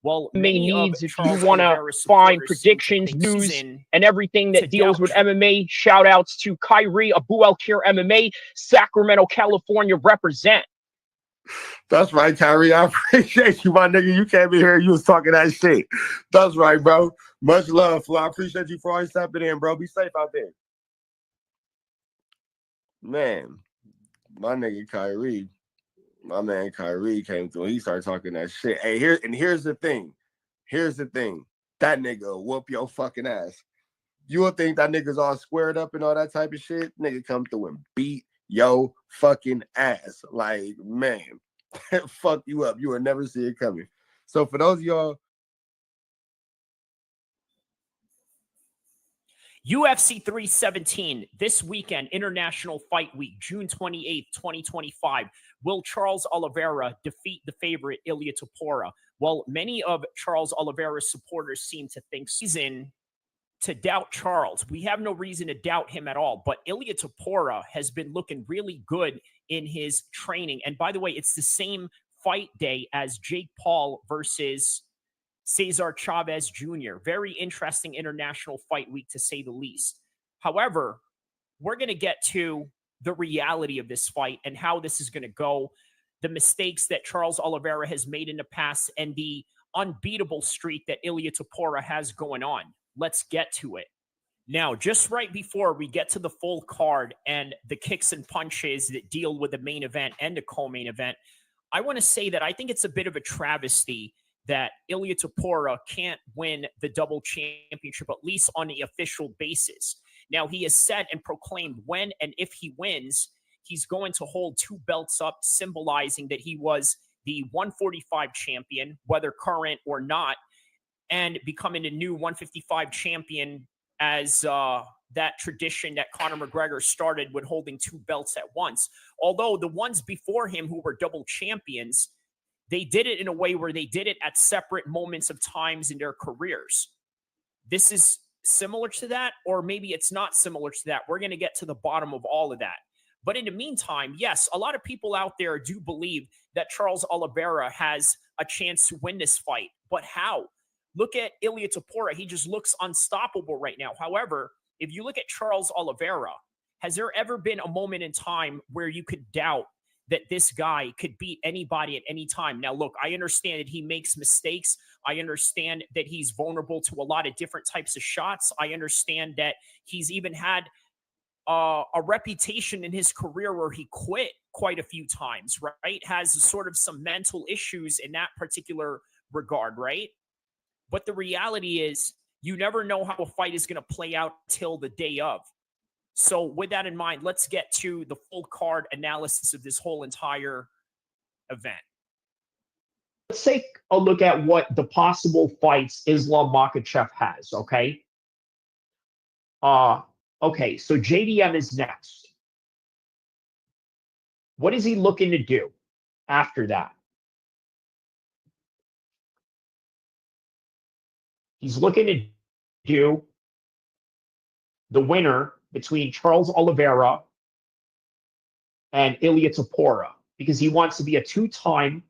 Well, MMA needs, if you want to find predictions, news, and everything that deals with MMA, shout outs to Kyrie Abu El-Kir MMA, Sacramento, California represent. That's right, Kyrie. I appreciate you, my nigga. You came in here, you was talking that shit. That's right, bro. Much love, Flo. I appreciate you for always stepping in, bro. Be safe out there. Man, my nigga Kyrie, my man Kyrie came through. He started talking that shit. Hey, here's the thing. Here's the thing. That nigga will whoop your fucking ass. You will think that nigga's all squared up and all that type of shit. Nigga come through and beat your fucking ass. Like, man, fuck you up. You will never see it coming. So for those of y'all, UFC 317 this weekend, International Fight Week, June 28th, 2025. Will Charles Oliveira defeat the favorite Ilia Topuria? Well, many of Charles Oliveira's supporters seem to think reason to doubt Charles. We have no reason to doubt him at all, but Ilia Topuria has been looking really good in his training. And by the way, it's the same fight day as Jake Paul versus Cesar Chavez Jr. Very interesting international fight week, to say the least. However, we're going to get to the reality of this fight and how this is going to go, the mistakes that Charles Oliveira has made in the past, and the unbeatable streak that Ilia Topuria has going on. Let's get to it. Now, just right before we get to the full card and the kicks and punches that deal with the main event and the co-main event, I want to say that I think it's a bit of a travesty that Ilia Topuria can't win the double championship, at least on the official basis. Now, he has said and proclaimed when and if he wins, he's going to hold two belts up, symbolizing that he was the 145 champion, whether current or not, and becoming a new 155 champion as that tradition that Conor McGregor started with holding two belts at once. Although the ones before him who were double champions, they did it in a way where they did it at separate moments of times in their careers. This is similar to that, or maybe it's not similar to that. We're going to get to the bottom of all of that. But in the meantime, yes, a lot of people out there do believe that Charles Oliveira has a chance to win this fight. But how? Look at Ilia Topuria. He just looks unstoppable right now. However, if you look at Charles Oliveira, has there ever been a moment in time where you could doubt that this guy could beat anybody at any time? Now, look, I understand that he makes mistakes. I understand that he's vulnerable to a lot of different types of shots. I understand that he's even had a reputation in his career where he quit quite a few times, right? Has sort of some mental issues in that particular regard, right? But the reality is you never know how a fight is going to play out till the day of. So with that in mind, let's get to the full card analysis of this whole entire event. Let's take a look at what the possible fights Islam Makhachev has, okay? Okay, so JDM is next. What is he looking to do after that? He's looking to do the winner between Charles Oliveira and Ilia Topuria, because he wants to be a two-time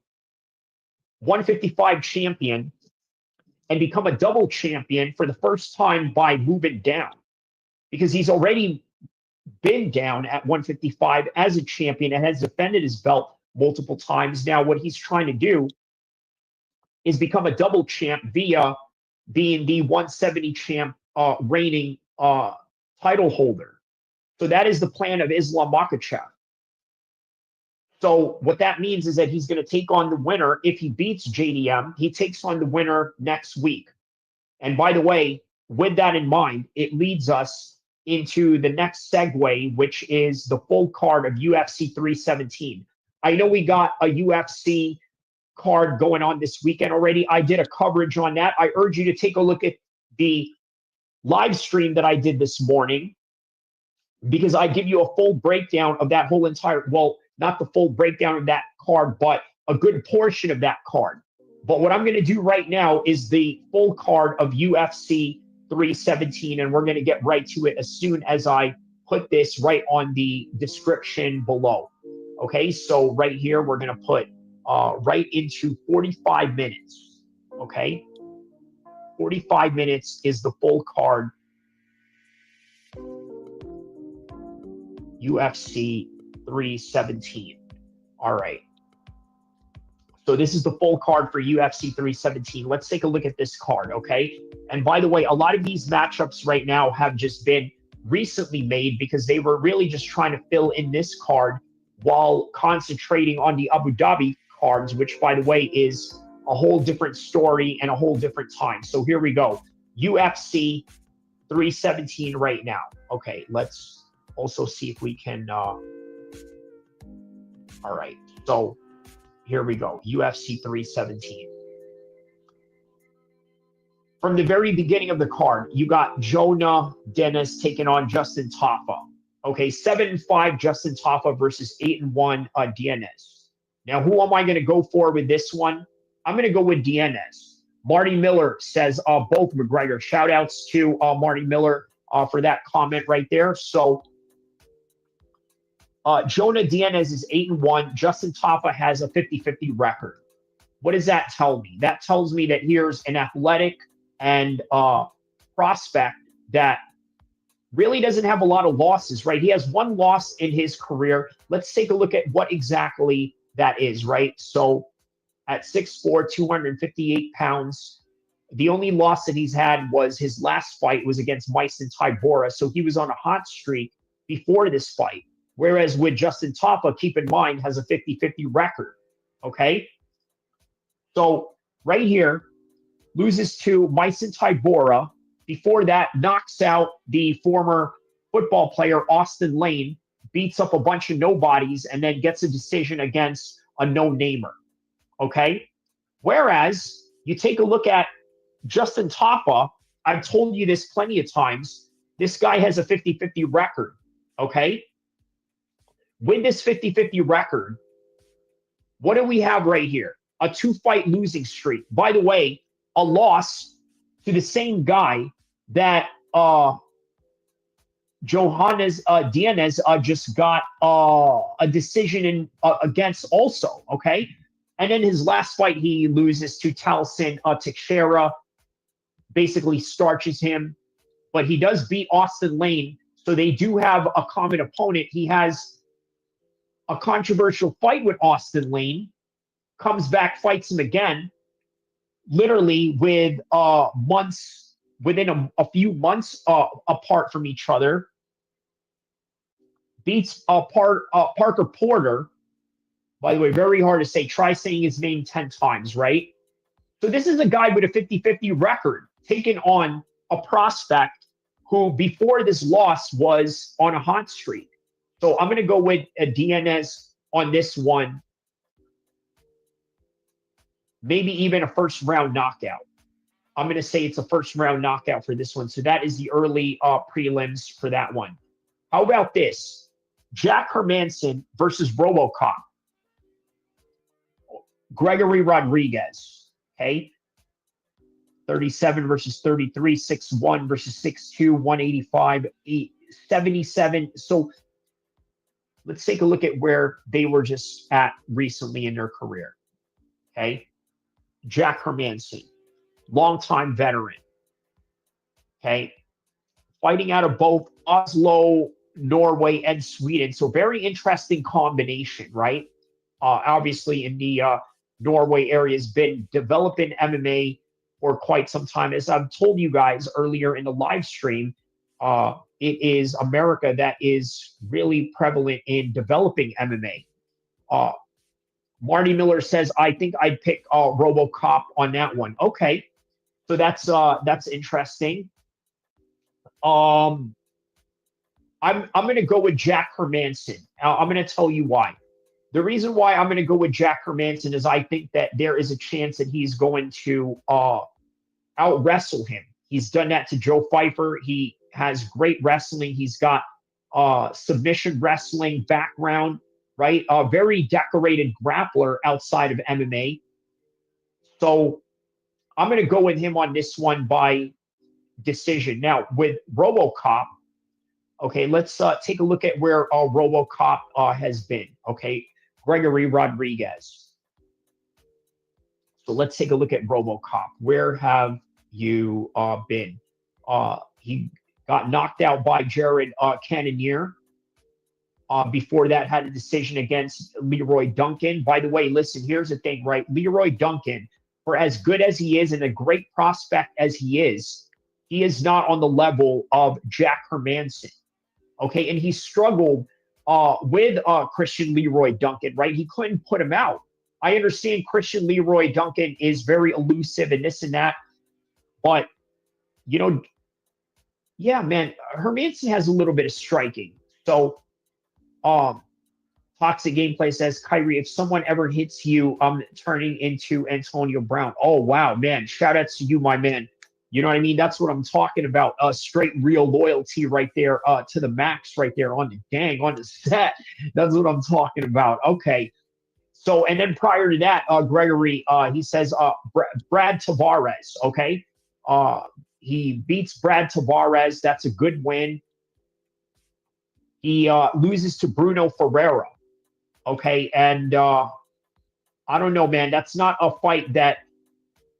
155 champion and become a double champion for the first time by moving down, because he's already been down at 155 as a champion and has defended his belt multiple times. Now, what he's trying to do is become a double champ via being the 170 champ reigning title holder. So that is the plan of Islam Makhachev. So what that means is that he's going to take on the winner. If he beats JDM, he takes on the winner next week. And by the way, with that in mind, it leads us into the next segue, which is the full card of UFC 317. I know we got a UFC card going on this weekend already. I did a coverage on that. I urge you to take a look at the live stream that I did this morning, because I give you a full breakdown of that whole entire, well, not the full breakdown of that card, but a good portion of that card. But what I'm going to do right now is the full card of UFC 317, and we're going to get right to it as soon as I put this right on the description below. Okay, so right here, we're going to put right into 45 minutes. Okay. 45 minutes is the full card. UFC 317. All right. So this is the full card for UFC 317. Let's take a look at this card, okay? And by the way, a lot of these matchups right now have just been recently made because they were really just trying to fill in this card while concentrating on the Abu Dhabi cards, which, by the way, is a whole different story and a whole different time. So here we go. UFC 317 right now. Okay, let's also see if we can... all right, so here we go. UFC 317. From the very beginning of the card, you got Jonah Diniz taking on Justin Tafa. Okay, 7-5 Justin Tafa versus 8-1 Diniz. Now, who am I going to go for with this one? I'm going to go with Diniz. Marty Miller says both McGregor. Shout outs to Marty Miller for that comment right there. So Jonah Diniz is 8-1. Justin Tafa has a 50-50 record. What does that tell me? That tells me that here's an athletic and prospect that really doesn't have a lot of losses, right? He has one loss in his career. Let's take a look at what exactly that is, right? So at 6'4", 258 pounds, the only loss that he's had was his last fight was against Myson Tybura. So he was on a hot streak before this fight. Whereas with Justin Tafa, keep in mind, has a 50-50 record, okay? So right here, loses to Myson Tybura. Before that, knocks out the former football player Austin Lane, beats up a bunch of nobodies, and then gets a decision against a no-namer, okay? Whereas you take a look at Justin Tafa, I've told you this plenty of times, this guy has a 50-50 record, okay? With this 50-50 record, what do we have right here? A 2-fight losing streak. By the way, a loss to the same guy that Johannes Diniz just got a decision against also, okay? And in his last fight, he loses to Talcin Teixeira, basically starches him. But he does beat Austin Lane, so they do have a common opponent. He has a controversial fight with Austin Lane, comes back, fights him again, literally with months, within a few months apart from each other, beats Parker Porter. By the way, very hard to say. Try saying his name 10 times, right? So this is a guy with a 50-50 record, taking on a prospect who, before this loss, was on a hot streak. So I'm going to go with Diniz on this one. Maybe even a first-round knockout. I'm going to say it's a first-round knockout for this one. So that is the early prelims for that one. How about this? Jack Hermanson versus Robocop. Gregory Rodriguez, okay? 37 versus 33, 6'1 versus 6'2, 185, 77. So let's take a look at where they were just at recently in their career, okay? Jack Hermanson, longtime veteran, okay? Fighting out of both Oslo, Norway, and Sweden. So very interesting combination, right? Obviously in the Norway area has been developing MMA for quite some time. As I've told you guys earlier in the live stream, it is America that is really prevalent in developing MMA. Marty Miller says, I think I'd pick Robocop on that one. Okay, so that's interesting. I'm going to go with Jack Hermanson. I'm going to tell you why. The reason why I'm going to go with Jack Hermanson is I think that there is a chance that he's going to out-wrestle him. He's done that to Joe Pfeiffer. He has great wrestling. He's got submission wrestling background, right? A very decorated grappler outside of MMA. So I'm going to go with him on this one by decision. Now, with Robocop, okay, let's take a look at where Robocop has been, okay? Gregory Rodriguez. So let's take a look at Robocop. Where have you been? He got knocked out by Jared Cannonier. Before that, had a decision against Leroy Duncan. By the way, listen, here's the thing, right? Leroy Duncan, for as good as he is and a great prospect as he is not on the level of Jack Hermanson. Okay, and he struggled with Christian Leroy Duncan, right? He couldn't put him out. I understand Christian Leroy Duncan is very elusive and this and that, but, you know, yeah, man, Hermanson has a little bit of striking. So, Toxic Gameplay says, Kyrie, if someone ever hits you, I'm turning into Antonio Brown. Oh, wow, man. Shout outs to you, my man. You know what I mean? That's what I'm talking about. Straight real loyalty right there to the max right there on the set. That's what I'm talking about. Okay. So, and then prior to that, Gregory, he says, Brad Tavares. Okay. He beats Brad Tavares. That's a good win. He loses to Bruno Ferreira. Okay. And I don't know, man. That's not a fight that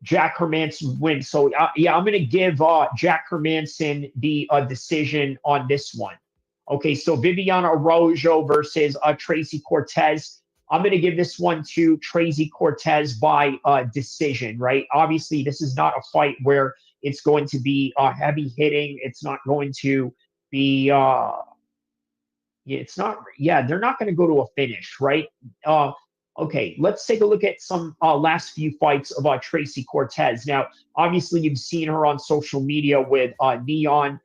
Jack Hermanson wins. So, yeah, I'm going to give Jack Hermanson the decision on this one. Okay. So, Viviane Araujo versus Tracy Cortez. I'm going to give this one to Tracy Cortez by decision, right? Obviously, this is not a fight where it's going to be heavy hitting. It's not going to be, they're not going to go to a finish, right? Okay, let's take a look at some last few fights of Tracy Cortez. Now, obviously, you've seen her on social media with Neon,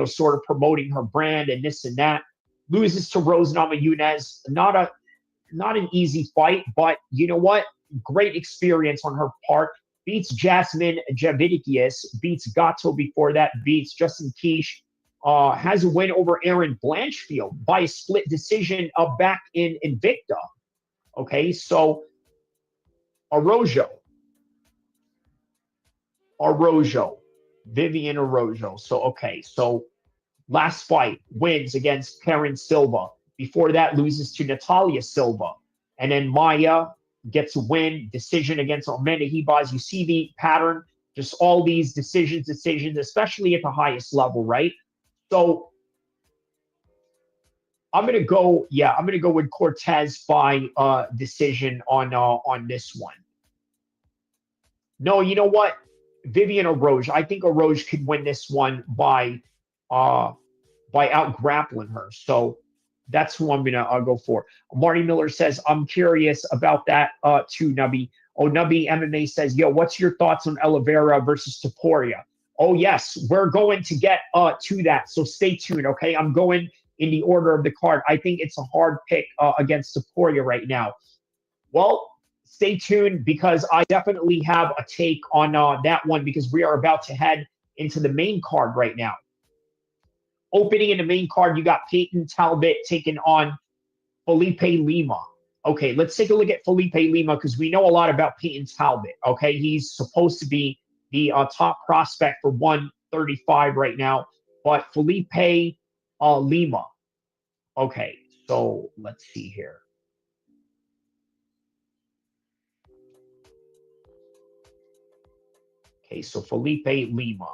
sort of promoting her brand and this and that. Loses to Rose Namajunas. Not an easy fight, but you know what? Great experience on her part. Beats Jasmine Javidikius, beats Gato before that, beats Justin Kish. Has a win over Aaron Blanchfield by a split decision back in Invicta. Okay, so Araujo, Viviane Araujo. So, okay, so last fight, wins against Karen Silva. Before that, loses to Natalia Silva. And then Maya gets a win, decision against Amanda Hibas. You see the pattern, just all these decisions, especially at the highest level, right? So I'm gonna go with Cortez by decision on this one. No, you know what? Viviane Araujo. I think Araujo could win this one by out grappling her. So that's who I'm gonna go for. Marty Miller says, I'm curious about that too, Nubby. Oh, Nubby MMA says, yo, what's your thoughts on Oliveira versus Topuria? Oh, yes, we're going to get to that. So stay tuned, okay? I'm going in the order of the card. I think it's a hard pick against Topuria right now. Well, stay tuned because I definitely have a take on that one because we are about to head into the main card right now. Opening in the main card, you got Peyton Talbott taking on Felipe Lima. Okay, let's take a look at Felipe Lima because we know a lot about Peyton Talbott. Okay, he's supposed to be the top prospect for 135 right now, but Felipe Lima. Okay, so let's see here. Okay, so Felipe Lima.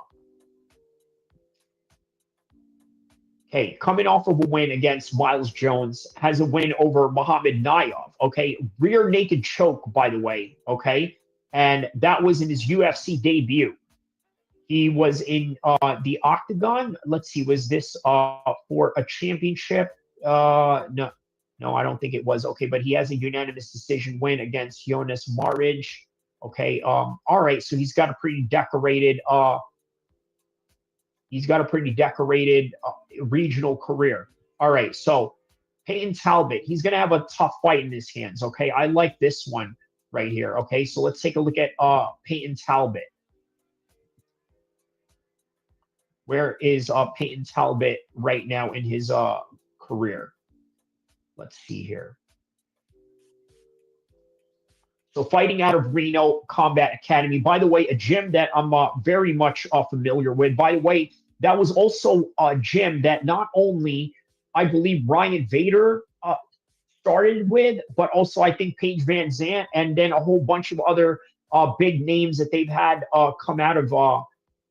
Okay, coming off of a win against Miles Jones, has a win over Muhammad Nayev. Okay, rear naked choke, by the way. Okay, and that was in his UFC debut. He was in the Octagon. Let's see, was this for a championship? No, I don't think it was. Okay, but he has a unanimous decision win against Jonas Maric. Okay, all right, so he's got a pretty decorated regional career. All right, so Peyton Talbott, he's going to have a tough fight in his hands, okay? I like this one right here, okay? So let's take a look at Peyton Talbott. Where is Peyton Talbott right now in his career? Let's see here. So fighting out of Reno Combat Academy. By the way, a gym that I'm very much familiar with. By the way, that was also a gym that not only, I believe, Ryan Vader started with, but also I think Paige Van Zandt and then a whole bunch of other big names that they've had come out of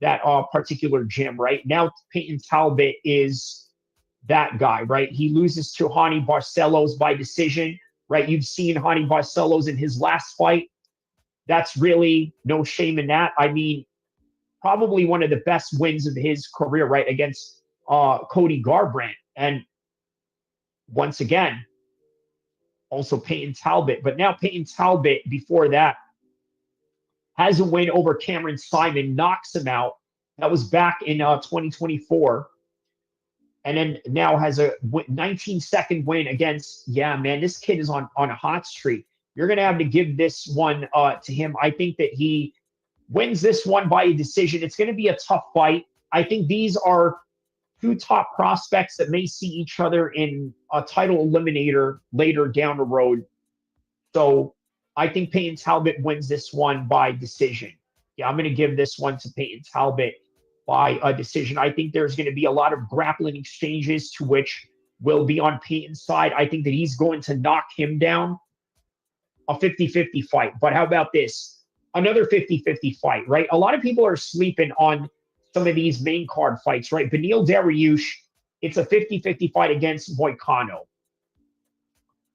that particular gym, right? Now Peyton Talbott is that guy, right? He loses to Hany Barcelos by decision, right? You've seen Hany Barcelos in his last fight. That's really no shame in that. I mean, probably one of the best wins of his career, right? Against Cody Garbrandt. And once again, also Peyton Talbott. But now Peyton Talbott, before that, has a win over Cameron Simon, knocks him out. That was back in 2024. And then now has a 19-second win against, yeah, man, this kid is on a hot streak. You're going to have to give this one to him. I think that he wins this one by a decision. It's going to be a tough fight. I think these are two top prospects that may see each other in a title eliminator later down the road. So I think Peyton Talbott wins this one by decision. Yeah, I'm going to give this one to Peyton Talbott by a decision. I think there's going to be a lot of grappling exchanges to which will be on Peyton's side. I think that he's going to knock him down. A 50-50 fight. But how about this? Another 50-50 fight, right? A lot of people are sleeping on some of these main card fights, right? Beneil Dariush, it's a 50-50 fight against Moicano.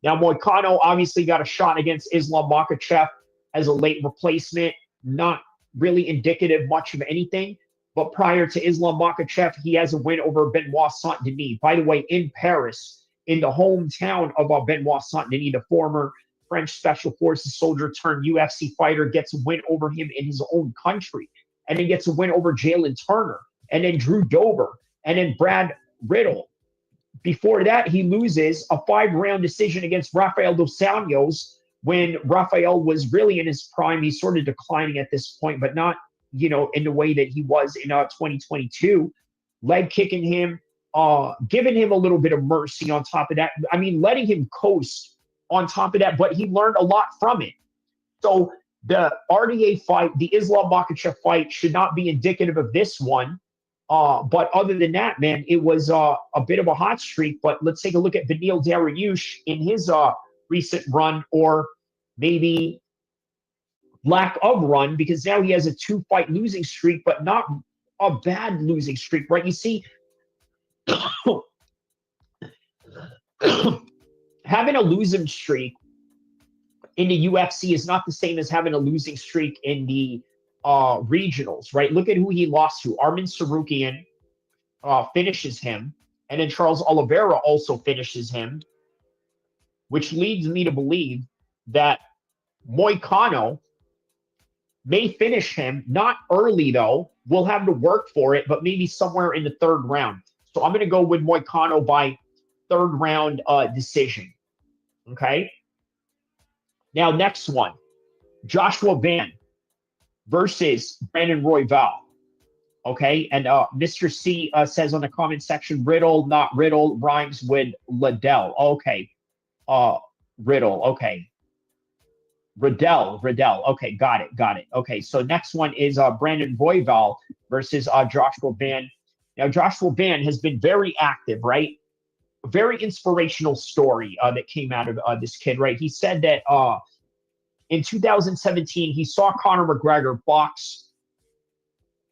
Now, Moicano obviously got a shot against Islam Makhachev as a late replacement, not really indicative much of anything. But prior to Islam Makhachev, he has a win over Benoit Saint-Denis. By the way, in Paris, in the hometown of Benoit Saint-Denis, the former French Special Forces soldier turned UFC fighter, gets a win over him in his own country. And then gets a win over Jalen Turner. And then Drew Dober. And then Brad Riddle. Before that, he loses a 5-round decision against Rafael dos Anjos when Rafael was really in his prime. He's sort of declining at this point, but not, you know, in the way that he was in 2022. Leg kicking him, giving him a little bit of mercy on top of that. I mean, letting him coast on top of that, but he learned a lot from it. So the RDA fight, the Islam Makhachev fight, should not be indicative of this one. But other than that, man, it was a bit of a hot streak. But let's take a look at Beneil Dariush in his recent run, or maybe lack of run, because now he has a 2-fight losing streak, but not a bad losing streak, right? You see, having a losing streak in the UFC is not the same as having a losing streak in the regionals, right? Look at who he lost to. Arman Tsarukyan finishes him, and then Charles Oliveira also finishes him, which leads me to believe that Moicano may finish him, not early though. We'll have to work for it, but maybe somewhere in the 3rd round. So I'm going to go with Moicano by 3rd round decision. Okay. Now, next one, Joshua Van versus Brandon Royval. Okay. And Mr. C says on the comment section, Riddle, not Riddle, rhymes with Liddell. Okay. Riddle. Okay. Riddell. Okay. Got it. Okay. So next one is Brandon Royval versus Joshua Van. Now, Joshua Van has been very active, right? A very inspirational story that came out of this kid, right? He said that in 2017, he saw Conor McGregor box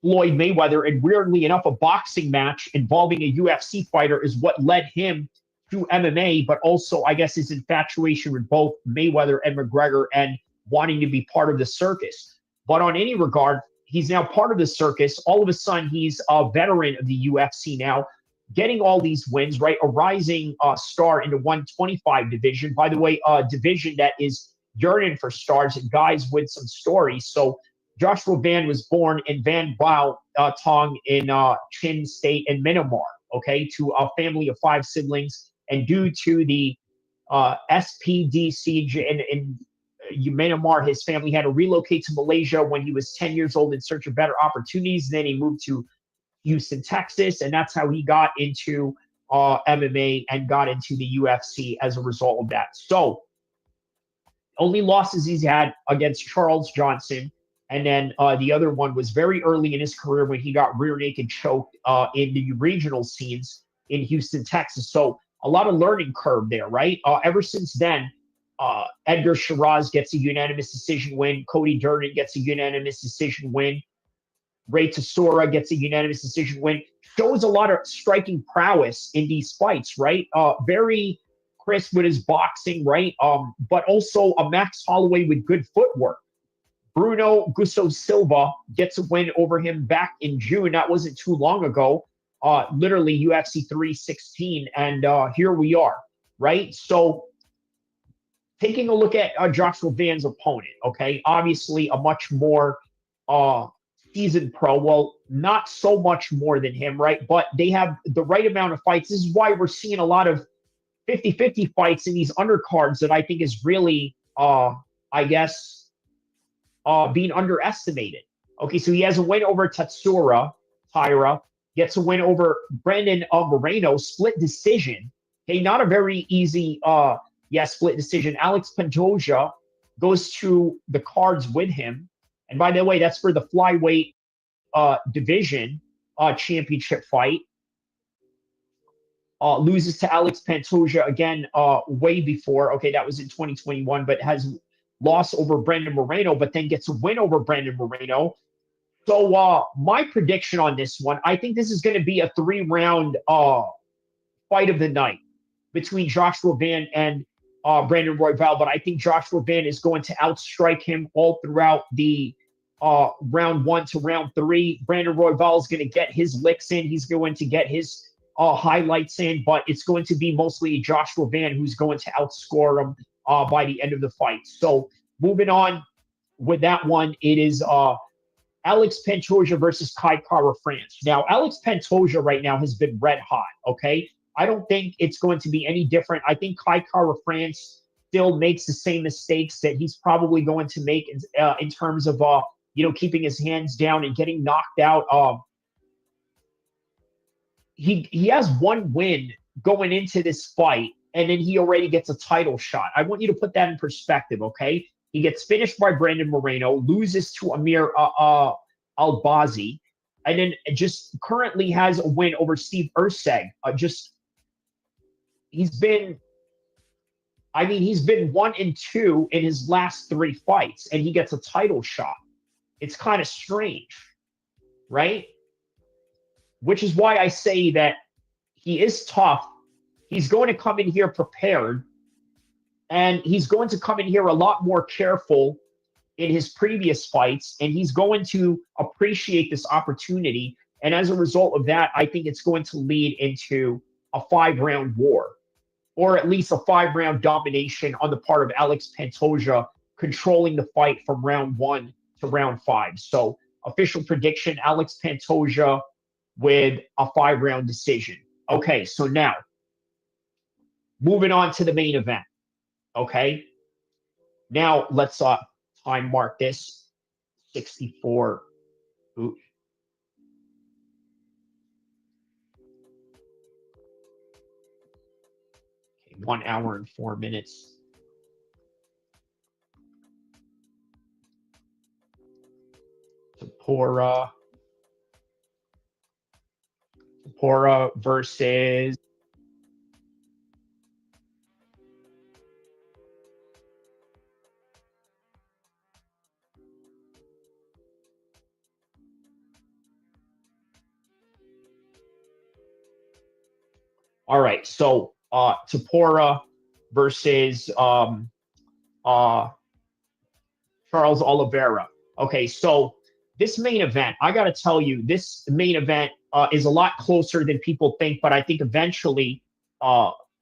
Floyd Mayweather, and weirdly enough, a boxing match involving a UFC fighter is what led him to MMA, but also, I guess, his infatuation with both Mayweather and McGregor and wanting to be part of the circus. But on any regard, he's now part of the circus. All of a sudden, he's a veteran of the UFC now, getting all these wins, right? A rising star in the 125 division. By the way, a division that is yearning for stars and guys with some stories. So Joshua Van was born in Van Bao Tong in Chin State in Myanmar, okay, to a family of 5 siblings. And due to the SPD siege in Myanmar, his family had to relocate to Malaysia when he was 10 years old in search of better opportunities. Then he moved to Houston, Texas, and that's how he got into MMA and got into the UFC as a result of that. So only losses he's had against Charles Johnson, and then the other one was very early in his career when he got rear naked choked in the regional scenes in Houston, Texas. So a lot of learning curve there, right? Ever since then, Edgar Shiraz gets a unanimous decision win. Cody Durden gets a unanimous decision win. Ray Tesora gets a unanimous decision win. Shows a lot of striking prowess in these fights, right? Very crisp with his boxing, right? But also a Max Holloway with good footwork. Bruno Gusto Silva gets a win over him back in June. That wasn't too long ago. Literally UFC 316, and here we are, right? So taking a look at Joshua Van's opponent, okay? Obviously a much more seasoned pro. Well, not so much more than him, right? But they have the right amount of fights. This is why we're seeing a lot of 50-50 fights in these undercards that I think is really, I guess, being underestimated. Okay, so he has a win over Tyra, gets a win over Brandon Moreno, split decision. Okay, not a very easy, split decision. Alex Pantoja goes to the cards with him. And by the way, that's for the flyweight division championship fight. Loses to Alex Pantoja again way before. Okay, that was in 2021, but has lost over Brandon Moreno, but then gets a win over Brandon Moreno. So my prediction on this one, I think this is going to be a 3-round fight of the night between Joshua Van and Brandon Royval, but I think Joshua Van is going to outstrike him all throughout the round 1 to round 3. Brandon Royval is going to get his licks in. He's going to get his highlights in, but it's going to be mostly Joshua Van who's going to outscore him by the end of the fight. So moving on with that one, it is Alex Pantoja versus Kai Kara France. Now, Alex Pantoja right now has been red hot, okay? I don't think it's going to be any different. I think Kai Kara France still makes the same mistakes that he's probably going to make in terms of, keeping his hands down and getting knocked out. He has one win going into this fight, and then he already gets a title shot. I want you to put that in perspective, okay? He gets finished by Brandon Moreno, loses to Amir Albazi, and then just currently has a win over Steve Erceg. He's been 1-2 in his last 3 fights, and he gets a title shot. It's kind of strange, right? Which is why I say that he is tough. He's going to come in here prepared, and he's going to come in here a lot more careful in his previous fights, and he's going to appreciate this opportunity. And as a result of that, I think it's going to lead into a 5-round war, or at least a 5-round domination on the part of Alex Pantoja, controlling the fight from round 1 to round 5. So official prediction, Alex Pantoja with a 5-round decision. Okay, so now moving on to the main event. Okay, now let's time mark this 64. Ooh. Okay, 1 hour and 4 minutes. Topuria versus all right, so Topuria versus Charles Oliveira. Okay, so this main event, I got to tell you, this main event is a lot closer than people think, but I think eventually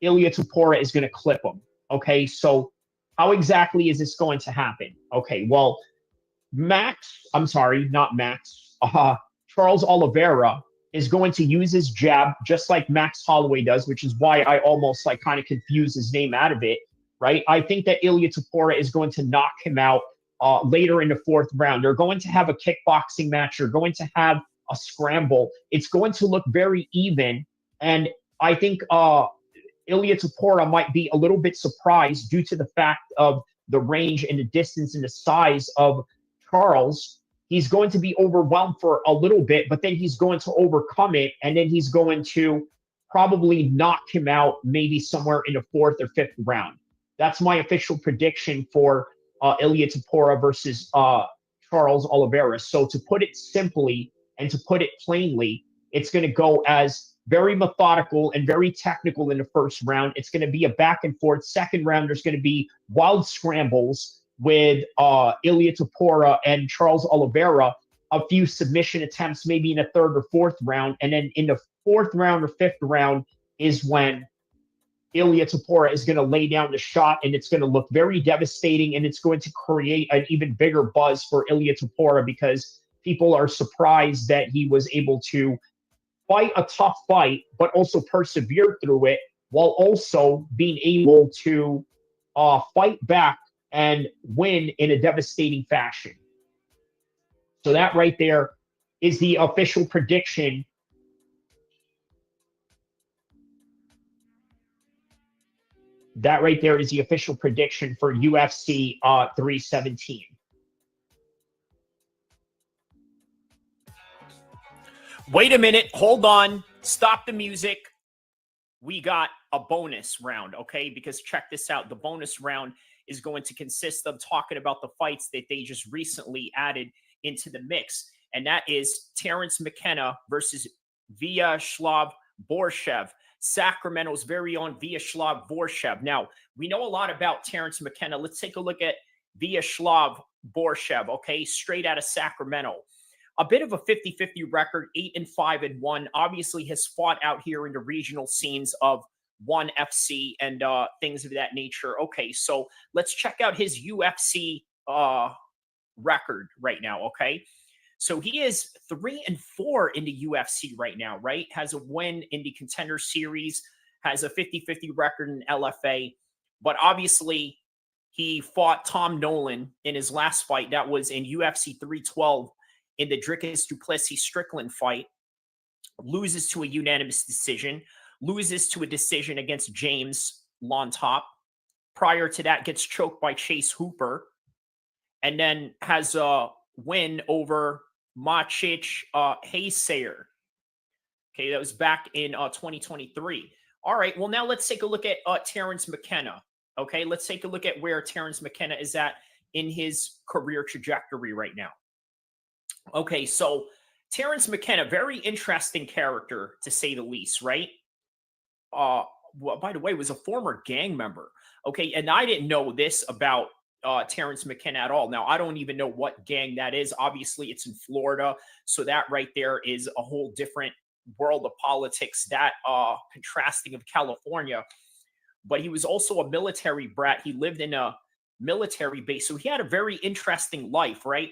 Ilia Topuria is going to clip him. Okay, so how exactly is this going to happen? Okay, well, Charles Oliveira is going to use his jab just like Max Holloway does, which is why I almost kind of confuse his name out of it, right? I think that Ilia Topuria is going to knock him out later in the 4th round. They're going to have a kickboxing match. They're going to have a scramble. It's going to look very even. And I think Ilia Topuria might be a little bit surprised due to the fact of the range and the distance and the size of Charles. He's going to be overwhelmed for a little bit, but then he's going to overcome it. And then he's going to probably knock him out maybe somewhere in the 4th or 5th round. That's my official prediction for Ilia Topuria versus Charles Oliveira. So to put it simply and to put it plainly, it's going to go as very methodical and very technical in the first round. It's going to be a back and forth. Second round, there's going to be wild scrambles with Ilia Topuria and Charles Oliveira. A few submission attempts, maybe in the third or fourth round. And then in the fourth round or fifth round is when Ilia Topuria is going to lay down the shot, and it's going to look very devastating, and it's going to create an even bigger buzz for Ilia Topuria because people are surprised that he was able to fight a tough fight, but also persevere through it while also being able to fight back and win in a devastating fashion. So that right there is the official prediction. That right there is the official prediction for UFC 317. Wait a minute. Hold on. Stop the music. We got a bonus round, okay? Because check this out. The bonus round is going to consist of talking about the fights that they just recently added into the mix. And that is Terrance McKenna versus Vyacheslav Borschev, Sacramento's very own Vyacheslav Borschev. Now, we know a lot about Terrance McKenna. Let's take a look at Vyacheslav Borschev, okay? Straight out of Sacramento. A bit of a 50-50 record, 8-5-1. Obviously has fought out here in the regional scenes of ONE FC and things of that nature. Okay, so let's check out his UFC record right now, okay? So he is 3-4 in the UFC right now, right? Has a win in the Contender Series, has a 50-50 record in LFA, but obviously he fought Tom Nolan in his last fight. That was in UFC 312 in the Dricus Duplessis Strickland fight, loses to a unanimous decision, loses to a decision against James Lontop. Prior to that, gets choked by Chase Hooper, and then has a win over Maciej Haysayer. Okay, that was back in 2023. All right, well, now let's take a look at Terrance McKenna. Okay, let's take a look at where Terrance McKenna is at in his career trajectory right now. Okay, so Terrance McKenna, very interesting character to say the least, right? Well, by the way, was a former gang member. Okay, and I didn't know this about Terrance McKenna at all. Now, I don't even know what gang that is. Obviously, it's in Florida, so that right there is a whole different world of politics, that contrasting of California. But he was also a military brat. He lived in a military base, so he had a very interesting life, right?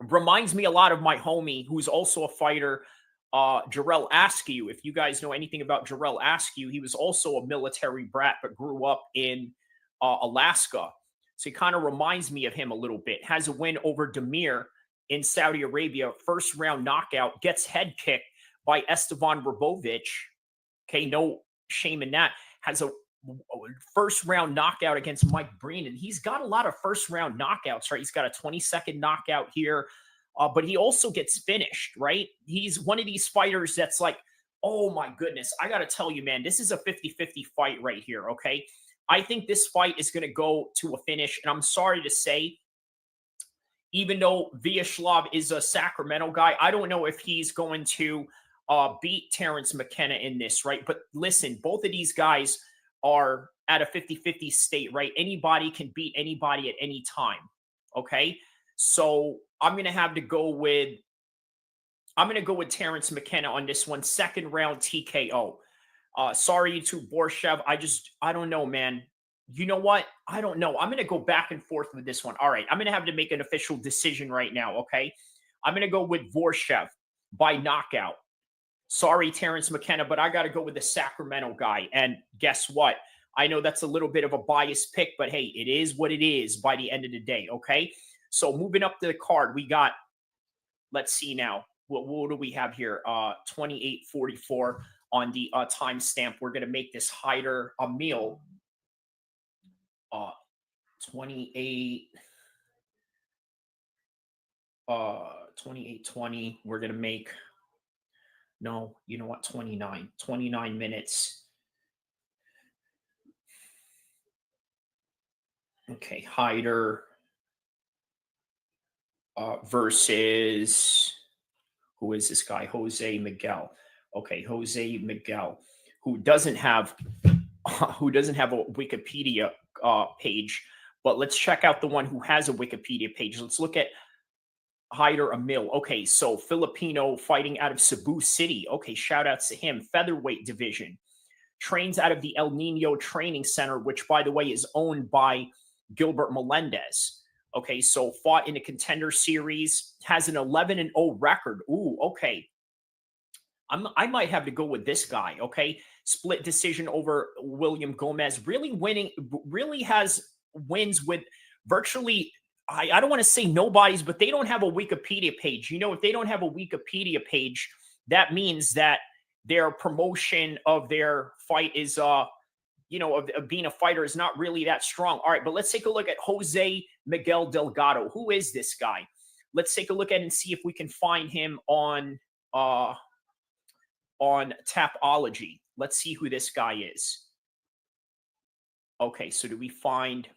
Reminds me a lot of my homie, who's also a fighter, Jarrell Askew. If you guys know anything about Jarrell Askew, he was also a military brat, but grew up in Alaska. So he kind of reminds me of him a little bit. Has a win over Demir in Saudi Arabia. First round knockout. Gets head kicked by Esteban Rabovic. Okay, no shame in that. Has a first round knockout against Mike Breen, and he's got a lot of first round knockouts, right? He's got a 20-second knockout here, but he also gets finished, right? He's one of these fighters that's like, oh my goodness, I got to tell you, man, this is a 50-50 fight right here, okay? I think this fight is going to go to a finish, and I'm sorry to say, even though Vyacheslav is a Sacramento guy, I don't know if he's going to beat Terrance McKenna in this, right? But listen, both of these guys are at a 50-50 state, right? Anybody can beat anybody at any time, okay? So I'm going to have to go with Terrance McKenna on this one. Second round TKO. Sorry to Borschev. I don't know, man. You know what? I don't know. I'm going to go back and forth with this one. All right. I'm going to have to make an official decision right now, okay? I'm going to go with Borschev by knockout. Sorry, Terrance McKenna, but I got to go with the Sacramento guy. And guess what? I know that's a little bit of a biased pick, but hey, it is what it is by the end of the day, okay? So moving up to the card, we got, let's see now. What do we have here? 28:44 on the timestamp. We're going to make this Hyder a meal. 28:20. We're going to make, no, you know what? 29 minutes. Okay, Hyder versus, who is this guy? Jose Miguel. Okay, Jose Miguel, who doesn't have a Wikipedia page, but let's check out the one who has a Wikipedia page. Let's look at Hyder Emil. Okay, so Filipino fighting out of Cebu City. Okay, shout outs to him. Featherweight division. Trains out of the El Nino Training Center, which, by the way, is owned by Gilbert Melendez. Okay, so fought in a Contender Series, has an 11-0 record. Ooh, okay. I might have to go with this guy, okay? Split decision over William Gomez. Really has wins with virtually, I don't want to say nobody's, but they don't have a Wikipedia page. You know, if they don't have a Wikipedia page, that means that their promotion of their fight is, of being a fighter is not really that strong. All right, but let's take a look at Jose Miguel Delgado. Who is this guy? Let's take a look at it and see if we can find him on Tapology. Let's see who this guy is. Okay, so do we find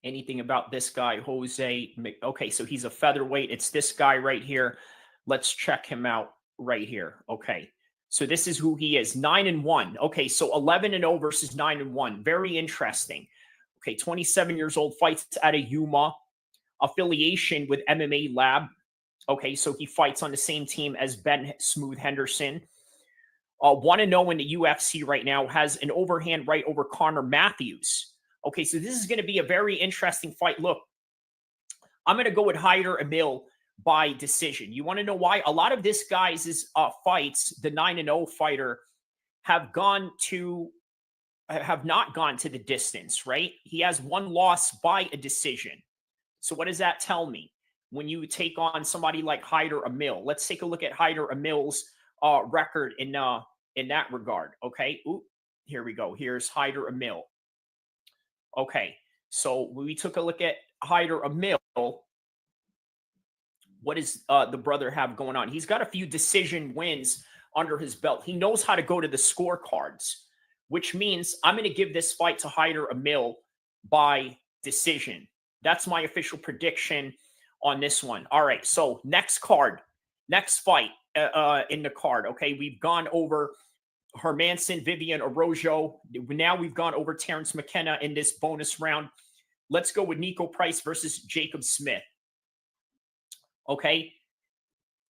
anything about this guy, Jose? Okay, so he's a featherweight. It's this guy right here. Let's check him out right here. Okay, so this is who he is. 9-1. Okay, so 11-0 versus 9-1. Very interesting. Okay, 27 years old, fights out of Yuma, affiliation with MMA Lab. Okay, so he fights on the same team as Ben Smooth Henderson. 1-0 in the UFC right now, has an overhand right over Connor Matthews. Okay, so this is going to be a very interesting fight. Look, I'm going to go with Hyder Emil by decision. You want to know why? A lot of this guy's fights, the 9-0 fighter, have not gone to the distance, right? He has one loss by a decision. So what does that tell me? When you take on somebody like Hyder Emil, let's take a look at Hyder Emil's record in that regard. Okay, ooh, here we go. Here's Hyder Emil. Okay, so we took a look at Hyder Emil. What does the brother have going on? He's got a few decision wins under his belt. He knows how to go to the scorecards, which means I'm going to give this fight to Hyder Emil by decision. That's my official prediction on this one. All right, so next fight in the card. Okay, we've gone over Hermanson, Viviane, Araujo. Now we've gone over Terrance McKenna in this bonus round. Let's go with Nico Price versus Jacob Smith. Okay,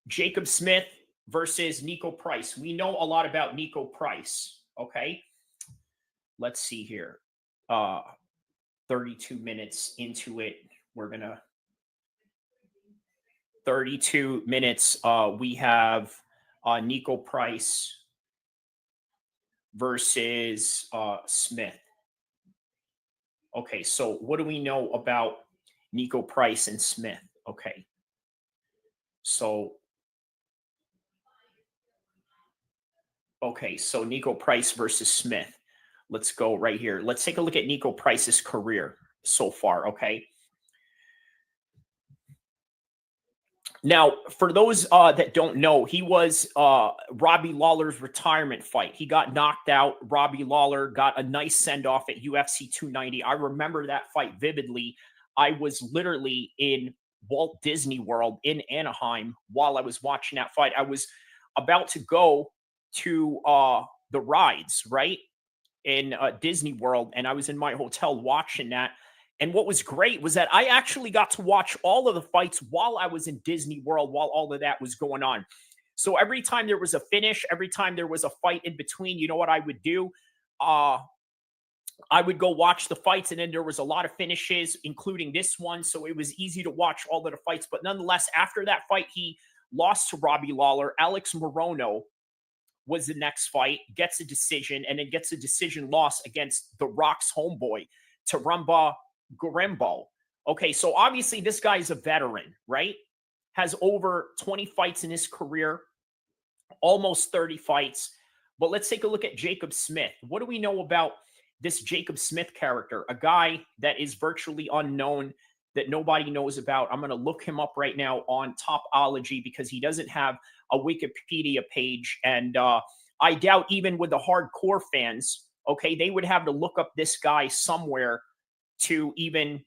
Jacob Smith versus Nico Price. We know a lot about Nico Price. Okay, let's see here. 32 minutes into it, we're gonna 32 minutes. We have Nico Price versus Smith. Okay, so what do we know about Nico Price and Smith? Okay, so Nico Price versus Smith. Let's go right here. Let's take a look at Nico Price's career so far, okay? Now, for those that don't know, he was Robbie Lawler's retirement fight. He got knocked out. Robbie Lawler got a nice send-off at UFC 290. I remember that fight vividly. I was literally in Walt Disney World in Anaheim while I was watching that fight. I was about to go to the rides, right, in Disney World, and I was in my hotel watching that. And what was great was that I actually got to watch all of the fights while I was in Disney World, while all of that was going on. So every time there was a finish, every time there was a fight in between, you know what I would do? I would go watch the fights, and then there was a lot of finishes, including this one. So it was easy to watch all of the fights. But nonetheless, after that fight, he lost to Robbie Lawler. Alex Morono was the next fight, gets a decision, and then gets a decision loss against The Rock's homeboy, Tarumba Gorembo. Okay, so obviously this guy's a veteran, right? Has over 20 fights in his career, almost 30 fights. But let's take a look at Jacob Smith. What do we know about this Jacob Smith character? A guy that is virtually unknown, that nobody knows about. I'm going to look him up right now on Topology because he doesn't have a Wikipedia page. And I doubt even with the hardcore fans, okay, they would have to look up this guy somewhere to even,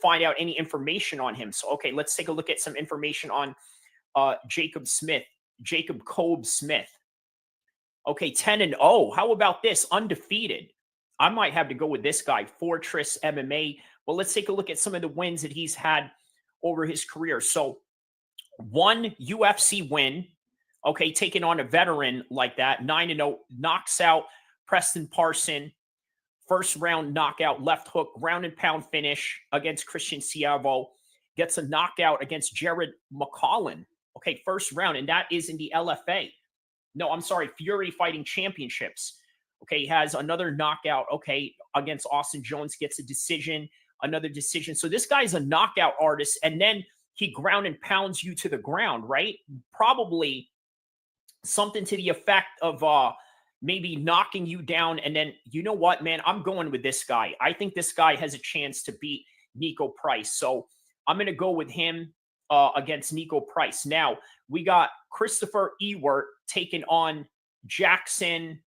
find out any information on him. So, okay, let's take a look at some information on Jacob Cobb Smith. Okay, 10-0. How about this? Undefeated. I might have to go with this guy, Fortress MMA. Well, let's take a look at some of the wins that he's had over his career. So, 1 UFC win, okay, taking on a veteran like that, 9-0, knocks out Preston Parson, first round knockout, left hook, ground and pound finish against Christian Schiavo, gets a knockout against Jared McCollin, okay, first round, and that is in the LFA. No, I'm sorry, Fury Fighting Championships. Okay, he has another knockout, okay, against Austin Jones, gets a decision, another decision. So this guy's a knockout artist, and then he ground and pounds you to the ground, right? Probably something to the effect of maybe knocking you down. And then, you know what, man, I'm going with this guy. I think this guy has a chance to beat Nico Price. So I'm going to go with him against Nico Price. Now, we got Christopher Ewert taking on Jackson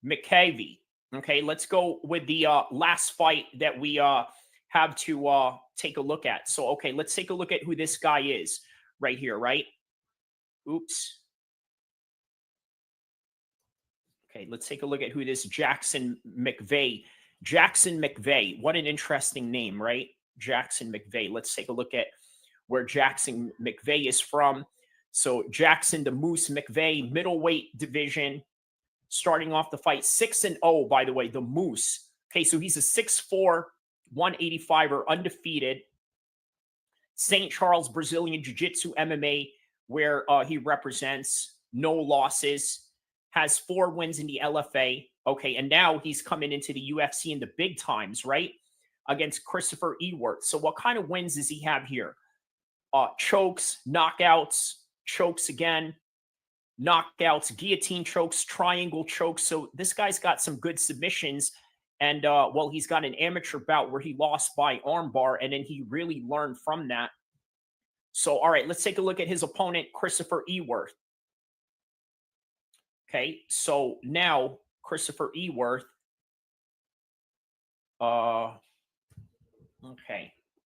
McKavey. Okay, let's go with the last fight that we have to take a look at. So, okay, let's take a look at who this guy is right here, right? Oops. Okay, let's take a look at who this Jackson McVeigh. Jackson McVeigh. What an interesting name, right? Jackson McVeigh. Let's take a look at where Jackson McVeigh is from. So, Jackson the Moose McVeigh, middleweight division. Starting off the fight, 6-0, by the way, the Moose. Okay, so he's a 6'4", 185er, undefeated. St. Charles Brazilian Jiu-Jitsu MMA, where he represents, no losses, has 4 wins in the LFA. Okay, and now he's coming into the UFC in the big times, right? Against Christopher Ewert. So what kind of wins does he have here? Chokes, knockouts, chokes again, knockouts, guillotine chokes, triangle chokes. So this guy's got some good submissions. And, well, he's got an amateur bout where he lost by armbar, and then he really learned from that. So, all right, let's take a look at his opponent, Christopher Ewert. Okay, so now Christopher Ewert. Okay,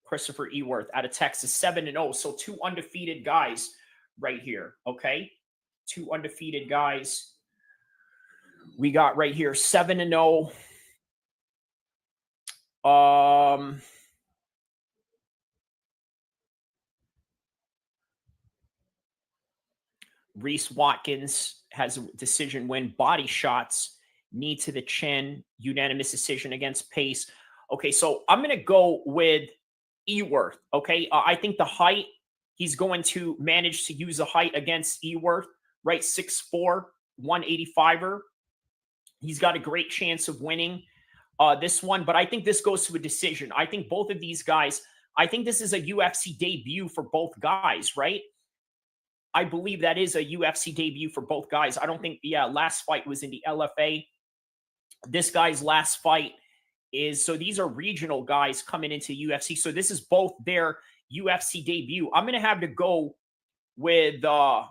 Christopher Ewert out of Texas, 7-0. So 2 undefeated guys right here, okay? 2 undefeated guys. We got right here 7-0. Reese Watkins has a decision win, body shots, knee to the chin, unanimous decision against Pace. Okay, so I'm going to go with Ewert, okay? I think the height, he's going to manage to use the height against Ewert, right? 6'4", 185er. He's got a great chance of winning this one, but I think this goes to a decision. I think both of these guys, I think this is a UFC debut for both guys, right? I believe that is a UFC debut for both guys. I don't think, last fight was in the LFA. This guy's last fight is, so these are regional guys coming into UFC. So this is both their UFC debut. I'm going to have to go with, I'm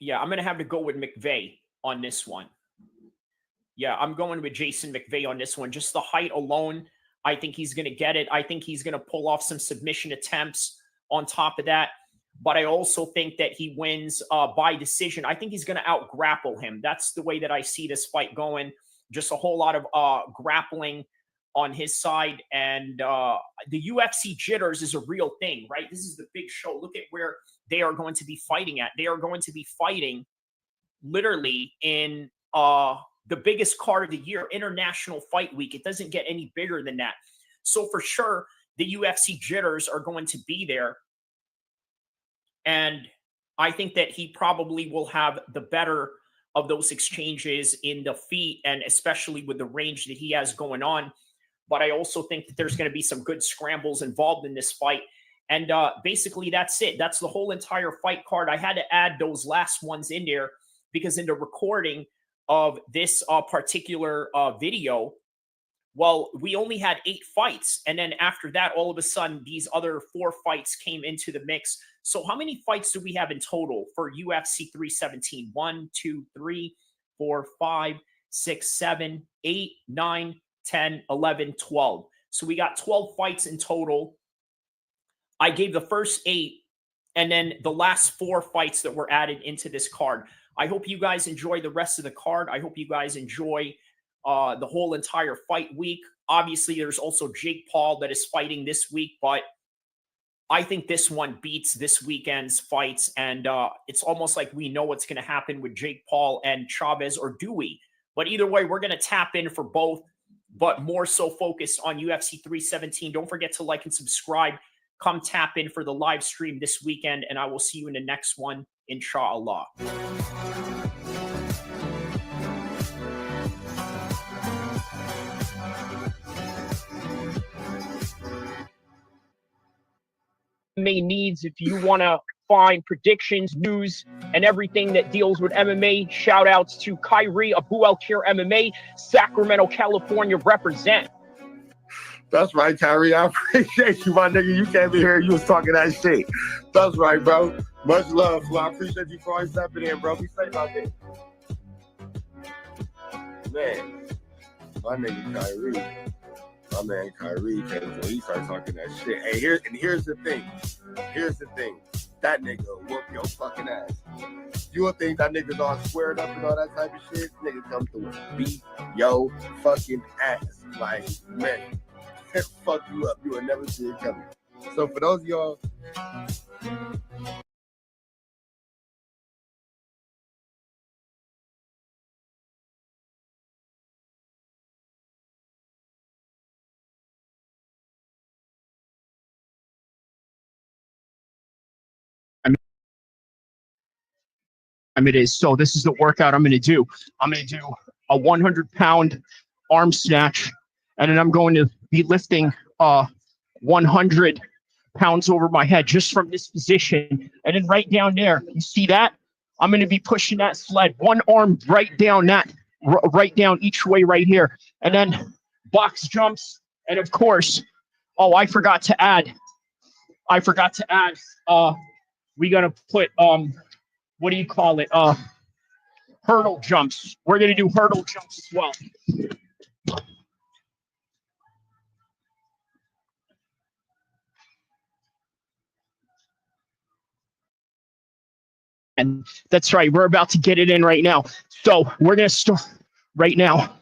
going to have to go with McVeigh on this one. Yeah, I'm going with Jason McVeigh on this one. Just the height alone, I think he's going to get it. I think he's going to pull off some submission attempts on top of that. But I also think that he wins by decision. I think he's going to out-grapple him. That's the way that I see this fight going. Just a whole lot of grappling on his side. And the UFC jitters is a real thing, right? This is the big show. Look at where they are going to be fighting at. They are going to be fighting literally in the biggest card of the year, International Fight Week. It doesn't get any bigger than that. So for sure, the UFC jitters are going to be there. And I think that he probably will have the better of those exchanges in the feet, and especially with the range that he has going on. But I also think that there's going to be some good scrambles involved in this fight. And basically, that's it. That's the whole entire fight card. I had to add those last ones in there because in the recording of this particular video, well, we only had 8 fights. And then after that, all of a sudden, these other 4 fights came into the mix. So how many fights do we have in total for UFC 317? 1, 2, 3, 4, 5, 6, 7, 8, 9, 10, 11, 12. So we got 12 fights in total. I gave the first 8 and then the last 4 fights that were added into this card. I hope you guys enjoy the rest of the card. I hope you guys enjoy the whole entire fight week. Obviously, there's also Jake Paul that is fighting this week, but I think this one beats this weekend's fights, and it's almost like we know what's going to happen with Jake Paul and Chavez, or do we? But either way, we're going to tap in for both, but more so focused on UFC 317. Don't forget to like and subscribe. Come tap in for the live stream this weekend, and I will see you in the next one, inshallah. MMA needs if you want to find predictions, news, and everything that deals with MMA. Shout outs to Kyrie, Abu El Kir MMA, Sacramento, California, represent. That's right, Kyrie. I appreciate you, my nigga. You came in here, you was talking that shit. That's right, bro. Much love, Flo. I appreciate you for always stepping in, bro. Be safe out there. Man, my nigga Kyrie. My man Kyrie came through. He started talking that shit. Hey, here's the thing. Here's the thing. That nigga will whoop your fucking ass. You would think that nigga's all squared up and all that type of shit. Nigga come through and beat your fucking ass. Like, man, fuck you up. You would never see it coming. So for those of y'all. It is. So this is the workout I'm going to do. I'm going to do a 100-pound arm snatch, and then I'm going to be lifting 100 pounds over my head just from this position. And then right down there, you see that? I'm going to be pushing that sled, one arm right down each way right here. And then box jumps. And of course, I forgot to add, we got to put, what do you call it? Hurdle jumps. We're going to do hurdle jumps as well. And that's right. We're about to get it in right now. So we're going to start right now.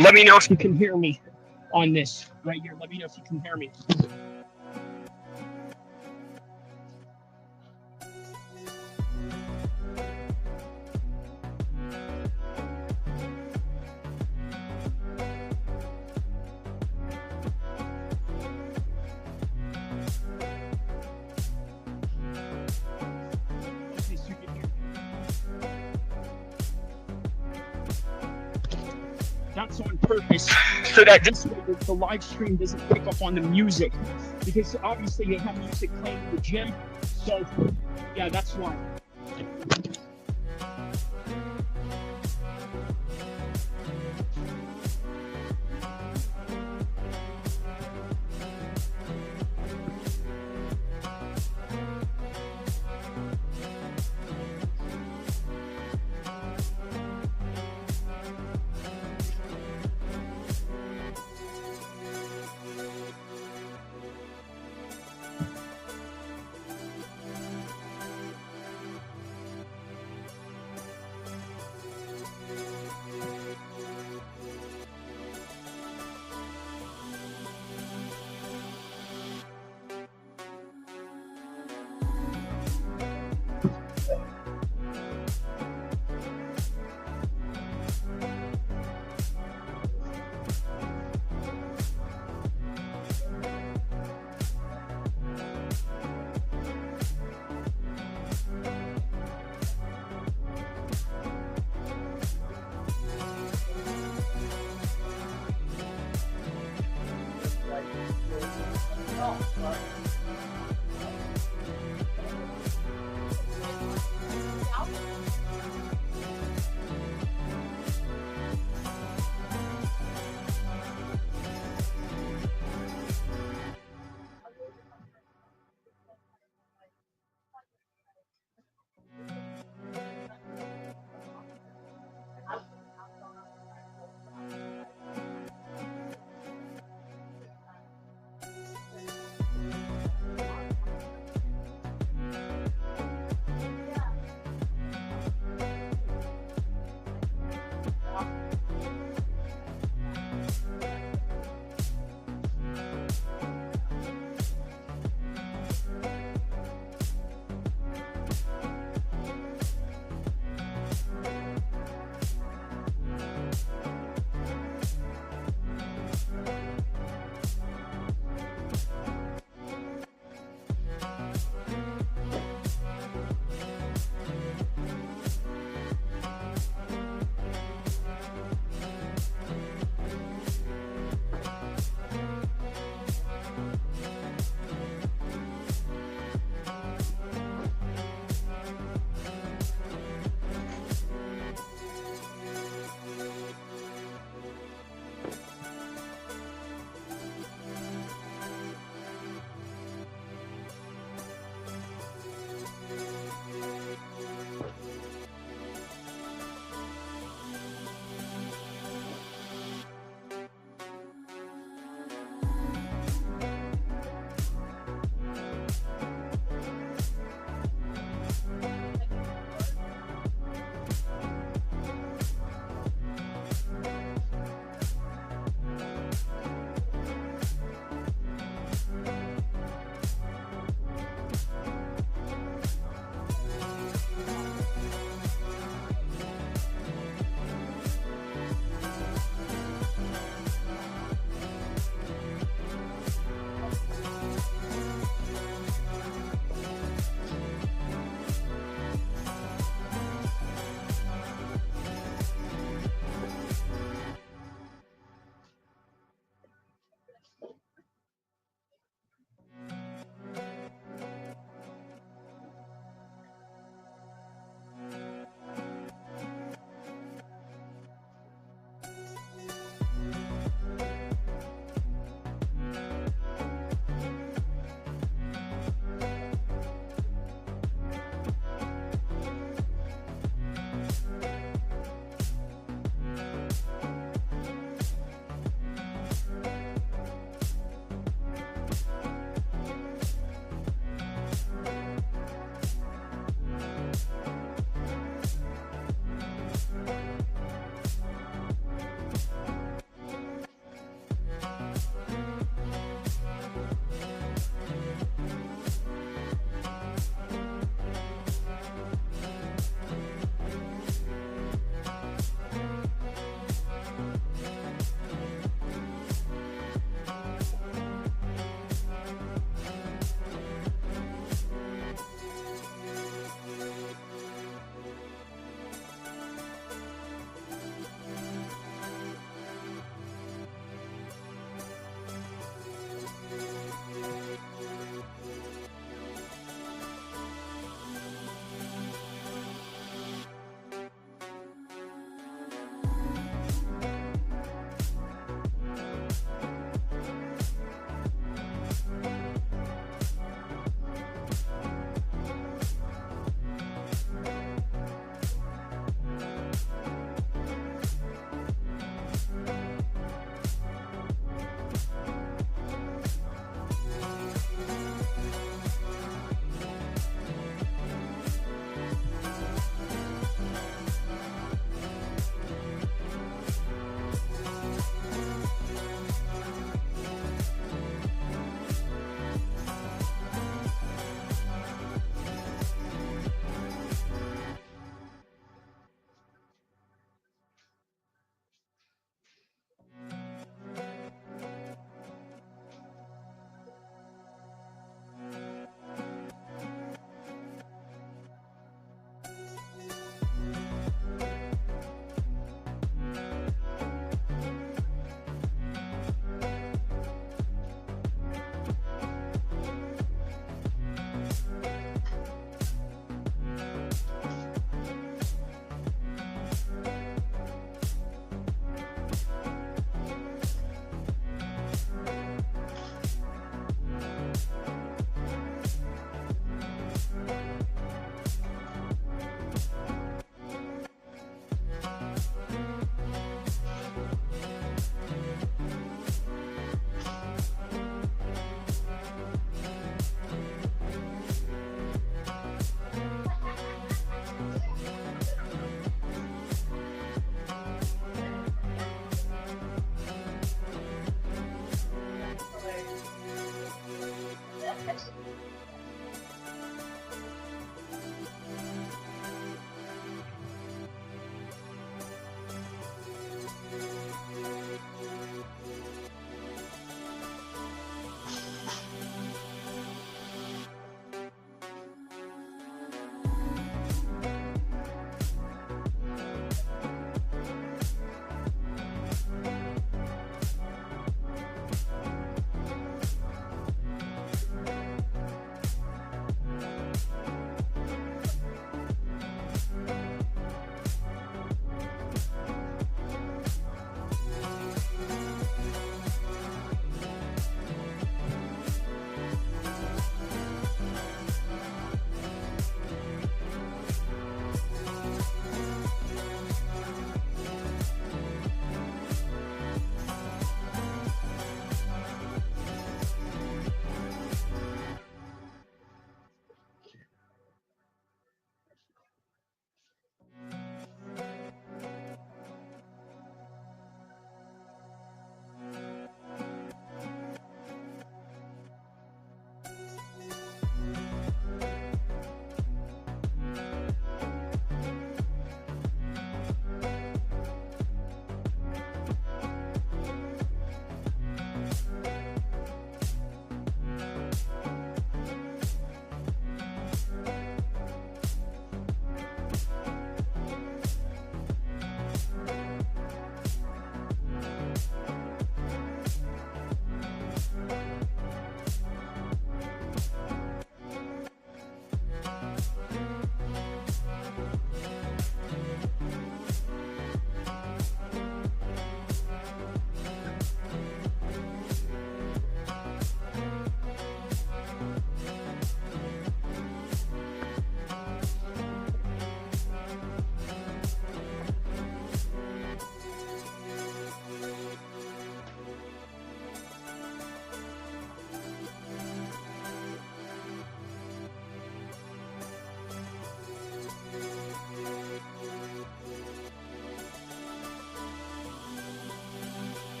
Let me know if you can hear me on this right here. Let me know if you can hear me. That's on purpose, so that this way the live stream doesn't pick up on the music, because obviously they have music playing in the gym. So yeah, that's why.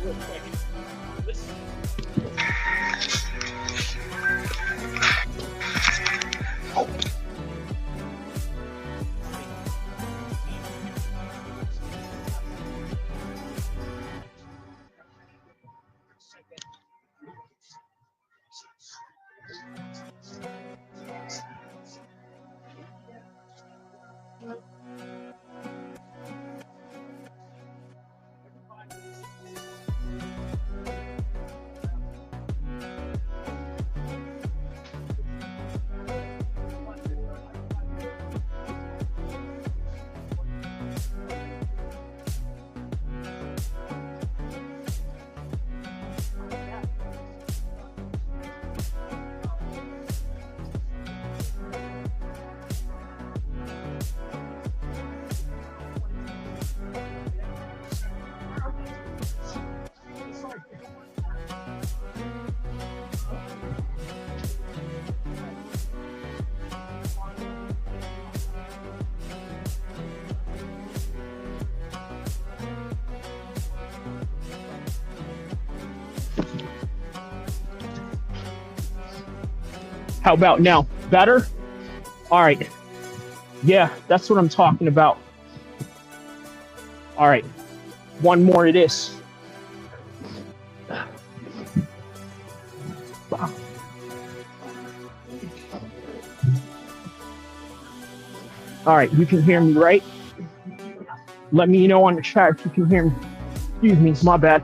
real quick. Listen. How about now? Better? All right. Yeah, that's what I'm talking about. All right. One more of this. All right, you can hear me, right? Let me know on the chat if you can hear me. Excuse me, it's my bad.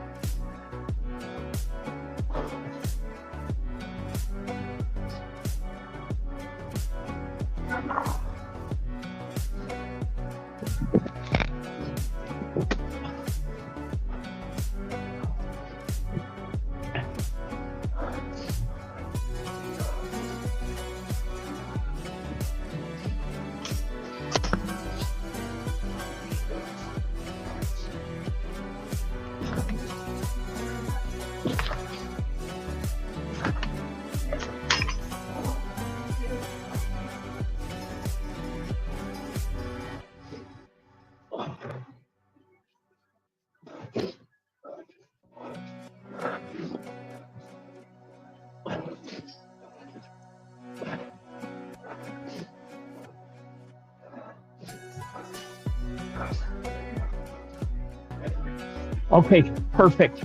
Okay, perfect.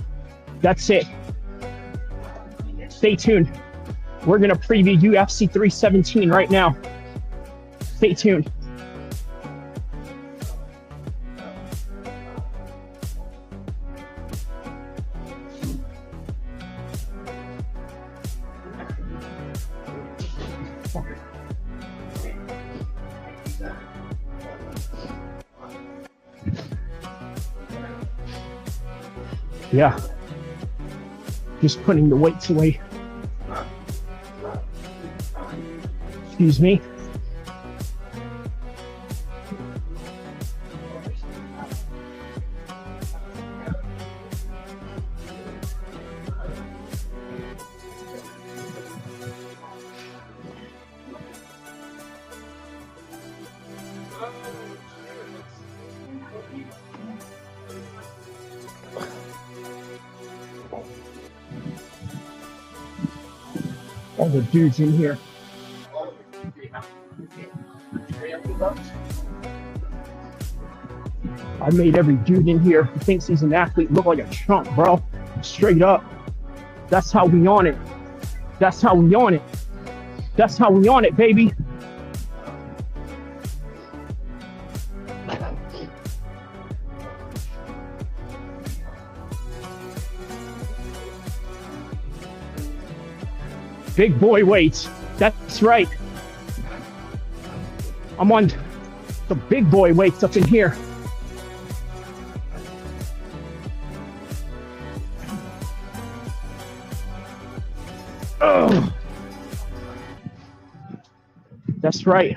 That's it. Stay tuned. We're going to preview UFC 317 right now. Stay tuned. Yeah, just putting the weights away. Excuse me. All the dudes in here. I made every dude in here who thinks he's an athlete look like a chump, bro. Straight up. That's how we on it. That's how we on it. That's how we on it, baby. Big boy weights. That's right. I'm on the big boy weights up in here. Oh. That's right.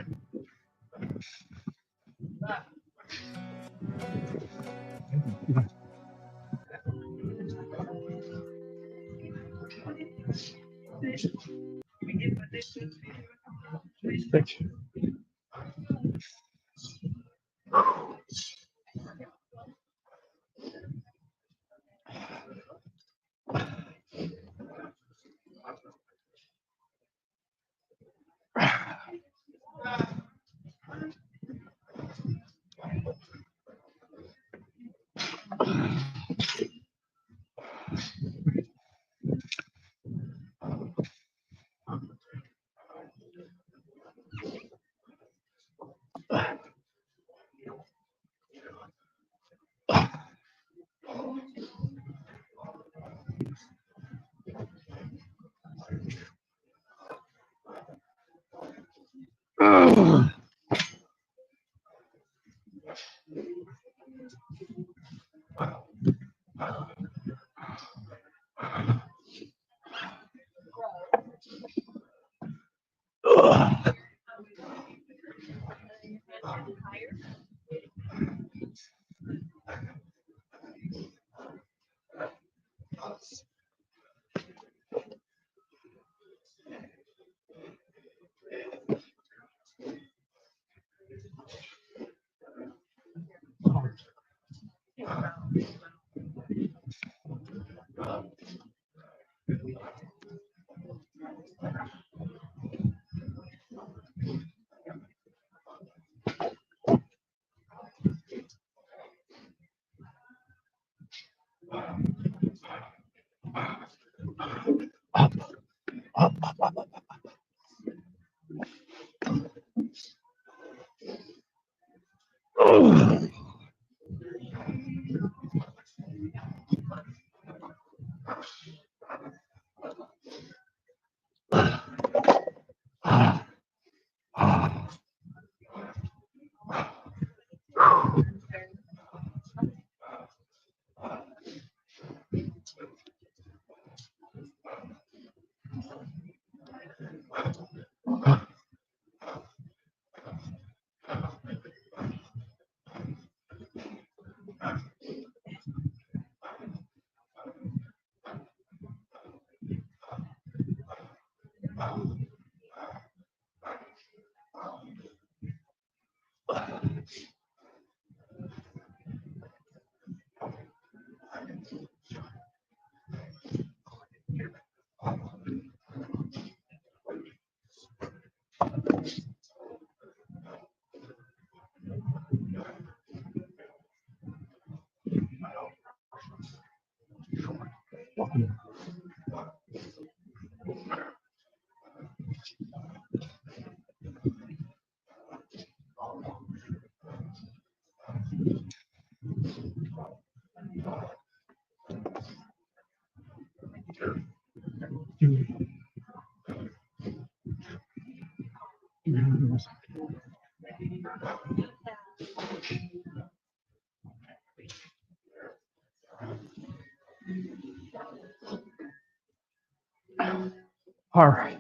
All right.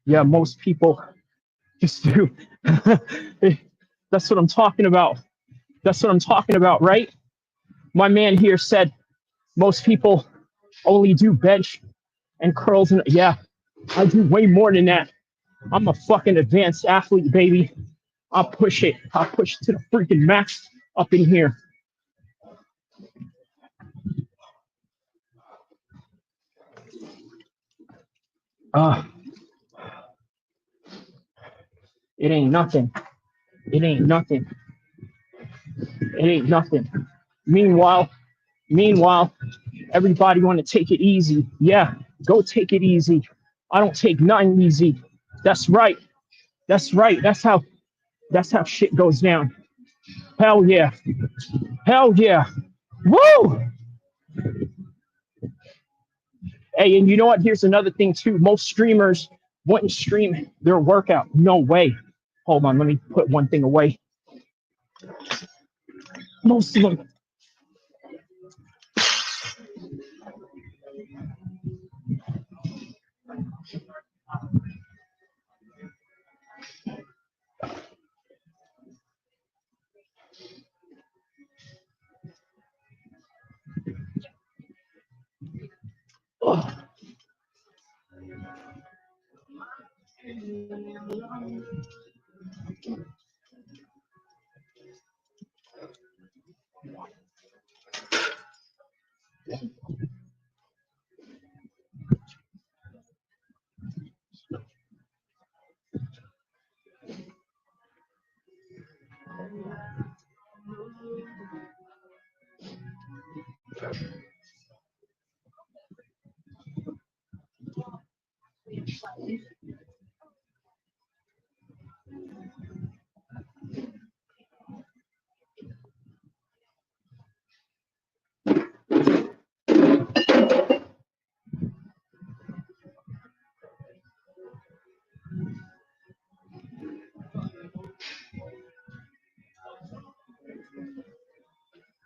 Yeah, most people just do. That's what I'm talking about. That's what I'm talking about, right? My man here said most people only do bench and curls. And yeah, I do way more than that. I'm a fucking advanced athlete, baby. I'll push it. I'll push it to the freaking max up in here. It ain't nothing. It ain't nothing. It ain't nothing. Meanwhile, everybody want to take it easy. Yeah, go take it easy. I don't take nothing easy. That's right. That's right. That's how shit goes down. Hell yeah. Hell yeah. Woo! Hey, and you know what? Here's another thing too. Most streamers wouldn't stream their workout. No way. Hold on, let me put one thing away. Most of them. Oh.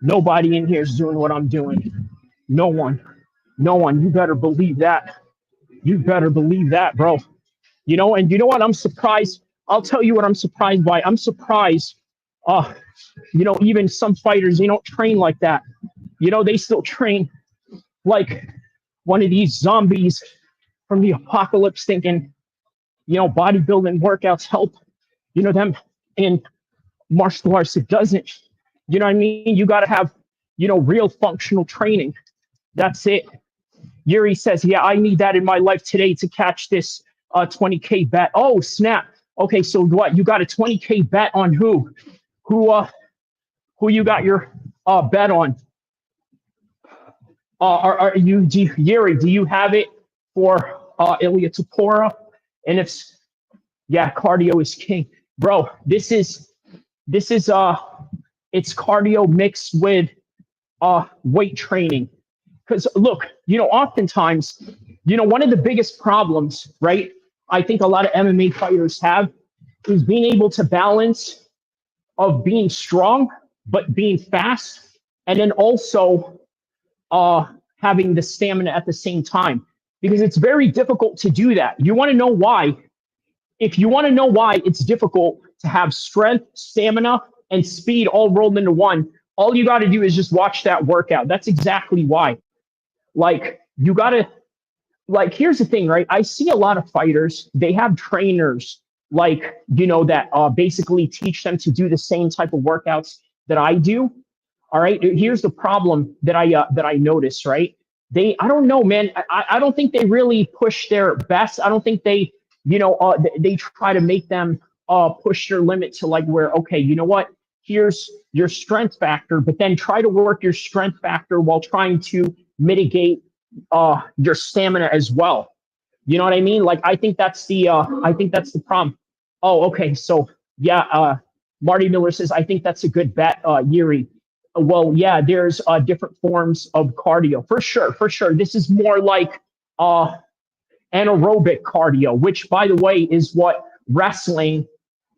Nobody in here is doing what I'm doing. No one. No one. You better believe that. You better believe that, bro. You know, and you know what? I'm surprised. I'll tell you what I'm surprised by. I'm surprised, you know, even some fighters, they don't train like that. You know, they still train like one of these zombies from the apocalypse thinking, you know, bodybuilding workouts help, you know, them in martial arts. It doesn't. You know what I mean? You got to have, you know, real functional training. That's it. Yuri says, yeah, I need that in my life today to catch this 20K bet. Oh, snap. Okay, so what? You got a 20K bet on who? Who you got your bet on? Yuri, do you have it for Ilia Topuria? And if, yeah, cardio is king. Bro, this is it's cardio mixed with weight training. Because look, you know, oftentimes, you know, one of the biggest problems, right, I think a lot of MMA fighters have is being able to balance of being strong, but being fast, and then also having the stamina at the same time. Because it's very difficult to do that. You want to know why? If you want to know why it's difficult to have strength, stamina, and speed all rolled into one, all you got to do is just watch that workout. That's exactly why. Like, you got to, like, here's the thing, right? I see a lot of fighters, they have trainers, like, you know, that basically teach them to do the same type of workouts that I do. All right. Here's the problem that I notice, right? I don't know, man. I don't think they really push their best. I don't think they, you know, they try to make them push their limit to like where, okay, you know what? Here's your strength factor, but then try to work your strength factor while trying to mitigate your stamina as well. You know what I mean? Like, I think that's the problem. Oh, okay. So yeah, Marty Miller says, I think that's a good bet, Yuri. Well, yeah, there's different forms of cardio for sure. This is more like anaerobic cardio, which, by the way, is what wrestling,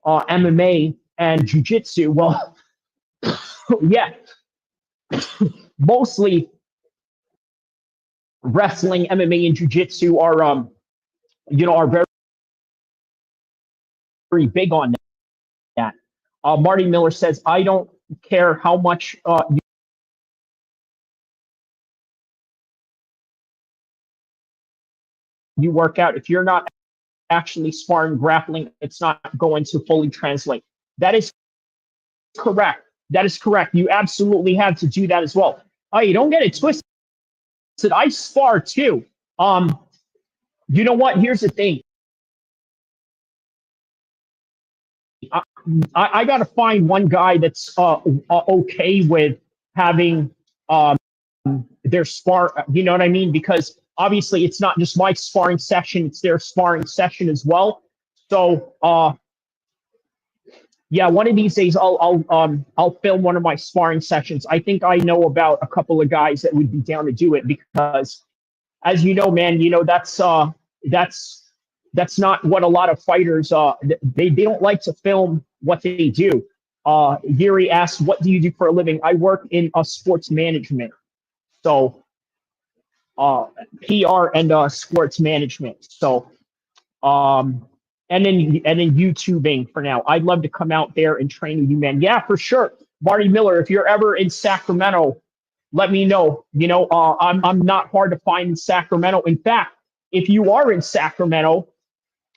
MMA, and jiu-jitsu, well, yeah, mostly wrestling, MMA, and jiu-jitsu are, you know, are very, very big on that. Marty Miller says, I don't care how much you work out. If you're not actually sparring, grappling, it's not going to fully translate. That is correct. That is correct. You absolutely have to do that as well. Oh, you don't get it twisted. I spar too. You know what? Here's the thing. I got to find one guy that's okay with having their spar. You know what I mean? Because obviously it's not just my sparring session; it's their sparring session as well. So, yeah, one of these days I'll film one of my sparring sessions. I think I know about a couple of guys that would be down to do it because, as you know, man, you know that's not what a lot of fighters they don't like to film what they do. Yuri asks, what do you do for a living? I work in sports management. So PR and sports management. So and then YouTubing for now. I'd love to come out there and train with you, man. Yeah, for sure. Marty Miller, if you're ever in Sacramento, let me know. You know, I'm not hard to find in Sacramento. In fact, if you are in Sacramento,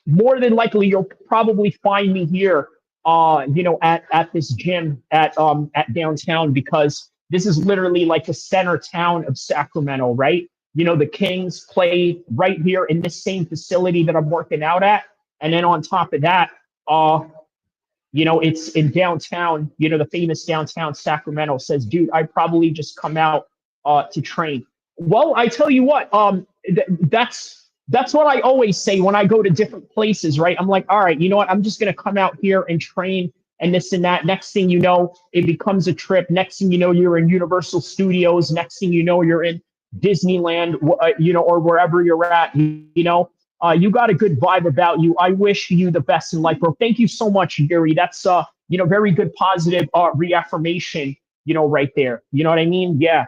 more than likely you'll probably find me here, you know, at this gym at downtown, because this is literally like the center town of Sacramento, right? You know, the Kings play right here in this same facility that I'm working out at. And then on top of that, you know, it's in downtown, you know, the famous downtown Sacramento. Says, dude, I'd probably just come out to train. Well, I tell you what, That's what I always say when I go to different places, right? I'm like, all right, you know what? I'm just going to come out here and train and this and that. Next thing you know, it becomes a trip. Next thing you know, you're in Universal Studios. Next thing you know, you're in Disneyland, or wherever you're at. You got a good vibe about you. I wish you the best in life, bro. Thank you so much, Yuri. That's very good, positive reaffirmation, right there. You know what I mean? Yeah.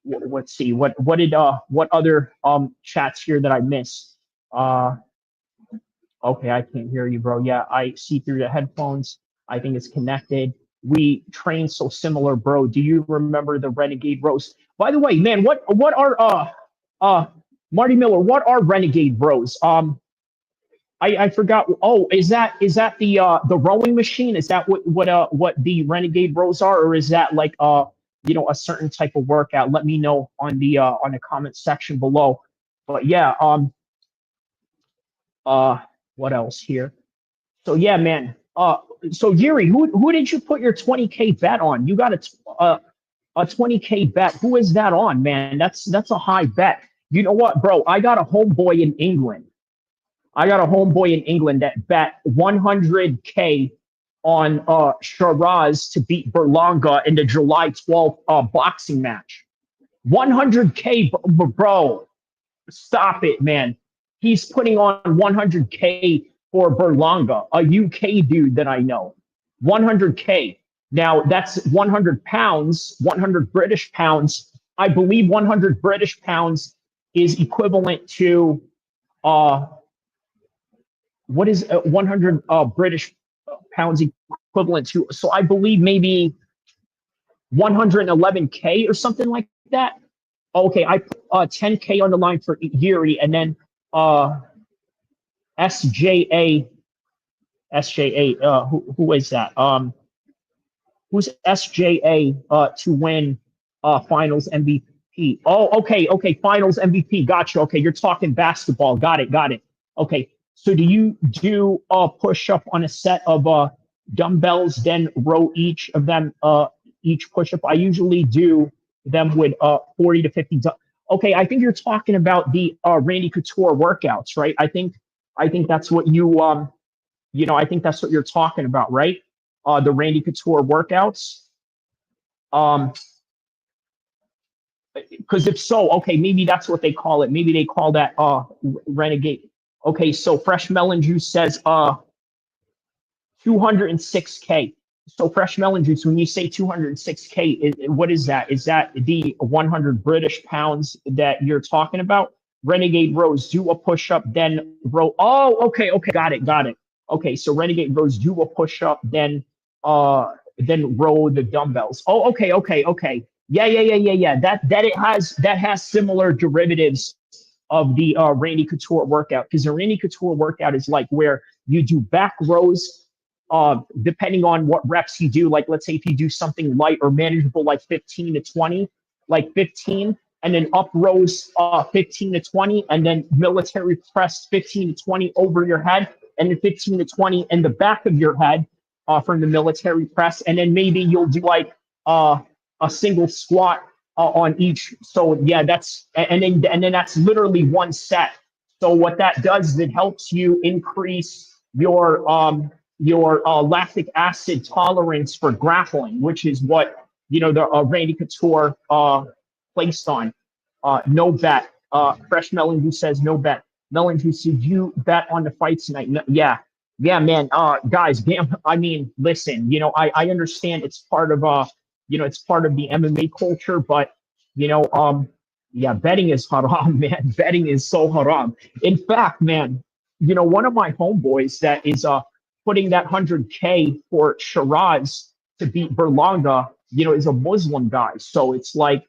Let's see. What other chats here that I missed? Okay, I can't hear you, bro. Yeah, I see through the headphones. I think it's connected. We train so similar, bro. Do you remember the Renegade Bros? By the way, man, what are Marty Miller? What are Renegade Bros? I forgot. Oh, is that the rowing machine? Is that what the Renegade Bros are, or is that like a certain type of workout? Let me know on the comment section below. But yeah, what else here? So yeah, man. So Yuri, who did you put your 20K bet on? You got a 20K bet. Who is that on, man? That's a high bet. You know what, bro? I got a homeboy in England. That bet 100K on Shiraz to beat Berlanga in the July 12th boxing match. 100K, bro. Stop it, man. He's putting on 100K for Berlanga, a UK dude that I know. 100K. Now, that's 100 pounds, 100 British pounds. I believe 100 British pounds is equivalent to, what is 100 British pounds equivalent to? So I believe maybe 111K or something like that. Okay, I put 10K on the line for Yuri, and then SJA, who is that? Who's SJA to win finals MVP? Oh, okay, finals MVP. Gotcha. Okay, you're talking basketball. Got it. Okay, so do you do a push-up on a set of dumbbells, then row each of them, each push-up? I usually do them with 40 to 50. Okay, I think you're talking about the Randy Couture workouts, right? I think that's what I think that's what you're talking about, right? The Randy Couture workouts. Because if so, okay, maybe that's what they call it. Maybe they call that Renegade. Okay, so Fresh Melon Juice says 206K. So Fresh Melon Juice, when you say 206K, what is that? Is that the 100 British pounds that you're talking about? Renegade Rose, do a push-up, then row. Oh, okay, got it. Okay, so Renegade Rose, do a push-up, then row the dumbbells. Oh, okay. Yeah. That has similar derivatives of the Randy Couture workout, because the Randy Couture workout is like where you do back rows. Depending on what reps you do, like let's say if you do something light or manageable, like 15 to 20, like 15, and then up rows 15 to 20, and then military press 15 to 20 over your head, and then 15 to 20 in the back of your head from the military press, and then maybe you'll do like a single squat on each. So yeah, and then that's literally one set. So what that does is it helps you increase your lactic acid tolerance for grappling, which is what the Randy Couture placed on. No bet. Fresh Melon Juice says no bet. Melon Juice, did you bet on the fight tonight? No, yeah, man. Guys, I mean, listen. I understand it's part of it's part of the MMA culture, but yeah, betting is haram, man. Betting is so haram. In fact, man, one of my homeboys that is putting that 100K for Shiraz to beat Berlanga, is a Muslim guy. So it's like,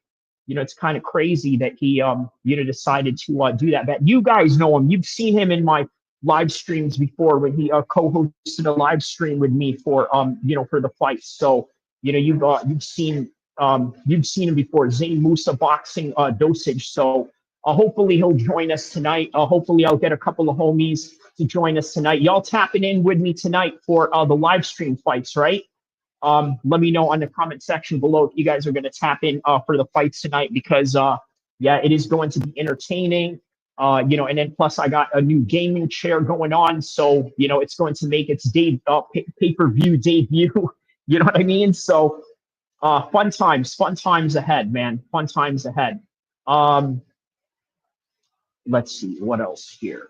it's kind of crazy that he, decided to do that bet. You guys know him. You've seen him in my live streams before when he co-hosted a live stream with me for, for the fight. So, you've seen him before. Zayn Musa boxing Dosage. So hopefully he'll join us tonight. Hopefully I'll get a couple of homies to join us tonight. Y'all tapping in with me tonight for the live stream fights, right? Let me know on the comment section below if you guys are going to tap in for the fights tonight, because Yeah, it is going to be entertaining. And then plus I got a new gaming chair going on, so it's going to make its pay-per-view debut. You know what I mean? So fun times ahead, man. Fun times ahead. Let's see what else here.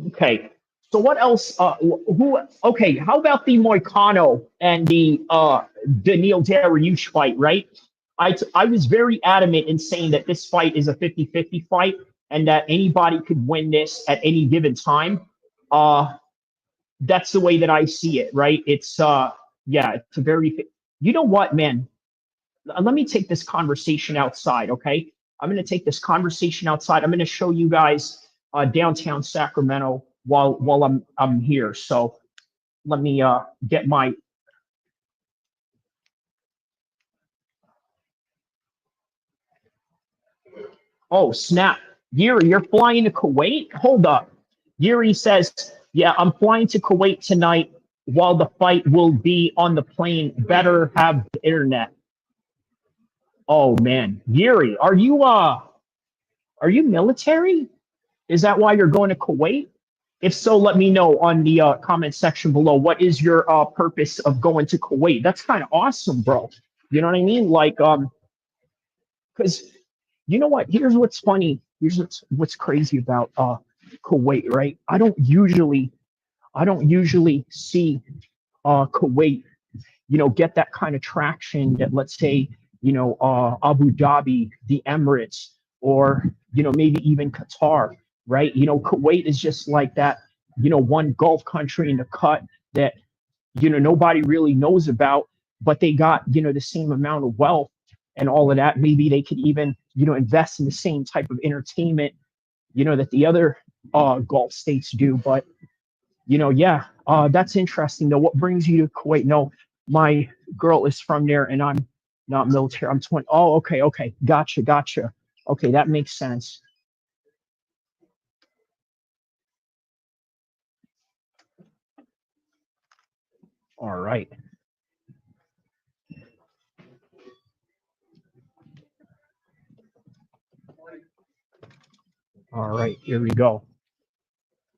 Okay. So what else? Okay. How about the Moicano and the Dariush fight? Right. I was very adamant in saying that this fight is a 50-50 fight and that anybody could win this at any given time. That's the way that I see it. Right. It's it's a very. You know what, man? Let me take this conversation outside. Okay. I'm going to take this conversation outside. I'm going to show you guys downtown Sacramento while I'm here. So let me get my. Oh snap! Yuri, you're flying to Kuwait? Hold up. Yuri says, "Yeah, I'm flying to Kuwait tonight. While the fight will be on the plane, better have the internet." Oh man, Yuri, are you military? Is that why you're going to Kuwait? If so, let me know on the comment section below. What is your purpose of going to Kuwait? That's kind of awesome, bro. You know what I mean? Like, because you know what? Here's what's funny. Here's what's crazy about Kuwait, right? I don't usually see Kuwait, get that kind of traction that, let's say, Abu Dhabi, the Emirates, or maybe even Qatar, right? Kuwait is just like that, one Gulf country in the cut that nobody really knows about, but they got the same amount of wealth and all of that. Maybe they could even invest in the same type of entertainment that the other Gulf states do. But that's interesting though. What brings you to Kuwait? No, my girl is from there, and I'm not military. I'm 20. Oh, okay. Gotcha. Okay, that makes sense. All right. All right, here we go.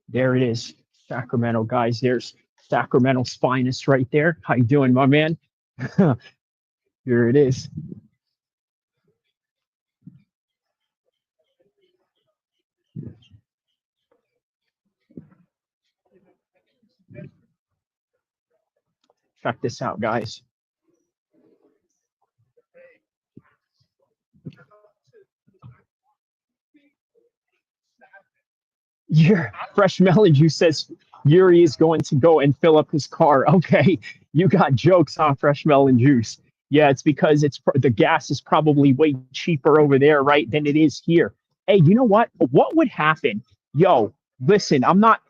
There it is, Sacramento, guys. There's Sacramento's finest right there. How you doing, my man? Here it is. Check this out, guys. Yeah, Fresh Melon Juice says Yuri is going to go and fill up his car. Okay, you got jokes on Fresh Melon Juice. Yeah, it's because the gas is probably way cheaper over there, right, than it is here. Hey, you know what? What would happen? Yo, listen, I'm not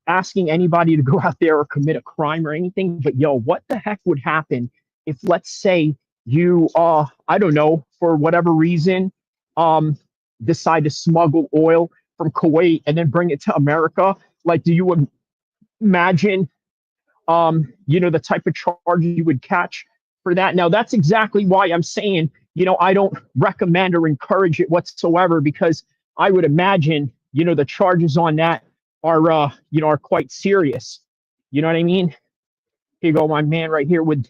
asking anybody to go out there or commit a crime or anything, but yo, what the heck would happen if, let's say, you, I don't know, for whatever reason, decide to smuggle oil from Kuwait and then bring it to America? Like, do you imagine, the type of charges you would catch for that? Now, that's exactly why I'm saying, I don't recommend or encourage it whatsoever, because I would imagine, the charges on that are quite serious. You know what I mean? Here you go, my man right here with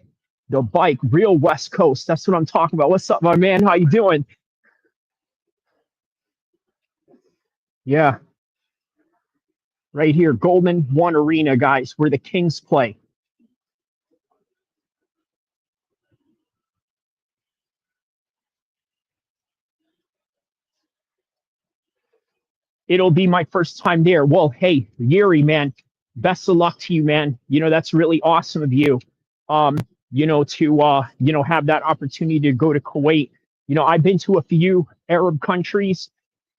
the bike, real West Coast. That's what I'm talking about. What's up, my man? How you doing? Yeah. Right here, Golden One Arena, guys, where the Kings play. It'll be my first time there. Well, hey, Yuri, man, best of luck to you, man. That's really awesome of you. To have that opportunity to go to Kuwait. I've been to a few Arab countries.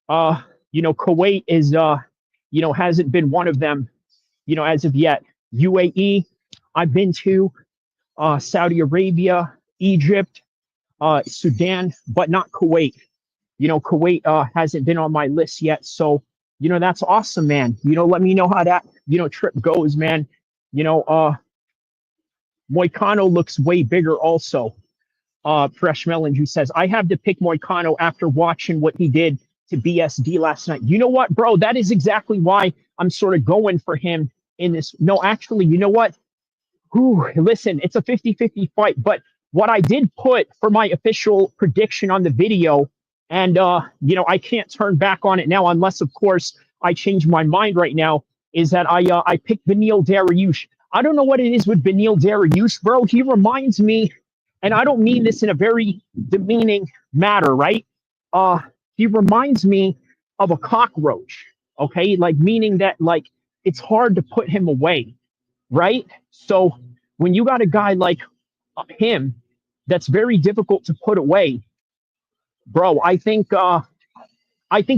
Kuwait is hasn't been one of them, as of yet. UAE, I've been to Saudi Arabia, Egypt, Sudan, but not Kuwait. Kuwait hasn't been on my list yet. So, that's awesome, man. Let me know how that, trip goes, man. Moicano looks way bigger also. Fresh Melon, who says, I have to pick Moicano after watching what he did to BSD last night. You know what, bro? That is exactly why I'm sort of going for him in this. No, actually, you know what? Listen, it's a 50-50 fight, but what I did put for my official prediction on the video, and, I can't turn back on it now unless, of course, I change my mind right now, is that I picked Beneil Dariush. I don't know what it is with Beneil Dariush, bro. He reminds me, and I don't mean this in a very demeaning matter, right? He reminds me of a cockroach, okay? Like, meaning that, like, it's hard to put him away, right? So when you got a guy like him that's very difficult to put away, bro, I think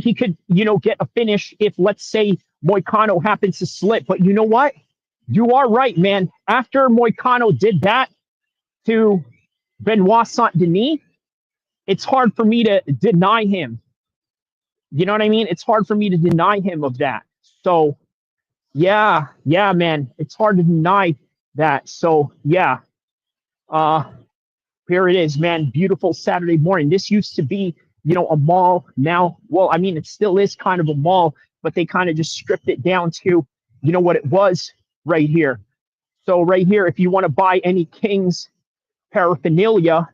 he could, get a finish if, let's say, Moicano happens to slip. But you know what? You are right, man. After Moicano did that to Benoit Saint-Denis, it's hard for me to deny him. You know what I mean? It's hard for me to deny him of that. So, yeah, man. It's hard to deny that. So, yeah. Here it is, man. Beautiful Saturday morning. This used to be, a mall. Now, well, I mean, it still is kind of a mall, but they kind of just stripped it down to, what it was right here. So right here, if you want to buy any Kings paraphernalia,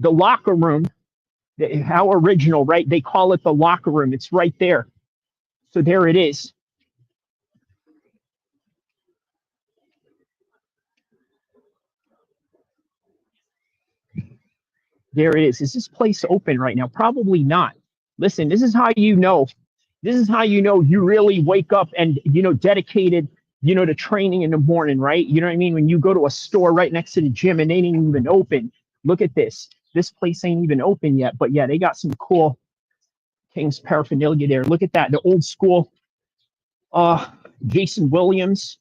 the locker room, how original, right? They call it the locker room. It's right there. So there it is. There it is. Is this place open right now? Probably not. Listen, this is how you know. This is how you really wake up and, dedicated, to training in the morning, right? You know what I mean? When you go to a store right next to the gym and they ain't even open. Look at this. This place ain't even open yet. But yeah, they got some cool Kings paraphernalia there. Look at that. The old school Jason Williams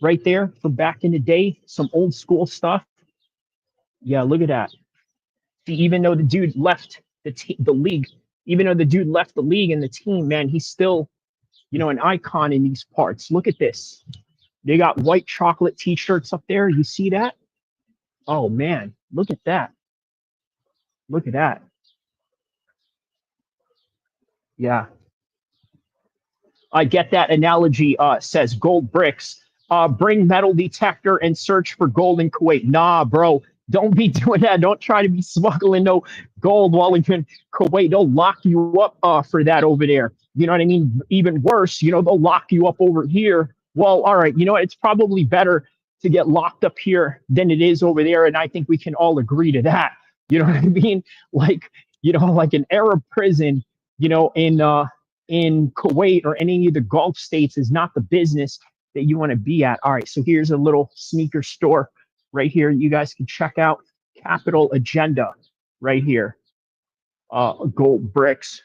right there from back in the day. Some old school stuff. Yeah, look at that. Even though the dude left the league, even though the dude left the league and the team, man, he's still, an icon in these parts. Look at this. They got white chocolate T-shirts up there. You see that? Oh, man. Look at that. Look at that. Yeah. I get that analogy, says Gold Bricks. Bring metal detector and search for gold in Kuwait. Nah, bro. Don't be doing that. Don't try to be smuggling no gold while in Kuwait. They'll lock you up for that over there. You know what I mean? Even worse, they'll lock you up over here. Well, all right. You know what? It's probably better to get locked up here than it is over there. And I think we can all agree to that. You know what I mean? Like, like an Arab prison, in Kuwait or any of the Gulf states is not the business that you want to be at. All right. So here's a little sneaker store. Right here, you guys can check out Capital Agenda right here. Gold Bricks.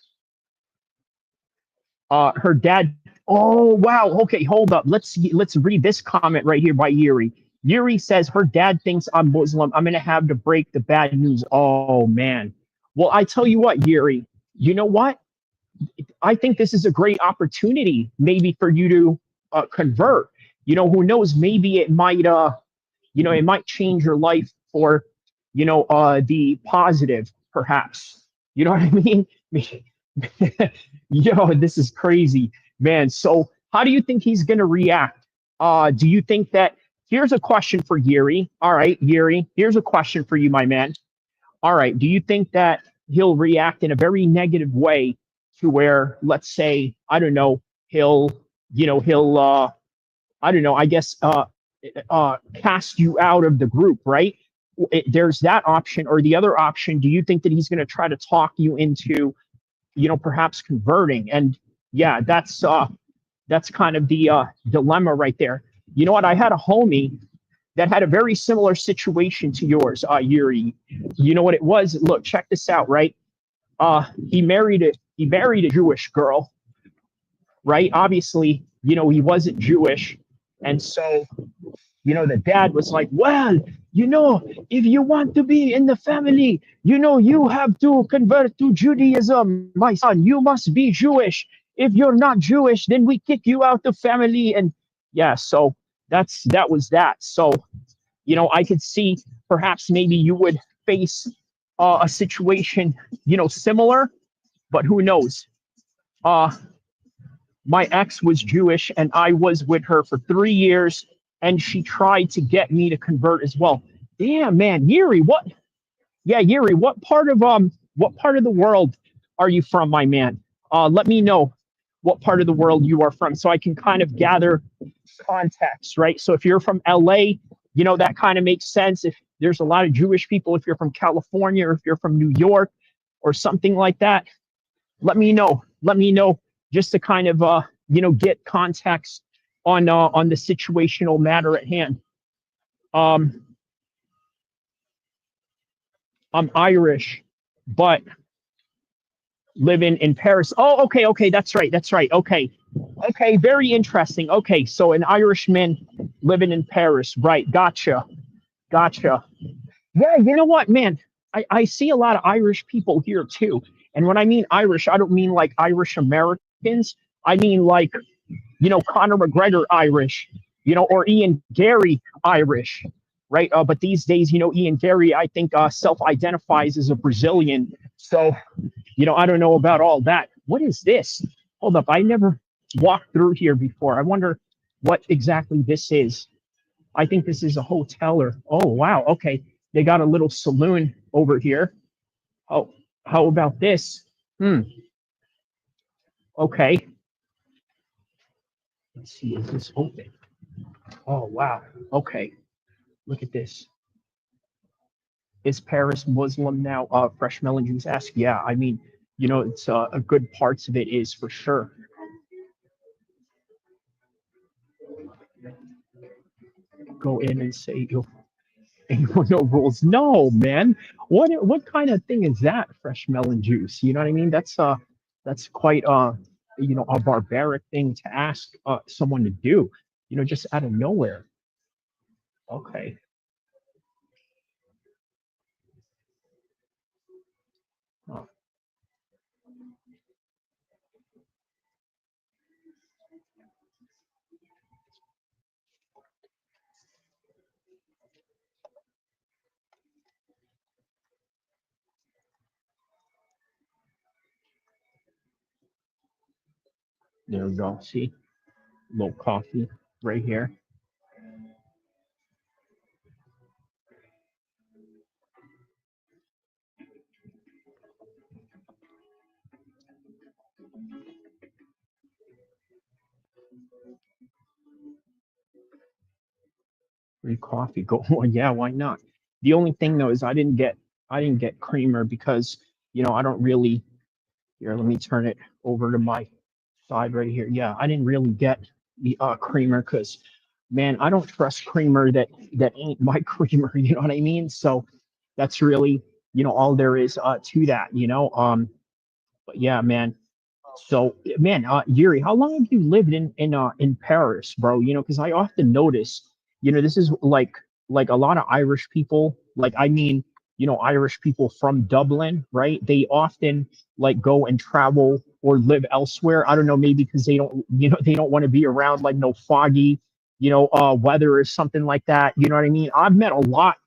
Her dad. Oh, wow. Okay, hold up. Let's read this comment right here by Yuri. Yuri says her dad thinks I'm Muslim. I'm going to have to break the bad news. Oh, man. Well, I tell you what, Yuri, you know what? I think this is a great opportunity maybe for you to convert. Who knows? Maybe it might it might change your life for, the positive, perhaps. You know what I mean? This is crazy, man. So how do you think he's going to react? Do you think that, here's a question for Yuri. All right, Yuri, here's a question for you, my man. All right, do you think that he'll react in a very negative way to where, let's say, I don't know, he'll I don't know, I guess, cast you out of the group, right? There's that option. Or the other option, do you think that he's going to try to talk you into, perhaps converting? And yeah, that's kind of the dilemma right there. You know what? I had a homie that had a very similar situation to yours, Yuri. You know what it was? Look, check this out, right? He married a Jewish girl, right? Obviously, he wasn't Jewish. And so, the dad was like, well, if you want to be in the family, you have to convert to Judaism. My son, you must be Jewish. If you're not Jewish, then we kick you out the family. And yeah, so that was that. So, I could see perhaps maybe you would face a situation, similar, but who knows? My ex was Jewish and I was with her for 3 years and she tried to get me to convert as well. Damn, man, Yuri, what? Yeah, Yuri, what part of the world are you from, my man? Let me know what part of the world you are from so I can kind of gather context, right? So if you're from LA, that kind of makes sense. If there's a lot of Jewish people, if you're from California or if you're from New York or something like that, let me know. Let me know just to kind of get context on the situational matter at hand. I'm Irish, but living in Paris. Oh, okay, that's right. Okay, very interesting. Okay, so an Irishman living in Paris, right? Gotcha. Yeah, you know what, man? I see a lot of Irish people here too. And when I mean Irish, I don't mean like Irish Americans. I mean like, Conor McGregor Irish, or Ian Gary Irish, right? But these days, Ian Gary, I think self-identifies as a Brazilian. So, I don't know about all that. What is this? Hold up, I never walked through here before. I wonder what exactly this is. I think this is a hotel or, oh, wow, okay. They got a little saloon over here. Oh, how about this? Okay. Let's see, is this open? Oh, wow. Okay. Look at this. Is Paris Muslim now? Fresh Melon Juice ask. Yeah, I mean, it's a good parts of it is for sure. Go in and say, no rules. No, man. What kind of thing is that? Fresh melon juice. You know what I mean? That's quite a barbaric thing to ask someone to do. Just out of nowhere. Okay. Oh. There we go. See, a little coffee right here. Free coffee. Go. Well, yeah, why not? The only thing though is I didn't get creamer because I don't really. Here, let me turn it over to my side right here. Yeah, I didn't really get the creamer because, man, I don't trust creamer that ain't my creamer. You know what I mean? So that's really all there is to that. But yeah, man. So man, Yuri, how long have you lived in Paris, bro? Because I often notice, this is like a lot of Irish people. Like I mean, Irish people from Dublin, right? They often like go and travel or live elsewhere. I don't know, maybe because they don't, they don't want to be around like no foggy, weather or something like that. You know what I mean? I've met a lot,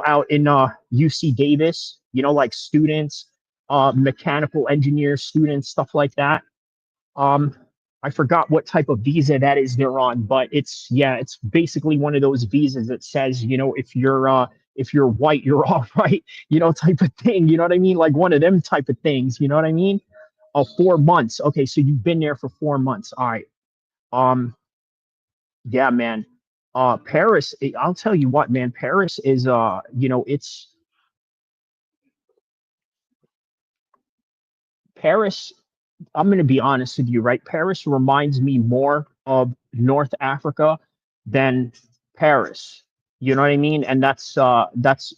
out in UC Davis, like students, mechanical engineer students, stuff like that. I forgot what type of visa that is they're on, but it's basically one of those visas that says, if you're white, you're all right, type of thing. You know what I mean? Like one of them type of things. You know what I mean? 4 months. Okay, so you've been there for 4 months. All right. Yeah, man. Paris. I'll tell you what, man. Paris is it's Paris. I'm going to be honest with you, right? Paris reminds me more of North Africa than Paris. You know what I mean? And that's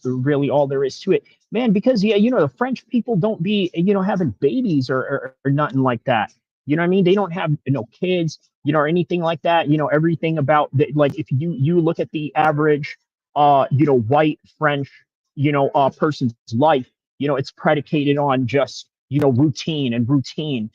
really all there is to it, man. Because yeah, the French people don't be having babies or nothing like that. You know what I mean? They don't have kids, or anything like that. Everything about like if you look at the average white French person's life, it's predicated on just routine and poutine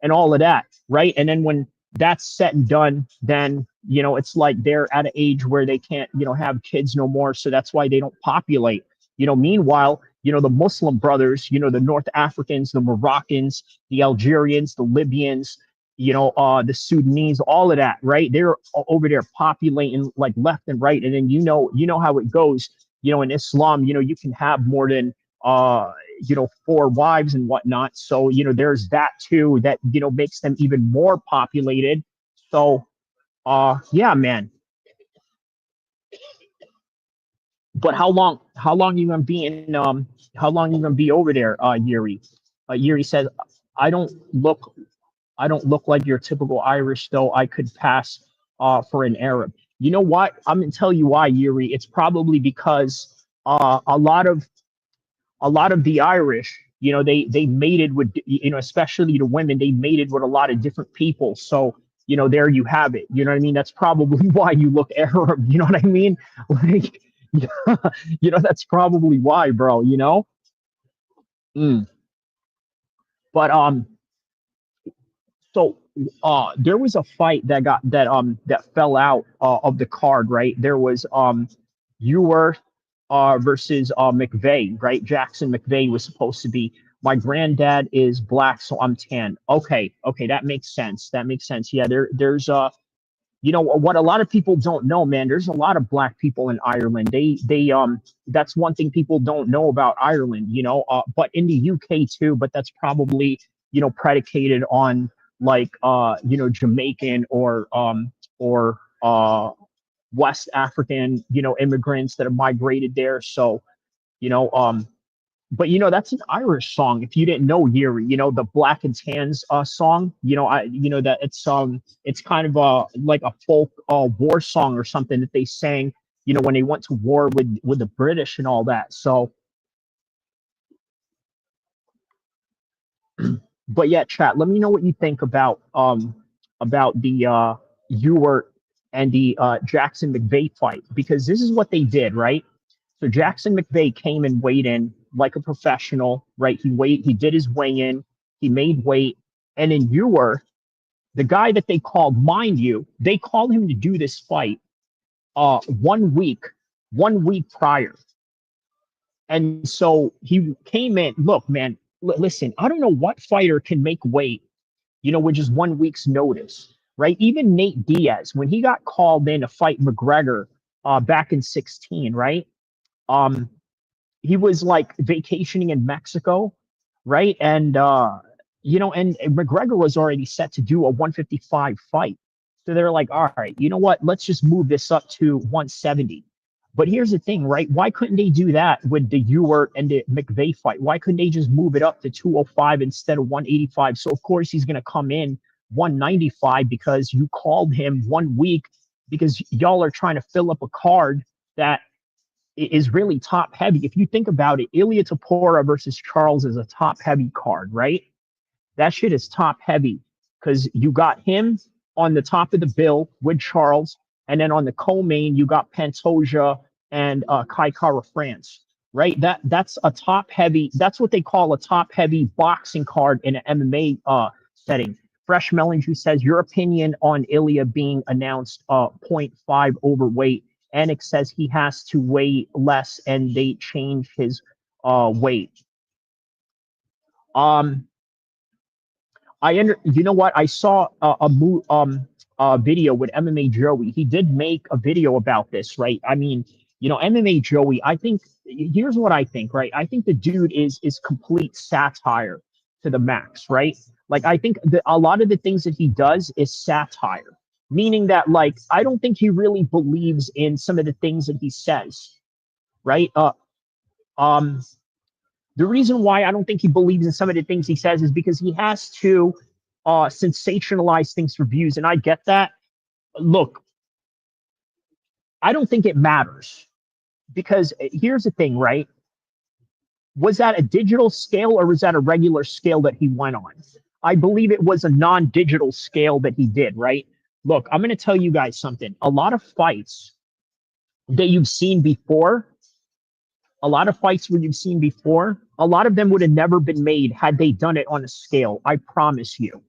and all of that, right? And then when that's set and done, then it's like they're at an age where they can't have kids no more, so that's why they don't populate. Meanwhile, the Muslim brothers, the North Africans, the Moroccans, the Algerians, the Libyans, the Sudanese, all of that, right? They're over there populating like left and right. And then, how it goes, in Islam, you can have more than, 4 wives and whatnot. So, there's that too, that, makes them even more populated. So, yeah, man. But how long you gonna be how long you gonna be over there, Yuri? Yuri says, I don't look like your typical Irish, though I could pass for an Arab. You know what? I'm gonna tell you why, Yuri. It's probably because a lot of the Irish, they mated with, especially the women, they mated with a lot of different people. So, there you have it. You know what I mean? That's probably why you look Arab. You know what I mean? Like, that's probably why, bro. Mm. But so there was a fight that fell out of the card, right? There was Ewer versus McVeigh, right? Jackson McVeigh was supposed to be. My granddad is black, so I'm tan. Okay, that makes sense. Yeah, there's what a lot of people don't know, man. There's a lot of black people in Ireland. They that's one thing people don't know about Ireland, but in the UK too. But that's probably predicated on like Jamaican or West African immigrants that have migrated there. So but that's an Irish song. If you didn't know, Yuri, the Black and Tans song, that it's kind of like a folk war song or something that they sang, when they went to war with the British and all that. So, but yeah, chat. Let me know what you think about the Ewer and the Jackson McVeigh fight, because this is what they did, right? So Jackson McVeigh came and weighed in like a professional, right? He did his weigh-in, he made weight, and then Ewer, the guy that they called, mind you, they called him to do this fight 1 week prior. And so he came in, look, man, listen, I don't know what fighter can make weight, with just 1 week's notice, right? Even Nate Diaz, when he got called in to fight McGregor back in 2016, right? He was like vacationing in Mexico, right? And and McGregor was already set to do a 155 fight. So they're like, all right, you know what? Let's just move this up to 170. But here's the thing, right? Why couldn't they do that with the Ewer and the McVeigh fight? Why couldn't they just move it up to 205 instead of 185? So of course he's gonna come in 195 because you called him 1 week, because y'all are trying to fill up a card that is really top heavy. If you think about it, Ilia Topuria versus Charles is a top heavy card, right? That shit is top heavy because you got him on the top of the bill with Charles, and then on the co-main you got Pantoja and Kai Kara France, right? That's a top heavy. That's what they call a top heavy boxing card in an MMA setting. Fresh Mellinger says, your opinion on Ilia being announced 0.5 overweight. Anik says he has to weigh less and they change his weight. You know what? I saw a video with MMA Joey. He did make a video about this, right? I mean, MMA Joey, I think, here's what I think, right? I think the dude is complete satire to the max, right? Like, I think that a lot of the things that he does is satire, meaning that, like, I don't think he really believes in some of the things that he says, right? The reason why I don't think he believes in some of the things he says is because he has to sensationalize things for views. And I get that. Look, I don't think it matters, because here's the thing, right? Was that a digital scale or was that a regular scale that he went on? I believe it was a non-digital scale that he did, right? Look, I'm going to tell you guys something. A lot of fights that you've seen before, a lot of them would have never been made had they done it on a scale. I promise you.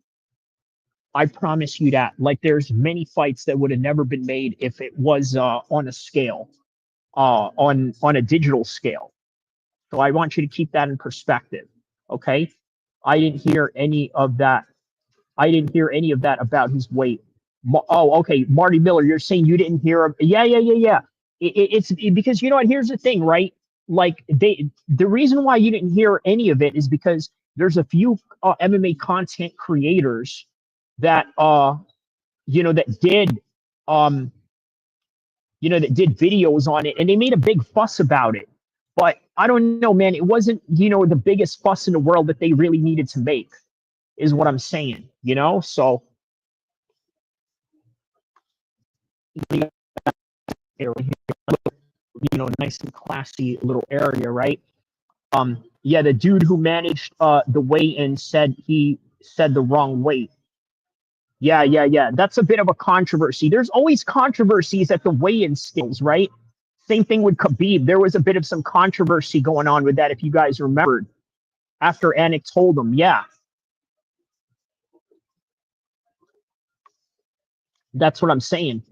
I promise you that. Like, there's many fights that would have never been made if it was on a scale, on a digital scale. So I want you to keep that in perspective. Okay. I didn't hear any of that. I didn't hear any of that about his weight. Oh, okay. Marty Miller, you're saying you didn't hear him. Yeah. It's because, you know what? Here's the thing, right? Like the reason why you didn't hear any of it is because there's a few MMA content creators that, that did, that did videos on it, and they made a big fuss about it. But I don't know, man. It wasn't, the biggest fuss in the world that they really needed to make, is what I'm saying, So, nice and classy little area, right? Yeah, the dude who managed the weigh-in said he said the wrong weight. Yeah. That's a bit of a controversy. There's always controversies at the weigh-in scales, right? Same thing with Khabib. There was a bit of some controversy going on with that, if you guys remembered, after Anik told him. Yeah. That's what I'm saying.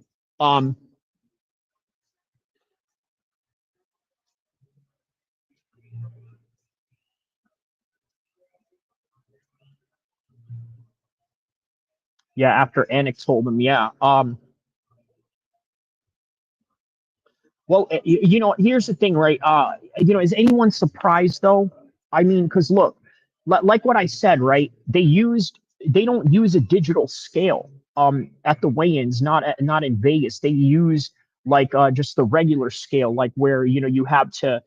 Yeah, after Anik told him, yeah. Well, here's the thing, right? Is anyone surprised though? I mean, because look, like what I said, right? They don't use a digital scale at the weigh-ins, not in Vegas. They use like just the regular scale, like where you have to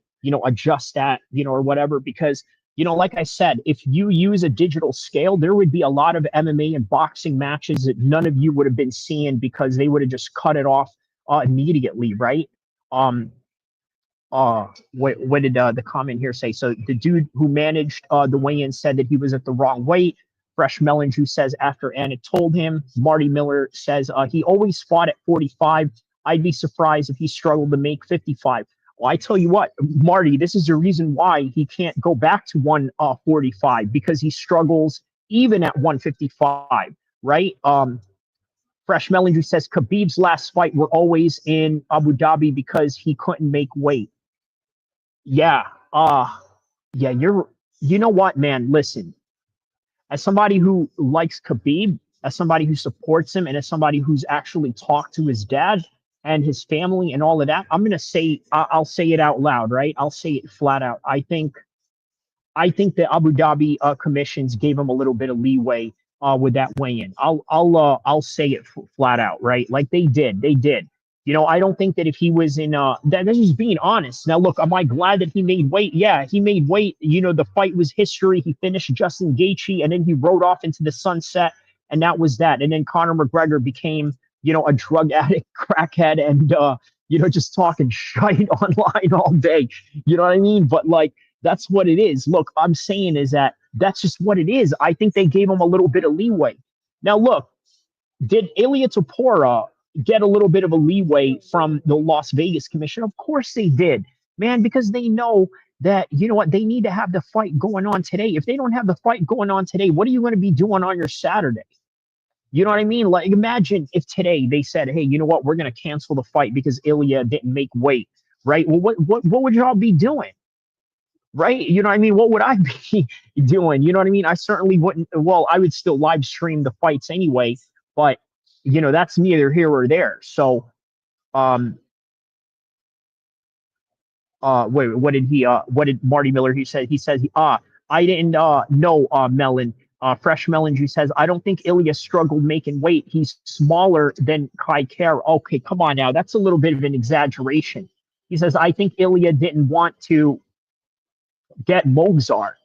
adjust that or whatever, because like I said, if you use a digital scale, there would be a lot of MMA and boxing matches that none of you would have been seeing because they would have just cut it off immediately, right? What did the comment here say? So the dude who managed the weigh-in said that he was at the wrong weight. Fresh Melon, who says after Anik told him. Marty Miller says he always fought at 45. I'd be surprised if he struggled to make 55. Well, I tell you what, Marty, this is the reason why he can't go back to 145, because he struggles even at 155, right? Fresh Mellinger says Khabib's last fight were always in Abu Dhabi because he couldn't make weight. Yeah. Yeah, you know what, man? Listen, as somebody who likes Khabib, as somebody who supports him, and as somebody who's actually talked to his dad and his family and all of that, I'm going to say, I'll say it out loud, right? I'll say it flat out. I think the Abu Dhabi commissions gave him a little bit of leeway with that weigh-in. I'll say it flat out, right? Like they did. I don't think that if he was in that's just being honest. Now look, am I glad that he made weight? Yeah, he made weight. The fight was history. He finished Justin Gaethje, and then he rode off into the sunset, and that was that. And then Conor McGregor became a drug addict, crackhead, and just talking shite online all day. You know what I mean? But like, that's what it is. Look, I'm saying is that's just what it is. I think they gave him a little bit of leeway. Now, look, did Ilia Topuria get a little bit of a leeway from the Las Vegas commission? Of course they did, man, because they know that, they need to have the fight going on today. If they don't have the fight going on today, what are you going to be doing on your Saturday? You know what I mean? Like, imagine if today they said, hey, you know what? We're going to cancel the fight because Ilia didn't make weight, right? Well, what would y'all be doing? Right? You know what I mean? What would I be doing? You know what I mean? I certainly wouldn't. Well, I would still live stream the fights anyway, but that's neither here or there. So, wait, what did Marty Miller, he says, I didn't know, Melon, Fresh Melon, he says, I don't think Ilya struggled making weight. He's smaller than Kai Kara. Okay, come on now. That's a little bit of an exaggeration. He says, I think Ilya didn't want to get Mozart.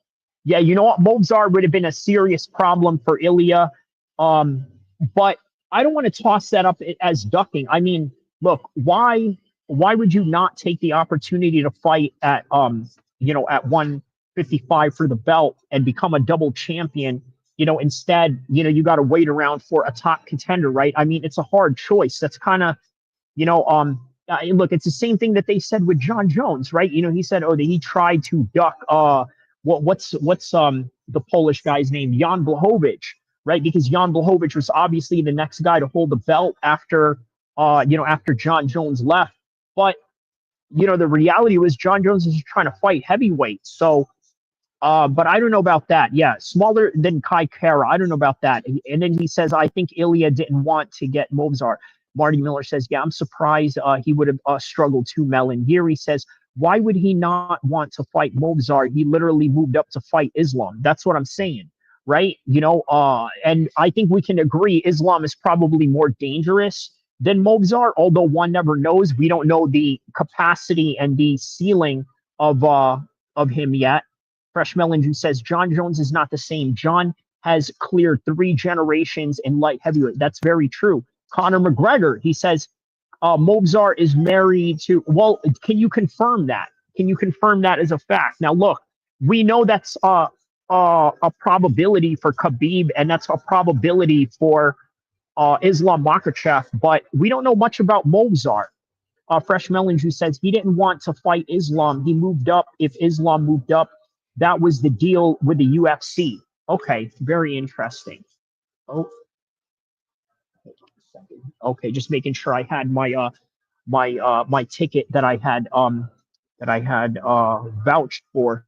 Yeah, you know what? Mozart would have been a serious problem for Ilya. But I don't want to toss that up as ducking. I mean, look, why would you not take the opportunity to fight at at 155 for the belt and become a double champion? Instead, you got to wait around for a top contender, right? I mean, it's a hard choice. That's kind of, look, it's the same thing that they said with John Jones, right? He said, that he tried to duck what's the Polish guy's name, Jan Blachowicz, right? Because Jan Blachowicz was obviously the next guy to hold the belt after after John Jones left. But the reality was John Jones is trying to fight heavyweight. So, but I don't know about that. Yeah, smaller than Kai Kara. I don't know about that. And then he says, I think Ilya didn't want to get Movsar. Marty Miller says, yeah, I'm surprised he would have struggled too, Melon. Yuri says, why would he not want to fight Movsar? He literally moved up to fight Islam. That's what I'm saying, right? And I think we can agree Islam is probably more dangerous than Movsar, although one never knows. We don't know the capacity and the ceiling of him yet. Fresh Melon Juice says, John Jones is not the same. John has cleared 3 generations in light heavyweight. That's very true. Conor McGregor, he says, Movsar is married to, well, can you confirm that? Can you confirm that as a fact? Now, look, we know that's a probability for Khabib, and that's a probability for Islam Makhachev, but we don't know much about Movsar. Fresh Melon Juice says he didn't want to fight Islam. He moved up. If Islam moved up, that was the deal with the UFC. Okay, very interesting. Oh. Okay, just making sure I had my my ticket that I had vouched for,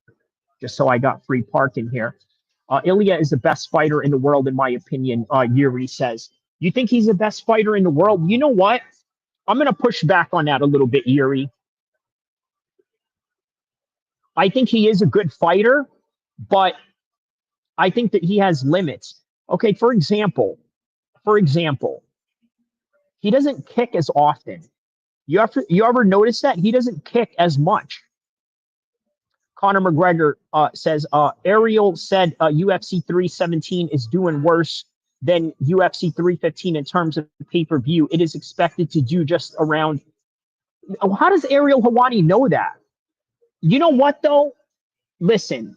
just so I got free parking here. Ilya is the best fighter in the world, in my opinion. Yuri says, you think he's the best fighter in the world? You know what? I'm gonna push back on that a little bit, Yuri. I think he is a good fighter, but I think that he has limits. Okay, for example, he doesn't kick as often. You ever notice that? He doesn't kick as much. Conor McGregor says, Ariel said UFC 317 is doing worse than UFC 315 in terms of pay-per-view. It is expected to do just around. How does Ariel Hawani know that? You know what, though? Listen,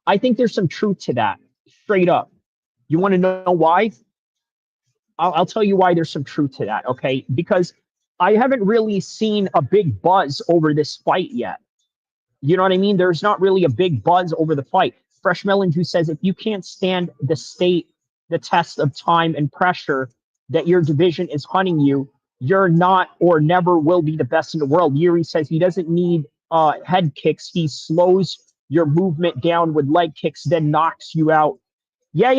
I think there's some truth to that, straight up. You want to know why? I'll tell you why there's some truth to that, okay? Because I haven't really seen a big buzz over this fight yet. You know what I mean? There's not really a big buzz over the fight. Fresh Melon Juice says, if you can't stand the test of time and pressure that your division is hunting you, you're not or never will be the best in the world. Yuri says he doesn't need head kicks. He slows your movement down with leg kicks, then knocks you out. Yeah.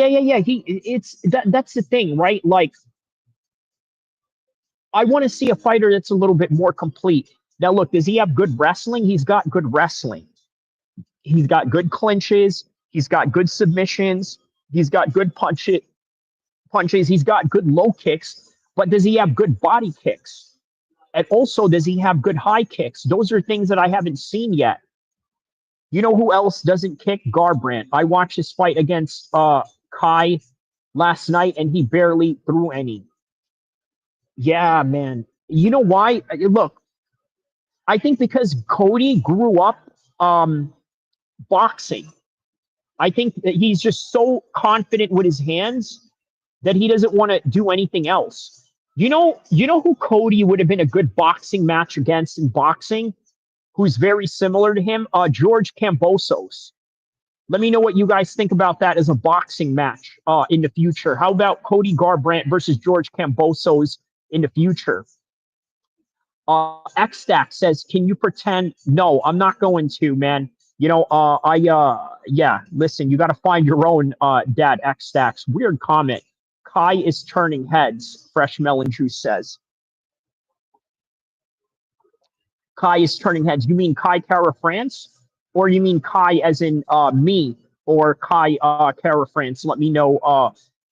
That's the thing, right? Like, I want to see a fighter that's a little bit more complete. Now, look, does he have good wrestling? He's got good wrestling. He's got good clinches. He's got good submissions. He's got good punches. He's got good low kicks. But does he have good body kicks? And also, does he have good high kicks? Those are things that I haven't seen yet. You know who else doesn't kick? Garbrandt. I watched his fight against Kai last night, and he barely threw any. Yeah, man. You know why? Look, I think because Cody grew up boxing. I think that he's just so confident with his hands that he doesn't want to do anything else. You know who Cody would have been a good boxing match against in boxing? Who's very similar to him? George Kambosos. Let me know what you guys think about that as a boxing match in the future. How about Cody Garbrandt versus George Kambosos in the future? X-Stack says, can you pretend? No, I'm not going to, man. Yeah, listen, you got to find your own dad, X-Stacks. Weird comment. Kai is turning heads, Fresh Melon Juice says. Kai is turning heads. You mean Kai Kara France? Or you mean Kai as in me? Or Kai Kara France? Let me know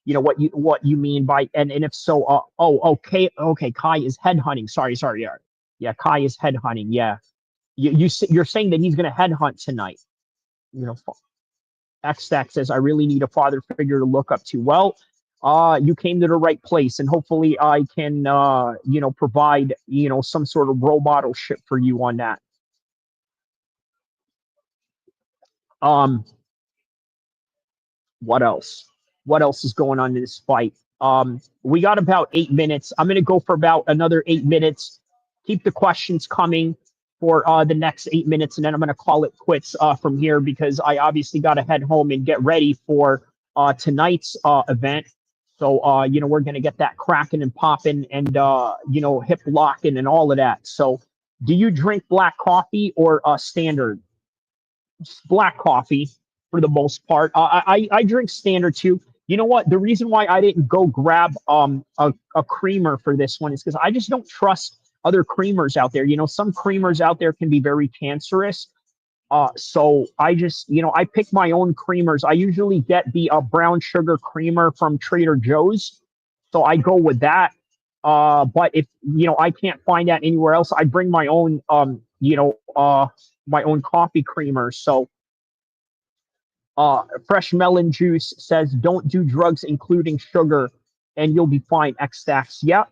what you mean by, and if so, okay, Kai is headhunting. Sorry, yeah, Kai is headhunting. Yeah, you're saying that he's going to headhunt tonight. X-Stack says, I really need a father figure to look up to. Well, you came to the right place, and hopefully I can, provide, some sort of role modelship for you on that. What else? What else is going on in this fight? We got about 8 minutes. I'm going to go for about another 8 minutes. Keep the questions coming for the next 8 minutes, and then I'm going to call it quits from here because I obviously got to head home and get ready for tonight's event. So, we're going to get that cracking and popping and, hip locking and all of that. So do you drink black coffee or standard? Black coffee for the most part. I drink standard too. You know what? The reason why I didn't go grab a creamer for this one is because I just don't trust other creamers out there. Some creamers out there can be very cancerous. So I just, I pick my own creamers. I usually get the brown sugar creamer from Trader Joe's. So I go with that. But if, I can't find that anywhere else, I bring my own, my own coffee creamer. So, Fresh Melon Juice says, don't do drugs, including sugar, and you'll be fine. X-Stacks. Yeah.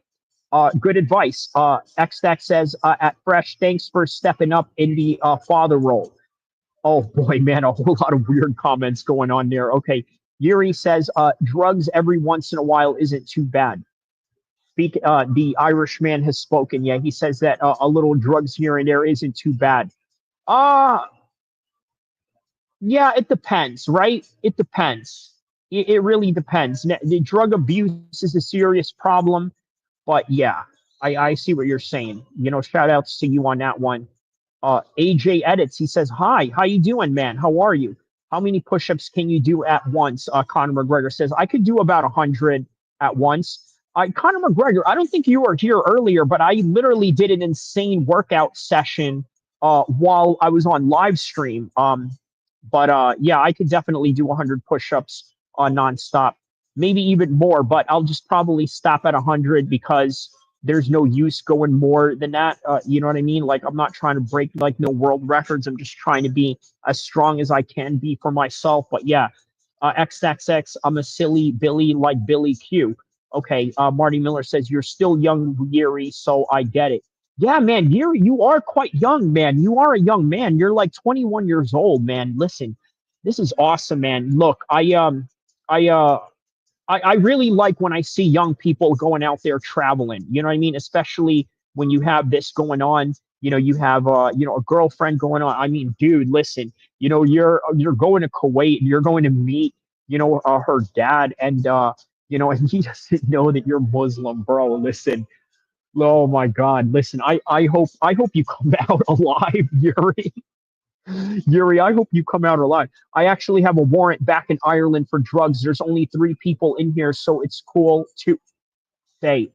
Good advice. X-Stack says, at Fresh, thanks for stepping up in the father role. Oh boy, man, a whole lot of weird comments going on there. Okay. Yuri says, drugs every once in a while isn't too bad. The Irishman has spoken. Yeah, he says that a little drugs here and there isn't too bad. Yeah, it depends, right? It depends. It really depends. The drug abuse is a serious problem, but yeah, I see what you're saying. Shout outs to you on that one. AJ Edits, he says, hi, how you doing, man? How are you? How many push-ups can you do at once? Conor McGregor says, I could do about 100 at once. Conor McGregor, I don't think you were here earlier, but I literally did an insane workout session while I was on live stream. But yeah, I could definitely do 100 push-ups nonstop, maybe even more, but I'll just probably stop at 100 because there's no use going more than that. You know what I mean? Like, I'm not trying to break like no world records. I'm just trying to be as strong as I can be for myself. But yeah, XXX, I'm a silly Billy like Billy Q. Okay, Marty Miller says, you're still young, Yuri, so I get it. Yeah, man, you are quite young, man. You are a young man. You're like 21 years old, man. Listen, this is awesome, man. Look, I really like when I see young people going out there traveling. You know what I mean? Especially when you have this going on. You have a girlfriend going on. I mean, dude, listen. You're going to Kuwait. You're going to meet her dad, and and he doesn't know that you're Muslim, bro. Listen. Oh my God! Listen, I hope you come out alive, Yuri. Yuri, I hope you come out alive. I actually have a warrant back in Ireland for drugs. There's only 3 people in here, so it's cool to say,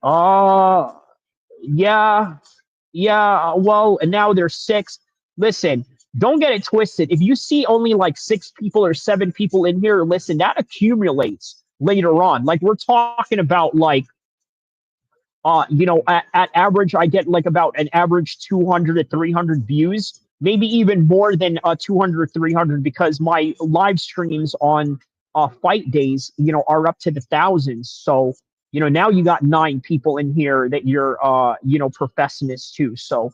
yeah, well, and now there's 6. Listen, don't get it twisted. If you see only like 6 people or 7 people in here, listen, that accumulates later on. Like, we're talking about like, at average, I get like about an average 200 to 300 views, maybe even more than 200 or 300, because my live streams on fight days, are up to the thousands. So, now you got 9 people in here that you're, professing this to. So,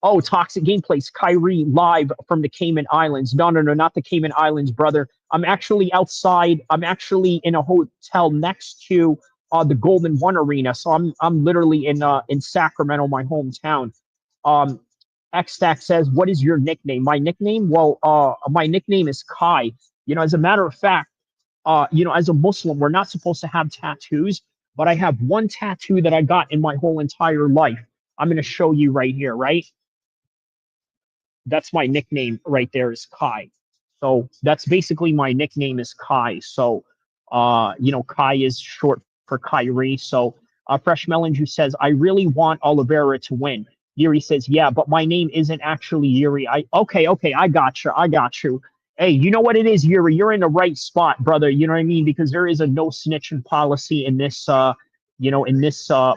oh, Toxic Gameplays, Kyrie live from the Cayman Islands. No, not the Cayman Islands, brother. I'm actually outside. I'm actually in a hotel next to the Golden One Arena. So I'm literally in Sacramento, my hometown. Xstack says, what is your nickname? My nickname? Well, my nickname is Kai. As a matter of fact, as a Muslim, we're not supposed to have tattoos, but I have one tattoo that I got in my whole entire life. I'm going to show you right here, right? That's my nickname right there, is Kai. So that's basically my nickname is Kai. So, Kai is short for Kyrie. So, Fresh Melon Juice says, I really want Oliveira to win. Yuri says, yeah, but my name isn't actually Yuri. Okay, I got you. Hey, you know what it is, Yuri? You're in the right spot, brother. You know what I mean? Because there is a no snitching policy in this,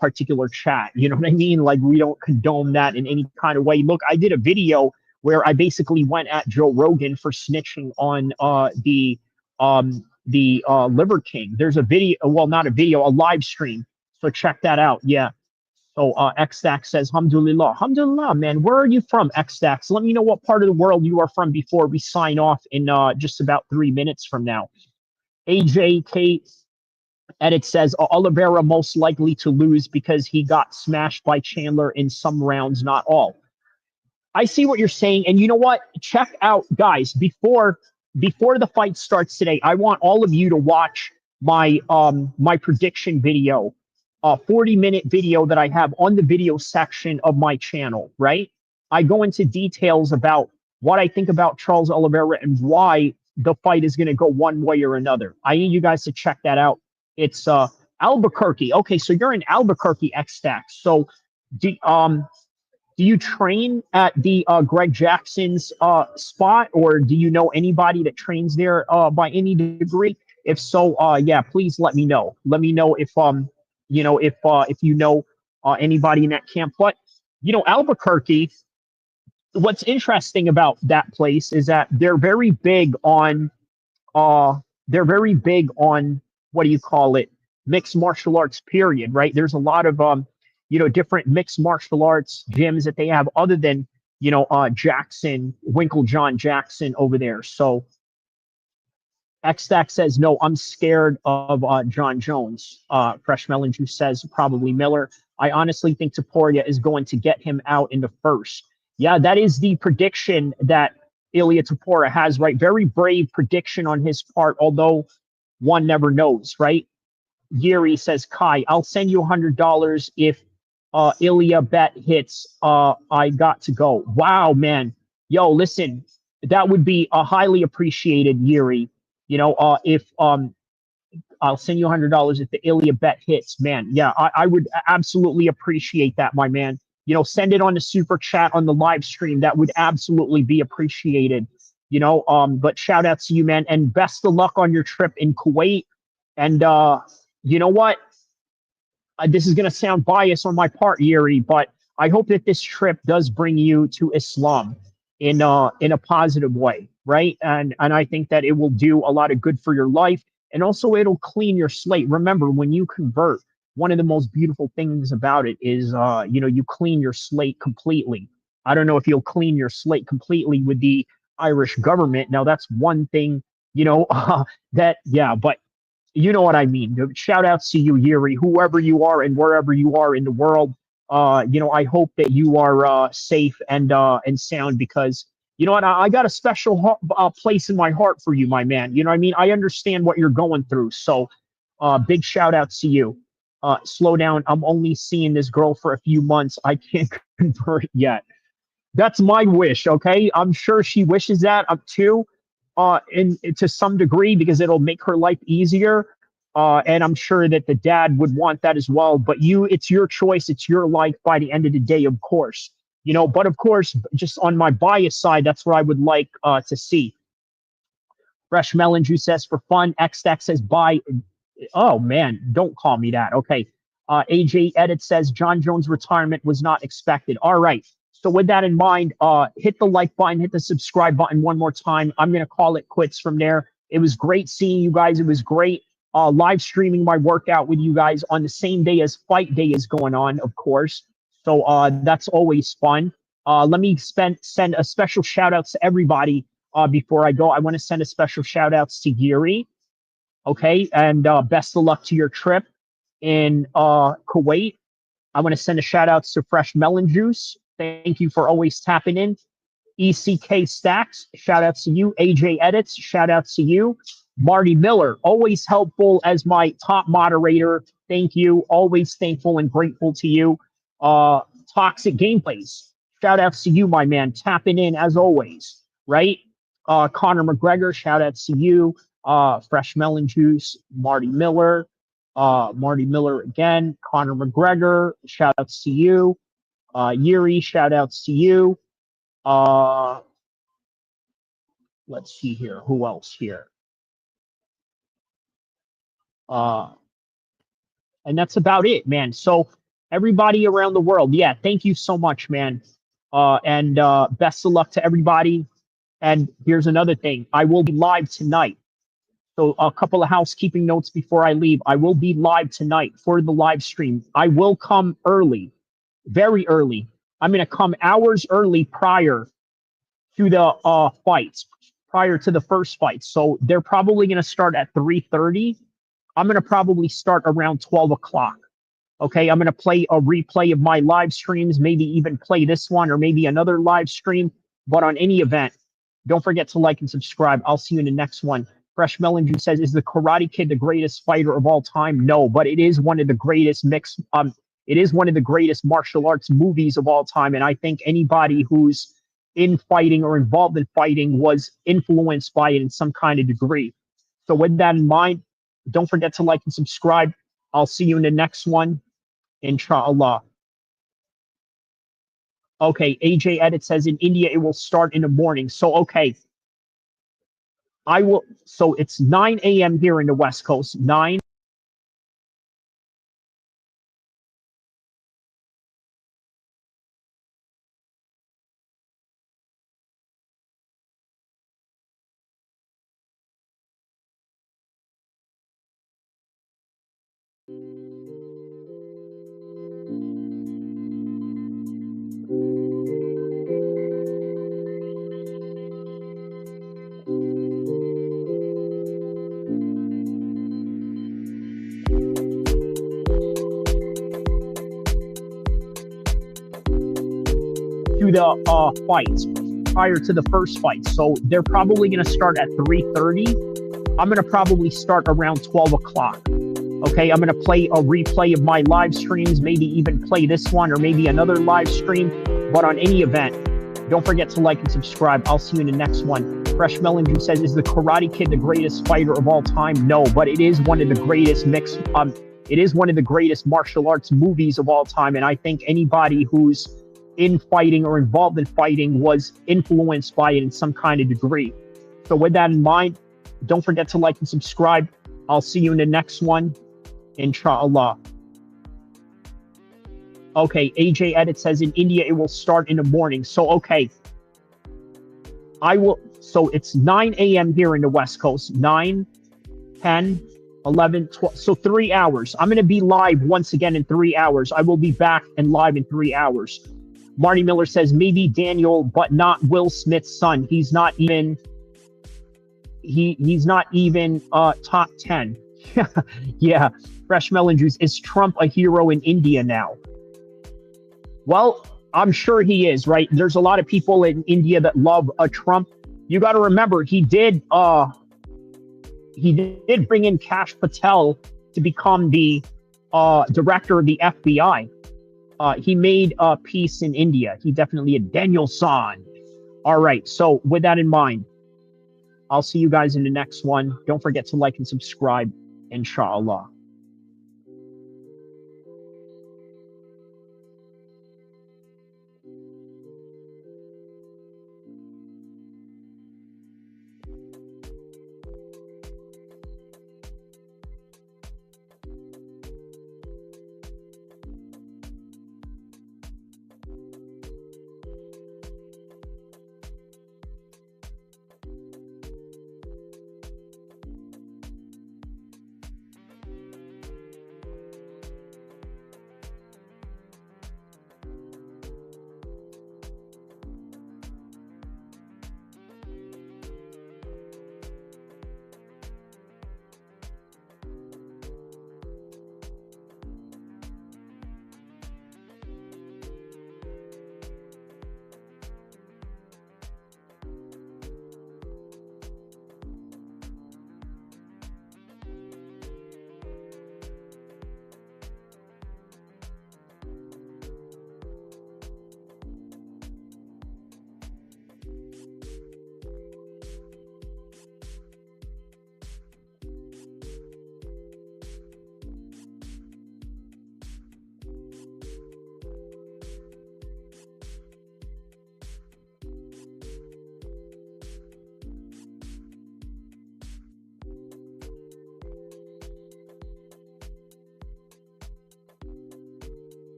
particular chat. You know what I mean? Like, we don't condone that in any kind of way. Look, I did a video where I basically went at Joe Rogan for snitching on the Liver King. There's a video, well, not a video, a live stream. So check that out. Yeah. So Xstack says, Alhamdulillah. Alhamdulillah, man. Where are you from, Xstack? So let me know what part of the world you are from before we sign off in just about 3 minutes from now. AJK Edit says, Oliveira most likely to lose because he got smashed by Chandler in some rounds, not all. I see what you're saying. And you know what? Check out, guys, before the fight starts today, I want all of you to watch my prediction video, 40-minute video that I have on the video section of my channel, right? I go into details about what I think about Charles Oliveira and why the fight is going to go one way or another. I need you guys to check that out. It's Albuquerque. Okay, so you're in Albuquerque, X-Stack. So do you train at the Greg Jackson's spot, or do you know anybody that trains there by any degree? If so, yeah, please let me know. Let me know if if you know anybody in that camp. But Albuquerque, what's interesting about that place is that they're very big on what do you call it? Mixed martial arts, period, right? There's a lot of different mixed martial arts gyms that they have other than Jackson, Winklejohn Jackson over there. So X-Stack says, no, I'm scared of John Jones. Fresh Melon Juice says, probably Miller. I honestly think Topuria is going to get him out in the first. Yeah, that is the prediction that Ilia Topuria has, right? Very brave prediction on his part, although one never knows, right? Yuri says, Kai, I'll send you $100 if Ilia bet hits. I got to go. Wow, man. Yo, listen, that would be highly appreciated, Yuri. If I'll send you $100 if the Ilia bet hits, man. Yeah, I would absolutely appreciate that, my man. Send it on the super chat on the live stream. That would absolutely be appreciated. But shout out to you, man, and best of luck on your trip in Kuwait. And you know what? This is gonna sound biased on my part, Yuri, but I hope that this trip does bring you to Islam in a positive way, right? And I think that it will do a lot of good for your life, and also it'll clean your slate. Remember, when you convert, one of the most beautiful things about it is, you clean your slate completely. I don't know if you'll clean your slate completely with the Irish government. Now, that's one thing, but you know what I mean. Shout out to you, Yuri, whoever you are and wherever you are in the world. I hope that you are safe and sound, because you know what, I got a special place in my heart for you, my man. You know what I mean? I understand what you're going through. So big shout out to you. Slow down. I'm only seeing this girl for a few months. I can't convert yet. That's my wish. Okay. I'm sure she wishes that up too, to some degree, because it'll make her life easier. And I'm sure that the dad would want that as well. But it's your choice. It's your life by the end of the day, of course. But of course, just on my bias side, that's what I would like to see. Fresh Melon Juice says, for fun. X-Stack says, bye. Oh, man, don't call me that. Okay. AJ Edit says, John Jones' retirement was not expected. All right. So with that in mind, hit the like button, hit the subscribe button one more time. I'm going to call it quits from there. It was great seeing you guys. It was great live streaming my workout with you guys on the same day as fight day is going on, of course. So that's always fun. Let me send a special shout out to everybody before I go. I want to send a special shout out to Yuri. Okay. And best of luck to your trip in Kuwait. I want to send a shout out to Fresh Melon Juice. Thank you for always tapping in. ECK Stacks, shout out to you. AJ Edits, shout out to you. Marty Miller, always helpful as my top moderator. Thank you. Always thankful and grateful to you. Toxic Gameplays, shout out to you, my man. Tapping in as always, right? Conor McGregor, shout out to you. Fresh Melon Juice, Marty Miller again. Conor McGregor, shout outs to you. Yuri, shout outs to you. Let's see here. Who else here? And that's about it, man. So everybody around the world, yeah, thank you so much, man. And best of luck to everybody. And here's another thing. I will be live tonight. So a couple of housekeeping notes before I leave. I will be live tonight for the live stream. I will come early, very early. I'm going to come hours early prior to the fights, prior to the first fight. So they're probably going to start at 3:30. I'm going to probably start around 12 o'clock. Okay, I'm going to play a replay of my live streams, maybe even play this one or maybe another live stream. But on any event, don't forget to like and subscribe. I'll see you in the next one. Fresh Melon Juice says, is the Karate Kid the greatest fighter of all time? No, but it is one of the greatest it is one of the greatest martial arts movies of all time. And I think anybody who's in fighting or involved in fighting was influenced by it in some kind of degree. So with that in mind, don't forget to like and subscribe. I'll see you in the next one, inshallah. Okay, AJ Edit says in India it will start in the morning. So, okay. So it's 9 a.m. here in the West Coast. 9. To the fights prior to the first fight. So they're probably going to start at 3:30. I'm going to probably start around 12 o'clock. Okay, I'm going to play a replay of my live streams, maybe even play this one or maybe another live stream. But on any event, don't forget to like and subscribe. I'll see you in the next one. Fresh Melon Juice says, is the Karate Kid the greatest fighter of all time? No, but it is one of the greatest it is one of the greatest martial arts movies of all time. And I think anybody who's in fighting or involved in fighting was influenced by it in some kind of degree. So with that in mind, don't forget to like and subscribe. I'll see you in the next one, inshallah. Okay, AJ Edit says in India it will start in the morning. So, okay. So it's 9 a.m. here in the West Coast. 9, 10, 11, 12. So 3 hours. I'm going to be live once again in 3 hours. I will be back and live in 3 hours. Marty Miller says, maybe Daniel, but not Will Smith's son. He's not even top 10. Yeah. Fresh Melon Juice. Is Trump a hero in India now? Well, I'm sure he is, right? There's a lot of people in India that love Trump. You got to remember, he did bring in Kash Patel to become the director of the FBI. He made peace in India. He definitely a Daniel San. All right. So with that in mind, I'll see you guys in the next one. Don't forget to like and subscribe, inshallah.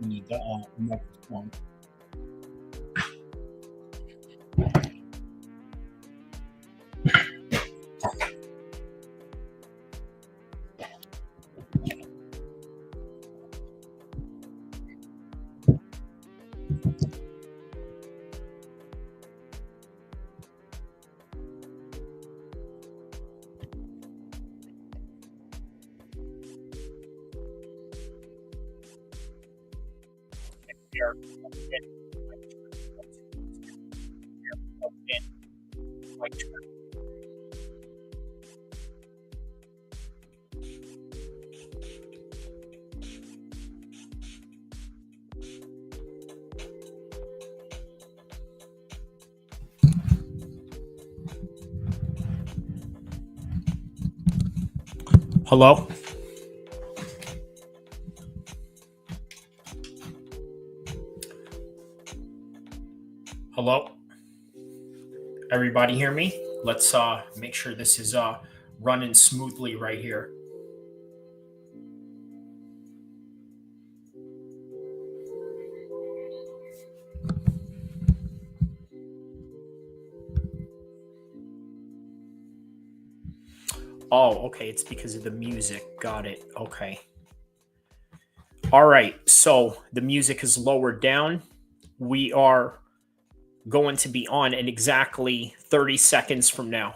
need the microphone. Hello? Hello? Everybody hear me? Let's make sure this is running smoothly right here. Oh, okay. It's because of the music. Got it. Okay. All right. So the music is lowered down. We are going to be on in exactly 30 seconds from now.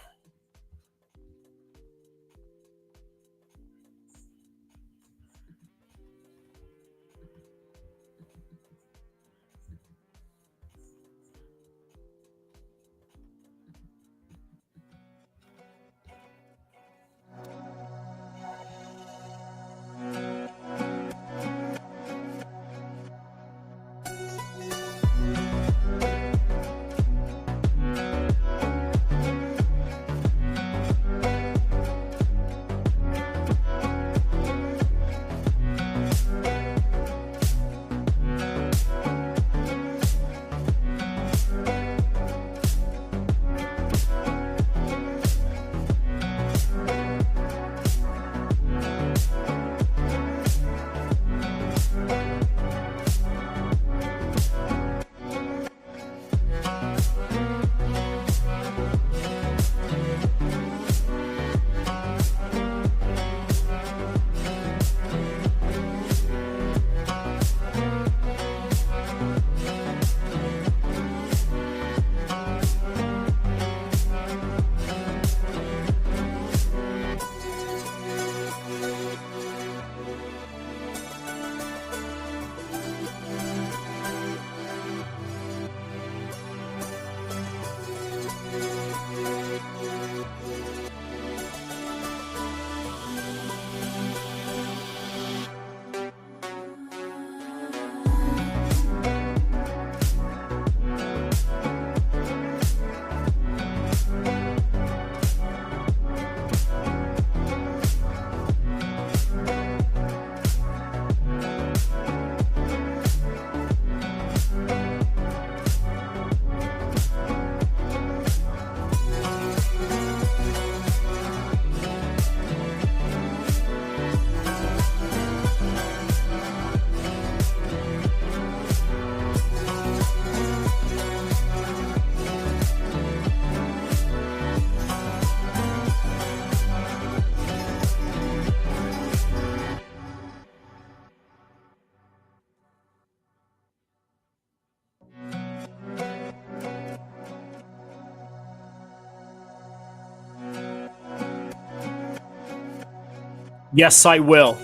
Yes, I will.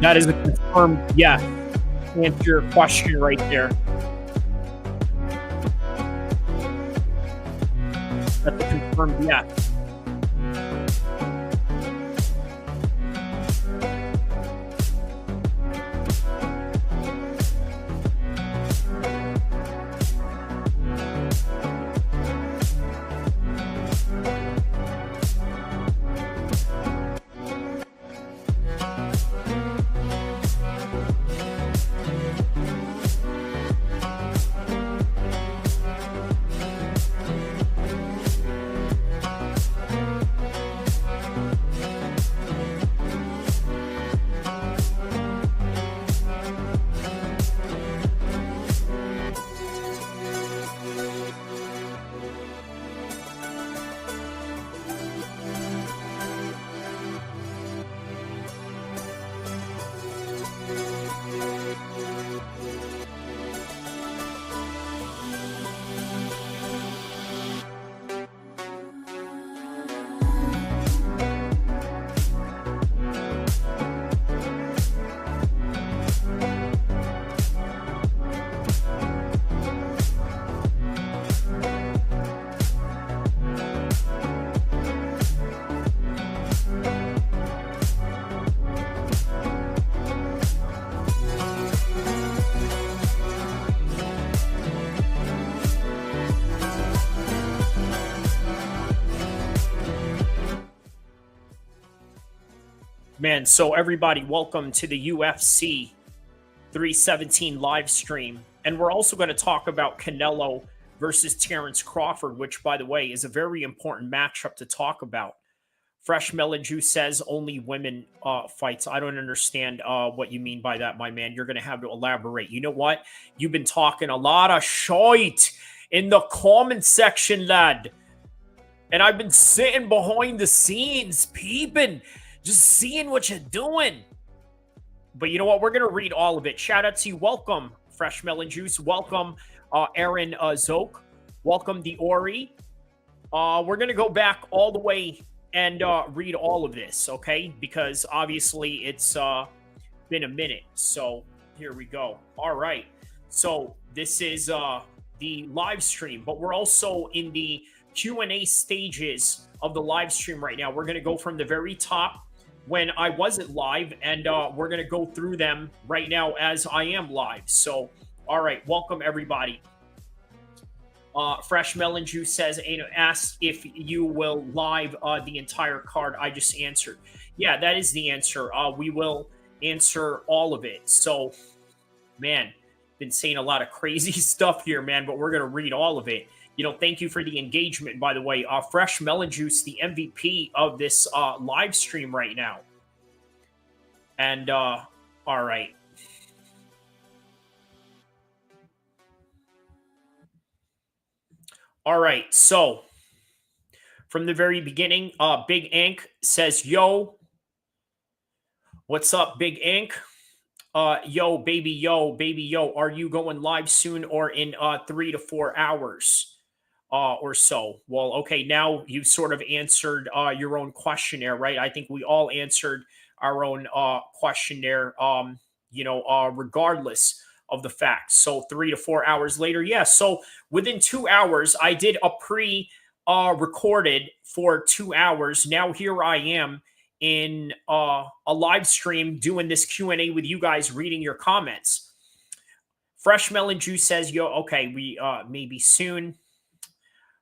That is a confirmed yes. Answer your question right there. That's a confirmed yes. Man, so everybody, welcome to the UFC 317 live stream. And we're also going to talk about Canelo versus Terrance Crawford, which, by the way, is a very important matchup to talk about. Fresh Melon Juice says only women fights. I don't understand what you mean by that, my man. You're going to have to elaborate. You know what? You've been talking a lot of shite in the comment section, lad. And I've been sitting behind the scenes, peeping, just seeing what you're doing. But you know what? We're going to read all of it. Shout out to you. Welcome, Fresh Melon Juice. Welcome, Aaron Zoke. Welcome, Diori. We're going to go back all the way and read all of this, okay? Because obviously it's been a minute. So here we go. All right. So this is the live stream, but we're also in the Q&A stages of the live stream right now. We're going to go from the very top when I wasn't live, and we're going to go through them right now as I am live. So, all right, welcome everybody. Fresh Melon Juice says, asked if you will live the entire card. I just answered. Yeah, that is the answer. We will answer all of it. So, man, been saying a lot of crazy stuff here, man, but we're going to read all of it. You know, thank you for the engagement, by the way. Fresh Melon Juice, the MVP of this live stream right now. And, all right. All right, so from the very beginning, Big Ink says, yo, what's up, Big Ink? Yo, baby, yo, are you going live soon or in 3 to 4 hours? Or so. Well, okay, now you've sort of answered your own questionnaire, right? I think we all answered our own questionnaire, regardless of the facts. So 3 to 4 hours later, yeah. So within 2 hours, I did a recorded for 2 hours. Now here I am in a live stream doing this Q&A with you guys, reading your comments. Fresh Melon Juice says, yo, okay, we maybe soon.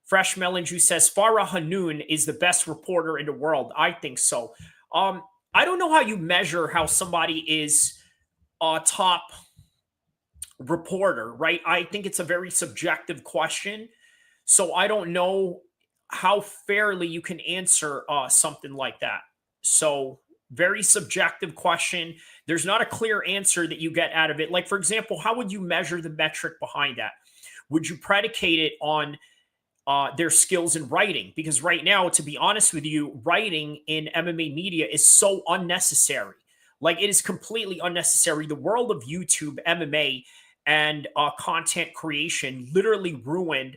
Fresh Melon Juice says, Farah Hanoun is the best reporter in the world. I think so. I don't know how you measure how somebody is a top reporter, right? I think it's a very subjective question. So I don't know how fairly you can answer something like that. So very subjective question. There's not a clear answer that you get out of it. Like, for example, how would you measure the metric behind that? Would you predicate it on their skills in writing? Because right now, to be honest with you, writing in MMA media is so unnecessary. Like, it is completely unnecessary. The world of YouTube, MMA, and content creation literally ruined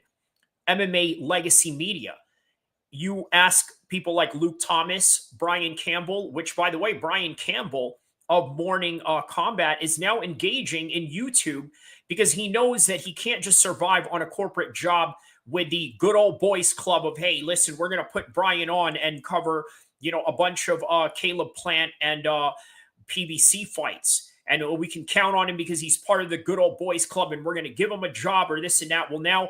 MMA legacy media. You ask people like Luke Thomas, Brian Campbell, which, by the way, Brian Campbell of Morning Combat is now engaging in YouTube because he knows that he can't just survive on a corporate job with the good old boys club of, hey, listen, we're going to put Brian on and cover, a bunch of Caleb Plant and PBC fights. And we can count on him because he's part of the good old boys club and we're going to give him a job or this and that. Well, now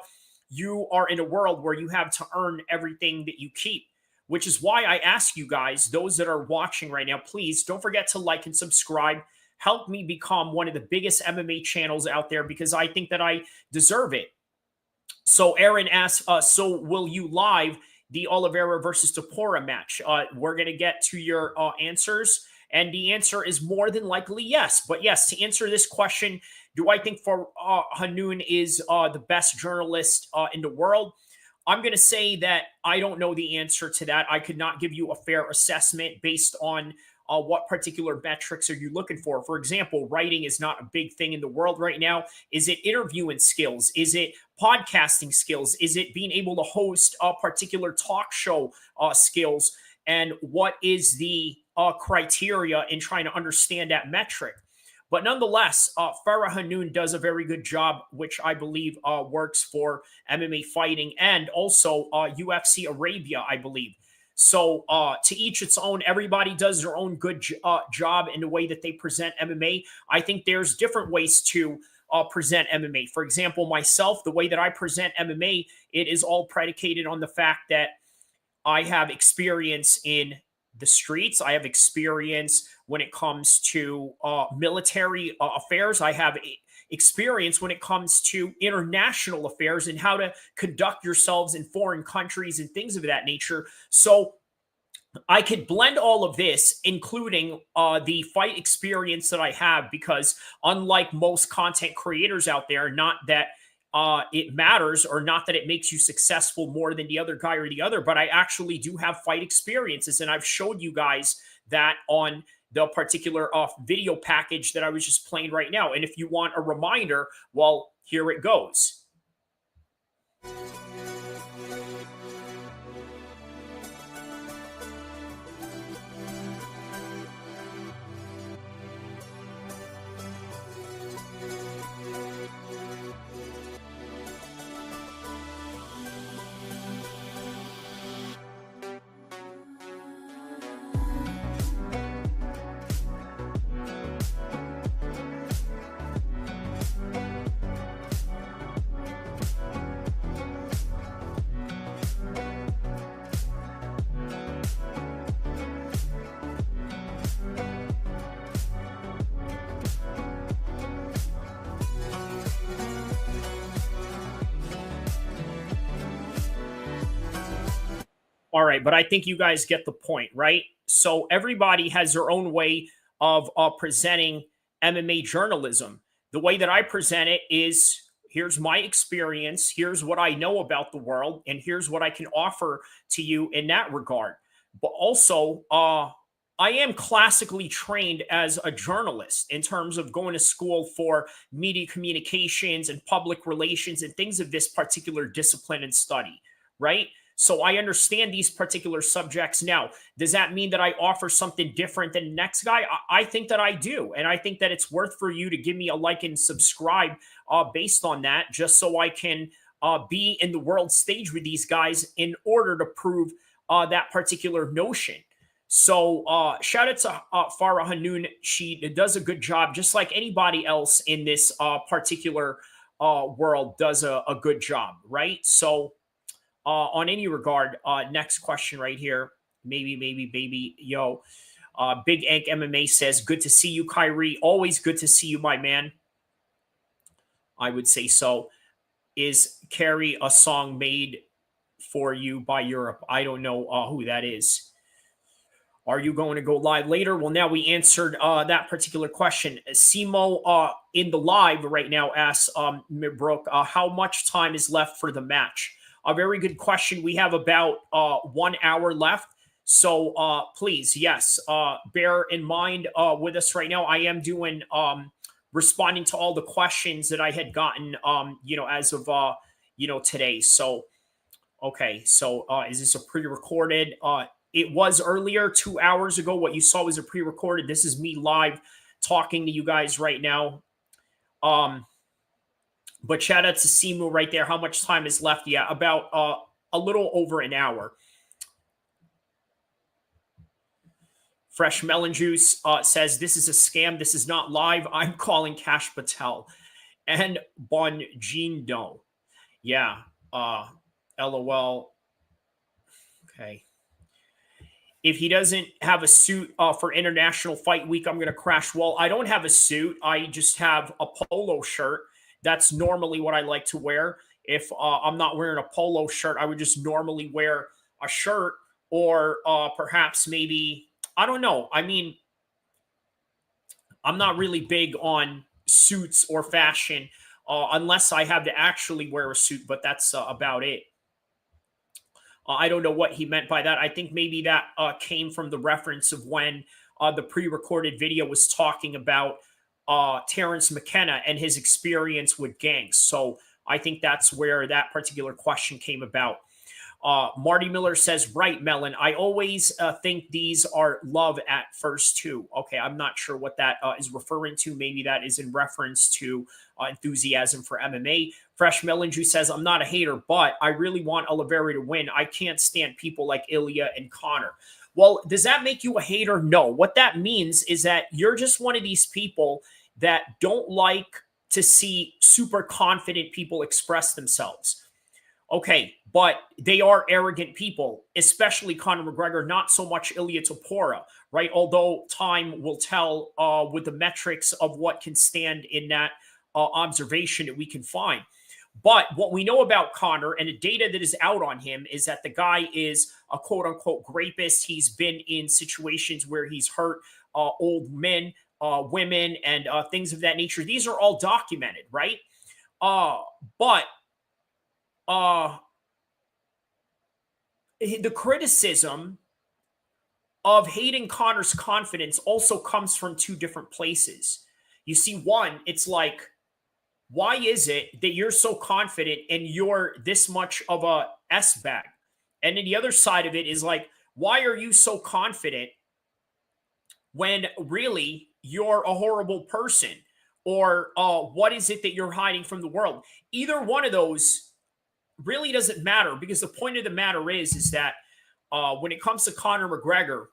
you are in a world where you have to earn everything that you keep, which is why I ask you guys, those that are watching right now, please don't forget to like and subscribe. Help me become one of the biggest MMA channels out there because I think that I deserve it. So Aaron asks, so will you live the Oliveira versus Topuria match? We're going to get to your answers. And the answer is more than likely yes. But yes, to answer this question, do I think Hanoun is the best journalist in the world? I'm going to say that I don't know the answer to that. I could not give you a fair assessment based on what particular metrics are you looking for. For example, writing is not a big thing in the world right now. Is it interviewing skills? Is it podcasting skills? Is it being able to host a particular talk show skills? And what is the criteria in trying to understand that metric? But nonetheless, Farah Hanoun does a very good job, which I believe works for MMA fighting and also UFC Arabia, I believe. So to each its own, everybody does their own good job in the way that they present MMA. I think there's different ways to present MMA. For example, myself, the way that I present MMA, it is all predicated on the fact that I have experience in the streets. I have experience when it comes to military affairs. I have experience when it comes to international affairs and how to conduct yourselves in foreign countries and things of that nature. So I could blend all of this, including the fight experience that I have, because unlike most content creators out there, not that it matters or not that it makes you successful more than the other guy or the other, but I actually do have fight experiences. And I've showed you guys that on the particular video package that I was just playing right now. And if you want a reminder, well, here it goes. All right, but I think you guys get the point, right? So everybody has their own way of presenting MMA journalism. The way that I present it is, here's my experience, here's what I know about the world, and here's what I can offer to you in that regard. But also, I am classically trained as a journalist in terms of going to school for media communications and public relations and things of this particular discipline and study, right? So I understand these particular subjects now. Does that mean that I offer something different than the next guy? I think that I do. And I think that it's worth for you to give me a like and subscribe based on that, just so I can be in the world stage with these guys in order to prove that particular notion. So shout out to Farah Hanoun. She does a good job, just like anybody else in this particular world does a good job, right? So on any regard, next question right here. Maybe, baby, yo. Big Ank MMA says, good to see you, Kyrie. Always good to see you, my man. I would say so. Is Carrie a song made for you by Europe? I don't know who that is. Are you going to go live later? Well, now we answered that particular question. Simo in the live right now asks Mibrok, how much time is left for the match? A very good question. We have about 1 hour left. So please, yes, bear in mind with us right now. I am doing responding to all the questions that I had gotten, as of, today. So, okay. So is this a pre-recorded? It was earlier, 2 hours ago. What you saw was a pre-recorded. This is me live talking to you guys right now. But shout out to Simu right there. How much time is left? Yeah, about a little over an hour. Fresh Melon Juice says, this is a scam. This is not live. I'm calling Cash Patel. And Bonjindo. Yeah. LOL. Okay. If he doesn't have a suit for International Fight Week, I'm going to crash. Well, I don't have a suit. I just have a polo shirt. That's normally what I like to wear. If I'm not wearing a polo shirt, I would just normally wear a shirt, or perhaps maybe, I don't know. I mean, I'm not really big on suits or fashion unless I have to actually wear a suit, but that's about it. I don't know what he meant by that. I think maybe that came from the reference of when the pre-recorded video was talking about Terrance McKenna and his experience with gangs. So I think that's where that particular question came about. Marty Miller says, right, Melon, I always think these are love at first too. Okay, I'm not sure what that is referring to. Maybe that is in reference to enthusiasm for MMA. Fresh Melon Juice says, I'm not a hater, but I really want Oliveira to win. I can't stand people like Ilya and Connor. Well, does that make you a hater? No. What that means is that you're just one of these people that don't like to see super confident people express themselves. Okay, but they are arrogant people, especially Conor McGregor, not so much Ilia Topuria, right? Although time will tell with the metrics of what can stand in that observation that we can find. But what we know about Conor and the data that is out on him is that the guy is a quote unquote rapist. He's been in situations where he's hurt old men, women, and things of that nature. These are all documented, right? But the criticism of hating Conor's confidence also comes from two different places. You see, one, it's like, why is it that you're so confident and you're this much of a S-bag? And then the other side of it is like, why are you so confident when really you're a horrible person? Or what is it that you're hiding from the world? Either one of those really doesn't matter, because the point of the matter is that when it comes to Conor McGregor,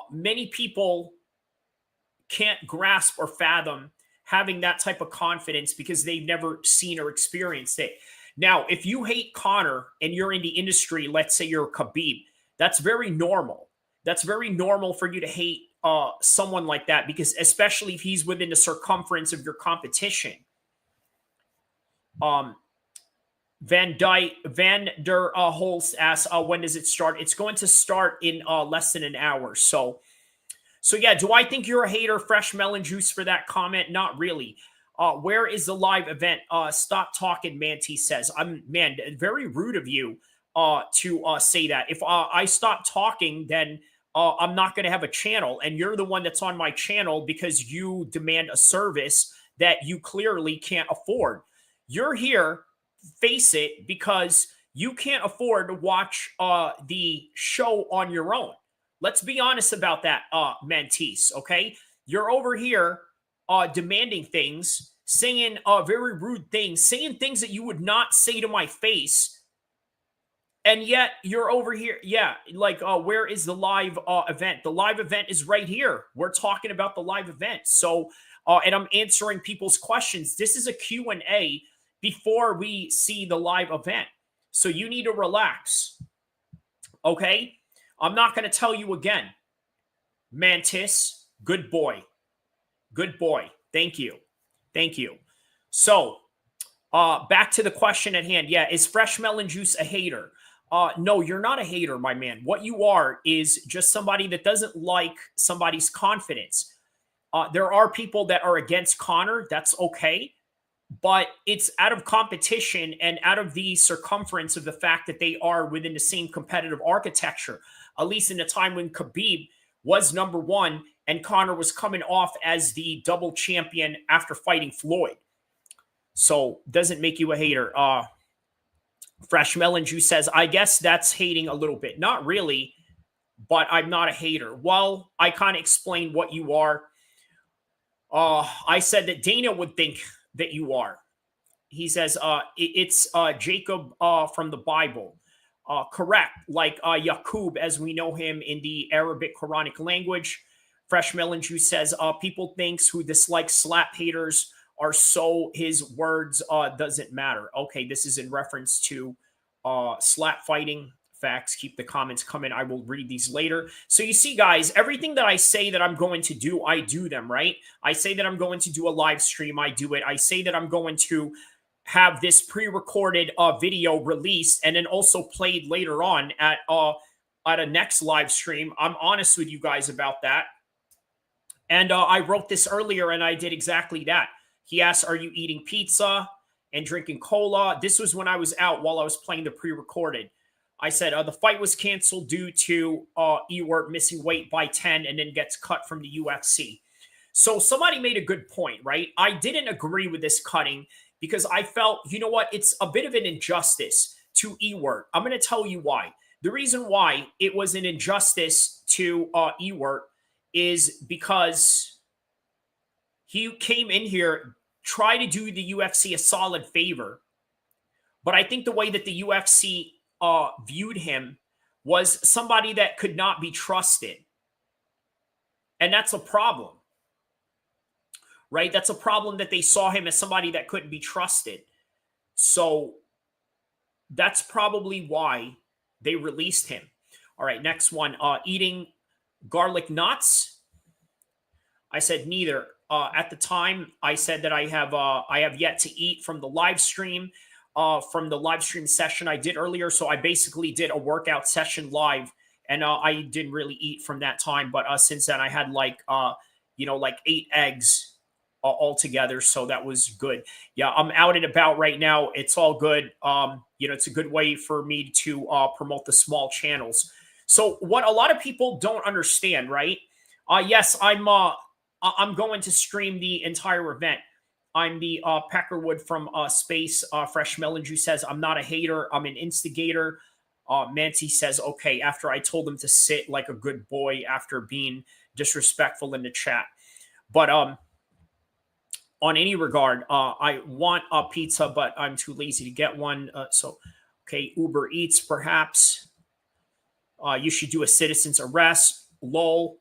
many people can't grasp or fathom having that type of confidence because they've never seen or experienced it. Now, if you hate Conor and you're in the industry, let's say you're Khabib, that's very normal. That's very normal for you to hate someone like that, because especially if he's within the circumference of your competition. Van der Holst asks, when does it start? It's going to start in less than an hour. So yeah, do I think you're a hater, Fresh Melon Juice, for that comment? Not really. Where is the live event? Stop talking, Manti says. Man, very rude of you to say that. If I stop talking, then I'm not going to have a channel. And you're the one that's on my channel because you demand a service that you clearly can't afford. You're here, face it, because you can't afford to watch the show on your own. Let's be honest about that, Mantis, okay? You're over here demanding things, saying very rude things, saying things that you would not say to my face, and yet you're over here. Yeah, like, where is the live event? The live event is right here. We're talking about the live event. So, and I'm answering people's questions. This is a Q&A before we see the live event. So you need to relax, okay? I'm not going to tell you again. Mantis, good boy. Good boy. Thank you. Thank you. So, back to the question at hand. Yeah, is Fresh Melon Juice a hater? No, you're not a hater, my man. What you are is just somebody that doesn't like somebody's confidence. There are people that are against Conor. That's okay. But it's out of competition and out of the circumference of the fact that they are within the same competitive architecture, at least in the time when Khabib was number one and Conor was coming off as the double champion after fighting Floyd. So doesn't make you a hater. Fresh Melon Juice says, I guess that's hating a little bit. Not really, but I'm not a hater. Well, I kind of explained what you are. I said that Dana would think that you are. He says, it's Jacob from the Bible. Correct. Like Yaqub, as we know him in the Arabic Quranic language. Fresh Melon Juice says, people thinks who dislike slap haters are so his words doesn't matter. Okay, this is in reference to slap fighting. Facts. Keep the comments coming. I will read these later. So you see, guys, everything that I say that I'm going to do, I do them, right? I say that I'm going to do a live stream. I do it. I say that I'm going to have this pre-recorded video released and then also played later on at a next live stream. I'm honest with you guys about that. And I wrote this earlier and I did exactly that. He asked, are you eating pizza and drinking cola? This was when I was out while I was playing the pre-recorded. I said the fight was canceled due to Ewert missing weight by 10 and then gets cut from the UFC. So somebody made a good point, right? I didn't agree with this cutting because I felt, you know what? It's a bit of an injustice to Ewert. I'm going to tell you why. The reason why it was an injustice to Ewert is because he came in here, tried to do the UFC a solid favor. But I think the way that the UFC viewed him was somebody that could not be trusted. And that's a problem, right? That's a problem that they saw him as somebody that couldn't be trusted. So that's probably why they released him. All right, next one. Eating garlic nuts. I said neither. At the time, I said that I have yet to eat from the live stream, session I did earlier. So I basically did a workout session live, and I didn't really eat from that time. But since then, I had like 8 eggs altogether, so that was good. Yeah, I'm out and about right now. It's all good. It's a good way for me to promote the small channels. So what a lot of people don't understand, right? Yes, I'm going to stream the entire event. I'm the Peckerwood from Space. Fresh Melon Juice says, I'm not a hater. I'm an instigator. Manti says, okay, after I told him to sit like a good boy after being disrespectful in the chat. But on any regard, I want a pizza, but I'm too lazy to get one. Okay, Uber Eats, perhaps. You should do a citizen's arrest. Lol.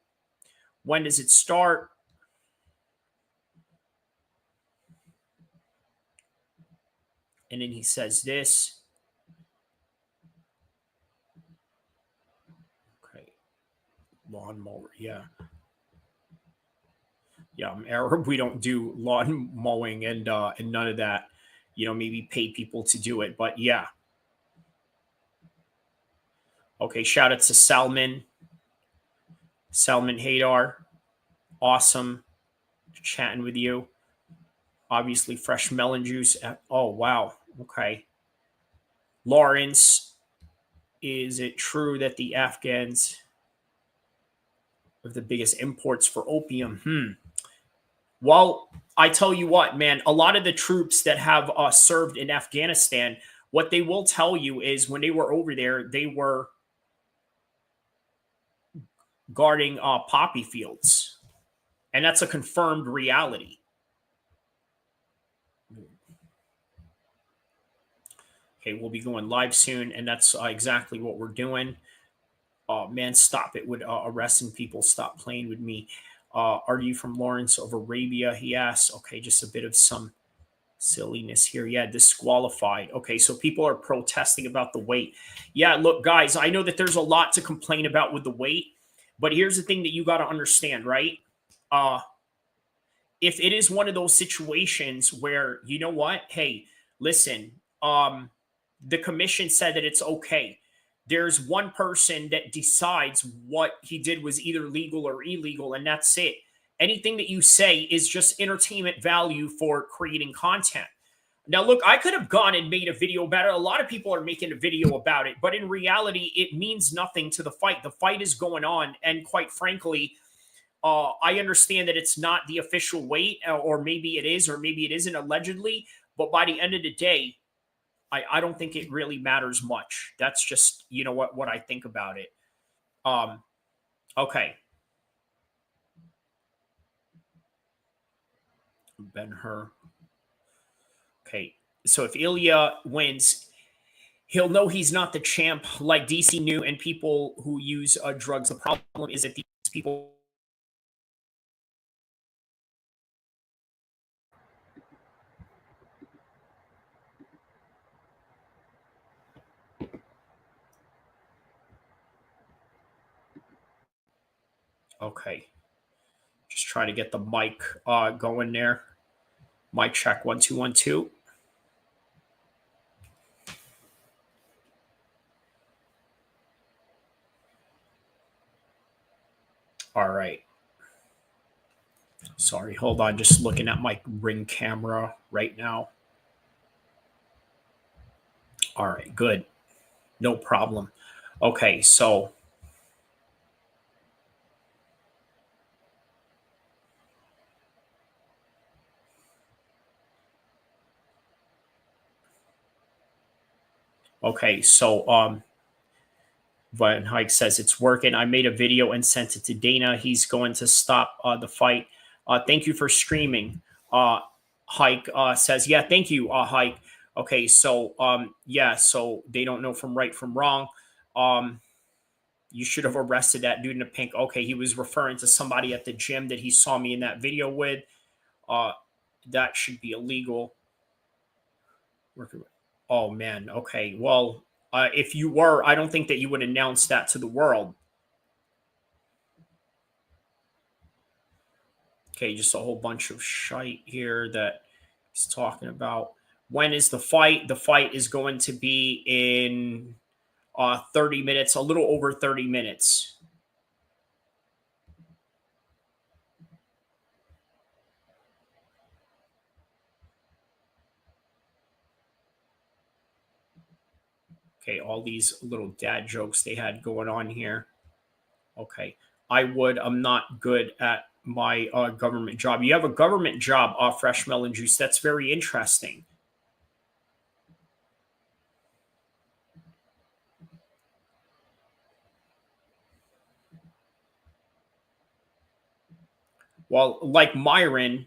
When does it start? And then he says this. Okay. Lawnmower. Yeah. Yeah, I'm Arab. We don't do lawn mowing and none of that. Maybe pay people to do it. But yeah. Okay, shout out to Salman Haydar. Awesome chatting with you. Obviously, Fresh Melon Juice. Oh, wow. Okay. Lawrence, is it true that the Afghans are the biggest imports for opium? Well, I tell you what, man, a lot of the troops that have served in Afghanistan, what they will tell you is when they were over there, they were guarding poppy fields. And that's a confirmed reality. Okay, we'll be going live soon, and that's exactly what we're doing. Man, stop it with arresting people. Stop playing with me. Are you from Lawrence of Arabia? He asks. Okay, just a bit of some silliness here. Yeah, disqualified. Okay, so people are protesting about the weight. Yeah, look, guys, I know that there's a lot to complain about with the weight, but here's the thing that you got to understand, right? If it is one of those situations where, you know what? Hey, listen, the commission said that it's okay. There's one person that decides what he did was either legal or illegal, and that's it. Anything that you say is just entertainment value for creating content. Now, look, I could have gone and made a video about it. A lot of people are making a video about it, but in reality, it means nothing to the fight. The fight is going on, and quite frankly, I understand that it's not the official weight, or maybe it is, or maybe it isn't allegedly, but by the end of the day, I don't think it really matters much. That's just, what I think about it. Okay. Ben-Hur. Okay. So if Ilya wins, he'll know he's not the champ like DC knew, and people who use drugs. The problem is that these people... Okay. Just try to get the mic going there. Mic check 1 2 1 2. All right. Sorry, hold on. Just looking at my Ring camera right now. All right, good. No problem. Okay, so... Okay, so Van Hike says it's working. I made a video and sent it to Dana. He's going to stop the fight. Thank you for streaming. Hike says, yeah, thank you, Hike. Okay, so yeah, so they don't know from right from wrong. You should have arrested that dude in the pink. Okay, he was referring to somebody at the gym that he saw me in that video with. That should be illegal. Oh, man. Okay. Well, if you were, I don't think that you would announce that to the world. Okay, just a whole bunch of shite here that he's talking about. When is the fight? The fight is going to be in 30 minutes, a little over 30 minutes. Okay, all these little dad jokes they had going on here. Okay, I'm not good at my government job. You have a government job, Fresh Melon Juice. That's very interesting. Well, like Myron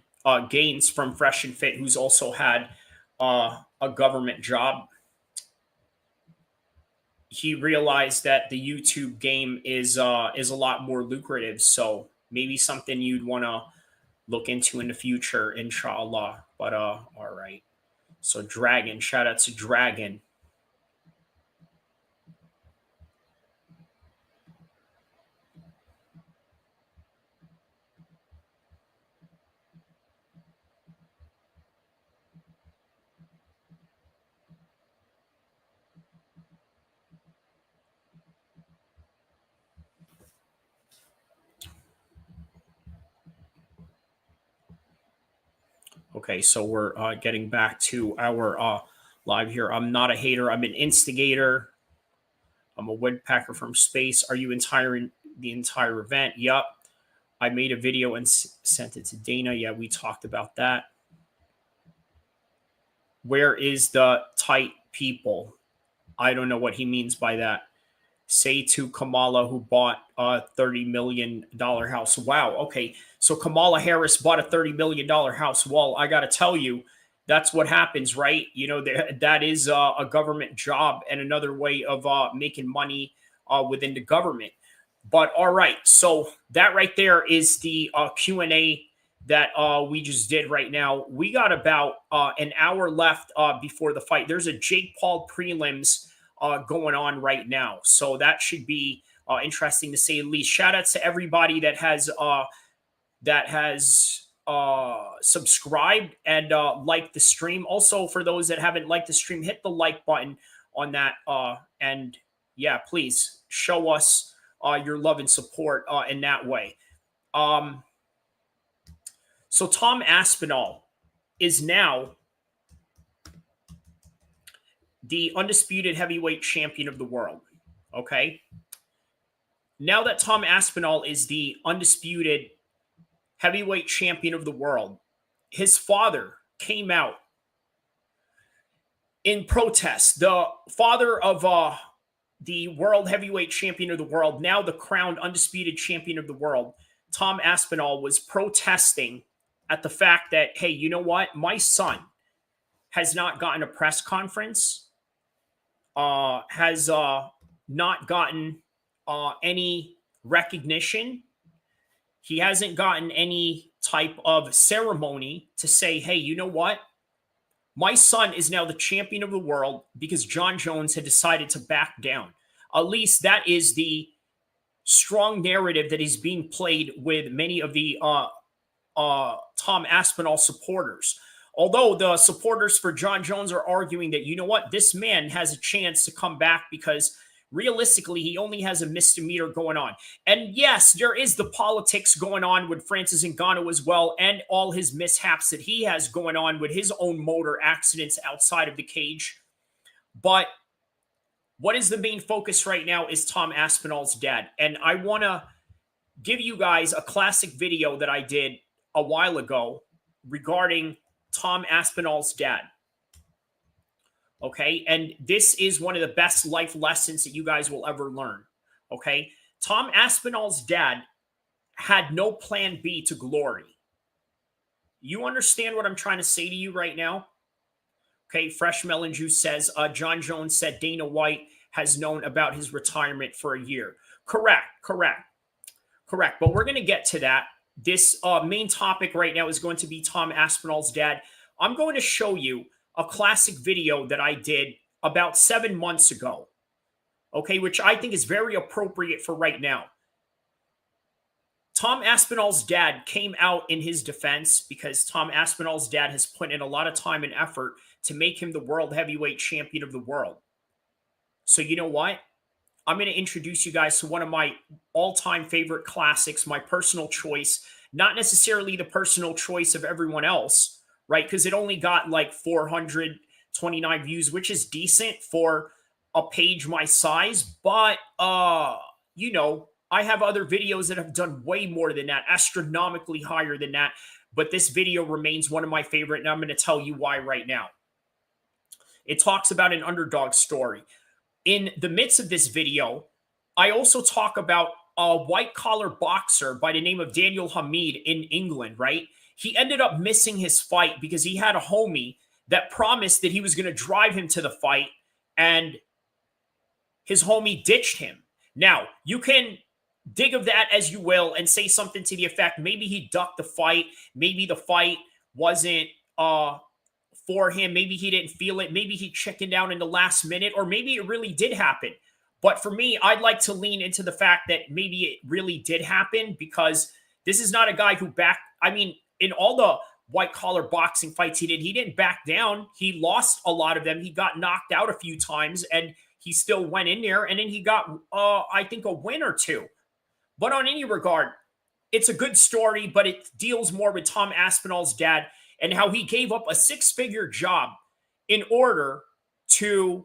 Gaines from Fresh and Fit, who's also had a government job, he realized that the YouTube game is a lot more lucrative. So maybe something you'd want to look into in the future, inshallah. But all right. So Dragon, shout out to Dragon. Okay, so we're getting back to our live here. I'm not a hater. I'm an instigator. I'm a woodpecker from space. Are you the entire event? Yup. I made a video and sent it to Dana. Yeah, we talked about that. Where is the tight people? I don't know what he means by that. Say to Kamala, who bought a $30 million house. Wow. Okay. So Kamala Harris bought a $30 million house. Well, I got to tell you, that's what happens, right? You know, that is a government job and another way of making money within the government. But all right. So that right there is the Q&A that we just did right now. We got about an hour left before the fight. There's a Jake Paul prelims going on right now. So that should be interesting to say the least. Shout out to everybody that has subscribed and liked the stream. Also, for those that haven't liked the stream, hit the like button on that. And yeah, please show us your love and support in that way. So Tom Aspinall is now the undisputed heavyweight champion of the world. Okay. Now that Tom Aspinall is the undisputed heavyweight champion of the world, his father came out in protest. The father of the world heavyweight champion of the world, now the crowned undisputed champion of the world, Tom Aspinall, was protesting at the fact that, hey, you know what? My son has not gotten a press conference, has not gotten any recognition. He hasn't gotten any type of ceremony to say, hey, you know what? My son is now the champion of the world because John Jones had decided to back down. At least that is the strong narrative that is being played with many of the Tom Aspinall supporters. Although the supporters for John Jones are arguing that, you know what, this man has a chance to come back because realistically, he only has a misdemeanor going on. And yes, there is the politics going on with Francis Ngannou as well, and all his mishaps that he has going on with his own motor accidents outside of the cage. But what is the main focus right now is Tom Aspinall's dad. And I want to give you guys a classic video that I did a while ago regarding Tom Aspinall's dad. Okay, and this is one of the best life lessons that you guys will ever learn. Okay, Tom Aspinall's dad had no plan B to glory. You understand what I'm trying to say to you right now? Okay, Fresh Melon Juice says, John Jones said Dana White has known about his retirement for a year. Correct. But we're going to get to that. This main topic right now is going to be Tom Aspinall's dad. I'm going to show you a classic video that I did about 7 months ago, okay, which I think is very appropriate for right now. Tom Aspinall's dad came out in his defense because Tom Aspinall's dad has put in a lot of time and effort to make him the world heavyweight champion of the world. So you know what? I'm going to introduce you guys to one of my all-time favorite classics, my personal choice, not necessarily the personal choice of everyone else, right? Because it only got like 429 views, which is decent for a page my size. But, you know, I have other videos that have done way more than that, astronomically higher than that. But this video remains one of my favorite, and I'm going to tell you why right now. It talks about an underdog story. In the midst of this video, I also talk about a white-collar boxer by the name of Daniel Hamid in England, right? He ended up missing his fight because he had a homie that promised that he was going to drive him to the fight, and his homie ditched him. Now, you can dig of that as you will and say something to the effect, maybe he ducked the fight, maybe the fight wasn't for him, maybe he didn't feel it, maybe he chickened out in the last minute, or maybe it really did happen. But for me, I'd like to lean into the fact that maybe it really did happen, because this is not a guy who in all the white-collar boxing fights he didn't back down. He lost a lot of them. He got knocked out a few times, and he still went in there, and then he got, I think, a win or two. But on any regard, it's a good story, but it deals more with Tom Aspinall's dad and how he gave up a six-figure job in order to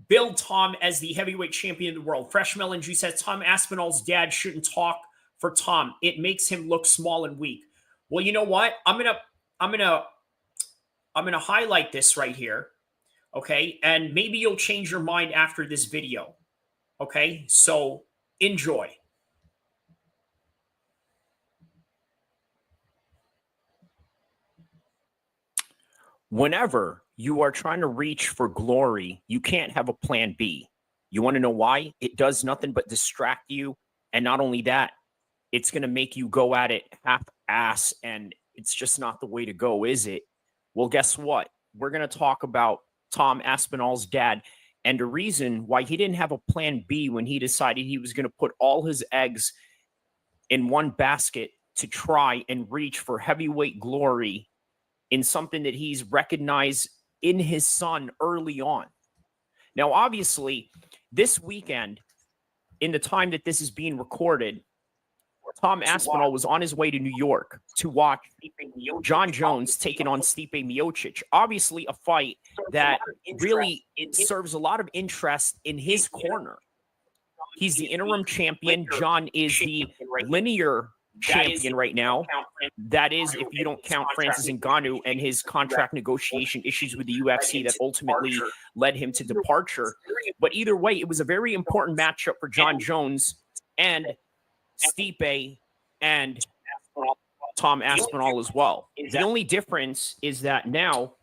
build Tom as the heavyweight champion of the world. Fresh Melon Juice says Tom Aspinall's dad shouldn't talk for Tom. It makes him look small and weak. Well, you know what? I'm gonna highlight this right here, okay? And maybe you'll change your mind after this video, okay? So enjoy. Whenever you are trying to reach for glory, you can't have a plan B. You want to know why? It does nothing but distract you. And not only that, it's going to make you go at it half-ass, and it's just not the way to go, is it? Well, guess what? We're going to talk about Tom Aspinall's dad and the reason why he didn't have a plan B when he decided he was going to put all his eggs in one basket to try and reach for heavyweight glory in something that he's recognized in his son early on. Now, obviously, this weekend, in the time that this is being recorded, Tom Aspinall was on his way to New York to watch Jon Jones taking on Stipe Miocic. Obviously, a fight that really serves a lot of interest in his corner. He's the interim champion. Jon is the linear champion right now. That is, if you don't count Francis Ngannou and his contract negotiation issues with the UFC that ultimately led him to departure. But either way, it was a very important matchup for Jon Jones and Stipe and Tom Aspinall as well. The only difference is that now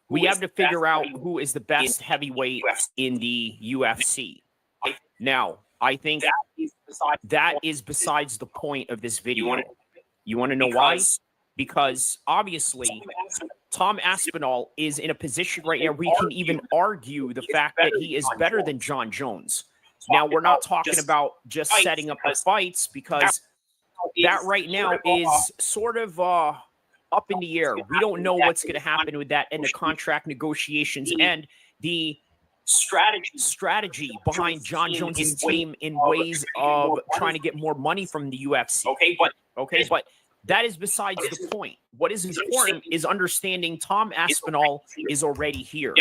we have to figure out who is the best heavyweight in the UFC. Now, I think that is besides the point of this video. You want to know why? Because obviously, Tom Aspinall is in a position right now where we can even argue the fact that he is better than Jon Jones. Now, we're not talking about just setting up the fights, because that right now is sort of up in the air. We don't know what's going to happen with that and the contract negotiations and the strategy behind Jon Jones's team in ways of trying to get more money from the UFC. Okay, but that is besides the point. What is important is understanding Tom Aspinall is already here.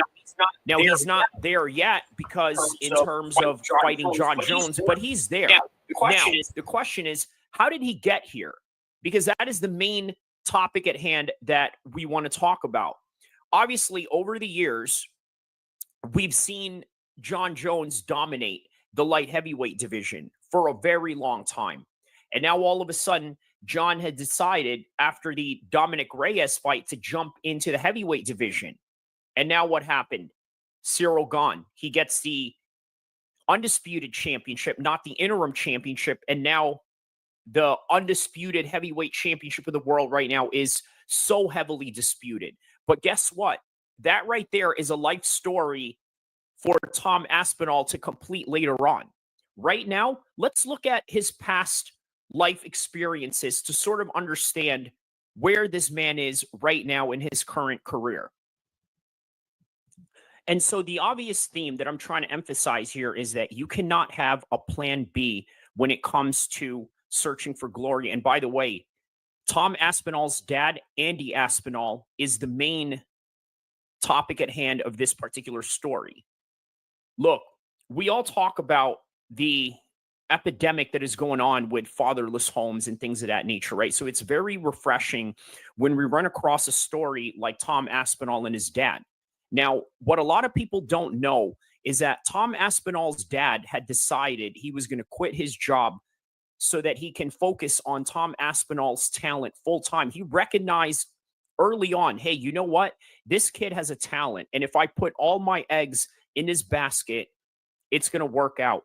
Now, he's not there yet because in terms of fighting Jon Jones, but he's there. Now, the question is, how did he get here? Because that is the main topic at hand that we want to talk about. Obviously, over the years, we've seen Jon Jones dominate the light heavyweight division for a very long time. And now all of a sudden, Jon had decided after the Dominic Reyes fight to jump into the heavyweight division. And now what happened? Cyril gone. He gets the undisputed championship, not the interim championship. And now the undisputed heavyweight championship of the world right now is so heavily disputed. But guess what? That right there is a life story for Tom Aspinall to complete later on. Right now, let's look at his past life experiences to sort of understand where this man is right now in his current career. And so the obvious theme that I'm trying to emphasize here is that you cannot have a plan B when it comes to searching for glory. And by the way, Tom Aspinall's dad, Andy Aspinall, is the main topic at hand of this particular story. Look, we all talk about the epidemic that is going on with fatherless homes and things of that nature, right? So it's very refreshing when we run across a story like Tom Aspinall and his dad. Now, what a lot of people don't know is that Tom Aspinall's dad had decided he was going to quit his job so that he can focus on Tom Aspinall's talent full time. He recognized early on, hey, you know what? This kid has a talent. And if I put all my eggs in his basket, it's going to work out.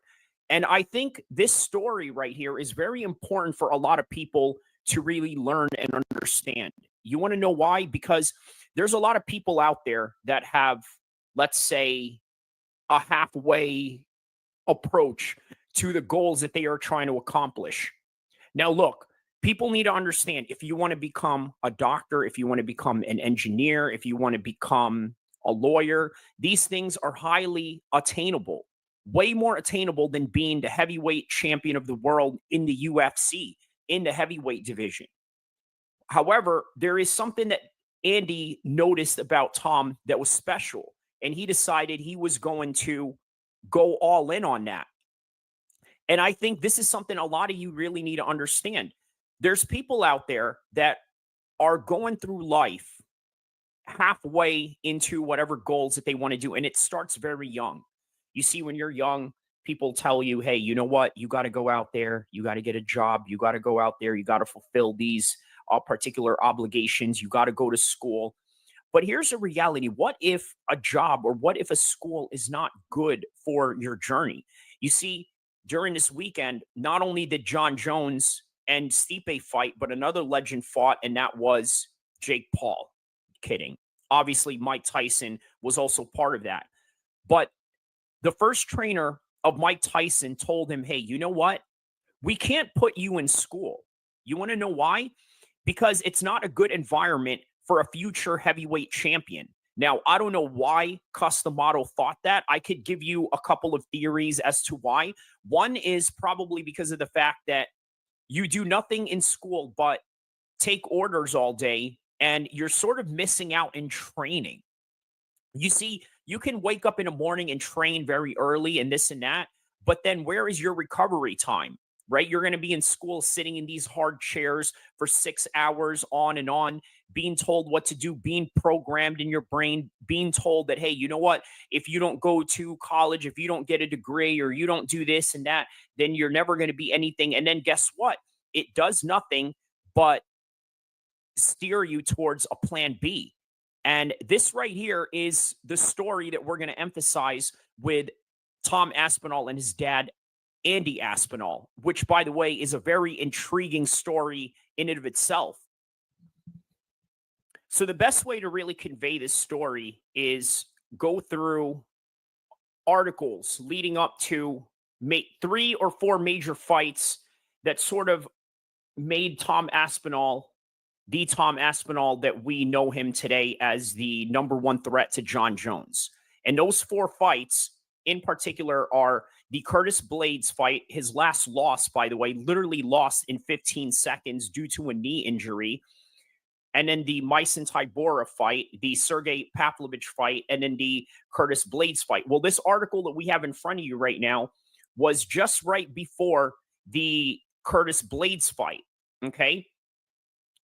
And I think this story right here is very important for a lot of people to really learn and understand. You want to know why? Because there's a lot of people out there that have, let's say, a halfway approach to the goals that they are trying to accomplish. Now, look, people need to understand, if you want to become a doctor, if you want to become an engineer, if you want to become a lawyer, these things are highly attainable, way more attainable than being the heavyweight champion of the world in the UFC, in the heavyweight division. However, there is something that Andy noticed about Tom that was special, and he decided he was going to go all in on that. And I think this is something a lot of you really need to understand. There's people out there that are going through life halfway into whatever goals that they want to do, and it starts very young. You see, when you're young, people tell you, hey, you know what? You got to go out there. You got to get a job. You got to go out there. You got to fulfill these particular obligations. You got to go to school. But here's the reality. What if a job or what if a school is not good for your journey? You see, during this weekend, not only did John Jones and Stipe fight, but another legend fought, and that was Jake Paul. Kidding. Obviously, Mike Tyson was also part of that. But the first trainer of Mike Tyson told him, hey, you know what? We can't put you in school. You want to know why? Because it's not a good environment for a future heavyweight champion. Now, I don't know why Cus D'Amato thought that. I could give you a couple of theories as to why. One is probably because of the fact that you do nothing in school but take orders all day, and you're sort of missing out in training. You see, you can wake up in the morning and train very early and this and that, but then where is your recovery time, right? You're going to be in school sitting in these hard chairs for 6 hours on and on, being told what to do, being programmed in your brain, being told that, hey, you know what? If you don't go to college, if you don't get a degree or you don't do this and that, then you're never going to be anything. And then guess what? It does nothing but steer you towards a plan B. And this right here is the story that we're going to emphasize with Tom Aspinall and his dad, Andy Aspinall, which, by the way, is a very intriguing story in and of itself. So the best way to really convey this story is go through articles leading up to 3 or 4 major fights that sort of made Tom Aspinall the Tom Aspinall that we know him today as the number one threat to John Jones. And those 4 fights in particular are the Curtis Blades fight, his last loss, by the way, literally lost in 15 seconds due to a knee injury. And then the Myson Tybura fight, the Sergey Pavlovich fight, and then the Curtis Blades fight. Well, this article that we have in front of you right now was just right before the Curtis Blades fight, okay?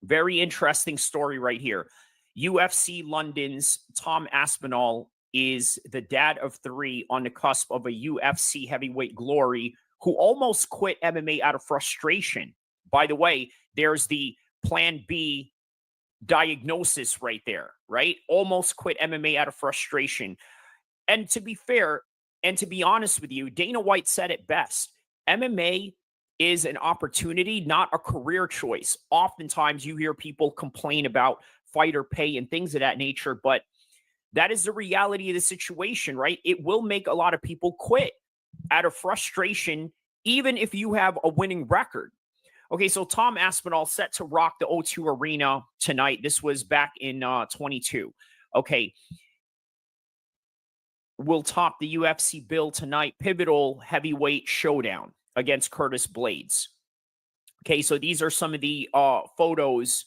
Very interesting story right here. UFC London's Tom Aspinall is the dad of 3 on the cusp of a UFC heavyweight glory who almost quit MMA out of frustration. By the way, there's the plan B diagnosis right there, right? Almost quit MMA out of frustration. And to be fair, and to be honest with you, Dana White said it best. MMA is an opportunity, not a career choice. Oftentimes you hear people complain about fighter pay and things of that nature, but that is the reality of the situation, right? It will make a lot of people quit out of frustration, even if you have a winning record. Okay, so Tom Aspinall set to rock the O2 Arena tonight. This was back in 22. Okay. We'll top the UFC bill tonight. Pivotal heavyweight showdown against Curtis Blades. Okay, so these are some of the photos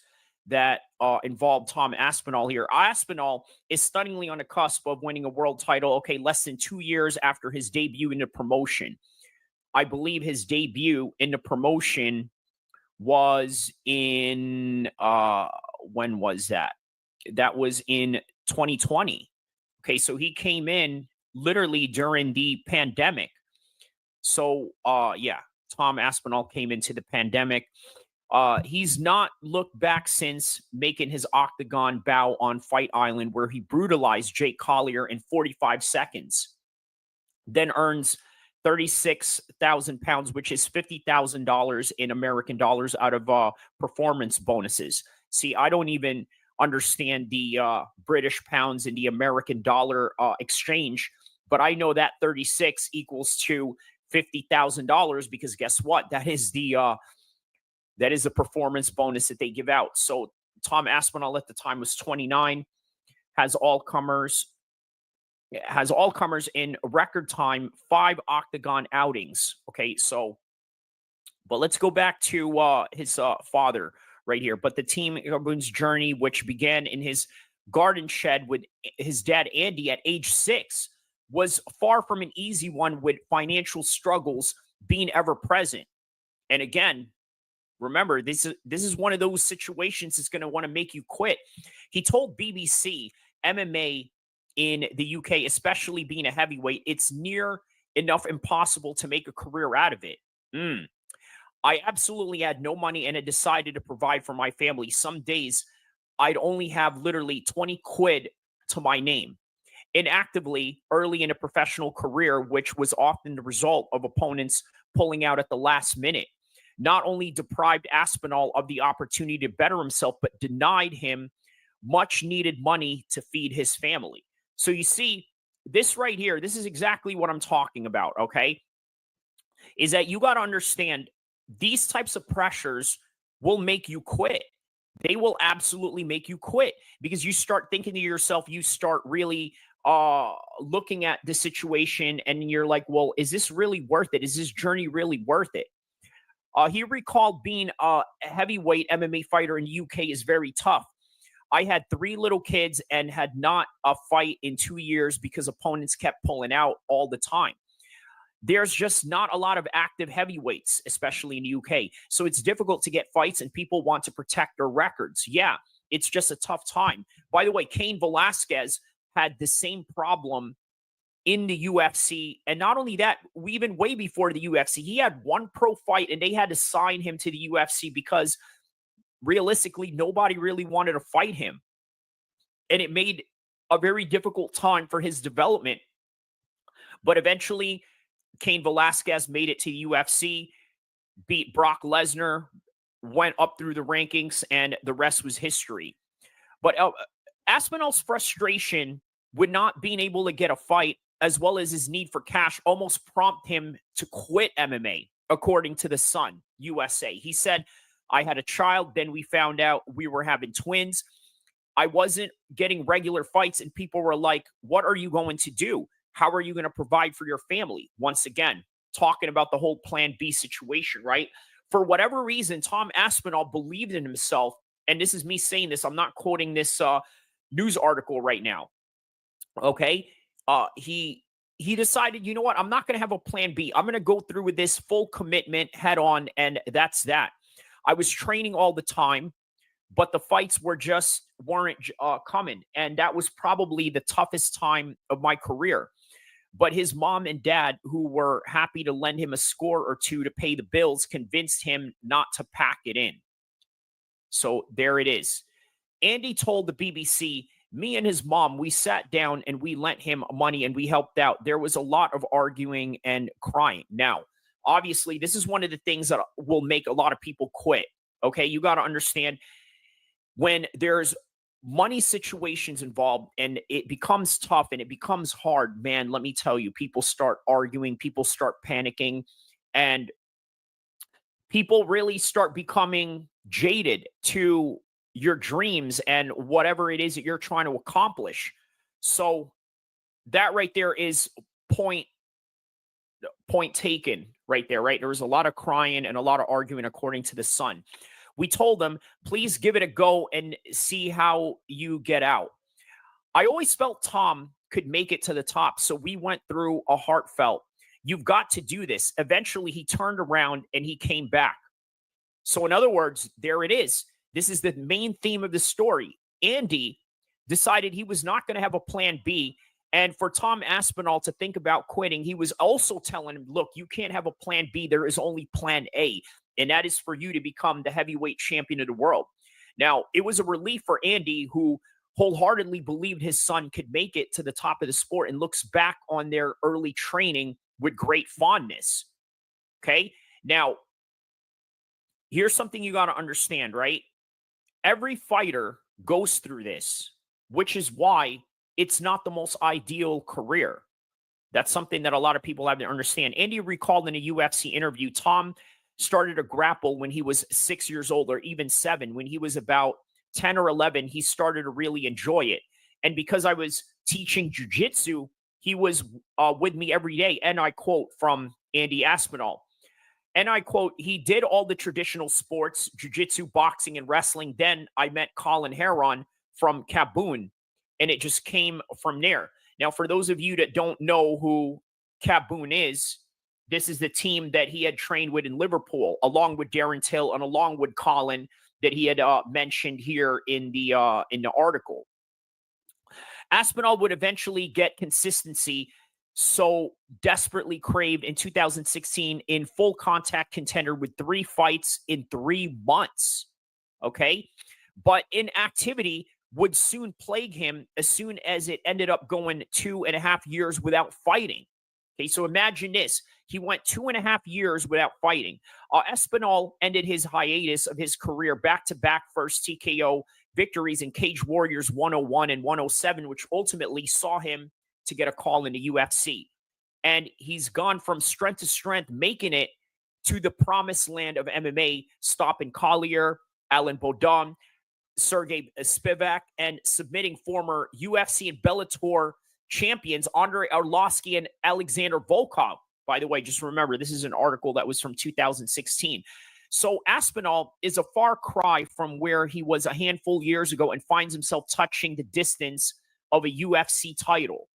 that involve Tom Aspinall here. Aspinall is stunningly on the cusp of winning a world title, okay, less than 2 years after his debut in the promotion. I believe his debut in the promotion was in, when was that? That was in 2020. Okay, so he came in literally during the pandemic. So, yeah, Tom Aspinall came into the pandemic. He's not looked back since making his octagon bow on Fight Island, where he brutalized Jake Collier in 45 seconds, then earns 36,000 pounds, which is $50,000 in American dollars out of performance bonuses. See, I don't even understand the British pounds and the American dollar exchange, but I know that 36 equals to $50,000 because guess what? That is the performance bonus that they give out. So Tom Aspinall at the time was 29, has all comers in record time, 5 octagon outings. Okay, so, but let's go back to his father right here. But the Team Irgun's journey, which began in his garden shed with his dad Andy at age 6, was far from an easy one, with financial struggles being ever present. And again, remember, this is one of those situations that's going to want to make you quit. He told BBC, MMA in the UK, especially being a heavyweight, it's near enough impossible to make a career out of it. I absolutely had no money and had decided to provide for my family. Some days I'd only have literally 20 quid to my name. Inactively early in a professional career, which was often the result of opponents pulling out at the last minute, not only deprived Aspinall of the opportunity to better himself, but denied him much needed money to feed his family. So you see, this right here, this is exactly what I'm talking about, okay? Is that you got to understand these types of pressures will make you quit. They will absolutely make you quit because you start thinking to yourself, you start really looking at the situation and you're like, well, is this really worth it? Is this journey really worth it? He recalled being a heavyweight MMA fighter in the UK is very tough. I had 3 little kids and had not a fight in 2 years because opponents kept pulling out all the time. There's just not a lot of active heavyweights, especially in the UK. So it's difficult to get fights and people want to protect their records. Yeah, it's just a tough time. By the way, Cain Velasquez had the same problem in the UFC. And not only that, even way before the UFC, he had one pro fight and they had to sign him to the UFC because realistically, nobody really wanted to fight him. And it made a very difficult time for his development. But eventually, Cain Velasquez made it to the UFC, beat Brock Lesnar, went up through the rankings, and the rest was history. But Aspinall's frustration with not being able to get a fight, as well as his need for cash, almost prompted him to quit MMA, according to The Sun, USA. He said, I had a child, then we found out we were having twins. I wasn't getting regular fights, and people were like, what are you going to do? How are you going to provide for your family? Once again, talking about the whole Plan B situation, right? For whatever reason, Tom Aspinall believed in himself, and this is me saying this. I'm not quoting this news article right now. Okay? He decided, you know what? I'm not going to have a plan B. I'm going to go through with this full commitment head on, and that's that. I was training all the time, but the fights weren't coming, and that was probably the toughest time of my career. But his mom and dad, who were happy to lend him a score or two to pay the bills, convinced him not to pack it in. So there it is. Andy told the BBC, me and his mom, we sat down and we lent him money and we helped out. There was a lot of arguing and crying. Now, obviously, this is one of the things that will make a lot of people quit. Okay, you got to understand when there's money situations involved and it becomes tough and it becomes hard, man, let me tell you, people start arguing, people start panicking, and people really start becoming jaded to your dreams and whatever it is that you're trying to accomplish. So that right there is point taken right there, right? There was a lot of crying and a lot of arguing, according to the Sun. We told them, please give it a go and see how you get out. I always felt Tom could make it to the top, so we went through a heartfelt, you've got to do this. Eventually, he turned around and he came back. So in other words, there it is. This is the main theme of the story. Andy decided he was not going to have a plan B. And for Tom Aspinall to think about quitting, he was also telling him, look, you can't have a plan B. There is only plan A. And that is for you to become the heavyweight champion of the world. Now, it was a relief for Andy, who wholeheartedly believed his son could make it to the top of the sport and looks back on their early training with great fondness. Okay? Now, here's something you got to understand, right? Every fighter goes through this, which is why it's not the most ideal career. That's something that a lot of people have to understand. Andy recalled in a UFC interview, Tom started to grapple when he was 6 years old, or even 7. When he was about 10 or 11, he started to really enjoy it. And because I was teaching jiu-jitsu, he was with me every day. And I quote from Andy Aspinall. And I quote, he did all the traditional sports, jiu-jitsu, boxing, and wrestling. Then I met Colin Heron from Kaboon, and it just came from there. Now, for those of you that don't know who Kaboon is, this is the team that he had trained with in Liverpool, along with Darren Till and along with Colin, that he had mentioned here in the article. Aspinall would eventually get consistency so desperately craved in 2016 in full contact contender with 3 fights in 3 months. Okay. But inactivity would soon plague him as soon as it ended up going 2.5 years without fighting. Okay. So imagine this. He went 2.5 years without fighting. Aspinall ended his hiatus of his career back-to-back first TKO victories in Cage Warriors 101 and 107, which ultimately saw him to get a call in the UFC. And he's gone from strength to strength, making it to the promised land of MMA, stopping Collier, Alan Baudon, Sergey Spivak, and submitting former UFC and Bellator champions Andrei Arlovsky and Alexander Volkov. By the way, just remember, this is an article that was from 2016. So Aspinall is a far cry from where he was a handful years ago and finds himself touching the distance of a UFC title.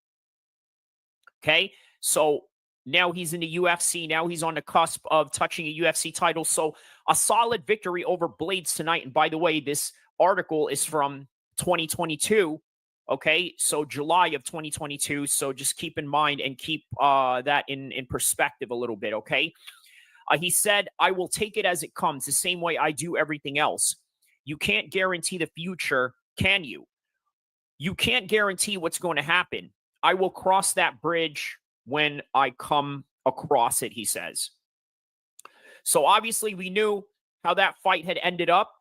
Okay, so now he's in the UFC. Now he's on the cusp of touching a UFC title. So a solid victory over Blades tonight. And by the way, this article is from 2022. Okay, so July of 2022. So just keep in mind and keep that in perspective a little bit, okay? He said, I will take it as it comes, the same way I do everything else. You can't guarantee the future, can you? You can't guarantee what's going to happen. I will cross that bridge when I come across it, he says. So obviously we knew how that fight had ended up.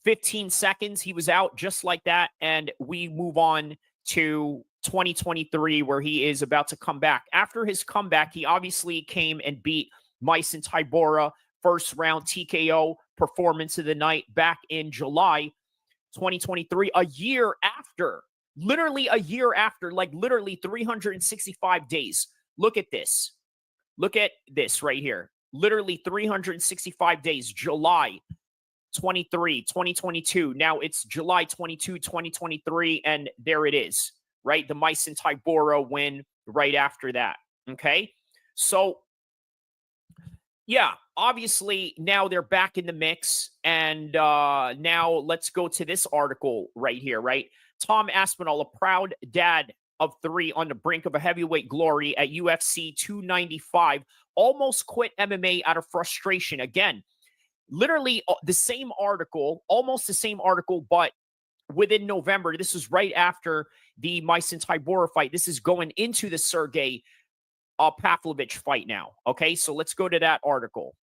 15 seconds, he was out just like that. And we move on to 2023, where he is about to come back. After his comeback, he obviously came and beat Myson Tybura, first round TKO performance of the night back in July 2023, a year after, literally a year after, like literally 365 days. Look at this. Look at this right here. Literally 365 days, July 23, 2022. Now it's July 22, 2023, and there it is, right? The Myson Tybura win right after that, okay? So, yeah, obviously now they're back in the mix, and now let's go to this article right here, right? Tom Aspinall, a proud dad of 3 on the brink of a heavyweight glory at UFC 295, almost quit MMA out of frustration. Again, literally the same article, almost the same article, but within November. This is right after the Myson Tybura fight. This is going into the Sergey Pavlovich fight now. Okay, so let's go to that article.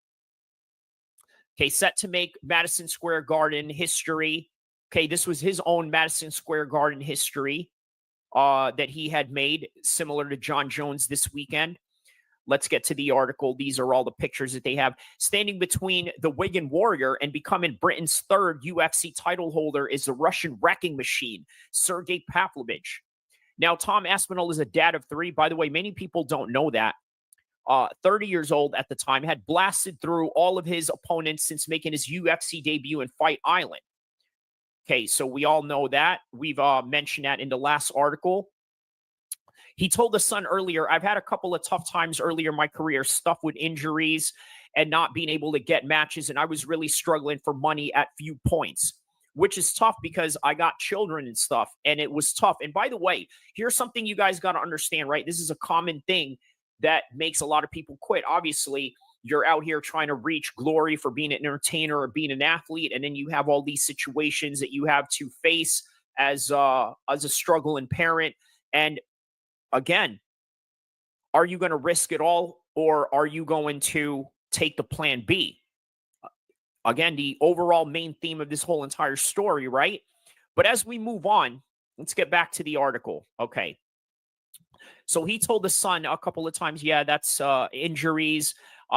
Okay, set to make Madison Square Garden history. Okay, this was his own Madison Square Garden history that he had made, similar to John Jones this weekend. Let's get to the article. These are all the pictures that they have. Standing between the Wigan Warrior and becoming Britain's third UFC title holder is the Russian wrecking machine, Sergey Pavlovich. Now, Tom Aspinall is a dad of 3. By the way, many people don't know that. 30 years old at the time, had blasted through all of his opponents since making his UFC debut in Fight Island. Okay, so we all know that. We've mentioned that in the last article. He told the Sun earlier, I've had a couple of tough times earlier in my career, stuff with injuries and not being able to get matches, and I was really struggling for money at few points, which is tough because I got children and stuff, and it was tough. And by the way, here's something you guys got to understand, right? This is a common thing that makes a lot of people quit. Obviously, you're out here trying to reach glory for being an entertainer or being an athlete, and then you have all these situations that you have to face as a struggling parent. And again, are you going to risk it all, or are you going to take the plan B? Again, the overall main theme of this whole entire story, right? But as we move on, let's get back to the article. Okay. So he told the Sun a couple of times, yeah, that's injuries,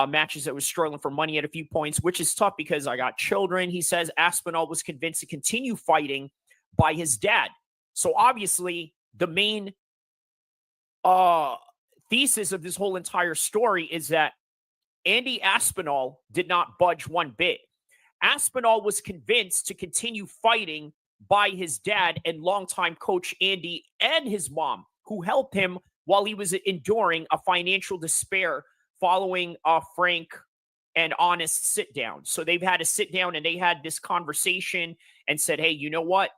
matches that was struggling for money at a few points, which is tough because I got children. He says Aspinall was convinced to continue fighting by his dad. So obviously the main thesis of this whole entire story is that Andy Aspinall did not budge one bit. Aspinall was convinced to continue fighting by his dad and longtime coach Andy and his mom, who helped him while he was enduring a financial despair following a frank and honest sit down. So they've had a sit down and they had this conversation and said, hey, you know what?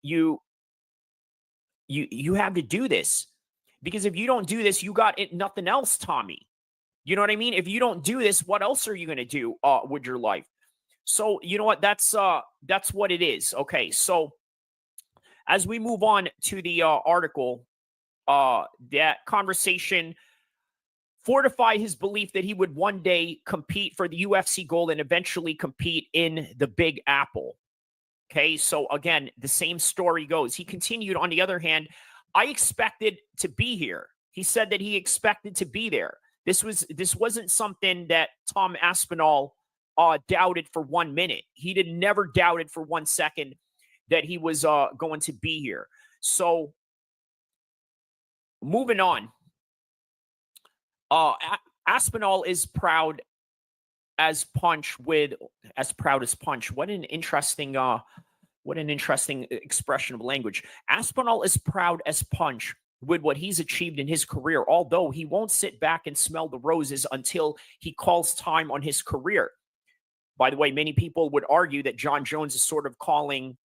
You have to do this. Because if you don't do this, you got nothing else, Tommy. You know what I mean? If you don't do this, what else are you going to do with your life? So, you know what? That's what it is. Okay, so as we move on to the article, that conversation fortified his belief that he would one day compete for the UFC gold and eventually compete in the Big Apple. Okay, so again, the same story goes. He continued, on the other hand, I expected to be here. He said that he expected to be there. This wasn't something that Tom Aspinall doubted for 1 minute. He never doubted for 1 second that he was going to be here. So moving on, Aspinall is proud as Punch. What an interesting expression of language. Aspinall is proud as Punch with what he's achieved in his career, although he won't sit back and smell the roses until he calls time on his career. By the way, many people would argue that John Jones is sort of calling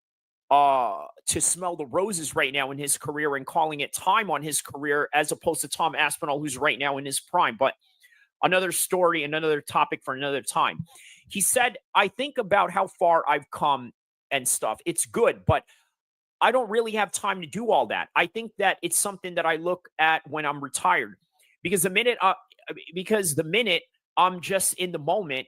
to smell the roses right now in his career and calling it time on his career, as opposed to Tom Aspinall, who's right now in his prime. But another story and another topic for another time. He said, I think about how far I've come and stuff. It's good, but I don't really have time to do all that. I think that it's something that I look at when I'm retired, because the minute I'm just in the moment,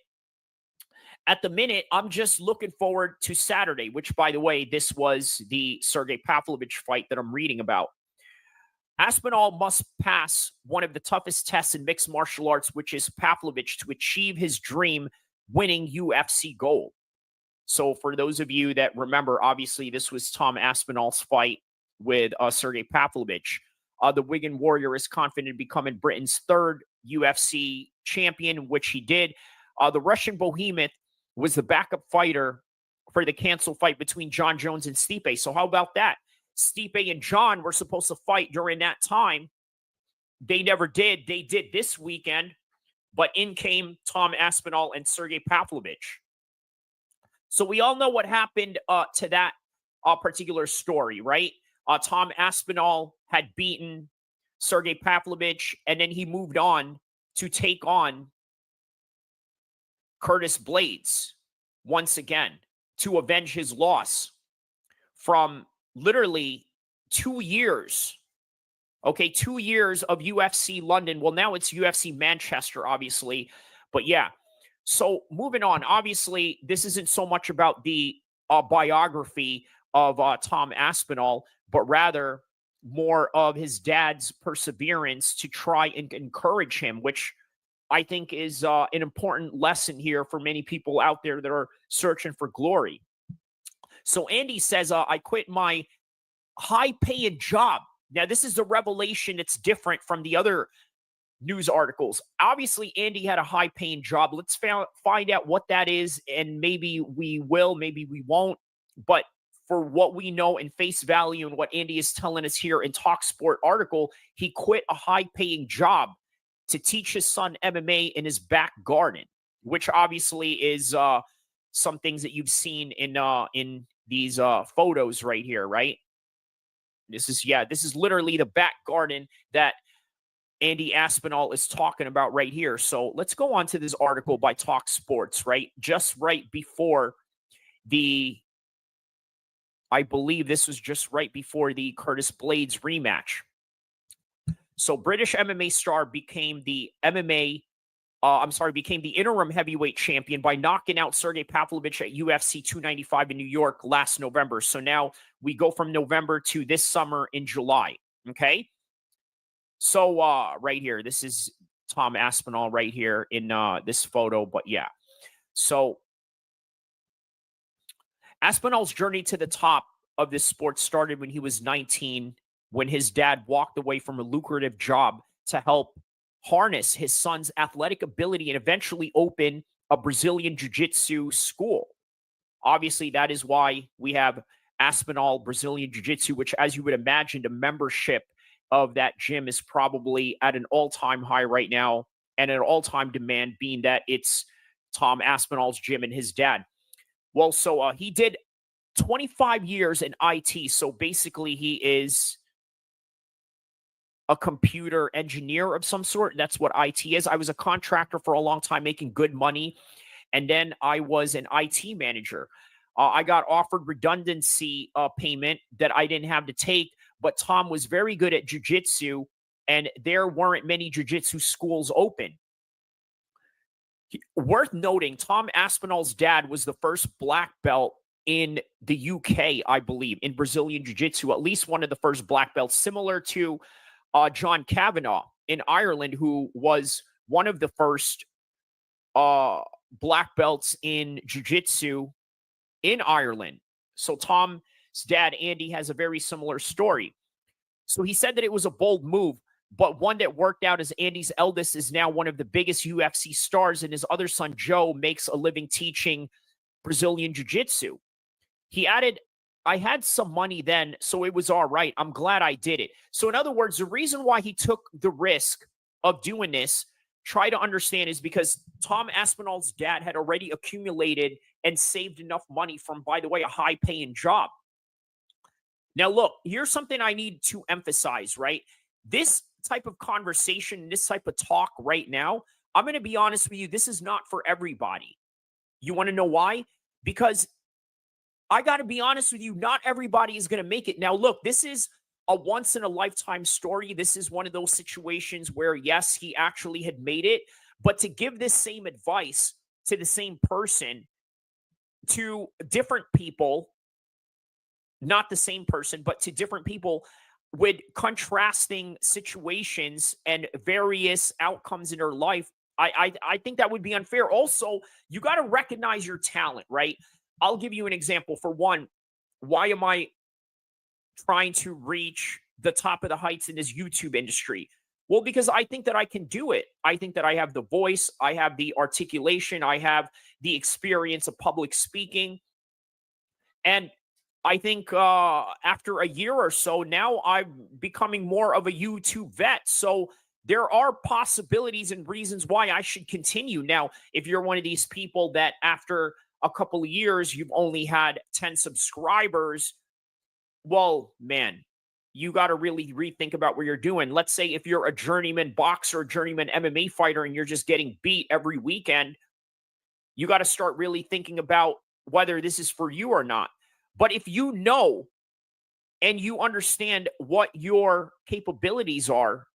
at the minute, I'm just looking forward to Saturday, which, by the way, this was the Sergey Pavlovich fight that I'm reading about. Aspinall must pass one of the toughest tests in mixed martial arts, which is Pavlovich, to achieve his dream winning UFC gold. So for those of you that remember, obviously, this was Tom Aspinall's fight with Sergey Pavlovich. The Wigan Warrior is confident in becoming Britain's third UFC champion, which he did. The Russian behemoth was the backup fighter for the canceled fight between John Jones and Stipe. So how about that? Stipe and John were supposed to fight during that time. They never did. They did this weekend, but in came Tom Aspinall and Sergey Pavlovich. So we all know what happened to that particular story, right? Tom Aspinall had beaten Sergey Pavlovich, and then he moved on to take on Curtis Blades once again to avenge his loss from literally 2 years Okay, 2 years of UFC London. Well, now it's UFC Manchester, obviously. But yeah, so moving on. Obviously, this isn't so much about the biography of Tom Aspinall, but rather more of his dad's perseverance to try and encourage him, which I think is an important lesson here for many people out there that are searching for glory. So Andy says, I quit my high-paying job. Now, this is a revelation that's different from the other news articles. Obviously, Andy had a high-paying job. Let's find out what that is, and maybe we will, maybe we won't. But for what we know in face value and what Andy is telling us here in TalkSport article, he quit a high-paying job to teach his son MMA in his back garden, which obviously is some things that you've seen in these photos right here, right? This is literally the back garden that Andy Aspinall is talking about right here. So let's go on to this article by Talk Sports, right? Just right before I believe this was just right before the Curtis Blades rematch. So British MMA star became the interim heavyweight champion by knocking out Sergey Pavlovich at UFC 295 in New York last November. So now we go from November to this summer in July. Okay. So right here, this is Tom Aspinall right here in this photo. But yeah, so Aspinall's journey to the top of this sport started when he was 19, when his dad walked away from a lucrative job to help harness his son's athletic ability and eventually open a Brazilian Jiu-Jitsu school. Obviously, that is why we have Aspinall Brazilian Jiu-Jitsu, which, as you would imagine, the membership of that gym is probably at an all-time high right now and an all-time demand, being that it's Tom Aspinall's gym and his dad. Well, so he did 25 years in IT. So basically, he is a computer engineer of some sort. That's what IT is. I was a contractor for a long time, making good money. And then I was an IT manager. I got offered redundancy payment that I didn't have to take, but Tom was very good at jiu-jitsu, and there weren't many jiu-jitsu schools open. Worth noting, Tom Aspinall's dad was the first black belt in the UK, I believe, in Brazilian jiu-jitsu, at least one of the first black belts, similar to John Kavanagh in Ireland, who was one of the first black belts in jiu-jitsu in Ireland. So Tom's dad, Andy, has a very similar story. So he said that it was a bold move, but one that worked out, as Andy's eldest is now one of the biggest UFC stars, and his other son, Joe, makes a living teaching Brazilian jiu-jitsu. He added, I had some money then, so it was all right. I'm glad I did it. So in other words, the reason why he took the risk of doing this, try to understand, is because Tom Aspinall's dad had already accumulated and saved enough money from, by the way, a high-paying job. Now, look, here's something I need to emphasize, right? This type of conversation, this type of talk right now, I'm going to be honest with you, this is not for everybody. You want to know why? Because I got to be honest with you, not everybody is going to make it. Now, look, this is a once-in-a-lifetime story. This is one of those situations where, yes, he actually had made it. But to give this same advice to the same person, to different people, not the same person, but to different people with contrasting situations and various outcomes in their life, I think that would be unfair. Also, you got to recognize your talent, right? I'll give you an example. For one, why am I trying to reach the top of the heights in this YouTube industry? Well, because I think that I can do it. I think that I have the voice, I have the articulation, I have the experience of public speaking. And I think after a year or so, now I'm becoming more of a YouTube vet. So there are possibilities and reasons why I should continue. Now, if you're one of these people that after a couple of years, you've only had 10 subscribers, well, man, you got to really rethink about what you're doing. Let's say if you're a journeyman boxer, journeyman MMA fighter, and you're just getting beat every weekend, you got to start really thinking about whether this is for you or not. But if you know and you understand what your capabilities are,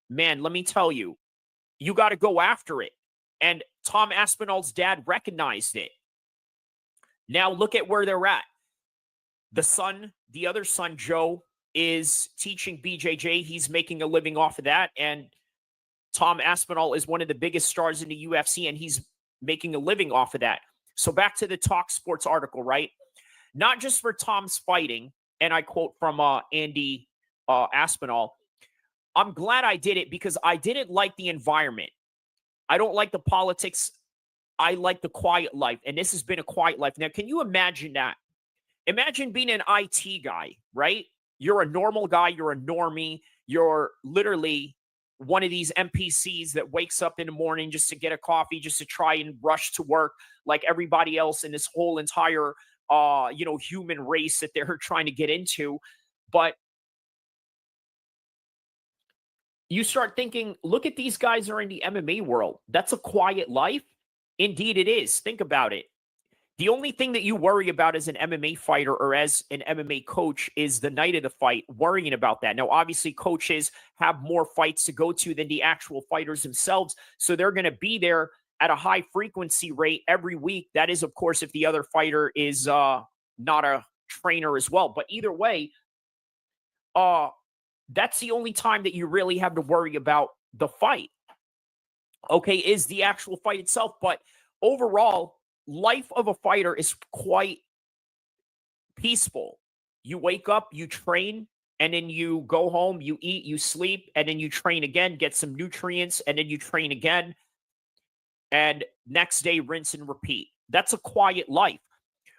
man, let me tell you, you got to go after it. And Tom Aspinall's dad recognized it. Now look at where they're at. The other son, Joe, is teaching BJJ. He's making a living off of that. And Tom Aspinall is one of the biggest stars in the UFC, and he's making a living off of that. So back to the Talk Sports article, right? Not just for Tom's fighting, and I quote from Andy Aspinall, I'm glad I did it because I didn't like the environment. I don't like the politics. I like the quiet life, and this has been a quiet life. Now, can you imagine that? Imagine being an IT guy, right? You're a normal guy. You're a normie. You're literally one of these NPCs that wakes up in the morning just to get a coffee, just to try and rush to work like everybody else in this whole entire, human race that they're trying to get into. But you start thinking, look at these guys that are in the MMA world. That's a quiet life. Indeed, it is. Think about it. The only thing that you worry about as an MMA fighter or as an MMA coach is the night of the fight, worrying about that. Now, obviously, coaches have more fights to go to than the actual fighters themselves, so they're going to be there at a high frequency rate every week. That is, of course, if the other fighter is not a trainer as well. But either way, that's the only time that you really have to worry about the fight, okay, is the actual fight itself. But overall, life of a fighter is quite peaceful. You wake up, you train, and then you go home, you eat, you sleep, and then you train again, get some nutrients, and then you train again. And next day, rinse and repeat. That's a quiet life.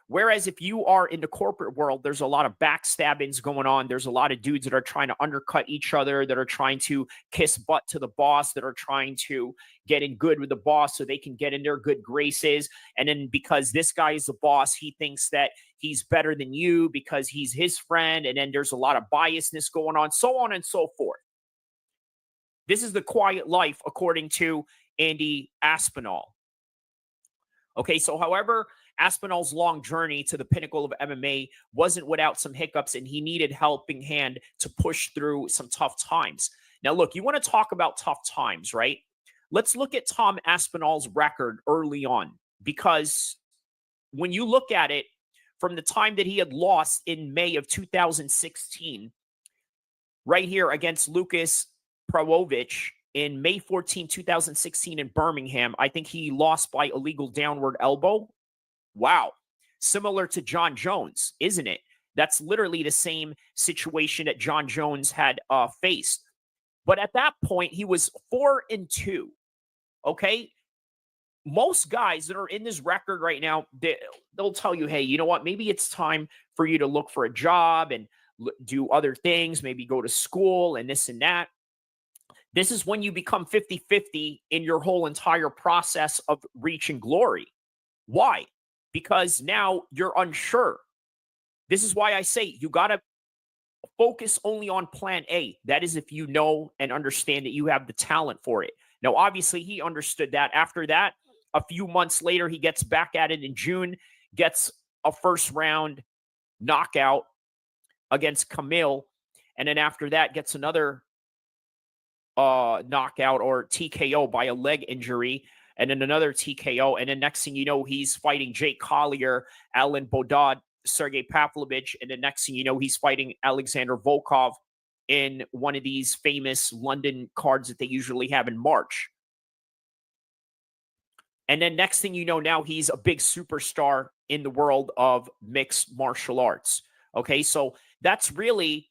Whereas if you are in the corporate world, there's a lot of backstabbings going on. There's a lot of dudes that are trying to undercut each other, that are trying to kiss butt to the boss, that are trying to get in good with the boss so they can get in their good graces. And then because this guy is the boss, he thinks that he's better than you because he's his friend. And then there's a lot of biasness going on and so forth. This is the quiet life, according to Andy Aspinall. Okay, so however, Aspinall's long journey to the pinnacle of MMA wasn't without some hiccups, and he needed helping hand to push through some tough times. Now, look, you want to talk about tough times, right? Let's look at Tom Aspinall's record early on, because when you look at it from the time that he had lost in May of 2016, right here against Lucas Prawovic in May 14, 2016 in Birmingham, I think he lost by illegal downward elbow. Wow. Similar to John Jones, isn't it? That's literally the same situation that John Jones had faced. But at that point, he was 4-2. Okay? Most guys that are in this record right now, they'll tell you, hey, you know what? Maybe it's time for you to look for a job and do other things, maybe go to school and this and that. This is when you become 50-50 in your whole entire process of reaching glory. Why? Because now you're unsure. This is why I say you got to focus only on plan A. That is if you know and understand that you have the talent for it. Now, obviously, he understood that. After that, a few months later, he gets back at it in June, gets a first-round knockout against Camille, and then after that, gets another knockout or TKO by a leg injury, and then another TKO. And then next thing you know, he's fighting Jake Collier, Alan Bodad, Sergey Pavlovich. And the next thing you know, he's fighting Alexander Volkov in one of these famous London cards that they usually have in March. And then next thing you know, now he's a big superstar in the world of mixed martial arts. Okay, so that's really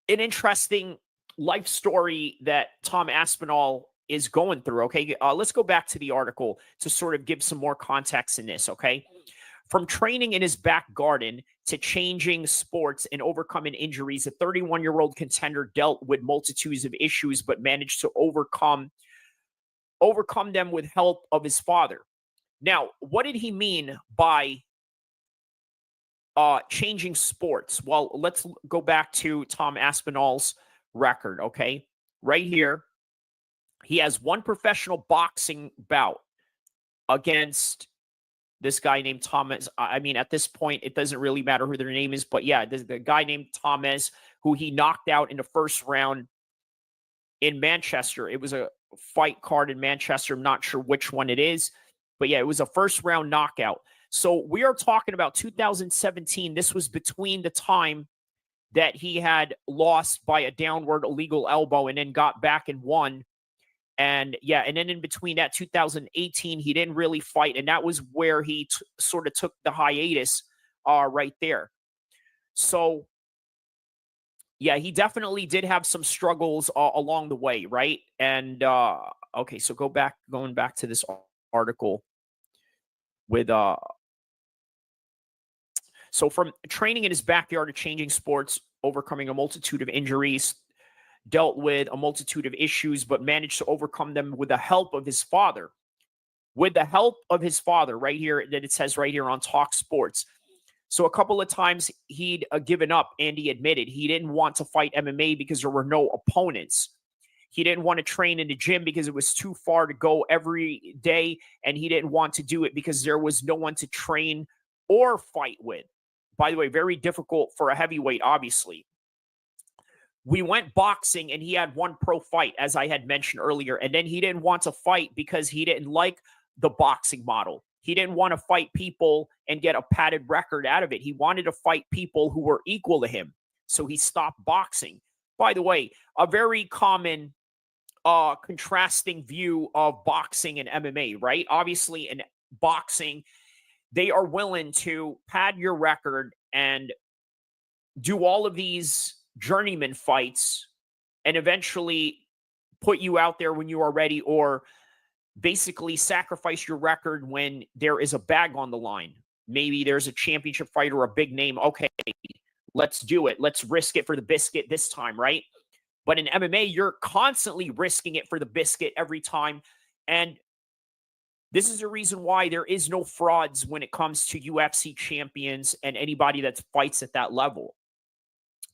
an interesting life story that Tom Aspinall is going through. Okay, let's go back to the article to sort of give some more context in this. Okay, from training in his back garden to changing sports and overcoming injuries, a 31-year-old contender dealt with multitudes of issues, but managed to overcome them with help of his father. Now, what did he mean by changing sports? Well, let's go back to Tom Aspinall's record, okay? Right here, he has one professional boxing bout against this guy named Thomas. I mean, at this point, it doesn't really matter who their name is, but yeah, the guy named Thomas, who he knocked out in the first round in Manchester. It was a fight card in Manchester. I'm not sure which one it is, but yeah, it was a first round knockout. So we are talking about 2017. This was between the time that he had lost by a downward illegal elbow and then got back and won. And yeah, and then in between that 2018, he didn't really fight. And that was where he sort of took the hiatus right there. So yeah, he definitely did have some struggles along the way, right? And okay, so going back to this article with so from training in his backyard to changing sports, overcoming a multitude of injuries, dealt with a multitude of issues, but managed to overcome them with the help of his father. With the help of his father, right here, that it says right here on Talk Sports. So a couple of times he'd given up, and he admitted he didn't want to fight MMA because there were no opponents. He didn't want to train in the gym because it was too far to go every day, and he didn't want to do it because there was no one to train or fight with. By the way, very difficult for a heavyweight, obviously. We went boxing, and he had one pro fight, as I had mentioned earlier, and then he didn't want to fight because he didn't like the boxing model. He didn't want to fight people and get a padded record out of it. He wanted to fight people who were equal to him, so he stopped boxing. By the way, a very common contrasting view of boxing and MMA, right? Obviously, in boxing, they are willing to pad your record and do all of these journeyman fights and eventually put you out there when you are ready, or basically sacrifice your record when there is a bag on the line. Maybe there's a championship fight or a big name. Okay, let's do it. Let's risk it for the biscuit this time, right? But in MMA, you're constantly risking it for the biscuit every time. And this is the reason why there is no frauds when it comes to UFC champions and anybody that fights at that level.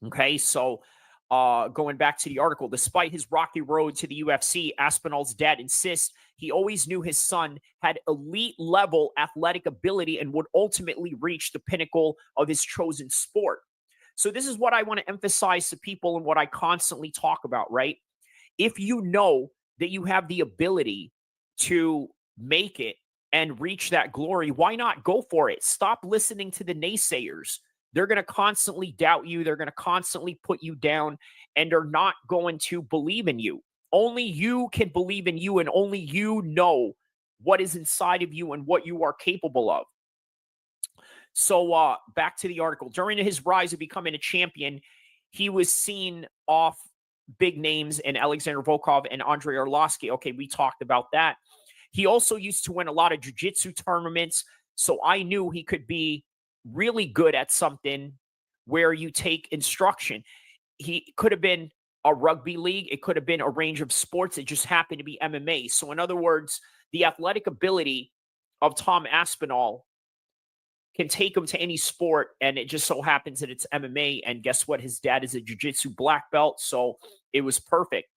Okay, so going back to the article, despite his rocky road to the UFC, Aspinall's dad insists he always knew his son had elite level athletic ability and would ultimately reach the pinnacle of his chosen sport. So this is what I want to emphasize to people and what I constantly talk about, right? If you know that you have the ability to make it and reach that glory, why not go for it? Stop listening to the naysayers. They're going to constantly doubt you. They're going to constantly put you down, and they're not going to believe in you. Only you can believe in you, and only you know what is inside of you and what you are capable of. So back to the article. During his rise of becoming a champion, he was seen off big names in Alexander Volkov and Andrei Arlovsky. Okay, we talked about that. He also used to win a lot of jiu-jitsu tournaments, so I knew he could be really good at something where you take instruction. He could have been a rugby league. It could have been a range of sports. It just happened to be MMA. So in other words, the athletic ability of Tom Aspinall can take him to any sport, and it just so happens that it's MMA. And guess what? His dad is a jiu-jitsu black belt, so it was perfect.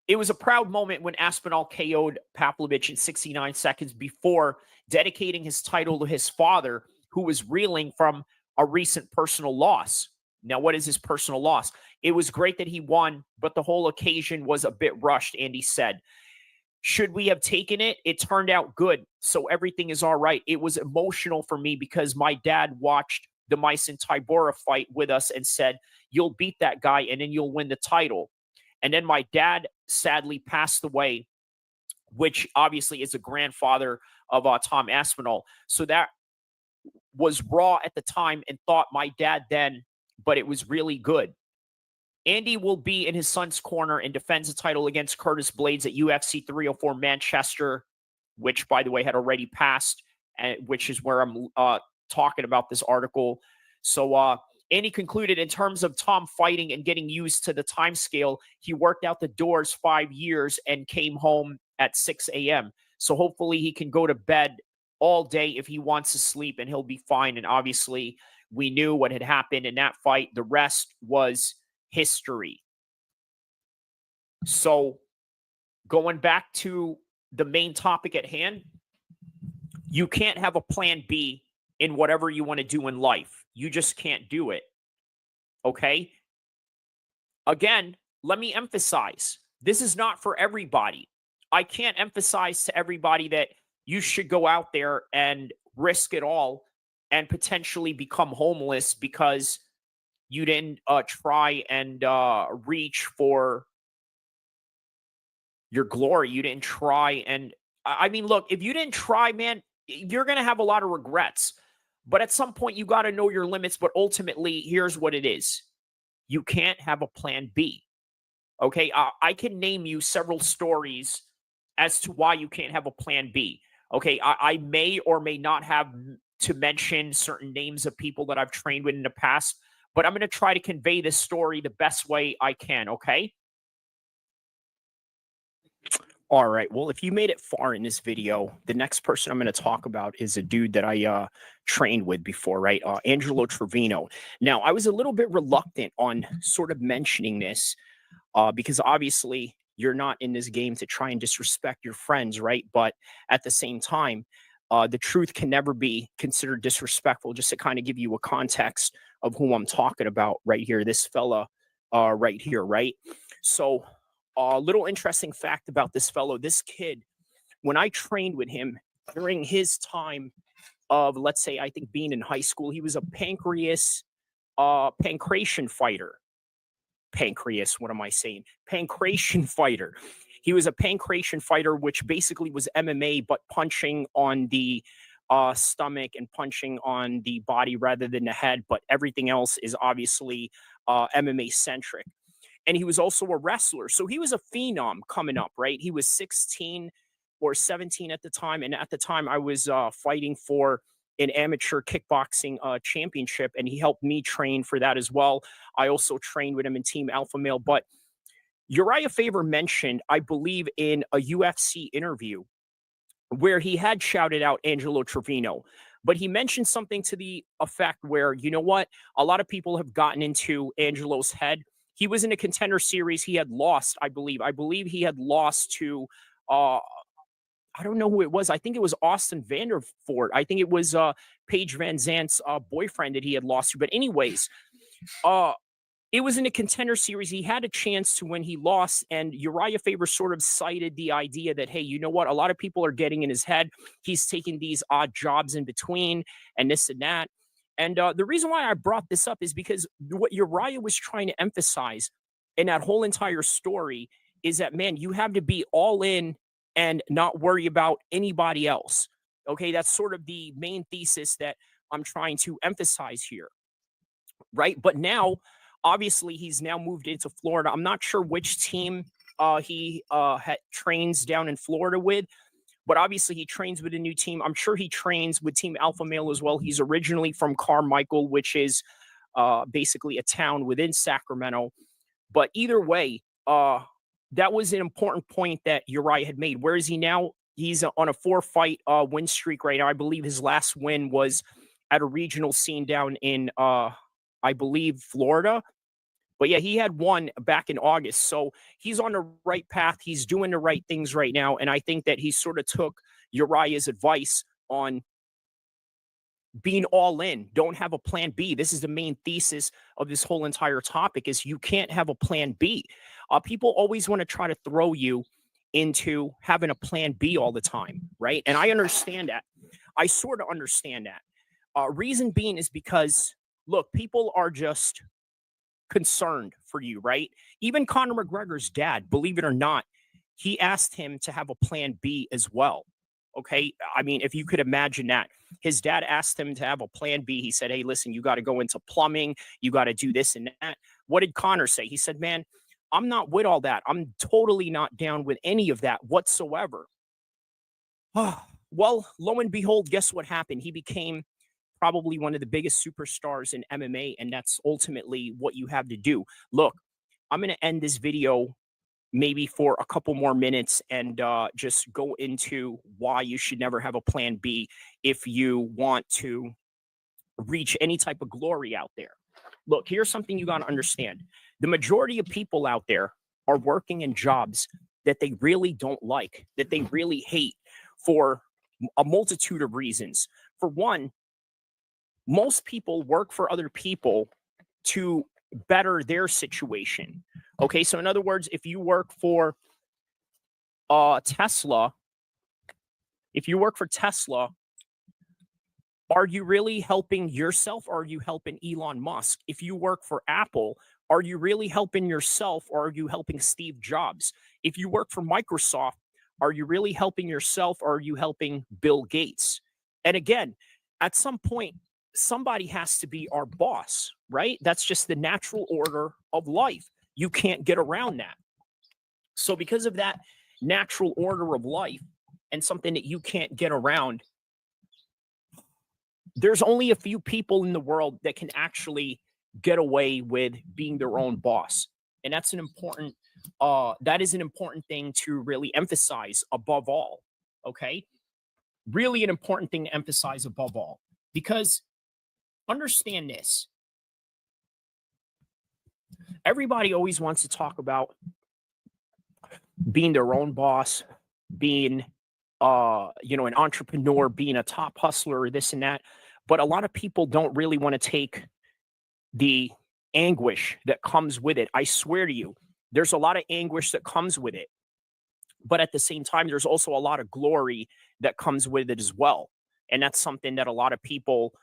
It was a proud moment when Aspinall KO'd Pavlovich in 69 seconds before dedicating his title to his father, who was reeling from a recent personal loss. Now, what is his personal loss? It was great that he won, but the whole occasion was a bit rushed, Andy said. Should we have taken it? It turned out good, so everything is all right. It was emotional for me because my dad watched the Myson Tybura fight with us and said, you'll beat that guy and then you'll win the title. And then my dad sadly passed away, which obviously is the grandfather of Tom Aspinall. So that was raw at the time and thought my dad then, but it was really good. Andy will be in his son's corner and defends the title against Curtis Blades at UFC 304 Manchester, which, by the way, had already passed, which is where I'm talking about this article. So Andy concluded, in terms of Tom fighting and getting used to the time scale, he worked out the doors 5 years and came home at 6 a.m. So hopefully he can go to bed all day if he wants to sleep, and he'll be fine. And obviously we knew what had happened in that fight. The rest was history. So going back to the main topic at hand, You can't have a plan B in whatever you want to do in life. You just can't do it. Okay? Again, let me emphasize, this is not for everybody. I can't emphasize to everybody that you should go out there and risk it all and potentially become homeless because you didn't try and reach for your glory. You didn't try. And I mean, look, if you didn't try, man, you're going to have a lot of regrets. But at some point, you got to know your limits. But ultimately, here's what it is. You can't have a plan B. Okay? I can name you several stories as to why you can't have a plan B. Okay? I may or may not have to mention certain names of people that I've trained with in the past, but I'm going to try to convey this story the best way I can, okay? All right. Well, if you made it far in this video, the next person I'm going to talk about is a dude that I trained with before, right? Angelo Trevino. Now, I was a little bit reluctant on sort of mentioning this because obviously you're not in this game to try and disrespect your friends, right? But at the same time, the truth can never be considered disrespectful. Just to kind of give you a context of who I'm talking about right here, this fella right here, right? So a little interesting fact about this fellow, this kid, when I trained with him during his time of, let's say, I think being in high school, he was a pancreation fighter. What am I saying? Pancreation fighter. He was a pancreation fighter, which basically was MMA, but punching on the stomach and punching on the body rather than the head. But everything else is obviously MMA centric. And he was also a wrestler. So he was a phenom coming up, right? He was 16 or 17 at the time. And at the time, I was fighting for an amateur kickboxing championship, and he helped me train for that as well. I also trained with him in Team Alpha Male. But Uriah Faber mentioned, I believe, in a UFC interview where he had shouted out Angelo Trevino. But he mentioned something to the effect where, you know what? A lot of people have gotten into Angelo's head. He was in a contender series. He had lost, I believe. I believe he had lost to, I don't know who it was. I think it was Austin Vanderford. I think it was Paige Van Zant's boyfriend that he had lost to. But anyways, it was in a contender series. He had a chance to when he lost, and Uriah Faber sort of cited the idea that, hey, you know what? A lot of people are getting in his head. He's taking these odd jobs in between and this and that. And the reason why I brought this up is because what Uriah was trying to emphasize in that whole entire story is that, man, you have to be all in and not worry about anybody else. Okay, that's sort of the main thesis that I'm trying to emphasize here, right? But now, obviously, he's now moved into Florida. I'm not sure which team he trains down in Florida with, but obviously he trains with a new team. I'm sure he trains with Team Alpha Male as well. He's originally from Carmichael, which is basically a town within Sacramento. But either way, that was an important point that Uriah had made. Where is he now? He's on a 4-fight win streak right now. I believe his last win was at a regional scene down in, I believe, Florida. But yeah, he had one back in August. So he's on the right path. He's doing the right things right now. And I think that he sort of took Uriah's advice on being all in. Don't have a plan B. This is the main thesis of this whole entire topic is you can't have a plan B. People always want to try to throw you into having a plan B all the time, right? And I understand that. I sort of understand that. Reason being is because, look, people are just concerned for you, right? Even Conor McGregor's dad, believe it or not, he asked him to have a plan B as well. Okay. I mean, if you could imagine that, his dad asked him to have a plan B. He said, hey, listen, you got to go into plumbing. You got to do this and that. What did Conor say? He said, man, I'm not with all that. I'm totally not down with any of that whatsoever. Well, lo and behold, guess what happened? He became probably one of the biggest superstars in MMA, and that's ultimately what you have to do. Look, I'm going to end this video maybe for a couple more minutes and just go into why you should never have a plan B if you want to reach any type of glory out there. Look, here's something you got to understand. The majority of people out there are working in jobs that they really don't like, that they really hate for a multitude of reasons. For one, most people work for other people to better their situation. Okay, so in other words, if you work for Tesla, are you really helping yourself, or are you helping Elon Musk? If you work for Apple, are you really helping yourself, or are you helping Steve Jobs? If you work for Microsoft, are you really helping yourself, or are you helping Bill Gates? And again, at some point, somebody has to be our boss, right? That's just the natural order of life. You can't get around that. So because of that natural order of life and something that you can't get around, there's only a few people in the world that can actually get away with being their own boss. And that's an important, that is an important thing to really emphasize above all. Okay. Really an important thing to emphasize above all, because understand this. Everybody always wants to talk about being their own boss, being, an entrepreneur, being a top hustler, or this and that. But a lot of people don't really want to take the anguish that comes with it. I swear to you, there's a lot of anguish that comes with it. But at the same time, there's also a lot of glory that comes with it as well. And that's something that a lot of people,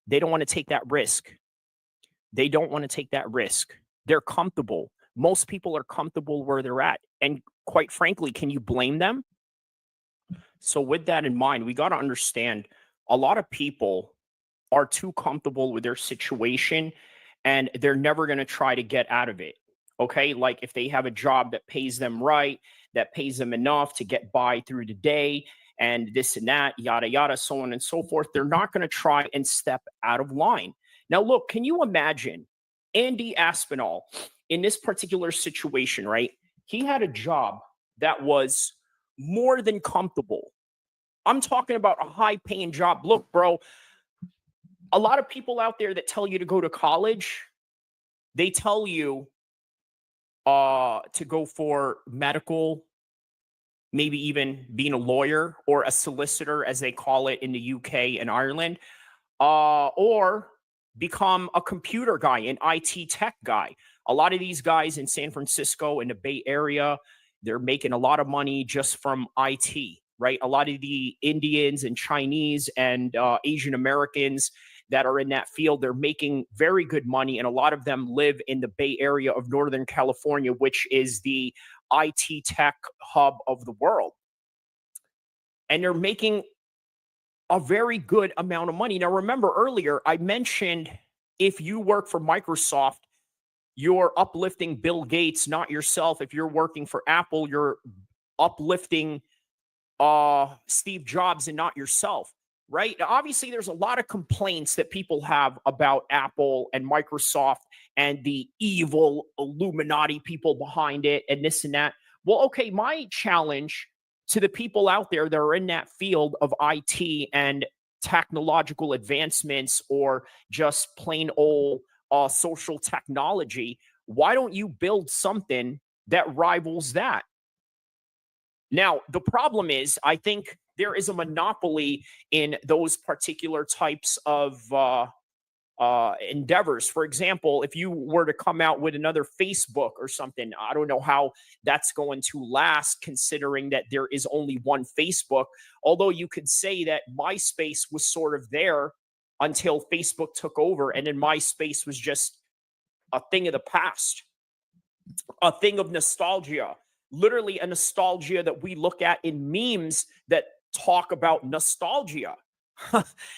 they don't want to take that risk. They don't want to take that risk. They're comfortable. Most people are comfortable where they're at. And quite frankly, can you blame them? So with that in mind, we got to understand a lot of people are too comfortable with their situation and they're never going to try to get out of it. Okay. Like if they have a job that pays them right, that pays them enough to get by through the day and this and that, yada, yada, so on and so forth, they're not going to try and step out of line. Now, look, can you imagine Andy Aspinall in this particular situation, right? He had a job that was more than comfortable. I'm talking about a high-paying job. Look, bro, a lot of people out there that tell you to go to college, they tell you to go for medical, maybe even being a lawyer or a solicitor, as they call it in the UK and Ireland, or become a computer guy, an IT tech guy. A lot of these guys in San Francisco in the Bay Area, they're making a lot of money just from IT, right? A lot of the Indians and Chinese and Asian Americans that are in that field, they're making very good money. And a lot of them live in the Bay Area of Northern California, which is the IT tech hub of the world. And they're making a very good amount of money. Now, remember earlier, I mentioned if you work for Microsoft, you're uplifting Bill Gates, not yourself. If you're working for Apple, you're uplifting Steve Jobs and not yourself, right? Now, obviously, there's a lot of complaints that people have about Apple and Microsoft and the evil Illuminati people behind it and this and that. Well, okay, my challenge to the people out there that are in that field of IT and technological advancements or just plain old social technology, why don't you build something that rivals that? Now, the problem is, I think there is a monopoly in those particular types of endeavors. For example, if you were to come out with another Facebook or something, I don't know how that's going to last, considering that there is only one Facebook. Although you could say that MySpace was sort of there until Facebook took over, and then MySpace was just a thing of the past, a thing of nostalgia, literally a nostalgia that we look at in memes that talk about nostalgia.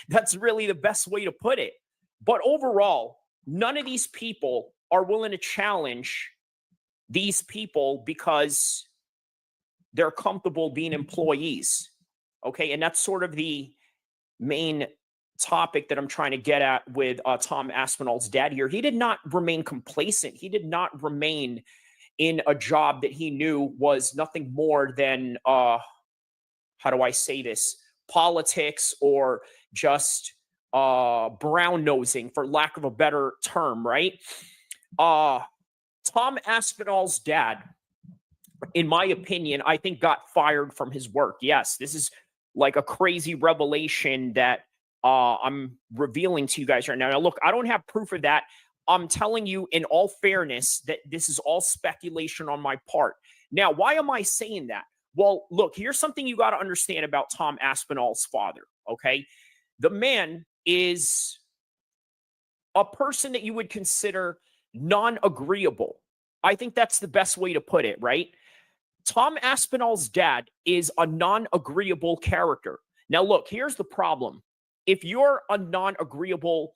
That's really the best way to put it. But overall, none of these people are willing to challenge these people because they're comfortable being employees. Okay, and that's sort of the main topic that I'm trying to get at with Tom Aspinall's dad here. He did not remain complacent. He did not remain in a job that he knew was nothing more than, how do I say this, politics or just brown nosing, for lack of a better term, right? Tom Aspinall's dad in my opinion, I think got fired from his work. Yes, this is like a crazy revelation that I'm revealing to you guys right now. Now, look, I don't have proof of that. I'm telling you in all fairness that this is all speculation on my part. Now, why am I saying that? Well, look, here's something you got to understand about Tom Aspinall's father, okay? The man is a person that you would consider non-agreeable. I think that's the best way to put it, right? Tom Aspinall's dad is a non-agreeable character. Now, look, here's the problem. If you're a non-agreeable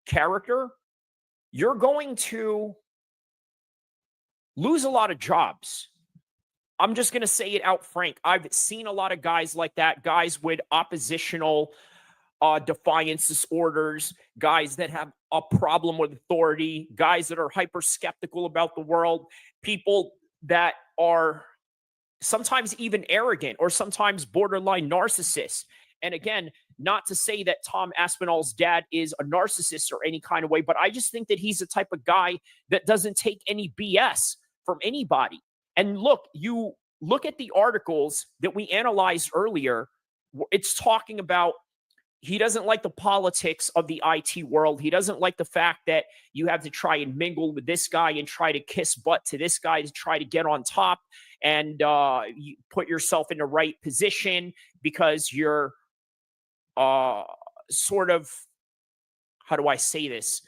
character, you're going to lose a lot of jobs. I'm just going to say it out frank. I've seen a lot of guys like that, guys with oppositional defiance disorders, guys that have a problem with authority, guys that are hyper skeptical about the world, people that are sometimes even arrogant or sometimes borderline narcissists. And again, not to say that Tom Aspinall's dad is a narcissist or any kind of way, but I just think that he's the type of guy that doesn't take any BS from anybody. And look, you look at the articles that we analyzed earlier. It's talking about he doesn't like the politics of the IT world. He doesn't like the fact that you have to try and mingle with this guy and try to kiss butt to this guy to try to get on top and you put yourself in the right position because you're sort of, how do I say this?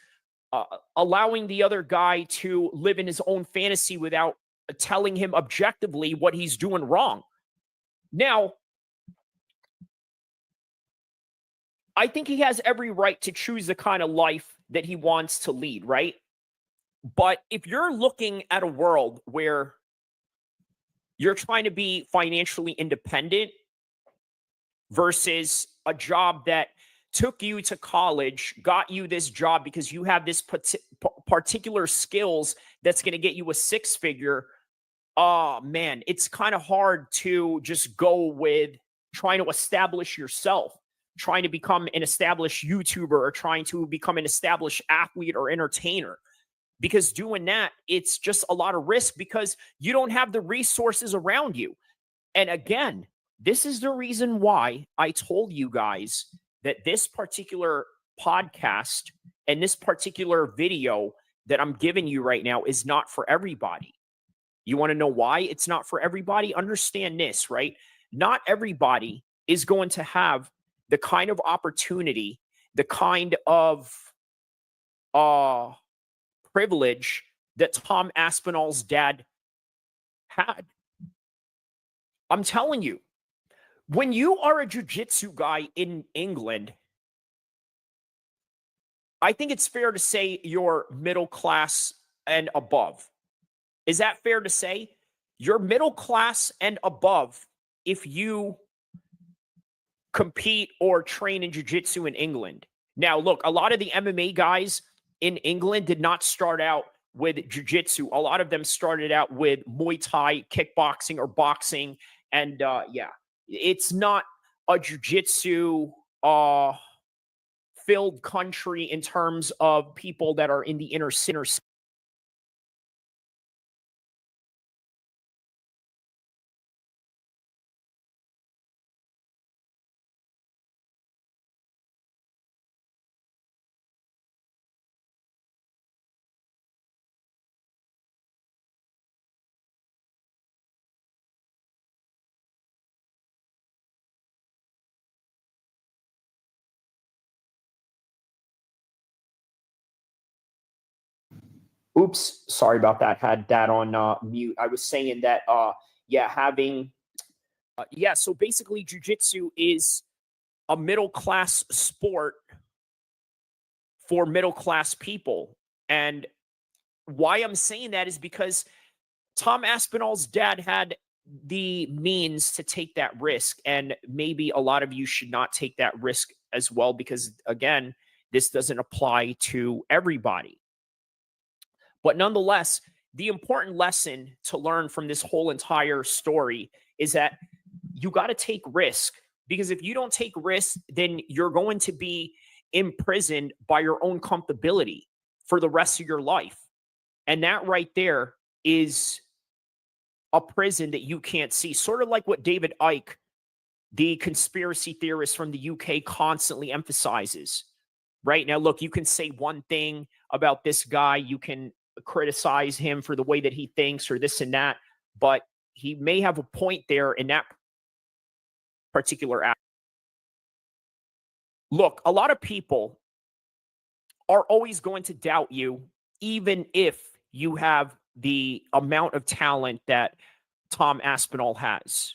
Allowing the other guy to live in his own fantasy without telling him objectively what he's doing wrong. Now, I think he has every right to choose the kind of life that he wants to lead, right? But if you're looking at a world where you're trying to be financially independent versus a job that took you to college, got you this job because you have this particular skills that's going to get you a six-figure, man, it's kind of hard to just go with trying to establish yourself, trying to become an established YouTuber or trying to become an established athlete or entertainer. Because doing that, it's just a lot of risk because you don't have the resources around you. And again, this is the reason why I told you guys that this particular podcast and this particular video that I'm giving you right now is not for everybody. You want to know why it's not for everybody? Understand this, right? Not everybody is going to have the kind of opportunity, the kind of privilege that Tom Aspinall's dad had. I'm telling you, when you are a jiu-jitsu guy in England, I think it's fair to say you're middle class and above. Is that fair to say? You're middle class and above if you compete or train in jiu-jitsu in England. Now, look, a lot of the MMA guys in England did not start out with jiu-jitsu. A lot of them started out with Muay Thai, kickboxing, or boxing. And yeah, it's not a jiu-jitsu filled country in terms of people that are in the inner center. Oops, sorry about that. Had that on mute. I was saying that, yeah, having, yeah, so basically jiu-jitsu is a middle-class sport for middle-class people. And why I'm saying that is because Tom Aspinall's dad had the means to take that risk. And maybe a lot of you should not take that risk as well, because again, this doesn't apply to everybody. But nonetheless, the important lesson to learn from this whole entire story is that you got to take risk, because if you don't take risk, then you're going to be imprisoned by your own comfortability for the rest of your life. And that right there is a prison that you can't see, sort of like what David Icke, the conspiracy theorist from the UK, constantly emphasizes. Right now, look, you can say one thing about this guy, you can criticize him for the way that he thinks or this and that, but he may have a point there in that particular act. Look, a lot of people are always going to doubt you, even if you have the amount of talent that Tom Aspinall has,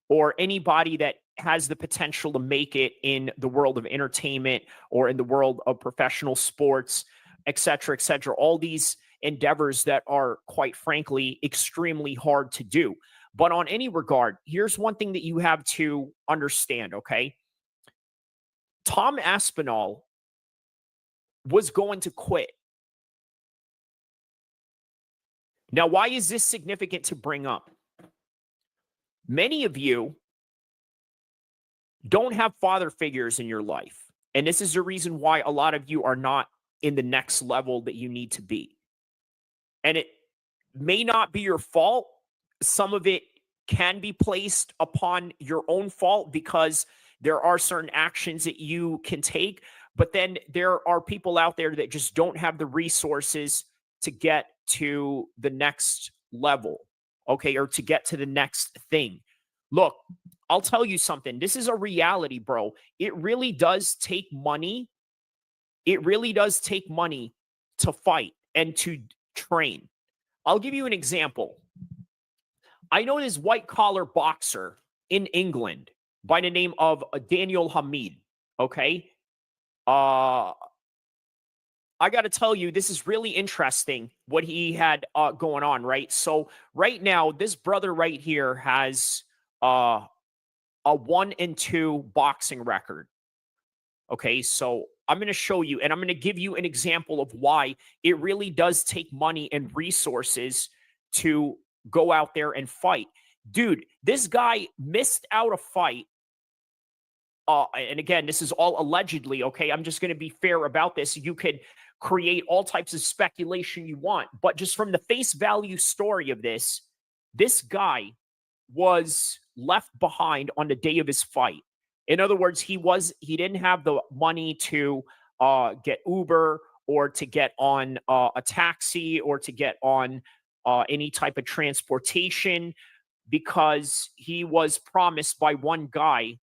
or anybody that has the potential to make it in the world of entertainment or in the world of professional sports, et cetera, all these endeavors that are, quite frankly, extremely hard to do. But on any regard, here's one thing that you have to understand, okay? Tom Aspinall was going to quit. Now, why is this significant to bring up? Many of you don't have father figures in your life. And this is the reason why a lot of you are not in the next level that you need to be. And it may not be your fault. Some of it can be placed upon your own fault because there are certain actions that you can take. But then there are people out there that just don't have the resources to get to the next level, okay, or to get to the next thing. Look, I'll tell you something. This is a reality, bro. It really does take money. It really does take money to fight and to train. I'll give you an example. I know this white-collar boxer in England by the name of Daniel Hamid, okay? I got to tell you, this is really interesting what he had going on, right? So right now, this brother right here has a 1-2 boxing record. Okay, so I'm going to show you, and I'm going to give you an example of why it really does take money and resources to go out there and fight. Dude, this guy missed out a fight. And again, this is all allegedly, okay? I'm just going to be fair about this. You could create all types of speculation you want, but just from the face value story of this guy was left behind on the day of his fight. In other words, he didn't have the money to get Uber or to get on a taxi or to get on any type of transportation, because he was promised by one guy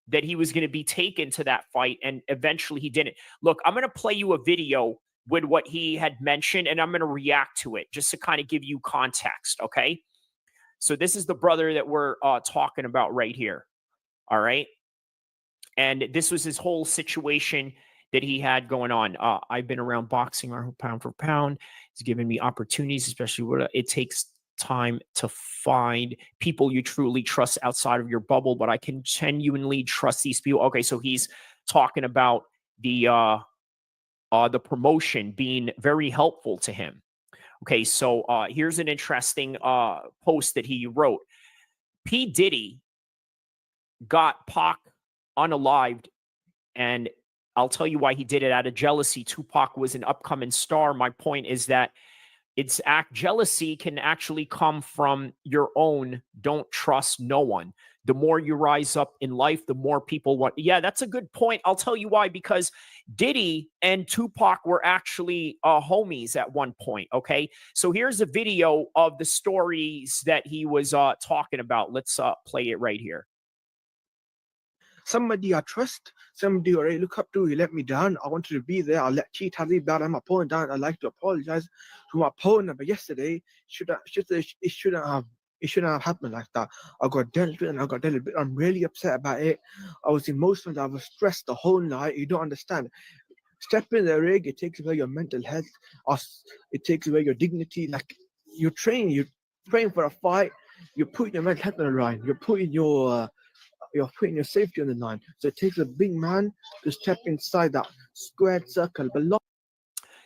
that he was going to be taken to that fight, and eventually he didn't. Look, I'm going to play you a video with what he had mentioned, and I'm going to react to it just to kind of give you context, okay? So this is the brother that we're talking about right here, all right? And this was his whole situation that he had going on. I've been around boxing pound for pound. It's given me opportunities, especially when it takes time to find people you truly trust outside of your bubble, but I can genuinely trust these people. Okay, so he's talking about the promotion being very helpful to him. Okay, so here's an interesting post that he wrote. P. Diddy got Pac unalived, and I'll tell you why he did it out of jealousy. Tupac was an upcoming star. My point is that jealousy can actually come from your own don't trust no one. The more you rise up in life, the more people want. Yeah, that's a good point. I'll tell you why, because Diddy and Tupac were actually homies at one point, okay? So here's a video of the stories that he was talking about. Let's play it right here. Somebody I trust, somebody who I look up to, he let me down. I wanted to be there. I let Cheat Hazib down. I'm opponent down. I'd like to apologize to my opponent, but yesterday it shouldn't have happened like that. I got dealt with and I got dealt with. I'm really upset about it. I was emotional. I was stressed the whole night. You don't understand. Step in the ring, it takes away your mental health. It takes away your dignity. Like you're training for a fight. You're putting your mental health on the line. You're putting your safety on the line. So it takes a big man to step inside that squared circle. But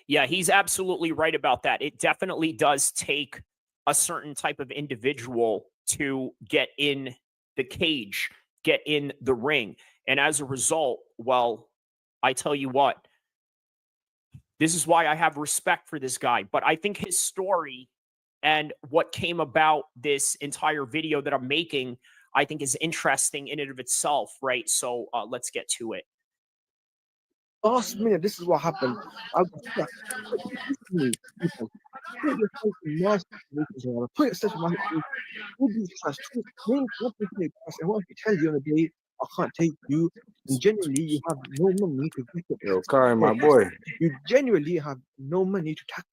yeah, he's absolutely right about that. It definitely does take a certain type of individual to get in the cage, get in the ring. And as a result, well, I tell you what, this is why I have respect for this guy. But I think his story and what came about this entire video that I'm making, I think is interesting in and of itself, right? So let's get to it. Last minute, this is what happened. I got stuck. People, put yourself in my situation. Put yourself in my situation. Would you trust? Name what you take trust, and what if he tells you on the day, I can't take you, and genuinely you have no money to pick up. Yo, Kari, my boy. You genuinely have no money to tackle.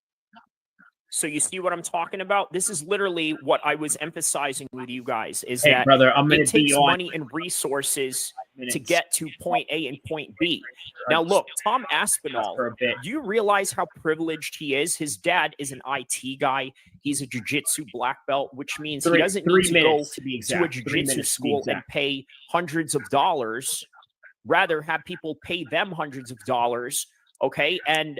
So you see what I'm talking about? This is literally what I was emphasizing with you guys, is Hey, that brother, I'm going it to be takes on money and resources to get to point A and point B. Now, look, Tom Aspinall, for a bit. do you realize how privileged he is? His dad is an IT guy. He's a jiu-jitsu black belt, which means he doesn't need to go to a jiu-jitsu school and pay hundreds of dollars. Rather, have people pay them hundreds of dollars. Okay, and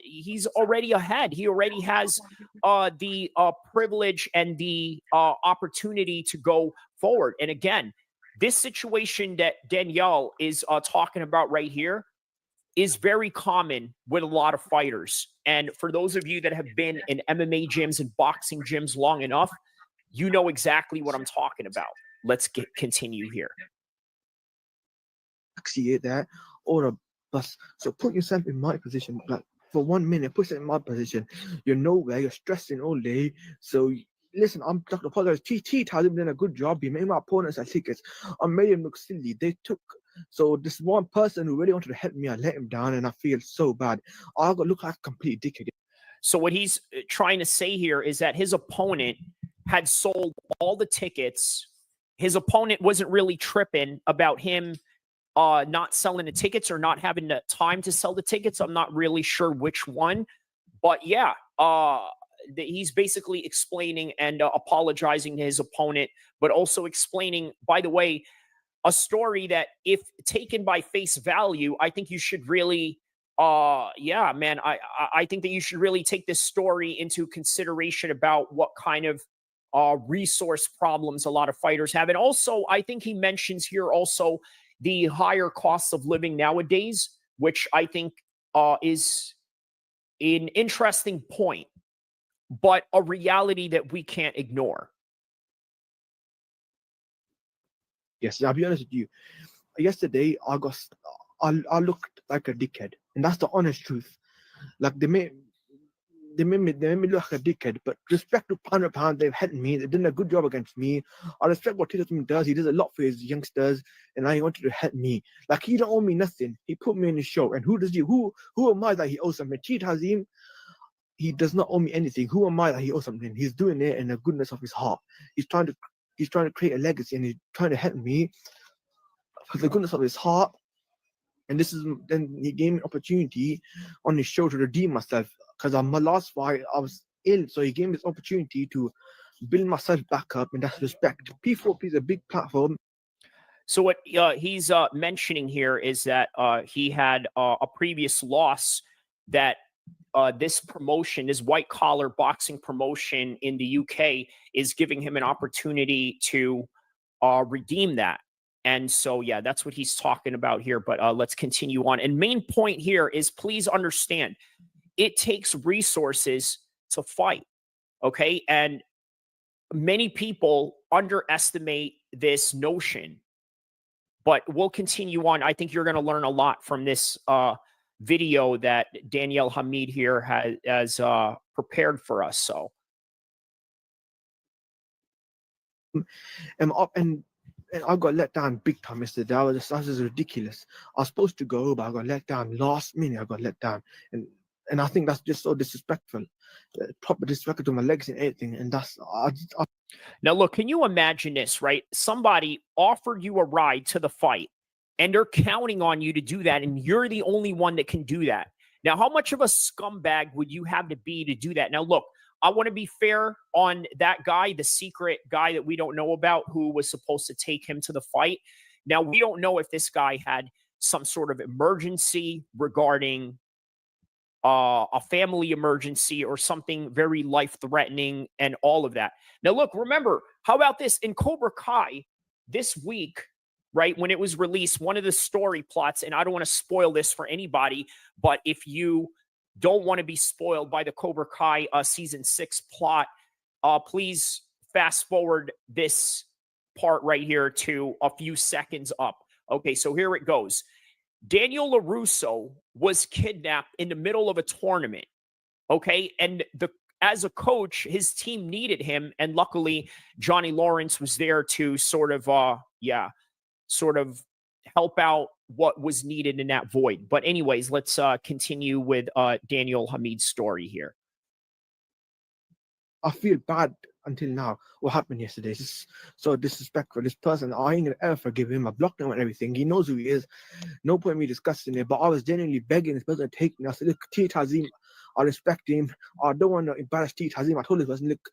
he's already ahead. He already has the privilege and the opportunity to go forward. And again, this situation that Danielle is talking about right here is very common with a lot of fighters. And for those of you that have been in MMA gyms and boxing gyms long enough, you know exactly what I'm talking about. Let's continue here. Taxi that or a bus. So put yourself in my position. Like for 1 minute, put yourself in my position. You're nowhere. You're stressing all day. So listen, I'm talking to apologize. TT has done a good job. He made my opponents at tickets. I made him look silly. They took. So this one person who really wanted to help me, I let him down, and I feel so bad. I got look like a complete dickhead. So what he's trying to say here is that his opponent had sold all the tickets. His opponent wasn't really tripping about him not selling the tickets or not having the time to sell the tickets. I'm not really sure which one, but yeah, he's basically explaining and apologizing to his opponent, but also explaining, by the way, a story that if taken by face value, I think you should really, yeah, man, I think that you should really take this story into consideration about what kind of resource problems a lot of fighters have. And also, I think he mentions here also the higher costs of living nowadays, which I think is an interesting point, but a reality that we can't ignore. Yes, I'll be honest with you. Yesterday, I looked like a dickhead, and that's the honest truth. Like they made me look like a dickhead, but respect to pound, they've helped me. They've done a good job against me. I respect what Tevin does. He does a lot for his youngsters, and he wanted to help me. Like he don't owe me nothing. He put me in his show, and who am I that he owes something? Cheat Hazim, he does not owe me anything. Who am I that he owes something? He's doing it in the goodness of his heart. He's trying to create a legacy, and he's trying to help me for the goodness of his heart. And then he gave me an opportunity on his show to redeem myself. Because on my last fight, I was ill. So he gave me this opportunity to build myself back up, and that's respect. P4P is a big platform. So what he's mentioning here is that he had a previous loss that this promotion, this white-collar boxing promotion in the UK, is giving him an opportunity to redeem that. And so, yeah, that's what he's talking about here. But let's continue on. And main point here is, please understand, it takes resources to fight, okay? And many people underestimate this notion. But we'll continue on. I think you're going to learn a lot from this video that Danielle Hamid here has prepared for us. So, And I got let down big time yesterday. That was ridiculous. I was supposed to go, but I got let down last minute. I got let down, and I think that's just so disrespectful, proper disrespect to my legs and everything. And that's now look. Can you imagine this? Right? Somebody offered you a ride to the fight, and they're counting on you to do that, and you're the only one that can do that. Now, how much of a scumbag would you have to be to do that? Now, look. I want to be fair on that guy, the secret guy that we don't know about who was supposed to take him to the fight. Now, we don't know if this guy had some sort of emergency regarding a family emergency or something very life-threatening and all of that. Now, look, remember, how about this? In Cobra Kai this week, right, when it was released, one of the story plots, and I don't want to spoil this for anybody, but if you don't want to be spoiled by the Cobra Kai season 6 plot, please fast forward this part right here to a few seconds up. Okay, so here it goes. Daniel LaRusso was kidnapped in the middle of a tournament. Okay, and as a coach, his team needed him, and luckily Johnny Lawrence was there to sort of help out what was needed in that void. But anyways, let's continue with Daniel Hamid's story here. I feel bad until now. What happened yesterday? This is so disrespectful. This person, I ain't gonna ever forgive him. I blocked him and everything. He knows who he is. No point in me discussing it. But I was genuinely begging this person to take me. I said, look, T Tazim, I respect him. I don't want to embarrass T Tazim. I told this person, look,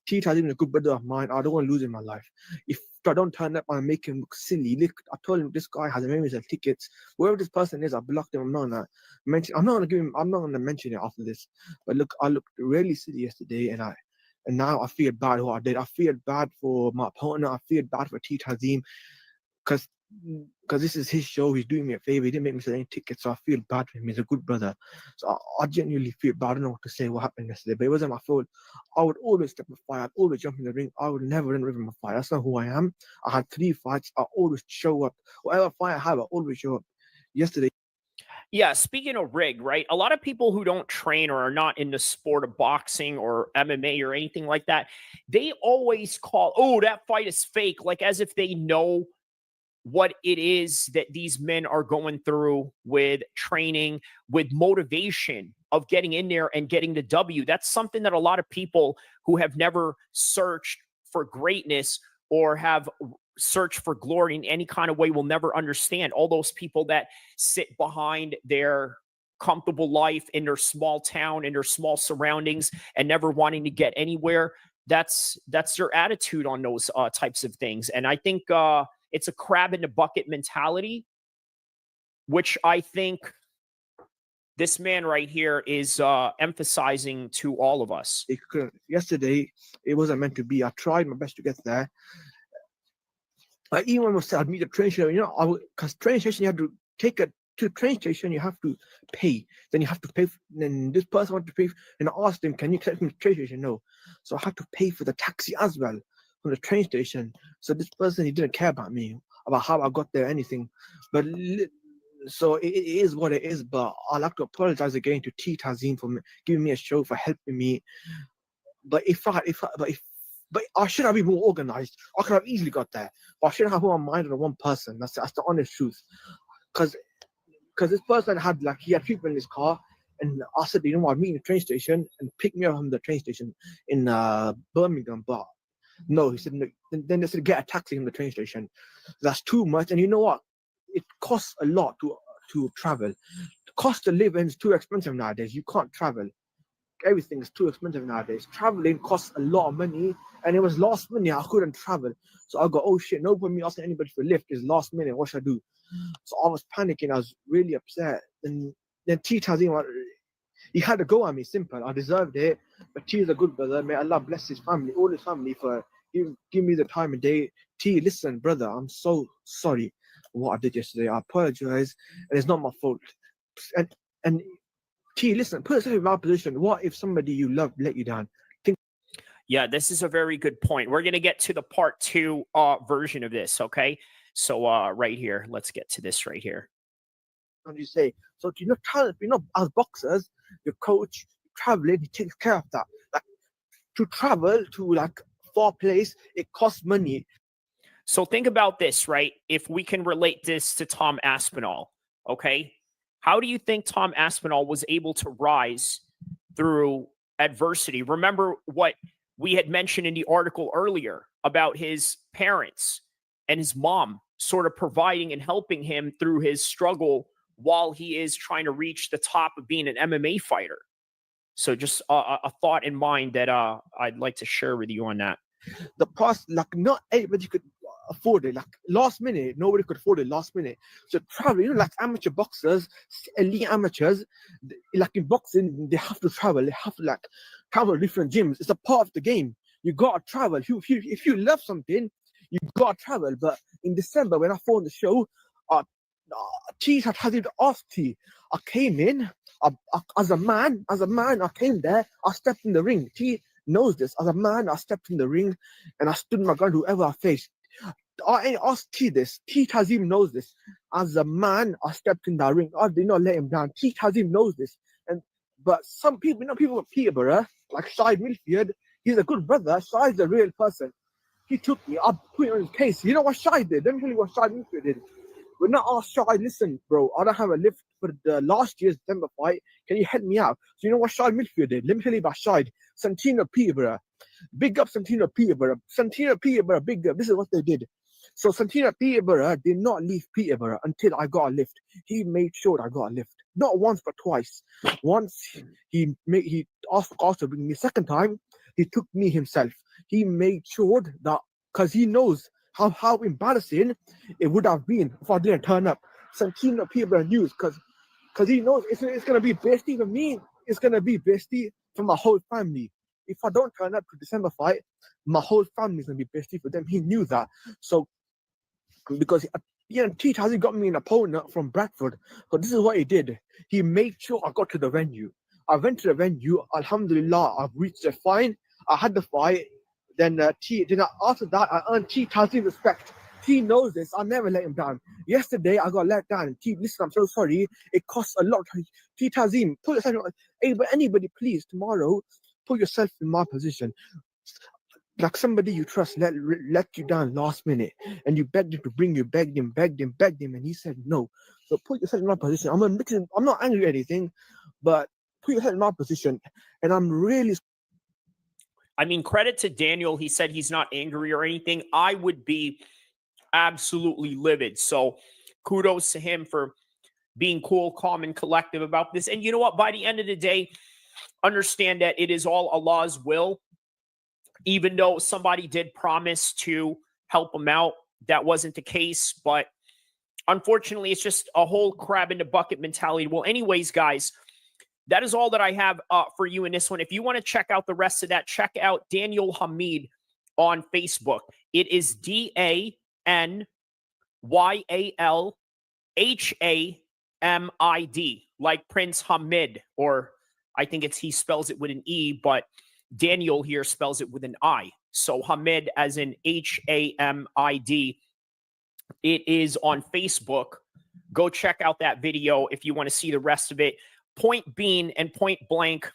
T Tazim is a good brother of mine. I don't want to lose him in my life. If I don't turn up and make him look silly, look, I told him this guy has a memories of tickets. Whoever this person is, I blocked him. I'm not gonna mention it after this. But look, I looked really silly yesterday, and now I feel bad what I did. I feel bad for my opponent. I feel bad for T Tazim because this is his show. He's doing me a favor. He didn't make me sell any tickets, so I feel bad for him. He's a good brother. So I genuinely feel bad. I don't know what to say what happened yesterday, but it wasn't my fault. I would always step in the fire. I'd always jump in the ring. I would never run away from a fight. That's not who I am. I had 3 fights. I always show up. Whatever fight I have, I always show up. Yesterday. Yeah, speaking of rig, right? A lot of people who don't train or are not in the sport of boxing or MMA or anything like that, they always call, oh, that fight is fake, like as if they know what it is that these men are going through with training, with motivation of getting in there and getting the W. That's something that a lot of people who have never searched for greatness or have search for glory in any kind of way will never understand. All those people that sit behind their comfortable life in their small town, in their small surroundings, and never wanting to get anywhere. That's their attitude on those types of things. And I think it's a crab in the bucket mentality, which I think this man right here is emphasizing to all of us. Yesterday, it wasn't meant to be. I tried my best to get there. I even was said I'd meet the train station, because train station you have to take it to train station, you have to pay. Then you have to pay. Then this person wanted to pay, and I asked him, "Can you collect me from the train station?" No, so I had to pay for the taxi as well from the train station. So this person, he didn't care about me, about how I got there, anything. But so it is what it is. But I'd like to apologize again to T Tazim for giving me a show, for helping me. But But I should have been more organized. I could have easily got there. But I shouldn't have put my mind on one person. That's the honest truth. Because this person he had people in his car, and I said, I'd meet in the train station and pick me up from the train station in Birmingham. But no, he said, no. Then they said, get a taxi from the train station. That's too much. And you know what? It costs a lot to travel. The cost of living is too expensive nowadays. You can't travel. Everything is too expensive nowadays. Traveling costs a lot of money, and it was last minute. I couldn't travel, so I go, oh shit, no point me asking anybody for a lift. It's last minute. What should I do? So I was panicking. I was really upset. And then T Tazim, he had to go at me. Simple. I deserved it. But T is a good brother. May Allah bless his family, all his family, for give me the time of day. T, listen, brother, I'm so sorry for what I did yesterday. I apologize, and it's not my fault. And T, listen, put yourself in my position. What if somebody you love let you down? Yeah, this is a very good point. We're going to get to the part 2 version of this, okay? So right here, let's get to this right here. What do you say? So as boxers, your coach, traveling, he takes care of that. Like, to travel to far place, it costs money. So think about this, right? If we can relate this to Tom Aspinall, okay? How do you think Tom Aspinall was able to rise through adversity? Remember what we had mentioned in the article earlier about his parents and his mom sort of providing and helping him through his struggle while he is trying to reach the top of being an MMA fighter. So just a thought in mind that I'd like to share with you on that. The past, not everybody could afford it. Last minute, nobody could afford it last minute. So travel, amateur boxers, elite amateurs, in boxing, they have to travel. They have to travel to different gyms. It's a part of the game. You gotta travel. If you love something, you gotta travel. But in December, when I fought the show, T had to ask T. I came in as a man. I came there. I stepped in the ring. T knows this. As a man, I stepped in the ring and I stood my ground whoever I faced. I asked T this. T Tazim knows this. As a man, I stepped in that ring. I did not let him down. T Tazim knows this. But some people, people with Peterborough, like Shai Milfield, he's a good brother. Shai's a real person. He took me, I put it on his case. You know what Shai did? Let me tell you what Shai Milfield did. When I asked Shai, listen, bro, I don't have a lift for the last year's December fight. Can you help me out? So you know what Shai Milfield did? Let me tell you about Shai. Santino Peterborough. Big up Santino Peterborough. Santino Peterborough, big up. This is what they did. So Santino Peterborough did not leave Peterborough until I got a lift. He made sure I got a lift. Not once, but twice. Once he asked Carl to bring me. Second time, he took me himself. He made sure that, because he knows how embarrassing it would have been if I didn't turn up. Santino Peterborough knew, because he knows it's going to be bestie for me. It's going to be bestie for my whole family. If I don't turn up to December fight, my whole family is going to be bestie for them. He knew that. So, because Teeth hasn't got me an opponent from Bradford. So this is what he did. He made sure I got to the venue. I went to the venue. Alhamdulillah, I've reached the fine. I had the fight. Then after that, I earned T Tazim's respect. T knows this. I never let him down. Yesterday, I got let down. T, listen, I'm so sorry. It costs a lot. T Tazim, put yourself. Hey, but anybody, please, tomorrow, put yourself in my position. Like somebody you trust let you down last minute, and you begged him to bring you, begged him, and he said no. So put yourself in my position. I'm not angry or anything, but put yourself in my position, and I'm really. I mean, credit to Daniel. He said he's not angry or anything. I would be absolutely livid. So kudos to him for being cool, calm, and collective about this. And you know what? By the end of the day, understand that it is all Allah's will. Even though somebody did promise to help him out, that wasn't the case. But unfortunately, it's just a whole crab in the bucket mentality. Well, anyways, guys, that is all that I have for you in this one. If you want to check out the rest of that, check out Daniel Hamid on Facebook. It is DanyalHamid, like Prince Hamid, or I think he spells it with an E, but Daniel here spells it with an I. So Hamid as in Hamid. It is on Facebook. Go check out that video if you want to see the rest of it. Point being and point blank,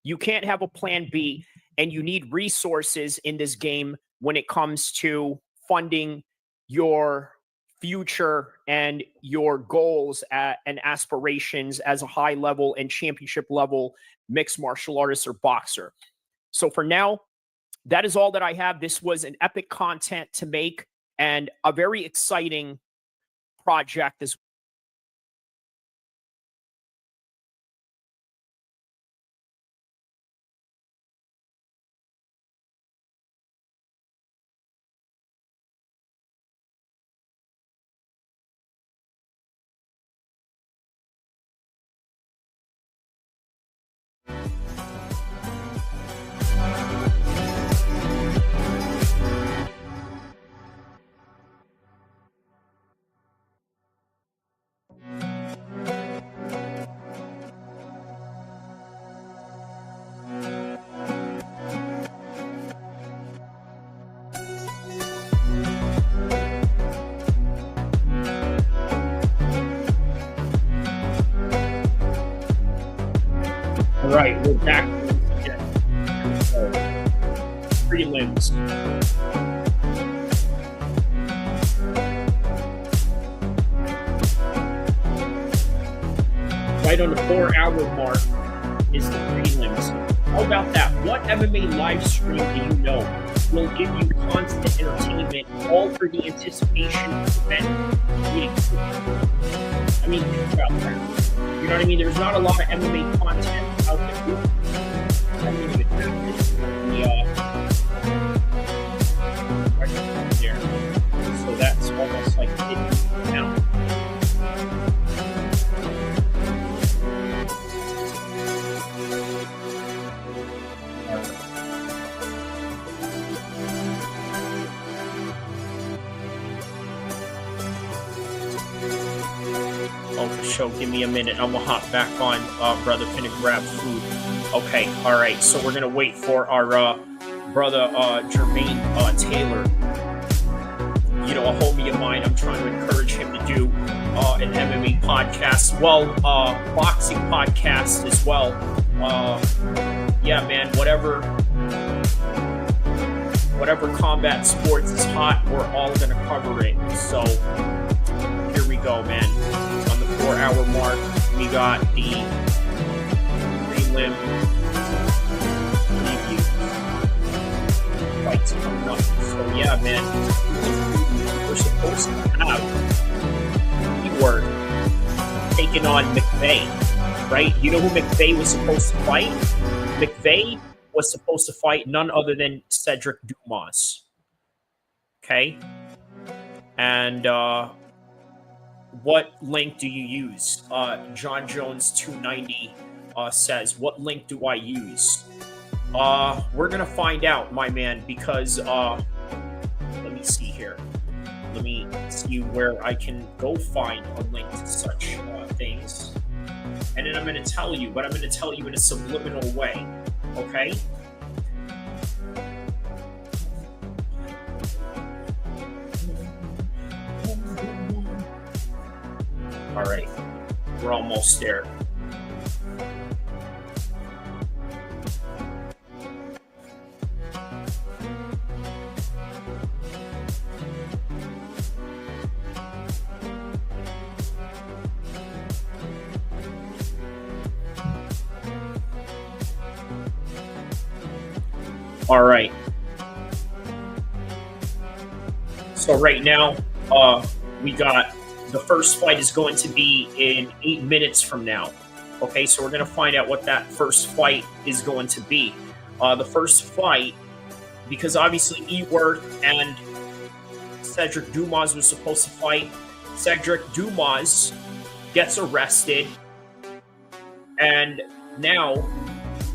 you can't have a plan B, and you need resources in this game when it comes to funding your future and your goals and aspirations as a high level and championship level mixed martial artist or boxer. So for now, that is all that I have. This was an epic content to make and a very exciting project as well. All right, we're back. Prelims. Right on the 4-hour mark is the prelims. How about that? What MMA live stream do you know will give you constant entertainment, all for the anticipation of the event? I mean, think about that. You know what I mean? There's not a lot of MMA content out there. I don't even have this. Right there. So that's almost like hidden now. Oh, for sure. Give me a minute. I'm gonna hop back on, brother. Finna grab food. Okay, all right. So we're gonna wait for our brother Jermaine Taylor. You know, a homie of mine. I'm trying to encourage him to do an MMA podcast, well, boxing podcast as well. Yeah, man. Whatever combat sports is hot, we're all gonna cover it. So here we go, man. On the 4-hour mark, we got the prelim preview fights coming up. So yeah, man, we're supposed to have Keyword taking on McVeigh, right? You know who McVeigh was supposed to fight? McVeigh was supposed to fight none other than Cedric Dumas. Okay? And what link do you use? John Jones 290 says, what link do I use? We're going to find out, my man, because let me see here. Let me see where I can go find a link to such things. And then I'm going to tell you, but I'm going to tell you in a subliminal way. Okay? All right. We're almost there. All right. So right now, we got the first fight is going to be in 8 minutes from now. Okay, so we're going to find out what that first fight is going to be. The first fight, because obviously Eworth and Cedric Dumas was supposed to fight. Cedric Dumas gets arrested, and now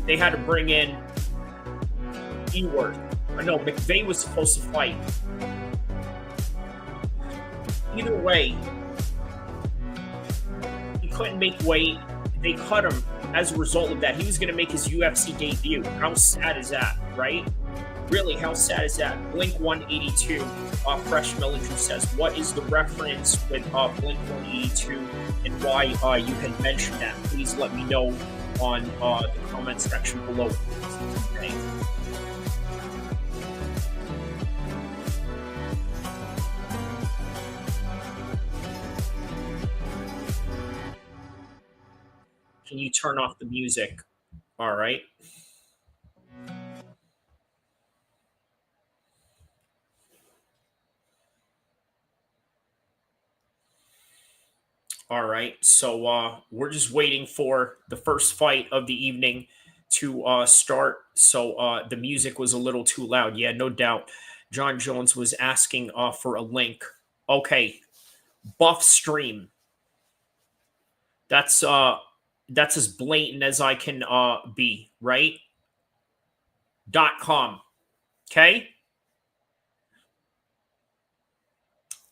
they had to bring in Eworth. No, McVeigh was supposed to fight. Either way, he couldn't make weight. They cut him as a result of that. He was going to make his UFC debut. How sad is that, right? Really, how sad is that? Blink 182, Fresh Military says, what is the reference with Blink 182 and why you had mentioned that? Please let me know on the comment section below. Okay. Can you turn off the music? All right. All right. So we're just waiting for the first fight of the evening to start. So the music was a little too loud. Yeah, no doubt. John Jones was asking for a link. Okay. Buff Stream. That's as blatant as I can be, right? .com. Okay?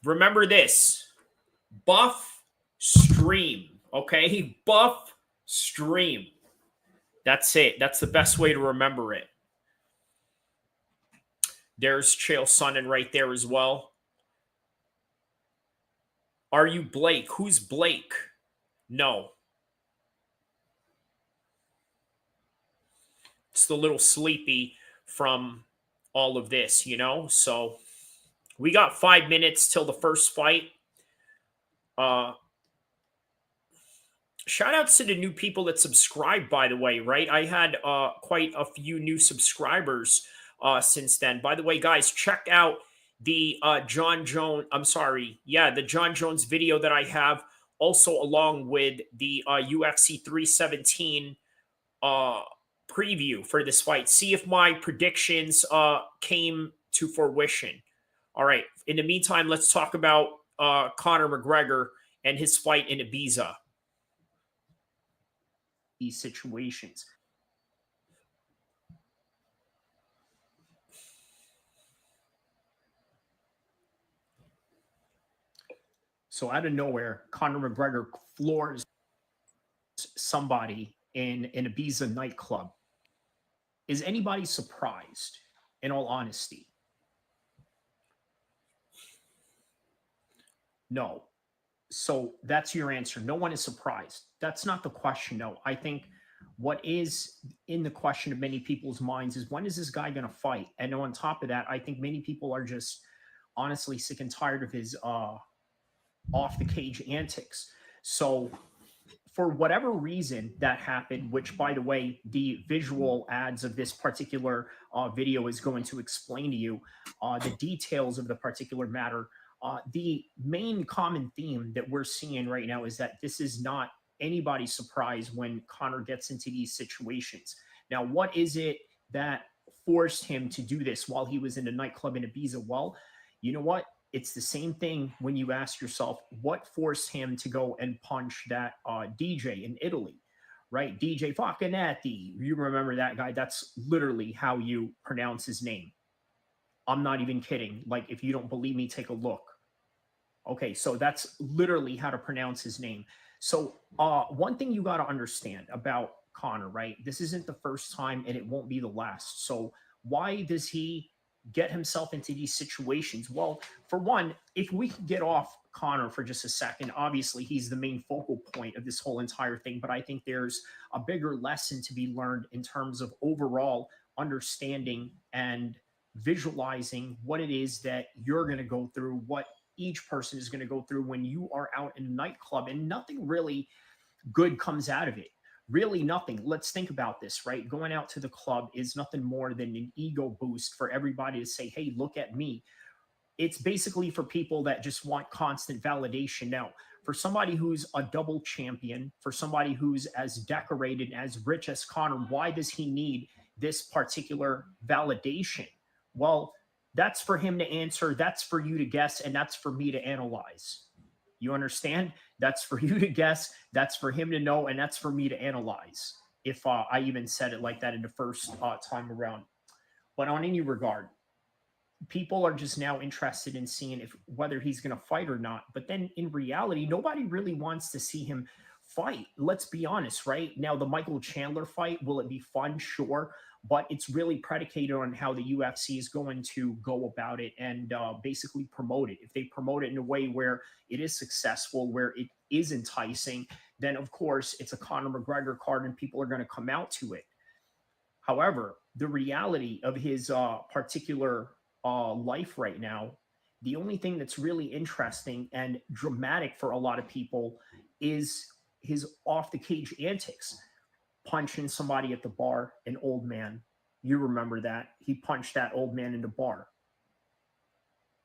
Remember this. Buff Stream. Okay? Buff Stream. That's it. That's the best way to remember it. There's Chael Sonnen right there as well. Are you Blake? Who's Blake? No. It's the little sleepy from all of this, you know? So we got 5 minutes till the first fight. Shout outs to the new people that subscribed, by the way, right? I had quite a few new subscribers since then. By the way, guys, check out the John Jones, the John Jones video that I have, also along with the UFC 317 preview for this fight. See if my predictions came to fruition. All right. In the meantime, let's talk about Conor McGregor and his fight in Ibiza. These situations. So out of nowhere, Conor McGregor floors somebody in an Ibiza nightclub. Is anybody surprised, in all honesty? No. So that's your answer. No one is surprised. That's not the question, no. I think what is in the question of many people's minds is, when is this guy going to fight? And on top of that, I think many people are just honestly sick and tired of his off the cage antics. So for whatever reason that happened, which, by the way, the visual ads of this particular video is going to explain to you the details of the particular matter. The main common theme that we're seeing right now is that this is not anybody's surprise when Conor gets into these situations. Now, what is it that forced him to do this while he was in a nightclub in Ibiza? Well, you know what? It's the same thing when you ask yourself, what forced him to go and punch that DJ in Italy, right? DJ Facchinetti. You remember that guy? That's literally how you pronounce his name. I'm not even kidding. Like, if you don't believe me, take a look. Okay, so that's literally how to pronounce his name. So one thing you got to understand about Conor, right? This isn't the first time and it won't be the last. So why does he get himself into these situations? Well, for one, if we could get off Conor for just a second, obviously he's the main focal point of this whole entire thing, but I think there's a bigger lesson to be learned in terms of overall understanding and visualizing what it is that you're going to go through, what each person is going to go through when you are out in a nightclub, and nothing really good comes out of it. Really nothing. Let's think about this, right? Going out to the club is nothing more than an ego boost for everybody to say, hey, look at me. It's basically for people that just want constant validation. Now, for somebody who's a double champion, for somebody who's as decorated, as rich as Conor, why does he need this particular validation? Well, that's for him to answer. That's for you to guess. And that's for me to analyze. You understand? That's for you to guess. That's for him to know. And that's for me to analyze. If I even said it like that in the first time around. But on any regard, people are just now interested in seeing whether he's going to fight or not. But then in reality, nobody really wants to see him fight. Let's be honest, right? Now, the Michael Chandler fight, will it be fun? Sure. But it's really predicated on how the UFC is going to go about it and basically promote it. If they promote it in a way where it is successful, where it is enticing, then of course it's a Conor McGregor card and people are going to come out to it. However, the reality of his particular life right now, the only thing that's really interesting and dramatic for a lot of people is his off the cage antics. Punching somebody at the bar, an old man. You remember that. He punched that old man in the bar.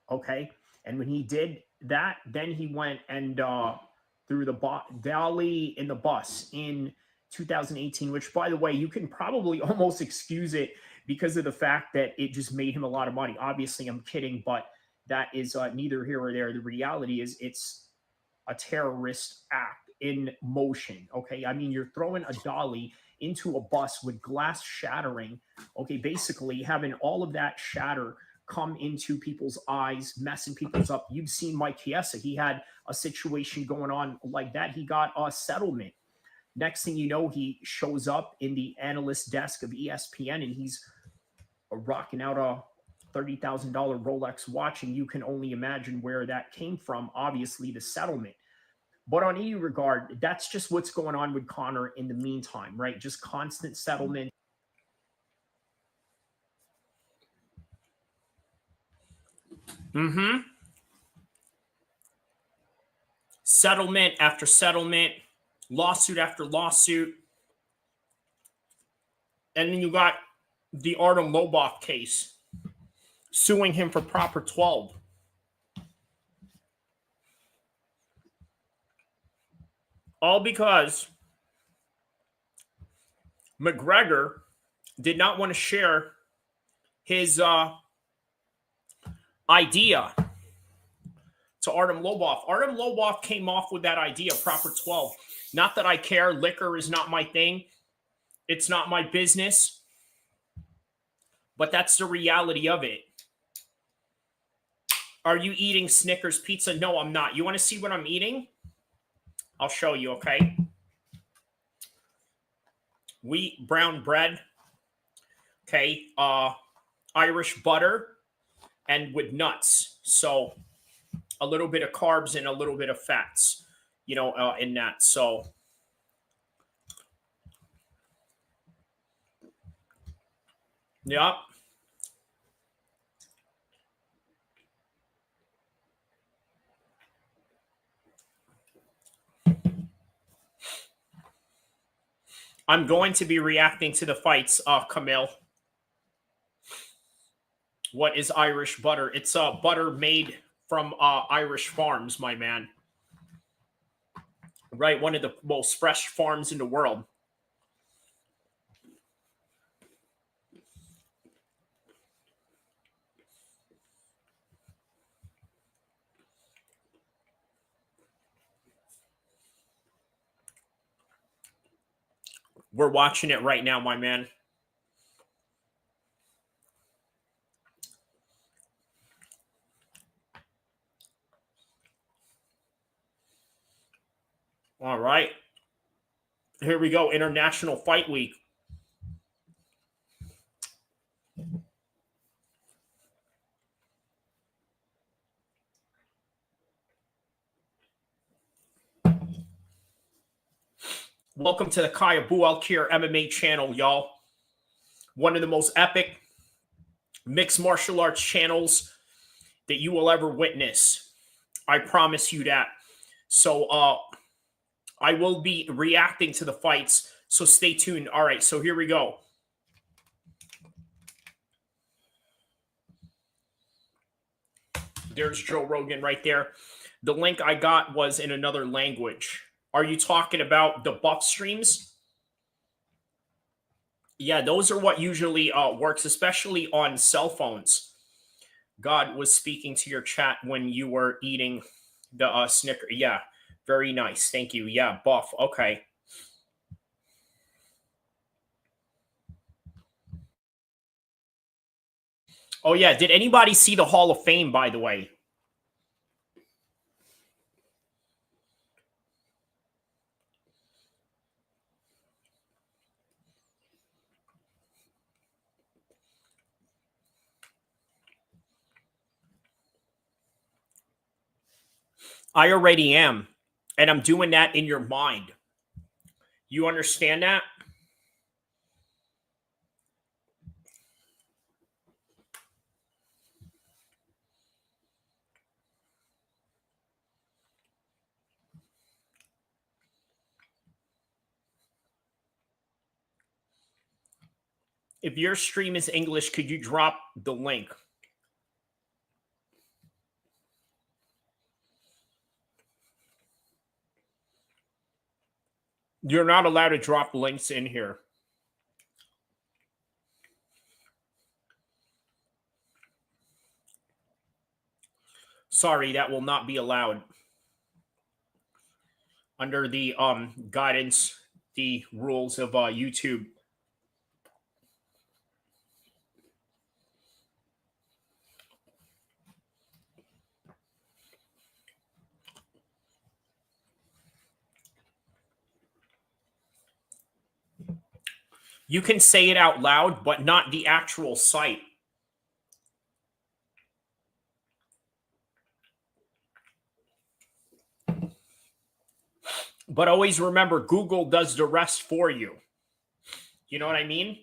Okay? And when he did that, then he went and threw the dolly in the bus in 2018, which, by the way, you can probably almost excuse it because of the fact that it just made him a lot of money. Obviously, I'm kidding, but that is neither here or there. The reality is it's a terrorist act in motion. Okay, I mean, you're throwing a dolly into a bus with glass shattering. Okay, basically having all of that shatter come into people's eyes, messing people's up. You've seen Mike Chiesa. He had a situation going on like that. He got a settlement. Next thing you know, he shows up in the analyst desk of ESPN and he's rocking out a $30,000 Rolex watch, and you can only imagine where that came from. Obviously, the settlement. But on any regard, that's just what's going on with Conor in the meantime, right? Just constant settlement. Settlement after settlement, lawsuit after lawsuit. And then you got the Artem Lobov case, suing him for Proper 12. All because McGregor did not want to share his idea to Artem Lobov. Artem Lobov came off with that idea, Proper 12. Not that I care. Liquor is not my thing. It's not my business. But that's the reality of it. Are you eating Snickers pizza? No, I'm not. You want to see what I'm eating? I'll show you, okay? wheat, brown bread, okay, Irish butter, and with nuts. So a little bit of carbs and a little bit of fats, you know, in that. So yeah. I'm going to be reacting to the fights, Camille. What is Irish butter? It's butter made from Irish farms, my man. Right, one of the most fresh farms in the world. We're watching it right now, my man. All right. Here we go. International Fight Week. Welcome to the Kaya Bualkir MMA channel, y'all. One of the most epic mixed martial arts channels that you will ever witness. I promise you that. So I will be reacting to the fights, so stay tuned. All right, so here we go. There's Joe Rogan right there. The link I got was in another language. Are you talking about the buff streams? Yeah, those are what usually works, especially on cell phones. God was speaking to your chat when you were eating the Snicker. Yeah, very nice. Thank you. Yeah, buff. Okay. Oh, yeah. Did anybody see the Hall of Fame, by the way? I already am. And I'm doing that in your mind. You understand that? If your stream is English, could you drop the link? You're not allowed to drop links in here. Sorry, that will not be allowed. Under the guidance, the rules of YouTube. You can say it out loud, but not the actual site. But always remember, Google does the rest for you. You know what I mean?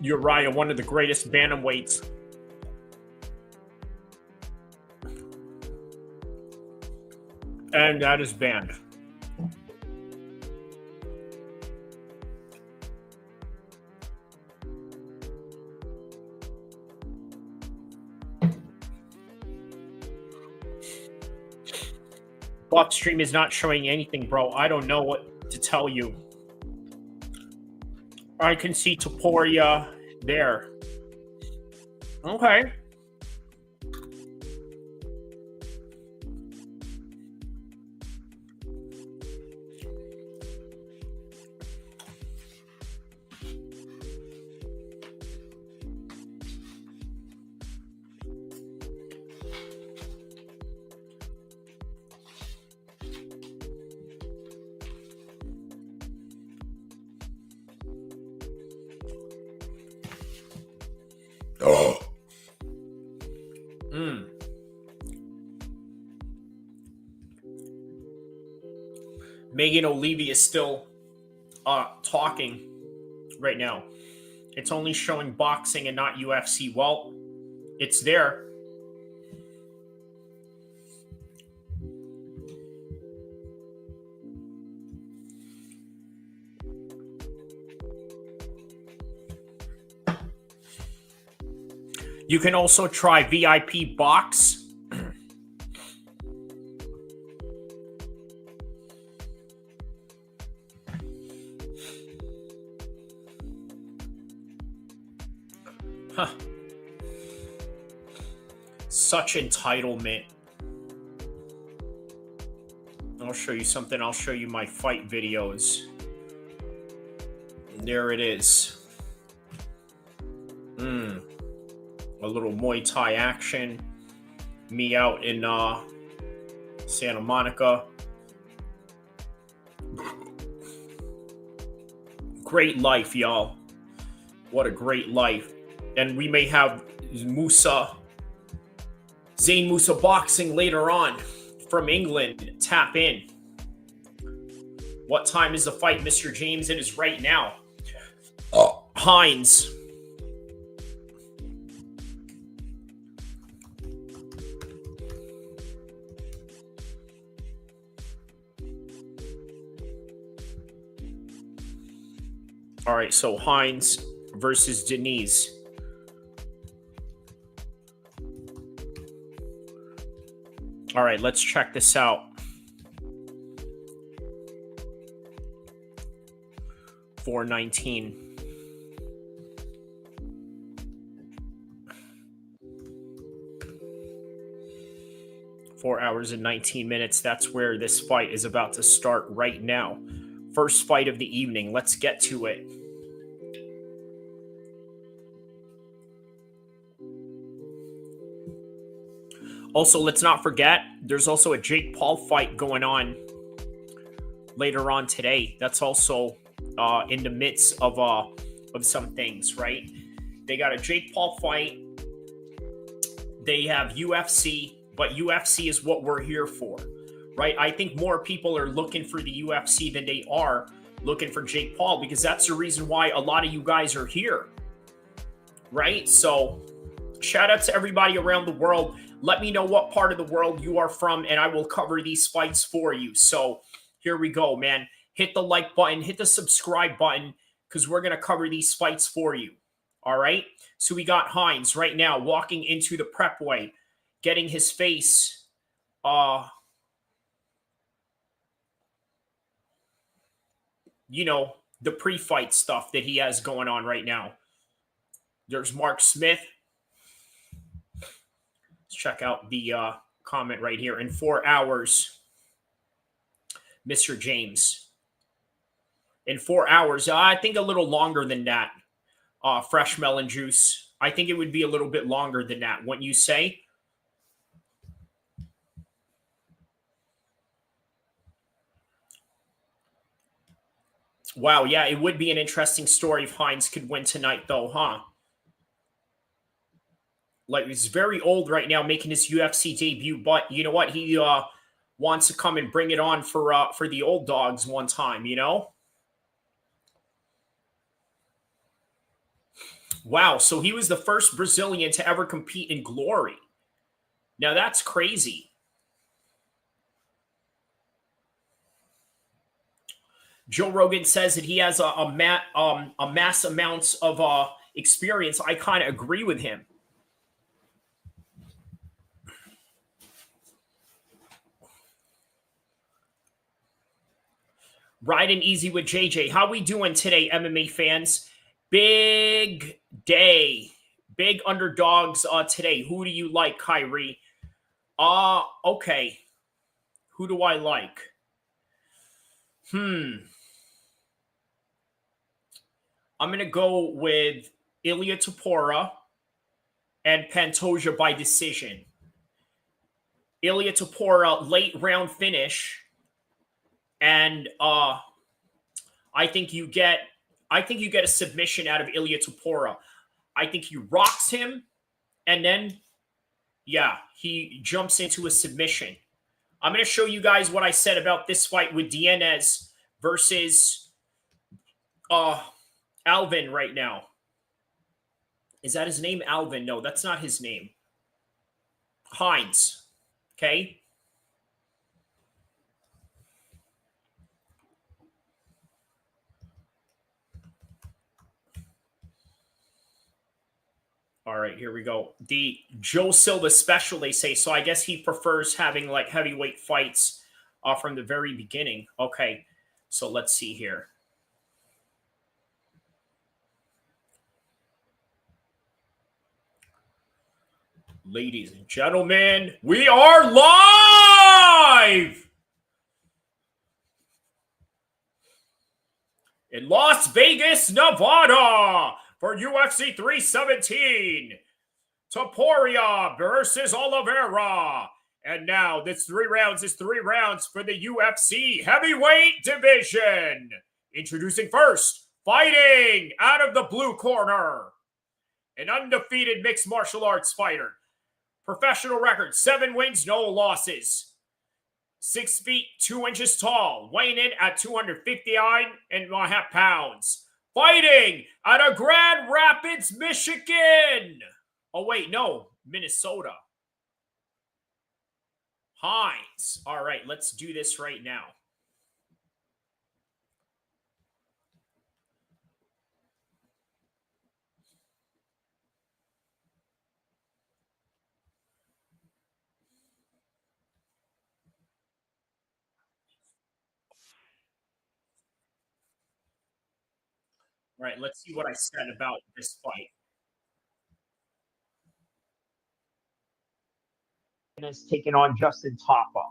Uriah, one of the greatest bantamweights. And that is banned. Buff stream is not showing anything, bro. I don't know what to tell you. I can see Topuria there. Okay. Megan O'Leary is still talking right now. It's only showing boxing and not UFC. Well, it's there. You can also try VIP Box. Huh. Such entitlement. I'll show you something. I'll show you my fight videos. There it is. A little Muay Thai action. Me out in Santa Monica. Great life, y'all. What a great life. And we may have Musa, Zayn Musa boxing later on from England. Tap in. What time is the fight, Mr. James? It is right now. Hines. All right, so Hines versus Diniz. All right, let's check this out. 4:19. 4 hours and 19 minutes. That's where this fight is about to start right now. First fight of the evening. Let's get to it. Also, let's not forget, there's also a Jake Paul fight going on later on today. That's also in the midst of some things, right? They got a Jake Paul fight. They have UFC, but UFC is what we're here for, right? I think more people are looking for the UFC than they are looking for Jake Paul, because that's the reason why a lot of you guys are here, right? So shout out to everybody around the world. Let me know what part of the world you are from, and I will cover these fights for you. So here we go, man. Hit the like button, hit the subscribe button, because we're going to cover these fights for you. All right? So we got Hines right now walking into the prep way, getting his face, you know, the pre-fight stuff that he has going on right now. There's Mark Smith. Let's check out the comment right here. In 4 hours, Mr. James. In 4 hours. I think a little longer than that. Fresh melon juice. I think it would be a little bit longer than that. Wouldn't you say? Wow, yeah, it would be an interesting story if Hines could win tonight, though, huh? Like, he's very old right now, making his UFC debut, but you know what? He wants to come and bring it on for the old dogs one time, you know? Wow, so he was the first Brazilian to ever compete in Glory. Now, that's crazy. Joe Rogan says that he has a mass amounts of experience. I kind of agree with him. Riding easy with JJ. How we doing today, MMA fans? Big day. Big underdogs today. Who do you like, Kyrie? Okay. Who do I like? I'm going to go with Ilia Topuria and Pantoja by decision. Ilia Topuria, late round finish. And I think you get a submission out of Ilia Topuria. I think he rocks him, and then, yeah, he jumps into a submission. I'm going to show you guys what I said about this fight with Diniz versus Alvin right now. Is that his name, Alvin? No, that's not his name. Hines. Okay? All right, here we go. The Joe Silva special, they say. So I guess he prefers having like heavyweight fights from the very beginning. Okay, so let's see here. Ladies and gentlemen, we are live in Las Vegas, Nevada for UFC 317. Topuria versus Oliveira. And now this 3 rounds is 3 rounds for the UFC heavyweight division. Introducing first, fighting out of the blue corner, an undefeated mixed martial arts fighter. Professional record, 7 wins, no losses. 6 feet, 2 inches tall, weighing in at 259.5 pounds. Fighting out of Grand Rapids, Michigan. Oh, wait, no, Minnesota. Hines. All right, let's do this right now. All right, let's see what I said about this fight. Is taking on Justin Taffa.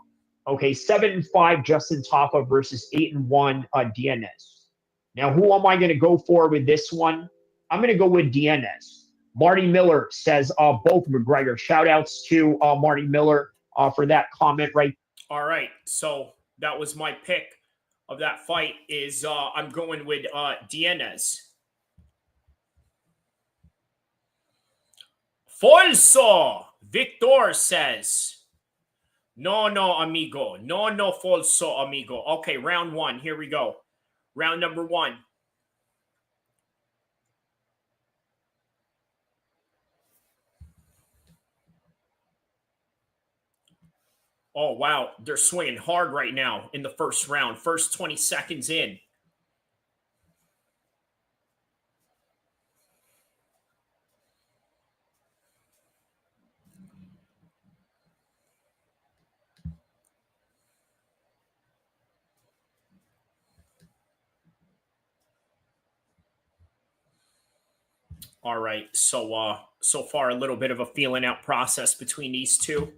Okay, 7-5 Justin Taffa versus 8-1 Diniz. Now, who am I going to go for with this one? I'm going to go with Diniz. Marty Miller says both McGregor. Shout outs to Marty Miller for that comment right. All right, so that was my pick of that fight. Is I'm going with Diniz. Falso. Victor says, no, amigo. No, falso, amigo. Okay, round 1. Here we go. Round number 1. Oh, wow. They're swinging hard right now in the first round. First 20 seconds in. All right, so so far a little bit of a feeling out process between these two.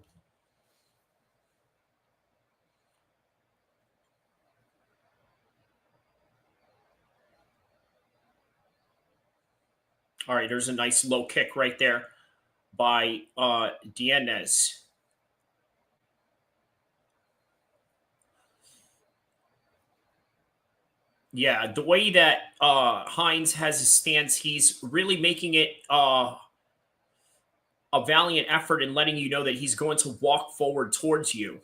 All right, there's a nice low kick right there by Diniz. Yeah, the way that Hines has his stance, he's really making it a valiant effort and letting you know that he's going to walk forward towards you.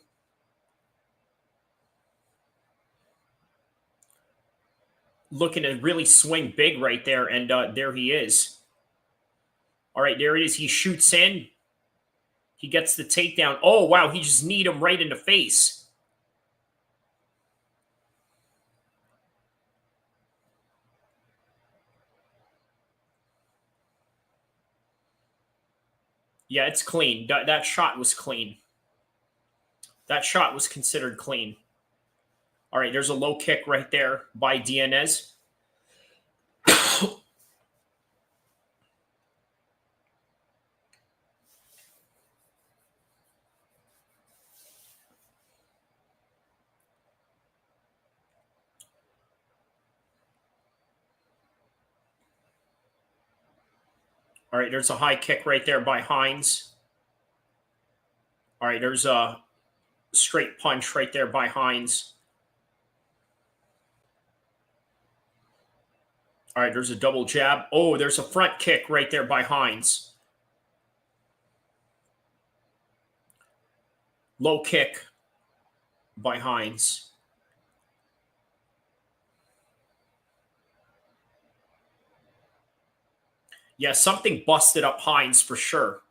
Looking to really swing big right there, and there he is. All right, there it is. He shoots in. He gets the takedown. Oh, wow, he just kneed him right in the face. Yeah, it's clean. That shot was clean. That shot was considered clean. All right, there's a low kick right there by Diniz. All right, there's a high kick right there by Hines. All right, there's a straight punch right there by Hines. All right, there's a double jab. Oh, there's a front kick right there by Hines. Low kick by Hines. Yeah, something busted up Hines for sure.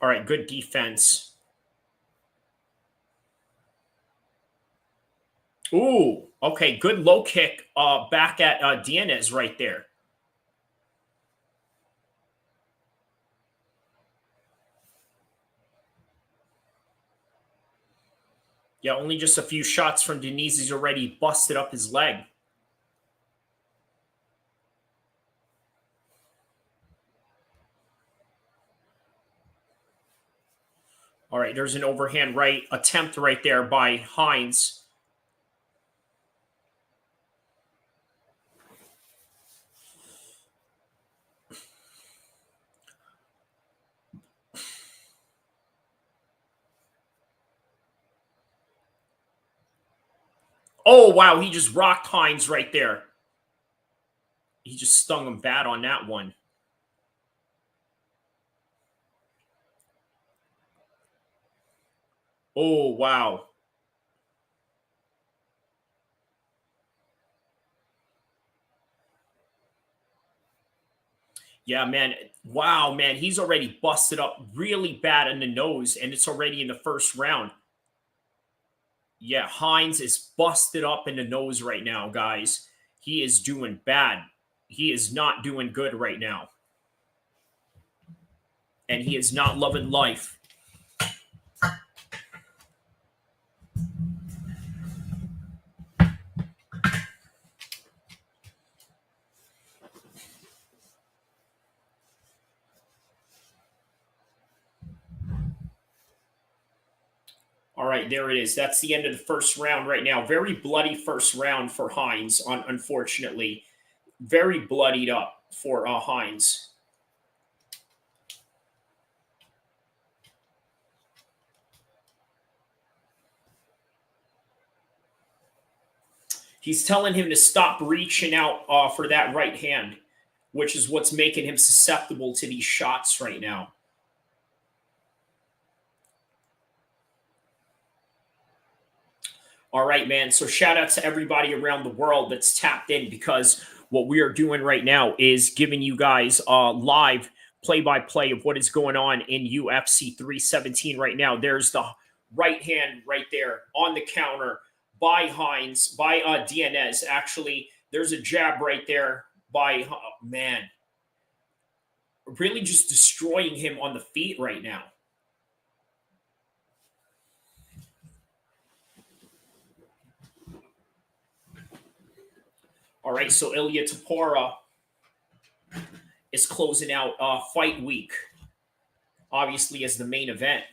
All right, good defense. Ooh, okay, good low kick back at Diniz right there. Yeah, only just a few shots from Diniz. He's already busted up his leg. All right, there's an overhand right attempt right there by Hines. Oh, wow, he just rocked Hines right there. He just stung him bad on that one. Oh, wow. Yeah, man. Wow, man. He's already busted up really bad in the nose, and it's already in the first round. Yeah, Hines is busted up in the nose right now, guys. He is doing bad. He is not doing good right now. And he is not loving life. All right, there it is. That's the end of the first round right now. Very bloody first round for Hines, unfortunately. Very bloodied up for Hines. He's telling him to stop reaching out for that right hand, which is what's making him susceptible to these shots right now. All right, man. So shout out to everybody around the world that's tapped in, because what we are doing right now is giving you guys live play-by-play of what is going on in UFC 317 right now. There's the right hand right there on the counter by Hines, by Diniz. Actually, there's a jab right there by, man, really just destroying him on the feet right now. All right, so Ilia Topuria is closing out fight week, obviously as the main event.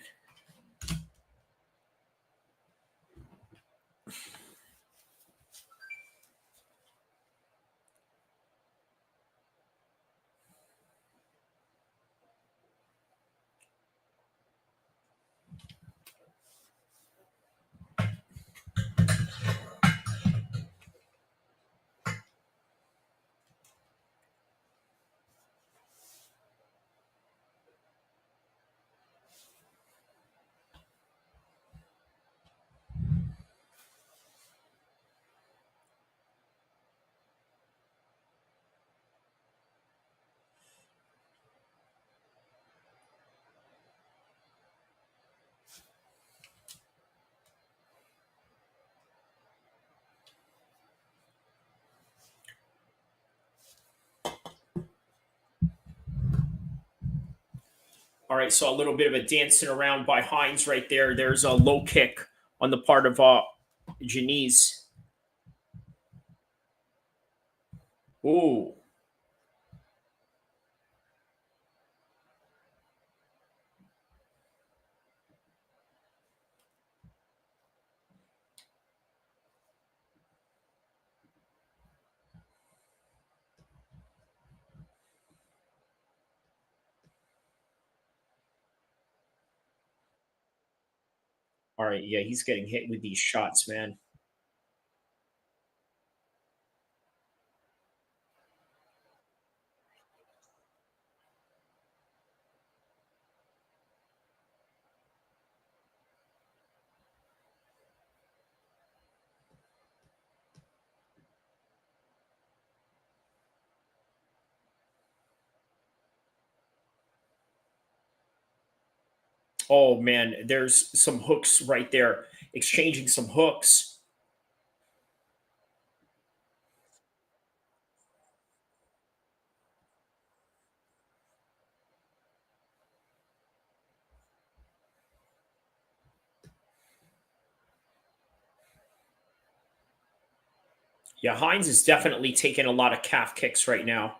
All right, so a little bit of a dancing around by Hines right there. There's a low kick on the part of Diniz. Ooh. All right, yeah, he's getting hit with these shots, man. Oh man, there's some hooks right there, exchanging some hooks. Yeah, Hines is definitely taking a lot of calf kicks right now.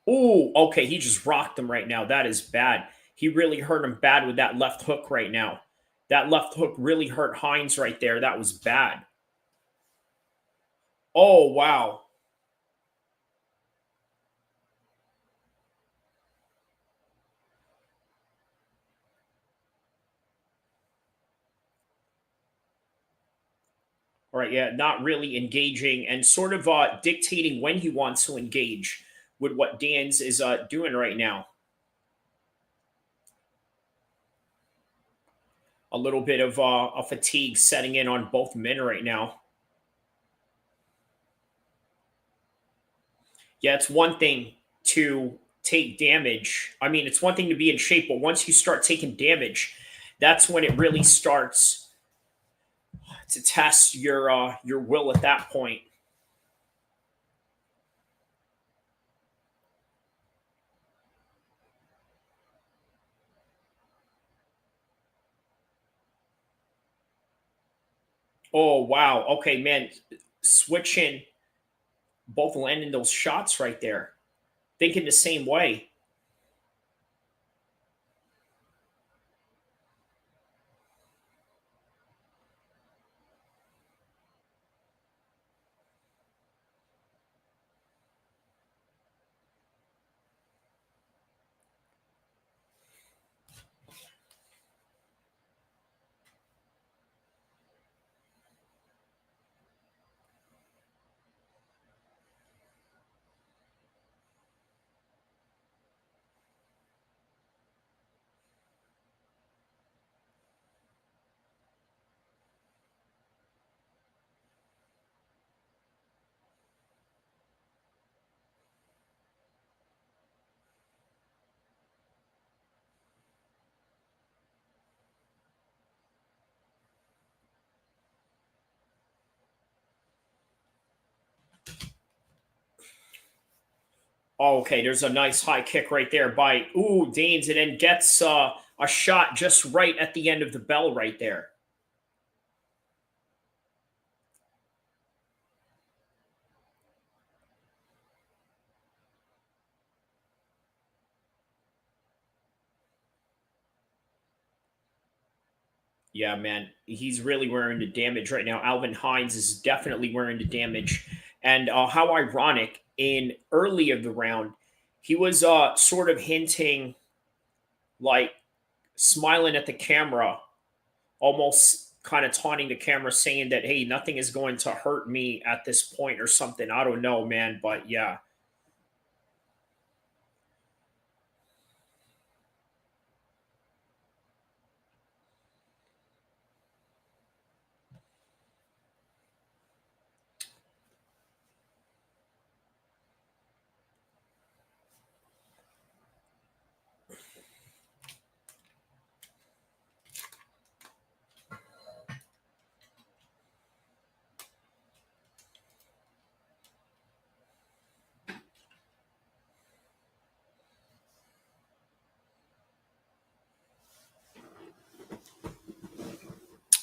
Ooh, okay, he just rocked him right now. That is bad. He really hurt him bad with that left hook right now. That left hook really hurt Hines right there. That was bad. Oh, wow. All right, yeah, not really engaging and sort of dictating when he wants to engage with what Dan's is doing right now. A little bit of a fatigue setting in on both men right now. Yeah, it's one thing to take damage. I mean, it's one thing to be in shape, but once you start taking damage, that's when it really starts to test your will at that point. Oh wow. Okay, man. Switching, both landing those shots right there. Thinking the same way. Oh, okay, there's a nice high kick right there by Diniz, and then gets a shot just right at the end of the bell right there. Yeah, man, he's really wearing the damage right now. Alvin Hines is definitely wearing the damage. And how ironic, in early of the round, he was sort of hinting, like smiling at the camera, almost kind of taunting the camera, saying that, hey, nothing is going to hurt me at this point or something. I don't know, man, but yeah.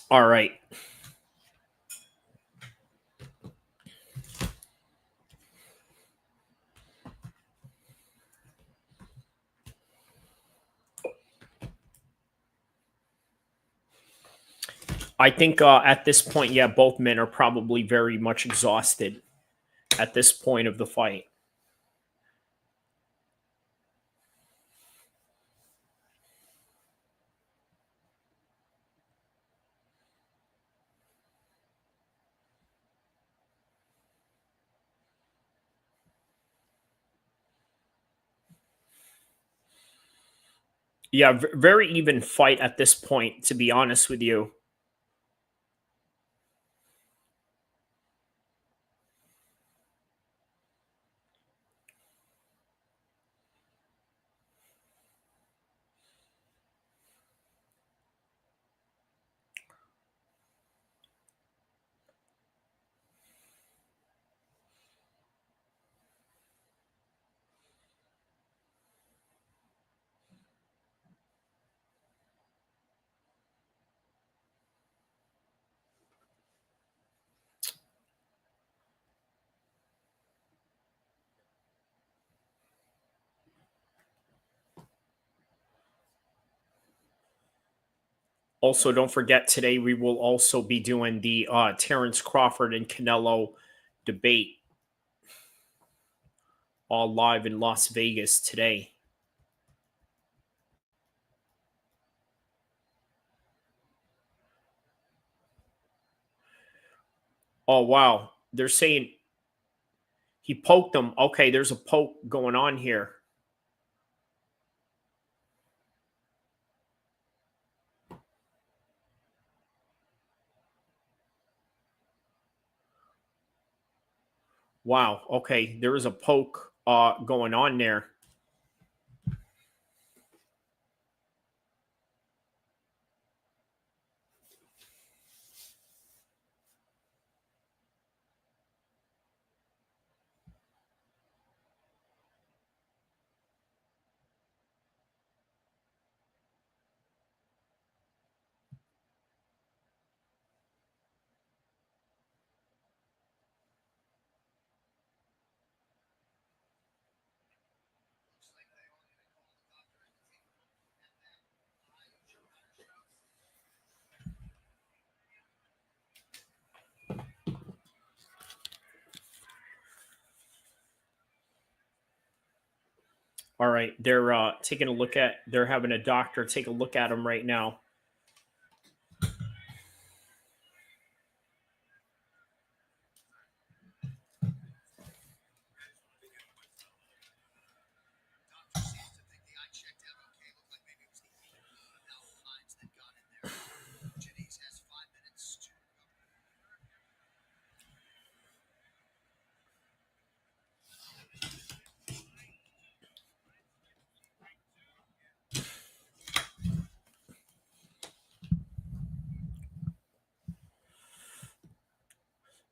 All right. I think at this point, yeah, both men are probably very much exhausted at this point of the fight. Yeah, very even fight at this point, to be honest with you. Also, don't forget today we will also be doing the Terrance Crawford and Canelo debate, all live in Las Vegas today. Oh, wow. They're saying he poked him. Okay, there's a poke going on here. Wow. Okay, there is a poke going on there. All right, they're taking a look at. They're having a doctor take a look at him right now.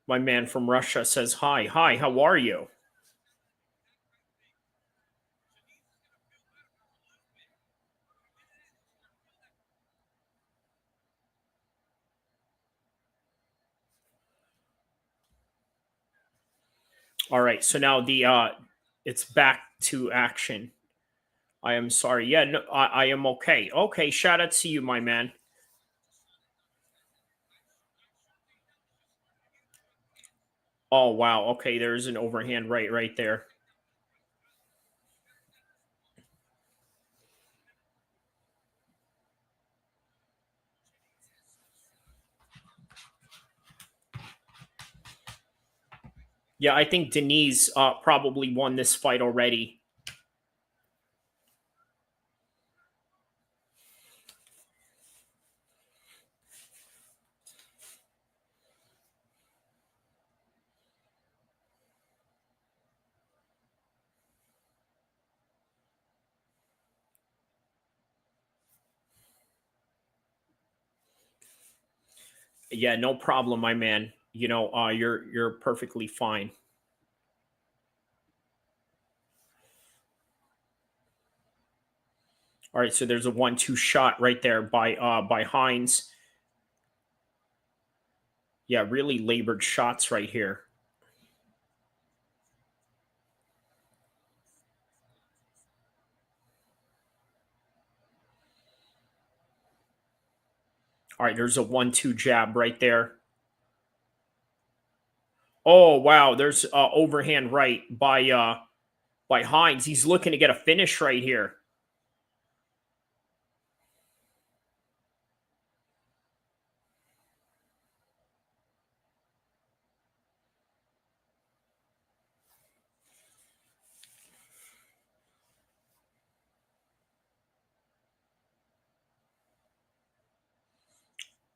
My man from Russia says, hi, how are you? All right, so now the it's back to action. I am sorry. Yeah, no, I am okay. Okay, shout out to you, my man. Oh wow. Okay, there's an overhand right there. Yeah, I think Diniz probably won this fight already. Yeah, no problem, my man. You know, you're perfectly fine. All right, so there's a 1-2 shot right there by Hines. Yeah, really labored shots right here. All right, there's a 1-2 jab right there. Oh wow, there's overhand right by Hines. He's looking to get a finish right here.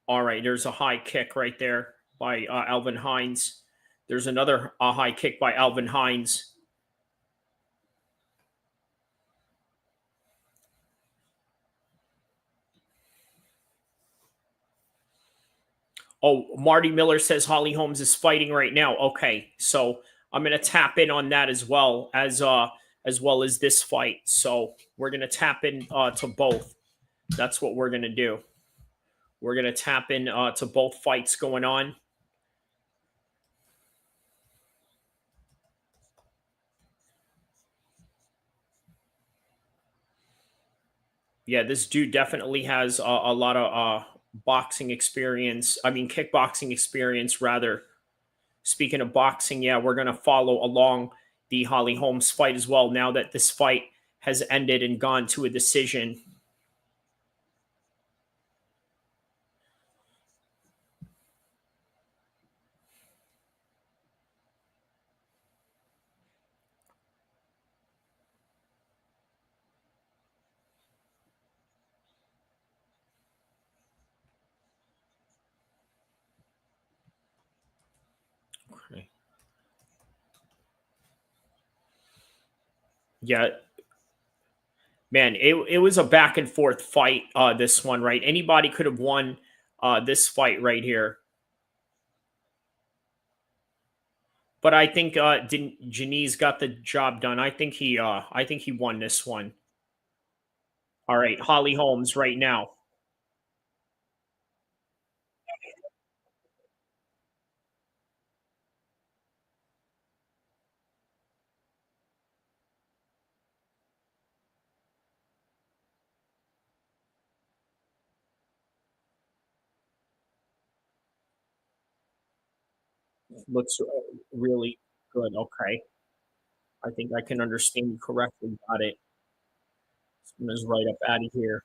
All right, there's a high kick right there by Alvin Hines. There's another high kick by Alvin Hines. Oh, Marty Miller says Holly Holmes is fighting right now. Okay, so I'm gonna tap in on that as well as this fight. So we're gonna tap in to both. That's what we're gonna do. We're gonna tap in to both fights going on. Yeah, this dude definitely has a lot of boxing experience. I mean, kickboxing experience, rather. Speaking of boxing, yeah, we're going to follow along the Holly Holmes fight as well now that this fight has ended and gone to a decision. Okay. Yeah, man, it was a back and forth fight, this one, right? Anybody could have won this fight right here. But I think Diniz got the job done. I think he won this one. All right, Holly Holmes right now. Looks really good. Okay. I think I can understand you correctly. Got it. This one is right up out of here.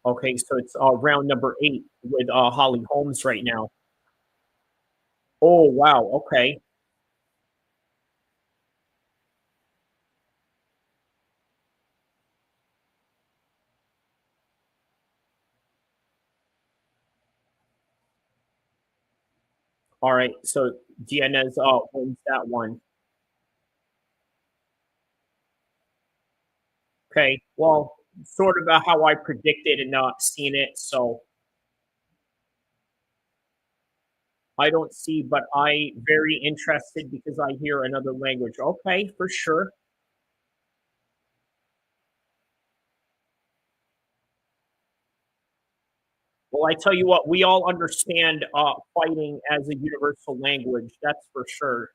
Okay, so it's round number 8 with Holly Holmes right now. Oh wow. Okay. All right. So Diniz wins that one. Okay. Well, sort of how I predicted and not seen it. So I don't see, but I very interested because I hear another language. Okay, for sure. Well, I tell you what, we all understand fighting as a universal language. That's for sure.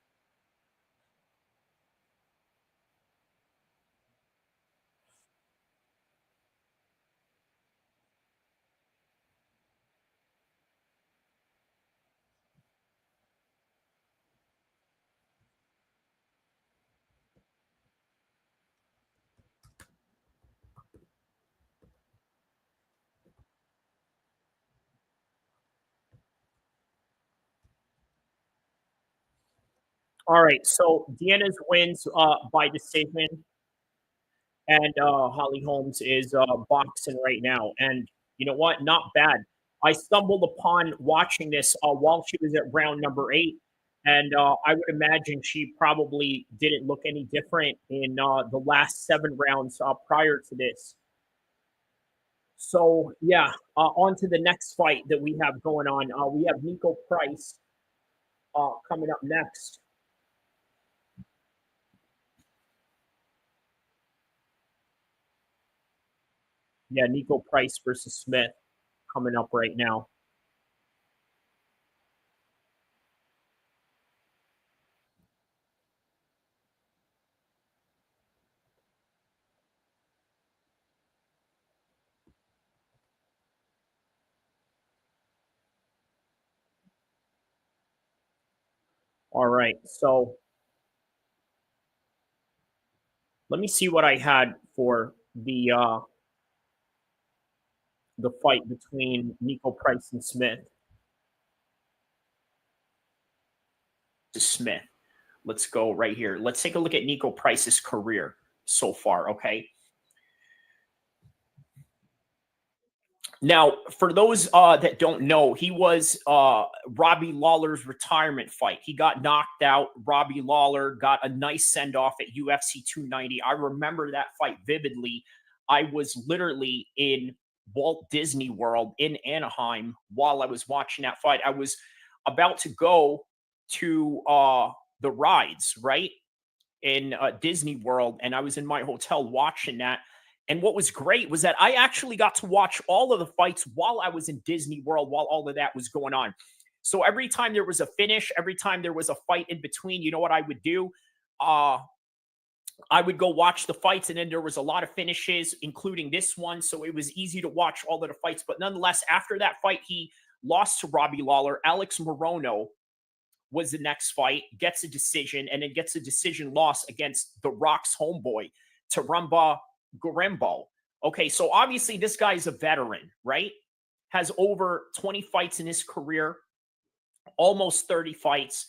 All right, so Diniz wins by decision, and Holly Holmes is boxing right now. And you know what? Not bad. I stumbled upon watching this while she was at round number 8, and I would imagine she probably didn't look any different in the last 7 rounds prior to this. So yeah, on to the next fight that we have going on. We have Nico Price coming up next. Yeah, Nico Price versus Smith coming up right now. All right, so let me see what I had for the fight between Nico Price and Smith. Smith. Let's go right here. Let's take a look at Nico Price's career so far, okay? Now, for those that don't know, he was Robbie Lawler's retirement fight. He got knocked out. Robbie Lawler got a nice send-off at UFC 290. I remember that fight vividly. I was literally in Walt Disney World in Anaheim while I was watching that fight. I was about to go to the rides, right, in Disney World, and I was in my hotel watching that. And what was great was that I actually got to watch all of the fights while I was in Disney World, while all of that was going on. So every time there was a finish, every time there was a fight in between, you know what I would do? I would go watch the fights, and then there was a lot of finishes, including this one. So it was easy to watch all of the fights. But nonetheless, after that fight, he lost to Robbie Lawler. Alex Morono was the next fight, gets a decision, and then gets a decision loss against The Rock's homeboy, Tarumba Gorembo. Okay, so obviously this guy is a veteran, right? Has over 20 fights in his career, almost 30 fights.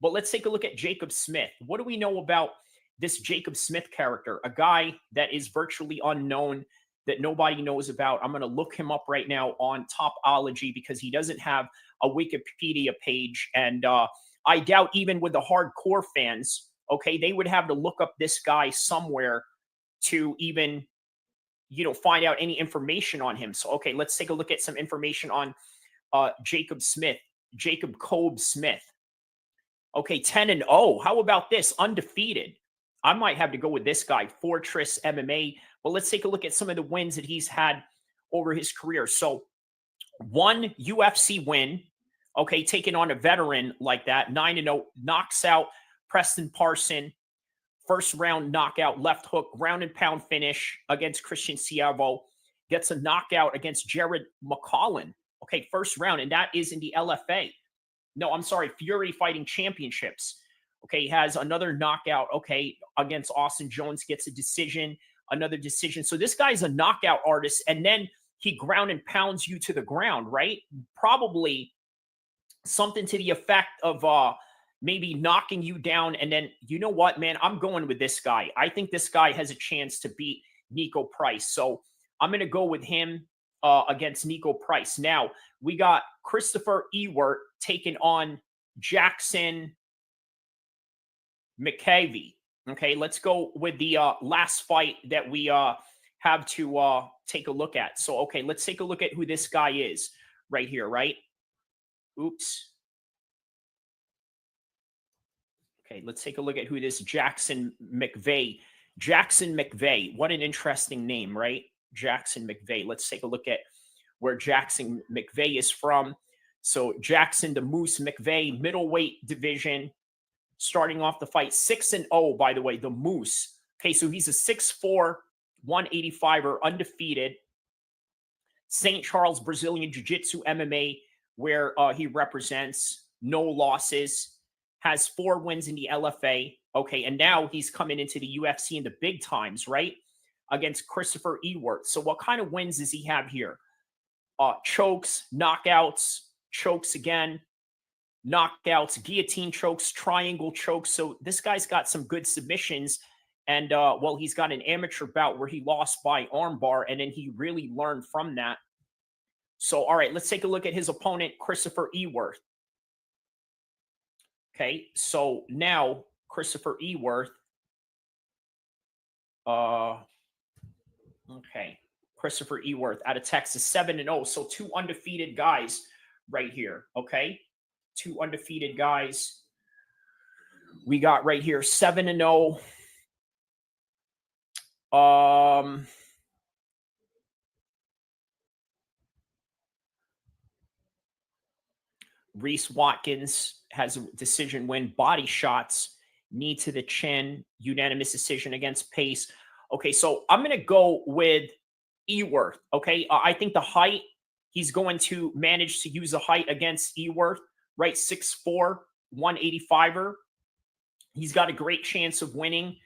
But let's take a look at Jacob Smith. What do we know about this Jacob Smith character? A guy that is virtually unknown, that nobody knows about. I'm going to look him up right now on Topology because he doesn't have a Wikipedia page. And I doubt even with the hardcore fans, okay, they would have to look up this guy somewhere to even, you know, find out any information on him. So, okay, let's take a look at some information on Jacob Smith, Jacob Cobb Smith. Okay, 10-0. How about this? Undefeated. I might have to go with this guy, Fortress MMA. But let's take a look at some of the wins that he's had over his career. So, 1 UFC win, okay, taking on a veteran like that, 9-0, knocks out Preston Parson. First round knockout, left hook, ground and pound finish against Christian Siervo. Gets a knockout against Jared McCollin. Okay, first round, and that is in the LFA. No, I'm sorry, Fury Fighting Championships. Okay, he has another knockout, okay, against Austin Jones, gets a decision, another decision. So this guy's a knockout artist, and then he ground and pounds you to the ground, right? Probably something to the effect of maybe knocking you down. And then, you know what, man, I'm going with this guy. I think this guy has a chance to beat Nico Price. So I'm going to go with him against Nico Price. Now, we got Christopher Ewert taking on Jackson McKavey. Okay, let's go with the last fight that we have to take a look at. So, okay, let's take a look at who this guy is right here, right? Oops. Okay, let's take a look at who this Jackson McVeigh. Jackson McVeigh. What an interesting name, right? Jackson McVeigh. Let's take a look at where Jackson McVeigh is from. So Jackson, the Moose McVeigh, middleweight division, starting off the fight 6-0, by the way, the Moose. Okay, so he's a 6'4", 185er, undefeated. St. Charles Brazilian Jiu-Jitsu MMA, where he represents, no losses, has 4 wins in the LFA. Okay, and now he's coming into the UFC in the big times, right? Against Christopher Eworth. So what kind of wins does he have here? Chokes, knockouts, chokes again, knockouts, guillotine chokes, triangle chokes. So this guy's got some good submissions. And, well, he's got an amateur bout where he lost by armbar, and then he really learned from that. So, all right, let's take a look at his opponent, Christopher Eworth. Okay, so now Christopher Eworth. Okay, Christopher Eworth out of Texas, 7-0. So 2 undefeated guys right here, okay? 2 undefeated guys. We got right here 7-0. Reese Watkins has a decision win, body shots, knee to the chin, unanimous decision against Pace. Okay, so I'm going to go with Eworth, okay? I think the height, he's going to manage to use the height against Eworth, right? 6'4", 185er. He's got a great chance of winning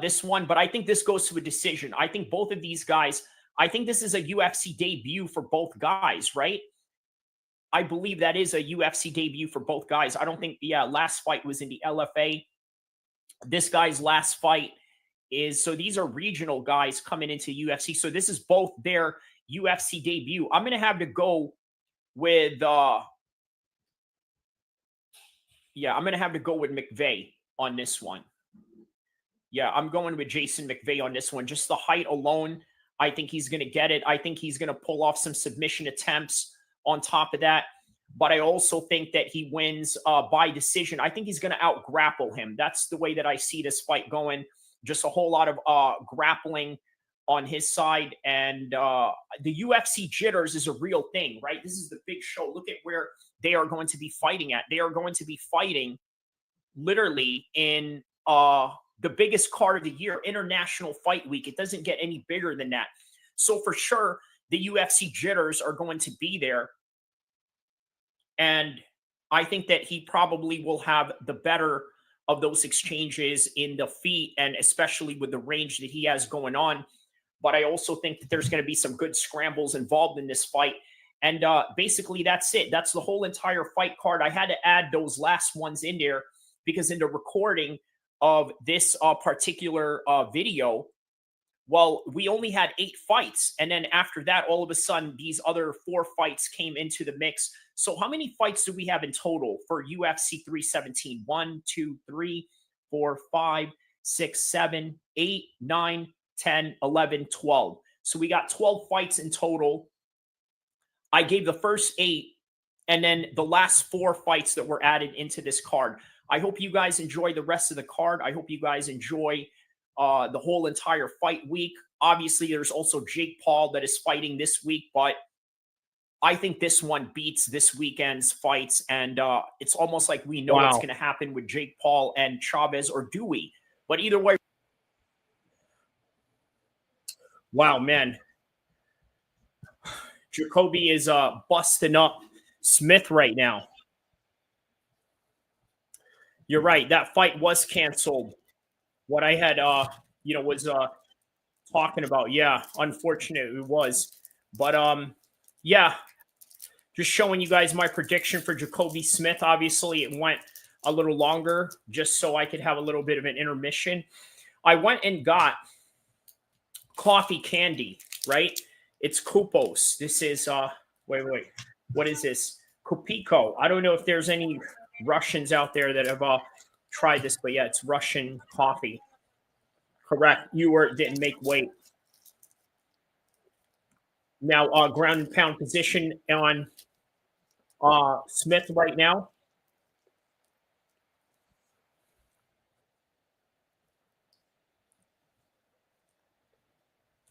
this one, but I think this goes to a decision. I think both of these guys, I think this is a UFC debut for both guys, right? I believe that is a UFC debut for both guys. I don't think the last fight was in the LFA. This guy's last fight is, so these are regional guys coming into UFC. So this is both their UFC debut. I'm going to have to go with, I'm going to have to go with McVeigh on this one. Yeah, I'm going with Jason McVeigh on this one. Just the height alone, I think he's going to get it. I think he's going to pull off some submission attempts on top of that. But I also think that he wins by decision. I think he's going to out-grapple him. That's the way that I see this fight going. Just a whole lot of grappling on his side. And the UFC jitters is a real thing, right? This is the big show. Look at where they are going to be fighting at. They are going to be fighting literally in the biggest card of the year, International Fight Week. It doesn't get any bigger than that. So for sure, the UFC jitters are going to be there. And I think that he probably will have the better of those exchanges in the feet, and especially with the range that he has going on. But I also think that there's going to be some good scrambles involved in this fight. And basically, that's it. That's the whole entire fight card. I had to add those last ones in there because in the recording of this particular video, well, we only had 8 fights. And then after that, all of a sudden, these other 4 fights came into the mix. So how many fights do we have in total for UFC 317? 1, 2, 3, 4, 5, 6, 7, 8, 9, 10, 11, 12. So we got 12 fights in total. I gave the first 8 and then the last 4 fights that were added into this card. I hope you guys enjoy the rest of the card. I hope you guys enjoy the whole entire fight week. Obviously, there's also Jake Paul that is fighting this week, but I think this one beats this weekend's fights, and it's almost like we know what's going to happen with Jake Paul and Chavez, or do we? But either way, wow, man. Jacoby is busting up Smith right now. You're right. That fight was canceled. What I had, was talking about. Yeah, unfortunate it was. But, yeah, just showing you guys my prediction for Jacoby Smith. Obviously, it went a little longer just so I could have a little bit of an intermission. I went and got coffee candy, right? It's Kupos. This is, wait. What is this? Kopiko. I don't know if there's any Russians out there that have tried this, but yeah, it's Russian coffee. Correct. You didn't make weight. Now, ground and pound position on Smith right now.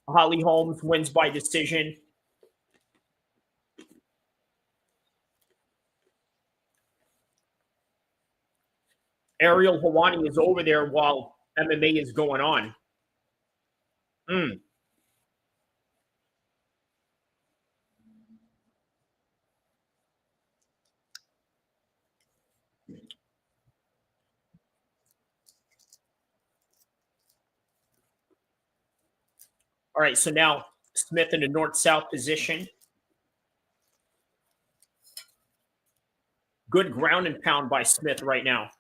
Holly Holmes wins by decision. Ariel Helwani is over there while MMA is going on. All right, so now Smith in the north-south position. Good ground and pound by Smith right now.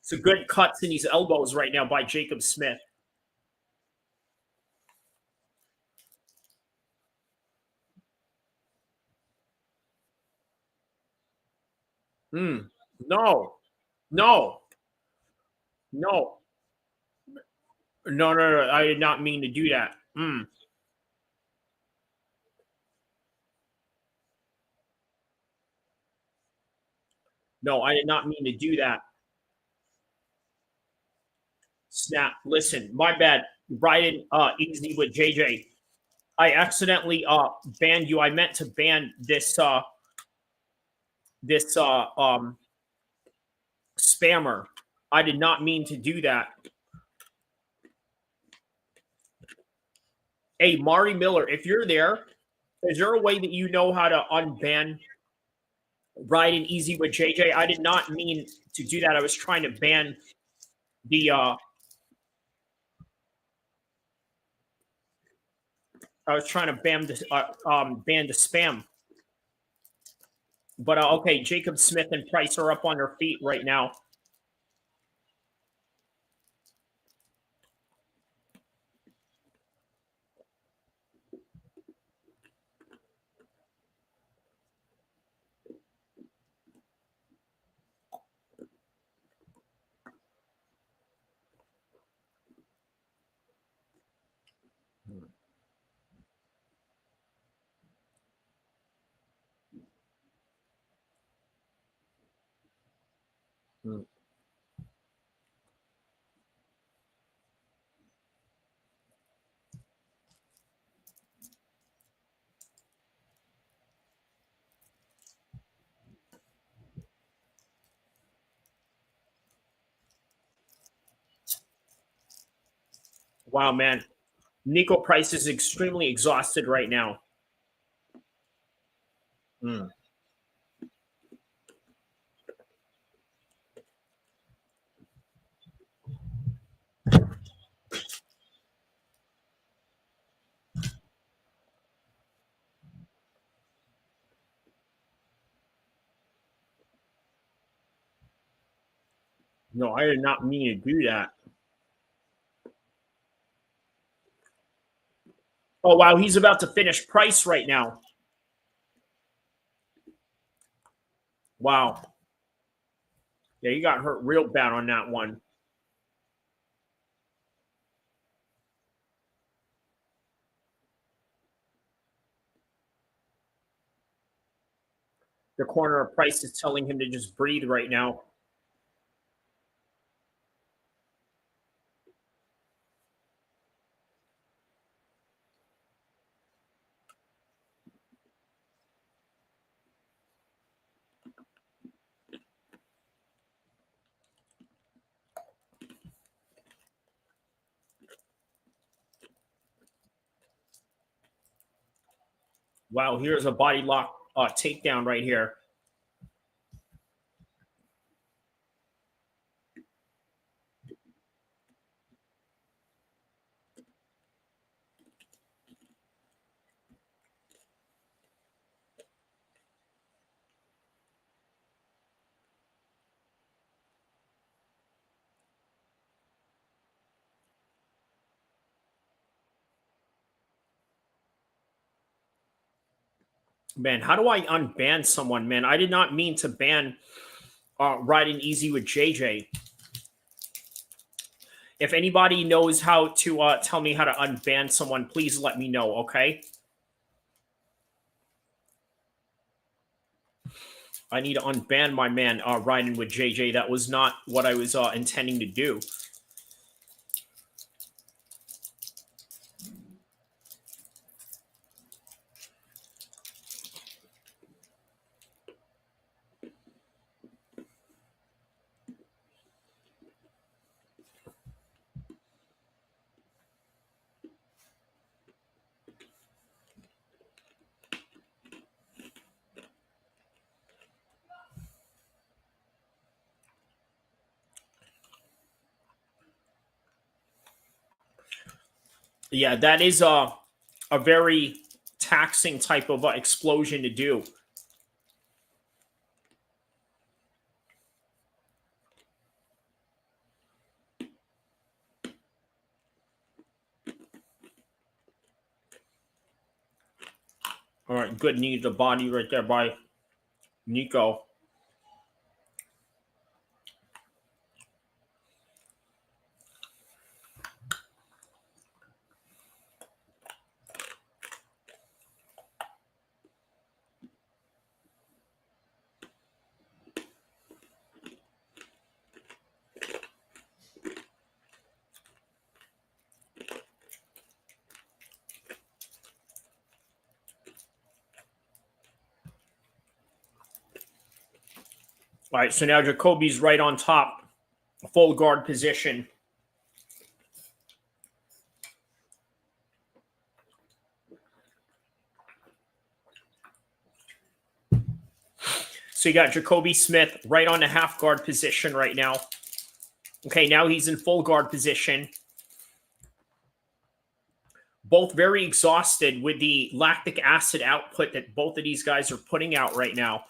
So good cuts in these elbows right now by Jacob Smith. No. No. No. No. I did not mean to do that. No, I did not mean to do that. Snap. Listen, my bad. Riding easy with JJ. I accidentally banned you. I meant to ban this spammer. I did not mean to do that. Hey, Mari Miller, if you're there, is there a way that you know how to unban Riding Easy with JJ? I did not mean to do that. I was trying to ban the ban the spam. But okay, Jacob Smith and Price are up on their feet right now. Wow, man. Nico Price is extremely exhausted right now. No, I did not mean to do that. Oh, wow. He's about to finish Price right now. Wow. Yeah, he got hurt real bad on that one. The corner of Price is telling him to just breathe right now. Wow, here's a body lock takedown right here. Man, how do I unban someone, man? I did not mean to ban Riding Easy with JJ. If anybody knows how to tell me how to unban someone, please let me know, okay? I need to unban my man Riding with JJ. That was not what I was intending to do. Yeah, that is a very taxing type of explosion to do. All right, good knee to the body right there by Nico. All right, so now Jacoby's right on top, full guard position. So you got Jacoby Smith right on the half guard position right now. Okay, now he's in full guard position. Both very exhausted with the lactic acid output that both of these guys are putting out right now.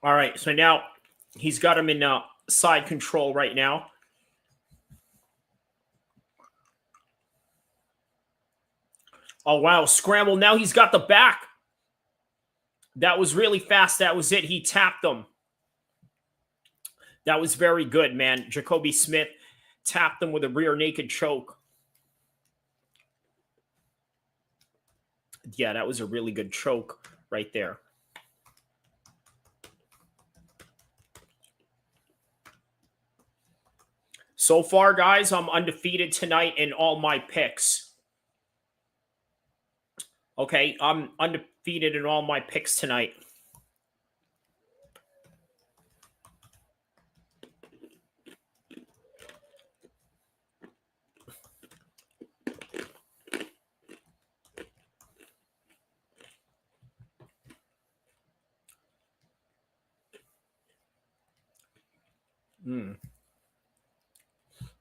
All right, so now he's got him in side control right now. Oh, wow, scramble. Now he's got the back. That was really fast. That was it. He tapped him. That was very good, man. Jacoby Smith tapped him with a rear naked choke. Yeah, that was a really good choke right there. So far, guys, I'm undefeated tonight in all my picks. Okay, I'm undefeated in all my picks tonight.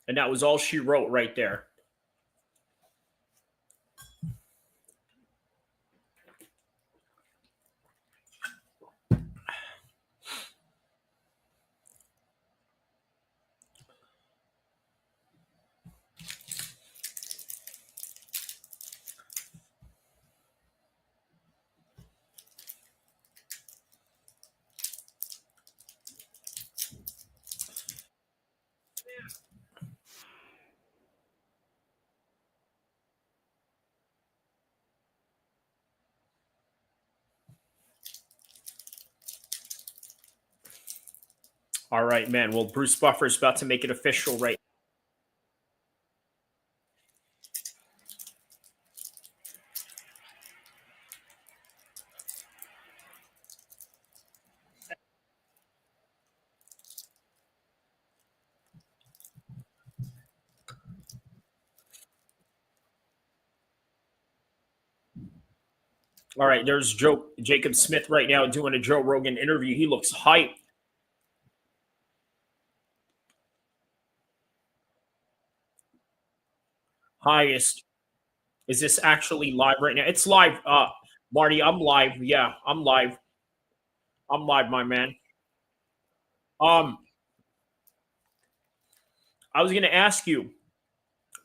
And that was all she wrote right there. All right, man. Well, Bruce Buffer's about to make it official right. All right, there's Jacob Smith right now doing a Joe Rogan interview. He looks hyped. Highest. Is this actually live right now? It's live. Marty, I'm live. Yeah, I'm live. I'm live, my man. I was gonna ask you,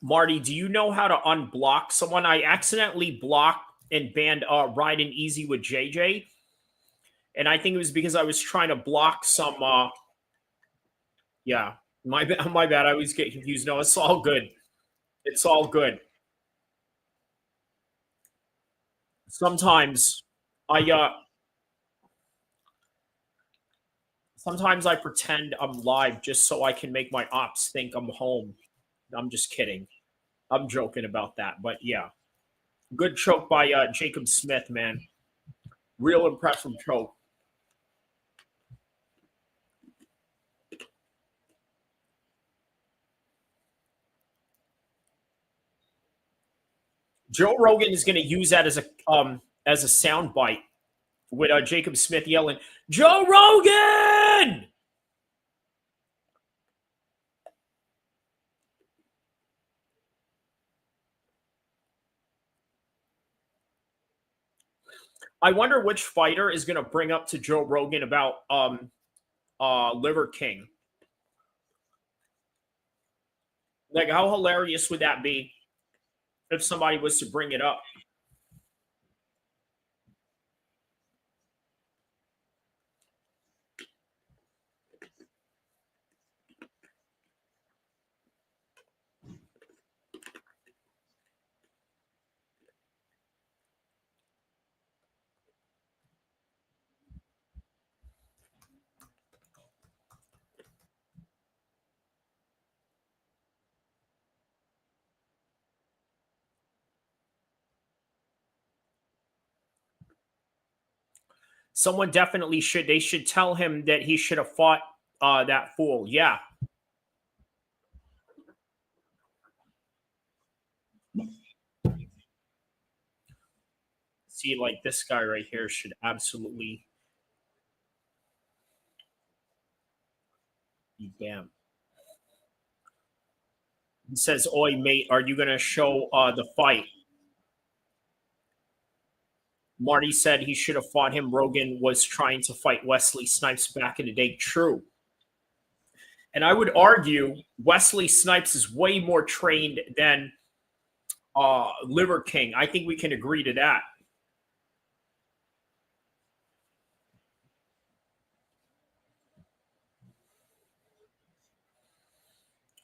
Marty, do you know how to unblock someone? I accidentally blocked and banned Riding Easy with JJ. And I think it was because I was trying to block some yeah. My bad. I always get confused. No, it's all good. It's all good. Sometimes I sometimes I pretend I'm live just so I can make my ops think I'm home. I'm just kidding. I'm joking about that. But yeah. Good choke by Jacob Smith, man. Real impressive choke. Joe Rogan is going to use that as a sound bite with Jacob Smith yelling, "Joe Rogan!" I wonder which fighter is going to bring up to Joe Rogan about Liver King. Like, how hilarious would that be if somebody was to bring it up? Someone definitely should. They should tell him that he should have fought that fool. Yeah. See, like this guy right here should absolutely be damned. He says, "Oi, mate, are you going to show the fight?" Marty said he should have fought him. Rogan was trying to fight Wesley Snipes back in the day. True. And I would argue Wesley Snipes is way more trained than Liver King. I think we can agree to that.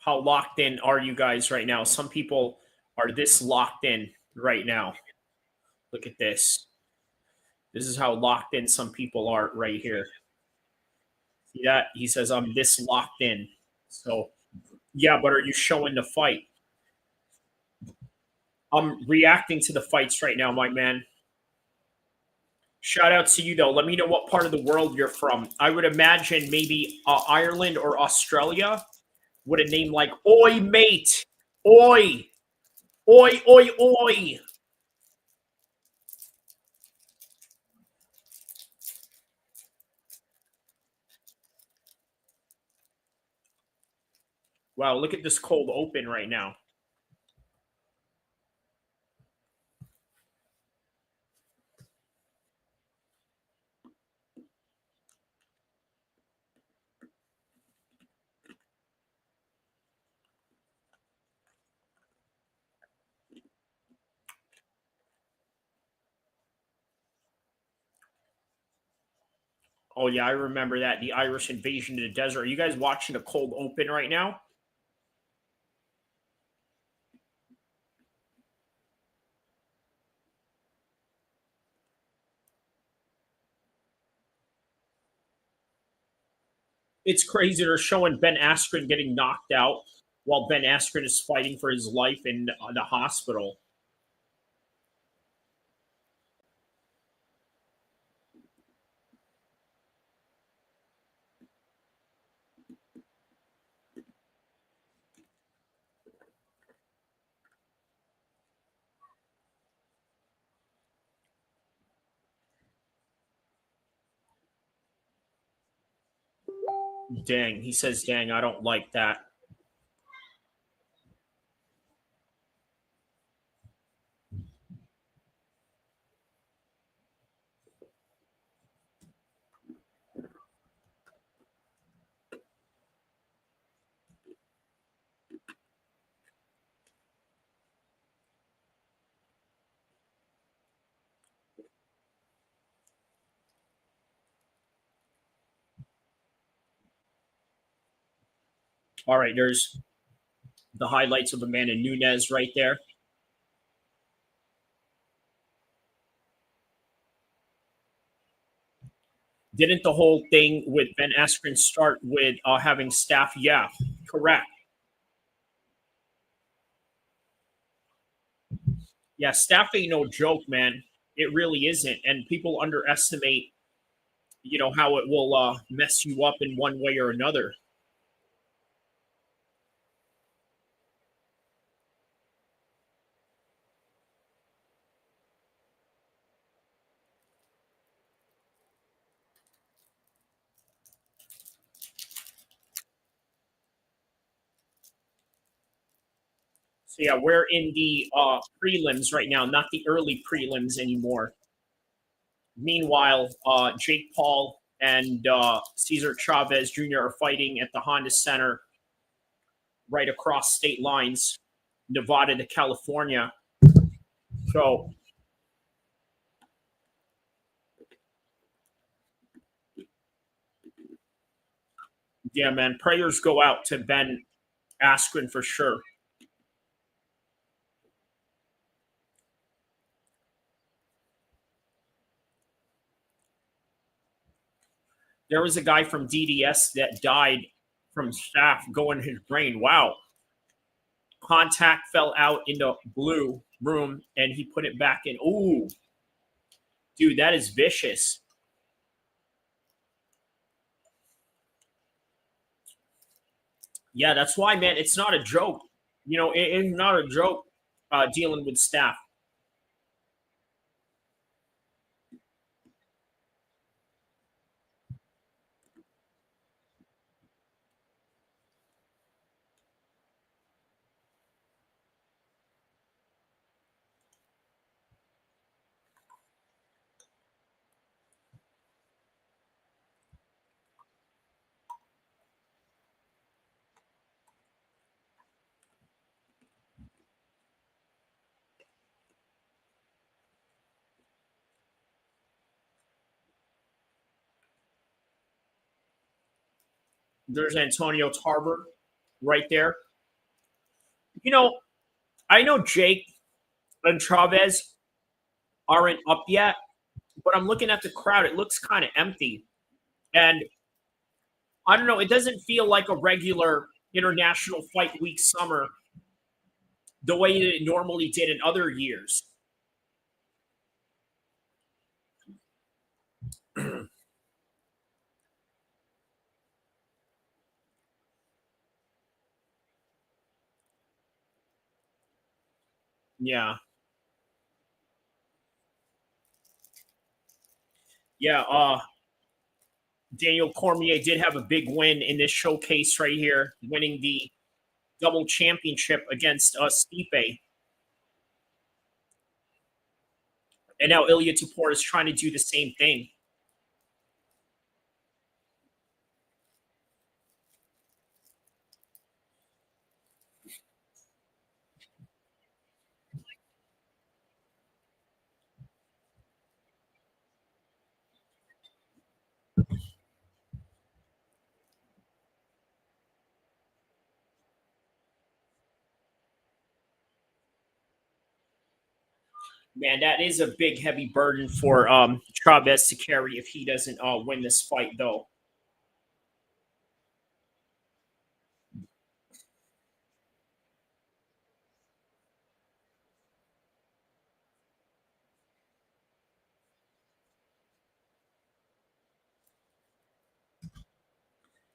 How locked in are you guys right now? Some people are this locked in right now. Look at this. This is how locked in some people are right here. See that? He says, I'm this locked in. So, yeah, but are you showing the fight? I'm reacting to the fights right now, my man. Shout out to you, though. Let me know what part of the world you're from. I would imagine maybe Ireland or Australia with a name like Oi, mate. Oi. Oi, oi, oi. Wow, look at this cold open right now. Oh, yeah, I remember that. The Irish invasion of the desert. Are you guys watching a cold open right now? It's crazy. They're showing Ben Askren getting knocked out while Ben Askren is fighting for his life in the hospital. Dang. He says, dang, I don't like that. All right, there's the highlights of Amanda Nunes right there. Didn't the whole thing with Ben Askren start with having staff? Yeah, correct. Yeah, staff ain't no joke, man. It really isn't. And people underestimate, how it will mess you up in one way or another. So yeah, we're in the prelims right now, not the early prelims anymore. Meanwhile, Jake Paul and Cesar Chavez Jr. are fighting at the Honda Center right across state lines, Nevada to California. So yeah, man, prayers go out to Ben Askren for sure. There was a guy from DDS that died from staph going in his brain. Wow. Contact fell out in the blue room and he put it back in. Ooh. Dude, that is vicious. Yeah, that's why, man, it's not a joke. It's not a joke dealing with staph. There's Antonio Tarver right there. I know Jake and Chavez aren't up yet, but I'm looking at the crowd. It looks kind of empty. And I don't know. It doesn't feel like a regular International Fight Week summer the way that it normally did in other years. Yeah. Yeah, Daniel Cormier did have a big win in this showcase right here, winning the double championship against Stipe. And now Ilya Topuria is trying to do the same thing. Man, that is a big, heavy burden for Chavez to carry if he doesn't win this fight, though.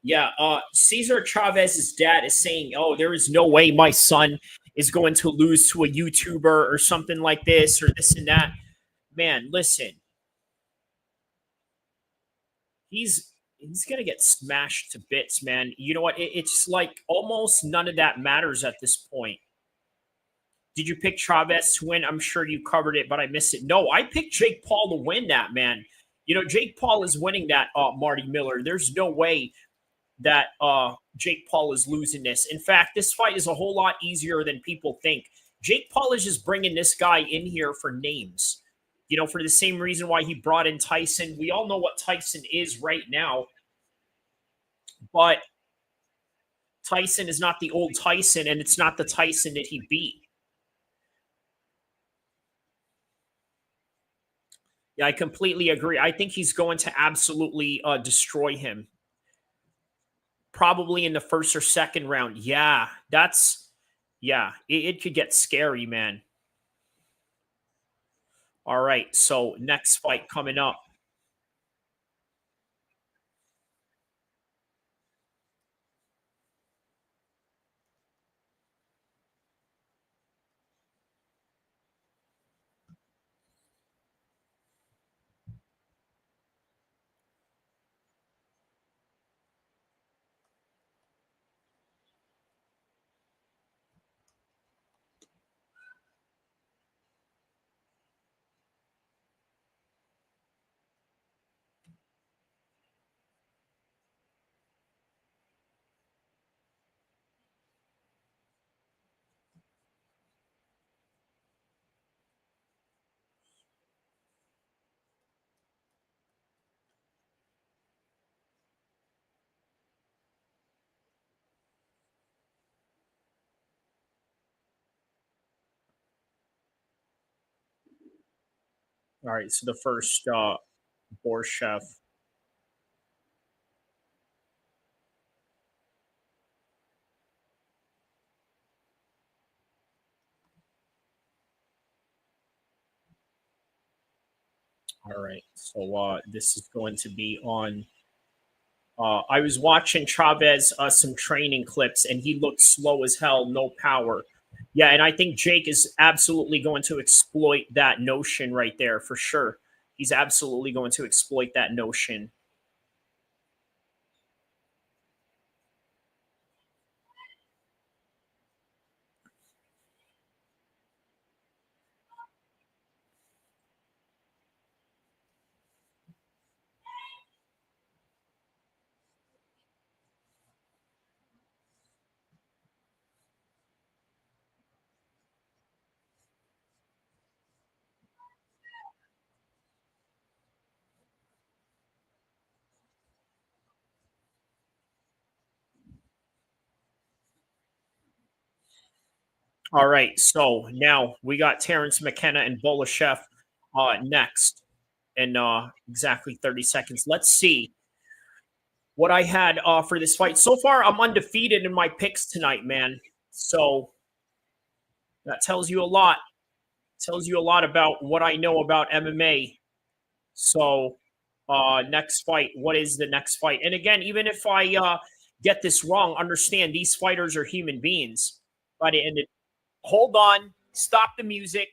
Yeah, Cesar Chavez's dad is saying, "Oh, there is no way my son is going to lose to a YouTuber or something like this or this and that." Man, listen, he's he's going to get smashed to bits, man. You know what? It's like almost none of that matters at this point. Did you pick Chavez to win? I'm sure you covered it, but I missed it. No, I picked Jake Paul to win that, man. You know, Jake Paul is winning that, Marty Miller. There's no way that Jake Paul is losing this. In fact, this fight is a whole lot easier than people think. Jake Paul is just bringing this guy in here for names. You know, for the same reason why he brought in Tyson. We all know what Tyson is right now. But Tyson is not the old Tyson, and it's not the Tyson that he beat. Yeah, I completely agree. I think he's going to absolutely destroy him. Probably in the first or second round. Yeah, it could get scary, man. All right, so next fight coming up. All right, so the first Borschev. All right, so this is going to be on. I was watching Chavez some training clips, and he looked slow as hell, no power. Yeah, and I think Jake is absolutely going to exploit that notion right there for sure. He's absolutely going to exploit that notion. All right, so now we got Terrance McKenna and Borschev next in exactly 30 seconds. Let's see what I had for this fight. So far, I'm undefeated in my picks tonight, man. So that tells you a lot. Tells you a lot about what I know about MMA. So next fight, what is the next fight? And again, even if I get this wrong, understand these fighters are human beings. By the end, hold on, stop the music.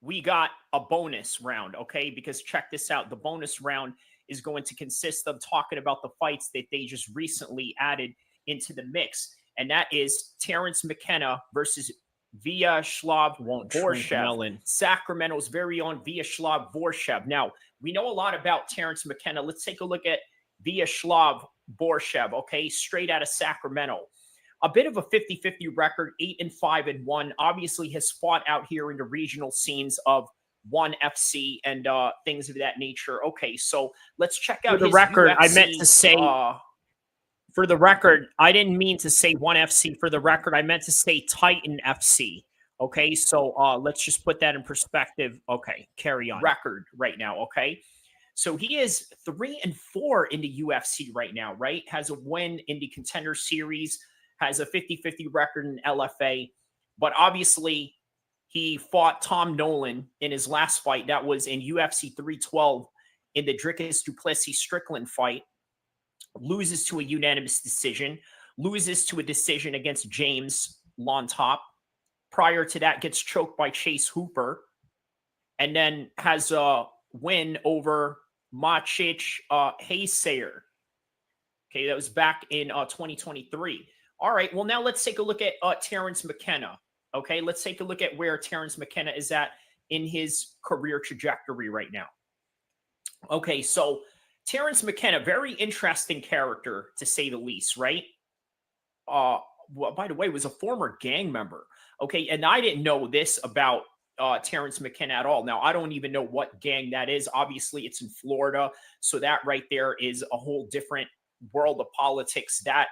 We got a bonus round, okay? Because check this out. The bonus round is going to consist of talking about the fights that they just recently added into the mix. And that is Terrance McKenna versus Vyacheslav Borschev. Sacramento's very own Vyacheslav Borschev. Now, we know a lot about Terrance McKenna. Let's take a look at Vyacheslav Borschev, okay? Straight out of Sacramento. A bit of a 50-50 record, 8-5-1. Obviously has fought out here in the regional scenes of ONE FC and things of that nature. Okay, so let's check out the record. UFC, I meant to say, for the record, I didn't mean to say ONE FC. For the record, I meant to say Titan FC. Okay, so let's just put that in perspective. Okay, carry on. Record right now, okay? So he is 3-4 in the UFC right now, right? Has a win in the Contender Series, has a 50-50 record in LFA, but obviously he fought Tom Nolan in his last fight. That was in UFC 312 in the Dricus Duplessis Strickland fight. Loses to a unanimous decision, loses to a decision against James Lontop. Prior to that, gets choked by Chase Hooper, and then has a win over Maciej Haysayer. Okay, that was back in 2023. All right, well, now let's take a look at Terrance McKenna. Okay, let's take a look at where Terrance McKenna is at in his career trajectory right now. Okay, so Terrance McKenna, very interesting character to say the least, right? Well, by the way, was a former gang member. Okay, and I didn't know this about Terrance McKenna at all. Now, I don't even know what gang that is. Obviously, it's in Florida, so that right there is a whole different world of politics, that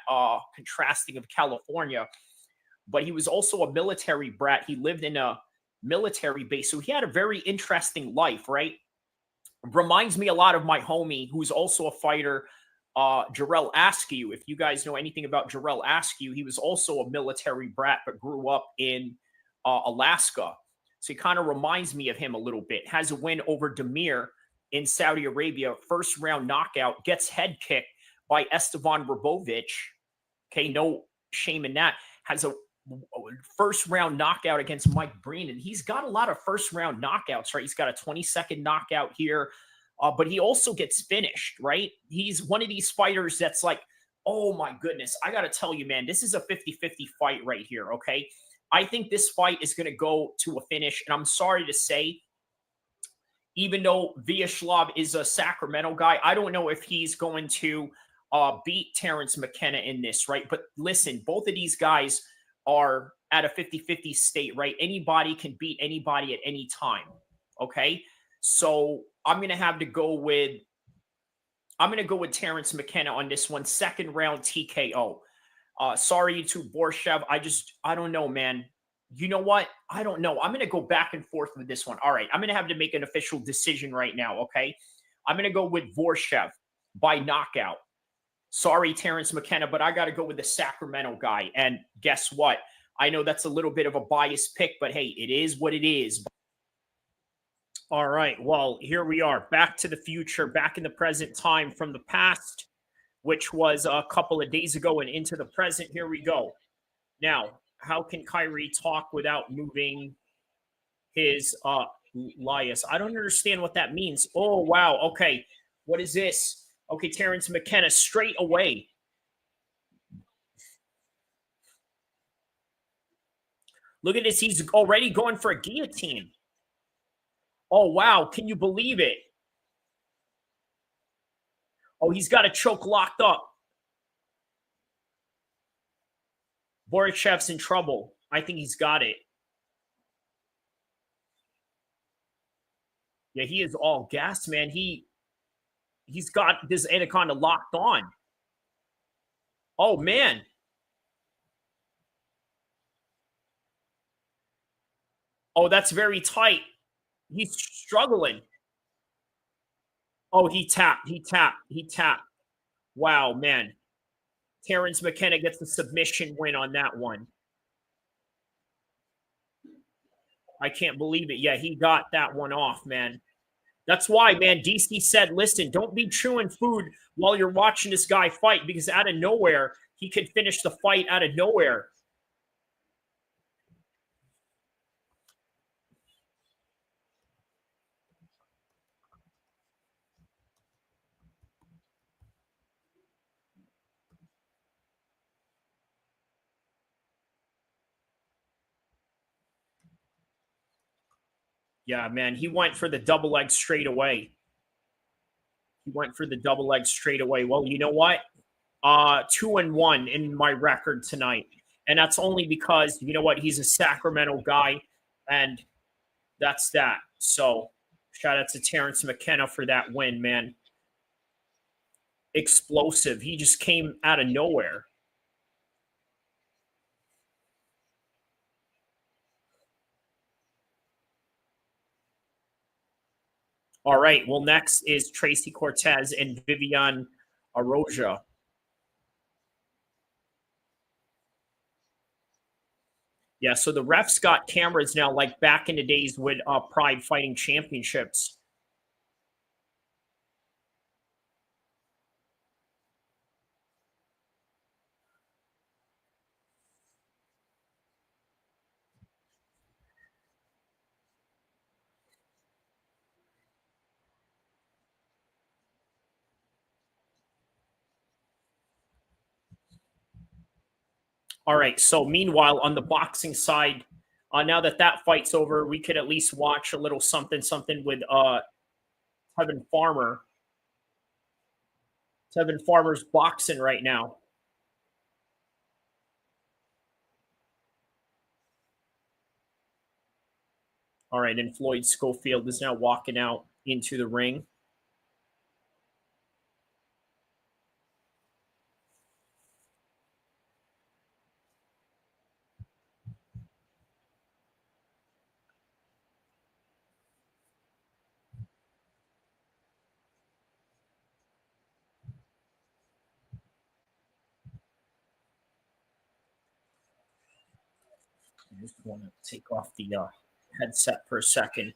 contrasting of California. But he was also a military brat. He lived in a military base, so he had a very interesting life, right? Reminds me a lot of my homie, who's also a fighter, Jarrell Askew. If you guys know anything about Jarrell Askew, he was also a military brat, but grew up in Alaska. So he kind of reminds me of him a little bit. Has a win over Demir in Saudi Arabia, first round knockout, gets head kicked by Esteban Robovic. Okay, no shame in that. Has a first round knockout against Mike Breen, and he's got a lot of first round knockouts, right? He's got a 20-second knockout here, but he also gets finished, right? He's one of these fighters that's like, oh my goodness, I got to tell you, man, this is a 50-50 fight right here, okay? I think this fight is going to go to a finish, and I'm sorry to say, even though Vyacheslav is a Sacramento guy, I don't know if he's going to beat Terrance McKenna in this, right? But listen, both of these guys are at a 50-50 state, right? Anybody can beat anybody at any time, okay? So I'm going to have to go with Terrance McKenna on this one. Second round TKO. Sorry to Borschev. I don't know, man. You know what? I don't know. I'm going to go back and forth with this one. All right. I'm going to have to make an official decision right now, okay? I'm going to go with Borschev by knockout. Sorry, Terrance McKenna, but I got to go with the Sacramento guy. And guess what? I know that's a little bit of a biased pick, but hey, it is what it is. All right. Well, here we are. Back to the future, back in the present time from the past, which was a couple of days ago, and into the present. Here we go. Now, how can Kyrie talk without moving his lias? I don't understand what that means. Oh, wow. Okay. What is this? Okay, Terrance McKenna straight away. Look at this. He's already going for a guillotine. Oh, wow. Can you believe it? Oh, he's got a choke locked up. Borchev's in trouble. I think he's got it. Yeah, he is all gas, man. He's got this Anaconda locked on. Oh, man. Oh, that's very tight. He's struggling. Oh, he tapped. Wow, man. Terrance McKenna gets the submission win on that one. I can't believe it. Yeah, he got that one off, man. That's why, man, DC said, listen, don't be chewing food while you're watching this guy fight, because out of nowhere, he could finish the fight out of nowhere. Yeah, man, he went for the double leg straight away. Well, you know what? 2-1 in my record tonight. And that's only because, you know what, he's a Sacramento guy, and that's that. So shout out to Terrance McKenna for that win, man. Explosive. He just came out of nowhere. All right. Well, next is Tracy Cortez and Viviane Araujo. Yeah, so the refs got cameras now, like back in the days with Pride Fighting Championships. All right. So meanwhile, on the boxing side, now that fight's over, we could at least watch a little something with Tevin Farmer. Tevin Farmer's boxing right now. All right, and Floyd Schofield is now walking out into the ring. I just want to take off the headset for a second.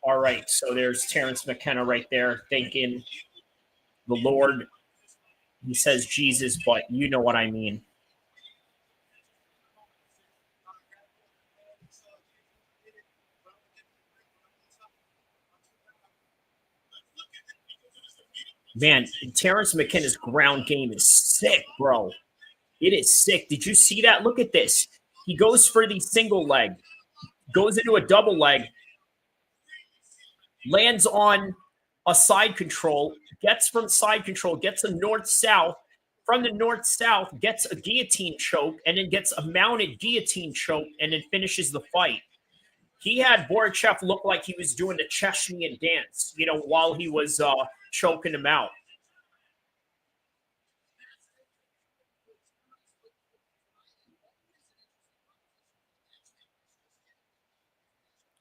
All right, so there's Terrance McKenna right there thanking the Lord. He says Jesus, but you know what I mean. Man, Terrance McKenna's ground game is sick, bro. It is sick. Did you see that? Look at this. He goes for the single leg, goes into a double leg, lands on a side control, gets from side control, gets a north-south. From the north-south, gets a guillotine choke, and then gets a mounted guillotine choke, and then finishes the fight. He had Borschev look like he was doing the Chechnyan dance, while he was choking him out.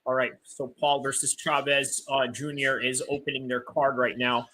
All right, so Paul versus Chavez Jr. is opening their card right now.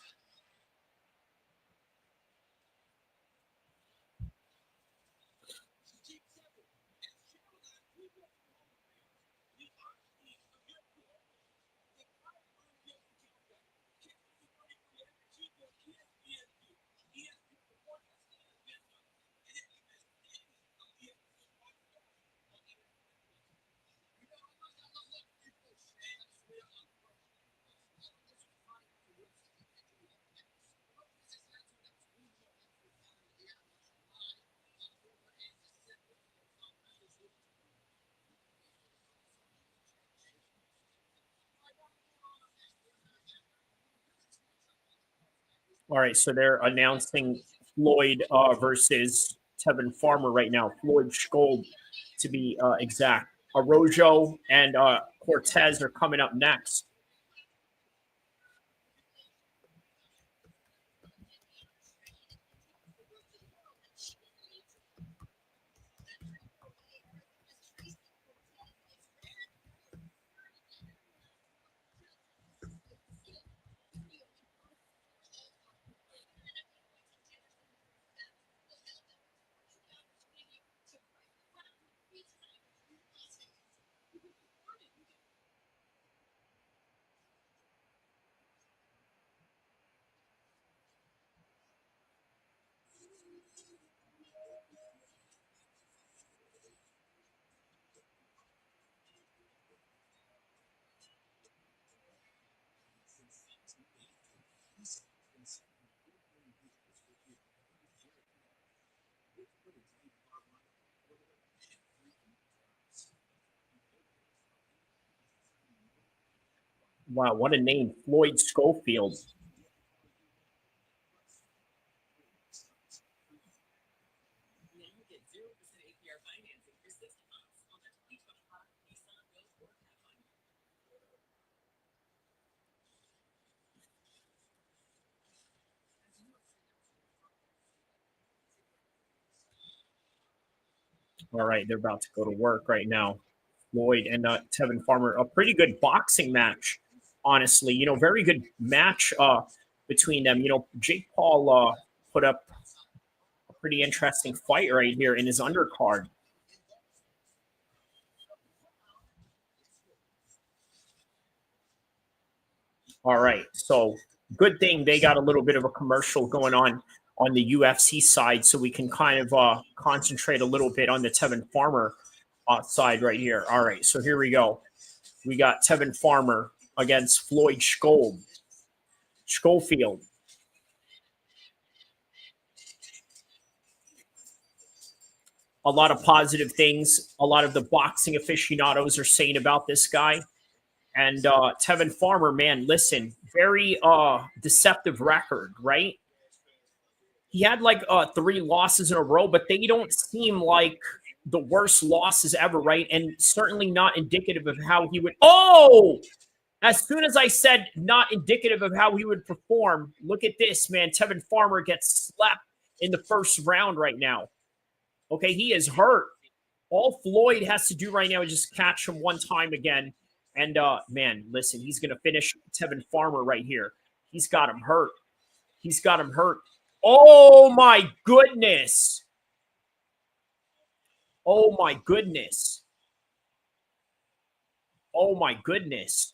All right, so they're announcing Floyd versus Tevin Farmer right now. Floyd Schofield, to be exact. Araujo and Cortez are coming up next. Wow, what a name, Floyd Schofield. All right, they're about to go to work right now. Floyd and Tevin Farmer, a pretty good boxing match, honestly. Very good match between them. Jake Paul put up a pretty interesting fight right here in his undercard. All right, so good thing they got a little bit of a commercial going on on the UFC side, so we can kind of concentrate a little bit on the Tevin Farmer side right here. All right, so here we go. We got Tevin Farmer against Floyd Schofield. A lot of positive things a lot of the boxing aficionados are saying about this guy. And Tevin Farmer, man, listen, very deceptive record, right? He had like 3 losses in a row, but they don't seem like the worst losses ever, right? And certainly not indicative of how he would. Oh, as soon as I said not indicative of how he would perform, look at this, man. Tevin Farmer gets slapped in the first round right now. Okay, he is hurt. All Floyd has to do right now is just catch him one time again. And, man, listen, he's going to finish Tevin Farmer right here. He's got him hurt. He's got him hurt. Oh, my goodness. Oh, my goodness. Oh, my goodness.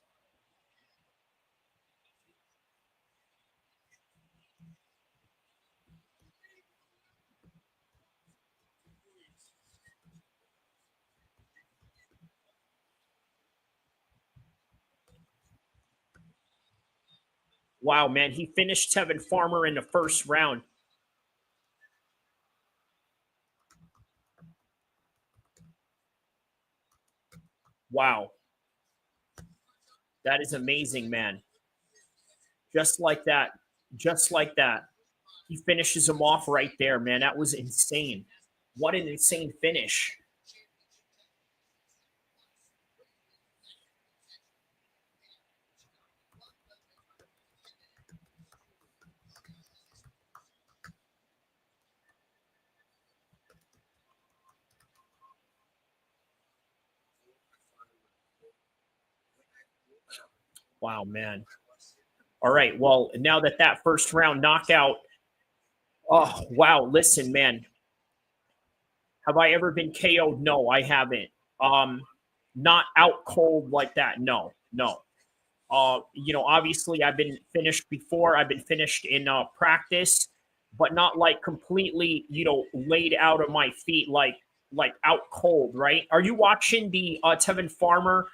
Wow, man, he finished Tevin Farmer in the first round. Wow. That is amazing, man. Just like that. Just like that. He finishes him off right there, man. That was insane. What an insane finish. Wow, man. All right. Well, now that first round knockout. Oh, wow. Listen, man. Have I ever been KO'd? No, I haven't. Not out cold like that. No. You know, obviously I've been finished before. I've been finished in practice, but not like completely, you know, laid out of my feet like out cold, right? Are you watching the Tevin Farmer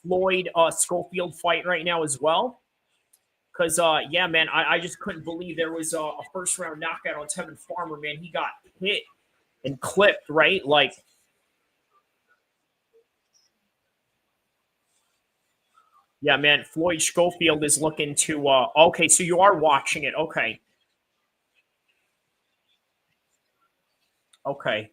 Floyd Schofield fight right now as well? Because, yeah, man, I just couldn't believe there was a first-round knockout on Tevin Farmer, man. He got hit and clipped, right? Like, yeah, man, Floyd Schofield is looking to okay, so you are watching it. Okay. Okay.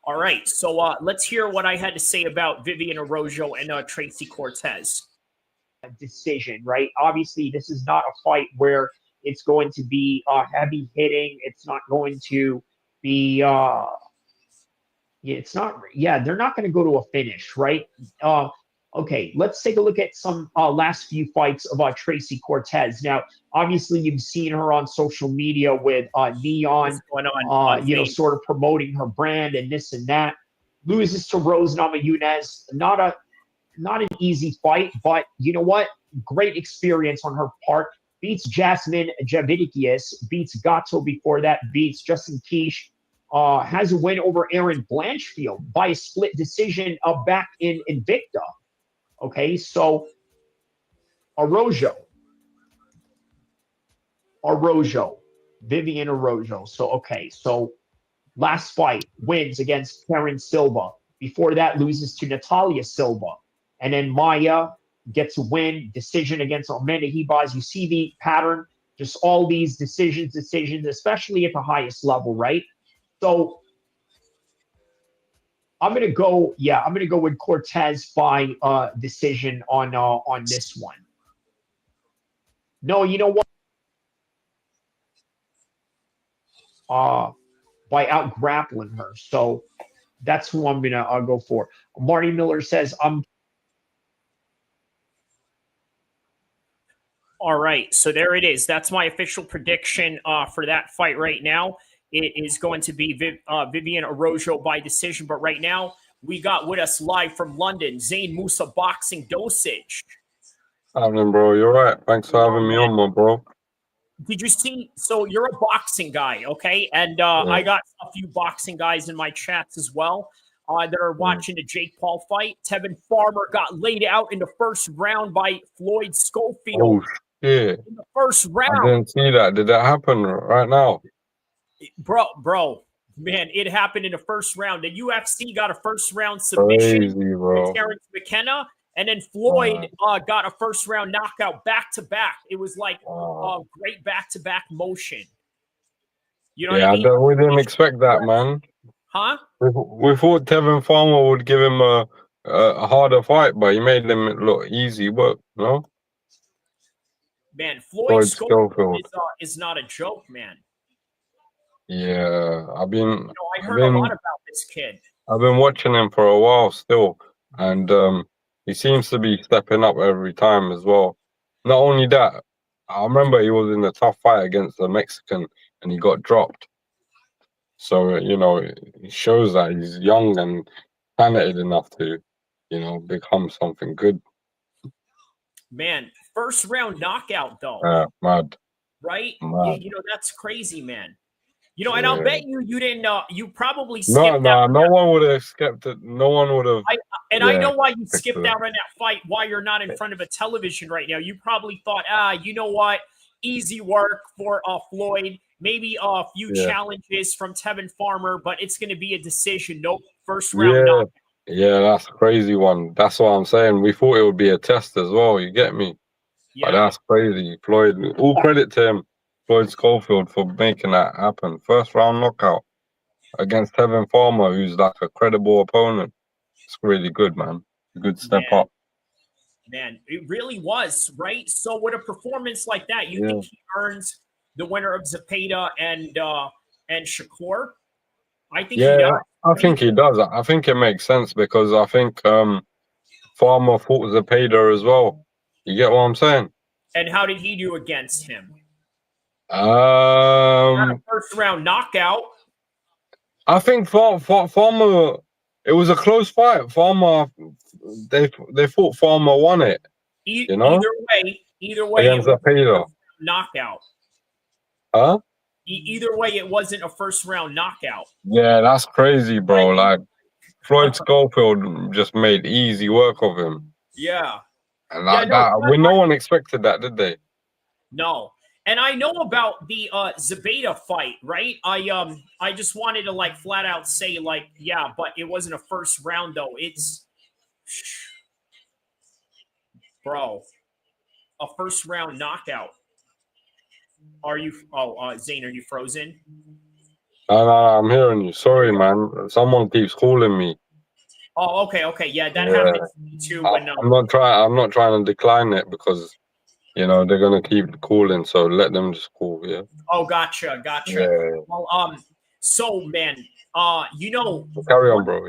All right, so let's hear what I had to say about Viviane Araujo and Tracy Cortez. Decision, right? Obviously, this is not a fight where it's going to be heavy hitting. It's not going to be it's not, yeah, they're not going to go to a finish, right? Okay, let's take a look at some last few fights of Tracy Cortez. Now, obviously, you've seen her on social media with Neon, you know, sort of promoting her brand and this and that. Loses to Rose Namajunas. Not an easy fight, but you know what? Great experience on her part. Beats Jasmine Javidikius, beats Gato before that, beats Justin Kish. Has a win over Aaron Blanchfield by a split decision back in Invicta. Okay, so Araujo, Viviane Araujo. So, okay, so last fight wins against Karen Silva. Before that, loses to Natalia Silva. And then Maya gets a win, decision against Amanda Ribas. You see the pattern, just all these decisions, especially at the highest level, right? So I'm gonna go with Cortez by decision on this one. No, you know what? By out grappling her. So that's who I'm gonna go for. Marty Miller says All right, so there it is. That's my official prediction for that fight right now. It is going to be Viviane Araujo by decision. But right now, we got with us live from London, Zayn Musa Boxing Dosage. Happening, bro. You're right. Thanks for having me on, my bro. Did you see? So you're a boxing guy, okay? And I got a few boxing guys in my chats as well that are watching the Jake Paul fight. Tevin Farmer got laid out in the first round by Floyd Schofield. Oh, shit. In the first round. I didn't see that. Did that happen right now? Bro, man, it happened in the first round. The UFC got a first round submission to Terrance McKenna. And then Floyd got a first round knockout back to back. It was like a great back to back motion. You know what I mean? We didn't expect that, man. Huh? We thought Tevin Farmer would give him a harder fight, but he made him look easy work, no? Man, Floyd Schofield is not a joke, man. Yeah, I heard a lot about this kid. I've been watching him for a while still, and he seems to be stepping up every time as well. Not only that, I remember he was in a tough fight against the Mexican and he got dropped. So, you know, it shows that he's young and talented enough to, you know, become something good. Man, first round knockout though. Mad. Right? Mad. You know, that's crazy, man. You know, and I'll bet you didn't. You probably skipped No one would have skipped it. No one would have. I know why you skipped out on that fight. Why you're not in front of a television right now? You probably thought, you know what, easy work for Floyd. Maybe a few challenges from Tevin Farmer, but it's going to be a decision. Nope, first round knockout. Yeah, that's a crazy one. That's what I'm saying. We thought it would be a test as well. You get me? Yeah, but that's crazy. Floyd. All credit to him. Floyd Schofield for making that happen. First round knockout against Tevin Farmer, who's like a credible opponent. It's really good, man. Good step up. Man, it really was, right? So with a performance like that, you think he earns the winner of Zepeda and Shakur? I think he does. I think he does. I think it makes sense because I think Farmer fought Zepeda as well. You get what I'm saying? And how did he do against him? First round knockout. I think Farmer. It was a close fight. Farmer, they thought Farmer won it. You know, either way, against Zepeda. Knockout. Huh? Either way, it wasn't a first round knockout. Yeah, that's crazy, bro. Like Floyd Schofield just made easy work of him. Yeah. And no one expected that, did they? No. And I know about the Zepeda fight, right? I just wanted to like flat out say like, yeah, but it wasn't a first round though. It's a first round knockout. Are you Zayn, are you frozen? No, I'm hearing you. Sorry, man. Someone keeps calling me. Oh, okay. Yeah, that happens to me too. I'm not trying to decline it because you know, they're gonna keep calling, so let them just call, Oh, gotcha. Yeah. Well, so man, you know, carry on, bro.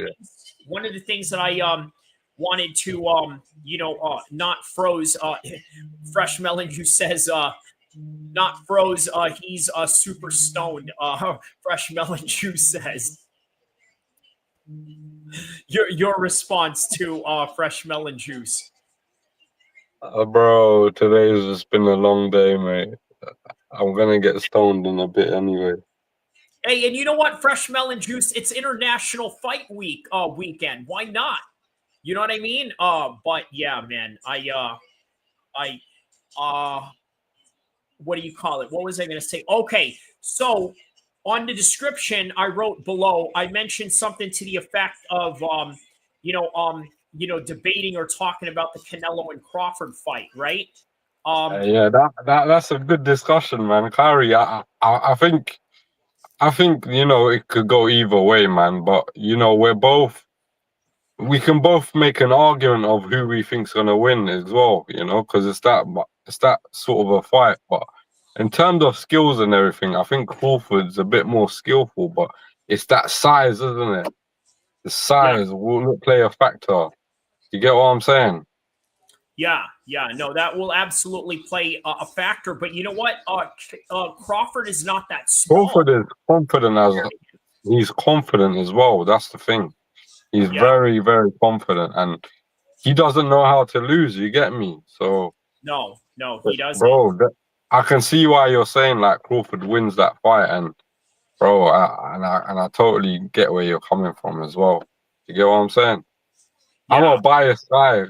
One of the things that I wanted to not froze Fresh Melon who says not froze, he's super stoned. Fresh Melon Juice says. Your response to Fresh Melon Juice. Bro, today's just been a long day, mate. I'm gonna get stoned in a bit anyway. Hey, and you know what, Fresh Melon Juice? It's International Fight Week weekend. Why not? You know what I mean? But yeah, man, what do you call it? What was I gonna say? Okay, so on the description I wrote below, I mentioned something to the effect of debating or talking about the Canelo and Crawford fight, right? That's a good discussion, man. Kyrie, I think you know it could go either way, man. But you know we can both make an argument of who we think's gonna win as well, you know, because it's that sort of a fight. But in terms of skills and everything, I think Crawford's a bit more skillful, but it's that size, isn't it? The size will play a factor. You get what I'm saying? Yeah, no, that will absolutely play a factor. But you know what? Crawford is not that small. Crawford is confident he's confident as well. That's the thing. He's very, very confident, and he doesn't know how to lose. You get me? So No, he doesn't. Bro, I can see why you're saying like Crawford wins that fight, and bro, I totally get where you're coming from as well. You get what I'm saying? Yeah. I'm a biased guy.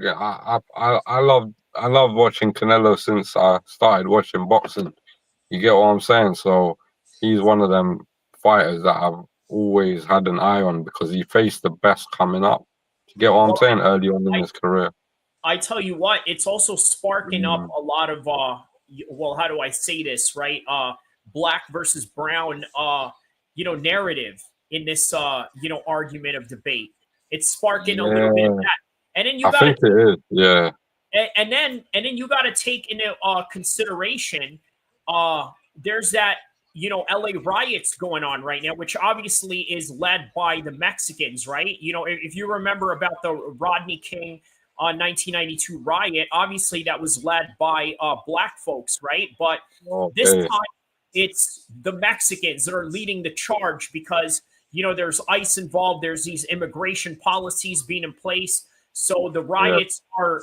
I love watching Canelo since I started watching boxing. You get what I'm saying? So he's one of them fighters that I've always had an eye on because he faced the best coming up. You get what I'm saying? Early on in his career. I tell you what, it's also sparking up a lot of well, how do I say this, right? Black versus brown narrative in this argument of debate. It's sparking a little bit of that. And then you got it is, yeah. And then you got to take into consideration there's that LA riots going on right now, which obviously is led by the Mexicans, right? If you remember about the Rodney King 1992 riot, obviously that was led by black folks, right? But this time it's the Mexicans that are leading the charge because there's ICE involved, there's these immigration policies being in place, so the riots are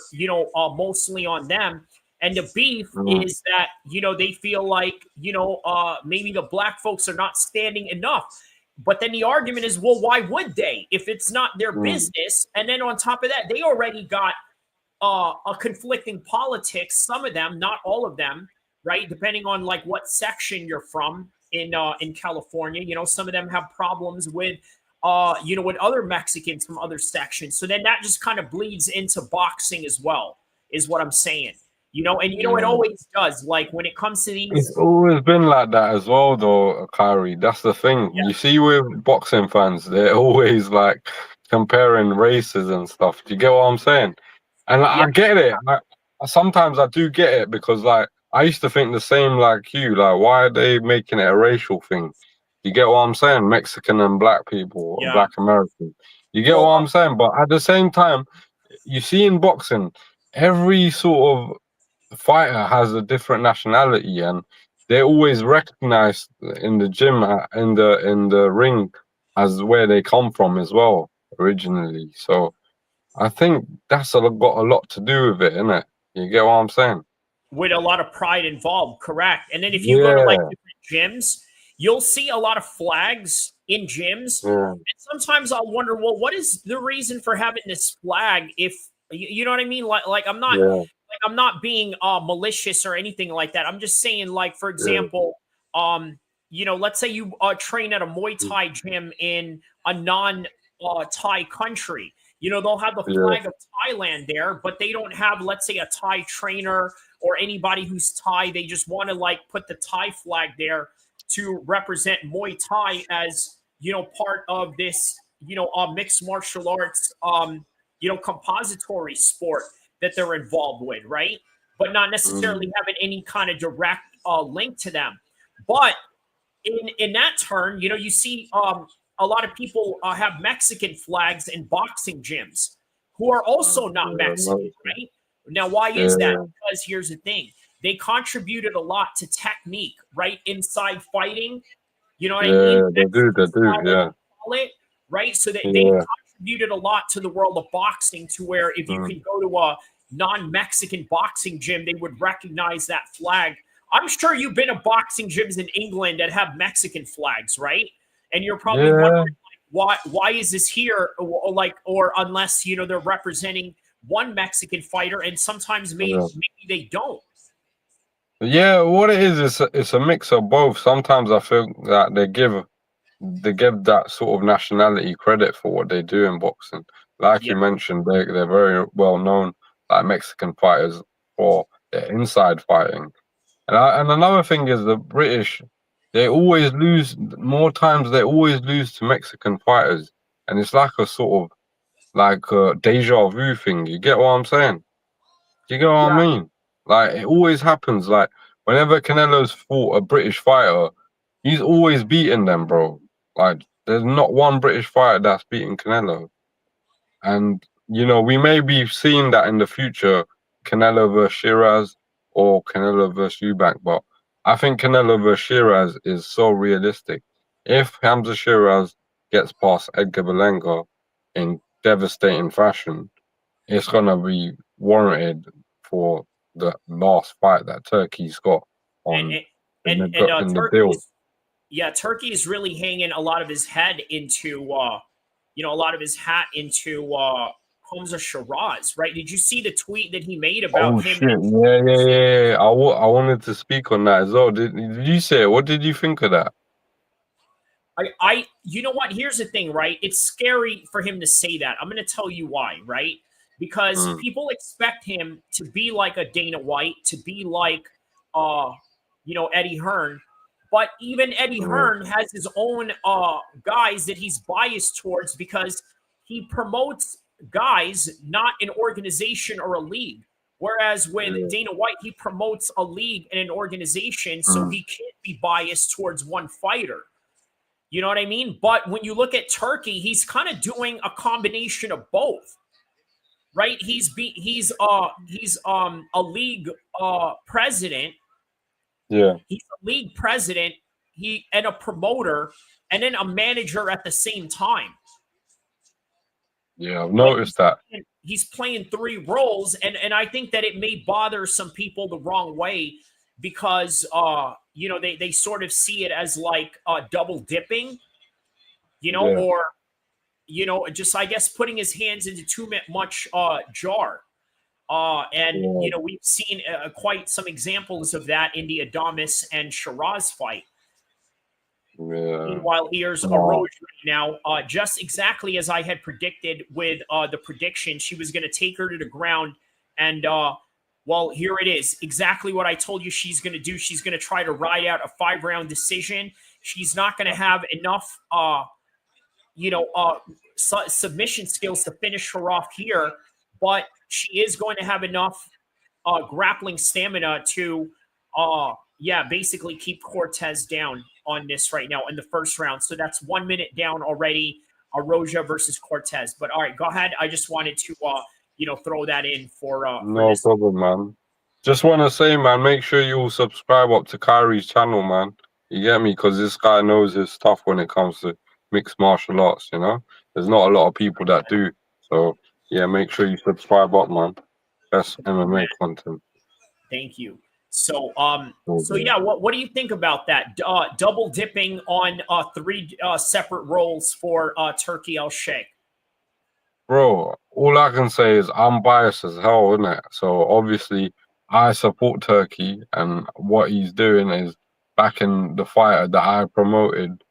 mostly on them. And the beef is that they feel like maybe the black folks are not standing enough. But then the argument is, well, why would they if it's not their business? And then on top of that, they already got a conflicting politics. Some of them, not all of them, right? Depending on like what section you're from in California. Some of them have problems with with other Mexicans from other sections. So then that just kind of bleeds into boxing as well, is what I'm saying. It always does. Like when it comes to these, it's always been like that as well, though, Kyrie. That's the thing. Yeah. You see, with boxing fans, they're always like comparing races and stuff. Do you get what I'm saying? And I get it. Sometimes I do get it because, like, I used to think the same like you. Like, why are they making it a racial thing? You get what I'm saying? Mexican and black people, or black American. You get what I'm saying? But at the same time, you see in boxing, every sort of fighter has a different nationality, and they're always recognized in the gym, in the ring, as where they come from as well originally. So I think that's got a lot to do with it, innit? You get what I'm saying? With a lot of pride involved, correct. And then if you go to like different gyms, you'll see a lot of flags in gyms. And sometimes I'll wonder, well, what is the reason for having this flag? If you know what I mean? Like I'm not I'm not being malicious or anything like that. I'm just saying, like, for example, let's say you train at a Muay Thai gym in a non-Thai country. They'll have the flag of Thailand there, but they don't have, let's say, a Thai trainer or anybody who's Thai. They just want to, like, put the Thai flag there to represent Muay Thai as, part of this, mixed martial arts, compository sport that they're involved with, right? But not necessarily having any kind of direct link to them. But in that turn, you see a lot of people have Mexican flags in boxing gyms who are also not Mexican, right? Now, why is that? Because here's the thing. They contributed a lot to technique, right? Inside fighting. You know what I mean? They do, right? So they contributed a lot to the world of boxing, to where if you can go to a non-Mexican boxing gym, they would recognize that flag. I'm sure you've been to boxing gyms in England that have Mexican flags, right? And you're probably wondering, like, why is this here? Or unless, they're representing one Mexican fighter, and sometimes maybe they don't. Yeah, what it is, it's a mix of both. Sometimes I feel that they give that sort of nationality credit for what they do in boxing. Like you mentioned, they're very well known, like Mexican fighters, for their inside fighting. And another thing is the British, they always lose, more times they always lose to Mexican fighters. And it's like a sort of like a deja vu thing. You get what I'm saying? Do you get what I mean? Like, it always happens. Like, whenever Canelo's fought a British fighter, he's always beaten them, bro. Like, there's not one British fighter that's beaten Canelo. And, we may be seeing that in the future, Canelo versus Shiraz or Canelo versus Eubank, but I think Canelo versus Shiraz is so realistic. If Hamza Shiraz gets past Edgar Berlanga, in devastating fashion, it's gonna be warranted for the last fight that Turkey's got on in the deal. Turkey is really hanging a lot of his head into Hamza Shiraz, right? Did you see the tweet that he made about him? Shit. Yeah. I wanted to speak on that as well. Did you say it? What did you think of that? You know what? Here's the thing, right? It's scary for him to say that. I'm going to tell you why, right? Because people expect him to be like a Dana White, to be like, Eddie Hearn. But even Eddie Hearn has his own guys that he's biased towards because he promotes guys, not an organization or a league. Whereas with Dana White, he promotes a league and an organization, so he can't be biased towards one fighter. You know what I mean? But when you look at Turkey, he's kind of doing a combination of both, right? He's a league president. Yeah, he's a league president. And a promoter, and then a manager at the same time. Yeah, I've noticed that. He's playing 3 roles, and I think that it may bother some people the wrong way because they sort of see it as like double dipping, or just I guess putting his hands into too much jar. We've seen quite some examples of that in the Adames and Shiraz fight. Yeah. Meanwhile, here's Araujo right now, just exactly as I had predicted with the prediction. She was going to take her to the ground, and here it is. Exactly what I told you she's going to do. She's going to try to ride out a 5-round decision. She's not going to have enough, submission skills to finish her off here, but she is going to have enough grappling stamina to, basically keep Cortez down on this right now in the first round. So that's 1 minute down already, Araujo versus Cortez. But all right, go ahead. I just wanted to, throw that in for no problem, man. Just want to say, man, make sure you all subscribe up to Kyrie's channel, man. You get me? Because this guy knows his stuff when it comes to mixed martial arts, There's not a lot of people that do. So, yeah, make sure you subscribe up, man. Best MMA content. Thank you. So, what do you think about that? Double dipping on 3 separate roles for Turkey Al-Sheikh? Bro, all I can say is I'm biased as hell, isn't it? So obviously I support Turkey, and what he's doing is backing the fighter that I promoted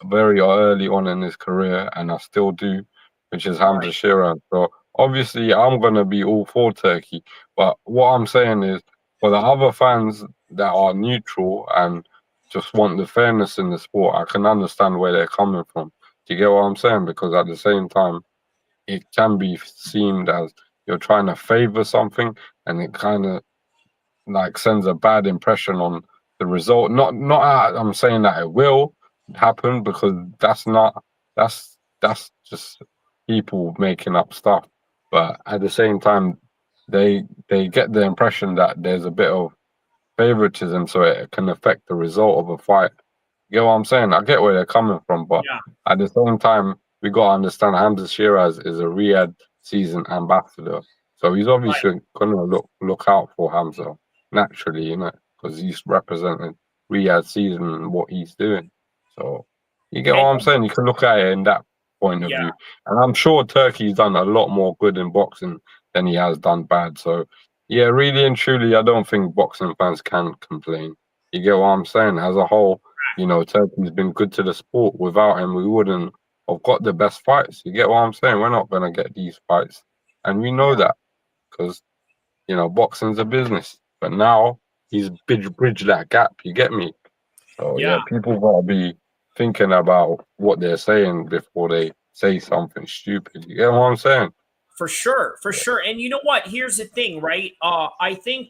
very early on in his career, and I still do, which is Hamza Shiraz. So obviously I'm gonna be all for Turkey, but what I'm saying is, for the other fans that are neutral and just want the fairness in the sport, I can understand where they're coming from. Do you get what I'm saying? Because at the same time, it can be seen as you're trying to favor something, and it kind of like sends a bad impression on the result. Not I'm saying that it will happen, because that's just people making up stuff. But at the same time, they get the impression that there's a bit of favoritism, so it can affect the result of a fight. You get what I'm saying? I get where they're coming from, but at the same time, we got to understand Hamza Shiraz is a Riyadh season ambassador, so he's obviously gonna look out for Hamza naturally, because he's representing Riyadh season and what he's doing. So you get what I'm saying? You can look at it in that point of view, and I'm sure Turkey's done a lot more good in boxing than he has done bad. So yeah, really and truly, I don't think boxing fans can complain. You get what I'm saying? As a whole, Turkey's been good to the sport. Without him, we wouldn't have got the best fights. You get what I'm saying? We're not going to get these fights. And we know that, because, boxing's a business. But now he's bridged that gap. You get me? So, people got to be thinking about what they're saying before they say something stupid. You get what I'm saying? For sure. And you know what? Here's the thing, right? I think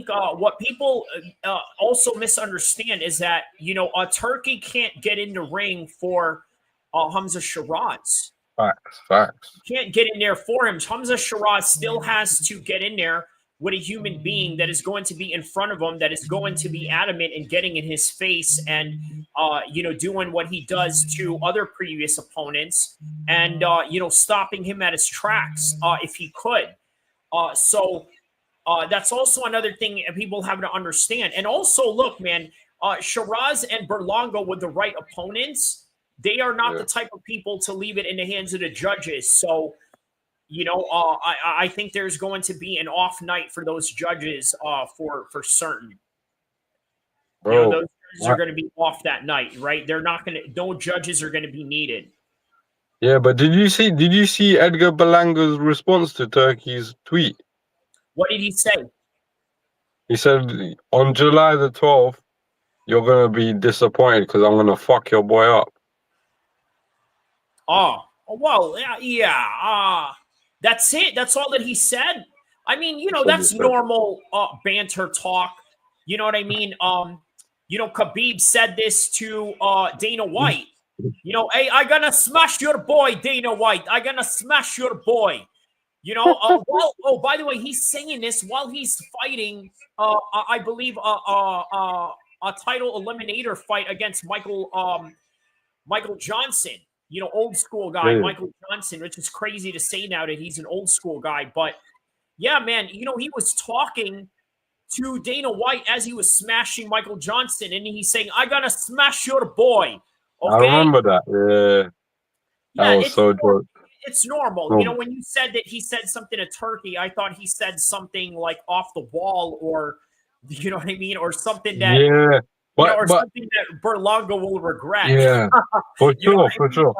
what people also misunderstand is that, Turkey can't get in the ring for Hamza Facts. Can't get in there for him. Hamza Shiraz still has to get in there with a human being that is going to be in front of him, that is going to be adamant and getting in his face and, doing what he does to other previous opponents and, stopping him at his tracks if he could. So that's also another thing people have to understand. And also, look, man, Shiraz and Berlanga with the right opponents, they are not the type of people to leave it in the hands of the judges. So, I think there's going to be an off night for those judges for certain. Bro, those judges are going to be off that night, right? They're not going to. No judges are going to be needed. Yeah, but did you see Edgar Belanga's response to Turkey's tweet? What did he say? He said, on July the 12th, you're going to be disappointed because I'm going to fuck your boy up. Oh, well, yeah. That's it. That's all that he said. I mean, that's normal banter talk. You know what I mean? Khabib said this to Dana White. Hey, I gonna smash your boy, Dana White. I gonna smash your boy. By the way, he's saying this while he's fighting, I believe, a title eliminator fight against Michael Johnson. Old school guy, Michael Johnson, which is crazy to say now that he's an old school guy. But yeah, man, he was talking to Dana White as he was smashing Michael Johnson, and he's saying, "I gonna smash your boy." Okay? I remember that. Yeah, that was so dope. It's normal. When you said that he said something to Turkey, I thought he said something like off the wall, or you know what I mean, or something that something that Berlanga will regret. Yeah, for sure.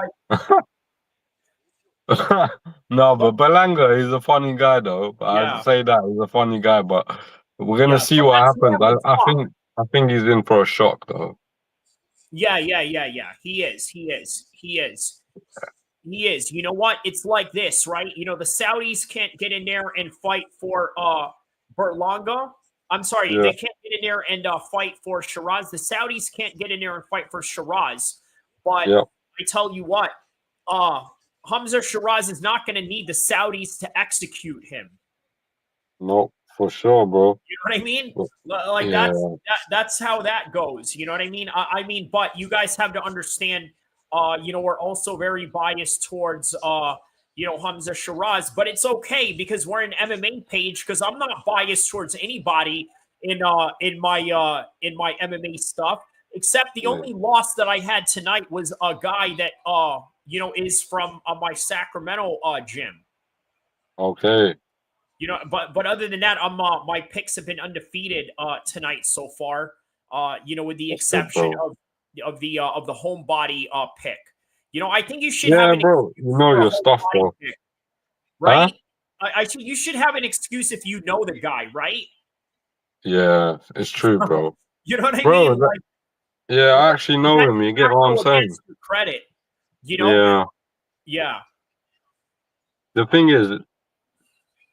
No, but Berlanga is a funny guy, though. I'd say that he's a funny guy, but we're gonna see what happens. I think he's in for a shock, though. Yeah. He is. You know what? It's like this, right? The Saudis can't get in there and fight for Berlanga. I'm sorry, they can't get in there and fight for Shiraz. The Saudis can't get in there and fight for Shiraz. But I tell you what, Hamza Shiraz is not going to need the Saudis to execute him. No, for sure, bro. You know what I mean? Like that's how that goes. You know what I mean? I mean, but you guys have to understand. We're also very biased towards Hamza Shiraz, but it's okay because we're an MMA page. Because I'm not biased towards anybody in my MMA stuff, except the only loss that I had tonight was a guy that is from my Sacramento gym. Okay. But other than that, my picks have been undefeated tonight so far. With the exception of the homebody pick. I think you should have bro. Your stuff, bro. Pick, right? Huh? You should have an excuse if you know the guy, right? Yeah, it's true, bro. You know what I mean? I actually know him. You get what I'm saying? Credit. Yeah. The thing is,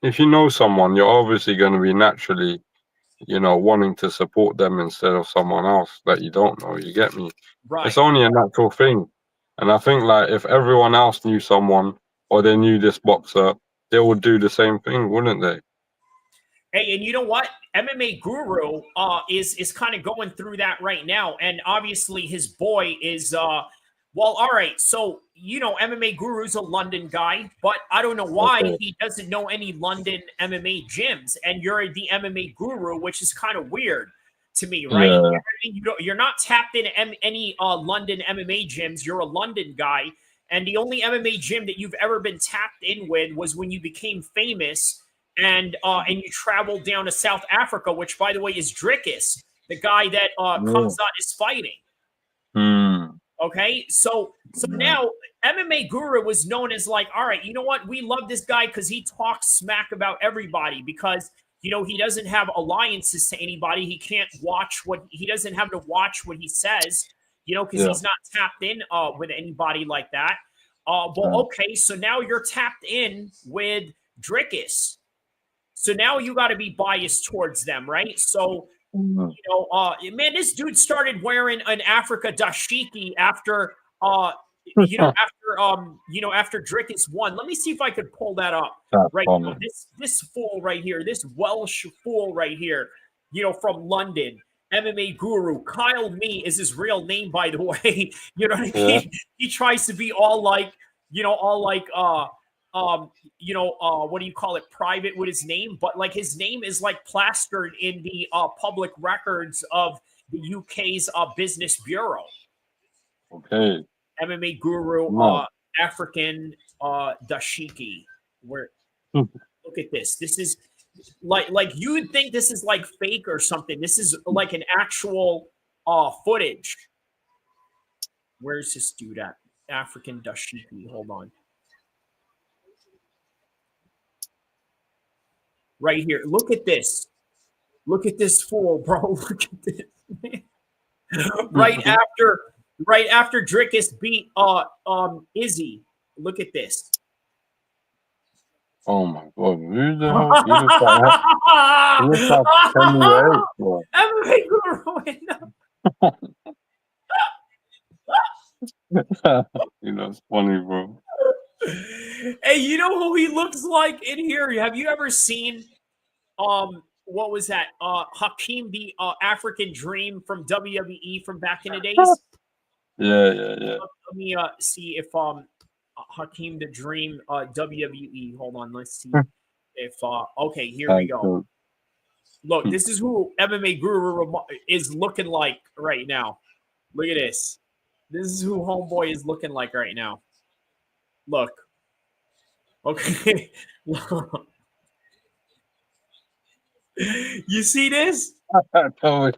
if you know someone, you're obviously going to be naturally, wanting to support them instead of someone else that you don't know. You get me? Right. It's only a natural thing. And I think, if everyone else knew someone or they knew this boxer, they would do the same thing, wouldn't they? Hey, and you know what? MMA Guru is kind of going through that right now. And obviously his boy is all right. So, MMA Guru's a London guy, but I don't know why he doesn't know any London MMA gyms. And you're the MMA Guru, which is kind of weird to me, right? Yeah. You know what I mean? You're not tapped into any London MMA gyms. You're a London guy. And the only MMA gym that you've ever been tapped in with was when you became famous and you traveled down to South Africa, which, by the way, is Drickus, the guy that Kamzat is fighting. Okay, so now MMA Guru was known as all right, you know what? We love this guy because he talks smack about everybody because, he doesn't have alliances to anybody. He can't watch he doesn't have to watch what he says, because he's not tapped in with anybody like that. Okay, so now you're tapped in with Drickus. So now you got to be biased towards them, right? So, man, this dude started wearing an Africa dashiki after after Drickus won. Let me see if I could pull that up That's right funny. now. This fool right here, this Welsh fool right here, from London, MMA guru Kyle Me is his real name, by the way. You know what I mean? He tries to be all like, what do you call it, private with his name, but like his name is like plastered in the public records of the UK's Business Bureau. Okay. MMA guru, No. African dashiki. Where look at this. This is like you would think this is like fake or something. This is like an actual footage. Where's this dude at? African dashiki. Hold on. Right here. Look at this. Look at this fool, bro. Look at this. Right after Drickus beat Izzy. Look at this. Oh my god, who the hell? He looks like 10 years old, bro. MMA guru. That's funny, bro. Hey, you know who he looks like in here? Have you ever seen what was that? Hakeem, the African Dream from WWE from back in the days? Yeah. Let me see if Hakeem the Dream WWE. Hold on, let's see if okay, here we go. Look, this is who MMA Guru is looking like right now. Look at this. This is who Homeboy is looking like right now. Look. Okay. You see this? Totally.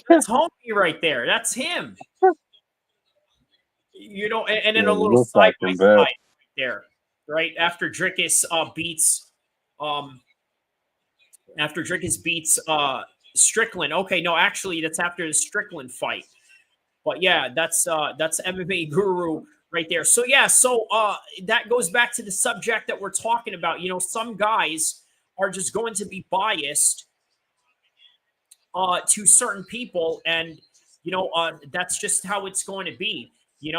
That's Homie right there. That's him. And then a little looks side like by him side bad. right there. Right after Drickus beats Strickland. Okay, no, actually that's after the Strickland fight. But yeah, that's MMA Guru right there. So yeah, that goes back to the subject that we're talking about. Some guys are just going to be biased to certain people, and that's just how it's going to be. He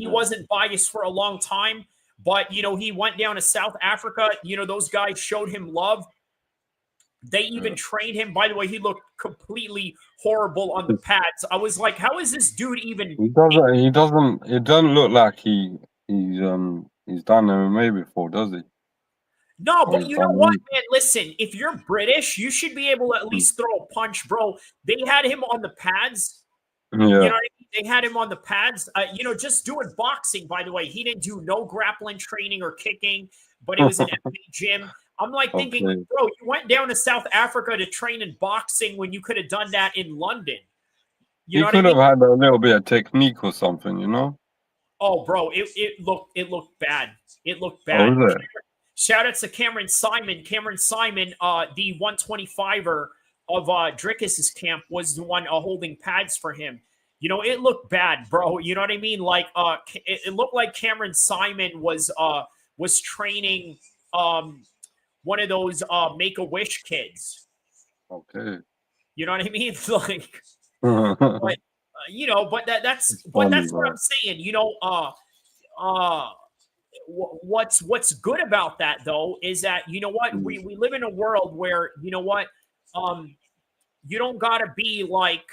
wasn't biased for a long time, but he went down to South Africa. Those guys showed him love. They even trained him. By the way, he looked completely horrible on the pads. I was like, how is this dude even? He doesn't. It doesn't look like he's done MMA before, does he? No, but you know what, man? Listen, if you're British, you should be able to at least throw a punch, bro. They had him on the pads. Yeah. You know what I mean? They had him on the pads. Just doing boxing, by the way. He didn't do no grappling training or kicking, but it was an MMA gym. I'm like thinking, bro, you went down to South Africa to train in boxing when you could have done that in London. You could have had a little bit of technique or something, Oh, bro, it looked bad. It looked bad. Oh, Shout out to Cameron Simon. Cameron Simon, the 125er of Drickus's camp, was the one holding pads for him. It looked bad, bro. You know what I mean? Like, it looked like Cameron Simon was training one of those Make-A-Wish kids. Okay. You know what I mean? Like, but that's what I'm saying. What's good about that though is that we live in a world where you don't gotta be like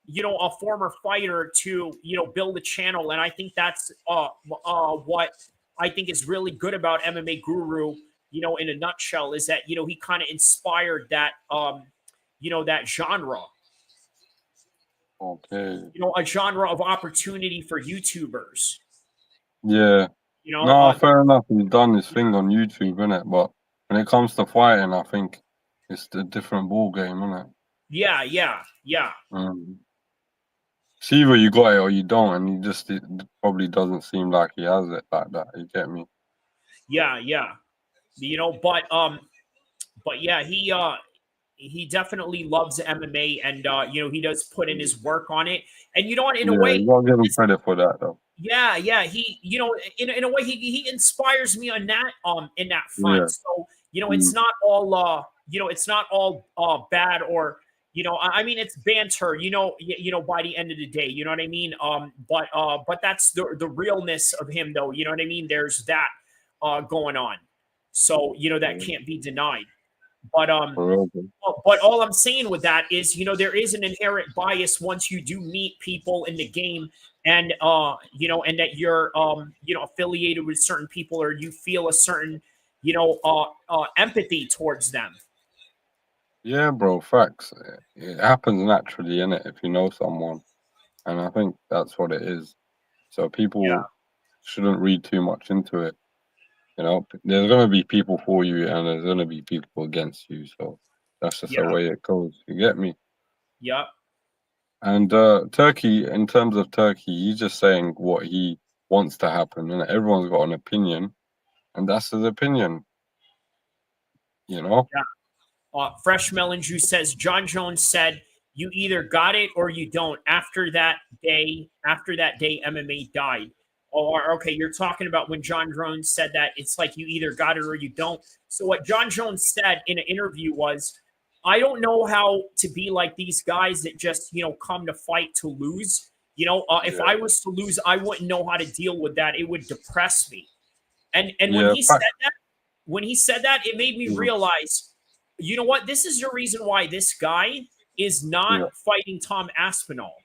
a former fighter to build a channel, and I think that's what I think is really good about MMA Guru in a nutshell is that he kind of inspired that that genre. Okay. A genre of opportunity for YouTubers. Yeah. Fair enough. He's done his thing on YouTube, innit? But when it comes to fighting, I think it's a different ball game, innit? Yeah. It's either you got it or you don't, and it probably doesn't seem like he has it like that. You get me? Yeah. But yeah, he definitely loves MMA, and he does put in his work on it. And in a way, you gotta give him credit for that though. Yeah. He, in a way, he inspires me on that in that front. Yeah. So it's not all it's not all bad or I mean, it's banter, by the end of the day, you know what I mean? But that's the realness of him, though. You know what I mean? There's that going on. So, that can't be denied. But but all I'm saying with that is, there is an inherent bias once you do meet people in the game, and and that you're affiliated with certain people, or you feel a certain empathy towards them. Yeah, bro, facts. It happens naturally, innit, if you know someone. And I think that's what it is. So people shouldn't read too much into it. There's going to be people for you and there's going to be people against you. So that's just the way it goes. You get me? Yeah. And Turkey, in terms of Turkey, he's just saying what he wants to happen. And everyone's got an opinion. And that's his opinion. Yeah. Fresh Melon Juice says, John Jones said, you either got it or you don't. After that day, MMA died. Or, okay, you're talking about when John Jones said that, it's like you either got it or you don't. So what John Jones said in an interview was, I don't know how to be like these guys that just, come to fight to lose. If I was to lose, I wouldn't know how to deal with that. It would depress me. And when he said that, it made me realize, you know what? This is the reason why this guy is not fighting Tom Aspinall.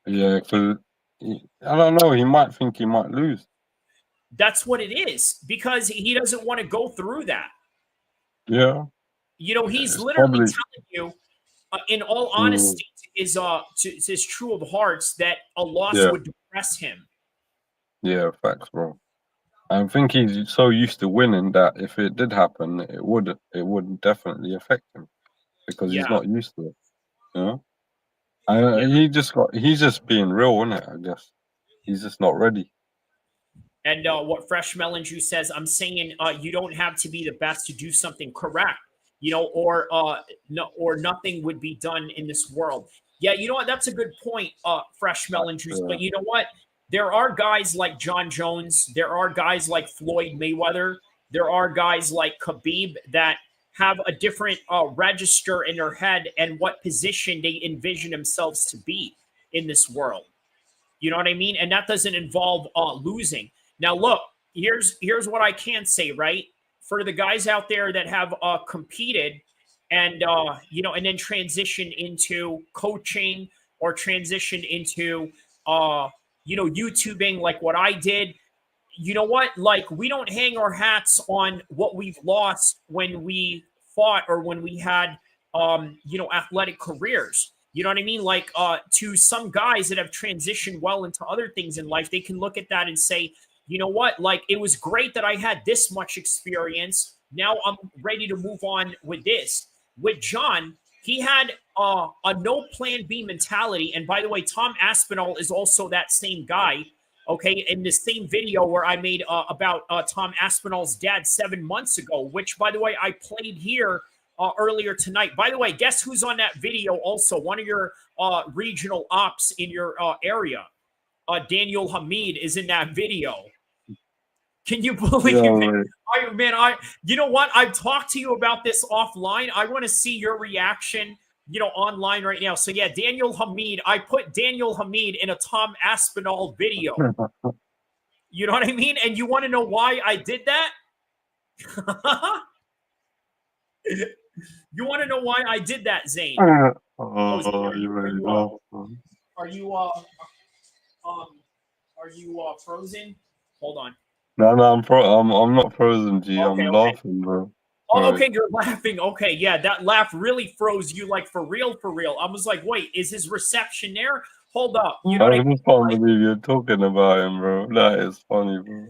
Yeah, because I don't know. He might think he might lose. That's what it is, because he doesn't want to go through that. Yeah. He's literally telling you, in all honesty, is true of hearts, that a loss would depress him. Yeah, facts, bro. I think he's so used to winning that if it did happen, it would definitely affect him because he's not used to it. He's just being real, isn't it? I guess he's just not ready. And what Fresh Melon Juice says, I'm saying you don't have to be the best to do something correct, or nothing would be done in this world. Yeah, you know what? That's a good point, Fresh Melon Juice. But you know what? There are guys like John Jones. There are guys like Floyd Mayweather. There are guys like Khabib that have a different register in their head and what position they envision themselves to be in this world. You know what I mean? And that doesn't involve losing. Now, look, here's what I can say, right? For the guys out there that have competed and, and then transition into coaching or transition into, YouTubing like what I did, you know what? Like, we don't hang our hats on what we've lost when we fought or when we had, athletic careers. You know what I mean? Like, to some guys that have transitioned well into other things in life, they can look at that and say, you know what? Like, it was great that I had this much experience. Now I'm ready to move on with this. With John, he had a no plan B mentality. And by the way, Tom Aspinall is also that same guy. Okay, in the same video where I made about Tom Aspinall's dad 7 months ago, which, by the way, I played here earlier tonight. By the way, guess who's on that video also? One of your regional ops in your area. Daniel Hamid is in that video. Can you believe it? You know what? I've talked to you about this offline. I want to see your reaction, online right now. So yeah, Daniel Hamid. I put Daniel Hamid in a Tom Aspinall video. You know what I mean? And you want to know why I did that? You want to know why I did that, Zayn? Are you frozen? Hold on. No, I'm not frozen, G. I'm laughing, bro. Oh, okay, you're laughing. Okay, yeah, that laugh really froze you, like, for real, for real. I was like, wait, is his reception there? Hold up. You know what I mean? I just can't believe you're talking about him, bro. That is funny, bro.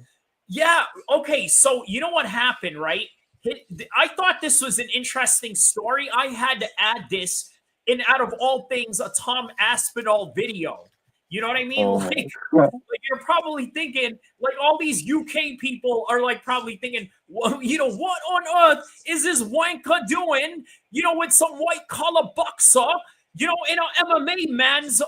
Yeah, okay, so you know what happened, right? I thought this was an interesting story. I had to add this in, out of all things, a Tom Aspinall video. You know what I mean? Like you're probably thinking, like, all these UK people are like probably thinking, well, what on earth is this wanker doing, with some white collar boxer, in an MMA man's,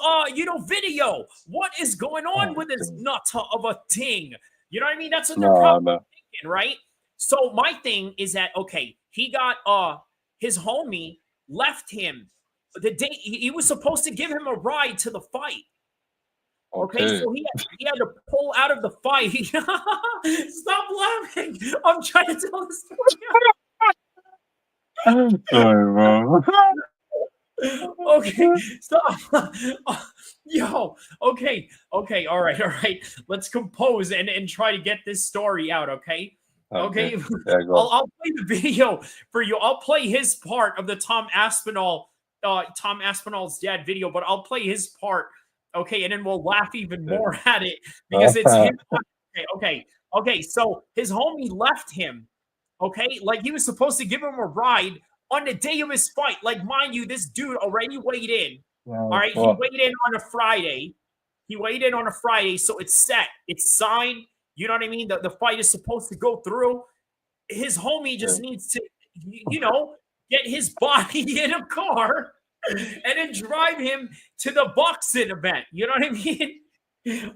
video? What is going on with this nutter of a thing? You know what I mean? That's what they're probably thinking, right? So my thing is that, okay, he got, his homie left him the day he was supposed to give him a ride to the fight. Okay, so he had to pull out of the fight. Stop laughing. I'm trying to tell the story. Sorry, bro. Okay, stop. Yo, okay, all right. Let's compose and try to get this story out, okay? Okay. Yeah, I'll play the video for you. I'll play his part of the Tom Aspinall's dad video, but I'll play his part. Okay, and then we'll laugh even more at it because it's him. Okay. So his homie left him. Okay, like he was supposed to give him a ride on the day of his fight. Like, mind you, this dude already weighed in. All right, he weighed in on a Friday. So it's set. It's signed. You know what I mean? The fight is supposed to go through. His homie just needs to, get his body in a car and then drive him to the boxing event. You know what I mean?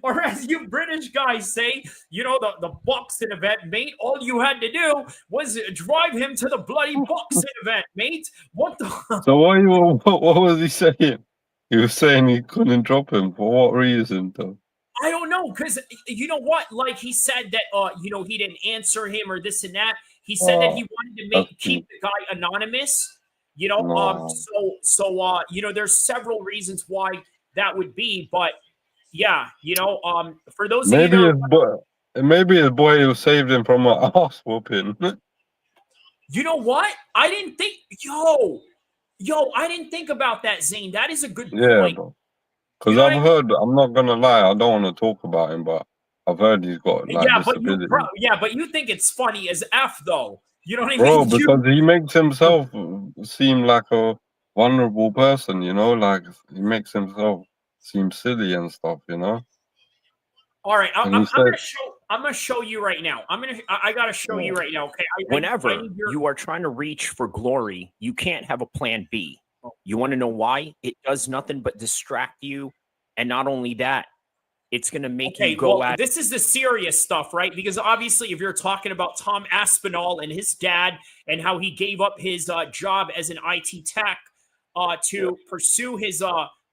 Or as you British guys say, the boxing event, mate. All you had to do was drive him to the bloody boxing event, mate. What the? So what was he saying? He was saying he couldn't drop him. For what reason, though? I don't know, because you know what? Like he said that, he didn't answer him or this and that. He said that he wanted to keep the guy anonymous. There's several reasons why that would be, but yeah, for those maybe his boy who saved him from an ass whooping. You know what? I didn't think, I didn't think about that, Zayn. That is a good point. Because I've heard, I'm not gonna lie, I don't want to talk about him, but I've heard he's got disability. But you think it's funny as F though. You know what I mean? Bro, because he makes himself seem like a vulnerable person, like he makes himself seem silly and stuff, All right, I'm gonna show you right now. I gotta show you right now. Okay. Whenever you are trying to reach for glory, you can't have a plan B. You want to know why? It does nothing but distract you, and not only that, it's gonna make you go at. This is the serious stuff, right? Because obviously, if you're talking about Tom Aspinall and his dad and how he gave up his job as an IT tech to pursue his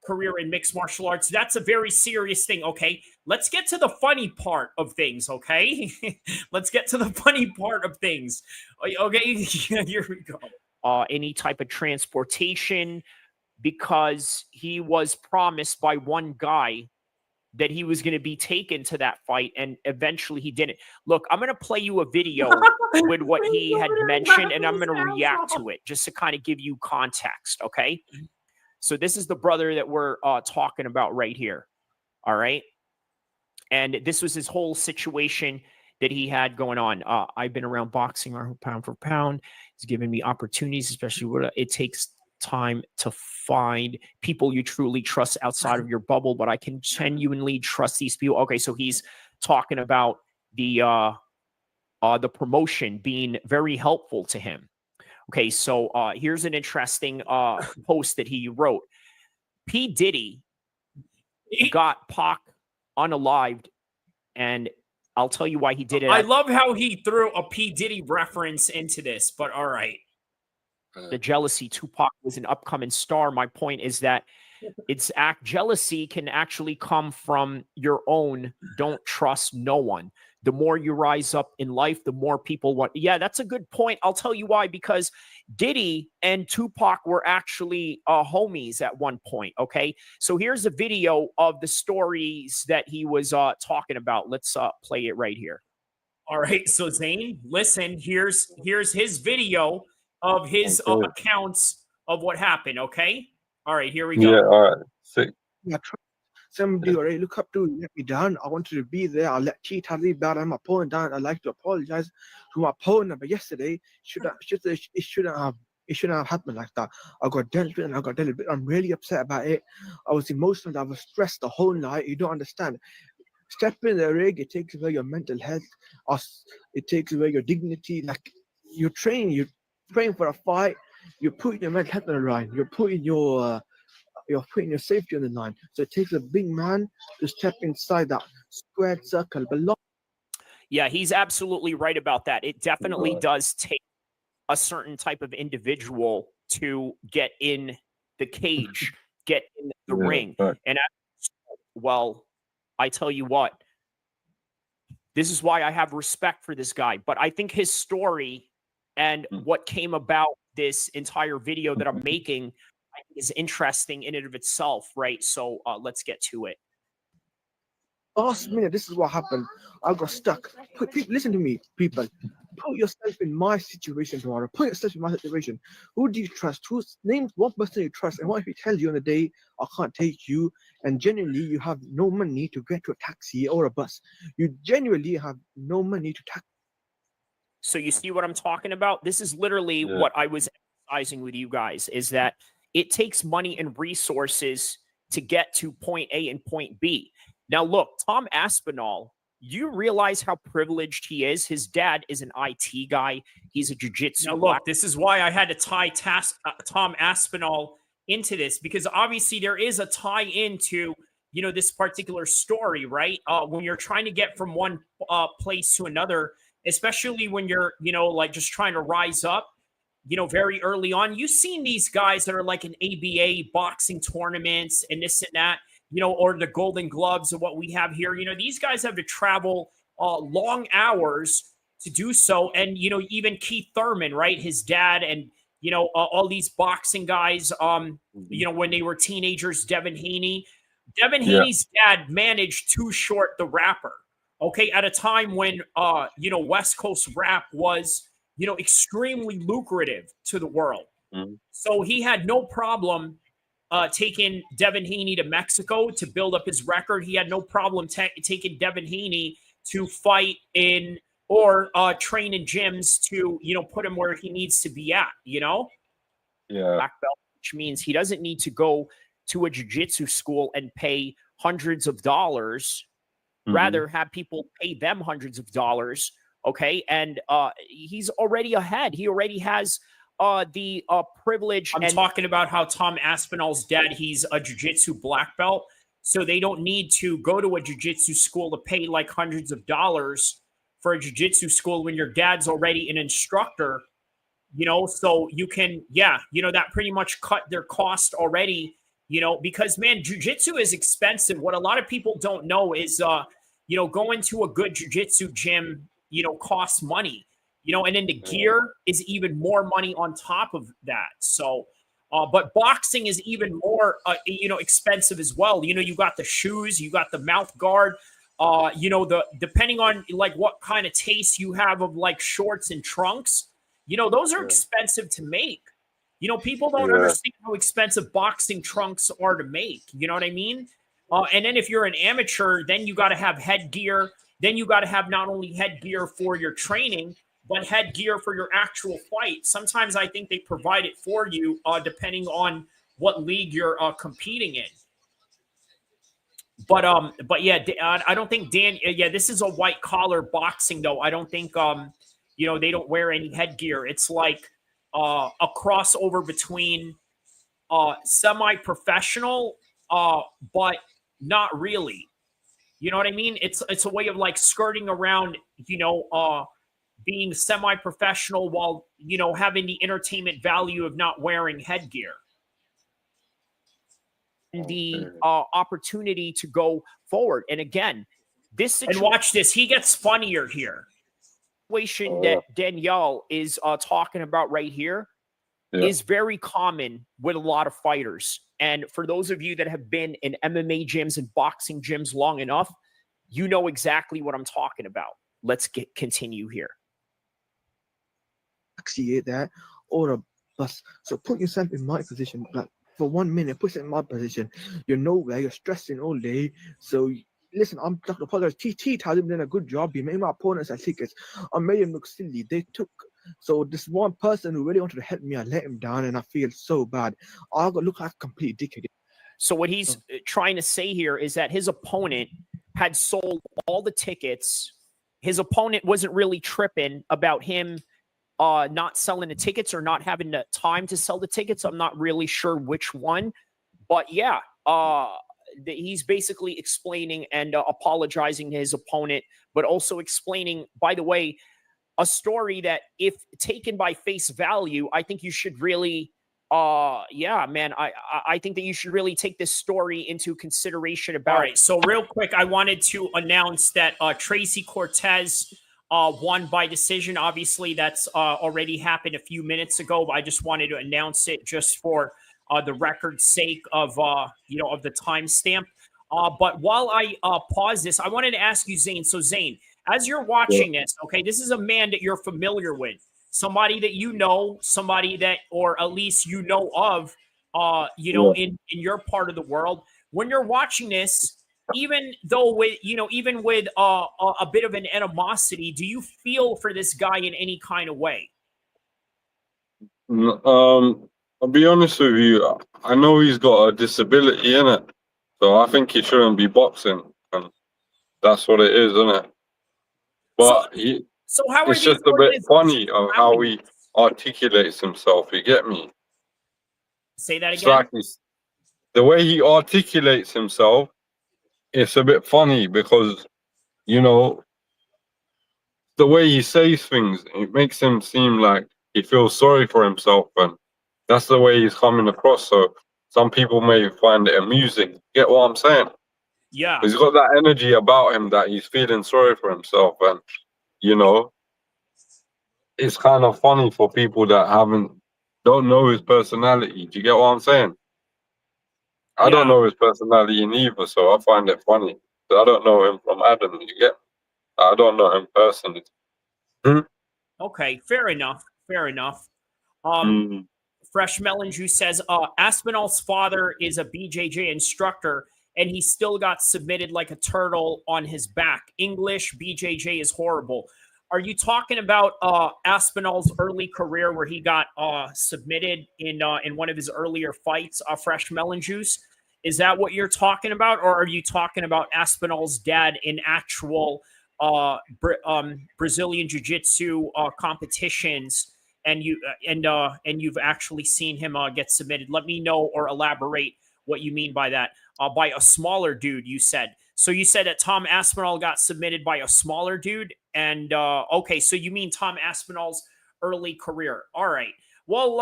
career in mixed martial arts, that's a very serious thing. Okay, let's get to the funny part of things. Okay, let's get to the funny part of things. Okay, here we go. Any type of transportation, because he was promised by one guy that he was going to be taken to that fight, and eventually he didn't. Look, I'm going to play you a video with what he had mentioned, and I'm going to react to it just to kind of give you context, okay? So this is the brother that we're talking about right here, all right? And this was his whole situation that he had going on. I've been around boxing pound for pound. It's given me opportunities, especially when it takes time to find people you truly trust outside of your bubble, but I can genuinely trust these people. Okay, so he's talking about the promotion being very helpful to him. Okay, so here's an interesting post that he wrote. P. Diddy got Pac unalived, and I'll tell you why he did it. I love how he threw a P. Diddy reference into this, but all right. The jealousy. Tupac was an upcoming star. My point is that jealousy can actually come from your own don't trust no one. The more you rise up in life, the more people want. Yeah, that's a good point. I'll tell you why, because Diddy and Tupac were actually homies at one point. Okay, so here's a video of the stories that he was talking about. Let's play it right here. All right, so Zayn, listen, here's his video of his accounts of what happened, okay? All right, here we go. Yeah, all right. Sick. Yeah, somebody already look up to let me down. I wanted to be there. I let Cheat Harry down my opponent down. I'd like to apologize to my opponent, but yesterday it shouldn't have happened like that. I got dealt with and I got dealt with. I'm really upset about it. I was emotional. I was stressed the whole night. You don't understand. Step in the ring, it takes away your mental health. It takes away your dignity. Like you're training for a fight. You're putting your mental health on the line. You're putting your safety on the line. So it takes a big man to step inside that squared circle. Yeah, he's absolutely right about that. It definitely does take a certain type of individual to get in the cage, get in the Yeah, ring. right. And well, I tell you what, this is why I have respect for this guy. But I think his story and what came about this entire video that I'm making is interesting in and of itself, right? So let's get to it. Last minute, this is what happened. I got stuck. Listen to me, people. Put yourself in my situation tomorrow. Put yourself in my situation. Who do you trust? Name one person you trust. And what if he tells you on the day, I can't take you, and genuinely you have no money to get to a taxi or a bus? You genuinely have no money to taxi. So you see what I'm talking about? This is literally what I was emphasizing with you guys, is that it takes money and resources to get to point A and point B. Now, look, Tom Aspinall, you realize how privileged he is? His dad is an IT guy. He's a jiu-jitsu. Now, look, this is why I had to tie Tom Aspinall into this, because obviously there is a tie into, you know, this particular story, right? When you're trying to get from one place to another, especially when you're, you know, like just trying to rise up, you know, very early on. You've seen these guys that are like in ABA boxing tournaments and this and that, you know, or the Golden Gloves of what we have here. You know, these guys have to travel long hours to do so. And, you know, even Keith Thurman, right? His dad and, you know, all these boxing guys, you know, when they were teenagers, Devin Haney. Devin Haney's dad managed Too Short the Rapper, okay, at a time when, you know, West Coast rap was, you know, extremely lucrative to the world. So he had no problem taking Devin Haney to Mexico to build up his record. He had no problem taking Devin Haney to fight in or train in gyms to, you know, put him where he needs to be at, you know? Black belt, which means he doesn't need to go to a jiu-jitsu school and pay hundreds of dollars. Rather have people pay them hundreds of dollars, okay? And he's already ahead. He already has the privilege. I'm talking about how Tom Aspinall's dad, he's a jiu-jitsu black belt, so they don't need to go to a jiu-jitsu school to pay like hundreds of dollars for a jiu-jitsu school when your dad's already an instructor, you know? So you can, you know, that pretty much cut their cost already, you know, because, man, jiu-jitsu is expensive. What a lot of people don't know is, you know, going to a good jiu-jitsu gym, you know, costs money. You know, and then the gear is even more money on top of that. So, but boxing is even more, you know, expensive as well. You know, you got the shoes, you got the mouth guard, you know, depending on like what kind of taste you have of like shorts and trunks, you know, those are expensive to make. You know, people don't understand how expensive boxing trunks are to make. You know what I mean? And then if you're an amateur, then you got to have headgear. Then you got to have not only headgear for your training, but headgear for your actual fight. Sometimes I think they provide it for you, depending on what league you're competing in. But yeah, I don't think this is a white collar boxing though. I don't think you know, they don't wear any headgear. It's like a crossover between semi-professional, but not really. You know what I mean? It's a way of like skirting around, you know, being semi-professional while, you know, having the entertainment value of not wearing headgear. The opportunity to go forward. And again, this situation, and watch this, he gets funnier here. Situation that Danielle is talking about right here is very common with a lot of fighters. And for those of you that have been in MMA gyms and boxing gyms long enough, you know exactly what I'm talking about. Let's continue here. That or a bus. So put yourself in my position, like for 1 minute, put it in my position. You're nowhere, you're stressing all day. So listen, I'm Dr. Apologize. TT hasn't done a good job. He made my opponents have tickets. I made him look silly. They took, so this one person who really wanted to help me, I let him down, and I feel so bad. I got look like a complete dickhead. So what he's trying to say here is that his opponent had sold all the tickets. His opponent wasn't really tripping about him not selling the tickets or not having the time to sell the tickets. I'm not really sure which one, but yeah, he's basically explaining and apologizing to his opponent, but also explaining, by the way, a story that if taken by face value, I think you should really yeah, man, I think that you should really take this story into consideration about. All right, so real quick, I wanted to announce that Tracy Cortez won by decision. Obviously, that's already happened a few minutes ago, but I just wanted to announce it just for the record's sake of of the timestamp. But while I pause this, I wanted to ask you, Zayn. So, Zayn, as you're watching this, okay, this is a man that you're familiar with, somebody that you know, somebody that, or at least you know of, in your part of the world. When you're watching this, even though with even with a bit of an animosity, do you feel for this guy in any kind of way? I'll be honest with you. I know he's got a disability in it, so I think he shouldn't be boxing, and that's what it is, isn't it? But so how are it's just a bit funny of how he this? articulates himself. You get me? Say that It's again. like the way he articulates himself. It's a bit funny because, the way he says things, it makes him seem like he feels sorry for himself, and that's the way he's coming across. So some people may find it amusing. Get what I'm saying? Yeah. He's got that energy about him that he's feeling sorry for himself, and it's kind of funny for people that don't know his personality. Do you get what I'm saying? I don't know his personality neither, so I find it funny. I don't know him from Adam. You get? I don't know him personally. Okay, fair enough. Fair enough. Fresh Melon Juice says, Aspinall's father is a BJJ instructor, and he still got submitted like a turtle on his back. English BJJ is horrible. Are you talking about Aspinall's early career where he got submitted in one of his earlier fights, Fresh Melon Juice? Is that what you're talking about, or are you talking about Aspinall's dad in actual Brazilian Jiu-Jitsu competitions, and you've actually seen him get submitted? Let me know or elaborate what you mean by that. By a smaller dude, you said. So you said that Tom Aspinall got submitted by a smaller dude, and okay, so you mean Tom Aspinall's early career? All right. Well,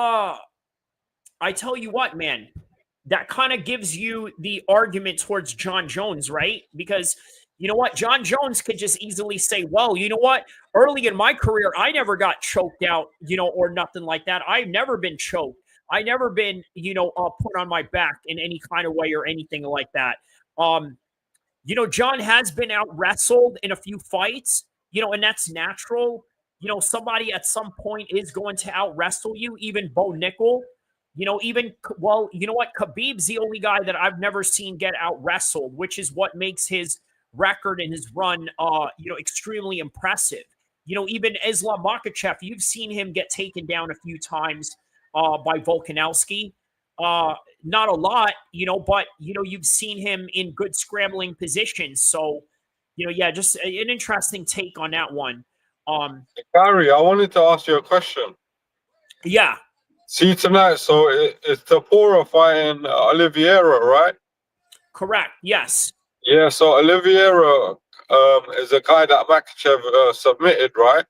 I tell you what, man, that kind of gives you the argument towards John Jones, right? Because you know what? John Jones could just easily say, well, you know what? Early in my career, I never got choked out, or nothing like that. I've never been choked. I never been, put on my back in any kind of way or anything like that. John has been out wrestled in a few fights, and that's natural. Somebody at some point is going to out wrestle you, even Bo Nickel. You know what? Khabib's the only guy that I've never seen get out wrestled, which is what makes his record and his run, extremely impressive. Even Islam Makhachev, you've seen him get taken down a few times by Volkanovski. Not a lot, but you've seen him in good scrambling positions. So, just an interesting take on that one. Gary, I wanted to ask you a question. Yeah. See tonight, so it's Topuria fighting Oliveira, right? Correct. Yes. Yeah. So Oliveira is a guy that Makhachev submitted, right?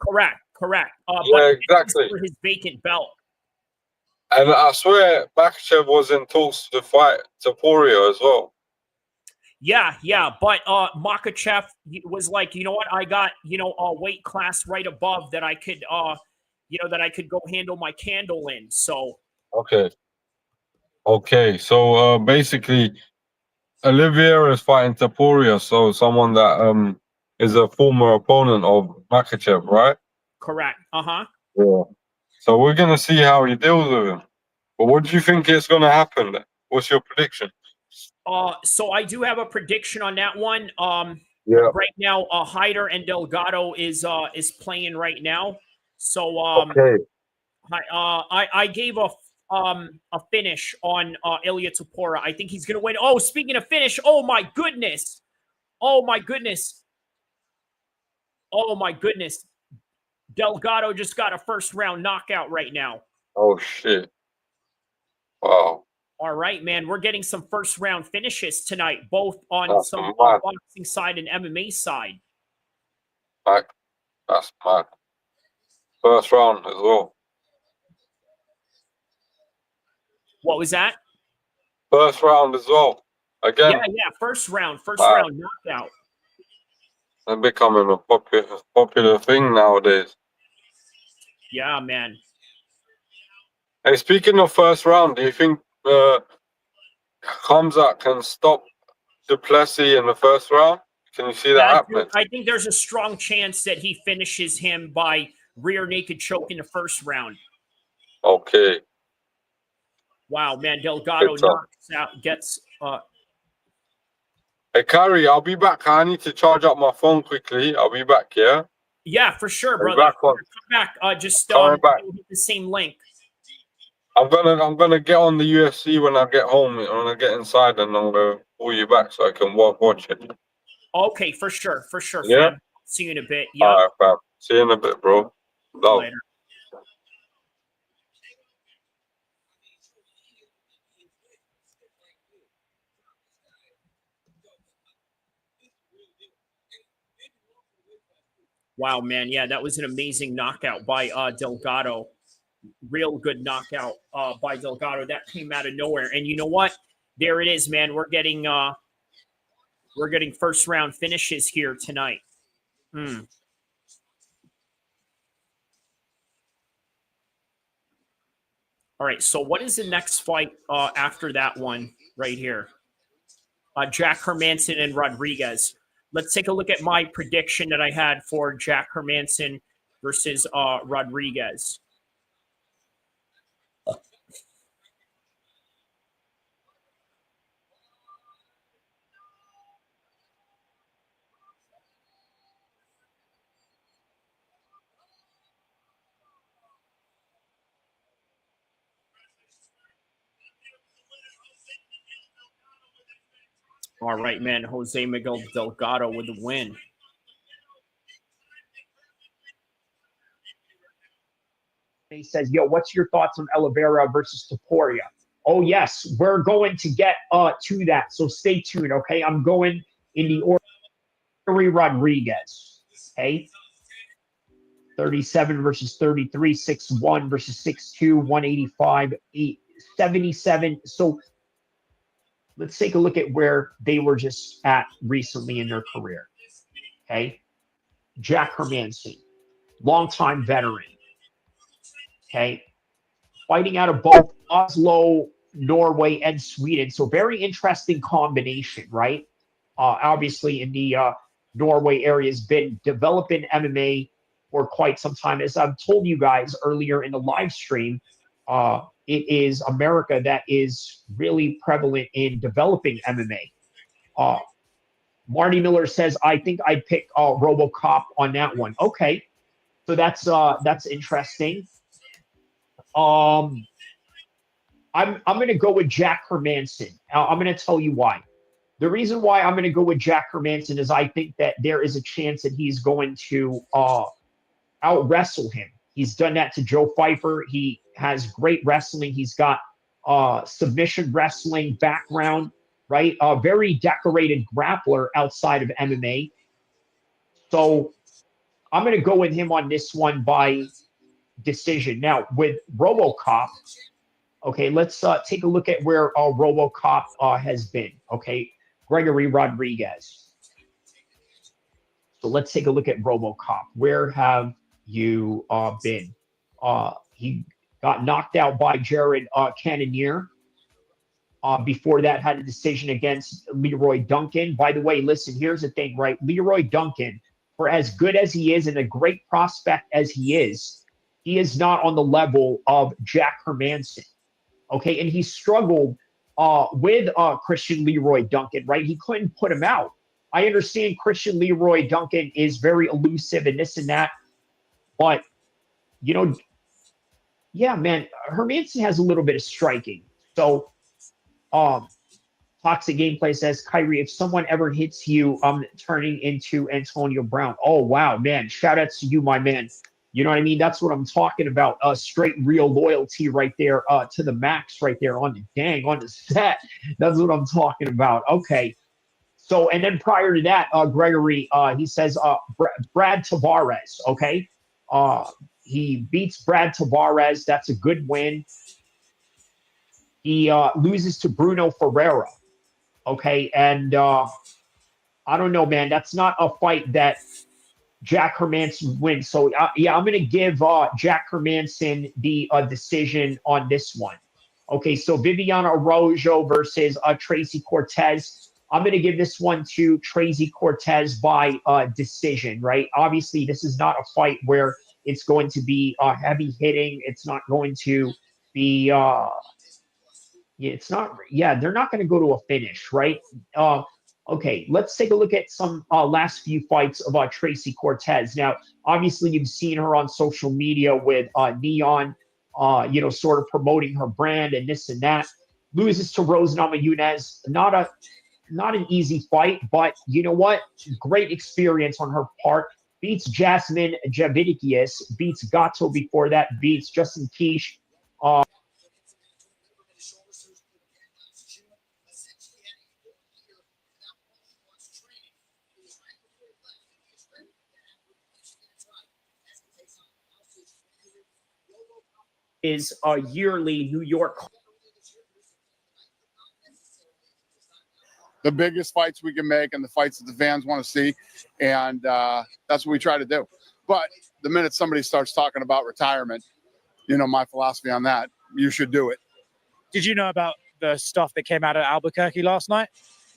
Correct. Yeah, exactly. For his vacant belt. And I swear Makhachev was in talks to fight Topuria as well. Yeah, but Makhachev was like, you know what, I got a weight class right above that I could go handle my candle in. So okay. So basically, Oliveira is fighting Topuria, so someone that is a former opponent of Makhachev, right? Correct. Yeah. So we're gonna see how he deals with him. But what do you think is gonna happen? What's your prediction? So I do have a prediction on that one. Yeah. Right now, Hyder and Delgado is playing right now. So Okay. I gave a finish on Ilia Topuria. I think he's gonna win. Oh, speaking of finish, oh my goodness. Delgado just got a first round knockout right now. Oh shit. Wow. All right, man. We're getting some first round finishes tonight, both on That's some mad. boxing side and MMA side. That's mad. First round as well. What was that? First round as well. Again. Yeah. First round knockout. They're becoming a popular thing nowadays. Yeah, man. Hey, speaking of first round, do you think Khamzat can stop Duplessis in the first round? Can you see that happening? I think there's a strong chance that he finishes him by rear naked choke in the first round. Okay. Wow, man. Delgado knocks out, gets... Hey, Kyrie, I'll be back. I need to charge up my phone quickly. I'll be back, yeah? Yeah, for sure, brother. Come back. Just back. Hit the same link. I'm gonna get on the UFC when I get home, when I get inside, and I'm gonna call you back so I can watch it. Okay, for sure, yeah? fam. See you in a bit. Yeah. All right, fam. See you in a bit, bro. Love. Later. Wow, man. Yeah, that was an amazing knockout by Delgado. Real good knockout by Delgado. That came out of nowhere. And you know what? There it is, man. We're getting first round finishes here tonight. All right. So what is the next fight after that one right here? Jack Hermansson and Rodriguez. Let's take a look at my prediction that I had for Jack Hermansson versus Rodriguez. All right, man. Jose Miguel Delgado with the win. He says, yo, what's your thoughts on Oliveira versus Topuria? Oh, yes, we're going to get to that. So stay tuned, okay? I'm going in the order. Rodriguez, okay? 37 versus 33, 6'1 versus 6'2, 185, 877. So let's take a look at where they were just at recently in their career. Okay. Jack Hermansson, longtime veteran. Okay. Fighting out of both Oslo, Norway, and Sweden. So very interesting combination, right? Obviously in the Norway area has been developing MMA for quite some time. As I've told you guys earlier in the live stream, it is America that is really prevalent in developing MMA. Marty Miller says, I think I'd pick Robocop on that one. Okay. So that's interesting. I'm going to go with Jack Hermansson. I'm going to tell you why. The reason why I'm going to go with Jack Hermansson is I think that there is a chance that he's going to out-wrestle him. He's done that to Joe Pfeiffer. He has great wrestling. He's got submission wrestling background, right? A very decorated grappler outside of MMA. So I'm going to go with him on this one by decision. Now, with Robocop, okay, let's take a look at where Robocop has been, okay? Gregory Rodriguez. So let's take a look at Robocop. Where have you been? He got knocked out by Jared Cannonier. Before that, had a decision against Leroy Duncan. By the way, listen, here's the thing, right? Leroy Duncan, for as good as he is and a great prospect as he is not on the level of Jack Hermansson. Okay, and he struggled with Christian Leroy Duncan, right? He couldn't put him out. I understand Christian Leroy Duncan is very elusive and this and that, but, you know, yeah, man, Hermansson has a little bit of striking. So, Toxic Gameplay says, Kyrie, if someone ever hits you, I'm turning into Antonio Brown. Oh, wow, man. Shout out to you, my man. You know what I mean? That's what I'm talking about. Straight real loyalty right there to the max right there on the set. That's what I'm talking about. Okay. So, and then prior to that, Gregory, he says Brad Tavares, okay? He beats Brad Tavares. That's a good win. He loses to Bruno Ferreira. Okay, and I don't know, man. That's not a fight that Jack Hermanson wins. So, yeah, I'm going to give Jack Hermanson the decision on this one. Okay, so Viviane Araujo versus Tracy Cortez. I'm going to give this one to Tracy Cortez by decision, right? Obviously, this is not a fight where it's going to be heavy hitting. It's not going to be they're not going to go to a finish, right? Okay, let's take a look at some last few fights of Tracy Cortez. Now, obviously, you've seen her on social media with Neon, sort of promoting her brand and this and that. Loses to Rose Namajunas. Not an easy fight, but you know what? Great experience on her part. Beats Jasmine Javidikius, beats Gato before that, beats Justin Kish. Is a yearly New York. The biggest fights we can make and the fights that the fans want to see. And that's what we try to do. But the minute somebody starts talking about retirement, my philosophy on that, you should do it. Did you know about the stuff that came out of Albuquerque last night?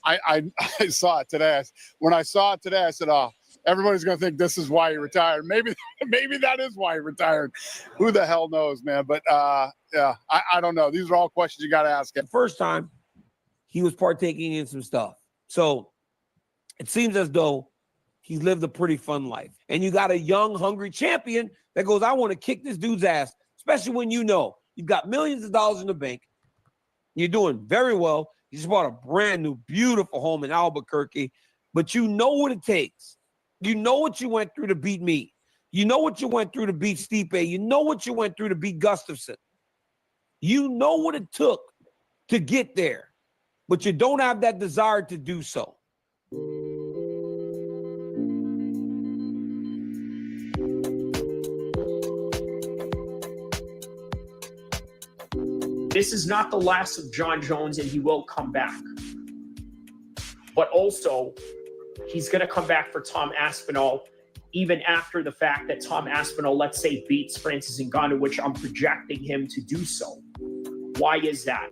I saw it today. When I saw it today, I said, oh, everybody's going to think this is why he retired. Maybe that is why he retired. Who the hell knows, man? But, yeah, I don't know. These are all questions you got to ask. The first time, he was partaking in some stuff. So it seems as though he's lived a pretty fun life. And you got a young, hungry champion that goes, I want to kick this dude's ass, especially when you've got millions of dollars in the bank. You're doing very well. You just bought a brand new, beautiful home in Albuquerque. But you know what it takes. You know what you went through to beat me. You know what you went through to beat Stipe. You know what you went through to beat Gustafsson. You know what it took to get there, but you don't have that desire to do so. This is not the last of Jon Jones, and he will come back. But also, he's going to come back for Tom Aspinall, even after the fact that Tom Aspinall, let's say, beats Francis Ngannou, which I'm projecting him to do so. Why is that?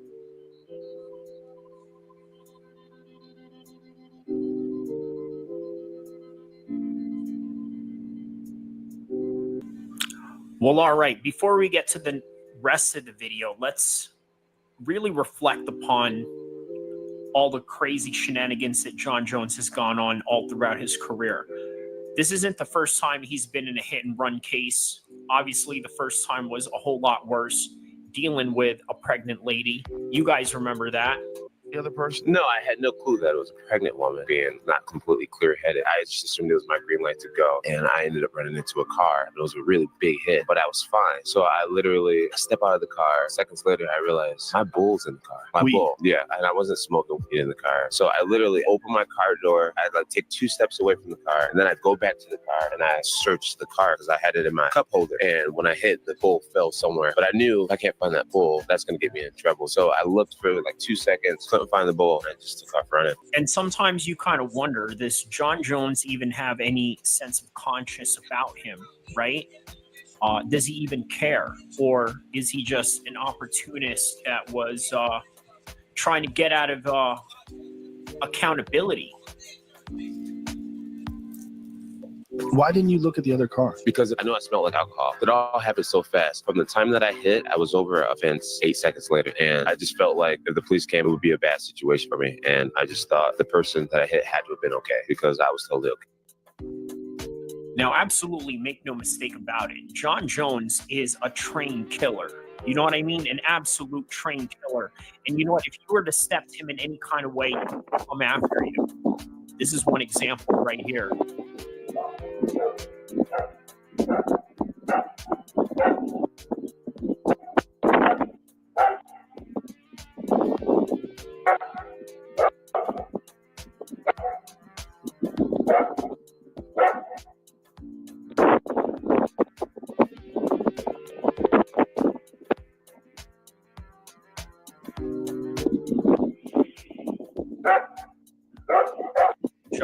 Well, all right. Before we get to the rest of the video, let's really reflect upon all the crazy shenanigans that Jon Jones has gone on all throughout his career. This isn't the first time he's been in a hit and run case. Obviously, the first time was a whole lot worse, dealing with a pregnant lady. You guys remember that? The other person? No, I had no clue that it was a pregnant woman, being not completely clear-headed. I just assumed it was my green light to go, and I ended up running into a car. It was a really big hit, but I was fine. So I step out of the car. Seconds later, I realized my bull's in the car. My bull. Yeah, and I wasn't smoking weed in the car. So I literally opened my car door. I'd take 2 steps away from the car, and then I'd go back to the car, and I searched the car because I had it in my cup holder. And when I hit, the bull fell somewhere. But I knew if I can't find that bull, that's going to get me in trouble. So I looked for 2 seconds, couldn't find the bull, and just took off running. And sometimes you kind of wonder, does Jon Jones even have any sense of conscience about him, right? Does he even care? Or is he just an opportunist that was trying to get out of accountability? Why didn't you look at the other car? Because I know I smelled like alcohol. It all happened so fast. From the time that I hit, I was over a fence 8 seconds later. And I just felt like if the police came, it would be a bad situation for me. And I just thought the person that I hit had to have been okay because I was totally okay. Now, absolutely make no mistake about it. Jon Jones is a trained killer. You know what I mean? An absolute trained killer. And you know what? If you were to step to him in any kind of way, come after you. This is one example right here.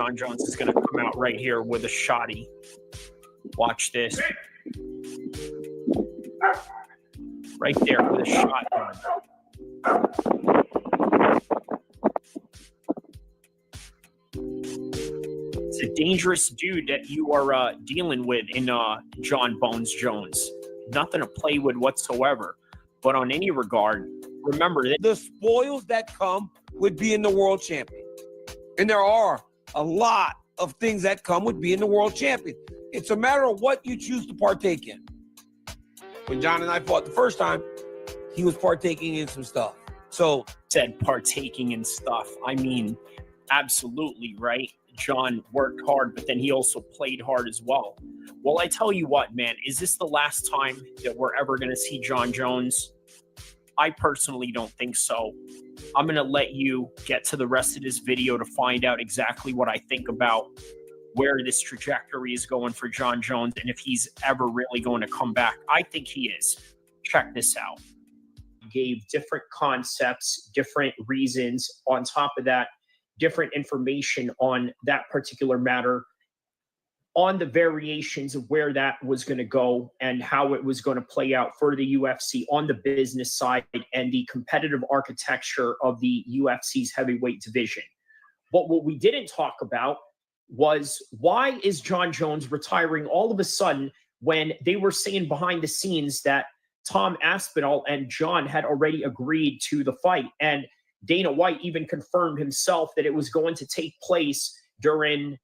John Jones is going to come out right here with a shotty. Watch this. Right there with a shotgun. It's a dangerous dude that you are dealing with in John Bones Jones. Nothing to play with whatsoever. But on any regard, remember that The spoils that come with being the world champion. And there are a lot of things that come with being the world champion. It's a matter of what you choose to partake in. When John and I fought the first time, he was partaking in some stuff. So said partaking in stuff. I mean, absolutely, right? John worked hard, but then he also played hard as well. Well, I tell you what, man, is this the last time that we're ever going to see John Jones? I personally don't think so. I'm going to let you get to the rest of this video to find out exactly what I think about where this trajectory is going for John Jones and if he's ever really going to come back. I think he is. Check this out. Gave different concepts, different reasons. On top of that, different information on that particular matter, on the variations of where that was going to go and how it was going to play out for the UFC on the business side and the competitive architecture of the UFC's heavyweight division. But what we didn't talk about was, why is John Jones retiring all of a sudden when they were saying behind the scenes that Tom Aspinall and John had already agreed to the fight, and Dana White even confirmed himself that it was going to take place during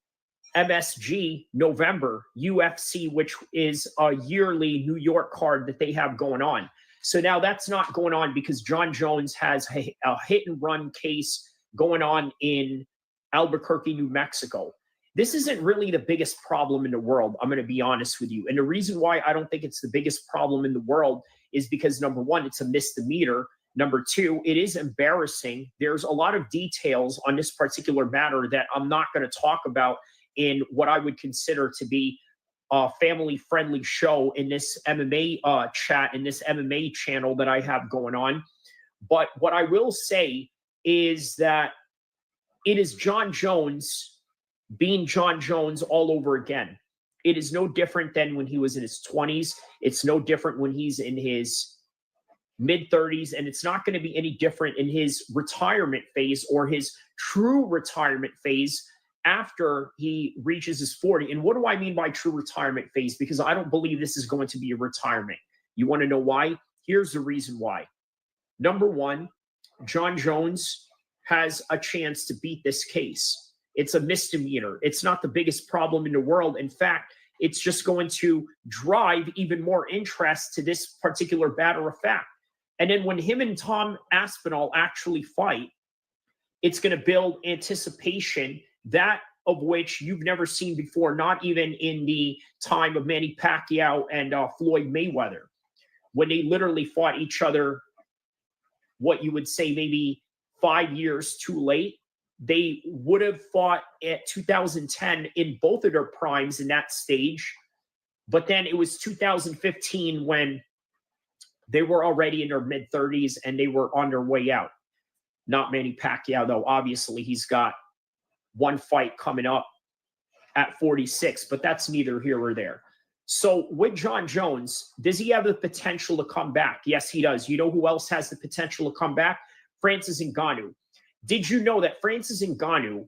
MSG November, UFC, which is a yearly New York card that they have going on. So now that's not going on because John Jones has a hit and run case going on in Albuquerque, New Mexico. This isn't really the biggest problem in the world, I'm going to be honest with you. And the reason why I don't think it's the biggest problem in the world is because, number one, it's a misdemeanor. Number two, it is embarrassing. There's a lot of details on this particular matter that I'm not going to talk about in what I would consider to be a family-friendly show in this MMA chat, in this MMA channel that I have going on. But what I will say is that it is John Jones being John Jones all over again. It is no different than when he was in his 20s. It's no different when he's in his mid-30s, and it's not going to be any different in his retirement phase or his true retirement phase after he reaches his 40. And what do I mean by true retirement phase? Because I don't believe this is going to be a retirement. You want to know why? Here's the reason why. Number one, John Jones has a chance to beat this case. It's a misdemeanor. It's not the biggest problem in the world. In fact, it's just going to drive even more interest to this particular matter of fact. And then when him and Tom Aspinall actually fight, it's going to build anticipation, that of which you've never seen before, not even in the time of Manny Pacquiao and Floyd Mayweather, when they literally fought each other, what you would say maybe 5 years too late. They would have fought at 2010 in both of their primes in that stage. But then it was 2015 when they were already in their mid-30s and they were on their way out. Not Manny Pacquiao, though. Obviously, he's got one fight coming up at 46, but that's neither here or there. So with John Jones, does he have the potential to come back? Yes, he does. You know who else has the potential to come back? Francis Ngannou. Did you know that Francis Ngannou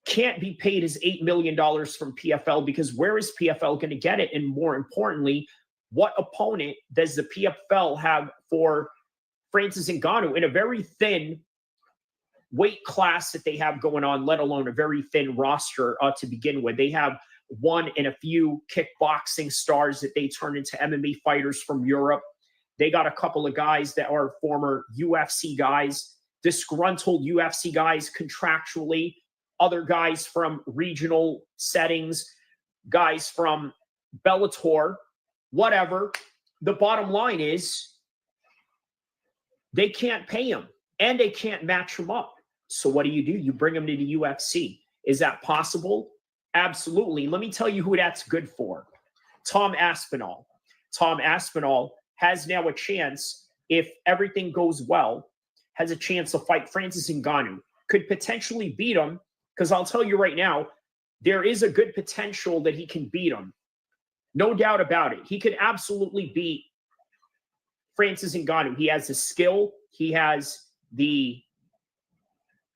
can't be paid his $8 million from PFL? Because where is PFL going to get it? And more importantly, what opponent does the PFL have for Francis Ngannou in a very thin weight class that they have going on, let alone a very thin roster to begin with? They have one and a few kickboxing stars that they turn into MMA fighters from Europe. They got a couple of guys that are former UFC guys, disgruntled UFC guys contractually, other guys from regional settings, guys from Bellator, whatever. The bottom line is they can't pay him and they can't match him up. So what do? You bring him to the UFC. Is that possible? Absolutely. Let me tell you who that's good for. Tom Aspinall. Tom Aspinall has now a chance, if everything goes well, has a chance to fight Francis Ngannou. Could potentially beat him Because I'll tell you right now, there is a good potential that he can beat him. No doubt about it. He could absolutely beat Francis Ngannou. He has the skill. He has the,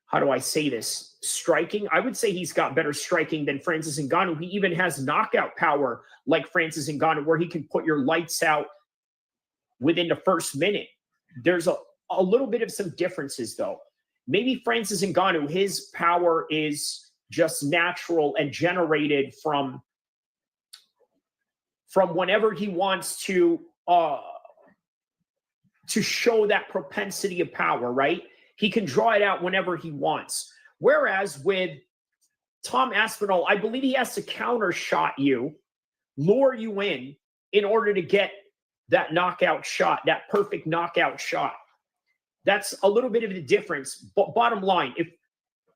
how do I say this, striking. I would say he's got better striking than Francis Ngannou. He even has knockout power like Francis Ngannou, where he can put your lights out within the first minute. There's a little bit of some differences, though. Maybe Francis Ngannou, his power is just natural and generated from whenever he wants to show that propensity of power, right? He can draw it out whenever he wants. Whereas with Tom Aspinall, I believe he has to counter shot you, lure you in order to get that knockout shot, that perfect knockout shot. That's a little bit of the difference. But bottom line, if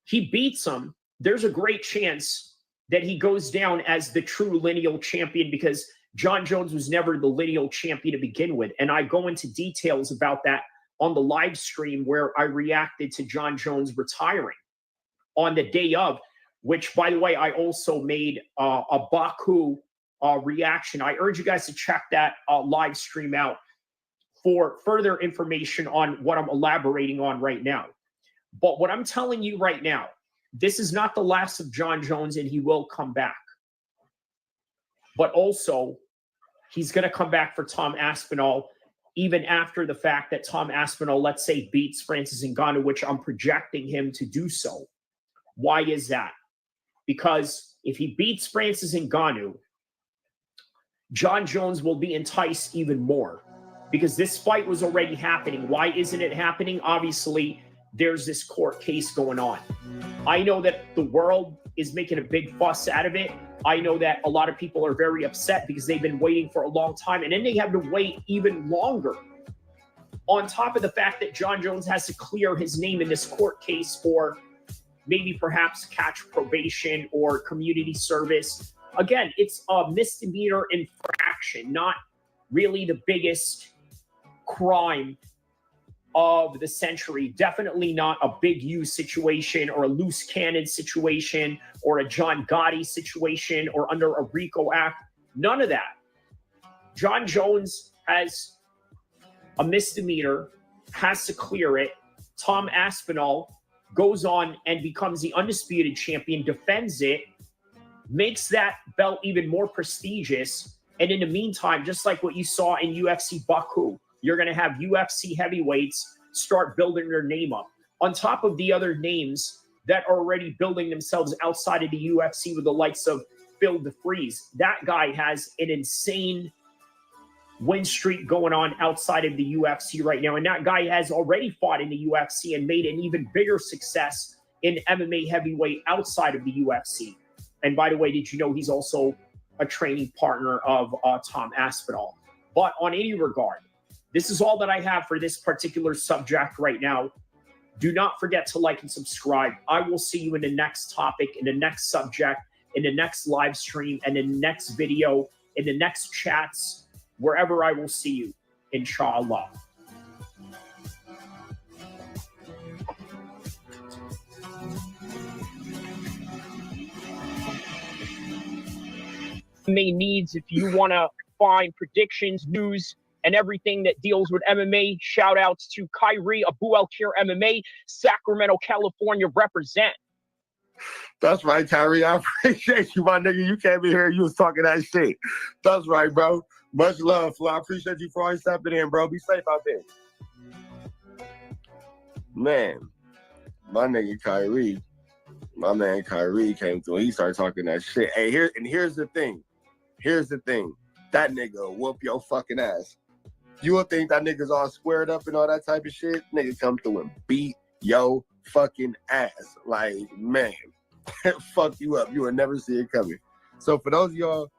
he beats him, there's a great chance that he goes down as the true lineal champion, because John Jones was never the lineal champion to begin with. And I go into details about that on the live stream where I reacted to John Jones retiring on the day of, which, by the way, I also made a Baku reaction. I urge you guys to check that live stream out for further information on what I'm elaborating on right now. But what I'm telling you right now, this is not the last of John Jones, and he will come back. But also, he's going to come back for Tom Aspinall, even after the fact that Tom Aspinall, let's say, beats Francis Ngannou, which I'm projecting him to do so. Why is that? Because if he beats Francis Ngannou, John Jones will be enticed even more, because this fight was already happening. Why isn't it happening? Obviously, there's this court case going on. I know that the world is making a big fuss out of it. I know that a lot of people are very upset because they've been waiting for a long time, and then they have to wait even longer. On top of the fact that John Jones has to clear his name in this court case for maybe perhaps catch probation or community service. Again, it's a misdemeanor infraction, not really the biggest crime of the century. Definitely not a Big U situation or a loose cannon situation or a John Gotti situation or under a RICO Act. None of that. John Jones has a misdemeanor, has to clear it. Tom Aspinall goes on and becomes the undisputed champion, defends it, makes that belt even more prestigious. And in the meantime, just like what you saw in UFC Baku, you're going to have UFC heavyweights start building their name up, on top of the other names that are already building themselves outside of the UFC with the likes of Phil DeFries. That guy has an insane win streak going on outside of the UFC right now. And that guy has already fought in the UFC and made an even bigger success in MMA heavyweight outside of the UFC. And by the way, did you know he's also a training partner of Tom Aspinall? But on any regard, this is all that I have for this particular subject right now. Do not forget to like and subscribe. I will see you in the next topic, in the next subject, in the next live stream, and in the next video, in the next chats, wherever I will see you, inshallah. MMA needs, if you want to find predictions, news, and everything that deals with MMA. Shout outs to Kyrie Abu Al-Kir MMA, Sacramento, California, represent. That's right, Kyrie. I appreciate you, my nigga. You came in here, you was talking that shit. That's right, bro. Much love, Flo. I appreciate you for always stepping in, bro. Be safe out there. Man, my nigga Kyrie, my man Kyrie came through. He started talking that shit. Hey, here's the thing. Here's the thing. That nigga will whoop your fucking ass. You will think that nigga's all squared up and all that type of shit. Nigga come through and beat your fucking ass. Like, man, fuck you up. You will never see it coming. So for those of y'all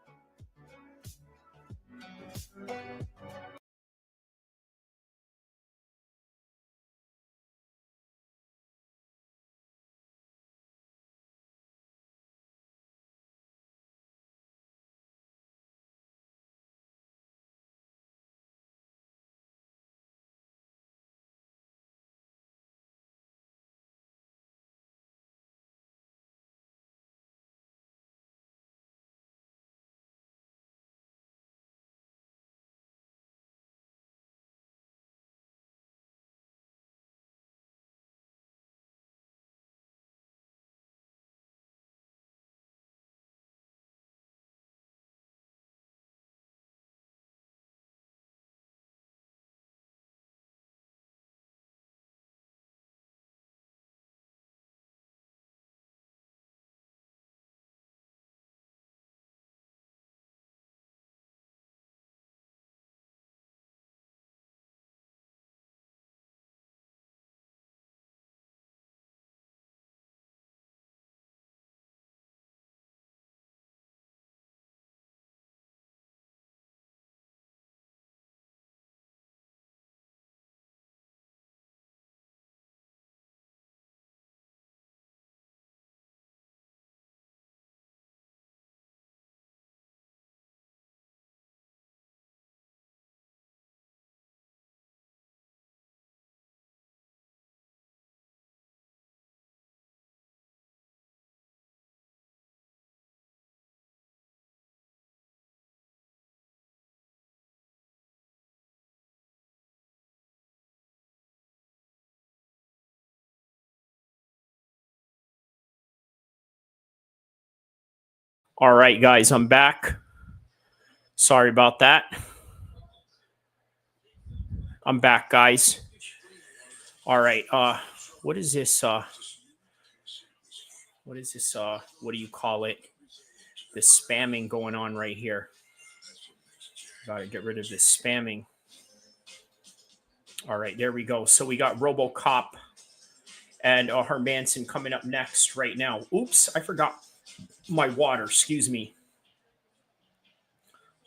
All right, guys, I'm back. Sorry about that. I'm back, guys. All right. What is this? What is this? What do you call it? The spamming going on right here. Got to get rid of this spamming. All right, there we go. So we got Robocop and Hermanson coming up next right now. Oops, I forgot my water. Excuse me.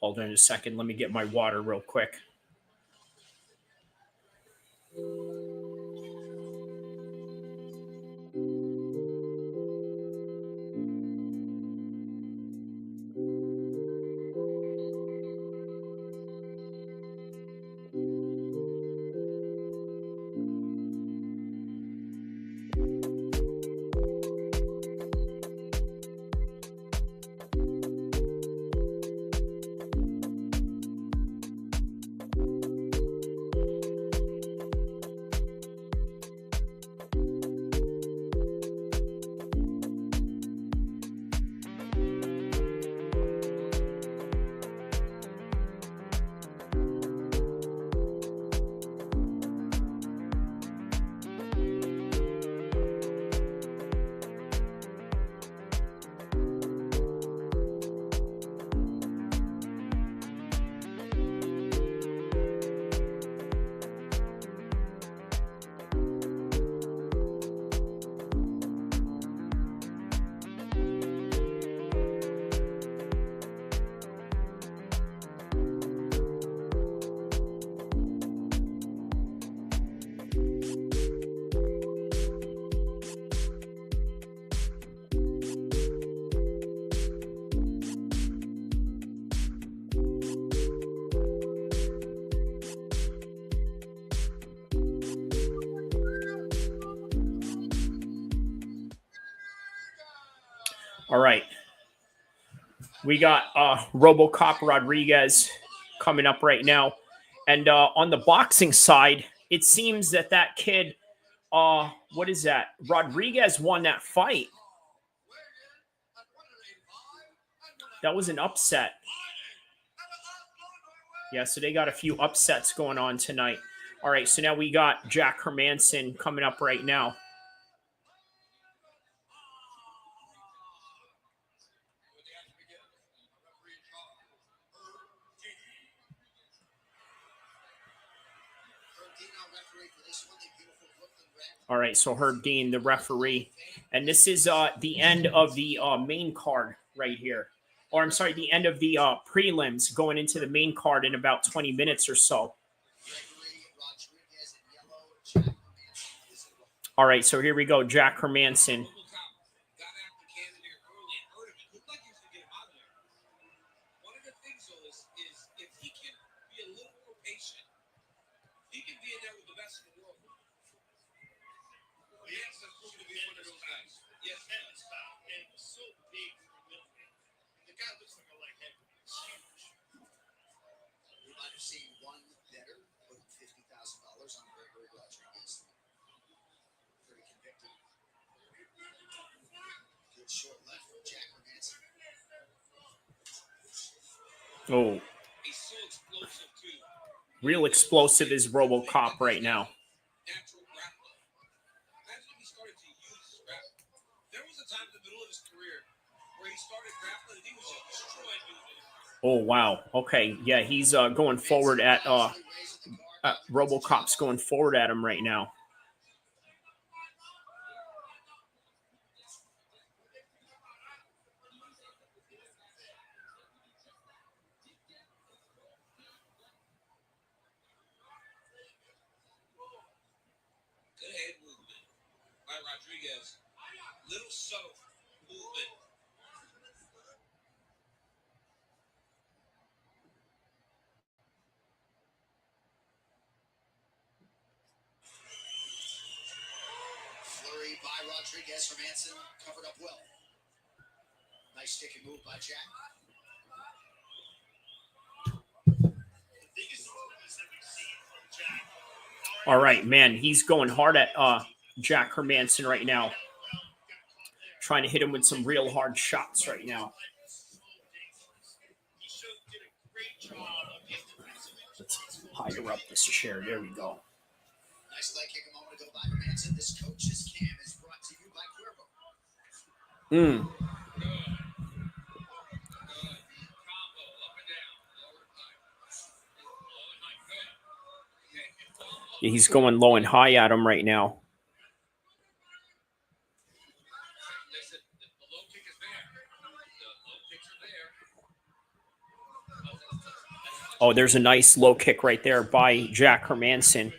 Hold on a second. Let me get my water real quick. All right. We got Robocop Rodriguez coming up right now. And on the boxing side, it seems that that kid, what is that? Rodriguez won that fight. That was an upset. Yeah, so they got a few upsets going on tonight. All right, so now we got Jack Hermanson coming up right now. All right, so Herb Dean, the referee. And this is the end of the main card right here. Or I'm sorry, the end of the prelims going into the main card in about 20 minutes or so. All right, so here we go, Jack Hermanson. Oh, real explosive is Robocop right now. Oh, wow. Okay. Yeah, he's going forward at Robocop's going forward at him right now. Good head movement by Rodriguez. Little subtle movement. Flurry by Rodriguez from Hermanson, covered up well. Nice stick and move by Jack. All right, man, he's going hard at Jack Hermanson right now. Trying to hit him with some real hard shots right now. higher up this chair. There we go. Nice leg kick a moment ago by Manson. This coach's cam is brought to you by Cuervo. Yeah, he's going low and high at him right now. Oh, there's a nice low kick right there by Jack Hermanson.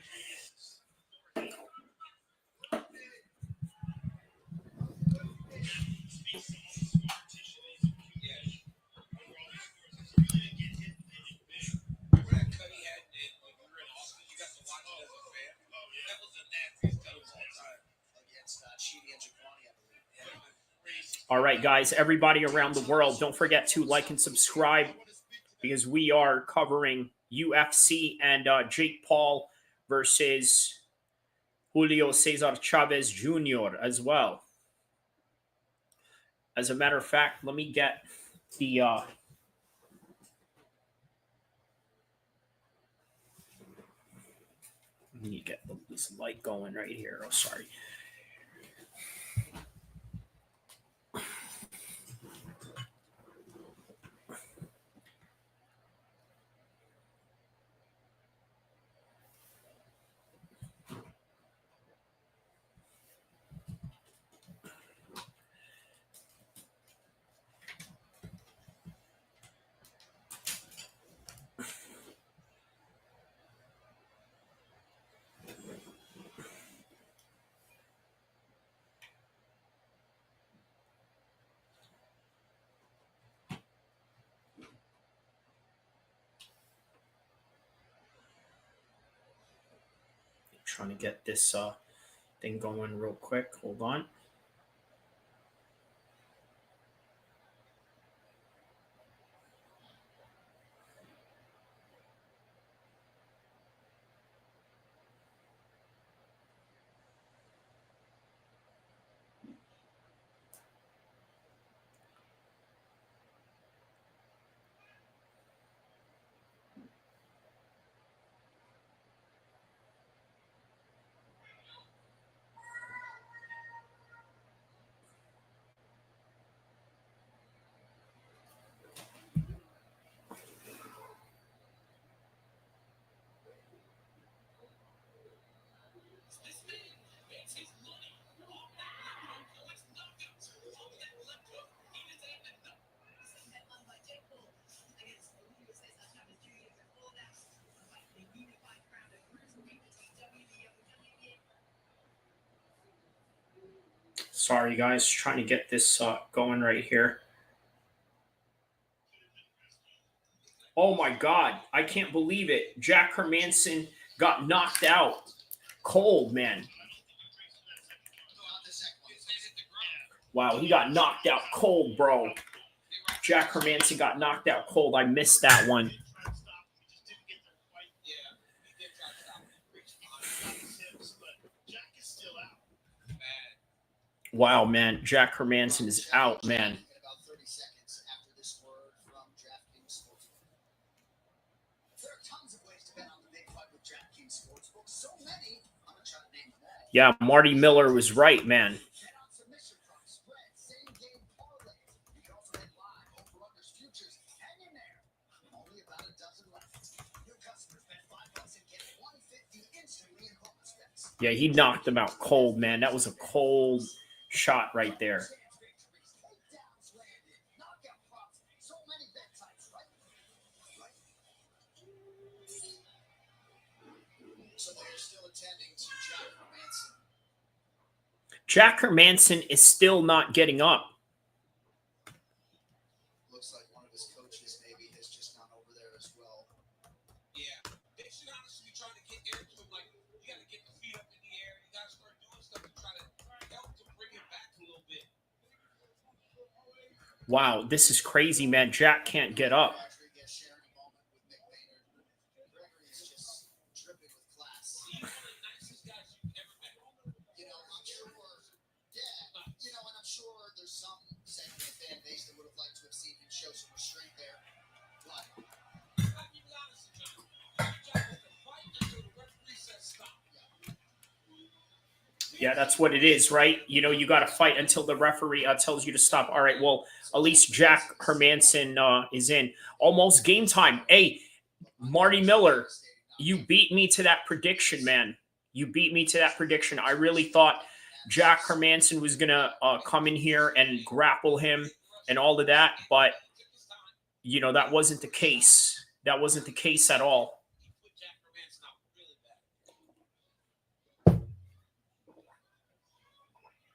All right, guys, everybody around the world, don't forget to like and subscribe because we are covering UFC and Jake Paul versus Julio Cesar Chavez Jr. as well. As a matter of fact, let me get the let me get this light going right here. Oh, sorry. Trying to get this thing going real quick. Hold on. Sorry, guys. Trying to get this going right here. Oh, my God. I can't believe it. Jack Hermanson got knocked out cold, man. Wow, he got knocked out cold, bro. Jack Hermanson got knocked out cold. I missed that one. Wow, man. Jack Hermanson is out, man. Yeah, Marty Miller was right, man. Yeah, he knocked him out cold, man. That was a cold shot right there. Jack Hermanson is still not getting up. Looks like one of his coaches maybe has just gone over there as well. Yeah, they should honestly be trying to get Eric to him. Like, you got to get the feet up in the air. You got to start doing stuff to try to help to bring it back a little bit. Wow, this is crazy, man. Jack can't get up. Yeah, that's what it is, right? You know, you got to fight until the referee tells you to stop. All right, well, at least Jack Hermanson is in. Almost game time. Hey, Marty Miller, you beat me to that prediction, man. You beat me to that prediction. I really thought Jack Hermanson was going to come in here and grapple him and all of that, but, you know, that wasn't the case. That wasn't the case at all.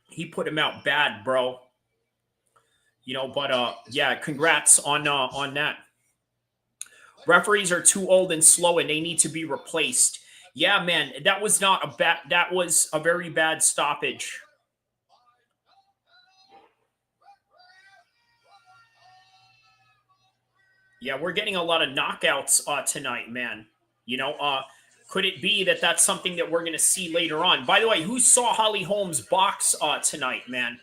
He put him out bad, bro. You know, but yeah, congrats on that. Referees are too old and slow, and they need to be replaced. Yeah, man, that was not a bad. That was a very bad stoppage. Yeah, we're getting a lot of knockouts tonight, man. You know, could it be that that's something that we're going to see later on? By the way, who saw Holly Holm's box tonight, man?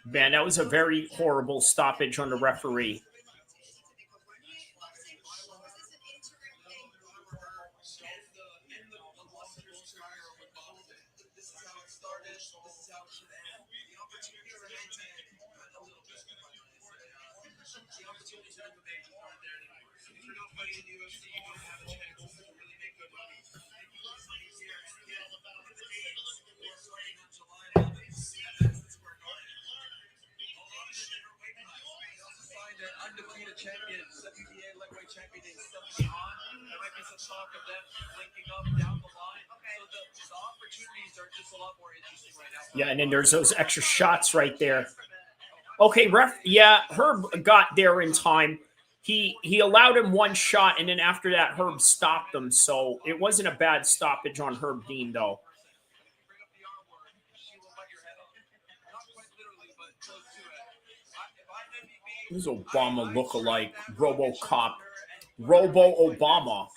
Man, that was a very horrible stoppage on the referee. Undefeated champions, WBA lightweight champion in 70 on. There might be some talk of them linking up down the line. So the opportunities are just a lot more interesting right now. Yeah, and then there's those extra shots right there. Okay, ref. Yeah, Herb got there in time. He allowed him one shot, and then after that, Herb stopped him. So it wasn't a bad stoppage on Herb Dean, though. Who's Obama look-alike? Robocop. Robo-Obama.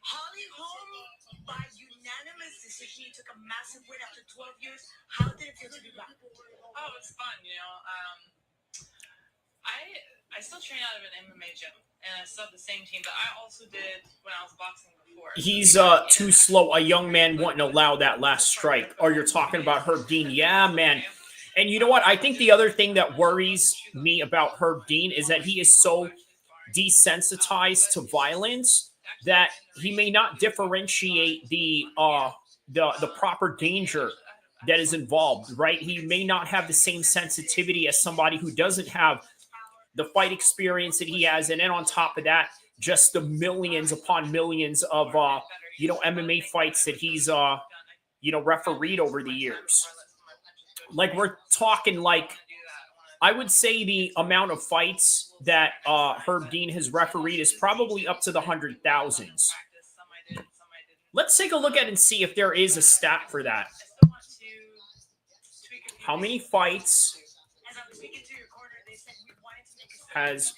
Holly Holm, by unanimous decision, took a massive win after 12 years. How did it feel to be back? Oh, it's fun, you know. I still train out of an MMA gym, and I still have the same team that I also did when I was boxing before. He's too slow. A young man wouldn't allow that last strike. Oh, you're talking about Herb Dean. Yeah, man. And you know what? I think the other thing that worries me about Herb Dean is that he is so desensitized to violence that he may not differentiate the proper danger that is involved, right? He may not have the same sensitivity as somebody who doesn't have the fight experience that he has. And then on top of that, just the millions upon millions of, MMA fights that he's, refereed over the years. Like, we're talking like, I would say the amount of fights that Herb Dean has refereed is probably up to the 100,000s. Let's take a look at it and see if there is a stat for that. How many fights has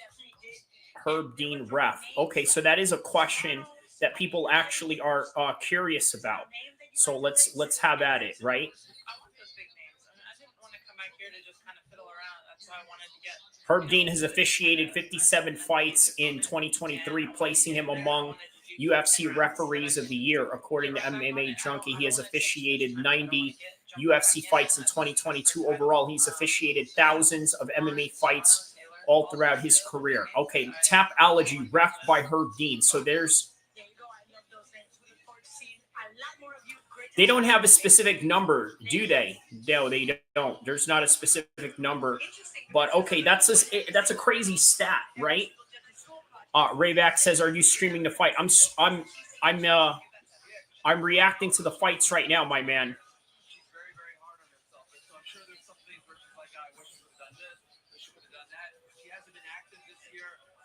Herb Dean ref? Okay, so that is a question that people actually are curious about. So let's have at it, right? Herb Dean has officiated 57 fights in 2023, placing him among UFC referees of the year. According to MMA Junkie, he has officiated 90 UFC fights in 2022. Overall, he's officiated thousands of MMA fights all throughout his career. Okay, Tapology, ref by Herb Dean. So they don't have a specific number, do they? No, they don't. There's not a specific number. But okay, that's a crazy stat, right? Rayback says, "Are you streaming the fight?" I'm reacting to the fights right now, my man.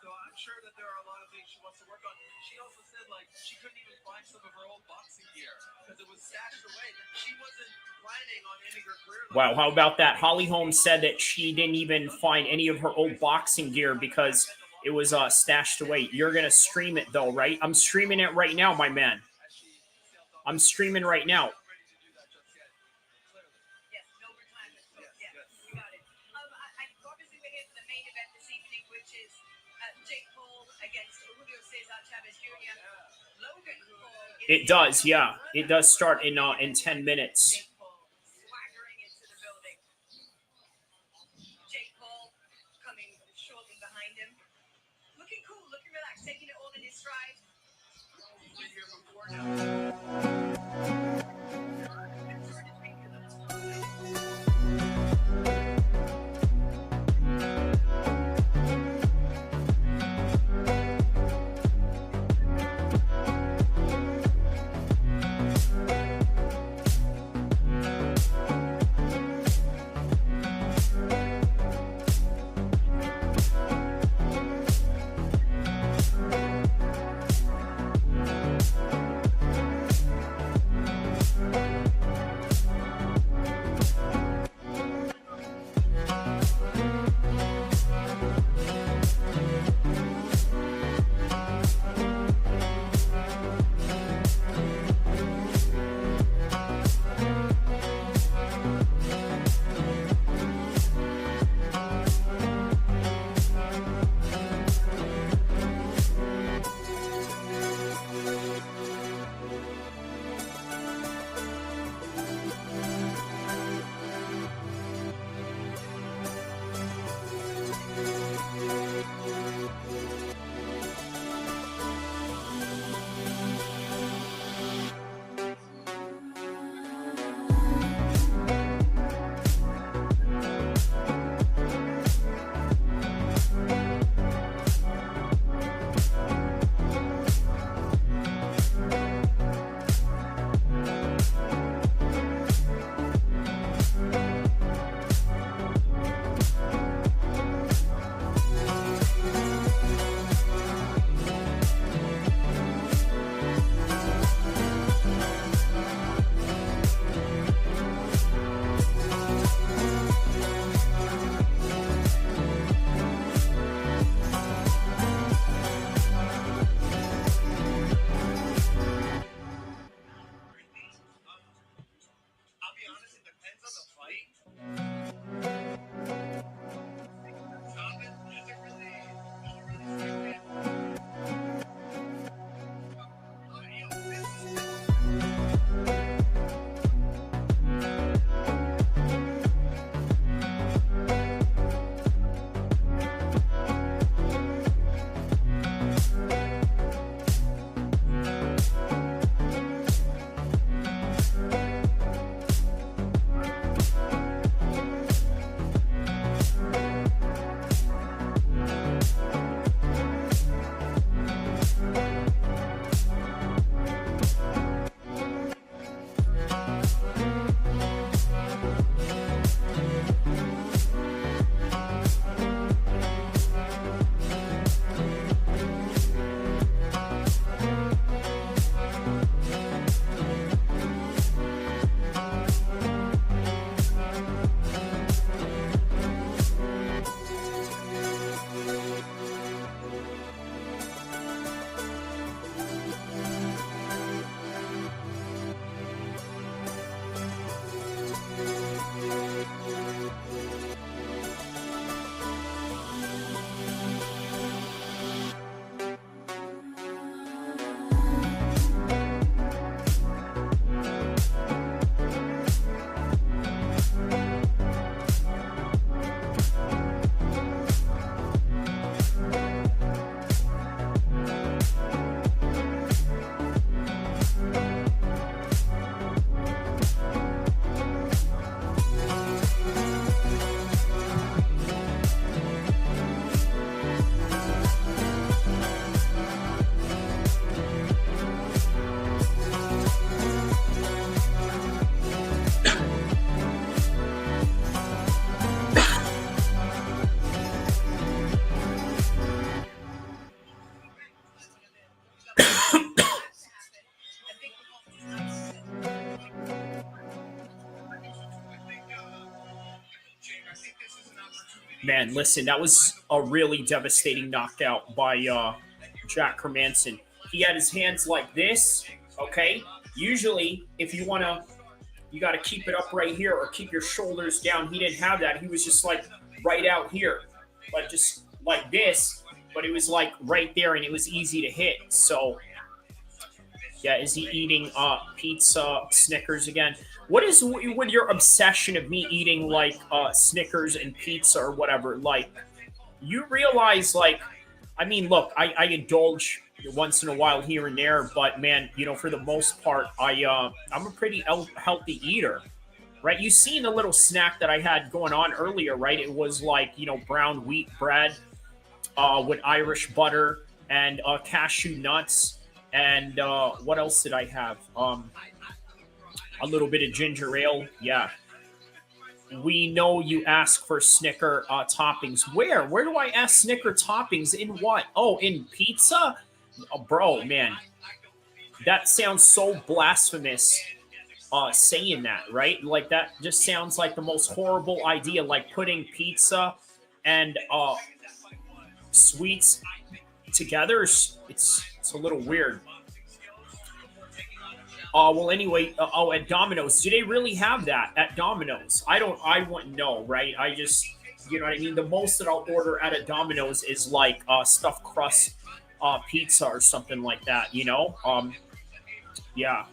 So I'm sure that there are a lot of things she wants to work on. She also said like she couldn't even find some of her old boxing gear because it was stashed away. She wasn't planning on ending her career. Wow, how about that? Holly Holm said that she didn't even find any of her old boxing gear because it was stashed away. You're gonna stream it though, right? I'm streaming it right now, my man. I'm streaming right now. It does, yeah. It does start in 10 minutes. Jake Paul coming shortly behind him. Looking cool, looking relaxed, taking it all in his stride. Man, listen, that was a really devastating knockout by Jack Hermanson. He had his hands like this, okay? Usually, if you want to, you got to keep it up right here or keep your shoulders down. He didn't have that. He was just like right out here, like just like this, but it was like right there and it was easy to hit. So, yeah, is he eating pizza, Snickers again? What is with your obsession of me eating like Snickers and pizza or whatever? Like, you realize, like, I mean, look, I indulge once in a while here and there, but man, you know, for the most part, I'm a pretty healthy eater, right? You seen the little snack that I had going on earlier, right? It was like, you know, brown wheat bread with Irish butter and cashew nuts. And what else did I have? A little bit of ginger ale. Yeah. We know you ask for Snicker toppings. Where? Where do I ask Snicker toppings? In what? Oh, in pizza? Oh, bro, man. That sounds so blasphemous saying that, right? Like, that just sounds like the most horrible idea. Like putting pizza and sweets together. It's a little weird. Well, anyway, at Domino's, do they really have that at Domino's? I wouldn't know, right? I just, you know what I mean? The most that I'll order at a Domino's is like stuffed crust pizza or something like that, you know? Yeah.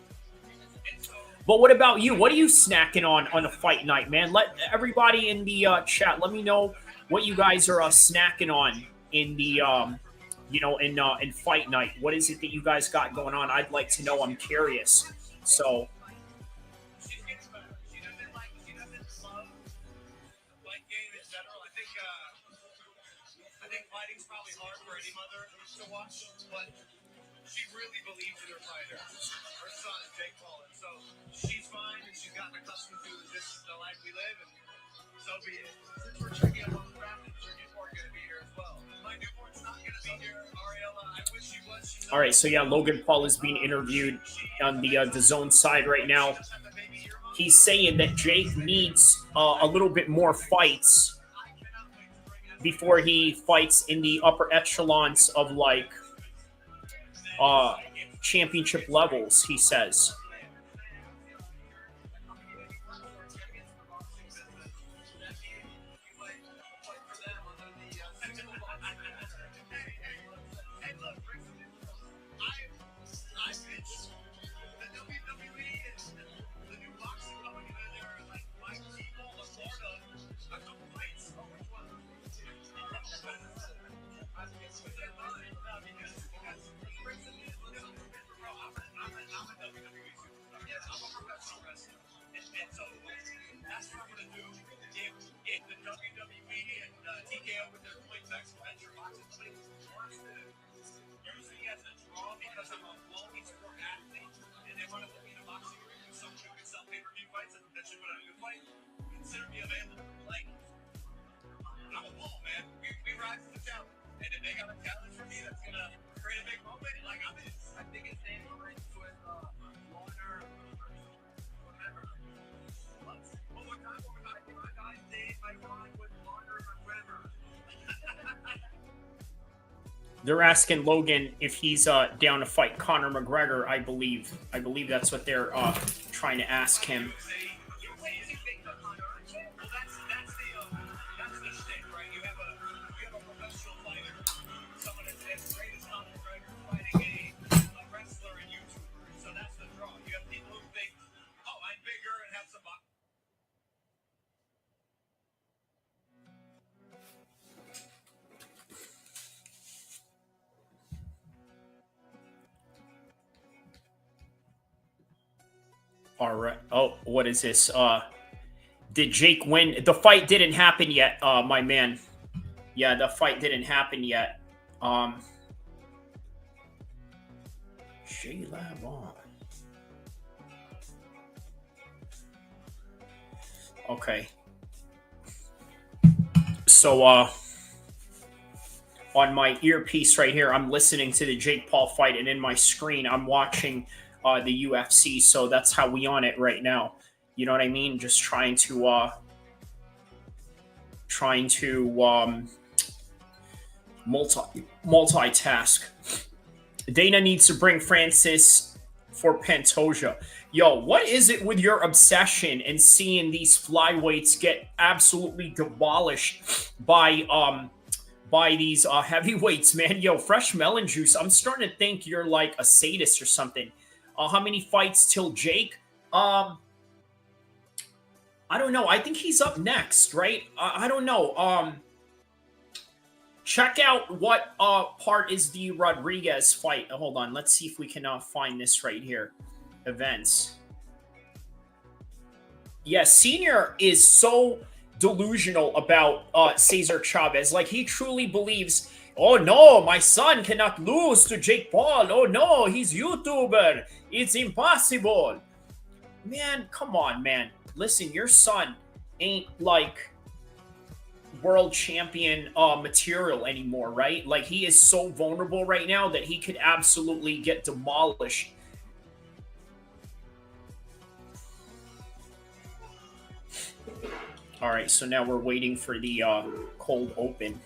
But what about you? What are you snacking on a fight night, man? Let everybody in the chat, let me know what you guys are snacking on in the you know, in fight night. What is it that you guys got going on? I'd like to know. I'm curious. So, I think fighting's probably hard for any mother to watch, but she really believes in her fighter. Her son, Jake Paul, and so she's fine, and she's gotten accustomed to this is the life we live, and so be it. Since we're checking up on the draft, your newborn going to be here as well. My newborn's not going to be here, Ariella. I wish she was. all right. So yeah, Logan Paul is being interviewed on the DAZN side right now. He's saying that Jake needs a little bit more fights before he fights in the upper echelons of like championship levels, he says. Consider me available. Like, I'm a bull, man. We rise to the challenge. And if they got a challenge for me that's gonna create a big moment, like I'm in. I think his name aligns with Lauder. Remember. One more time, I think my guy's name might align with Lauder or Weber. They're asking Logan if he's down to fight Conor McGregor. I believe that's what they're trying to ask him. All right. Oh, what is this? Did Jake win? The fight didn't happen yet, my man. Yeah, the fight didn't happen yet. Shay Lab on. Okay. So, on my earpiece right here, I'm listening to the Jake Paul fight, and in my screen, I'm watching the UFC. So that's how we on it right now. You know what I mean? Just trying to trying to multitask. Dana needs to bring Francis for Pantoja. Yo, what is it with your obsession and seeing these flyweights get absolutely demolished by these heavyweights, man? Yo, fresh melon juice. I'm starting to think you're like a sadist or something. How many fights till Jake? I don't know. I think he's up next, right? I don't know. Check out what part is the Rodriguez fight. Hold on. Let's see if we can find this right here. Events. Yeah, Senior is so delusional about Cesar Chavez. Like, he truly believes, oh no, my son cannot lose to Jake Paul. Oh no, he's YouTuber. It's impossible. Man, come on, man. Listen, your son ain't like world champion material anymore, right? Like, he is so vulnerable right now that he could absolutely get demolished. All right, so now we're waiting for the cold open.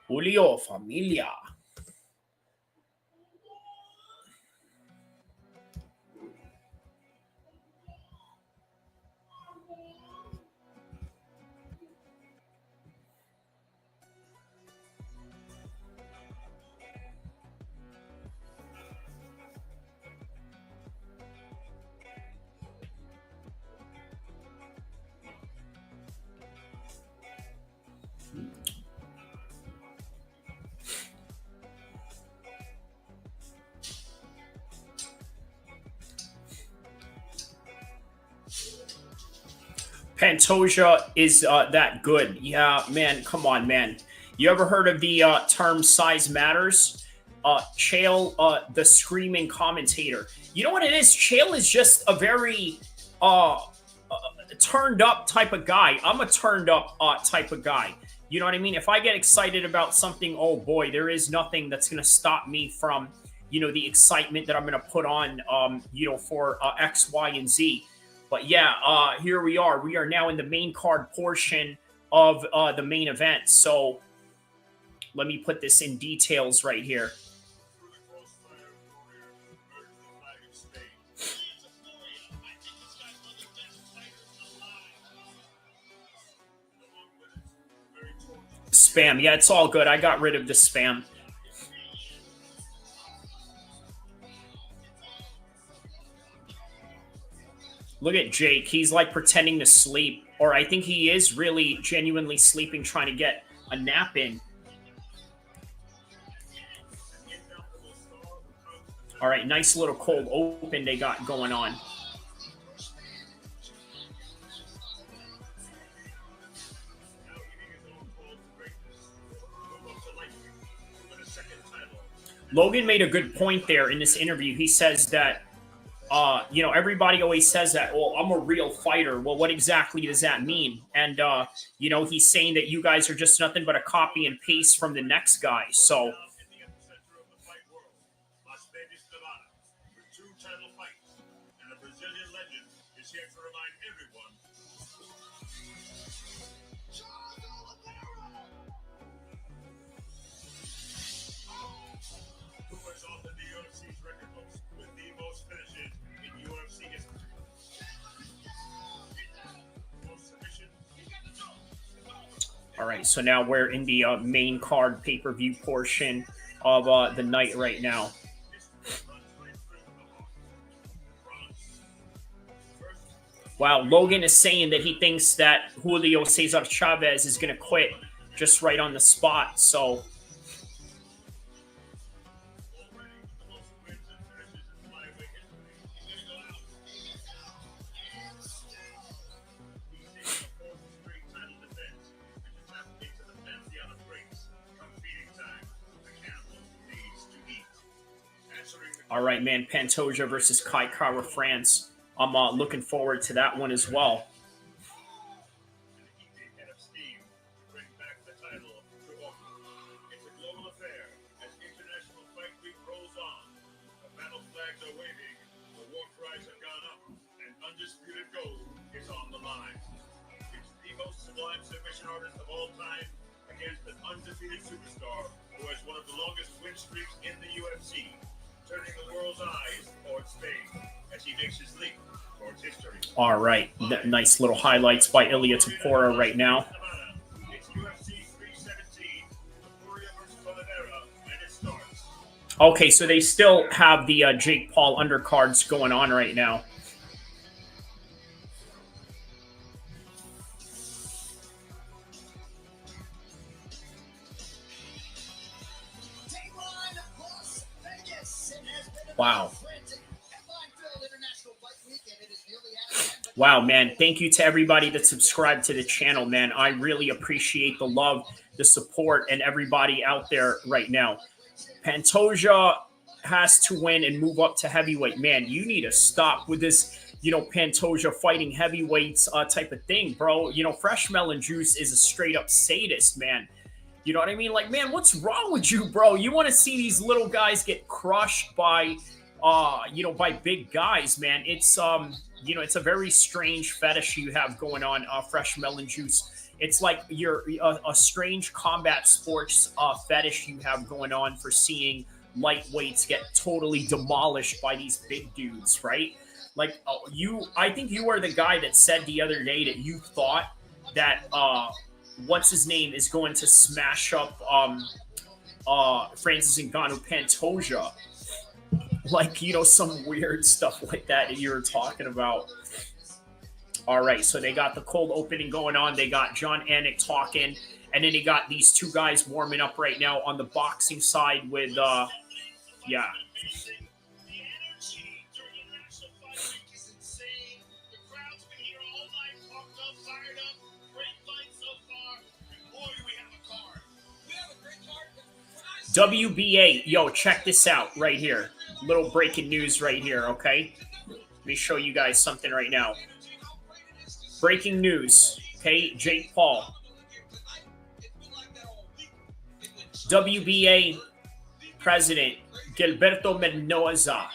Julio Familia. Pantoja is that good. Yeah, man, come on, man. You ever heard of the term size matters? Chael, the screaming commentator. You know what it is? Chael is just a very turned up type of guy. I'm a turned up type of guy. You know what I mean? If I get excited about something, oh boy, there is nothing that's going to stop me from, you know, the excitement that I'm going to put on, you know, for X, Y, and Z. But yeah, here we are. We are now in the main card portion of the main event. So let me put this in details right here. Spam. Yeah, it's all good. I got rid of the spam. Look at Jake. He's like pretending to sleep. Or I think he is really genuinely sleeping, trying to get a nap in. All right, nice little cold open they got going on. Logan made a good point there in this interview. He says that, you know, everybody always says that, well, I'm a real fighter. Well, what exactly does that mean? And, you know, he's saying that you guys are just nothing but a copy and paste from the next guy. So, all right, so now we're in the main card pay-per-view portion of the night right now. Wow, Logan is saying that he thinks that Julio Cesar Chavez is going to quit just right on the spot, so... All right, man, Pantoja versus Kai Kara France. I'm looking forward to that one as well. Undisputed gold is on the sublime submission artist of all time against an undefeated superstar who has one of the longest win streaks in the UFC, turning the world's eyes towards Spain as he makes his leap towards history. All right. Nice little highlights by Ilia Topuria right now. It's UFC 317, Topuria versus Oliveira, and it starts. Okay, so they still have the Jake Paul undercards going on right now. Wow. Wow, man. Thank you to everybody that subscribed to the channel, man. I really appreciate the love, the support, and everybody out there right now. Pantoja has to win and move up to heavyweight. Man, you need to stop with this, you know, Pantoja fighting heavyweights type of thing, bro. You know, Fresh Melon Juice is a straight up sadist, man. You know what I mean? Like, man, what's wrong with you, bro? You want to see these little guys get crushed by, you know, by big guys, man. It's, you know, it's a very strange fetish you have going on, Fresh Melon Juice. It's like you're a strange combat sports fetish you have going on for seeing lightweights get totally demolished by these big dudes, right? Like, I think you are the guy that said the other day that you thought that, what's his name is going to smash up Francis Ngannou Pantoja, like, you know, some weird stuff like that you were talking about. All right, so they got the cold opening going on. They got John Anik talking, and then they got these two guys warming up right now on the boxing side with yeah. WBA, yo, check this out right here. Little breaking news right here, okay? Let me show you guys something right now. Breaking news, okay? Jake Paul. WBA President Gilberto Mendoza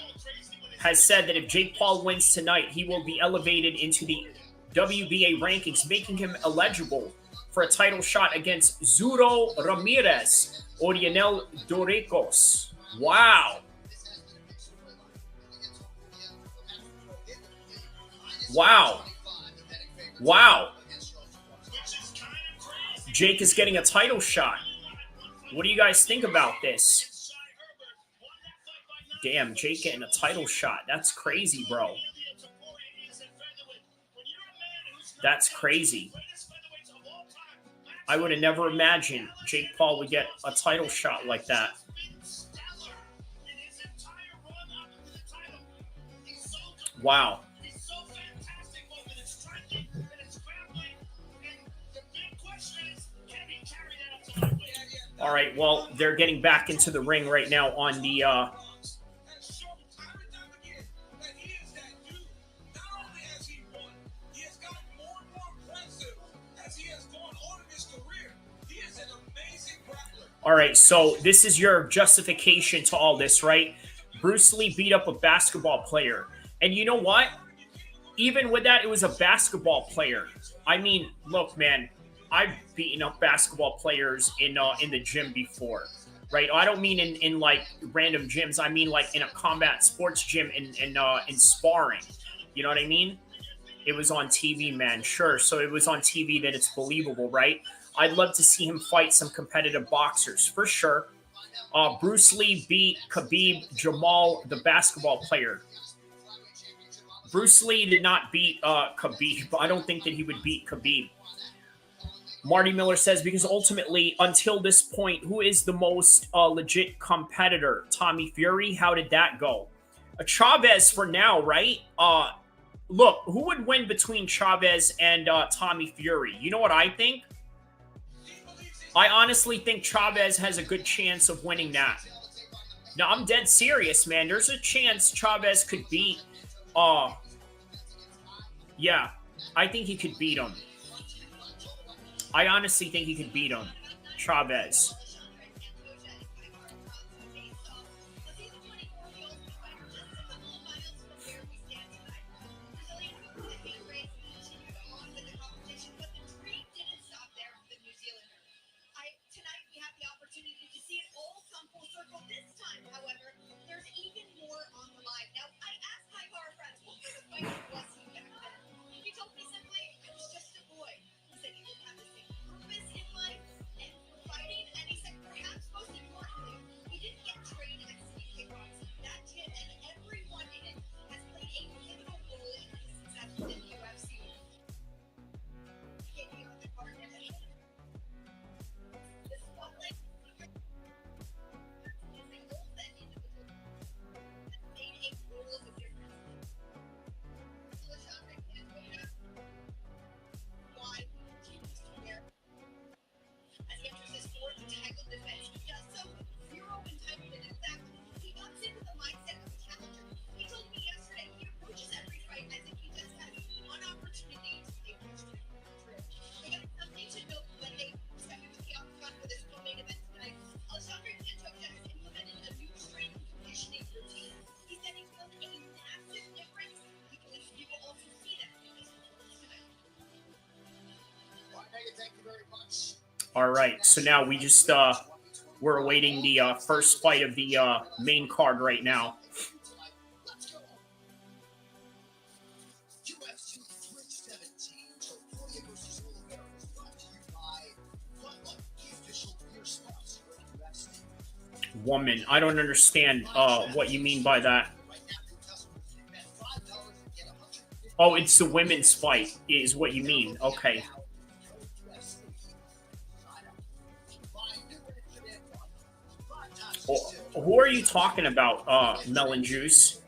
has said that if Jake Paul wins tonight, he will be elevated into the WBA rankings, making him eligible for a title shot against Zuro Ramirez or Yanel Doricos. Wow. Wow. Wow. Jake is getting a title shot. What do you guys think about this? Damn, Jake getting a title shot. That's crazy, bro. That's crazy. I would have never imagined Jake Paul would get a title shot like that. Wow. All right, well, they're getting back into the ring right now on the All right, so this is your justification to all this, right? Bruce Lee beat up a basketball player. And you know what? Even with that, it was a basketball player. I mean, look, man, I've beaten up basketball players in the gym before, right? I don't mean in like random gyms. I mean like in a combat sports gym in sparring. You know what I mean? It was on TV, man. Sure. So it was on TV, then it's believable, right? I'd love to see him fight some competitive boxers, for sure. Bruce Lee beat Khabib Jamal, the basketball player. Bruce Lee did not beat Khabib. I don't think that he would beat Khabib. Marty Miller says, because ultimately, until this point, who is the most legit competitor? Tommy Fury? How did that go? Chavez for now, right? Look, who would win between Chavez and Tommy Fury? You know what I think? I honestly think Chavez has a good chance of winning that. No, I'm dead serious, man. There's a chance Chavez could beat. Yeah, I think he could beat him. I honestly think he could beat him, Chavez. All right, so now we just we're awaiting the first fight of the main card right now. UFC 317, Topuria versus Oliveira is brought to you by LIMA, the official beer sponsor of UFC. Woman, I don't understand what you mean by that. Oh, it's the women's fight, is what you mean. Okay. Oh, who are you talking about, Melon Juice?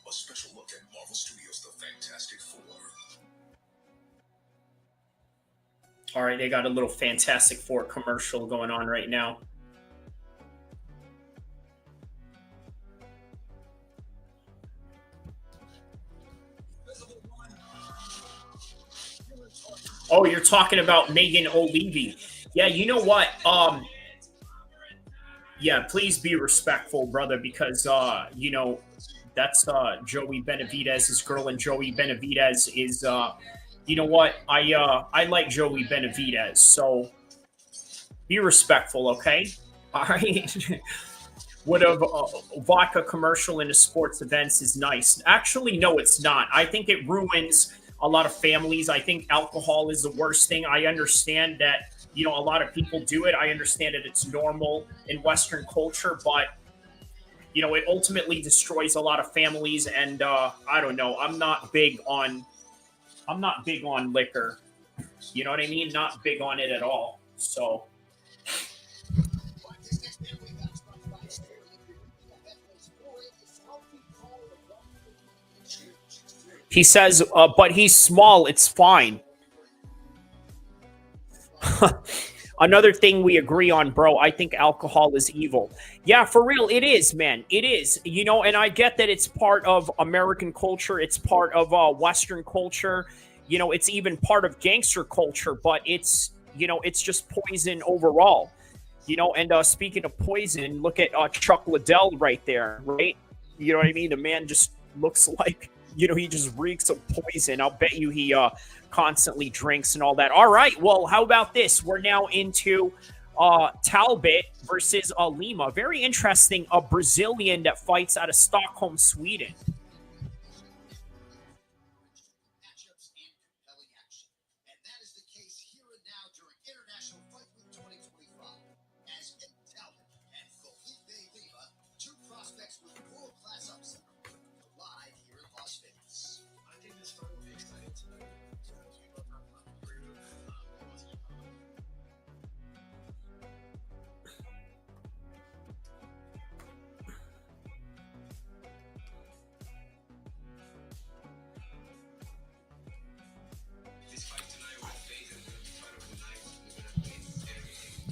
A special look at Marvel Studios' The Fantastic Four. All right, they got a little Fantastic Four commercial going on right now. Oh, you're talking about Megan O'Leary. Yeah, you know what? Yeah, please be respectful, brother, because you know, that's Joey Benavidez's girl, and Joey Benavidez is you know what? I like Joey Benavidez, so be respectful, okay? All right. What a vodka commercial in the sports events is nice. Actually, no, it's not. I think it ruins a lot of families. I think alcohol is the worst thing. I understand that, you know, a lot of people do it. I understand that it's normal in Western culture, but you know, it ultimately destroys a lot of families. And I don't know. I'm not big on liquor. You know what I mean? Not big on it at all. So. He says, but he's small. It's fine. Another thing we agree on, bro. I think alcohol is evil. Yeah, for real. It is, man. It is. You know, and I get that it's part of American culture. It's part of Western culture. You know, it's even part of gangster culture, but it's, you know, it's just poison overall. You know, and speaking of poison, look at Chuck Liddell right there, right? You know what I mean? The man just looks like, you know, he just reeks of poison. I'll bet you he constantly drinks and all that. All right, well, how about this? We're now into Talbott versus LIMA. Very interesting. A Brazilian that fights out of Stockholm, Sweden.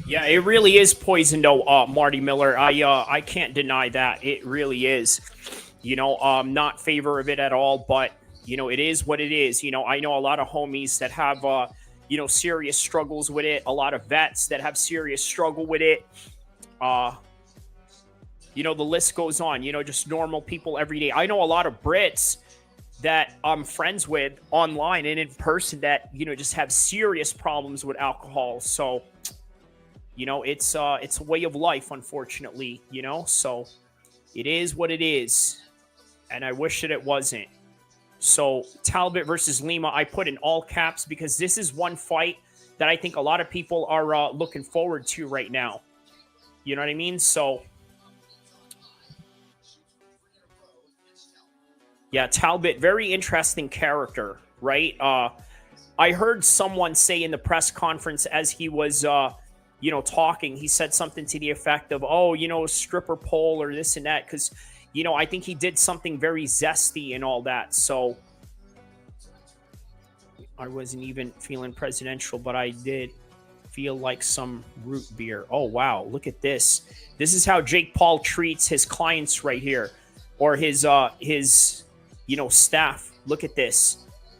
Yeah, it really is poison, though, Marty Miller. I can't deny that. It really is. You know, not favor of it at all, but, you know, it is what it is. You know, I know a lot of homies that have, you know, serious struggles with it. A lot of vets that have serious struggle with it. You know, the list goes on. You know, just normal people every day. I know a lot of Brits that I'm friends with online and in person that, you know, just have serious problems with alcohol. So, you know, it's a way of life, unfortunately, you know, so it is what it is. And I wish that it wasn't. So Talbott versus LIMA, I put in all caps because this is one fight that I think a lot of people are looking forward to right now. You know what I mean? So, yeah, Talbott, very interesting character, right? I heard someone say in the press conference as he was, you know, talking, he said something to the effect of, oh, you know, stripper pole or this and that. Because, you know, I think he did something very zesty and all that. So I wasn't even feeling presidential, but I did. feel like some root beer. Oh, wow. Look at this. This is how Jake Paul treats his clients right here, or his staff. Look at this.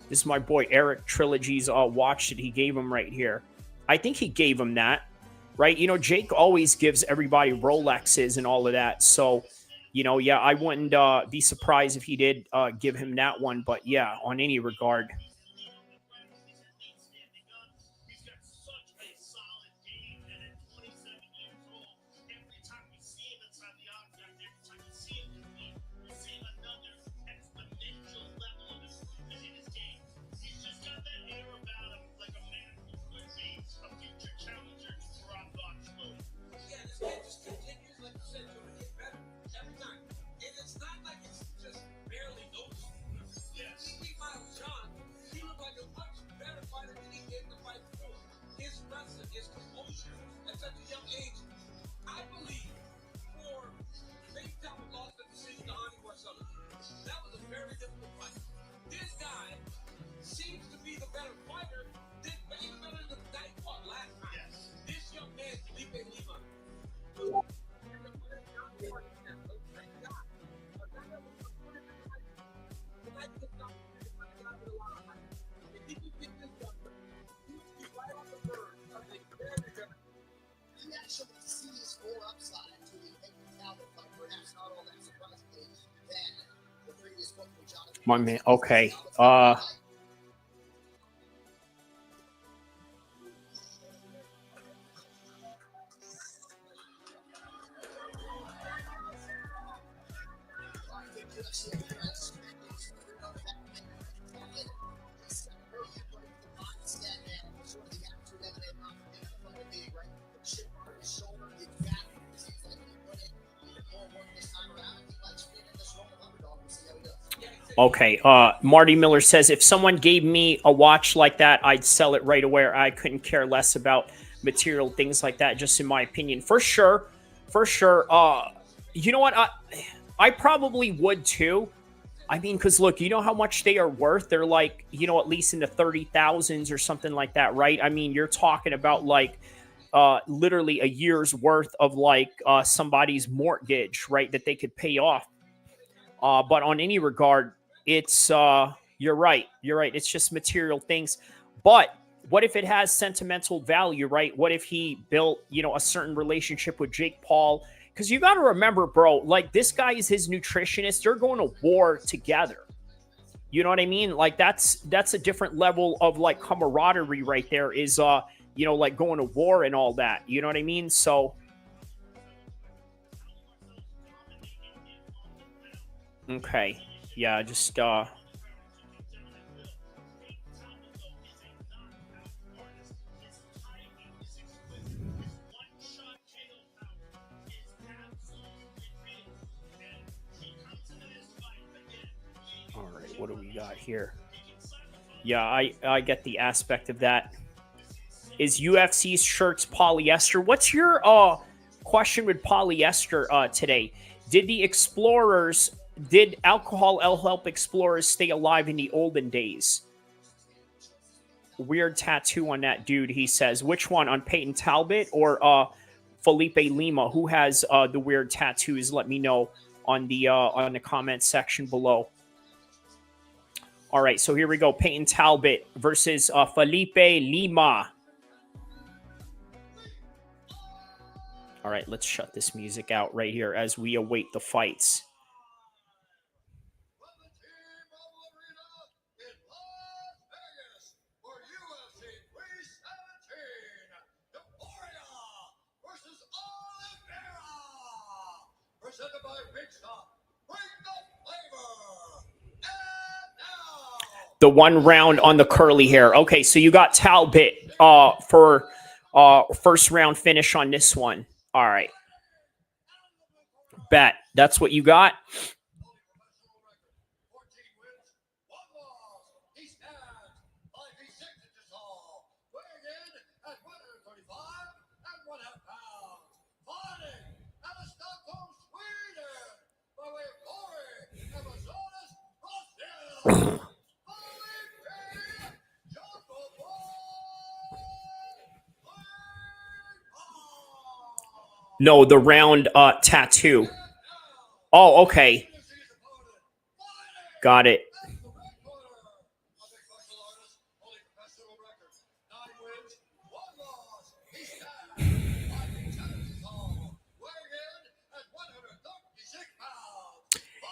This is my boy Eric Trilogy's watch that he gave him right here. I think he gave him that, right? Jake always gives everybody Rolexes and all of that. So, yeah, I wouldn't be surprised if he did give him that one. But yeah, on any regard. My man. Okay. Okay. Marty Miller says, if someone gave me a watch like that, I'd sell it right away. I couldn't care less about material things like that, just in my opinion. For sure. For sure. You know what? I probably would too. I mean, because look, you know how much they are worth? They're like, at least in the 30,000s or something like that, right? I mean, you're talking about like literally a year's worth of like somebody's mortgage, right? That they could pay off. But on any regard, it's you're right. It's just material things. But what if it has sentimental value, right? What if he built, a certain relationship with Jake Paul? Because you got to remember, bro, like this guy is his nutritionist. They're going to war together. You know what I mean? Like that's a different level of like camaraderie right there is, like going to war and all that. You know what I mean? So. Okay. Yeah, just all right, what do we got here? Yeah, I get the aspect of that. Is UFC's shirts polyester? What's your question with polyester today? Did alcohol help explorers stay alive in the olden days? Weird tattoo on that dude, he says. Which one, on Peyton Talbott or Felipe Lima? Who has the weird tattoos? Let me know on the comment section below. All right, so here we go. Peyton Talbott versus Felipe Lima. All right, let's shut this music out right here as we await the fights. The one round on the curly hair. Okay, so you got Talbot for first round finish on this one. All right. Bet. That's what you got? No, the round tattoo. Oh, okay. Got it.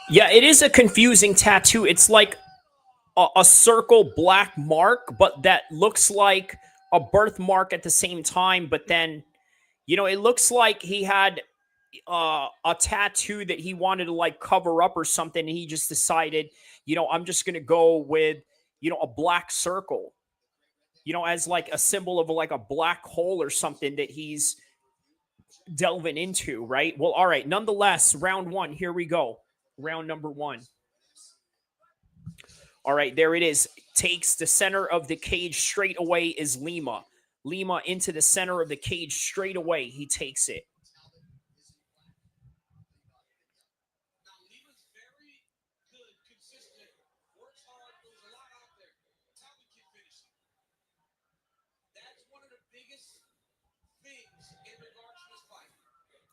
Yeah, it is a confusing tattoo. It's like a circle black mark, but that looks like a birthmark at the same time. But then, you know, it looks like he had a tattoo that he wanted to like cover up or something. And he just decided, you know, I'm just going to go with, you know, a black circle, you know, as like a symbol of like a black hole or something that he's delving into, right? Well, all right. Nonetheless, round one, here we go. Round number one. All right, there it is. Takes the center of the cage straight away is LIMA. LIMA into the center of the cage straight away. He takes it.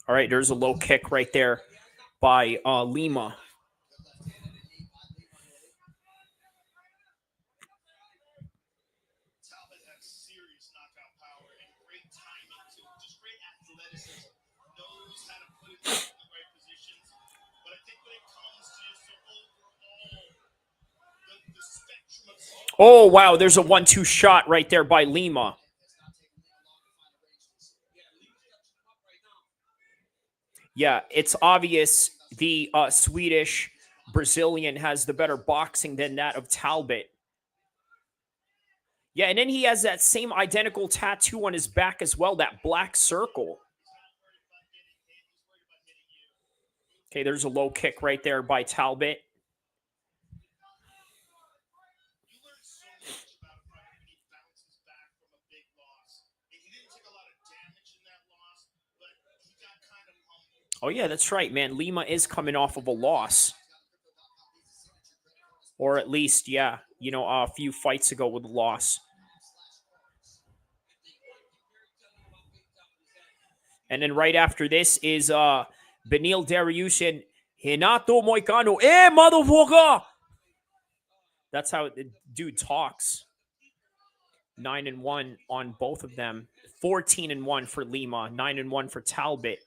All right, there's a low kick right there by LIMA. Oh, wow, there's a 1-2 shot right there by LIMA. Yeah, it's obvious the Swedish Brazilian has the better boxing than that of Talbott. Yeah, and then he has that same identical tattoo on his back as well, that black circle. Okay, there's a low kick right there by Talbott. Oh, yeah, that's right, man. LIMA is coming off of a loss. Or at least, yeah, you know, a few fights ago with a loss. And then right after this is Beneil Dariush and Renato Moicano. Eh, motherfucker! That's how the dude talks. 9-1 on both of them. 14-1 for LIMA. 9-1 for Talbott.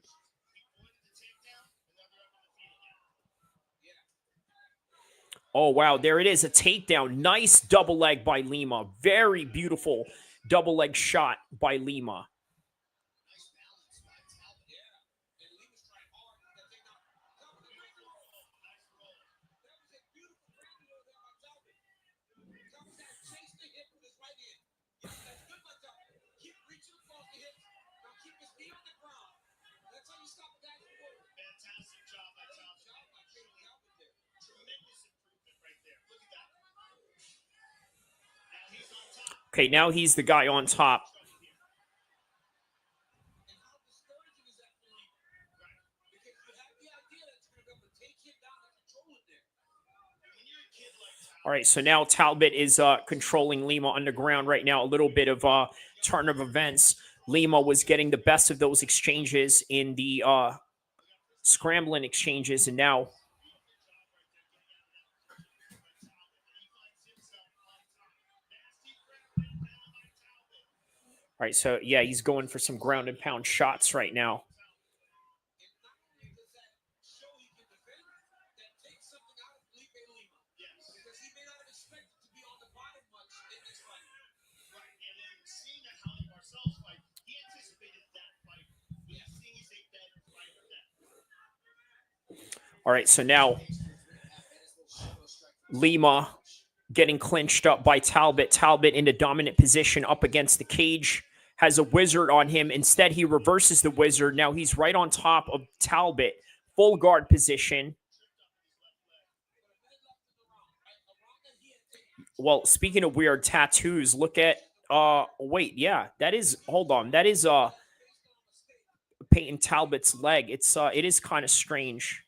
Oh, wow. There it is. A takedown. Nice double leg by LIMA. Very beautiful double leg shot by LIMA. Okay, now he's the guy on top. All right, so now Talbott is controlling LIMA on the ground right now. A little bit of turn of events. LIMA was getting the best of those exchanges in the scrambling exchanges, and now... All right, so yeah, he's going for some ground and pound shots right now. All right, so now LIMA getting clinched up by Talbott. Talbott in the dominant position up against the cage. Has a wizard on him. Instead, he reverses the wizard. Now he's right on top of Talbott. Full guard position. Well, speaking of weird tattoos, look at wait, yeah, that is, hold on. That is Peyton Talbott's leg. It's it is kind of strange.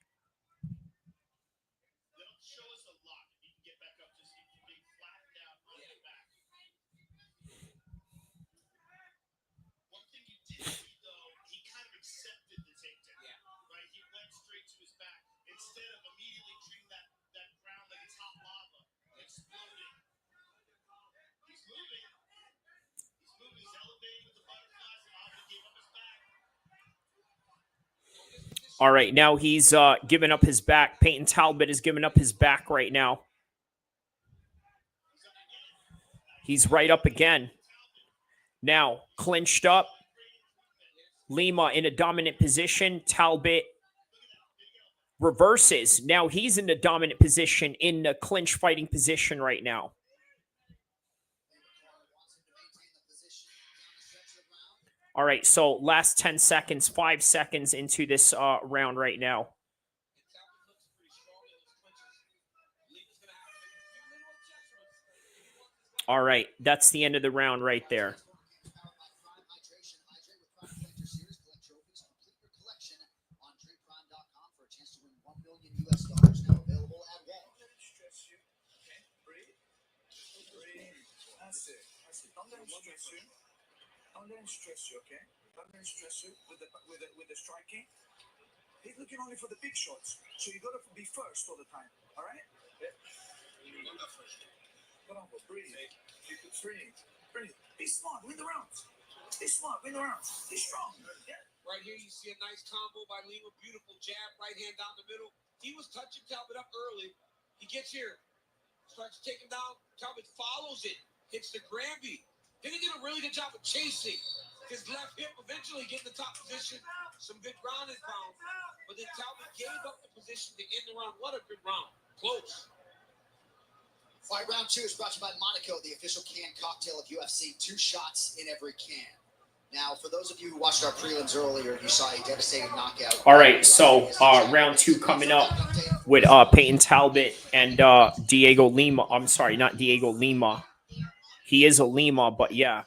All right, now he's giving up his back. Peyton Talbott is giving up his back right now. He's right up again. Now, clinched up. Lima in a dominant position. Talbot reverses. Now he's in the dominant position, in the clinch fighting position right now. All right, so last 10 seconds, 5 seconds into this round right now. All right, that's the end of the round right there. Don't let him stress you, okay? Don't let him stress you with the striking. He's looking only for the big shots, so you gotta be first all the time. All right? Yeah. Come on, breathe. Breathe. Be smart. Win the rounds. Be smart. Win the rounds. Be strong. Yeah. Right here, you see a nice combo by Lima. Beautiful jab, right hand down the middle. He was touching Talbot up early. He gets here, starts to take him down. Talbot follows it, hits the Granby. Then he did a really good job of chasing his left hip, eventually getting the top position. Some good ground and pound. But then Talbot gave up the position to end the round. What a good round. Close. Fight round 2 is brought to you by Monaco, the official canned cocktail of UFC. 2 shots in every can. Now, for those of you who watched our prelims earlier, you saw a devastating knockout. All right, so round 2 coming up with Peyton Talbot and Diego Lima. I'm sorry, not Diego Lima. He is a Lima, but yeah.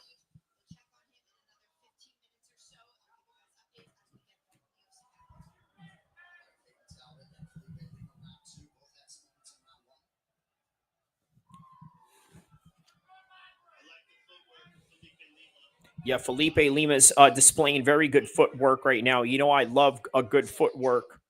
Yeah, Felipe Lima's displaying very good footwork right now. You know, I love a good footwork.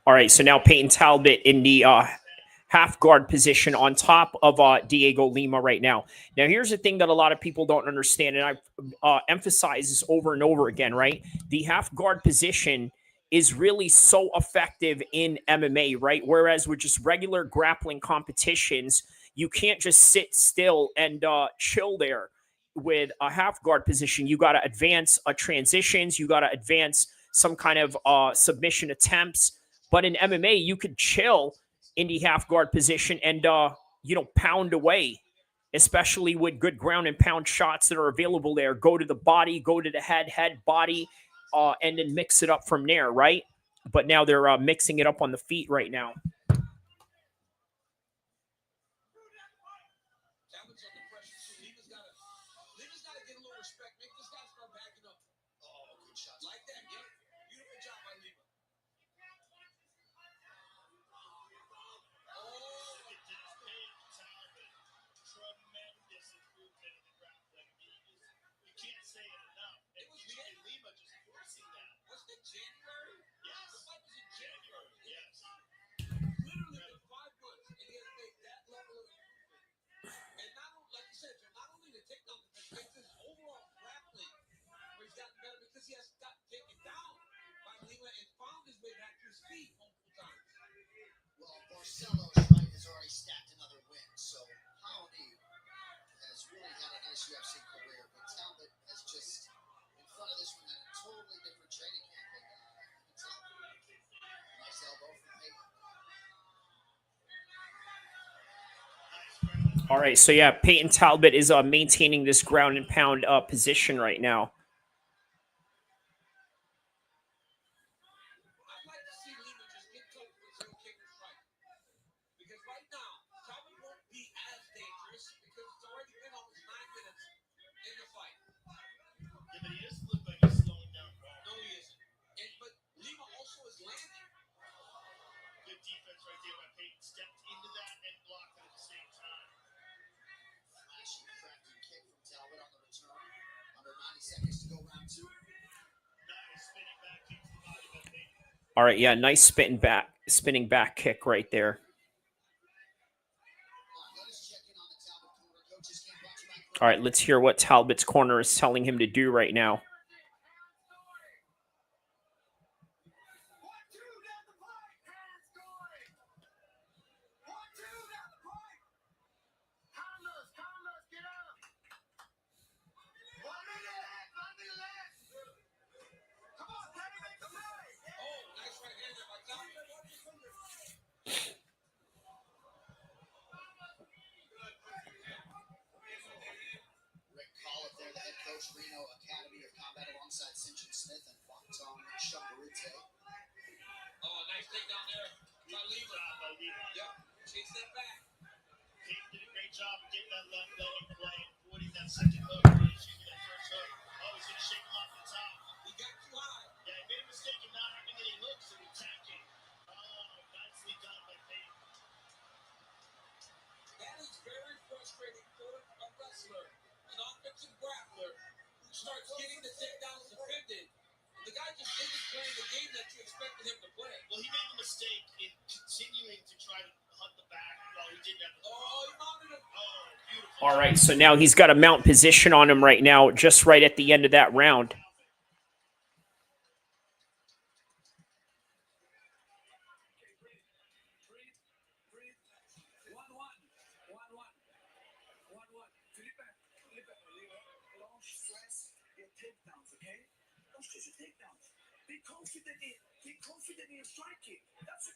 All right, so now Peyton Talbot in the half guard position on top of Diego Lima right now. Now, here's the thing that a lot of people don't understand, and I've emphasized this over and over again, right? The half guard position is really so effective in MMA, right? Whereas with just regular grappling competitions, you can't just sit still and chill there. With a half guard position, you got to advance transitions, you got to advance some kind of submission attempts. But in MMA, you could chill in the half guard position and, pound away, especially with good ground and pound shots that are available there. Go to the body, go to the head, body, and then mix it up from there, right? But now they're mixing it up on the feet right now. Well, Barcelo's fight has already stacked another win, so Howdy has really had a nice UFC career, but Talbot has just, in front of this one, had a totally different training camp. Nice elbow from Peyton. All right, so yeah, Peyton Talbot is maintaining this ground and pound position right now. All right, yeah, nice spinning back kick right there. All right, let's hear what Talbot's corner is telling him to do right now. Reno Academy of Combat alongside Sinjin Smith and Wangtong Shumbarite. Oh, nice takedown there by LIMA. Yep, chase that back. He did a great job of getting that left low in play, avoiding that second hook, shooting that first hook. Oh, he's going to shake him off the top. He got too high. Yeah, he made a mistake in not having any hooks and attacking. Oh, nicely done by Payton. That is very frustrating for a wrestler, an offensive grappler, who starts getting the takedowns defended. The guy just isn't playing the game that you expected him to play. Well, he made the mistake in continuing to try to hunt the back while he didn't have the he mounted him. Oh, beautiful. All right, so now he's got a mount position on him right now, just right at the end of that round. Be confident in your striking. That's it.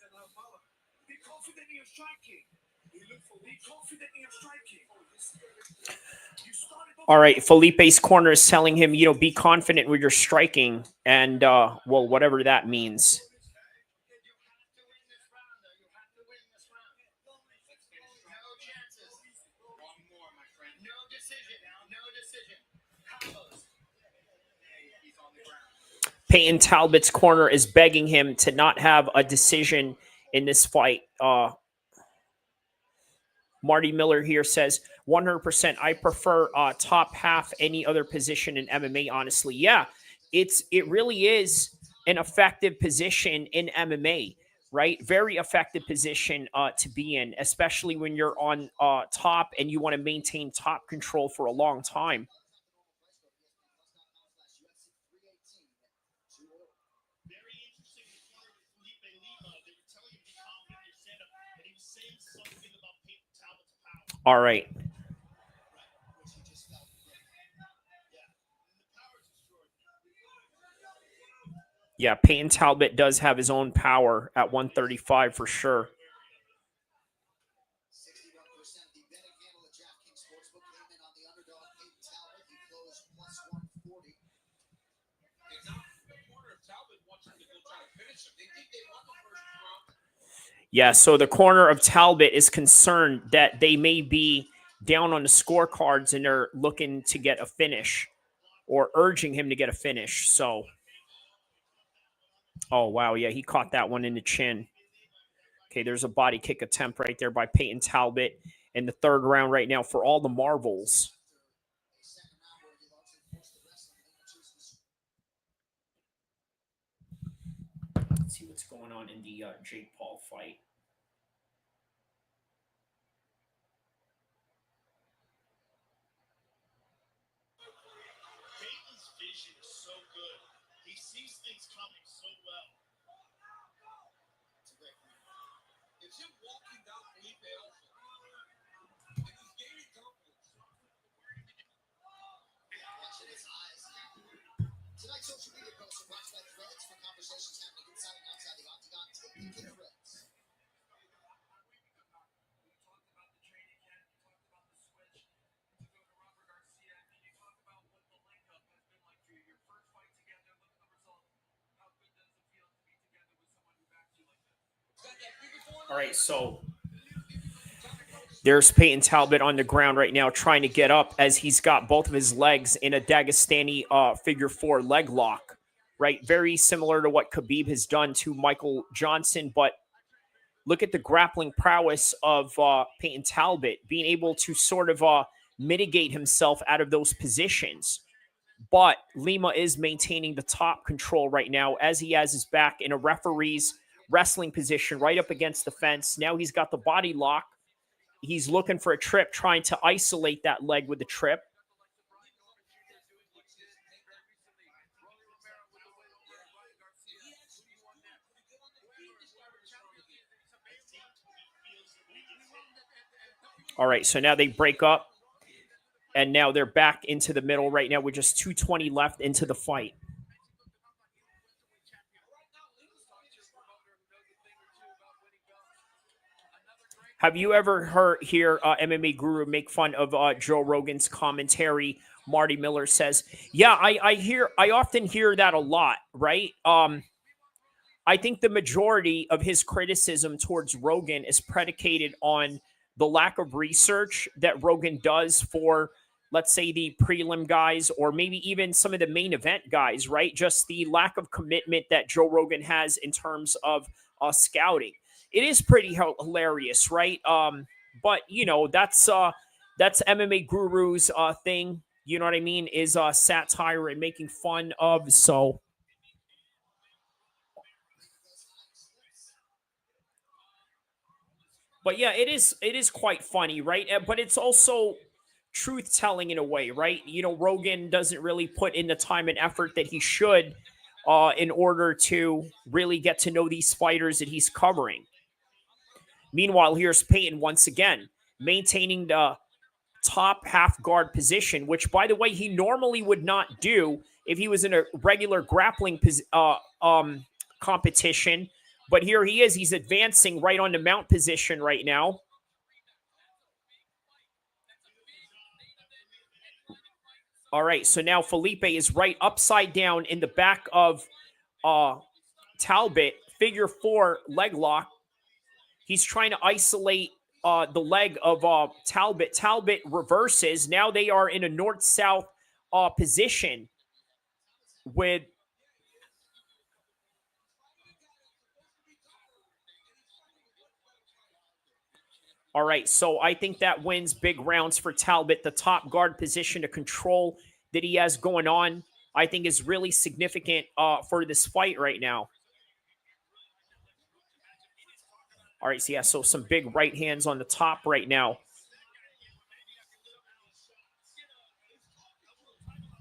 Be confident in your striking. Be confident in your striking. All right, Felipe's corner is telling him, be confident with your striking, and well, whatever that means. Payton Talbot's corner is begging him to not have a decision in this fight. Marty Miller here says 100%. I prefer top half any other position in MMA. Honestly, yeah, it really is an effective position in MMA, right? Very effective position to be in, especially when you're on top and you want to maintain top control for a long time. All right. Yeah, Payton Talbot does have his own power at 135 for sure. 61% of the betting handle at DraftKings Sportsbook came in on the underdog Payton Talbot. He closed plus 140. And now the corner of Talbot wants him to go try to finish him. They think they won the first round. Yeah, so the corner of Talbot is concerned that they may be down on the scorecards and they're looking to get a finish or urging him to get a finish. So, oh, wow. Yeah, he caught that one in the chin. Okay, there's a body kick attempt right there by Payton Talbot in the third round right now for all the marbles. Let's see what's going on in the Jake Paul fight. Payton's vision is so good. He sees things coming so well. It's a great point. It's him walking down Felipe also. And he's gaining confidence. Watching his eyes. Tonight's social media posts are brought to you by Threads for conversations happening inside and outside the octagon. Take them to Threads. All right, so there's Payton Talbot on the ground right now trying to get up as he's got both of his legs in a Dagestani figure four leg lock, right? Very similar to what Khabib has done to Michael Johnson, but look at the grappling prowess of Payton Talbot being able to sort of mitigate himself out of those positions, But Lima is maintaining the top control right now as he has his back in a referee's wrestling position right up against the fence. Now he's got the body lock. He's looking for a trip, trying to isolate that leg with the trip. All right, so now they break up. And now they're back into the middle right now with just 2:20 left into the fight. Have you ever hear MMA Guru make fun of Joe Rogan's commentary? Marty Miller says, yeah, I often hear that a lot, right? I think the majority of his criticism towards Rogan is predicated on the lack of research that Rogan does for, let's say, the prelim guys, or maybe even some of the main event guys, right? Just the lack of commitment that Joe Rogan has in terms of scouting. It is pretty hilarious, right? But you know, that's MMA Guru's thing. You know what I mean? Is satire and making fun of. So, but yeah, it is quite funny, right? But it's also truth telling in a way, right? You know, Rogan doesn't really put in the time and effort that he should in order to really get to know these fighters that he's covering. Meanwhile, here's Payton once again, maintaining the top half guard position, which, by the way, he normally would not do if he was in a regular grappling competition. But here he is. He's advancing right on the mount position right now. All right, so now Felipe is right upside down in the back of Talbott. Figure 4 leg lock. He's trying to isolate the leg of Talbott. Talbott reverses. Now they are in a north-south position with... All right, so I think that wins big rounds for Talbott. The top guard position, to control that he has going on, I think is really significant for this fight right now. All right, so yeah, so some big right hands on the top right now.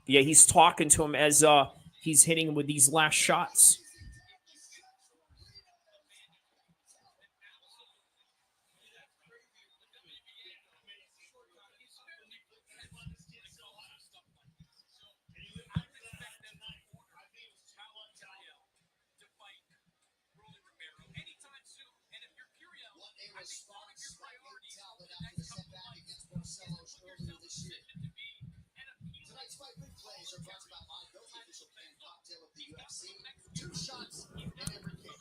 Yeah, he's talking to him as he's hitting him with these last shots. Tonight's fight replays are brought to you by Moicano, the official canned cocktail of the UFC. 2 shots in every can.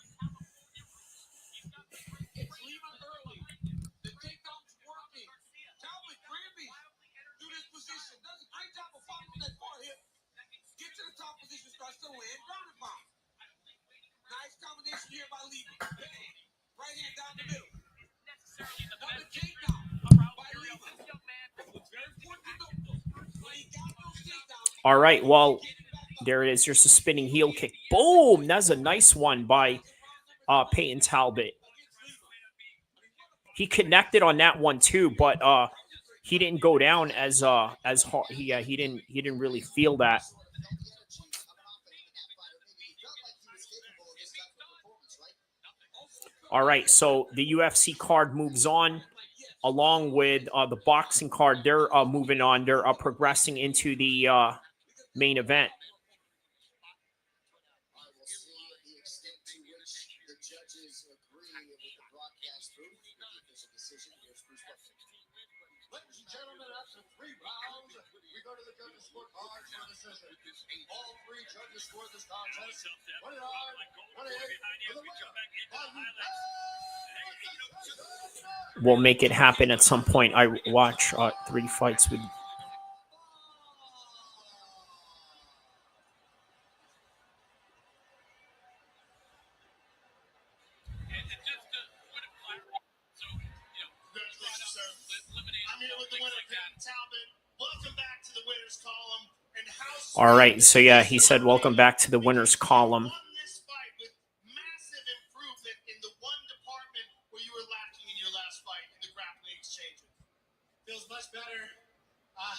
It's Lima early. The takedown's working. Talbott Granby do this position. Does a great job of following that far hip. Get to the top position, starts to land ground and pound. Nice combination here by Lima. Right hand down the middle. Another takedown by Lima. It's very important to note. All right, well, there it is. Here's a spinning heel kick. Boom! That's a nice one by Payton Talbott. He connected on that one too, but he didn't go down as hard. He didn't really feel that. All right, so the UFC card moves on. Along with the boxing card, they're moving on. They're progressing into the main event. Ladies and gentlemen, after 3 rounds, we go to the judges' scorecard for a decision. All 3 judges scored this contest 29-28 for the winner. We'll make it happen at some point. I watch 3 fights with... I'm here with the winner, Payton Talbott. Welcome back to the winners column. All right, so yeah, he said, welcome back to the winners column. Massive improvement in the one department where you were lacking in your last fight in the grappling exchanges. Feels much better. I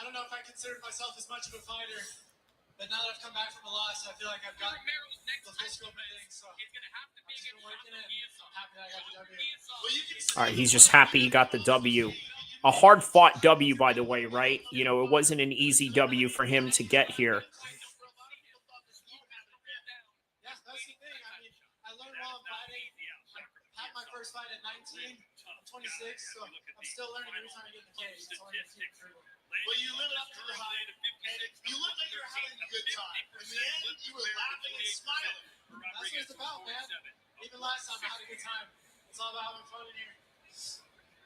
don't know if I consider myself as much of a fighter, but now that I've come back from a loss, I feel like I've got the full scope of things. So I've just been working it. I'm happy that I got the W. All right, he's just happy he got the W. A hard-fought W, by the way, right? You know, it wasn't an easy W for him to get here. Yeah, that's the thing. I mean, I learned while I'm fighting. I had my first fight at 19. I'm 26, so I'm still learning every time I get in the cage. It's only going to keep improving. Well, you lived up to the hype, and you looked like you were having a good time. In the end, you were laughing and smiling. That's what it's about, man. Even last time I had a good time. It's all about having fun in here.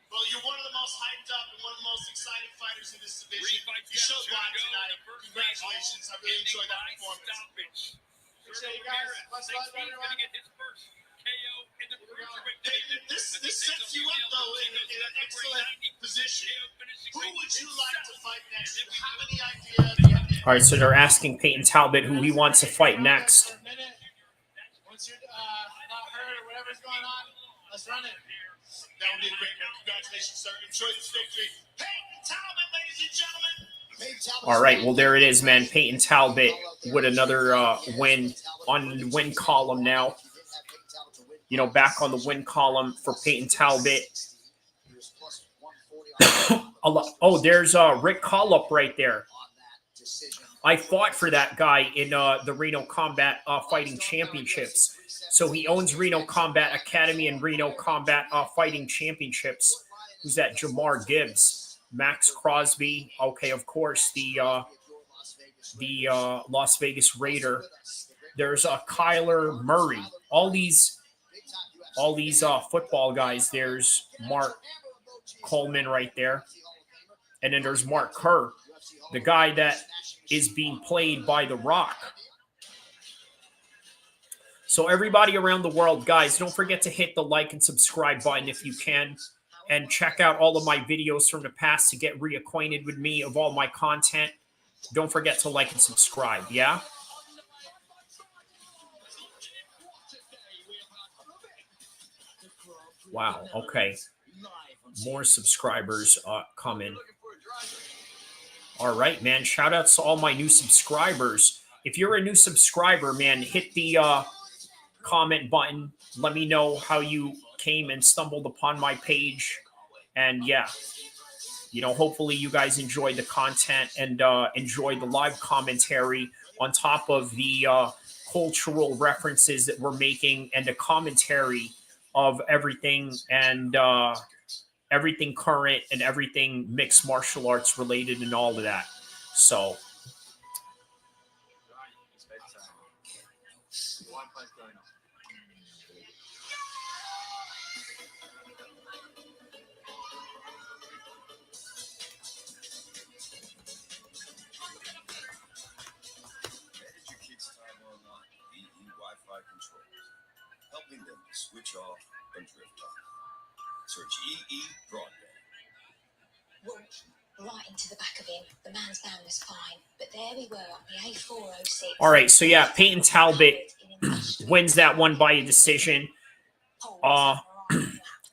Well, you're one of the most hyped up and one of the most exciting fighters in this division. You showed live tonight. Congratulations. I really enjoyed that performance. Appreciate you guys. Much love, everyone. This sets you up, though, in an excellent position. Who would you like to fight next? Do you have any idea? All right, so they're asking Peyton Talbott who he wants to fight next. Once you're not hurt or whatever's going on, let's run it. That would be a great one. Congratulations, sir. Enjoy this victory. Peyton Talbott, ladies and gentlemen. All right, well, there it is, man. Peyton Talbott with another win on the win column now. You know, back on the win column for Peyton Talbott. Oh, there's Rick Collup right there. I fought for that guy in the Reno Combat Fighting Championships. So he owns Reno Combat Academy and Reno Combat Fighting Championships. Who's that? Jamar Gibbs, Max Crosby. Okay, of course, the Las Vegas Raider. There's Kyler Murray. All these football guys. There's Mark Coleman right there. And then there's Mark Kerr, the guy that is being played by The Rock. So everybody around the world, guys, don't forget to hit the like and subscribe button if you can. And check out all of my videos from the past to get reacquainted with me of all my content. Don't forget to like and subscribe, yeah? Wow, okay. More subscribers coming. All right, man. Shout outs to all my new subscribers. If you're a new subscriber, man, hit the comment button. Let me know how you came and stumbled upon my page. And yeah, you know, hopefully you guys enjoyed the content and enjoyed the live commentary on top of the cultural references that we're making and the commentary of everything and everything current and everything mixed martial arts related and all of that. So helping them to switch off and drift off. Search EE Broadband. Right into the back of him. The man's down was fine, but there we were on the A406. all right, so yeah, Peyton Talbott wins that one by a decision.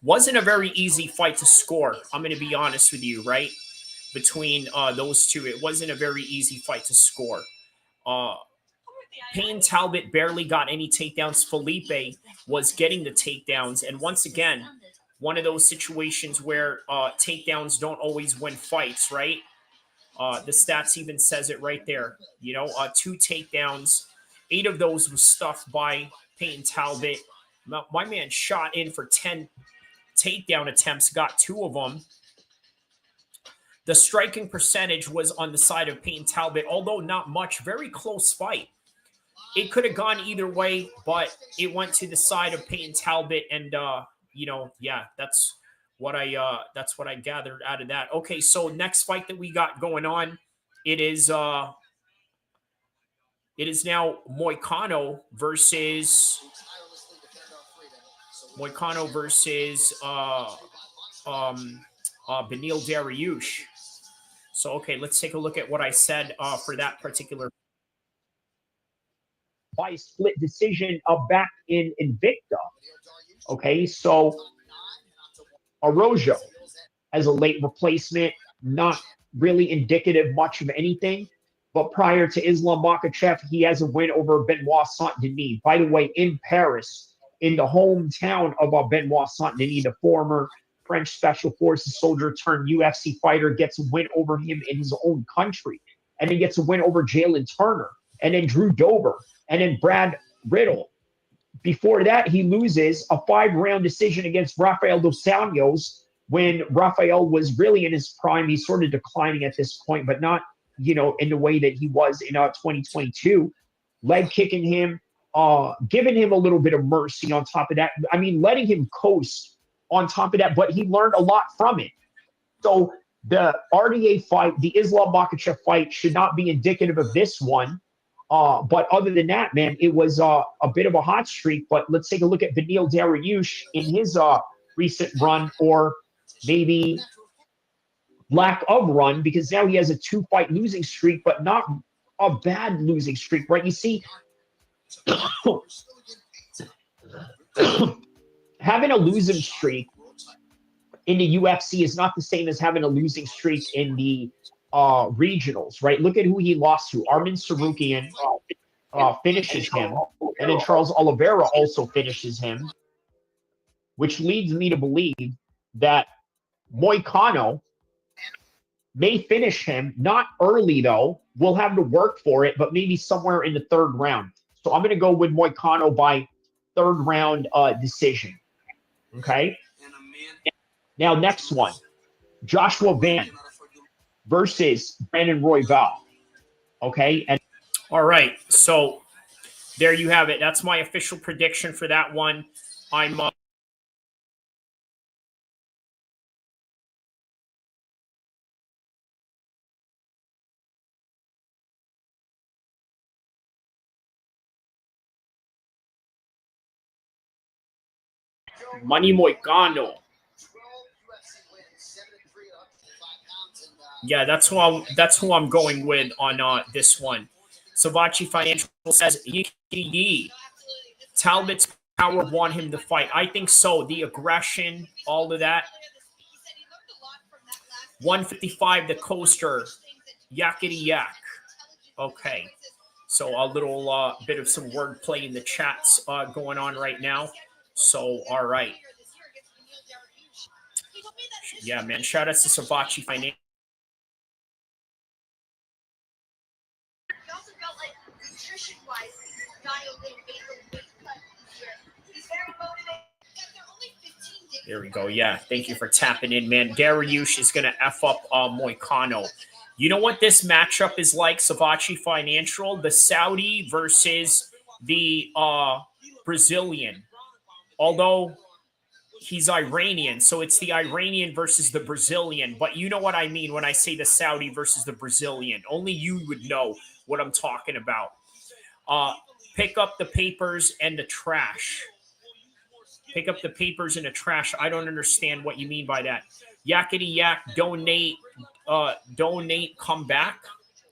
Wasn't a very easy fight to score. I'm going to be honest with you, right? Between those two, it wasn't a very easy fight to score. Peyton Talbott barely got any takedowns. Felipe was getting the takedowns. And once again, one of those situations where takedowns don't always win fights, right? The stats even says it right there. You know, 2 takedowns. 8 of those was stuffed by Peyton Talbott. My man shot in for 10 takedown attempts, got 2 of them. The striking percentage was on the side of Peyton Talbott, although not much. Very close fight. It could have gone either way, but it went to the side of Peyton Talbott, and you know, yeah, that's what I gathered out of that. Okay, so next fight that we got going on, it is now Moicano versus Benil Dariush. So, okay, let's take a look at what I said for that particular. By split decision back in Invicta. Okay, so Araujo as a late replacement, not really indicative much of anything. But prior to Islam Makhachev, he has a win over Benoit Saint-Denis. By the way, in Paris, in the hometown of Benoit Saint-Denis, the former French Special Forces soldier turned UFC fighter, gets a win over him in his own country. And then gets a win over Jalen Turner. And then Drew Dober. And then Brad Riddle. Before that, he loses a 5-round decision against Rafael dos Anjos when Rafael was really in his prime. He's sort of declining at this point, but not, you know, in the way that he was in 2022. Leg kicking him, giving him a little bit of mercy on top of that. I mean, letting him coast on top of that, but he learned a lot from it. So the RDA fight, the Islam Makhachev fight, should not be indicative of this one. But other than that, man, it was a bit of a hot streak. But let's take a look at Beneil Dariush in his recent run, or maybe lack of run, because now he has a 2-fight losing streak, but not a bad losing streak, right? You see, having a losing streak in the UFC is not the same as having a losing streak in the regionals, right? Look at who he lost to. Armin Sarukian finishes him, and then Charles Oliveira also finishes him, which leads me to believe that Moicano may finish him, not early though. We'll have to work for it, but maybe somewhere in the 3rd round. So I'm going to go with Moicano by 3rd round decision. Okay? Now, next one. Joshua Van versus Brandon Royval. Okay? And all right. So there you have it. That's my official prediction for that one. I'm Money Moicano. Yeah, that's who I'm going with on this one. Savachi Financial says Yi. Talbot's power won him the fight. I think so. The aggression, all of that. 155, the coaster. Yakety yak. Okay. So a little bit of some wordplay in the chats going on right now. So, all right. Yeah, man. Shout out to Savachi Financial. There we go. Yeah, thank you for tapping in, man. Dariush is going to F up Moicano. You know what this matchup is like, Savachi Financial? The Saudi versus the Brazilian. Although he's Iranian, so it's the Iranian versus the Brazilian. But you know what I mean when I say the Saudi versus the Brazilian. Only you would know what I'm talking about. Pick up the papers and the trash. Pick up the papers and the trash. I don't understand what you mean by that. Yakety yak, donate, come back.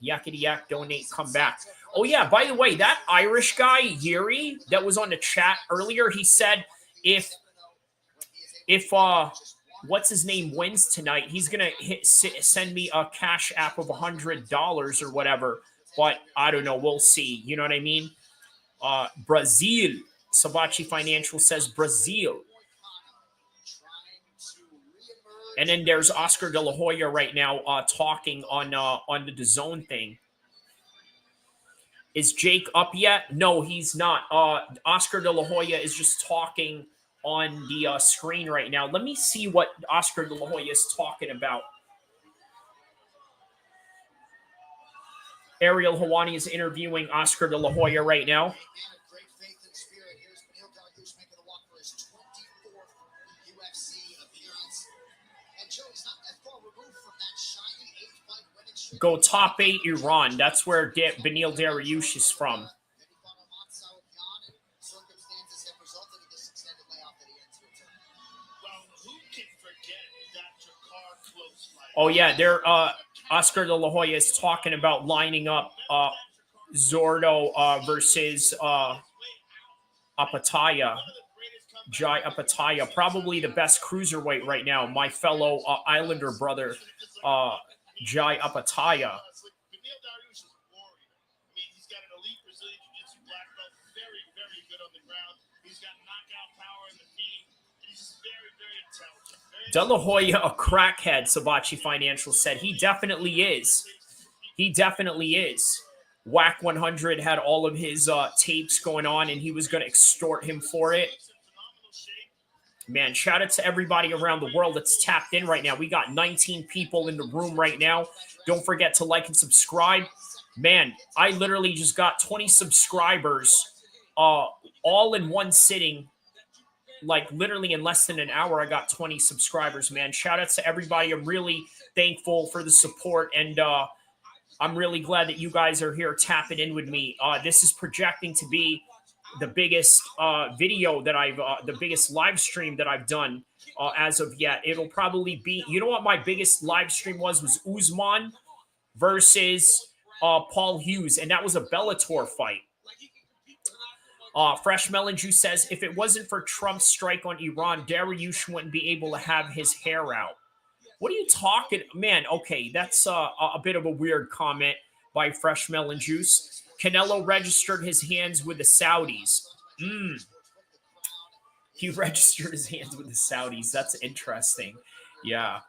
Yakety yak, donate, come back. Oh yeah, by the way, that Irish guy, Yuri, that was on the chat earlier, he said if what's his name wins tonight, he's gonna send me a cash app of $100 or whatever. But I don't know. We'll see. You know what I mean? Brazil. Savachi Financial says Brazil. And then there's Oscar De La Hoya right now talking on the DAZN thing. Is Jake up yet? No, he's not. Oscar De La Hoya is just talking on the screen right now. Let me see what Oscar De La Hoya is talking about. Ariel Hawani is interviewing Oscar De La Hoya right now. Go top 8 Iran. That's where Beneil Dariush is from. Oh yeah, they're Oscar De La Hoya is talking about lining up Zordo versus Apataya. Jai Apataya, probably the best cruiserweight right now. My fellow Islander brother, Jai Apataya. De La Hoya, a crackhead, Sabachi Financial said. He definitely is. He definitely is. Whack 100 had all of his tapes going on, and he was going to extort him for it. Man, shout out to everybody around the world that's tapped in right now. We got 19 people in the room right now. Don't forget to like and subscribe. Man, I literally just got 20 subscribers all in one sitting. Like literally in less than an hour, I got 20 subscribers, man. Shout out to everybody. I'm really thankful for the support, and I'm really glad that you guys are here tapping in with me. This is projecting to be the biggest video that the biggest live stream that I've done as of yet. It'll probably be, you know what my biggest live stream was Usman versus Paul Hughes, and that was a Bellator fight. Fresh Melon Juice says, if it wasn't for Trump's strike on Iran, Dariush wouldn't be able to have his hair out. What are you talking? Man, okay, that's a bit of a weird comment by Fresh Melon Juice. Canelo registered his hands with the Saudis. He registered his hands with the Saudis. That's interesting. Yeah.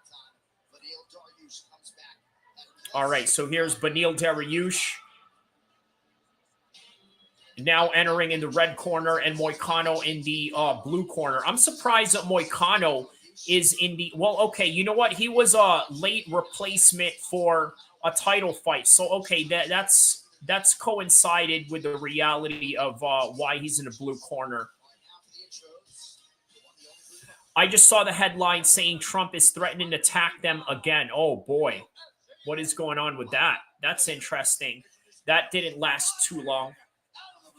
All right, so here's Beneil Dariush. Now entering in the red corner, and Moicano in the blue corner. I'm surprised that Moicano is in the... Well, okay, you know what? He was a late replacement for a title fight. So, okay, that's coincided with the reality of why he's in the blue corner. I just saw the headline saying Trump is threatening to attack them again. Oh, boy. What is going on with that? That's interesting. That didn't last too long.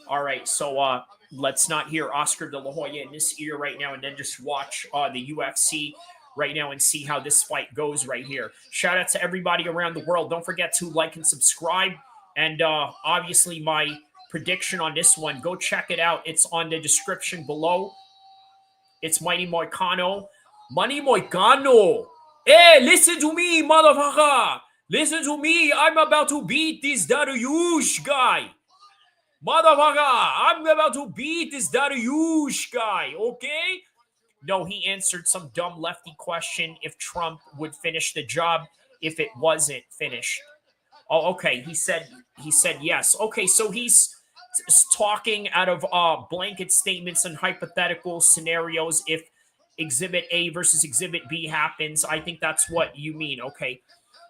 All right, so let's not hear Oscar De La Hoya in this ear right now, and then just watch the UFC right now and see how this fight goes right here. Shout out to everybody around the world. Don't forget to like and subscribe. And obviously my prediction on this one, go check it out. It's on the description below. It's Mighty Moicano. Money Moicano. Hey, listen to me, motherfucker. Listen to me. I'm about to beat this Dariush guy. Motherfucker, I'm about to beat this Dariush guy, okay? No, he answered some dumb lefty question if Trump would finish the job if it wasn't finished. Oh, okay. He said yes. Okay, so he's talking out of blanket statements and hypothetical scenarios if Exhibit A versus Exhibit B happens. I think that's what you mean. Okay.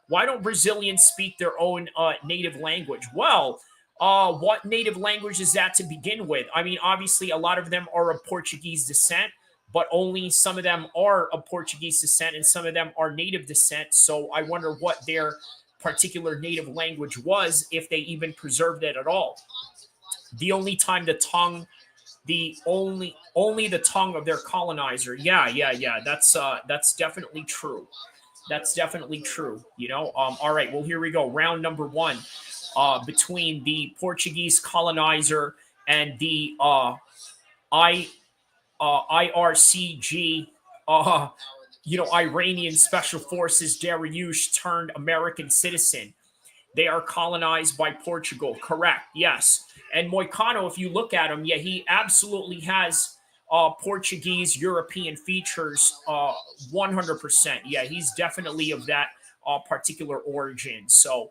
Why don't Brazilians speak their own native language? Well, what native language is that to begin with? I mean, obviously, a lot of them are of Portuguese descent, but only some of them are of Portuguese descent and some of them are native descent. So I wonder what their particular native language was, if they even preserved it at all. The only time the tongue, only the tongue of their colonizer. Yeah. That's definitely true. That's definitely true. You know. All right. Well, here we go. Round number one. Between the Portuguese colonizer and the IRCG, Iranian Special Forces Dariush turned American citizen. They are colonized by Portugal. Correct. Yes. And Moicano, if you look at him, yeah, he absolutely has Portuguese European features. 100%. Yeah, he's definitely of that particular origin. So.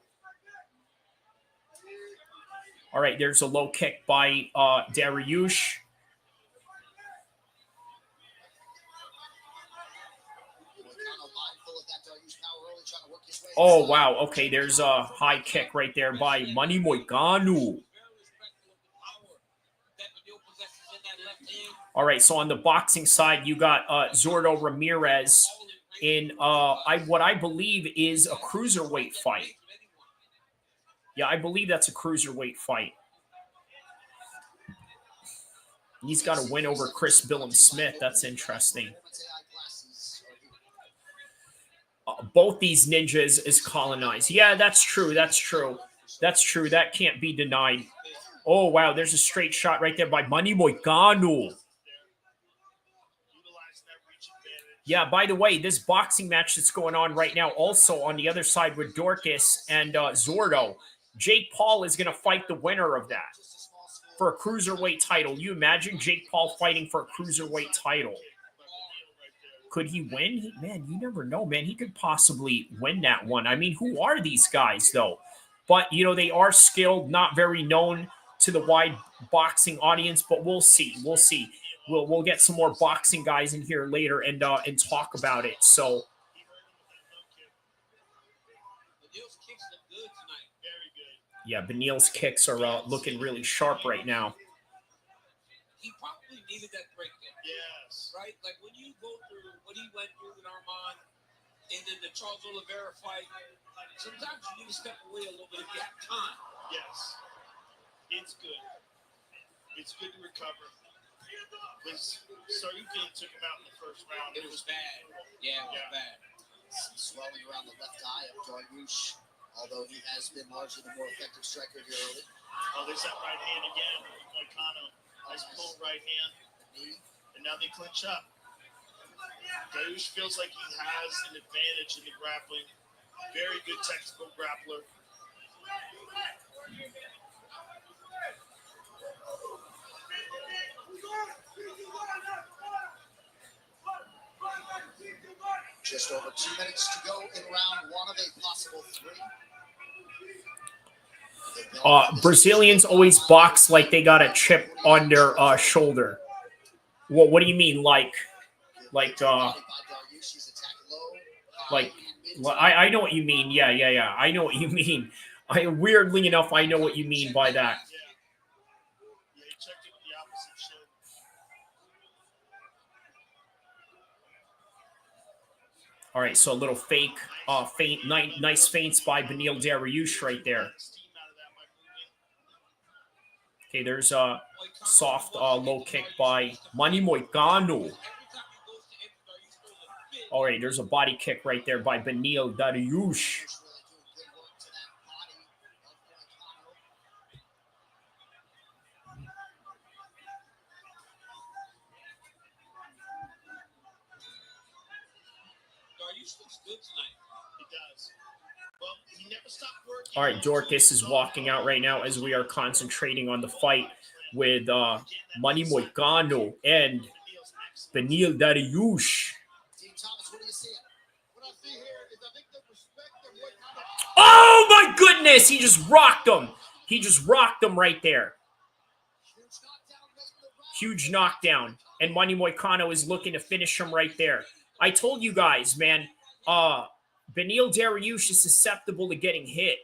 All right, there's a low kick by Dariush. Oh, wow. Okay, there's a high kick right there by Money Moicano. All right, so on the boxing side, you got Zordo Ramirez in what I believe is a cruiserweight fight. Yeah, I believe that's a cruiserweight fight. He's got a win over Chris Billum Smith. That's interesting. Both these ninjas is colonized. Yeah, that's true. That's true. That's true. That can't be denied. Oh, wow. There's a straight shot right there by Moicano. Yeah, by the way, this boxing match that's going on right now, also on the other side with Dorcas and Zordo, Jake Paul is going to fight the winner of that for a cruiserweight title. You imagine Jake Paul fighting for a cruiserweight title? Could he win? Man, you never know, man. He could possibly win that one. I mean, who are these guys, though? But, you know, they are skilled, not very known to the wide boxing audience, but we'll see. We'll see. We'll get some more boxing guys in here later and talk about it. So, yeah, Beneil's kicks are looking really sharp right now. He probably needed that break there. Yes. Right? Like when you go through what he went through with Armand and then the Charles Oliveira fight, sometimes you need to step away a little bit if you have time. Yes. It's good. It's good to recover. Sarukian took him out in the first round. It was bad. Yeah, it was bad. Some swelling around the left eye of Dariush, although he has been largely the more effective striker here early. Oh, there's that right hand again. Moicano. Nice pull right hand. And now they clinch up. Dariush feels like he has an advantage in the grappling. Very good technical grappler. Just over 2 minutes to go in round one of a possible three. Brazilians always box like they got a chip on their shoulder. What do you mean? I know what you mean. Yeah. I know what you mean. Weirdly enough, I know what you mean by that. All right, so a little feint, nice feints by Beneil Dariush right there. Okay, there's a soft low kick by Moicano. All right, there's a body kick right there by Beneil Dariush. All right, Dorcas is walking out right now as we are concentrating on the fight with Moicano and Beneil Dariush. Oh my goodness! He just rocked him. He just rocked him right there. Huge knockdown. And Moicano is looking to finish him right there. I told you guys, man, Beneil Dariush is susceptible to getting hit.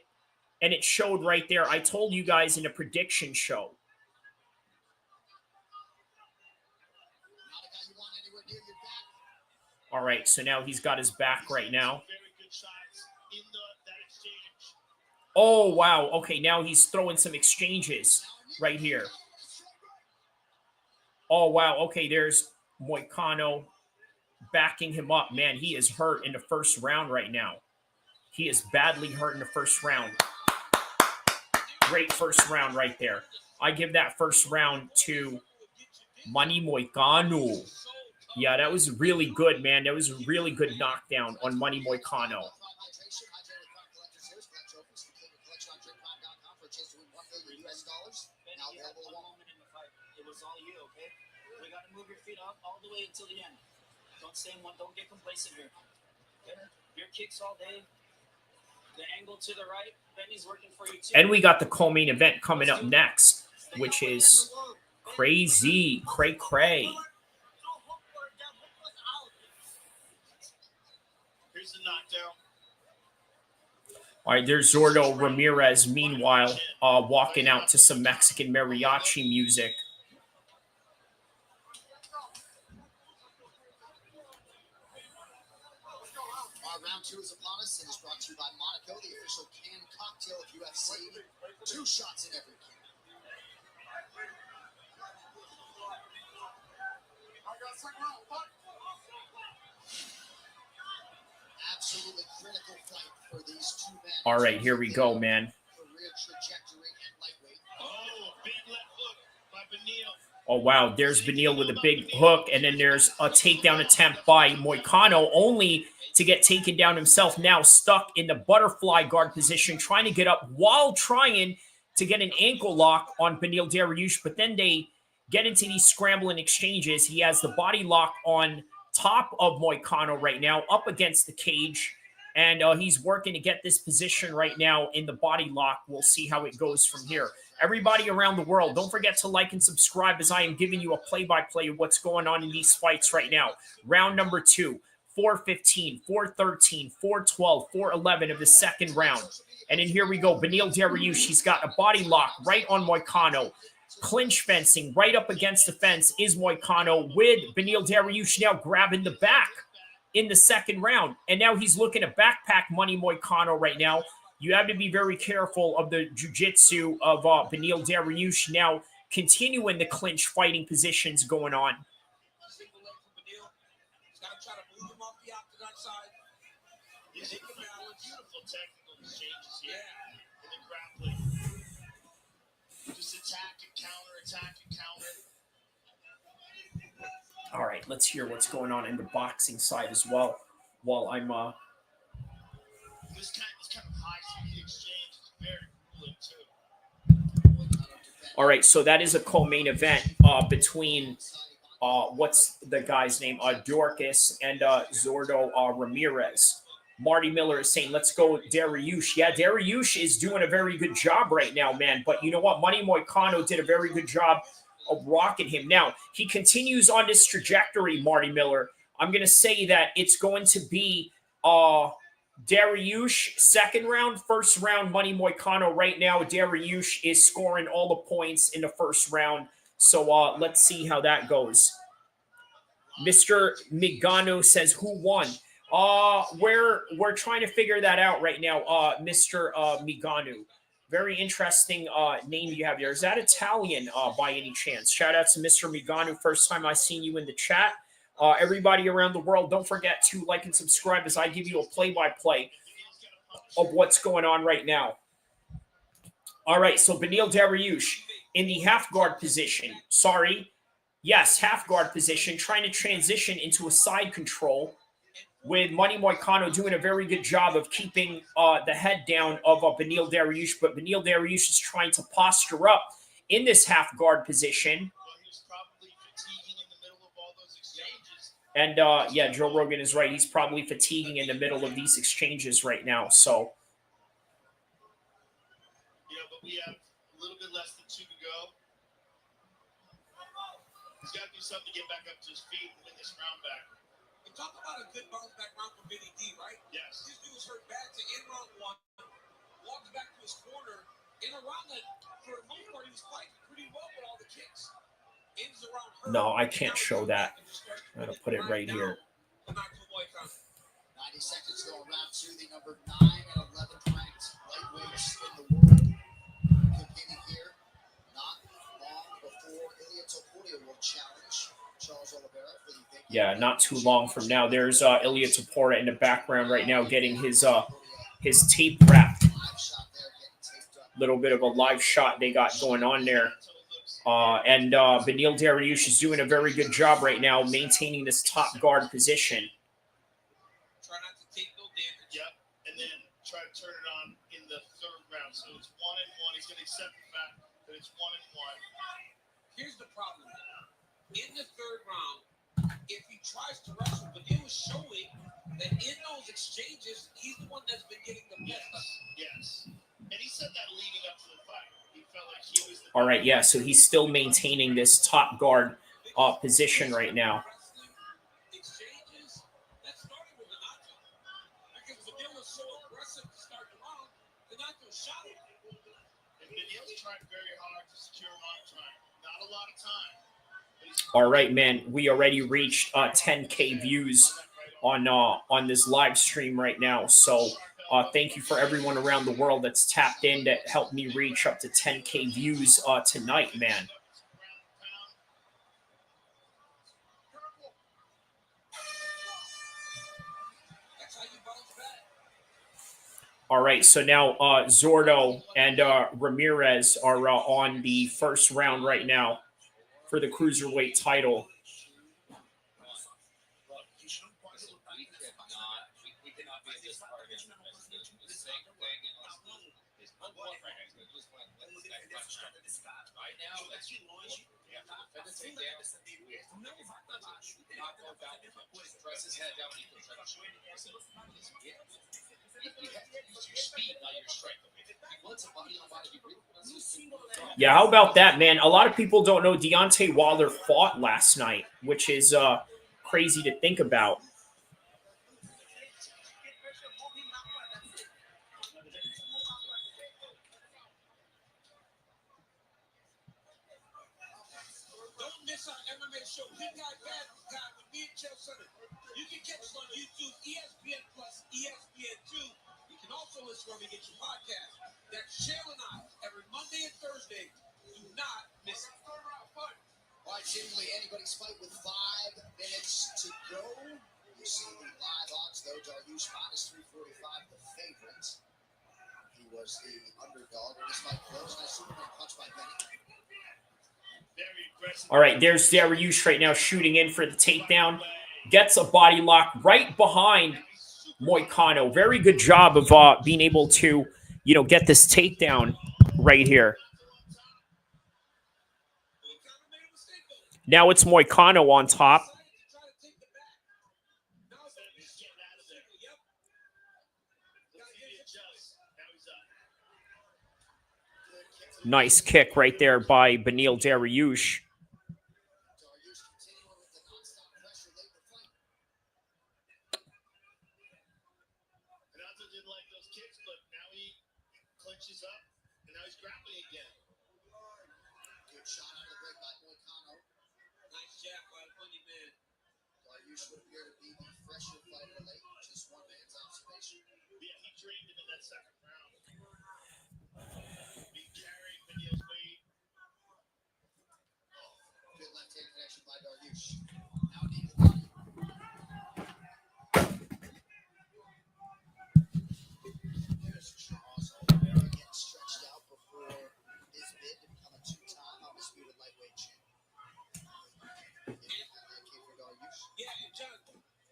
And it showed right there. I told you guys in a prediction show. All right, so now he's got his back right now. Oh, wow. Okay, now he's throwing some exchanges right here. Oh, wow. Okay, there's Moicano backing him up. Man, he is hurt in the first round right now. He is badly hurt in the first round. Great first round right there. I give that first round to Moicano. Yeah, that was really good, man. That was a really good knockdown on Moicano. We got to move your feet up all the way until the end. Don't stay in one. Don't get complacent here. Okay? Your kicks all day. The angle to the right. Benny's working for you too. And we got the co-main event coming up next, which is crazy, cray. Here's the knockdown. All right, there's Zordo Ramirez, meanwhile, walking out to some Mexican mariachi music. Round two is upon us and is brought to you by Monaco, the official canned cocktail of UFC. 2 shots in every can. absolutely critical fight for these two men. All right, here we go, man. Career trajectory and lightweight. Oh, big left hook by Beneil. Oh, wow. There's Beneil with a big hook, and then there's a takedown attempt by Moicano, only to get taken down himself, now stuck in the butterfly guard position, trying to get up while trying to get an ankle lock on Beneil Dariush, but then they get into these scrambling exchanges. He has the body lock on top of Moicano right now, up against the cage, and he's working to get this position right now in the body lock. We'll see how it goes from here. Everybody around the world, don't forget to like and subscribe as I am giving you a play-by-play of what's going on in these fights right now. Round number 2, 4:15, 4:13, 4:12, 4:11 of the second round. And then here we go. Beneil Dariush, he's got a body lock right on Moicano. Clinch fencing right up against the fence is Moicano, with Beneil Dariush now grabbing the back in the second round. And now he's looking to backpack money Moicano right now. You have to be very careful of the jiu-jitsu of Beneil Dariush now continuing the clinch fighting positions going on. Single leg from Beneil. He's got to try to move him off the octagon side. He's in the balance. Beautiful technical exchanges here in the grappling. Just attack and counter, attack and counter. All right, let's hear what's going on in the boxing side as well. While I'm This kind of high-speed exchange is very cooling too. all right, so that is a co-main event between what's the guy's name? Dorcas and Zordo Ramirez. Marty Miller is saying, let's go Dariush. Yeah, Dariush is doing a very good job right now, man. But you know what? Money Moicano did a very good job of rocking him. Now, he continues on this trajectory, Marty Miller. I'm going to say that it's going to be Dariush second round, first round, Money Moicano right now. Dariush is scoring all the points in the first round. So let's see how that goes. Mr. Migano says, who won? We're trying to figure that out right now, Mr. Migano. Very interesting name you have there. Is that Italian by any chance? Shout out to Mr. Migano. First time I've seen you in the chat. Everybody around the world, don't forget to like and subscribe as I give you a play-by-play of what's going on right now. All right, so Beneil Dariush in the half guard position. Half guard position, trying to transition into a side control, with Money Moicano doing a very good job of keeping the head down of Beneil Dariush, but Beneil Dariush is trying to posture up in this half guard position. And yeah, Joe Rogan is right. He's probably fatiguing in the middle of these exchanges right now. So, But we have a little bit less than 2 to go. He's got to do something to get back up to his feet and win this round back. You talk about a good bounce back round for Vinny D, right? Yes. This dude was hurt bad to end round 1, walked back to his corner in a round that, for the most part, he was fighting pretty well with all the kicks. Ends the round hurt. no, I can't show that. I'm going to put it right here. 90 seconds go round 2, the number 9 and 11th ranked lightweights in the world. Mckinney here, not long before Ilia Topuria will challenge Charles Oliveira for the big. Yeah, not too long from now. There's Ilia Topuria in the background right now getting his tape wrapped. Little bit of a live shot they got going on there. And Beneil Dariush is doing a very good job right now maintaining this top guard position. Try not to take no damage. Yep. And then try to turn it on in the third round. So it's 1-1. He's going to accept the fact that it's 1-1. Here's the problem. In the third round, if he tries to wrestle, Beneil is showing that in those exchanges, he's the one that's been getting the best. Yes. And he said that leading up to the fight. He felt like he was the All right, yeah, so he's still maintaining this top guard position right now. Exchanges that started with Donato. Because Beneil was so aggressive to start the round, Donato shot him. And Beneil's tried very hard to secure round time. Not a lot of time. All right, man, we already reached 10K views on this live stream right now. So thank you for everyone around the world that's tapped in that helped me reach up to 10K views tonight, man. That's how you bounce back. All right, so now Zordo and Ramirez are on the first round right now for the cruiserweight title. Yeah, how about that, man? A lot of people don't know Deontay Wilder fought last night, which is crazy to think about. Don't miss our MMA show, Midnight Madness Time with me and Chael Sonnen. You can catch us on YouTube, ESPN Plus, ESPN2. You can also listen wherever you get your podcast. That's Chael and I, every Monday and Thursday. Do not miss it. All right, seemingly anybody's fight with 5 minutes to go. You see the live odds, though. Dariush minus 345, the favorite. He was the underdog in this fight close, and I Superman punch by Benny. All right, there's Dariush right now shooting in for the takedown. Gets a body lock right behind Moicano. Very good job of being able to, get this takedown right here. Now it's Moicano on top. Nice kick right there by Beneil Dariush.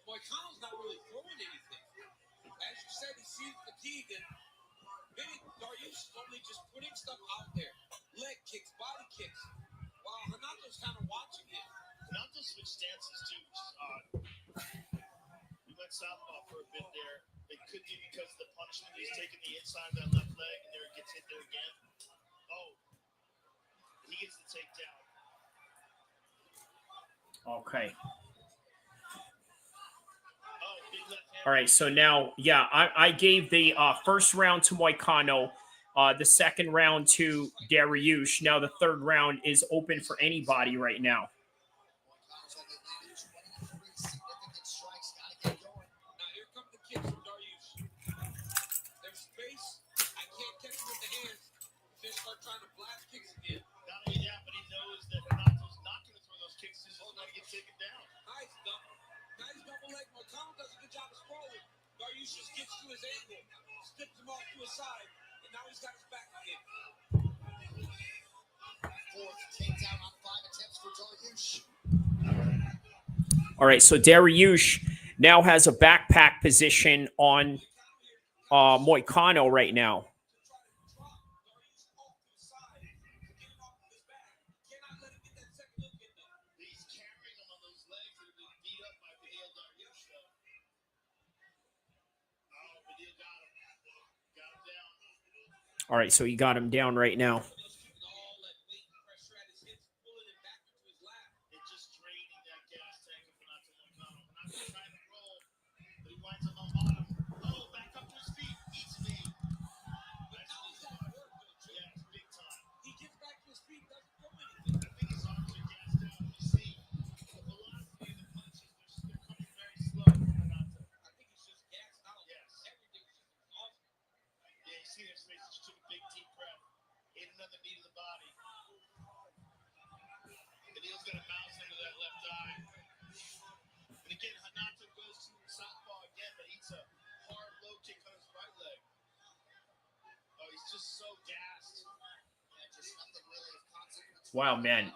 Moicano's not really throwing anything. As you said, he seems fatigued, and maybe Dariush is only just putting stuff out there. Leg kicks, body kicks. While Hanato's kind of watching it. Hanato switched stances too, which is odd. He went southpaw for a bit there. It could be because of the punishment. He's taking the inside of that left leg, and there it gets hit there again. Oh, he gets the takedown. Okay. All right, so now, I gave the first round to Moicano, the second round to Dariush. Now the third round is open for anybody right now. Now here come the kicks from Dariush. There's space. I can't catch him with the hands. Fish start trying to blast kicks again. Not only that, but he knows that Hanato's not going to throw those kicks. He's just going to get taken down. Nice double leg. Moicano does a good job of sprawling. Dariush just gets to his angle, slips him off to his side, and now he's got his back again. Fourth takedown on 5 attempts for Dariush. All right, so Dariush now has a backpack position on Moicano right now. All right, so he got him down right now. Wow, man.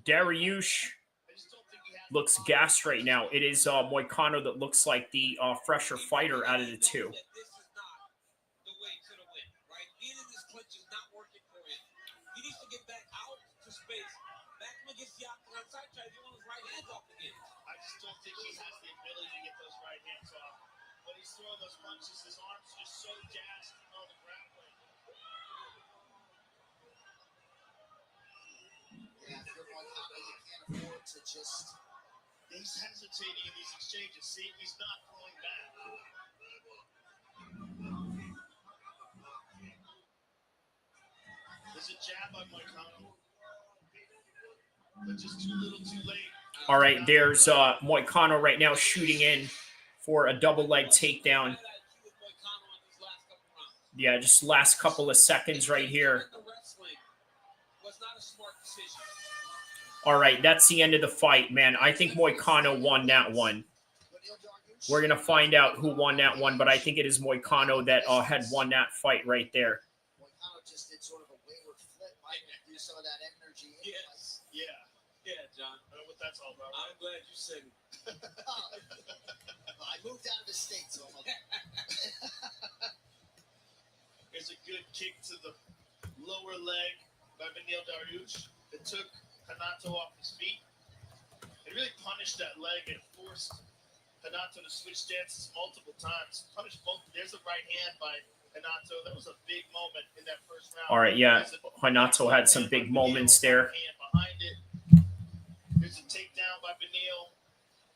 Dariush looks gassed right now. It is Moicano that looks like the fresher fighter out of the two. I just don't think he has the ability to get those right hands off. When he's throwing those punches, his arms are just so jazzed from all the grappling. Yeah, if you're Moicano, you can't afford to just. He's hesitating in these exchanges. See, he's not pulling back. There's a jab on Moicano, but just too little, too late. All right, there's Moicano right now shooting in for a double leg takedown. Yeah, just last couple of seconds right here. All right, that's the end of the fight, man. I think Moicano won that one. We're going to find out who won that one, but I think it is Moicano that had won that fight right there. Moicano just did sort of a wayward flip, might do some of that energy. Yes. Yeah, John. I don't know what that's all about. I'm glad you said it. I moved out of the States, so I'm okay. Here's a good kick to the lower leg by Beneil Dariush. It took Hanato off his feet. It really punished that leg and forced Hanato to switch stances multiple times. Punished both. There's a right hand by Hanato. That was a big moment in that first round. All right, yeah. Hanato had some big moments there. Behind it. There's a takedown by Beneil.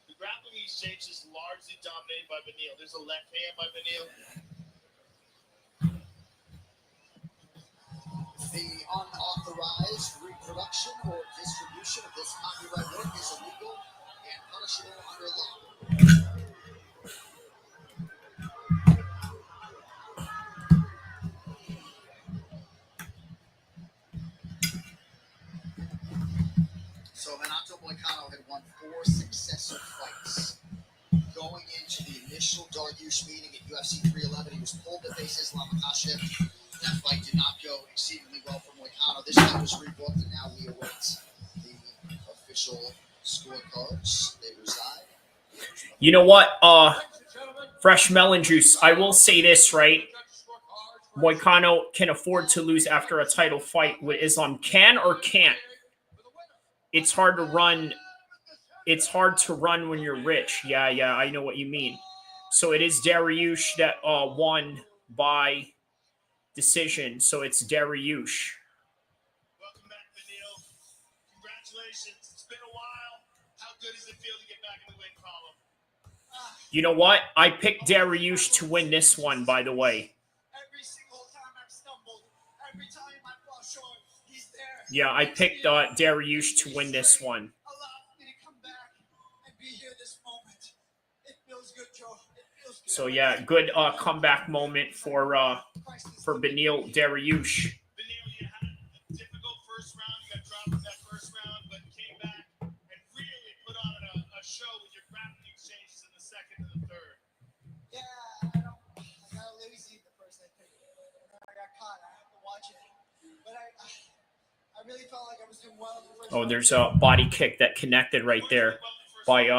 The grappling exchange is largely dominated by Beneil. There's a left hand by Beneil. The unauthorized reproduction or distribution of this copyright work is illegal and punishable under law. So Renato Moicano had won 4 successive fights. Going into the initial Dariush meeting at UFC 311, he was pulled to face Islam Makhachev. That fight did not go exceedingly well for Moicano. This fight was rebooked, and now we await the official scorecards. They reside. You know what? Fresh melon juice. I will say this, right? Moicano can afford to lose after a title fight with Islam. Can or can't? It's hard to run. It's hard to run when you're rich. Yeah, I know what you mean. So it is Dariush that won by decision. So it's Dariush. Welcome back, Beneil. Congratulations. It's been a while. How good does it feel to get back in the win column? You know what? I picked Dariush to win this one, by the way. Every single time I've stumbled, every time I fall short, he's there. Yeah, I picked Dariush to win this one. So yeah, good comeback moment for Beneil Dariush. Beneil, you had a difficult first round. You got dropped in that first round, but came back and really put on a show with your grappling exchanges in the second and the third. Yeah, I got lazy the first I picked. And then I got caught. I have to watch it. But I really felt like I was doing well in the first Oh, there's a body kick that connected right there by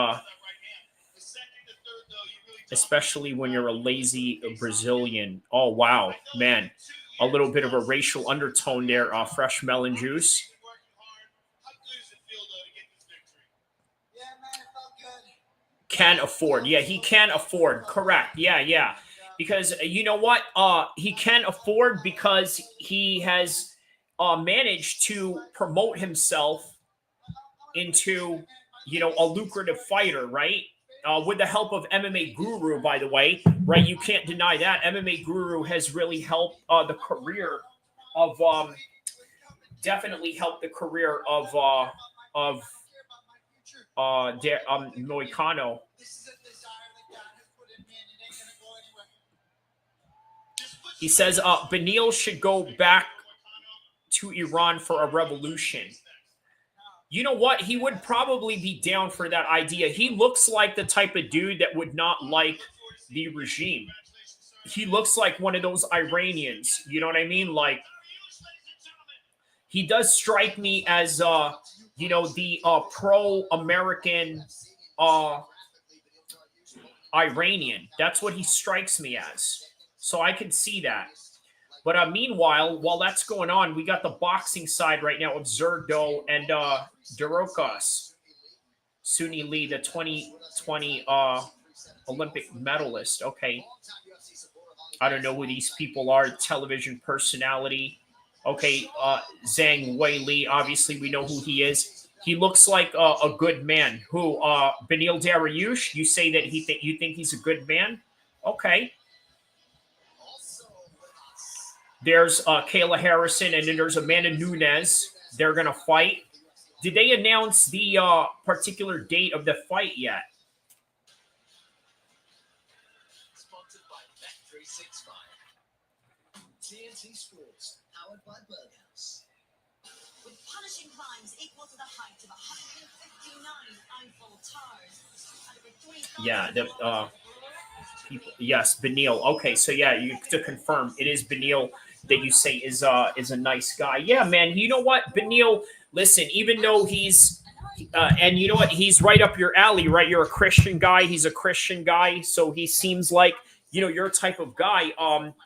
especially when you're a lazy Brazilian. Oh, wow, man. A little bit of a racial undertone there, fresh melon juice. Can afford. Yeah, he can afford. Correct. Yeah. Because you know what? He can afford because he has managed to promote himself into, a lucrative fighter, right? With the help of MMA Guru, by the way, right? You can't deny that. MMA Guru has really helped the career of, definitely helped the career of Moicano. He says Beneil should go back to Iran for a revolution. You know what? He would probably be down for that idea. He looks like the type of dude that would not like the regime. He looks like one of those Iranians. You know what I mean? Like, he does strike me as you know, the pro-American Iranian. That's what he strikes me as. So I can see that. But meanwhile, while that's going on, we got the boxing side right now of Zerdo and Darokos. Suni Lee, the 2020 Olympic medalist. Okay. I don't know who these people are. Television personality. Okay. Zhang Weili. Obviously, we know who he is. He looks like a good man. Who? Beneil Dariush. You say that you think he's a good man? Okay. There's Kayla Harrison, and then there's Amanda Nunes. They're going to fight. Did they announce the particular date of the fight yet? Sponsored by Bet365. TNT Sports, powered by Berghaus. With punishing crimes equal to the height of 159 Eiffel Towers. Yeah, the people. Yes, Beneil. Okay, so yeah, to confirm, it is Beneil that you say is a nice guy. Yeah, man. You know what, Beneil? Listen, even though he's and you know what, he's right up your alley, right? You're a Christian guy. He's a Christian guy, so he seems like, you know, your type of guy.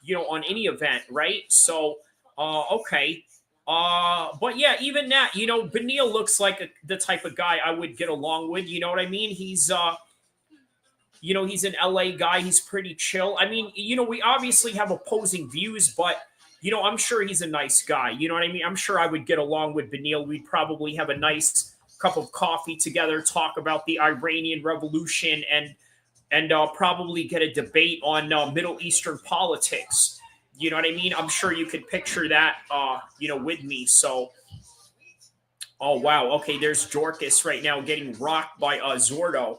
You know, on any event, right? So, okay. But yeah, even that, you know, Beneil looks like the type of guy I would get along with. You know what I mean? He's you know, he's an LA guy. He's pretty chill. I mean, you know, we obviously have opposing views, but, you know, I'm sure he's a nice guy. You know what I mean? I'm sure I would get along with Beneil. We'd probably have a nice cup of coffee together, talk about the Iranian Revolution, and probably get a debate on Middle Eastern politics. You know what I mean? I'm sure you could picture that, you know, with me. So, oh, wow. Okay, there's Jorkis right now getting rocked by Zordo.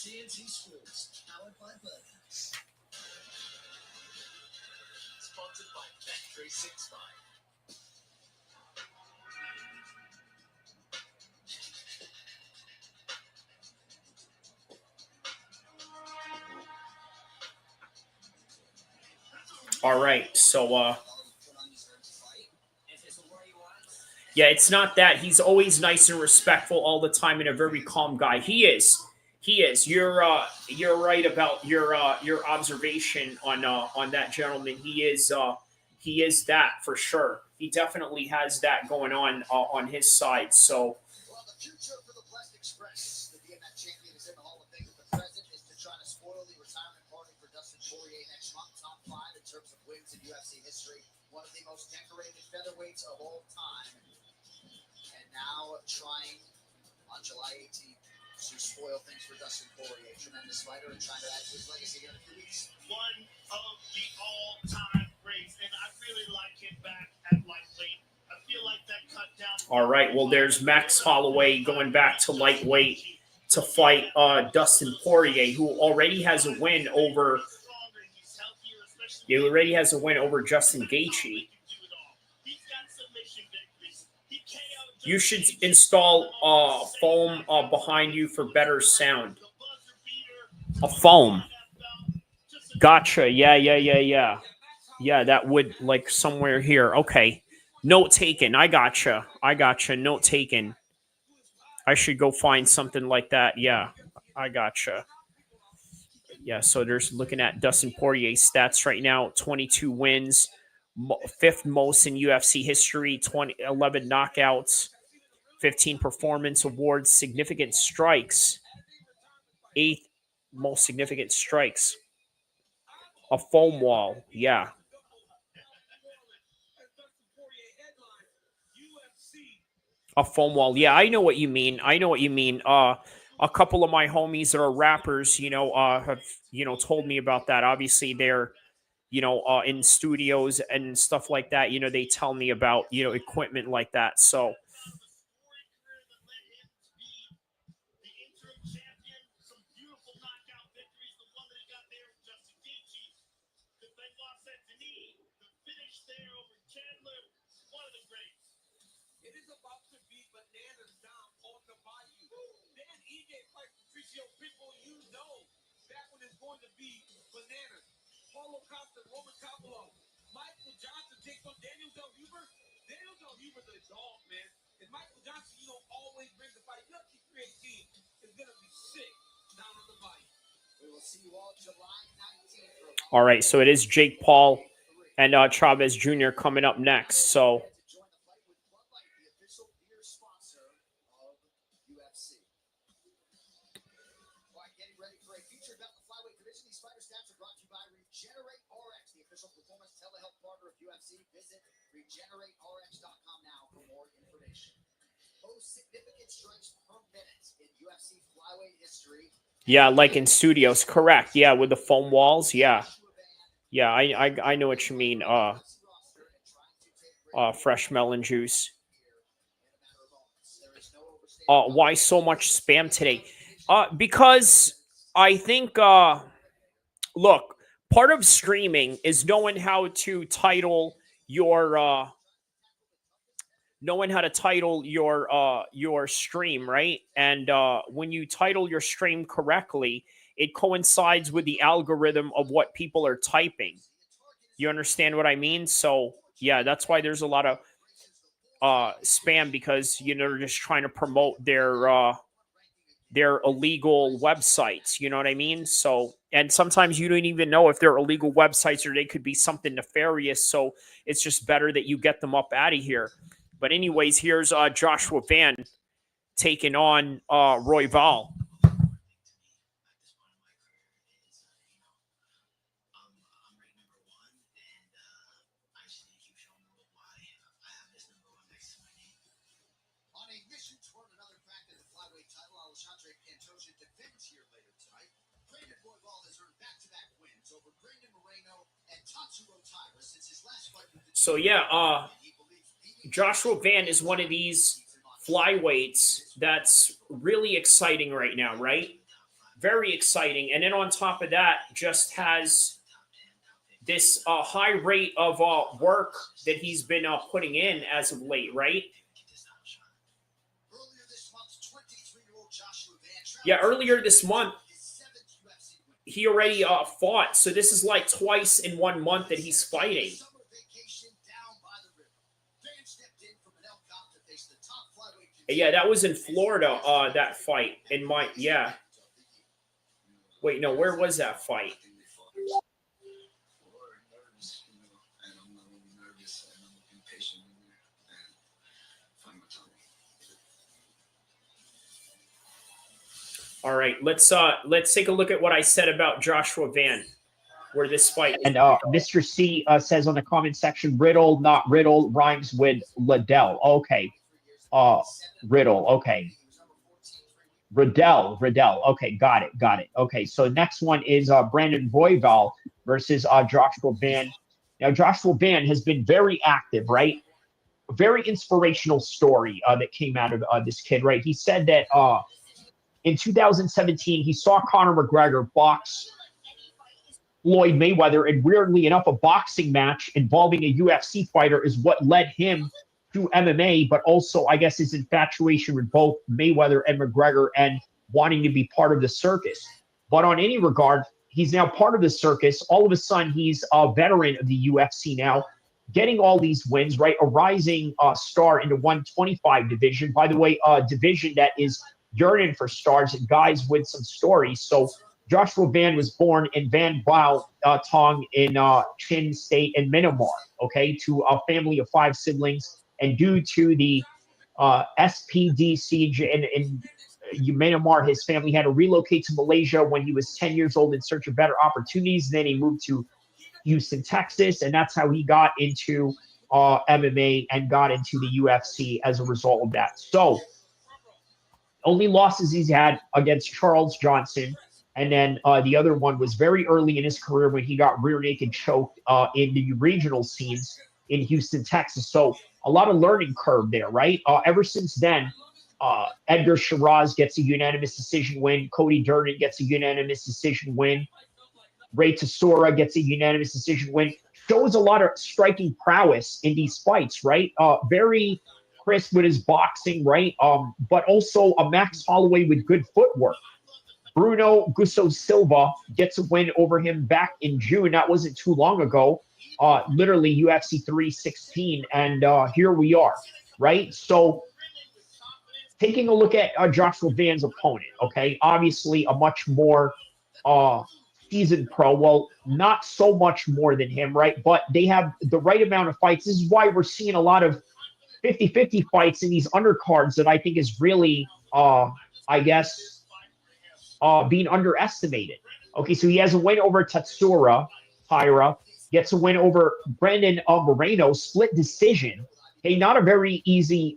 TNT Sports, powered by Berghaus. Sponsored by Bet365. All right, so yeah, it's not that. He's always nice and respectful all the time and a very calm guy. He is. You're right about your observation on that gentleman. He is that for sure. He definitely has that going on his side. So. Well, the future for the Blessed Express, the BMF champion, is in the Hall of Fame. The present is to try to spoil the retirement party for Dustin Poirier next month. Top 5 in terms of wins in UFC history. One of the most decorated featherweights of all time. And now trying on July 18th to spoil things for Dustin Poirier. Tremendous fighter and trying to add to his legacy here in a few weeks. One of the all-time greats, and I really like him back at lightweight. I feel like that cut down. All right, well, there's Max Holloway going back to lightweight to fight Dustin Poirier, who already has a win over. He already has a win over Justin Gaethje. You should install foam behind you for better sound. A foam. Gotcha. Yeah. Yeah, that would, like, somewhere here. Okay. Note taken. I gotcha. Note taken. I should go find something like that. Yeah, I gotcha. Yeah, so there's looking at Dustin Poirier's stats right now. 22 wins. 5th most in UFC history. 11 knockouts. 15 performance awards. Significant strikes. 8th most significant strikes. A foam wall. Yeah. A foam wall. Yeah, I know what you mean. A couple of my homies that are rappers, have, told me about that. Obviously, they're, in studios and stuff like that. They tell me about, equipment like that. So. going to be bananas. Paulo Costa, Robocop, Michael Johnson takes on Daniel Del Huber. Daniel Del Huber's a dog, man. And Michael Johnson, always brings the fight. UFC 318 is going to be sick down on the body. We will see you all July 19th. All right, so it is Jake Paul and Chavez Jr. coming up next. So Visit regenerate-rx.com now for more information. Most significant strikes per minute in UFC flyweight history. yeah, like in studios, correct. Yeah, with the foam walls. Yeah, yeah, I know what you mean. Fresh melon juice. Why so much spam today? Because I think look, part of streaming is knowing how to title your your stream, right? And when you title your stream correctly, it coincides with the algorithm of what people are typing. You understand what I mean? So yeah, that's why there's a lot of spam, because they're just trying to promote their illegal websites. You know what I mean? So, and sometimes you don't even know if they're illegal websites or they could be something nefarious. So it's just better that you get them up out of here. But anyways, here's Joshua Van taking on Royval. Pantoja defends here later tonight. Royval has earned back-to-back wins over and Topuria since his last fight with the So yeah, Joshua Van is one of these flyweights that's really exciting right now, right? Very exciting. And then on top of that, just has this high rate of work that he's been putting in as of late, right? Yeah, earlier this month, he already fought. So this is like twice in 1 month that he's fighting. Yeah, that was in Florida, that fight. Yeah. Wait, no, where was that fight? All right, let's take a look at what I said about Joshua Van, where this fight. And Mr. C says on the comment section, Riddle, not Riddle, rhymes with Liddell. Okay. Riddle. Okay. Riddell. Okay, got it. Okay, so next one is Brandon Royval versus Joshua Van. Now, Joshua Van has been very active, right? A very inspirational story that came out of this kid, right? He said that in 2017, he saw Conor McGregor box Floyd Mayweather, and weirdly enough, a boxing match involving a UFC fighter is what led him to MMA, but also, I guess, his infatuation with both Mayweather and McGregor and wanting to be part of the circus. But on any regard, he's now part of the circus. All of a sudden, he's a veteran of the UFC now, getting all these wins, right? A rising star in the 125 division. By the way, a division that is yearning for stars and guys with some stories. So Joshua Van was born in Van Bao Tong in Chin State in Myanmar, okay, to a family of 5 siblings. And due to the SPD siege in Myanmar, his family had to relocate to Malaysia when he was 10 years old in search of better opportunities. Then he moved to Houston, Texas, and that's how he got into MMA and got into the UFC as a result of that. So only losses he's had against Charles Johnson, and then the other one was very early in his career when he got rear naked choked in the regional scenes in Houston, Texas. So a lot of learning curve there, right? Ever since then, Edgar Shiraz gets a unanimous decision win. Cody Durden gets a unanimous decision win. Ray Tesora gets a unanimous decision win. Shows a lot of striking prowess in these fights, right? Very crisp with his boxing, right? But also a Max Holloway with good footwork. Bruno Gusso Silva gets a win over him back in June. That wasn't too long ago. Literally UFC 316, and here we are, right? So taking a look at Joshua Van's opponent, okay, obviously a much more seasoned pro. Well, not so much more than him, right? But they have the right amount of fights. This is why we're seeing a lot of 50-50 fights in these undercards that I think is really, I guess, being underestimated. Okay, so he has a win over Tatsura, Tyra, gets a win over Brandon Moreno, split decision. Hey, not a very easy,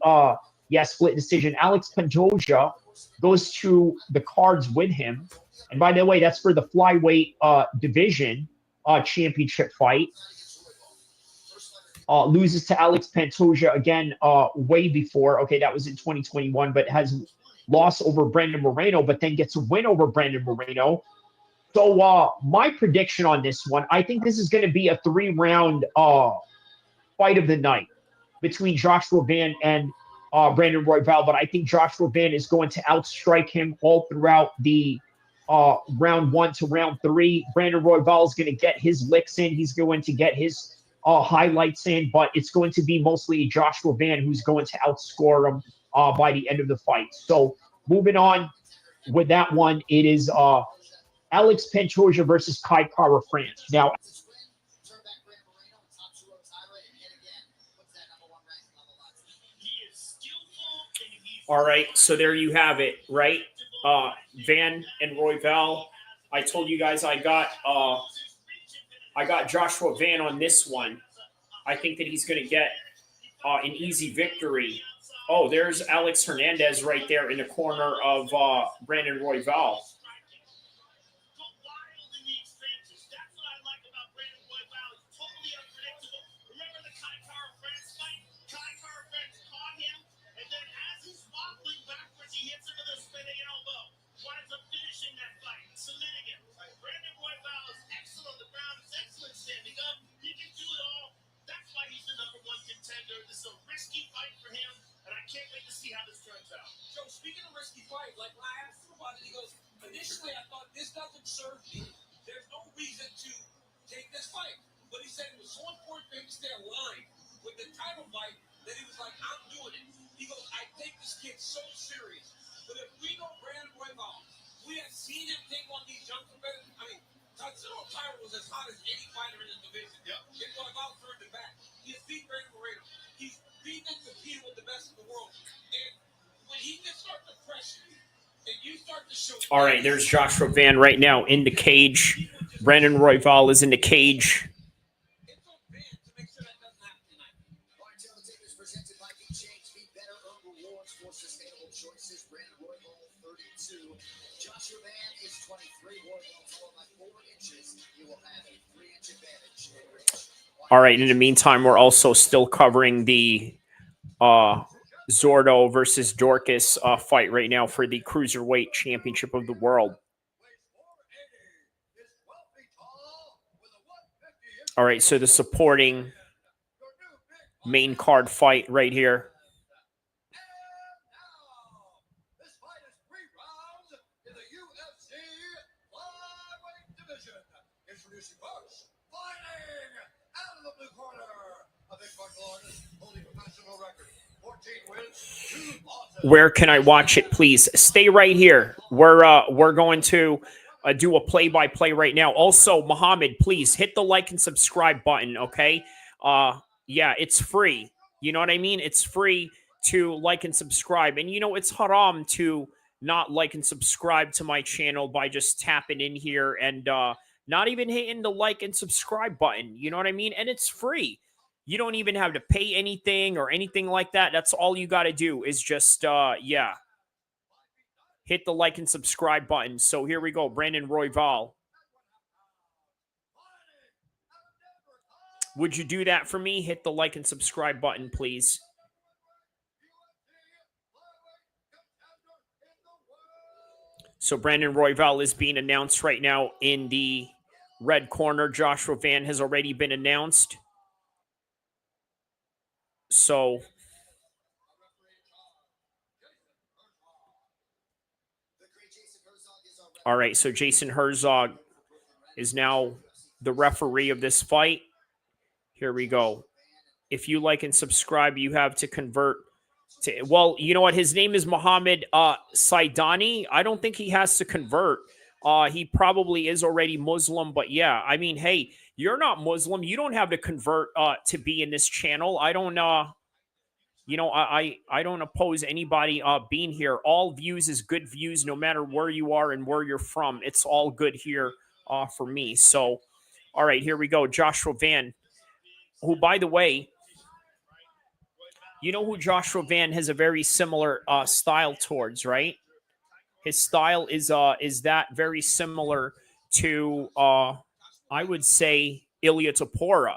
split decision. Alex Pantoja goes to the cards with him. And by the way, that's for the flyweight division championship fight. Loses to Alex Pantoja again way before. Okay, that was in 2021, but has lost over Brandon Moreno, but then gets a win over Brandon Moreno. So my prediction on this one, I think this is going to be a 3-round fight of the night between Joshua Van and Brandon Royval, but I think Joshua Van is going to outstrike him all throughout the round 1 to round 3. Brandon Royval is going to get his licks in. He's going to get his highlights in, but it's going to be mostly Joshua Van who's going to outscore him by the end of the fight. So moving on with that one, it is Alex Pantoja versus Kai Kara France. Now, all right, so there you have it, right? Van and Royval. I told you guys I got Joshua Van on this one. I think that he's going to get an easy victory. Oh, there's Alex Hernandez right there in the corner of Brandon Royval. This is a risky fight for him, and I can't wait to see how this turns out. Joe, speaking of risky fight, like when I asked him about it, he goes, initially I thought this doesn't serve me. There's no reason to take this fight. But he said it was so important for him to stay aligned with the title fight that he was like, I'm doing it. He goes, I take this kid so serious. But if we know Brandon Royval, we have seen him take on these young competitors. I mean, Tatsuro Tyra was as hot as any fighter in this division. Yep. If Royval turned it back, he has beat Brandon Moreno. He's beaten and competed with the best in the world. And when he can start to pressure you, and you start to show. All right, there's Joshua Van right now in the cage. Brandon Royval is in the cage. All right, in the meantime, we're also still covering the Zordo versus Dorcas fight right now for the Cruiserweight Championship of the World. All right, so the supporting main card fight right here. Where can I watch it, please? Stay right here. We're going to do a play-by-play right now. Also, Muhammad, please hit the like and subscribe button, okay? Yeah, it's free. You know what I mean? It's free to like and subscribe. And, you know, it's haram to not like and subscribe to my channel by just tapping in here and not even hitting the like and subscribe button. You know what I mean? And it's free. You don't even have to pay anything or anything like that. That's all you got to do is just, hit the like and subscribe button. So here we go. Brandon Royval. Would you do that for me? Hit the like and subscribe button, please. So Brandon Royval is being announced right now in the red corner. Joshua Van has already been announced. So All right, so Jason Herzog is now the referee of this fight. Here we go. If you like and subscribe, you have to convert to, well, you know what? His name is Mohammed Saidani. I don't think he has to convert. He probably is already Muslim, but yeah, I mean, hey, you're not Muslim. You don't have to convert to be in this channel. I don't you know, I don't oppose anybody being here. All views is good views, no matter where you are and where you're from. It's all good here for me. So, all right, here we go. Joshua Van, who, by the way, you know who Joshua Van has a very similar style towards, right? His style is that very similar to I would say Ilia Topuria.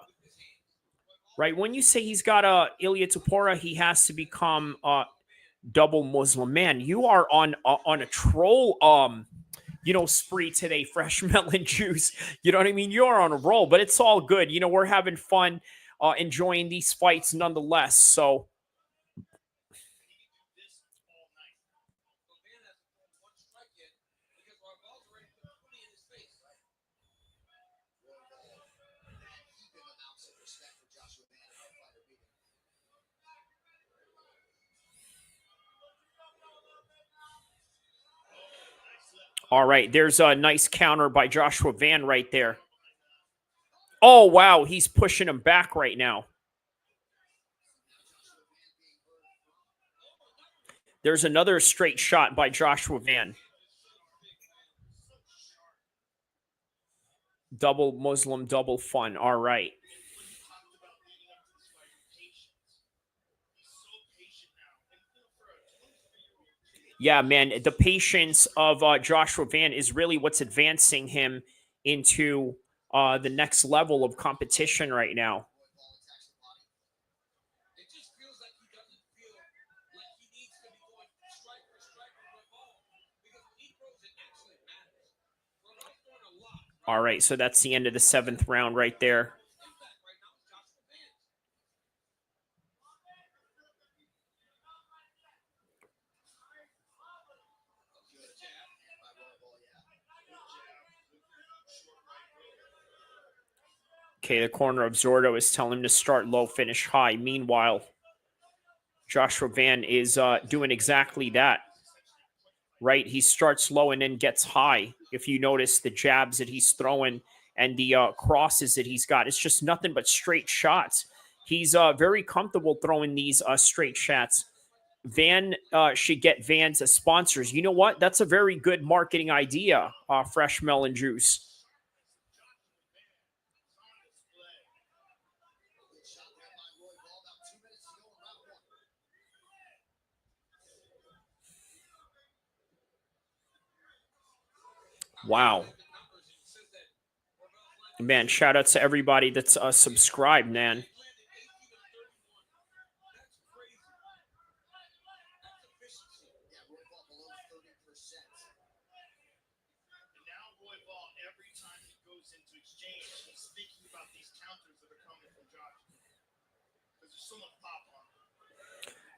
Right? When you say he's got a Ilia Topuria, he has to become double Muslim. Man, you are on a troll you know, spree today, fresh melon juice. You know what I mean? You're on a roll, but it's all good. You know, we're having fun enjoying these fights nonetheless. So all right, there's a nice counter by Joshua Van right there. Oh, wow, he's pushing him back right now. There's another straight shot by Joshua Van. Double Muslim, double fun. All right. Yeah, man, the patience of Joshua Van is really what's advancing him into the next level of competition right now. All right, so that's the end of the 7th round right there. Okay, the corner of Zordo is telling him to start low, finish high. Meanwhile, Joshua Van is doing exactly that. Right? He starts low and then gets high. If you notice the jabs that he's throwing and the crosses that he's got, it's just nothing but straight shots. He's very comfortable throwing these straight shots. Van should get Van's sponsors. You know what? That's a very good marketing idea, Fresh Melon Juice. Wow. Man, shout out to everybody that's subscribed, man.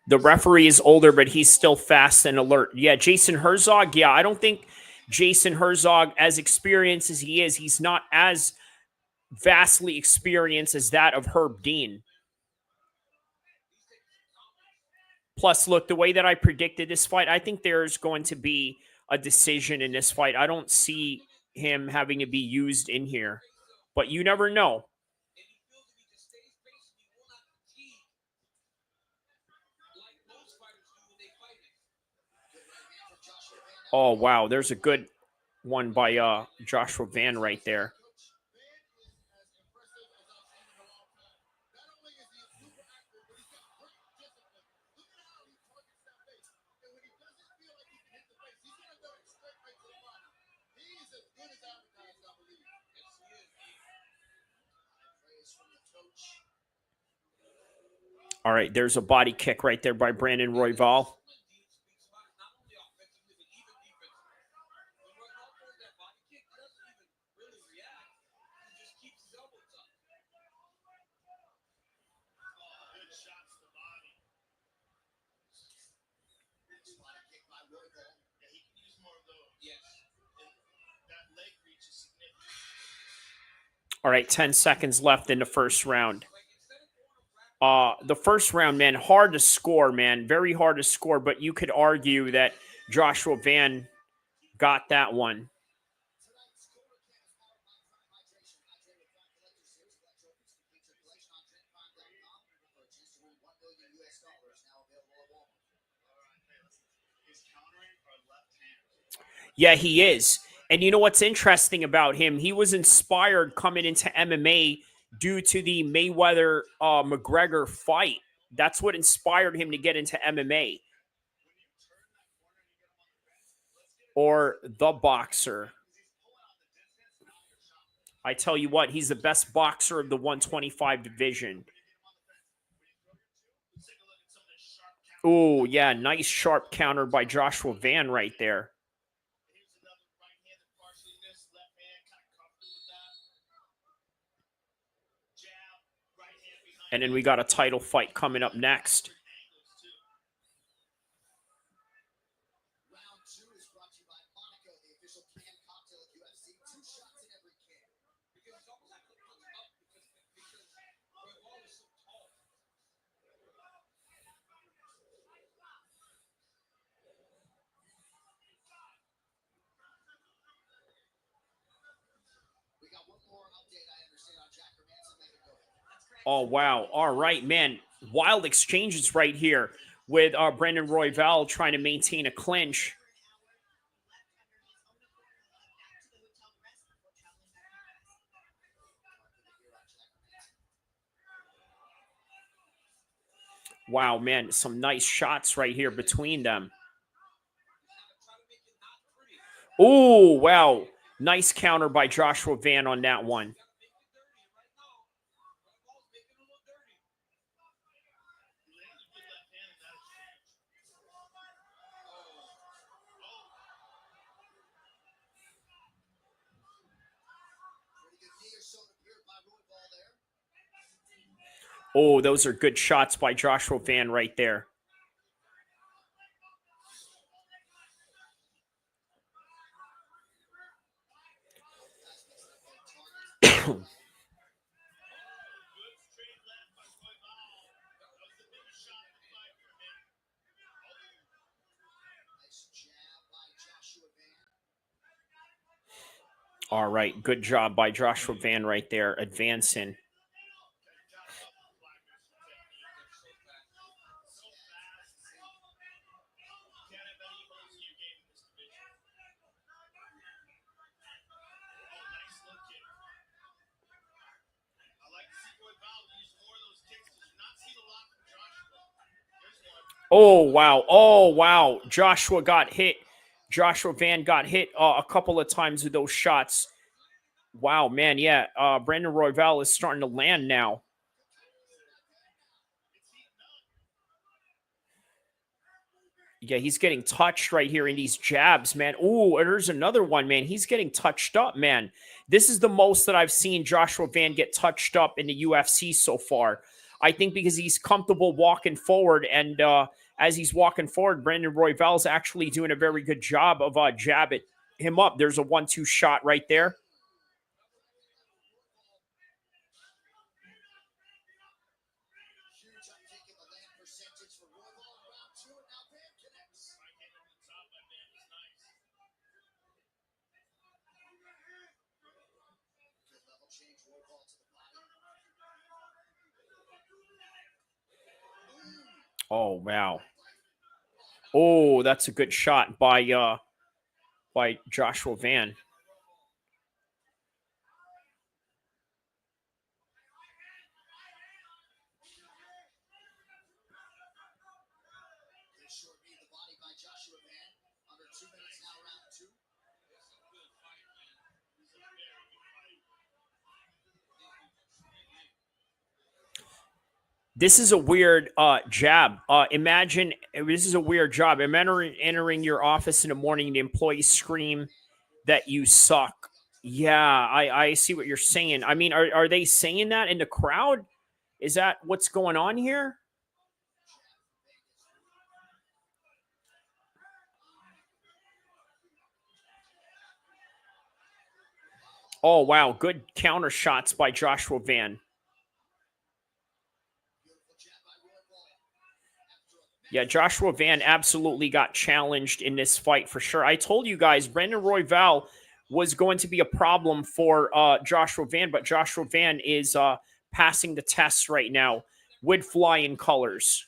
The referee is older, but he's still fast and alert. Yeah, Jason Herzog. Yeah, I don't think Jason Herzog, as experienced as he is, he's not as vastly experienced as that of Herb Dean. Plus, look, the way that I predicted this fight, I think there's going to be a decision in this fight. I don't see him having to be used in here, but you never know. Oh, wow. There's a good one by Joshua Van right there. All right, there's a body kick right there by Brandon Royval. All right, 10 seconds left in the first round. The first round, man, hard to score, man. Very hard to score, but you could argue that Joshua Van got that one. Yeah, he is. And you know what's interesting about him? He was inspired coming into MMA due to the Mayweather McGregor fight. That's what inspired him to get into MMA. Or the boxer. I tell you what, he's the best boxer of the 125 division. Oh, yeah, nice sharp counter by Joshua Van right there. And then we got a title fight coming up next. Oh, wow. All right, man. Wild exchanges right here with Brandon Royval trying to maintain a clinch. Wow, man. Some nice shots right here between them. Oh, wow. Nice counter by Joshua Van on that one. Oh, those are good shots by Joshua Van right there. All right, good job by Joshua Van right there, advancing. Oh, wow. Oh, wow. Joshua got hit. Joshua Van got hit a couple of times with those shots. Wow, man. Yeah. Brandon Royval is starting to land now. Yeah, he's getting touched right here in these jabs, man. Oh, there's another one, man. He's getting touched up, man. This is the most that I've seen Joshua Van get touched up in the UFC so far. I think because he's comfortable walking forward, and as he's walking forward, Brandon Royval's actually doing a very good job of jabbing him up. There's a 1-2 shot right there. Oh, wow. Oh, that's a good shot by Joshua Van. This is a weird jab. Imagine this is a weird job. Imagine entering your office in the morning, the employees scream that you suck. Yeah, I see what you're saying. I mean, are they saying that in the crowd? Is that what's going on here? Oh, wow. Good counter shots by Joshua Van. Yeah, Joshua Van absolutely got challenged in this fight for sure. I told you guys, Brandon Royval was going to be a problem for Joshua Van, but Joshua Van is passing the tests right now with flying colors.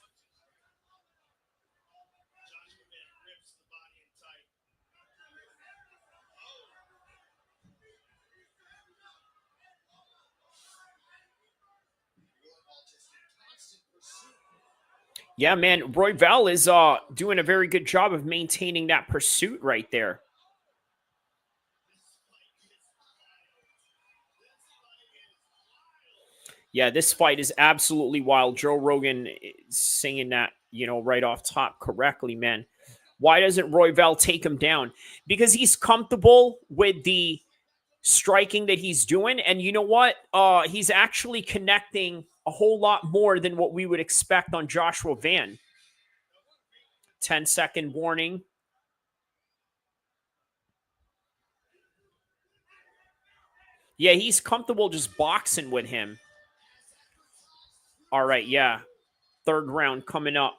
Yeah, man, Royval is doing a very good job of maintaining that pursuit right there. Yeah, this fight is absolutely wild. Joe Rogan is singing that, right off top correctly, man. Why doesn't Royval take him down? Because he's comfortable with the striking that he's doing. And you know what? He's actually connecting a whole lot more than what we would expect on Joshua Van. 10-second warning. Yeah, he's comfortable just boxing with him. All right, yeah. Third round coming up.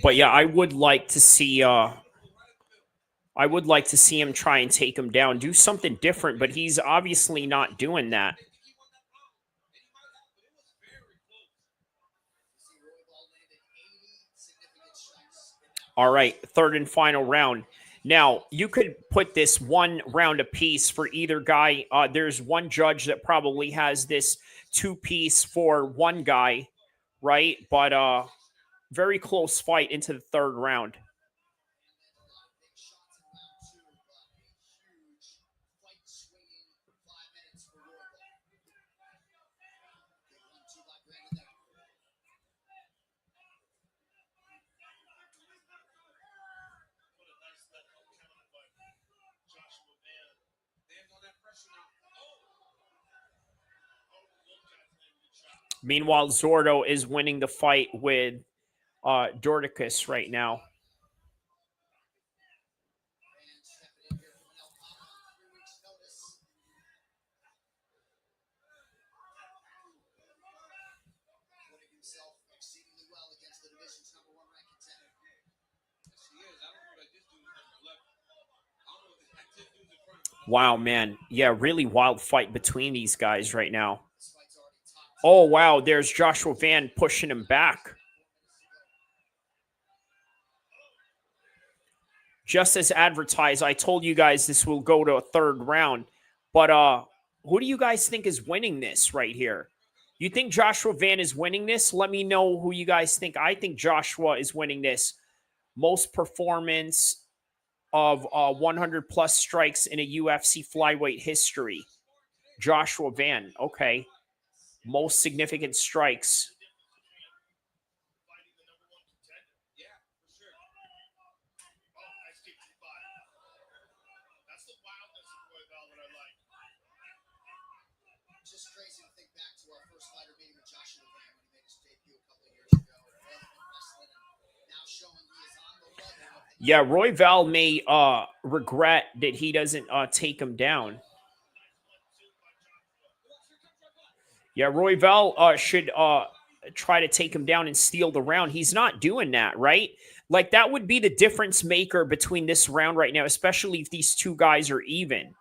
But yeah, I would like to see him try and take him down, do something different, but he's obviously not doing that. All right, third and final round. Now, you could put this 1 round apiece for either guy. There's one judge that probably has this 2-piece for one guy, right? But very close fight into the third round. Meanwhile, Zordo is winning the fight with Dorticus right now. Wow, man. Yeah, really wild fight between these guys right now. Oh, wow. There's Joshua Van pushing him back. Just as advertised, I told you guys this will go to a third round. But who do you guys think is winning this right here? You think Joshua Van is winning this? Let me know who you guys think. I think Joshua is winning this. Most performance of 100-plus strikes in a UFC flyweight history. Joshua Van, okay. Most significant strikes. Yeah, Royval may regret that he doesn't take him down. Yeah, Royval should try to take him down and steal the round. He's not doing that, right? Like, that would be the difference maker between this round right now, especially if these two guys are even.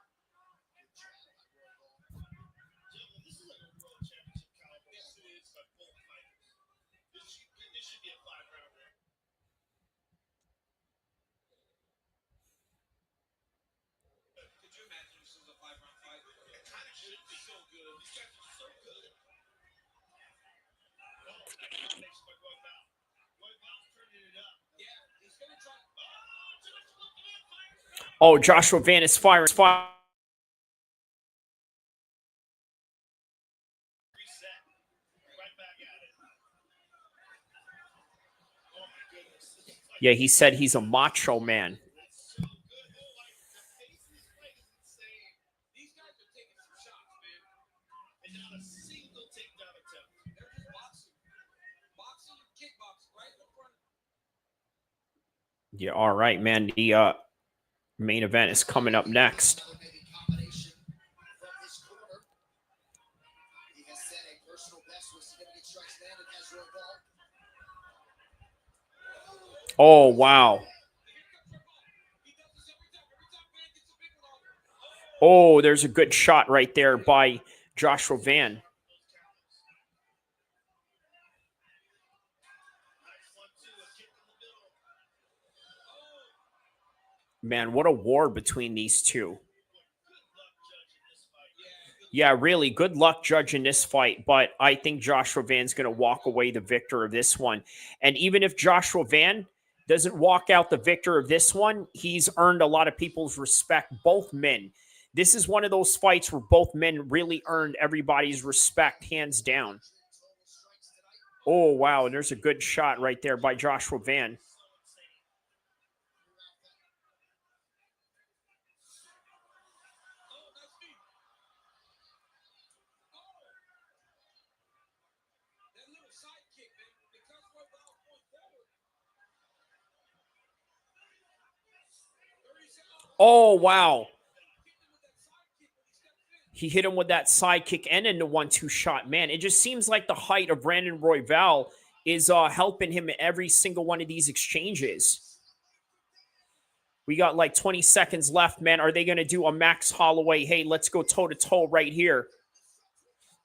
Oh, Joshua Van is firing. Yeah, he said he's a macho man. Yeah, all right, man. The main event is coming up next. Oh, wow. Oh, there's a good shot right there by Joshua Van. Man, what a war between these two. Yeah, really, good luck judging this fight, but I think Joshua Van's going to walk away the victor of this one. And even if Joshua Van doesn't walk out the victor of this one, he's earned a lot of people's respect, both men. This is one of those fights where both men really earned everybody's respect, hands down. Oh, wow, and there's a good shot right there by Joshua Van. Oh, wow. He hit him with that side kick and in the 1-2 shot. Man, it just seems like the height of Brandon Royval is helping him in every single one of these exchanges. We got like 20 seconds left, man. Are they going to do a Max Holloway? Hey, let's go toe-to-toe right here.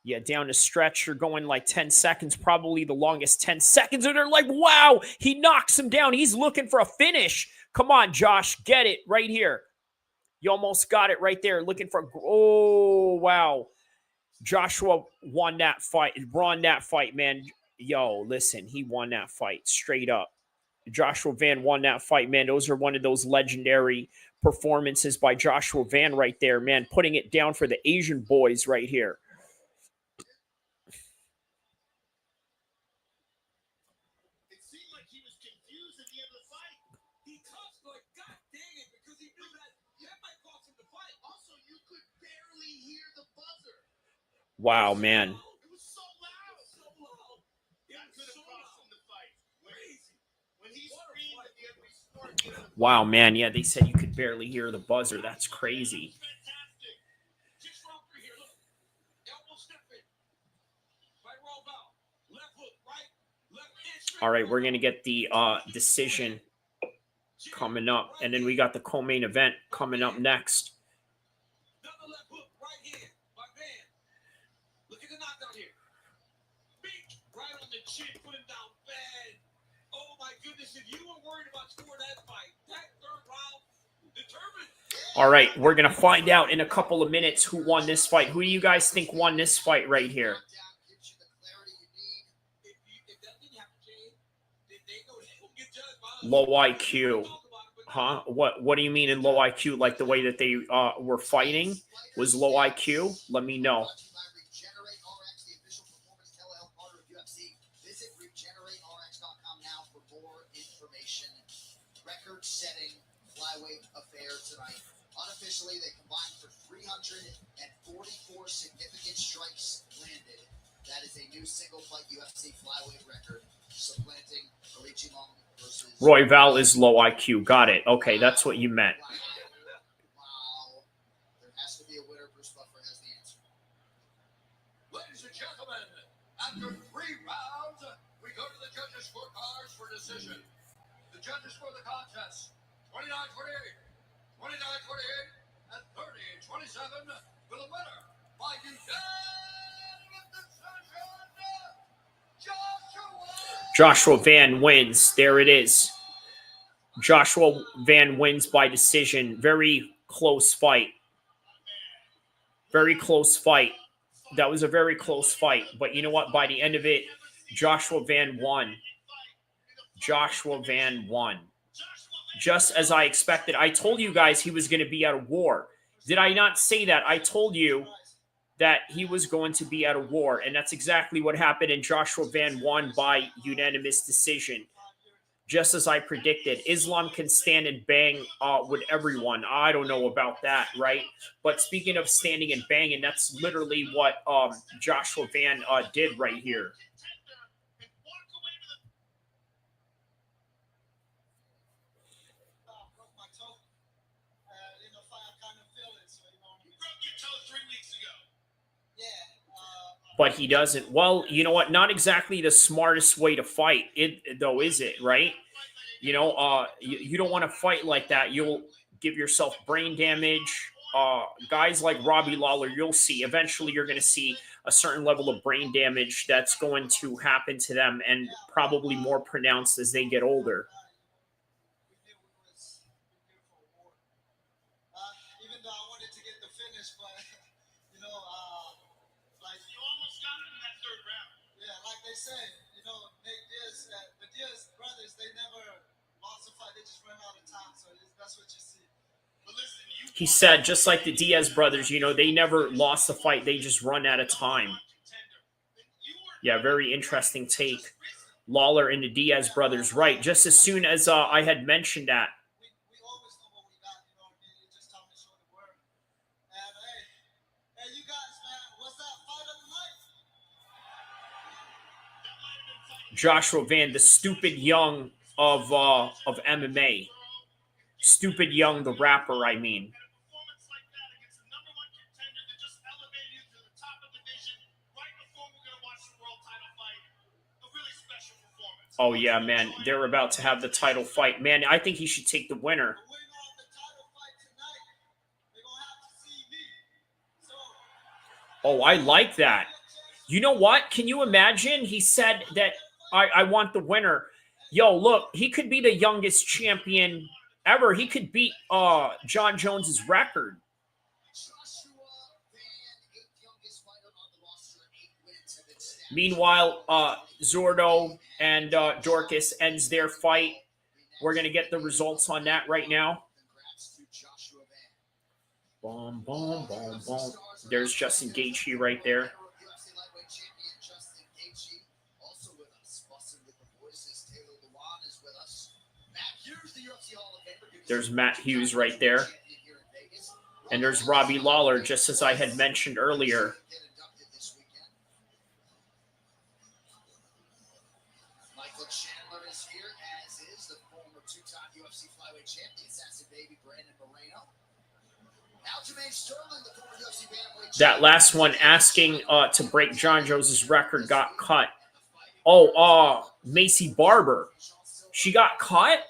Yeah, down the stretch, you're going like 10 seconds, probably the longest 10 seconds. And they're like, wow, he knocks him down. He's looking for a finish. Come on, Josh, get it right here. You almost got it right there. Looking for, oh, wow. Joshua won that fight. Won that fight, man. Yo, listen, he won that fight straight up. Joshua Van won that fight, man. Those are one of those legendary performances by Joshua Van right there, man. Putting it down for the Asian boys right here. Wow, man. Wow, man. Yeah, they said you could barely hear the buzzer. That's crazy. All right, we're going to get the decision coming up. And then we got the co-main event coming up next. All right, we're going to find out in a couple of minutes who won this fight. Who do you guys think won this fight right here? Low IQ. Huh? What do you mean in low IQ? Like the way that they were fighting was low IQ? Let me know. Record-setting flyweight affair tonight. Unofficially, they combined for 344 significant strikes landed. That is a new single-fight UFC flyweight record, supplanting Original versus Royval is low IQ. Got it. Okay, that's what you meant. Wow. There has to be a winner. Bruce Buffer has the answer. Ladies and gentlemen, after 3 rounds, we go to the judges' scorecards for decision. The judges for the contest, 29-28, 29-28, and 30-27, for the winner by unanimous decision, Joshua Van wins. There it is. Joshua Van wins by decision. Very close fight. Very close fight. That was a very close fight. But you know what? By the end of it, Joshua Van won. Joshua Van won. just as I expected. I told you guys he was going to be at a war. Did I not say that? I told you that he was going to be at a war, and that's exactly what happened, and Joshua Van won by unanimous decision, just as I predicted. Islam can stand and bang with everyone. I don't know about that, right? But speaking of standing and banging, that's literally what Joshua Van did right here. But he doesn't. Well, you know what? Not exactly the smartest way to fight, though, is it? Right? You know, you don't want to fight like that. You'll give yourself brain damage. Guys like Robbie Lawler, you'll see. Eventually, you're going to see a certain level of brain damage that's going to happen to them, and probably more pronounced as they get older. He said, just like the Diaz brothers, you know, they never lost the fight. They just run out of time. Yeah, very interesting take. Lawler and the Diaz brothers, right. Just as soon as I had mentioned that. Joshua Van, the stupid young of MMA. Stupid Young, the rapper, I mean. Oh, yeah, man. They're about to have the title fight. Man, I think he should take the winner. Oh, I like that. You know what? Can you imagine? He said that I want the winner. Yo, look, he could be the youngest champion ever. He could beat John Jones's record. Meanwhile, Zordo and Dorcas ends their fight. We're going to get the results on that right now. Boom, boom, boom, boom. There's Justin Gaethje right there. There's Matt Hughes right there. And there's Robbie Lawler, just as I had mentioned earlier. Michael Chandler is here, as is the former two-time UFC flyweight champion, Assassin Baby Brandon Moreno. Aljamain Sterling, the former UFC bantamweight. That last one asking to break John Jones's record got cut. Oh, Macy Barber. She got cut?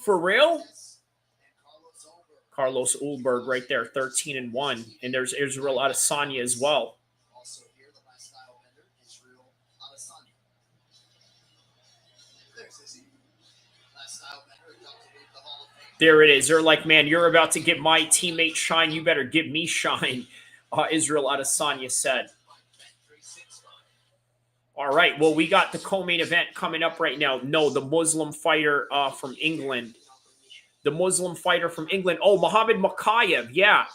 For real? Carlos Ulberg right there, 13-1. And there's Israel Adesanya as well. There it is. They're like, man, you're about to give my teammate shine. You better give me shine, Israel Adesanya said. All right, well, we got the co-main event coming up right now. No, the Muslim fighter from England. The Muslim fighter from England. Oh, Muhammad Mokaev, yeah.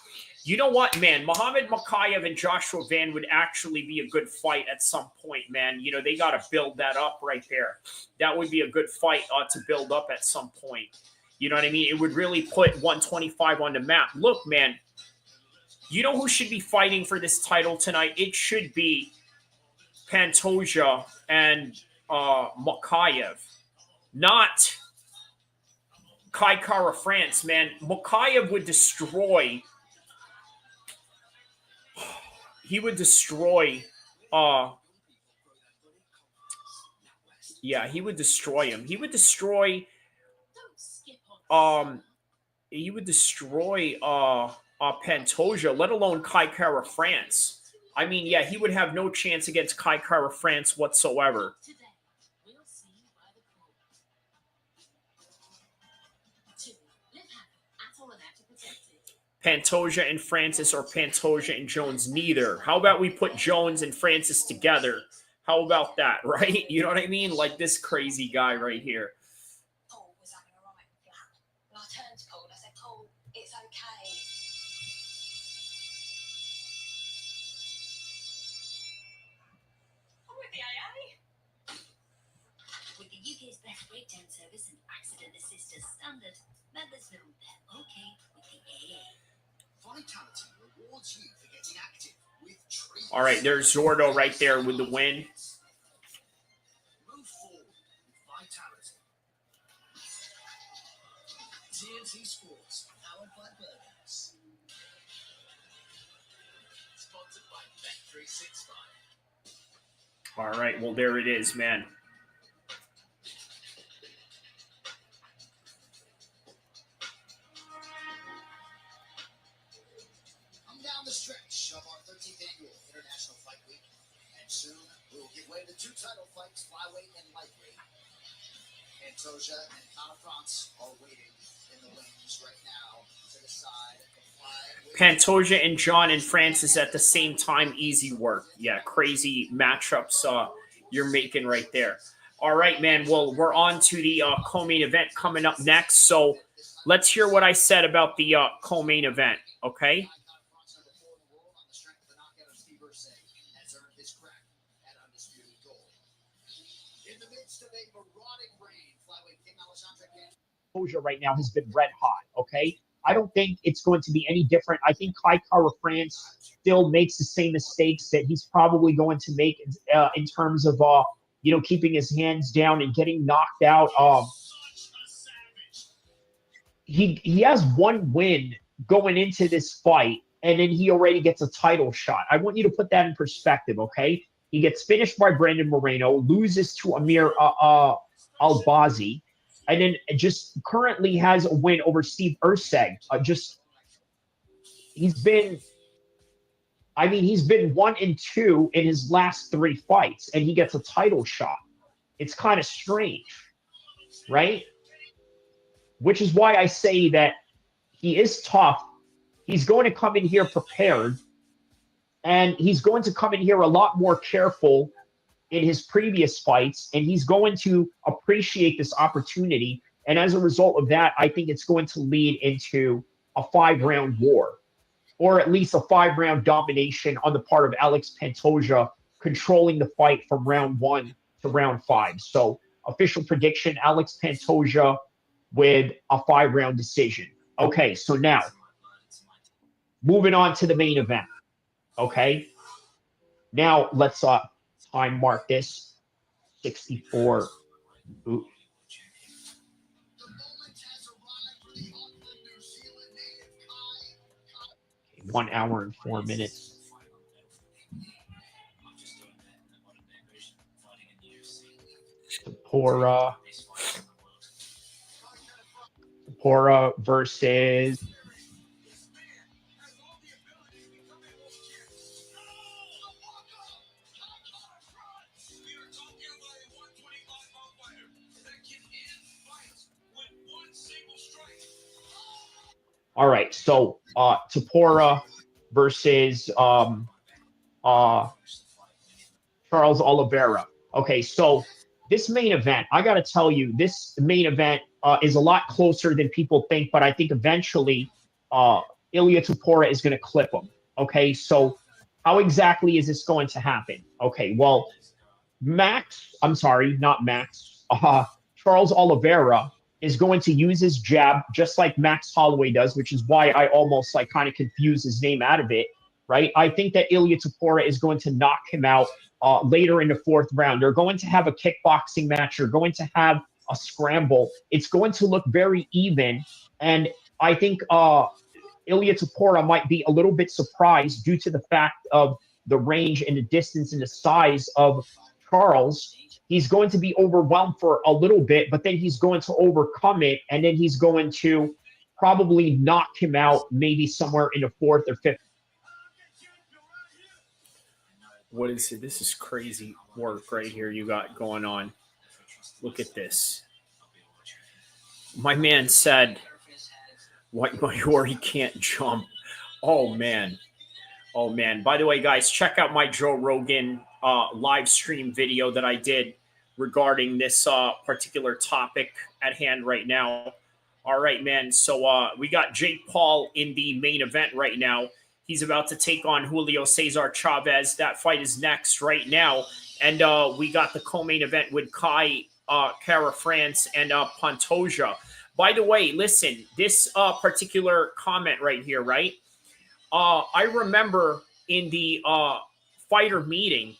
You know what, man? Muhammad Mokaev and Joshua Van would actually be a good fight at some point, man. You know, they got to build that up right there. That would be a good fight to build up at some point. You know what I mean? It would really put 125 on the map. Look, man, you know who should be fighting for this title tonight? It should be Pantoja and Mokaev, not Kai Kara France, man. Mokaev would destroy. He would destroy. Yeah, he would destroy him. He would destroy. He would destroy Pantoja, let alone Kai Kara France. I mean, yeah, he would have no chance against Kai Kara France whatsoever. Pantoja and Francis or Pantoja and Jones, neither. How about we put Jones and Francis together? How about that, right? You know what I mean? Like this crazy guy right here. Breakdown service and accident assist as standard. Members know they're okay with the AA. Vitality rewards you for getting active with trees. All right, there's Zordo right there with the win. Move forward with Vitality. TNT Sports, powered by Burgers. Sponsored by Bet365. All right, well, there it is, man. Come down the stretch of our 13th annual International Fight Week, and soon we will give way to 2 title fights, flyweight and lightweight. Pantoja and France are waiting in the wings right now to decide the flyweight. Pantoja and John and Francis at the same time. Easy work. Yeah, crazy matchups you're making right there. All right, man. Well, we're on to the co-main event coming up next. So let's hear what I said about the co-main event, okay? Has earned his crack at Undisputed Gold. In the midst of a marauding reign, flyweight King Alexandre Pantoja right now has been red hot, okay? I don't think it's going to be any different. I think Kai Kara France still makes the same mistakes that he's probably going to make in terms of, keeping his hands down and getting knocked out. He has one win going into this fight, and then he already gets a title shot. I want you to put that in perspective, okay? He gets finished by Brandon Moreno, loses to Amir Albazi, and then just currently has a win over Steve Erceg. He's been 1-2 in his last 3 fights, and he gets a title shot. It's kind of strange, right? Which is why I say that he is tough. He's going to come in here prepared, and he's going to come in here a lot more careful in his previous fights, and he's going to appreciate this opportunity. And as a result of that, I think it's going to lead into a 5-round war, or at least a 5-round domination on the part of Alex Pantoja, controlling the fight from round 1 to round 5. So official prediction, Alex Pantoja with a 5-round decision. Okay, so now moving on to the main event. Okay, now let's time mark this. 64. Ooh. 1 hour and 4 minutes. Topuria versus all right, so Topuria versus Charles Oliveira. Okay, so this main event, I got to tell you, this main event is a lot closer than people think, but I think eventually Ilia Topuria is going to clip him. Okay, so how exactly is this going to happen? Okay, well, Charles Oliveira is going to use his jab just like Max Holloway does, which is why I almost kind of confuse his name out of it, right? I think that Ilia Topuria is going to knock him out later in the 4th round. They're going to have a kickboxing match. They're going to have a scramble. It's going to look very even, and I think Ilia Topuria might be a little bit surprised due to the fact of the range and the distance and the size of Charles. He's going to be overwhelmed for a little bit, but then he's going to overcome it, and then he's going to probably knock him out maybe somewhere in the 4th or 5th. What is it? This is crazy work right here you got going on. Look at this. My man said, White Mayor, can't jump. Oh, man. Oh, man. By the way, guys, check out my Joe Rogan live stream video that I did regarding this particular topic at hand right now. All right, man. So we got Jake Paul in the main event right now. He's about to take on Julio Cesar Chavez. That fight is next right now. And we got the co-main event with Kai Cara France and Pantoja. By the way, listen, this particular comment right here, right? I remember in the fighter meeting,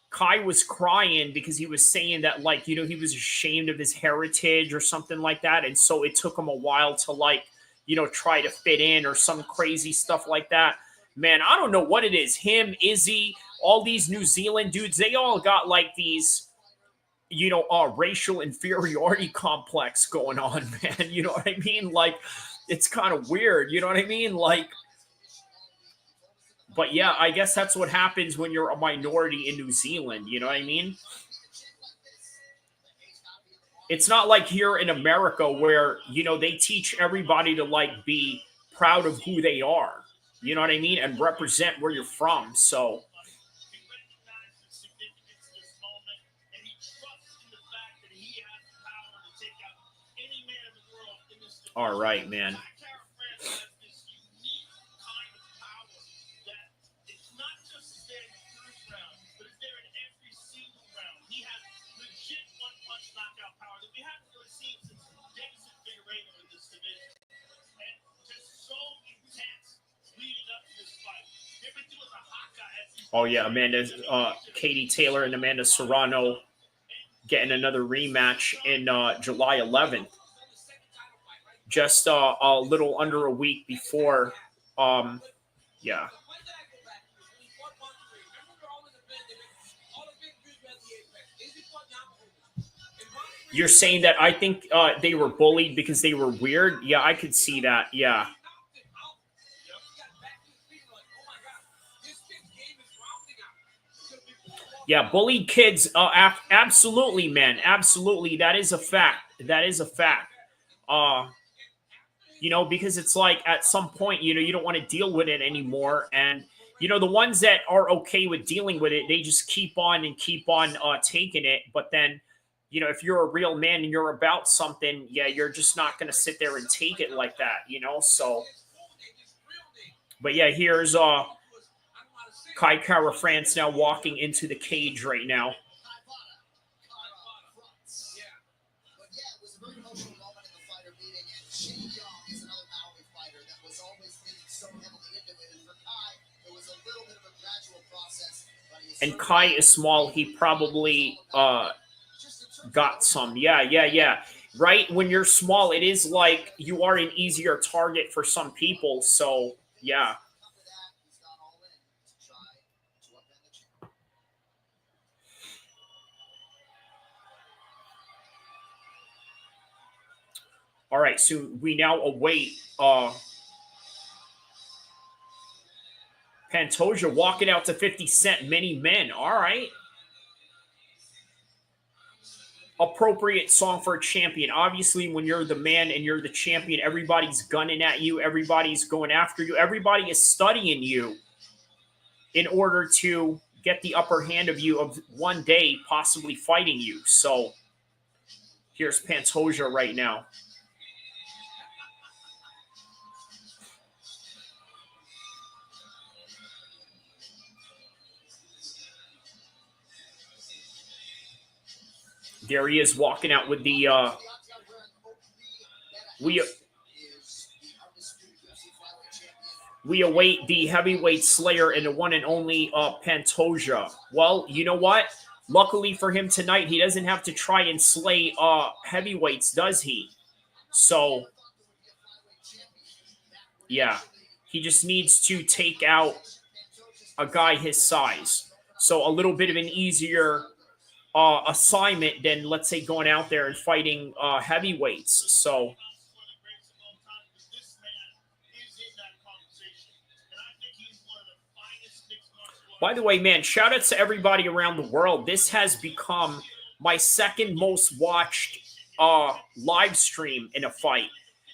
Kai was crying because he was saying that, like, you know, he was ashamed of his heritage or something like that. And so it took him a while to, like, you know, try to fit in or some crazy stuff like that. Man, I don't know what it is. Him, Izzy, all these New Zealand dudes, they all got like these, you know, racial inferiority complex going on, man. You know what I mean? Like, it's kind of weird. You know what I mean? Like, but yeah, I guess that's what happens when you're a minority in New Zealand. You know what I mean? It's not like here in America where, you know, they teach everybody to, like, be proud of who they are. You know what I mean? And represent where you're from. So, all right, man. Oh, yeah, Amanda, Katie Taylor and Amanda Serrano getting another rematch in July 11th. Just a little under a week before, yeah. You're saying that I think they were bullied because they were weird? Yeah, I could see that, yeah. Yeah, bullied kids, absolutely, man. Absolutely. That is a fact. That is a fact. You know, because it's like at some point, you know, you don't want to deal with it anymore. And, you know, the ones that are okay with dealing with it, they just keep on taking it. But then, you know, if you're a real man and you're about something, yeah, you're just not going to sit there and take it like that, you know? So, but yeah, here's Kai Cara France now walking into the cage right now. And Kai is small. He probably got some. Yeah. Right? When you're small, it is like you are an easier target for some people. So, yeah. All right, so we now await Pantoja walking out to 50 Cent, many men. All right. Appropriate song for a champion. Obviously, when you're the man and you're the champion, everybody's gunning at you. Everybody's going after you. Everybody is studying you in order to get the upper hand of you of one day possibly fighting you. So here's Pantoja right now. There he is walking out with the we await the heavyweight slayer and the one and only Pantoja. Well, you know what? Luckily for him tonight, he doesn't have to try and slay heavyweights, does he? So, yeah. He just needs to take out a guy his size. So a little bit of an easier assignment than, let's say, going out there and fighting heavyweights. So, by the way, man, shout out to everybody around the world. This has become my second most watched live stream in a fight.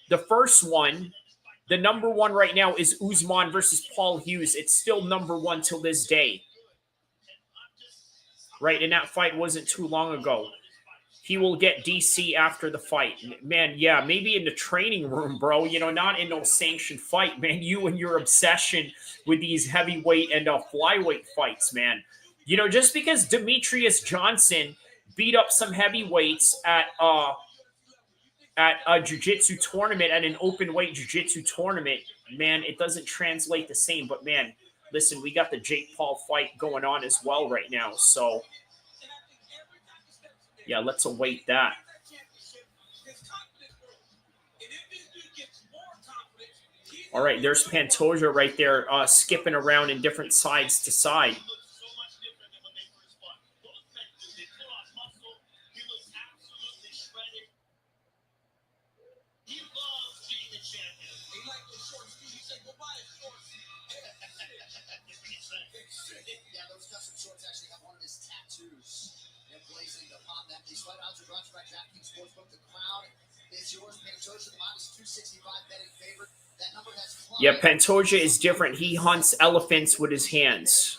The first one, the number one right now is Usman versus Paul Hughes. It's still number one till this day. Right, and that fight wasn't too long ago. He will get DC after the fight. Man, yeah, maybe in the training room, bro. You know, not in no sanctioned fight, man. You and your obsession with these heavyweight and flyweight fights, man. You know, just because Demetrius Johnson beat up some heavyweights at a jiu-jitsu tournament, at an open weight jiu-jitsu tournament, man, it doesn't translate the same. But man, listen, we got the Jake Paul fight going on as well right now. So yeah, let's await that. All right, there's Pantoja right there, skipping around in different sides to side. Yeah, those custom shorts actually have one of his tattoos emblazoned upon them. These fight odds are brought to you by DraftKings Sportsbook. The crown is yours. Pantoja, the minus 265 betting favorite. That number has climbed. Yeah, Pantoja is different. He hunts elephants with his hands.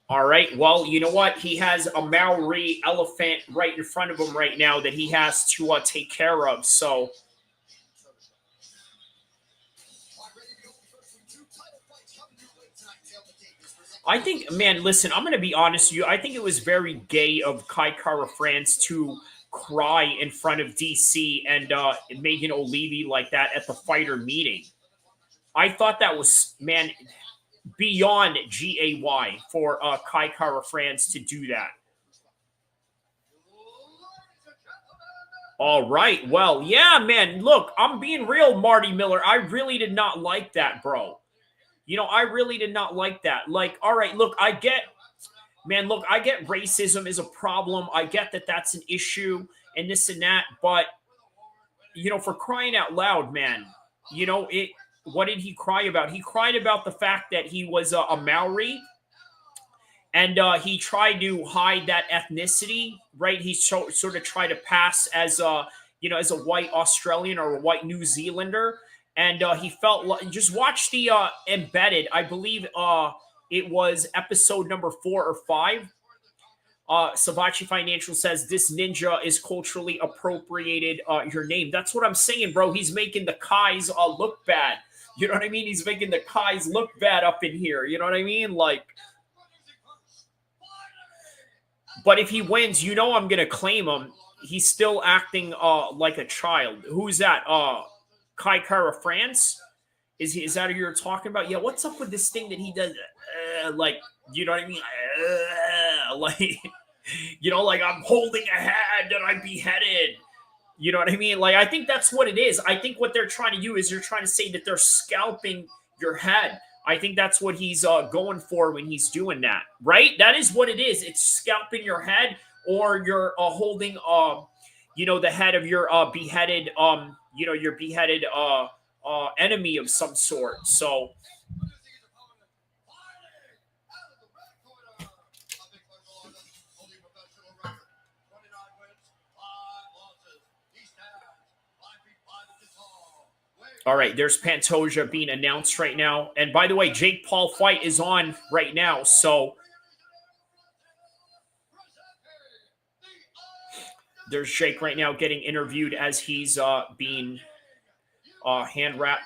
All right. Well, you know what? He has a Maori elephant right in front of him right now that he has to take care of. So I think, man, listen, I'm going to be honest with you. I think it was very gay of Kai Kara France to cry in front of DC and Megan O'Leary like that at the fighter meeting. I thought that was, man, beyond GAY for Kai Kara France to do that. All right. Well, yeah, man, look, I'm being real, Marty Miller. I really did not like that, bro. You know, I really did not like that. Like, all right, look, I get racism is a problem. I get that that's an issue and this and that. But, you know, for crying out loud, man, you know, what did he cry about? He cried about the fact that he was a Maori and he tried to hide that ethnicity, right? He sort of tried to pass as a, you know, as a white Australian or a white New Zealander. And he felt like, just watch the Embedded. I believe it was episode number 4 or 5. Savachi Financial says this ninja is culturally appropriated your name. That's what I'm saying, bro. He's making the Kais look bad. You know what I mean? He's making the Kais look bad up in here. You know what I mean? Like, but if he wins, you know I'm going to claim him. He's still acting like a child. Who's that? Kai Kara France? Is that who you're talking about? Yeah, what's up with this thing that he does? Like, you know what I mean? Like, you know, like I'm holding a head and I'm beheaded. You know what I mean? Like, I think that's what it is. I think what they're trying to do is they're trying to say that they're scalping your head. I think that's what he's going for when he's doing that, right? That is what it is. It's scalping your head, or you're holding, you know, the head of your beheaded, you know, your beheaded enemy of some sort. So, all right, there's Pantoja being announced right now. And by the way, Jake Paul fight is on right now. So there's Jake right now getting interviewed as he's being hand wrapped.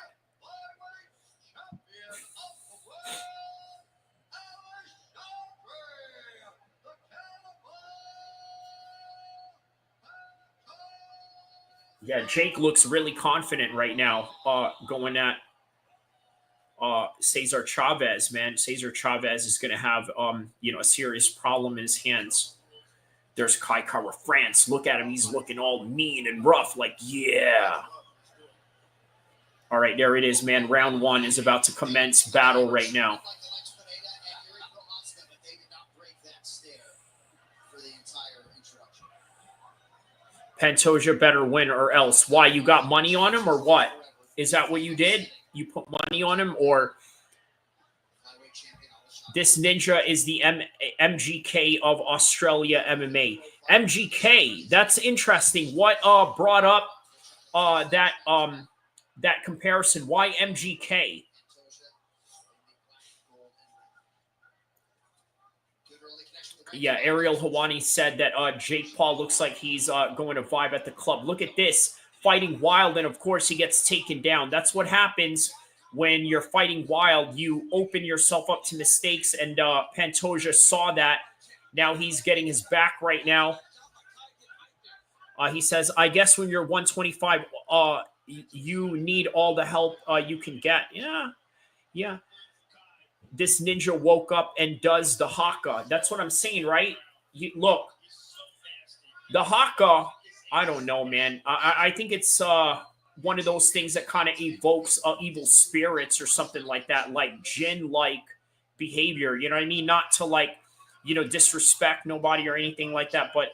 Yeah, Jake looks really confident right now going at Cesar Chavez, man. Cesar Chavez is going to have, you know, a serious problem in his hands. There's Kai Kara France. Look at him. He's looking all mean and rough, like, yeah. All right, there it is, man. Round 1 is about to commence battle right now. Pantoja better win or else. Why? You got money on him or what? Is that what you did? You put money on him, or this ninja is the MGK of Australia MMA. MGK, that's interesting. What brought up that comparison? Why MGK? Yeah, Ariel Hawani said that Jake Paul looks like he's going to vibe at the club. Look at this, fighting wild, and of course he gets taken down. That's what happens when you're fighting wild. You open yourself up to mistakes, and Pantoja saw that. Now he's getting his back right now. He says, I guess when you're 125, you need all the help you can get. Yeah. This ninja woke up and does the haka. That's what I'm saying, right? Look, the haka, I don't know, man. I think it's one of those things that kind of evokes evil spirits or something like that, like jinn-like behavior. You know what I mean? Not to like, disrespect nobody or anything like that, but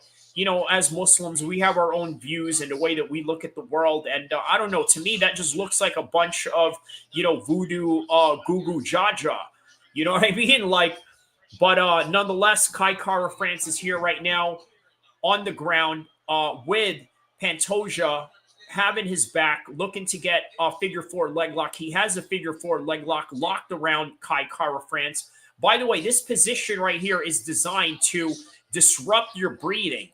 as Muslims, we have our own views and the way that we look at the world. And I don't know, to me, that just looks like a bunch of, voodoo, goo-goo jaja. You know what I mean? But nonetheless, Kai Kara France is here right now on the ground with Pantoja having his back, looking to get a figure 4 leg lock. He has a figure 4 leg lock locked around Kai Kara France. By the way, this position right here is designed to disrupt your breathing.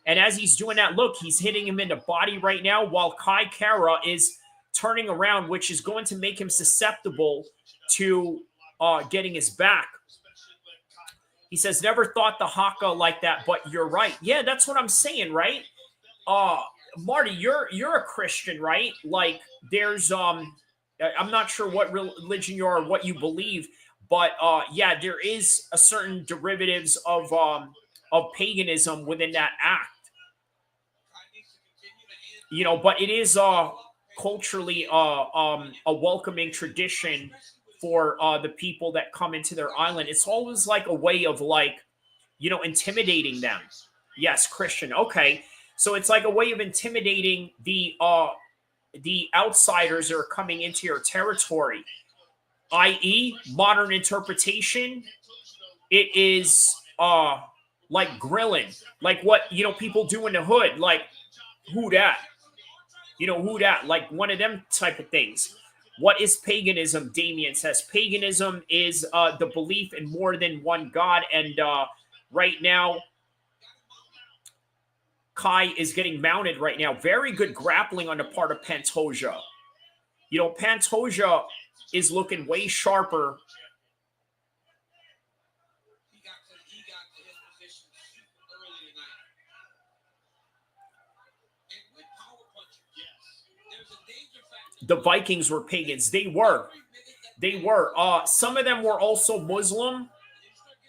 And as he's doing that, look, he's hitting him in the body right now while Kai Kara is turning around, which is going to make him susceptible to getting his back. He says, never thought the haka like that, but you're right. Yeah, that's what I'm saying, right? Marty, you're a Christian, right? Like there's I'm not sure what religion you are or what you believe, but yeah, there is a certain derivatives of paganism within that act. But it is culturally a welcoming tradition for the people that come into their island. It's always like a way of intimidating them. Yes, Christian. Okay. So it's like a way of intimidating the outsiders that are coming into your territory, i.e. modern interpretation. It is like grilling, like what, people do in the hood, like who that? Who that? Like one of them type of things. What is paganism? Damien says paganism is the belief in more than one god. And right now, Kai is getting mounted right now. Very good grappling on the part of Pantoja. Pantoja is looking way sharper. The Vikings were pagans. They were. Some of them were also Muslim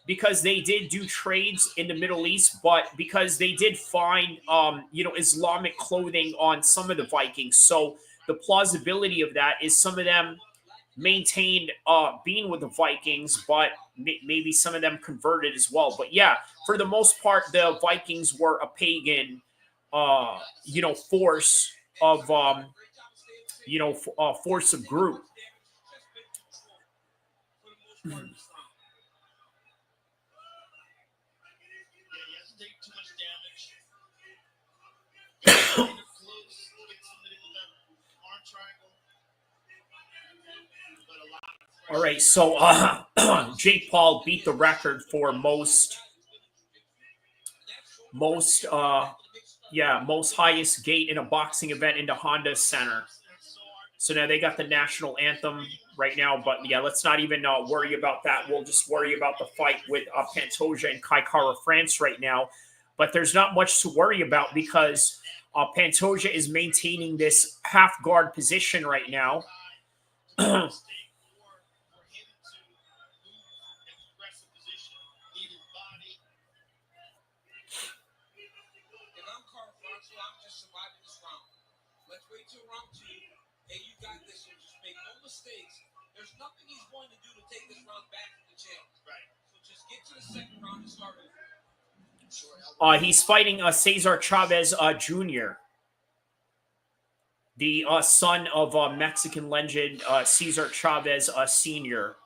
because they did do trades in the Middle East, but because they did find, Islamic clothing on some of the Vikings. So the plausibility of that is some of them maintained being with the Vikings, but maybe some of them converted as well. But yeah, for the most part, the Vikings were a pagan, force of, force of group. All right, so Jake Paul beat the record for most highest gate in a boxing event in the Honda Center. So now they got the national anthem right now, but yeah, let's not even worry about that. We'll just worry about the fight with Pantoja and Kai Kara France right now. But there's not much to worry about because Pantoja is maintaining this half guard position right now. There's nothing he's going to do to take this round back to the champ. Right. So just get to the second round and start over. He's fighting Cesar Chavez Jr., the son of Mexican legend Cesar Chavez Sr.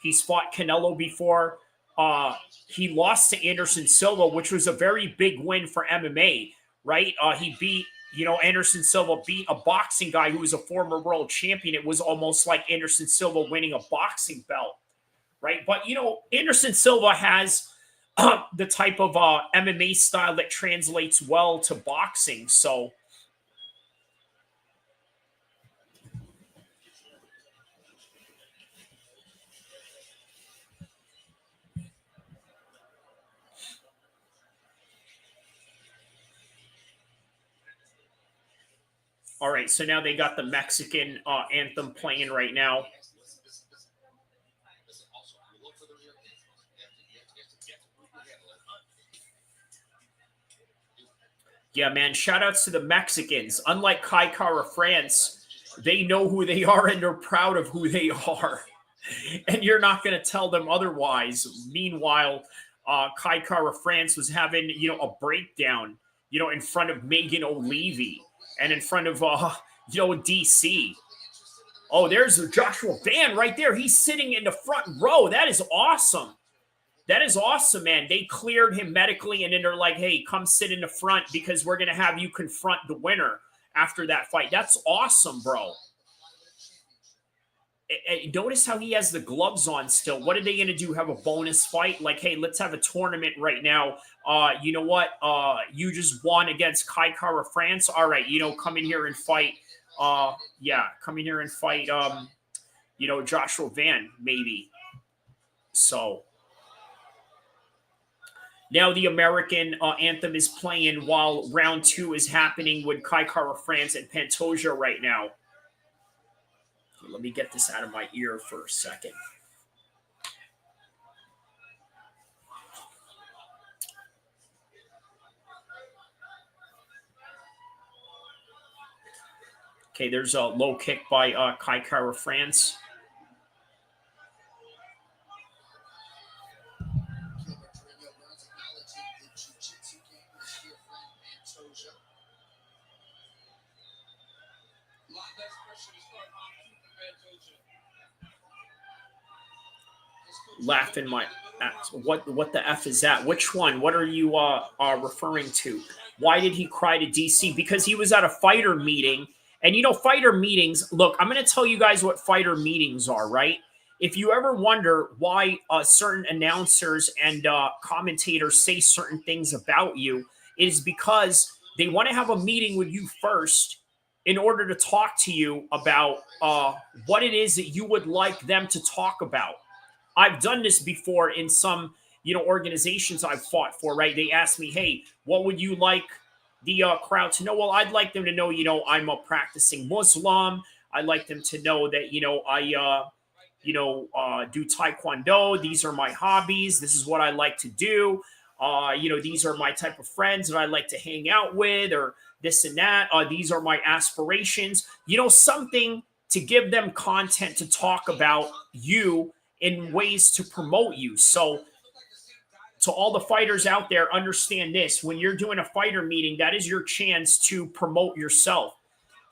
He's fought Canelo before. He lost to Anderson Silva, which was a very big win for MMA, right? He beat Anderson Silva beat a boxing guy who was a former world champion. It was almost like Anderson Silva winning a boxing belt, right? But, Anderson Silva has the type of MMA style that translates well to boxing. So, All right, so now they got the Mexican anthem playing right now. Yeah, man, shout outs to the Mexicans. Unlike Kai Kara France, they know who they are and they're proud of who they are. And you're not going to tell them otherwise. Meanwhile, Kai Kara France was having, a breakdown, in front of Megan O'Leary and in front of, DC. Oh, there's Joshua Van right there. He's sitting in the front row. That is awesome. That is awesome, man. They cleared him medically, and then they're like, hey, come sit in the front because we're going to have you confront the winner after that fight. That's awesome, bro. Notice how he has the gloves on still. What are they going to do? Have a bonus fight? Like, hey, let's have a tournament right now. You know what? You just won against Kai Kara France. All right, come in here and fight. Come in here and fight, Joshua Van, maybe. So now the American anthem is playing while round 2 is happening with Kai Kara France and Pantoja right now. Let me get this out of my ear for a second. Okay, there's a low kick by Kai Kara France. Laughing my ass. What the F is that? Which one? What are you referring to? Why did he cry to DC? Because he was at a fighter meeting. And fighter meetings, look, I'm going to tell you guys what fighter meetings are, right? If you ever wonder why certain announcers and commentators say certain things about you, it is because they want to have a meeting with you first in order to talk to you about what it is that you would like them to talk about. I've done this before in some, organizations I've fought for, right? They ask me, hey, what would you like the crowd to know? Well, I'd like them to know, I'm a practicing Muslim. I'd like them to know that, I, do Taekwondo. These are my hobbies. This is what I like to do. These are my type of friends that I like to hang out with, or this and that. These are my aspirations. Something to give them content to talk about you in ways to promote you. So to all the fighters out there, understand this. When you're doing a fighter meeting, that is your chance to promote yourself.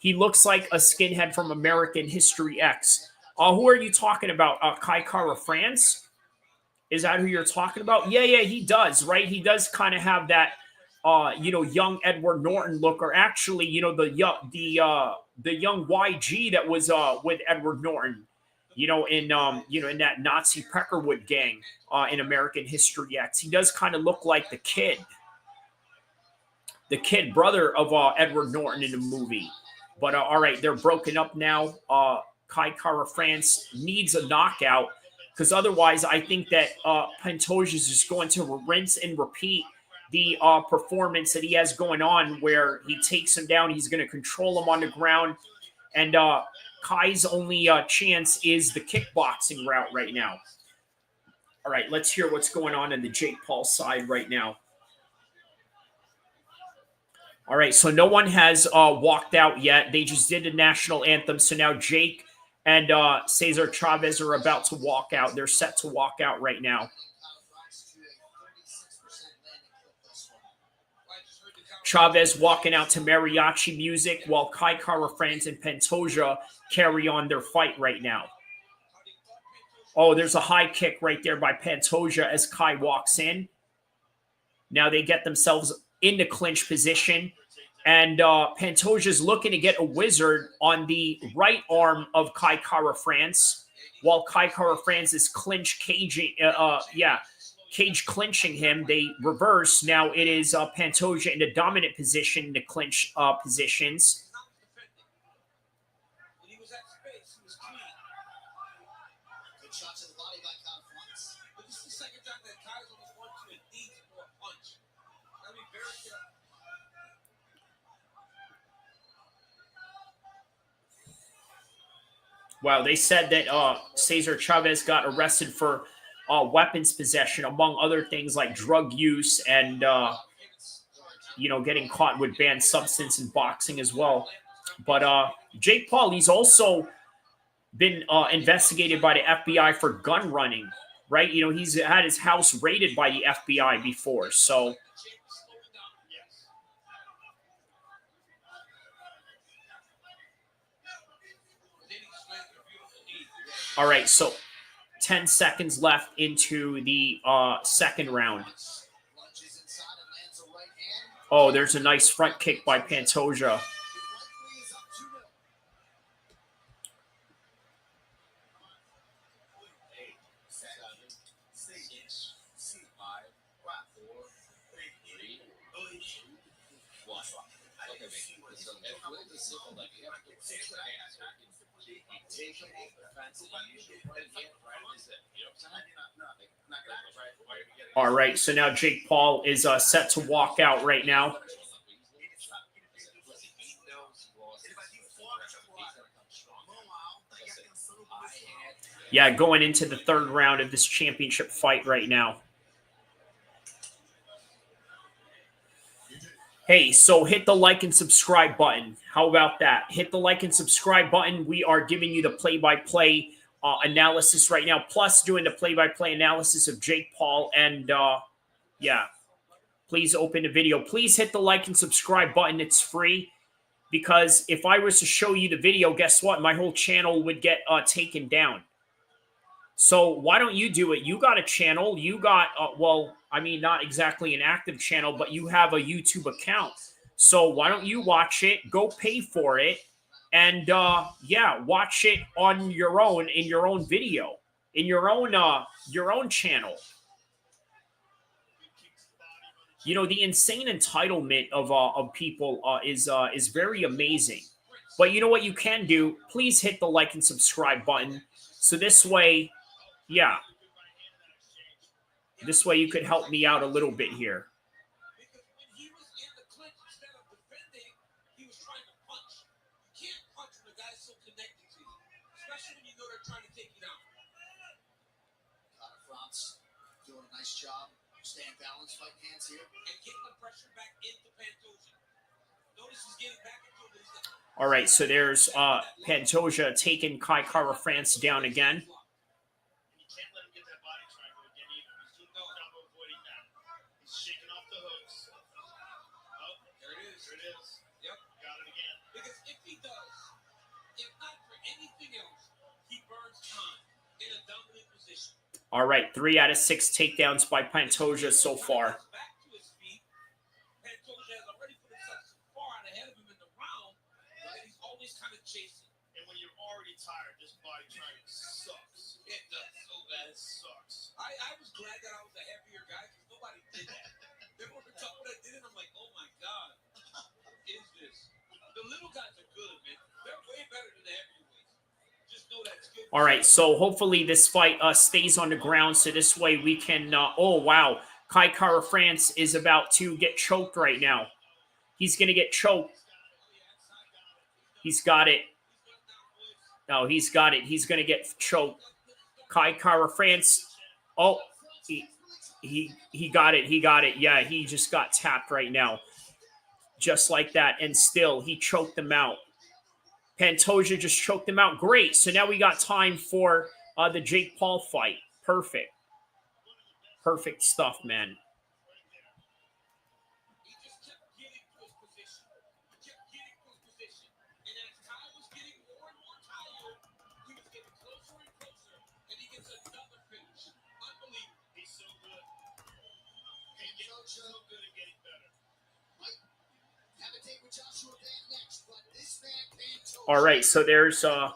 He looks like a skinhead from American History X. Who are you talking about? Kai Kara France? Is that who you're talking about? Yeah, he does, right? He does kind of have that, young Edward Norton look, or actually, the young YG that was with Edward Norton. In that Nazi Peckerwood gang in American History X. He does kind of look like the kid brother of Edward Norton in the movie. But all right, they're broken up now. Kai Kara France needs a knockout, because otherwise I think that Pantoja is just going to rinse and repeat the performance that he has going on, where he takes him down. He's going to control him on the ground. And Kai's only chance is the kickboxing route right now. All right, let's hear what's going on in the Jake Paul side right now. All right, so no one has walked out yet. They just did the national anthem. So now Jake and Cesar Chavez are about to walk out. They're set to walk out right now. Chavez walking out to mariachi music while Kai Kara France and Pantoja carry on their fight right now. Oh, there's a high kick right there by Pantoja as Kai walks in. Now they get themselves into clinch position. And Pantoja's looking to get a wizard on the right arm of Kai Kara France, while Kai Kara France is cage clinching him. They reverse. Now it is Pantoja in the dominant position, the clinch positions. Wow, they said that Cesar Chavez got arrested for weapons possession, among other things like drug use and, getting caught with banned substance in boxing as well. But Jake Paul, he's also been investigated by the FBI for gun running, right? He's had his house raided by the FBI before, so... All right, so 10 seconds left into the second round. Oh, there's a nice front kick by Pantoja. All right, so now Jake Paul is set to walk out right now. Yeah, going into the third round of this championship fight right now. Hey, so hit the like and subscribe button. How about that? Hit the like and subscribe button. We are giving you the play-by-play analysis right now, plus doing the play-by-play analysis of Jake Paul. And, yeah, please open the video. Please hit the like and subscribe button. It's free, because if I was to show you the video, guess what? My whole channel would get taken down. So why don't you do it? You got a channel. You got, well, I mean, not exactly an active channel, but you have a YouTube account. So why don't you watch it, go pay for it, and, yeah, watch it on your own, in your own video, in your own channel. The insane entitlement of people is very amazing. But you know what you can do? Please hit the like and subscribe button. So this way, yeah, this way you could help me out a little bit here. Doing a nice job, staying balanced, fighting hands here, and getting the pressure back into Pantoja. Notice he's getting back into it. All right, so there's Pantoja taking Kai Kara France down again. All right, 3 out of 6 takedowns by Pantoja so far. And when you're already tired, this body training sucks. It does so bad. It sucks. I was glad that I was a heavier guy because nobody did that. Then when the couple that did it, I'm like, oh my God, what is this? The little guys are good, man. They're way better than the heavyweights. Just know that's good. All right, so hopefully this fight stays on the ground, so this way we can... oh, wow. Kai Kara France is about to get choked right now. He's going to get choked. He's got it. No, he's got it. He's going to get choked. Kai Kara France. Oh, he got it. He got it. Yeah, he just got tapped right now. Just like that. And still, he choked him out. Pantoja just choked him out. Great. So now we got time for the Jake Paul fight. Perfect. Perfect stuff, man. All right, so there's that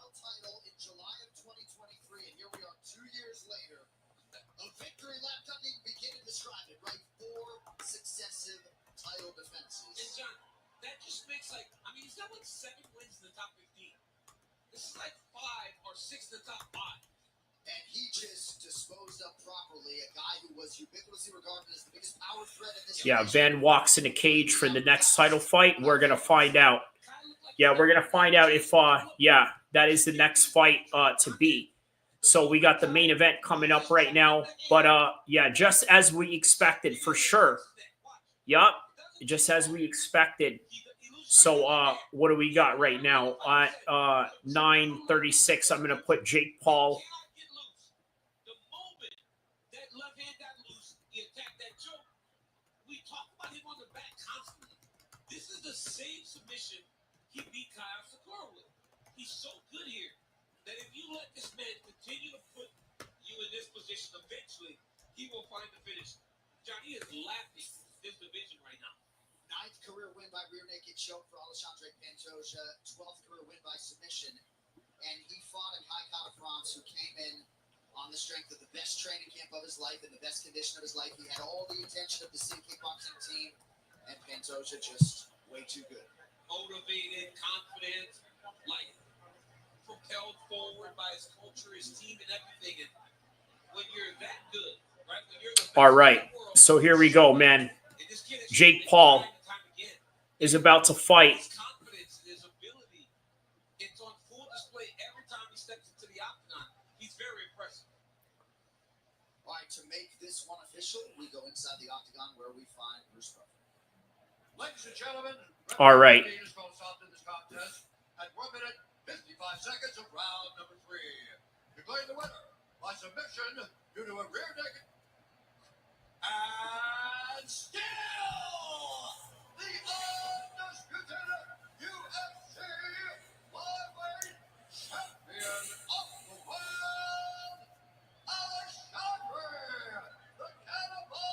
just makes like, I mean, he's got like 7 wins in the top 15. This is like 5 or 6 in the top 5. And he just disposed up properly a guy who was ubiquitously regarded as the biggest power threat in this. Yeah, Van walks in a cage for the next title fight. We're going to find out. Yeah, we're gonna find out if that is the next fight to be. So we got the main event coming up right now. But just as we expected for sure. Yup, just as we expected. So what do we got right now? 9:36. I'm gonna put Jake Paul. Same submission he beat Kyle Sakura with. He's so good here that if you let this man continue to put you in this position, eventually he will find the finish. Johnny is laughing this division right now. 9th career win by rear naked choke for Alexandre Pantoja. 12th career win by submission. And he fought a Kai Kara France who came in on the strength of the best training camp of his life and the best condition of his life. He had all the attention of the city kickboxing team. And Pantoja just way too good. Motivated, confident, like propelled forward by his culture, his team, and everything. And when you're that good, right? When you're the best All right. in the world, So here we go, man. Jake Paul is about to fight. his confidence, his ability, it's on full display every time he steps into the octagon. He's very impressive. All right, to make this one official, we go inside the octagon where we find Bruce Buffer. Ladies and gentlemen, All right. Diniz goes out in this contest at 1 minute 55 seconds of round number 3. Declaring the winner by submission due to a rear naked and still the undisputed UFC flyweight champion of the world, Alexandre the Cannibal.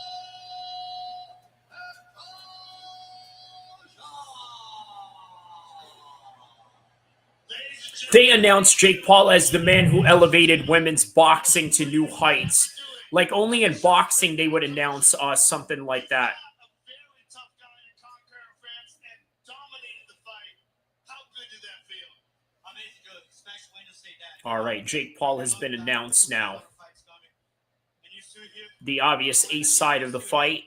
They announced Jake Paul as the man who elevated women's boxing to new heights. Like only in boxing they would announce something like that. All right, Jake Paul has been announced now. The obvious ace side of the fight.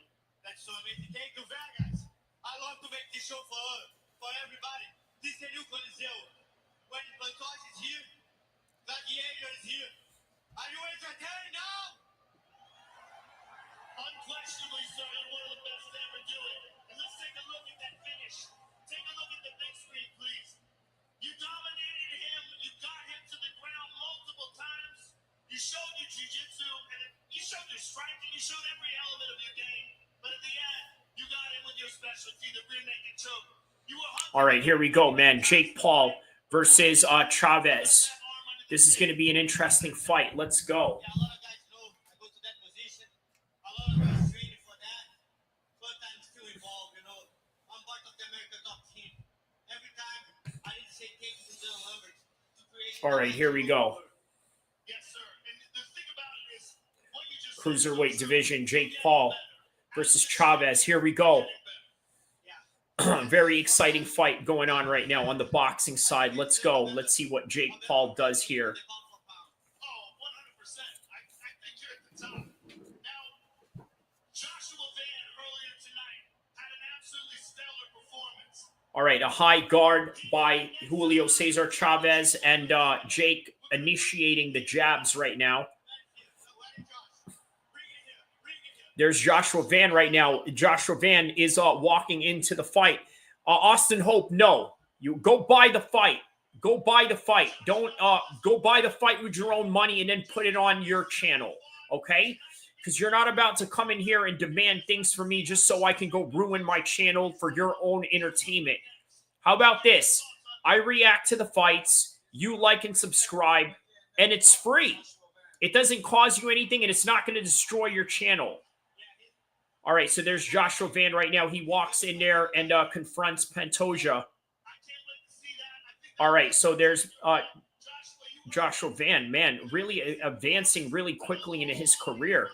I love to make this show for everybody. This is a new Coliseo. When Pantoja is here, Gladiator is here. Are you entertained now? Unquestionably, sir, you're one of the best to ever do it. And let's take a look at that finish. Take a look at the big screen, please. You dominated him. You got him to the ground multiple times. You showed your jiu-jitsu, and you showed your striking. You showed every element of your game. But at the end, you got him with your specialty, the rear naked choke. All right, here we go, man. Jake Paul versus Chavez. This is going to be an interesting fight. Let's go. All right, here we go. Cruiserweight division, Jake Paul versus Chavez. Here we go. Very exciting fight going on right now on the boxing side. Let's go. Let's see what Jake Paul does here. All right, a high guard by Julio Cesar Chavez and Jake initiating the jabs right now. There's Joshua Van right now. Joshua Van is walking into the fight. Austin Hope, no. You go buy the fight. Go buy the fight. Don't go buy the fight with your own money and then put it on your channel, okay? Because you're not about to come in here and demand things from me just so I can go ruin my channel for your own entertainment. How about this? I react to the fights. You like and subscribe, and it's free. It doesn't cost you anything, and it's not going to destroy your channel. All right, so there's Joshua Van right now. He walks in there and confronts Pantoja. All right, so there's Joshua Van, man, really advancing really quickly into his career.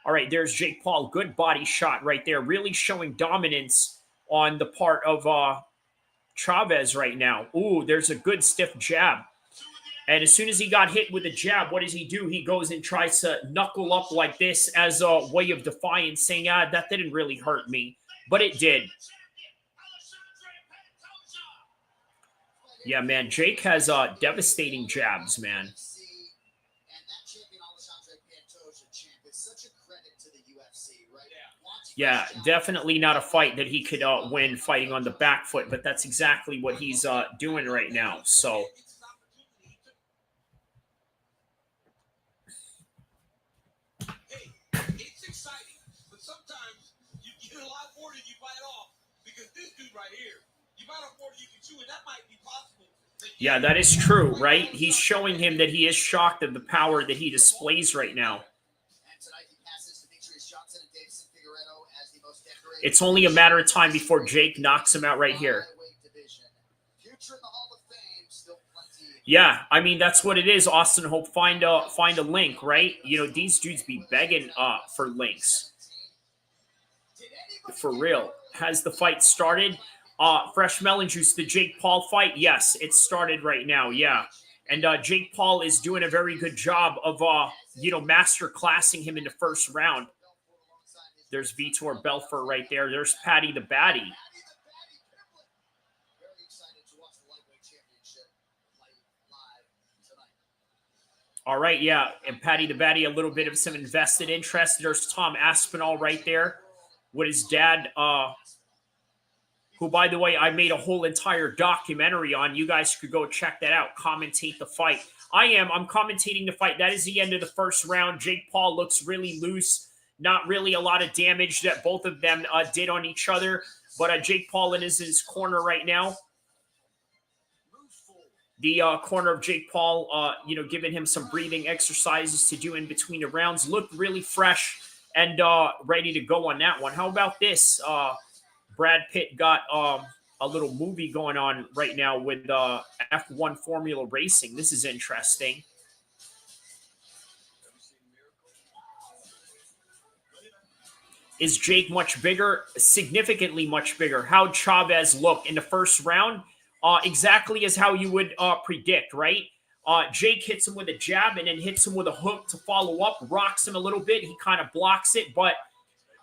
All right, there's Jake Paul. Good body shot right there. Really showing dominance on the part of Chavez right now. Ooh, there's a good stiff jab. And as soon as he got hit with a jab, what does he do? He goes and tries to knuckle up like this as a way of defiance, saying, that didn't really hurt me. But it did. Yeah, man. Jake has devastating jabs, man. Yeah, definitely not a fight that he could win fighting on the back foot, but that's exactly what he's doing right now. So, It's exciting, but sometimes you get a lot more than you bite off because this dude right here, you bite off more than you can chew, and that might be possible. yeah, that is true, right? He's showing him that he is shocked of the power that he displays right now. It's only a matter of time before Jake knocks him out right here. Yeah, I mean, that's what it is. Austin Hope, find a link, right? You know, these dudes be begging for links. For real. Has the fight started? Fresh Melon Juice, the Jake Paul fight? Yes, it started right now, yeah. And Jake Paul is doing a very good job of, you know, master classing him in the first round. There's Vitor Belfort right there. There's Patty the Batty. All right, yeah. And Patty the Batty, a little bit of some invested interest. There's Tom Aspinall right there with his dad, who, by the way, I made a whole entire documentary on. You guys could go check that out. Commentate the fight. I'm commentating the fight. That is the end of the first round. Jake Paul looks really loose. Not really a lot of damage that both of them did on each other. But Jake Paul is in his corner right now. The corner of Jake Paul, you know, giving him some breathing exercises to do in between the rounds. Looked really fresh and ready to go on that one. How about this? Brad Pitt got a little movie going on right now with F1 Formula Racing. This is interesting. Is Jake much bigger? Significantly much bigger. How'd Chavez look in the first round? Exactly as how you would predict, right? Jake hits him with a jab and then hits him with a hook to follow up, rocks him a little bit. He kind of blocks it, but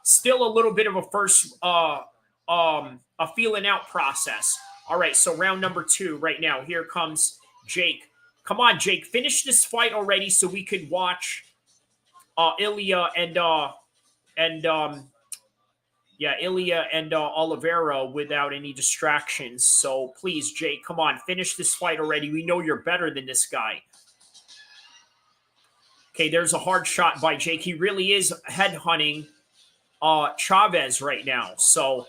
still a little bit of a first a feeling out process. All right, so round number 2 right now. Here comes Jake. Come on, Jake. Finish this fight already so we could watch Ilya and Oliveira without any distractions. So please, Jake, come on, finish this fight already. We know you're better than this guy. Okay, there's a hard shot by Jake. He really is headhunting Chavez right now. So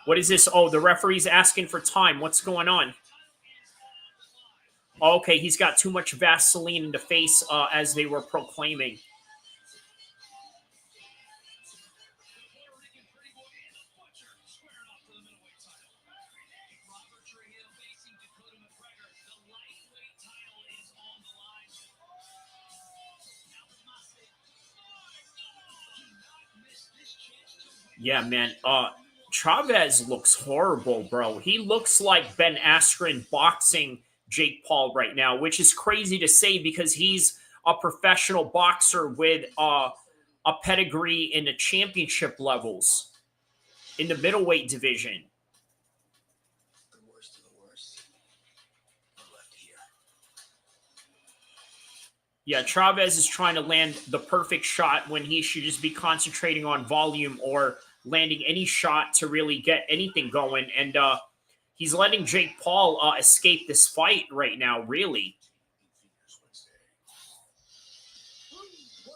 what is this? Oh, the referee's asking for time. What's going on? Okay, he's got too much Vaseline in the face as they were proclaiming. Yeah, man. Chavez looks horrible, bro. He looks like Ben Askren boxing Jake Paul right now, which is crazy to say because he's a professional boxer with a pedigree in the championship levels in the middleweight division. Yeah, Chavez is trying to land the perfect shot when he should just be concentrating on volume or landing any shot to really get anything going. And he's letting Jake Paul escape this fight right now, really. What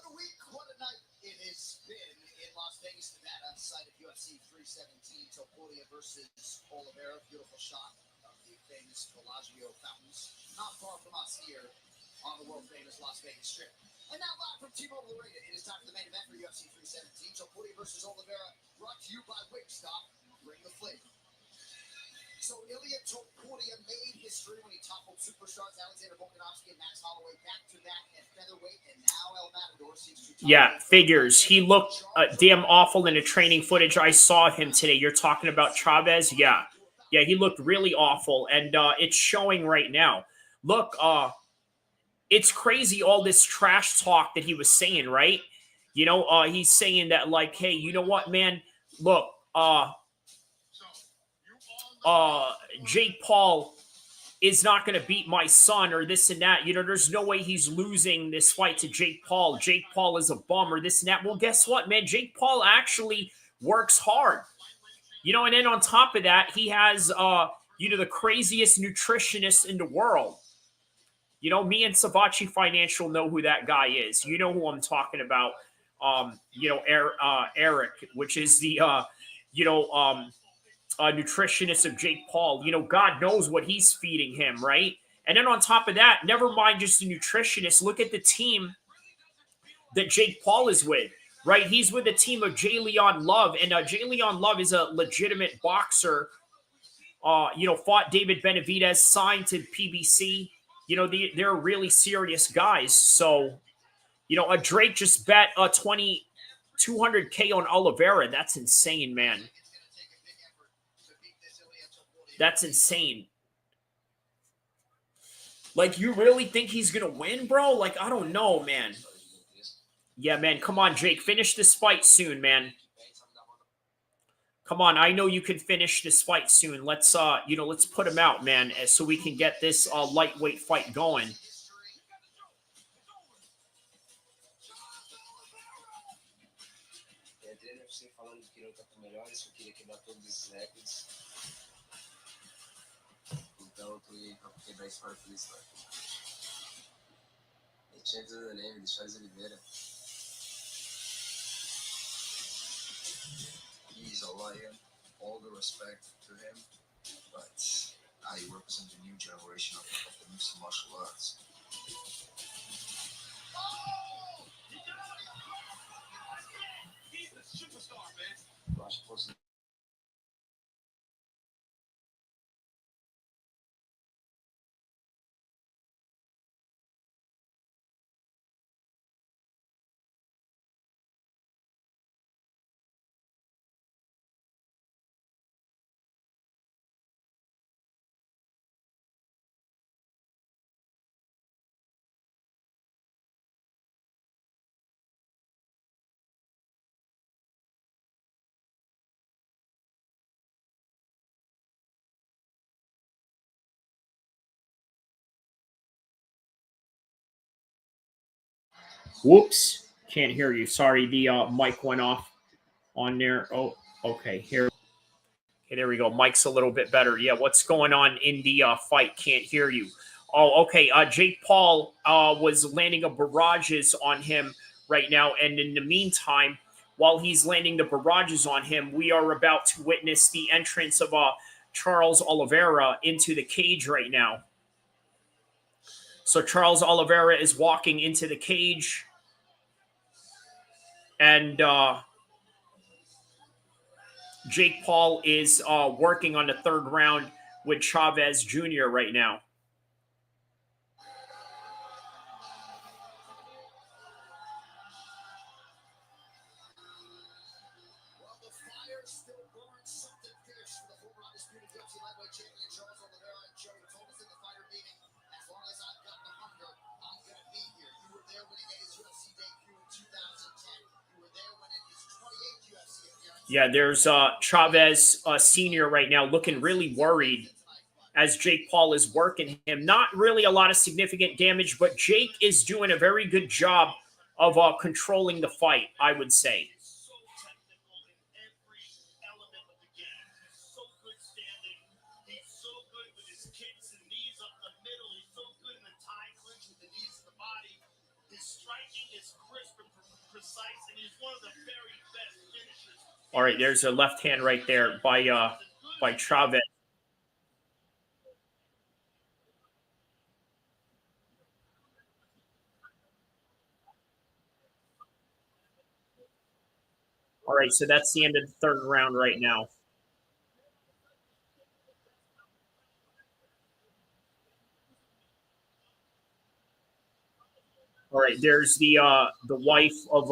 a week, what a night it has been in Las Vegas, Nevada, on the site of UFC 317. Topuria versus Oliveira. Beautiful shot of the famous Bellagio fountains. Not far from us here on the world-famous Las Vegas Strip. And now live from T-Mobile Arena, it is time for the main event for UFC 317. Topuria versus Oliveira, brought to you by Wingstop. Bring the flavor. So Ilya Topuria made history when he toppled superstars Alexander Volkanovski and Max Holloway back-to-back at featherweight, and now El Matador seems to... Yeah, figures. He looked damn awful in the training footage I saw of him today. You're talking about Chavez? Yeah. Yeah, he looked really awful, and it's showing right now. Look, it's crazy all this trash talk that he was saying, right? You know, he's saying that like, hey, you know what, man? Look, Jake Paul is not going to beat my son or this and that. You know, there's no way he's losing this fight to Jake Paul. Jake Paul is a bum or this and that. Well, guess what, man? Jake Paul actually works hard. You know, and then on top of that, he has, you know, the craziest nutritionist in the world. You know, me and Savachi Financial know who that guy is. You know who I'm talking about. You know, Eric, which is the, you know, nutritionist of Jake Paul. You know, God knows what he's feeding him, right? And then on top of that, never mind just the nutritionist. Look at the team that Jake Paul is with. Right, he's with a team of Jalen Love, and Jalen Love is a legitimate boxer. You know, fought David Benavidez, signed to PBC. You know, they're really serious guys. So, you know, Drake just bet 200K on Oliveira. That's insane, man. That's insane. Like, you really think he's gonna win, bro? Like, I don't know, man. Yeah, man, come on, Jake. Finish this fight soon, man. Come on, I know you can finish this fight soon. Let's, you know, let's put him out, man, so we can get this lightweight fight going. He's a lion, all the respect to him, but I represent a new generation of the Musa martial arts. He's the superstar, man. Whoops. Can't hear you. Sorry, the mic went off on there. Oh, okay. Here. Okay, there we go. Mic's a little bit better. Yeah, what's going on in the fight? Can't hear you. Oh, okay. Jake Paul was landing a barrages on him right now. And in the meantime, while he's landing the barrages on him, we are about to witness the entrance of Charles Oliveira into the cage right now. So Charles Oliveira is walking into the cage. And Jake Paul is working on the third round with Chavez Jr. right now. Well, the fire still burns something fierce for the former Undisputed UFC lightweight champion Charles Oliveira. And Joe told us in the fighter meeting, as long as I've got the hunger, I'm going to be here. You were there when he made his UFC debut in 2010. You were there when in his 28th UFC appearance. Yeah, there's Chavez Sr. right now looking really worried as Jake Paul is working him. Not really a lot of significant damage, but Jake is doing a very good job of controlling the fight, I would say. All right, there's a left hand right there by Chavez. All right, so that's the end of the third round right now. All right, there's the wife of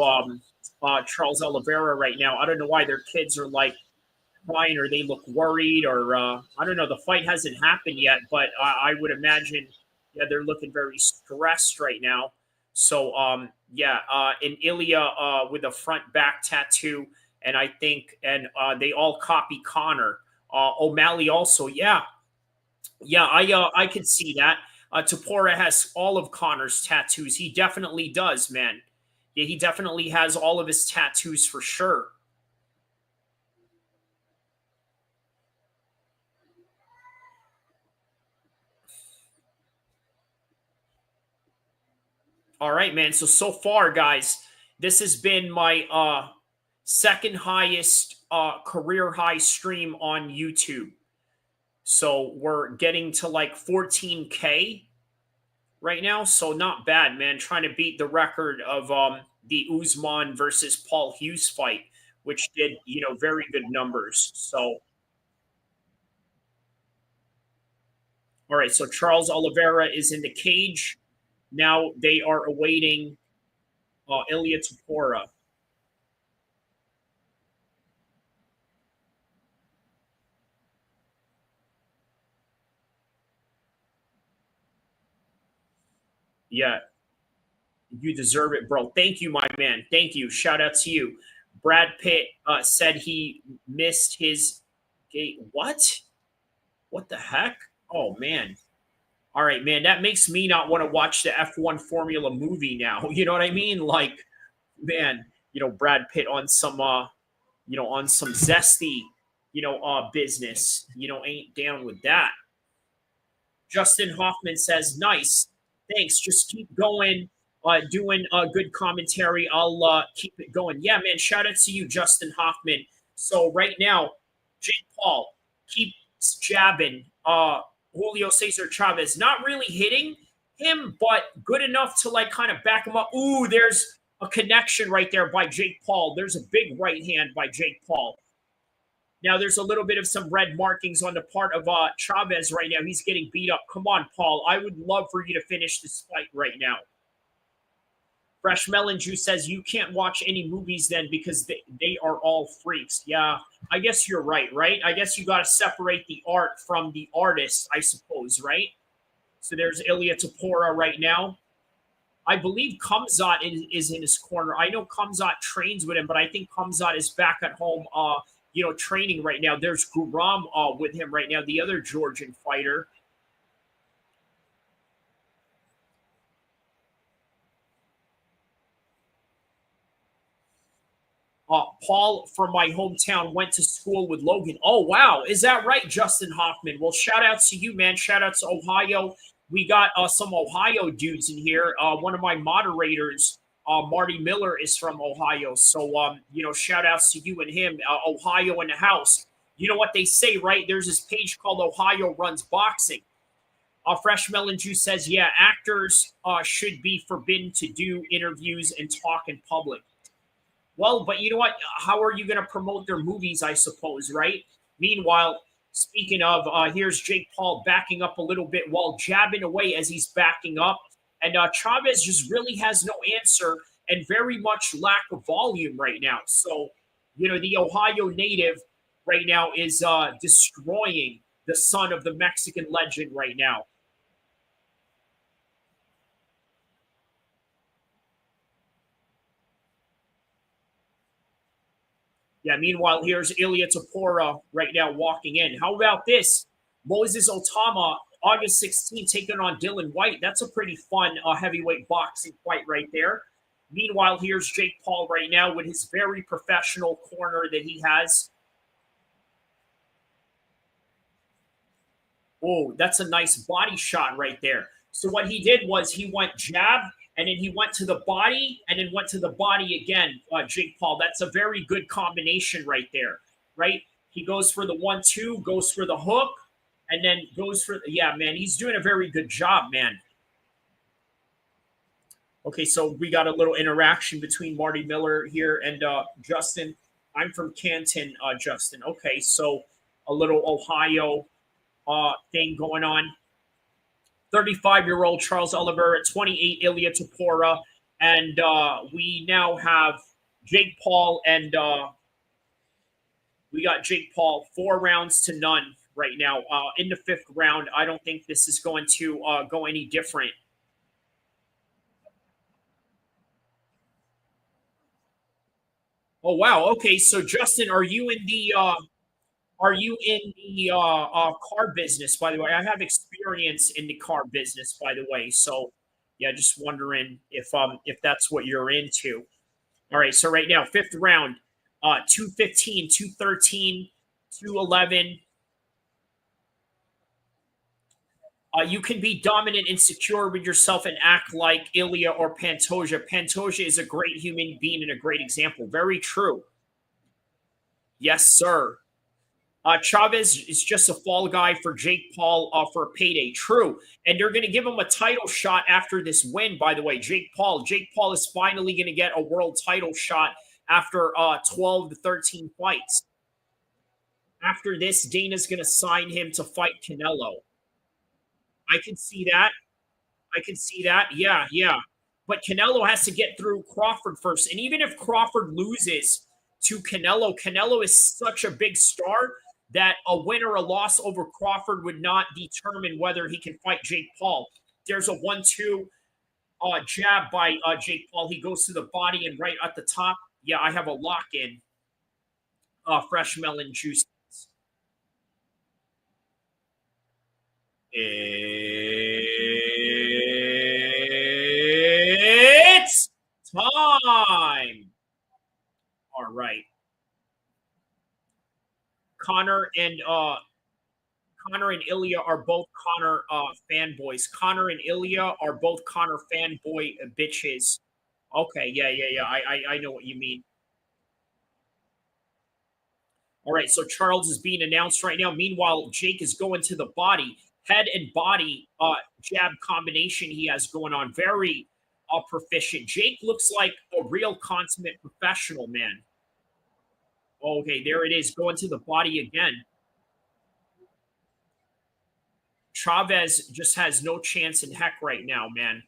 Charles Oliveira right now. I don't know why their kids are like crying or they look worried, or I don't know. The fight hasn't happened yet, but I would imagine, yeah, they're looking very stressed right now. So, yeah, and Ilya with a front back tattoo, and I think, and they all copy Connor. O'Malley also, yeah, I could see that. Topuria has all of Connor's tattoos. He definitely does, man. Yeah, he definitely has all of his tattoos for sure. All right, man. So far, guys, this has been my second highest career high stream on YouTube. So we're getting to like 14K right now. So not bad, man. Trying to beat the record of the Usman versus Paul Hughes fight, which did, very good numbers. So, all right. So Charles Oliveira is in the cage. Now they are awaiting Ilya Topuria. Yeah. You deserve it, bro. Thank you, my man. Thank you. Shout out to you. Brad Pitt said he missed his gate. What? What the heck? Oh, man. All right, man. That makes me not want to watch the F1 Formula movie now. You know what I mean? Like, man, Brad Pitt on some, on some zesty, business. Ain't down with that. Justin Hoffman says, nice. Thanks. Just keep going. Doing good commentary. I'll keep it going. Yeah, man. Shout out to you, Justin Hoffman. So right now, Jake Paul keeps jabbing. Julio Cesar Chavez not really hitting him, but good enough to like kind of back him up. Ooh, there's a connection right there by Jake Paul. There's a big right hand by Jake Paul. Now there's a little bit of some red markings on the part of Chavez right now. He's getting beat up. Come on, Paul. I would love for you to finish this fight right now. Fresh Melon Juice says you can't watch any movies then because they are all freaks. Yeah, I guess you're right? I guess you got to separate the art from the artist, I suppose, right? So there's Ilya Topuria right now. I believe Khamzat is in his corner. I know Khamzat trains with him, but I think Khamzat is back at home, training right now. There's Guram with him right now, the other Georgian fighter. Paul from my hometown went to school with Logan. Oh, wow. Is that right, Justin Hoffman? Well, shout out to you, man. Shout out to Ohio. We got some Ohio dudes in here. One of my moderators, Marty Miller, is from Ohio. So, shout outs to you and him. Ohio in the house. You know what they say, right? There's this page called Ohio Runs Boxing. Fresh Melon Juice says, yeah, actors should be forbidden to do interviews and talk in public. Well, but you know what? How are you going to promote their movies, I suppose, right? Meanwhile, speaking of, here's Jake Paul backing up a little bit while jabbing away as he's backing up. And Chavez just really has no answer and very much lack of volume right now. So, the Ohio native right now is destroying the son of the Mexican legend right now. Yeah, meanwhile, here's Ilya Topuria right now walking in. How about this? Moses Otama, August 16th, taking on Dylan White. That's a pretty fun heavyweight boxing fight right there. Meanwhile, here's Jake Paul right now with his very professional corner that he has. Oh, that's a nice body shot right there. So what he did was he went jab, and then he went to the body, and then went to the body again, Jake Paul. That's a very good combination right there, right? He goes for the 1-2, goes for the hook, and then goes for yeah, man, he's doing a very good job, man. Okay, so we got a little interaction between Marty Miller here and Justin. I'm from Canton, Justin. Okay, so a little Ohio thing going on. 35-year-old Charles Oliveira, 28 Ilya Topuria, and we now have Jake Paul and We got Jake Paul 4 rounds to none right now. In the 5th round, I don't think this is going to go any different. Oh wow. Okay, so Justin, are you in the car business, by the way? I have experience in the car business, by the way. So yeah, just wondering if that's what you're into. All right, so right now, 5th round, 215, 213, 211. You can be dominant and secure with yourself and act like Ilya or Pantoja. Pantoja is a great human being and a great example. Very true. Yes, sir. Chavez is just a fall guy for Jake Paul for a payday. True. And they're going to give him a title shot after this win, by the way. Jake Paul is finally going to get a world title shot after 12 to 13 fights. After this, Dana's going to sign him to fight Canelo. I can see that. Yeah. But Canelo has to get through Crawford first. And even if Crawford loses to Canelo, Canelo is such a big star that a win or a loss over Crawford would not determine whether he can fight Jake Paul. There's a 1-2 jab by Jake Paul. He goes to the body and right at the top. Yeah, I have a lock-in. Fresh melon juice. It's time. All right. Connor and Ilya are both Connor fanboys. Connor and Ilya are both Connor fanboy bitches. Okay, yeah. I know what you mean. All right, so Charles is being announced right now. Meanwhile, Jake is going to the body. Head and body jab combination he has going on. Very proficient. Jake looks like a real consummate professional, man. Okay, there it is. Going to the body again. Chavez just has no chance in heck right now, man.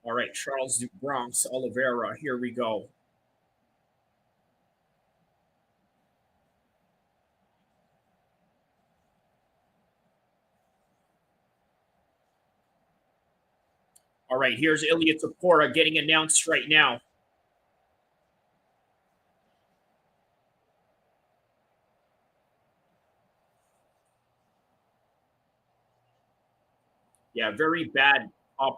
All right, Charles du Bronx, Oliveira. Here we go. All right, here's Ilya Topuria getting announced right now. Yeah, very bad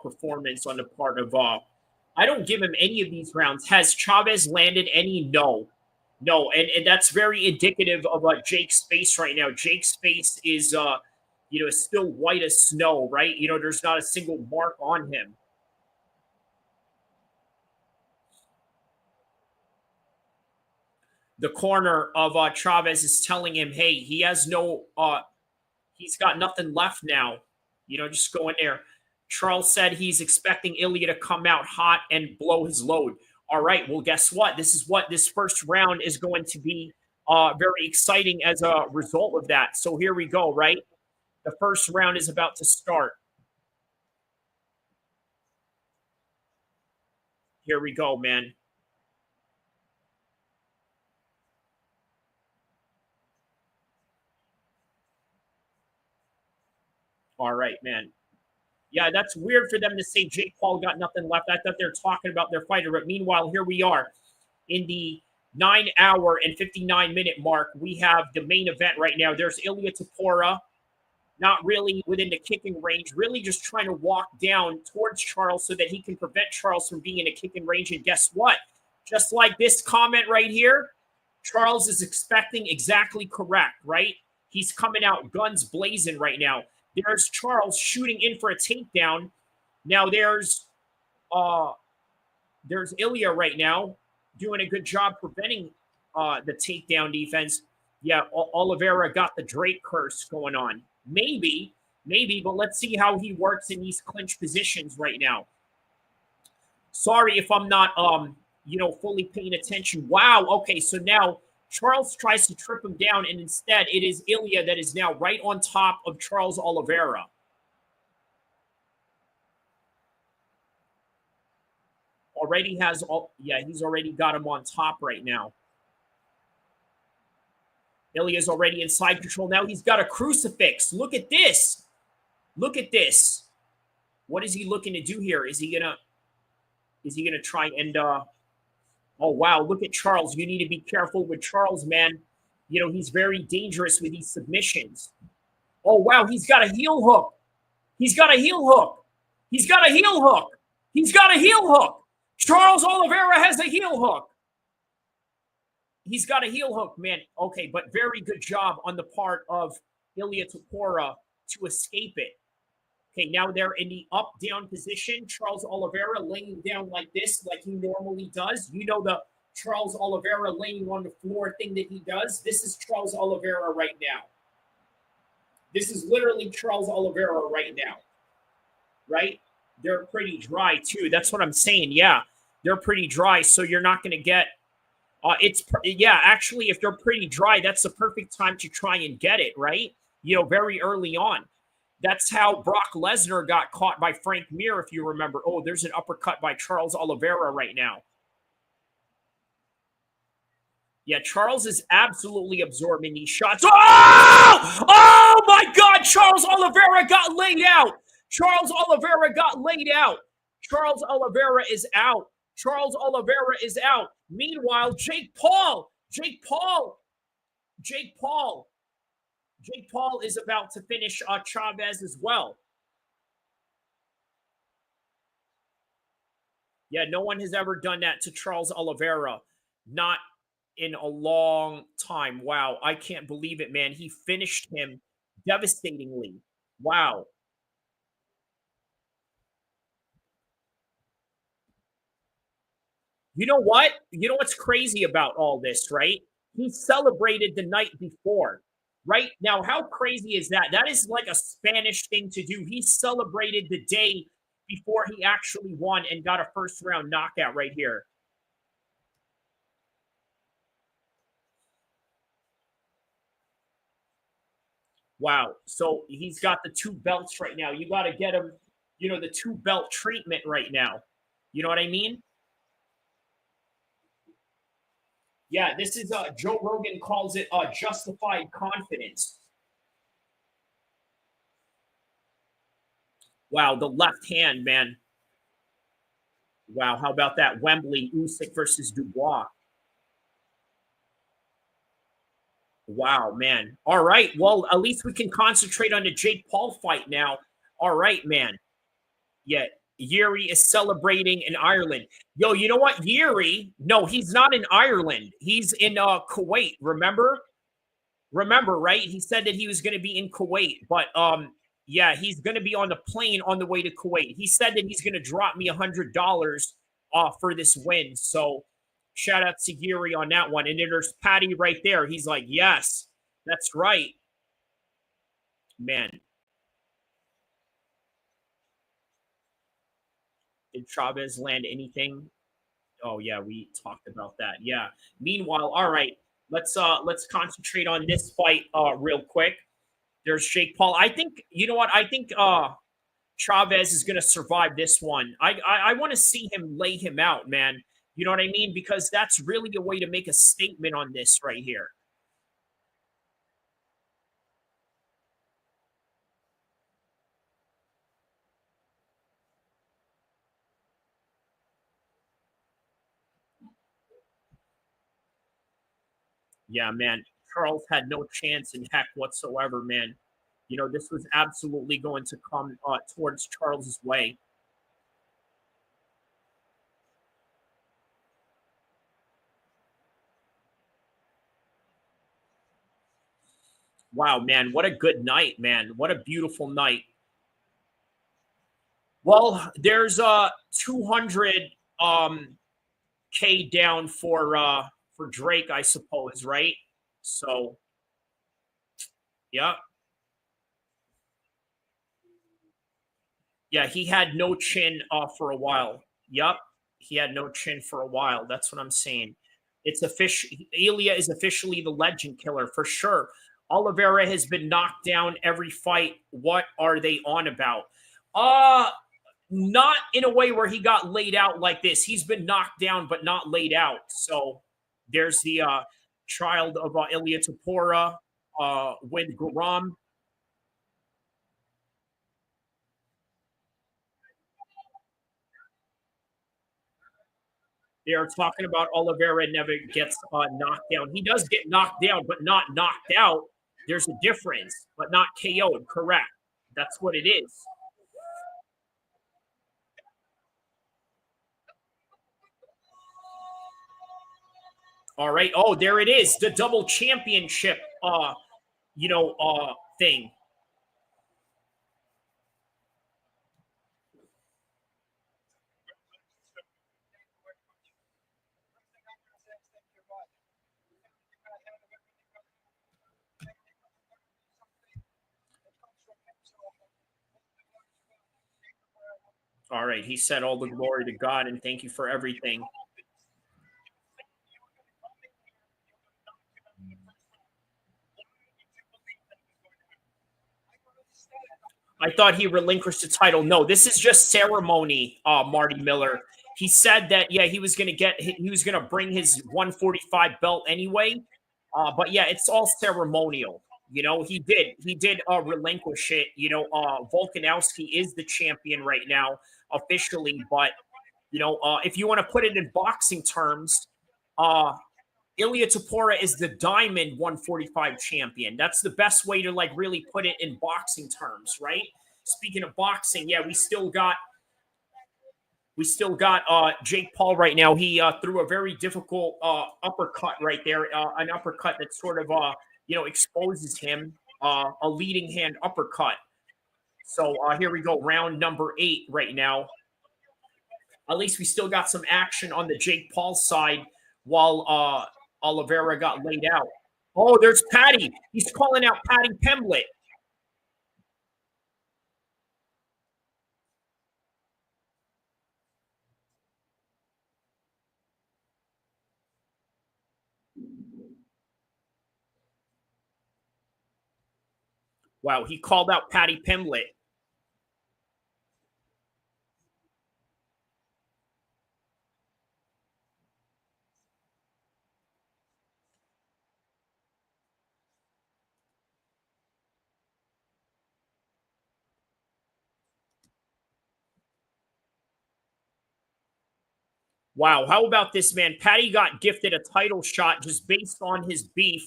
performance on the part of I don't give him any of these rounds. Has Chavez landed any? No. And that's very indicative of Jake's face right now. Jake's face is is still white as snow, right? There's not a single mark on him. The corner of Chavez is telling him, hey, he has no he's got nothing left now. Just go in there. Charles said he's expecting Ilya to come out hot and blow his load. All right, well, guess what? This is what this first round is going to be very exciting as a result of that. So here we go, right? The first round is about to start. Here we go, man. All right, man. Yeah, that's weird for them to say Jake Paul got nothing left. I thought they were talking about their fighter. But meanwhile, here we are in the 9-hour and 59-minute mark. We have the main event right now. There's Ilya Topuria, not really within the kicking range, really just trying to walk down towards Charles so that he can prevent Charles from being in a kicking range. And guess what? Just like this comment right here, Charles is expecting exactly correct, right? He's coming out guns blazing right now. There's Charles shooting in for a takedown. Now there's Ilya right now doing a good job preventing the takedown defense. Yeah, Oliveira got the Drake curse going on. Maybe, but let's see how he works in these clinch positions right now. Sorry if I'm not fully paying attention. Wow, okay, so now Charles tries to trip him down, and instead it is Ilya that is now right on top of Charles Oliveira. Already has all. Yeah, he's already got him on top right now. Ilya's already in side control. Now he's got a crucifix. Look at this. Look at this. What is he looking to do here? Is he gonna try and oh wow, look at Charles. You need to be careful with Charles, man. You know, he's very dangerous with these submissions. Oh wow, he's got a heel hook. He's got a heel hook. He's got a heel hook. He's got a heel hook. Charles Oliveira has a heel hook. He's got a heel hook, man. Okay, but very good job on the part of Ilia Topuria to escape it. Okay, now they're in the up-down position. Charles Oliveira laying down like this, like he normally does. You know the Charles Oliveira laying on the floor thing that he does? This is Charles Oliveira right now. This is literally Charles Oliveira right now, right? They're pretty dry, too. That's what I'm saying. Yeah, they're pretty dry, so you're not going to get actually, if they're pretty dry, that's the perfect time to try and get it, right? You know, very early on. That's how Brock Lesnar got caught by Frank Mir, if you remember. Oh, there's an uppercut by Charles Oliveira right now. Yeah, Charles is absolutely absorbing these shots. Oh! Oh, my God! Charles Oliveira got laid out. Charles Oliveira got laid out. Charles Oliveira is out. Charles Oliveira is out. Meanwhile, Jake Paul is about to finish Chavez as well. Yeah, no one has ever done that to Charles Oliveira. Not in a long time. Wow, I can't believe it, man. He finished him devastatingly. Wow. You know what? You know what's crazy about all this, right? He celebrated the night before, right? Now, how crazy is that? That is like a Spanish thing to do. He celebrated the day before he actually won and got a first-round knockout right here. Wow. So he's got the 2 belts right now. You got to get him, you know, the 2-belt treatment right now. You know what I mean? Yeah, this is Joe Rogan calls it justified confidence. Wow, the left hand, man. Wow, how about that? Wembley, Usyk versus Dubois. Wow, man. All right, well, at least we can concentrate on the Jake Paul fight now. All right, man. Yeah, Yuri is celebrating in Ireland. Yo, you know what? Yuri, no, he's not in Ireland. He's in Kuwait, remember? Remember, right? He said that he was going to be in Kuwait, but yeah, he's going to be on the plane on the way to Kuwait. He said that he's going to drop me $100 for this win. So shout out to Yuri on that one. And then there's Patty right there. He's like, yes, that's right. Man. Did Chavez land anything? Oh yeah, we talked about that. Yeah. Meanwhile, all right, let's concentrate on this fight real quick. There's Jake Paul. I think, you know what? I think Chavez is gonna survive this one. I want to see him lay him out, man. You know what I mean? Because that's really a way to make a statement on this right here. Yeah, man. Charles had no chance in heck whatsoever, man. You know, this was absolutely going to come towards Charles's way. Wow, man. What a good night, man. What a beautiful night. Well, there's 200 K down for Drake, I suppose, right? So, yeah. Yeah, he had no chin for a while. Yep, he had no chin for a while. That's what I'm saying. It's official. Ilya is officially the legend killer for sure. Oliveira has been knocked down every fight. What are they on about? not in a way where he got laid out like this. He's been knocked down, but not laid out. So there's the child of Ilia Topuria with Garam. They are talking about Oliveira never gets knocked down. He does get knocked down, but not knocked out. There's a difference, but not KO'd. Correct. That's what it is. All right. Oh, there it is. The double championship, thing. All right. He said all the glory to God and thank you for everything. I thought he relinquished the title. No, this is just ceremony, Marty Miller. He said that, yeah, he was going to bring his 145 belt anyway. But yeah, it's all ceremonial. You know, he did relinquish it. You know, Volkanovski is the champion right now officially. But, you know, if you want to put it in boxing terms, Ilia Topuria is the Diamond 145 champion. That's the best way to like really put it in boxing terms, right? Speaking of boxing, yeah, we still got Jake Paul right now. He threw a very difficult uppercut right there, an uppercut that sort of exposes him, a leading hand uppercut. So here we go, round number 8 right now. At least we still got some action on the Jake Paul side while Oliveira got laid out. Oh, there's Patty. He's calling out Patty Pimblett. Wow, he called out Patty Pimblett. Wow, how about this, man? Patty got gifted a title shot just based on his beef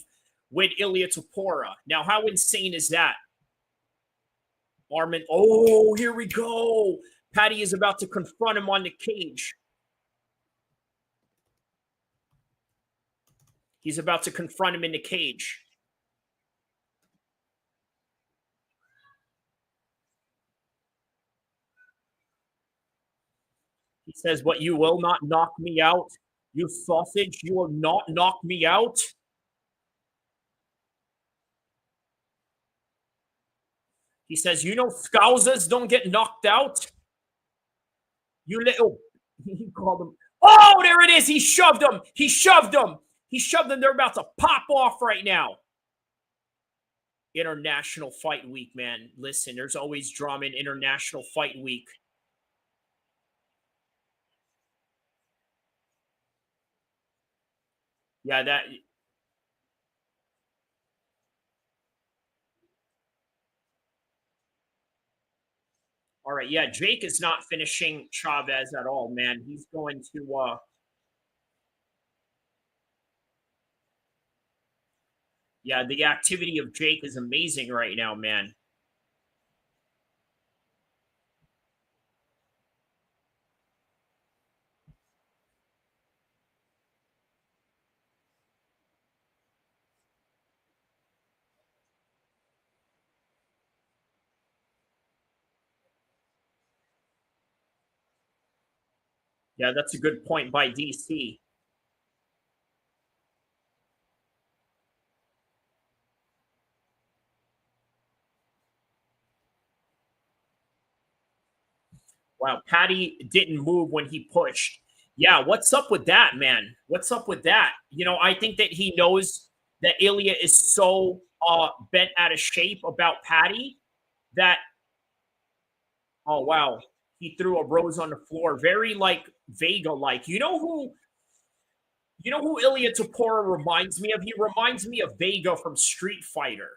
with Ilia Topuria. Now, how insane is that? Armin, oh, here we go. Patty is about to confront him on the cage. He's about to confront him in the cage. He says, but you will not knock me out. You sausage, you will not knock me out. He says, you know, Scousers don't get knocked out. You little, he called him. Oh, there it is. He shoved him. He shoved him. He shoved him. They're about to pop off right now. International Fight Week, man. Listen, there's always drama in International Fight Week. Yeah, that. All right, yeah, Jake is not finishing Chavez at all, man. He's going to yeah, the activity of Jake is amazing right now, man. Yeah, that's a good point by DC. Wow, Patty didn't move when he pushed. Yeah, what's up with that, man? What's up with that? You know, I think that he knows that Ilia is so bent out of shape about Patty that, oh, wow. He threw a rose on the floor, very like Vega-like. You know who Ilia Topuria reminds me of? He reminds me of Vega from Street Fighter.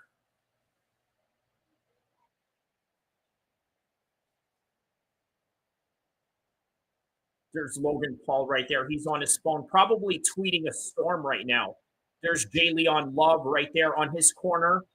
There's Logan Paul right there. He's on his phone, probably tweeting a storm right now. There's Jay Leon Love right there on his corner.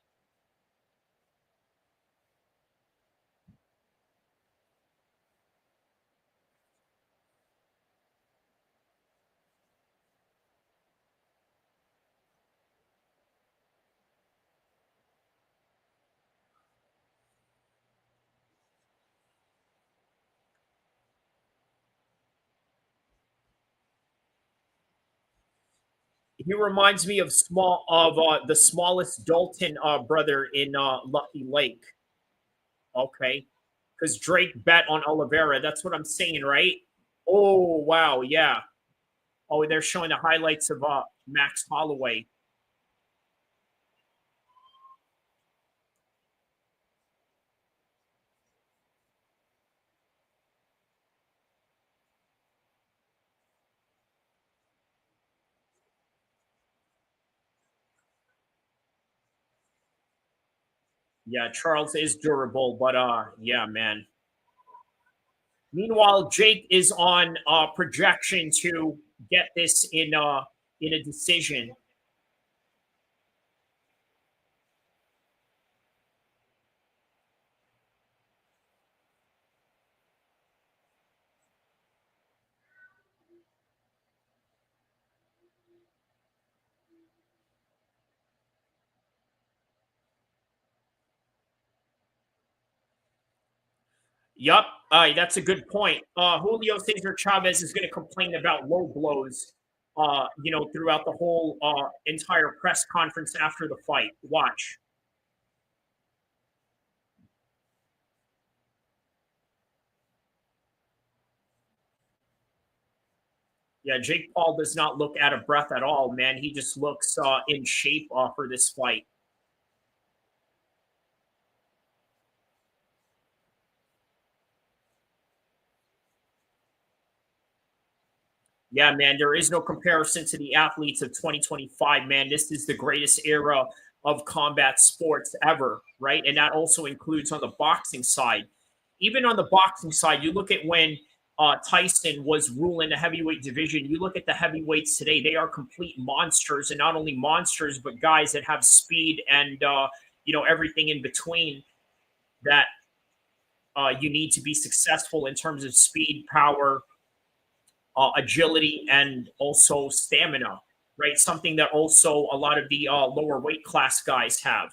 He reminds me of the smallest Dalton brother in Lucky Lake. Okay, because Drake bet on Oliveira. That's what I'm saying, right? Oh wow, yeah. Oh, they're showing the highlights of Max Holloway. Yeah, Charles is durable, but yeah, man. Meanwhile, Jake is on projection to get this in a decision. Yup, that's a good point. Julio Cesar Chavez is going to complain about low blows, throughout the whole entire press conference after the fight. Watch. Yeah, Jake Paul does not look out of breath at all, man. He just looks in shape for this fight. Yeah, man, there is no comparison to the athletes of 2025, man. This is the greatest era of combat sports ever, right? And that also includes on the boxing side. Even on the boxing side, you look at when Tyson was ruling the heavyweight division, you look at the heavyweights today, they are complete monsters, and not only monsters, but guys that have speed and, everything in between that you need to be successful in terms of speed, power, agility, and also stamina, right? Something that also a lot of the lower weight class guys have.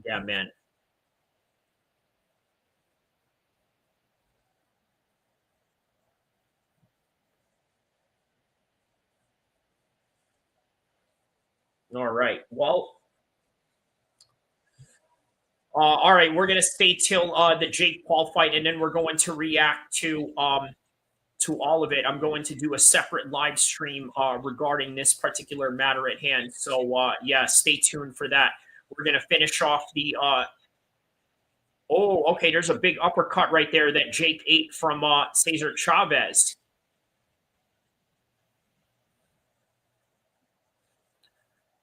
Yeah, man. All right. Well, all right, we're gonna stay till the Jake Paul fight, and then we're going to react to all of it. I'm going to do a separate live stream regarding this particular matter at hand. So yeah, stay tuned for that. We're gonna finish off the. Oh, okay. There's a big uppercut right there that Jake ate from Cesar Chavez.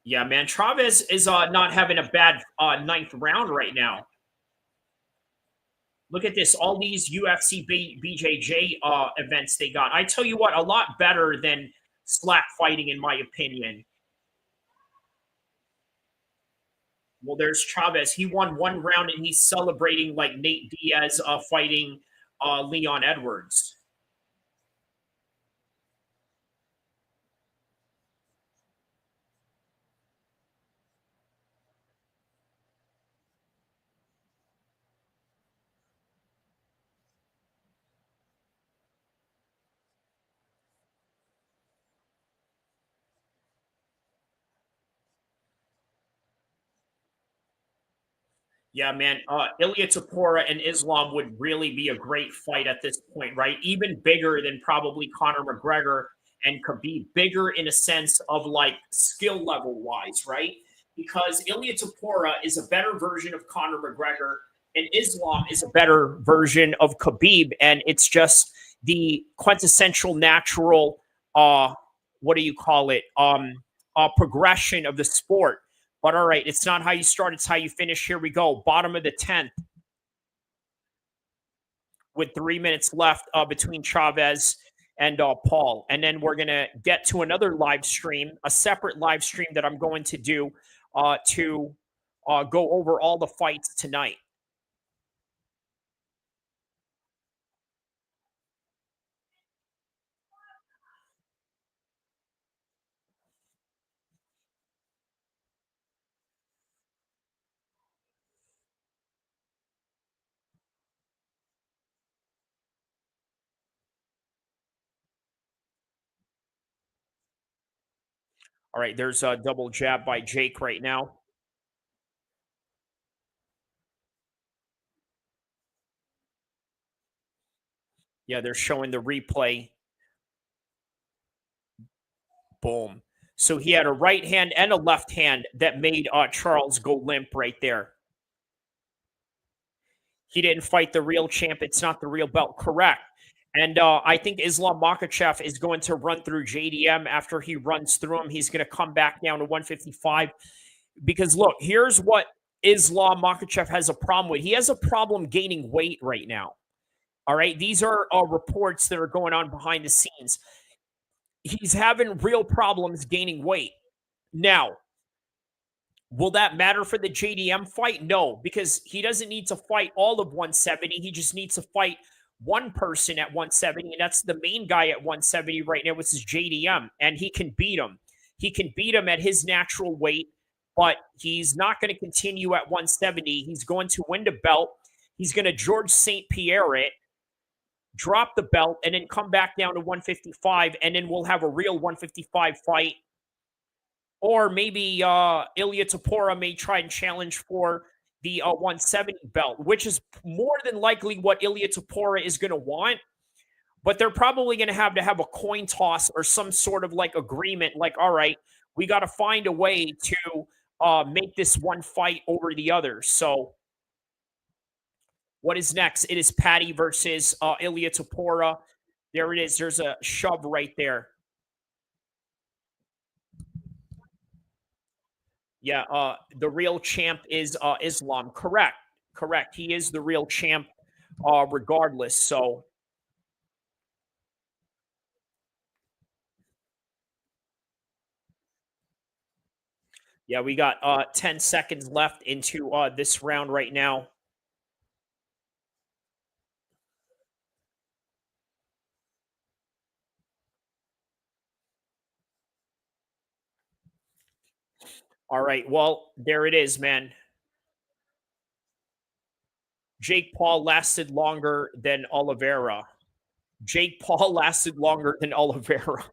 Yeah, man. Chavez is not having a bad ninth round right now. Look at this. All these UFC BJJ events they got. I tell you what, a lot better than slap fighting, in my opinion. Well, there's Chavez. He won one round, and he's celebrating like Nate Diaz fighting Leon Edwards. Yeah, man. Ilia Topuria and Islam would really be a great fight at this point, right? Even bigger than probably Conor McGregor and Khabib. Bigger in a sense of like skill level wise, right? Because Ilia Topuria is a better version of Conor McGregor, and Islam is a better version of Khabib, and it's just the quintessential natural what do you call it? Progression of the sport. But all right, it's not how you start, it's how you finish. Here we go. Bottom of the 10th. With 3 minutes left between Chavez and Paul. And then we're going to get to another live stream, a separate live stream that I'm going to do to go over all the fights tonight. All right, there's a double jab by Jake right now. Yeah, they're showing the replay. Boom. So he had a right hand and a left hand that made Charles go limp right there. He didn't fight the real champ. It's not the real belt. Correct. And I think Islam Makhachev is going to run through JDM. After he runs through him, he's going to come back down to 155. Because, look, here's what Islam Makhachev has a problem with. He has a problem gaining weight right now. All right? These are reports that are going on behind the scenes. He's having real problems gaining weight. Now, will that matter for the JDM fight? No, because he doesn't need to fight all of 170. He just needs to fight one person at 170, and that's the main guy at 170 right now, which is JDM, and he can beat him. He can beat him at his natural weight, but he's not going to continue at 170. He's going to win the belt. He's going to George St. Pierre it, drop the belt, and then come back down to 155, and then we'll have a real 155 fight. Or maybe Ilia Topuria may try and challenge for the 170 belt, which is more than likely what Ilia Topuria is going to want. But they're probably going to have a coin toss or some sort of like agreement, like, all right, we got to find a way to make this one fight over the other. So what is next? It is Patty versus Ilia Topuria. There it is. There's a shove right there. Yeah, the real champ is Islam. Correct. He is the real champ regardless. So yeah, we got 10 seconds left into this round right now. All right, well, there it is, man. Jake Paul lasted longer than Oliveira. Jake Paul lasted longer than Oliveira.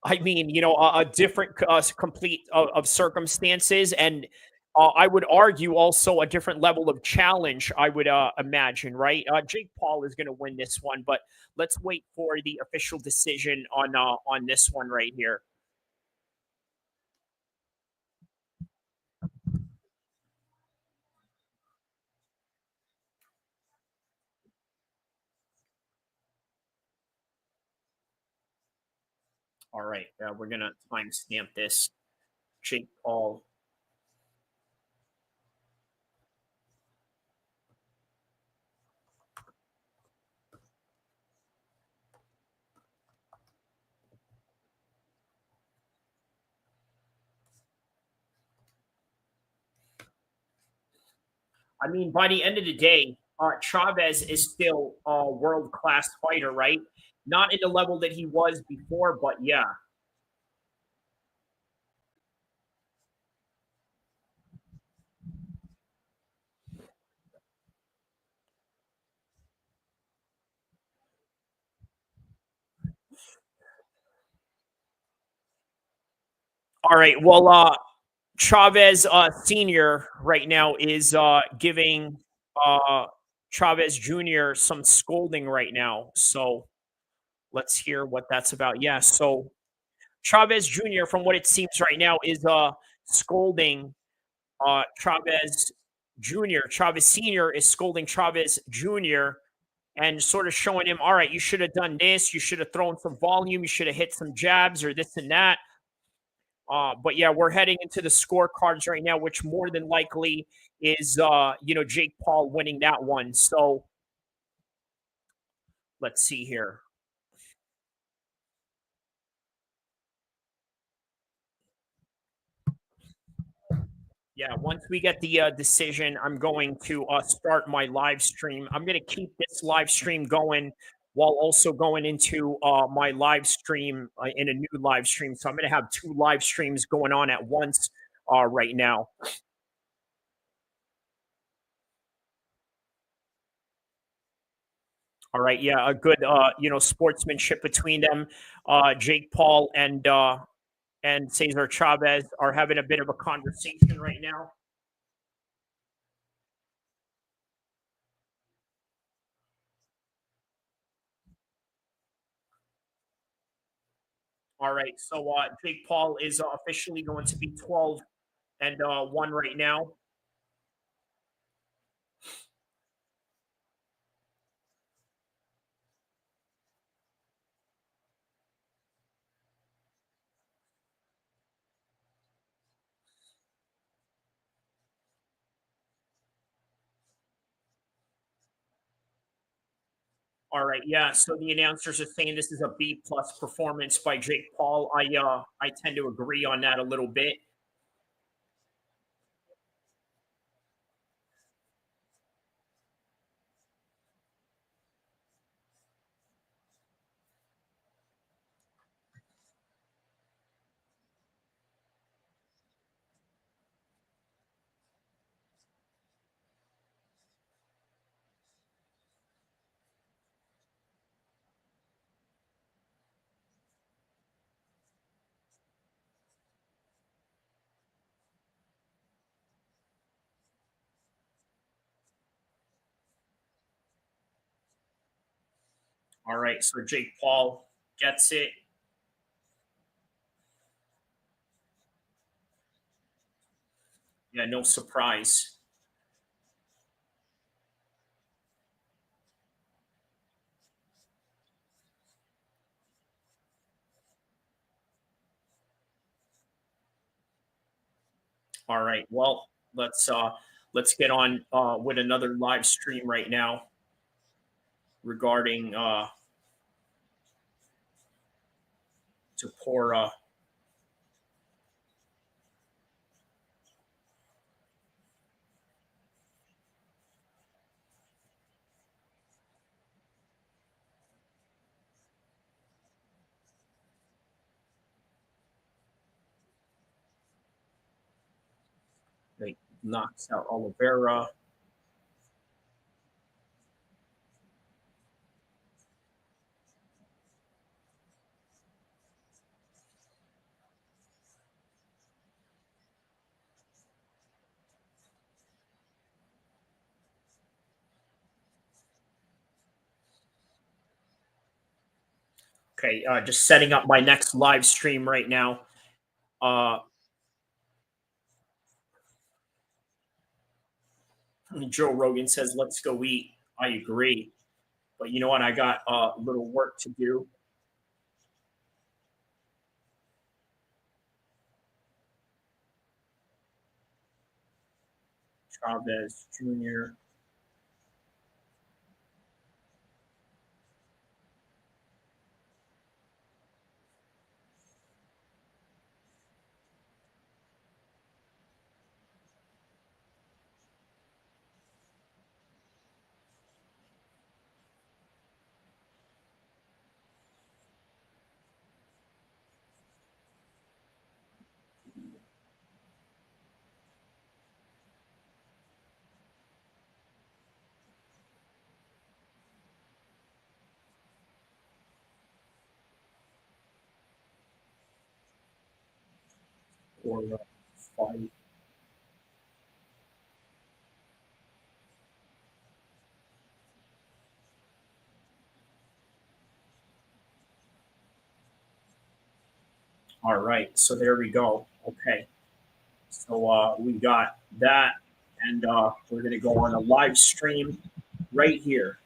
I mean, you know, a different complete of circumstances, and I would argue also a different level of challenge, I would imagine, right? Jake Paul is going to win this one, but let's wait for the official decision on this one right here. All right, we're going to timestamp this. Jake Paul. I mean, by the end of the day, Chavez is still a world-class fighter, right? Not at the level that he was before, but yeah. All right. Well, Chavez Sr. right now is giving Chavez Jr. some scolding right now. So let's hear what that's about. Yeah. So Chavez Jr., from what it seems right now, is scolding Chavez Jr. Chavez Sr. is scolding Chavez Jr. and sort of showing him, all right, you should have done this. You should have thrown some volume. You should have hit some jabs or this and that. But yeah, we're heading into the scorecards right now, which more than likely is, Jake Paul winning that one. So let's see here. Yeah, once we get the decision, I'm going to start my live stream. I'm going to keep this live stream going while also going into my live stream in a new live stream. So I'm going to have 2 live streams going on at once right now. All right, yeah, a good sportsmanship between them. Jake Paul and Cesar Chavez are having a bit of a conversation right now. All right, so Jake Paul is officially going to be 12-1 right now. All right, yeah. So the announcers are saying this is a B+ performance by Jake Paul. I tend to agree on that a little bit. All right, so Jake Paul gets it. Yeah, no surprise. All right, well, let's get on with another live stream right now regarding Topuria. They knocks out Oliveira. Okay, just setting up my next live stream right now. Joe Rogan says, let's go eat. I agree. But you know what? I got a little work to do. Chavez Jr. Or fight. All right, so there we go. Okay, so we got that, and we're gonna go on a live stream right here.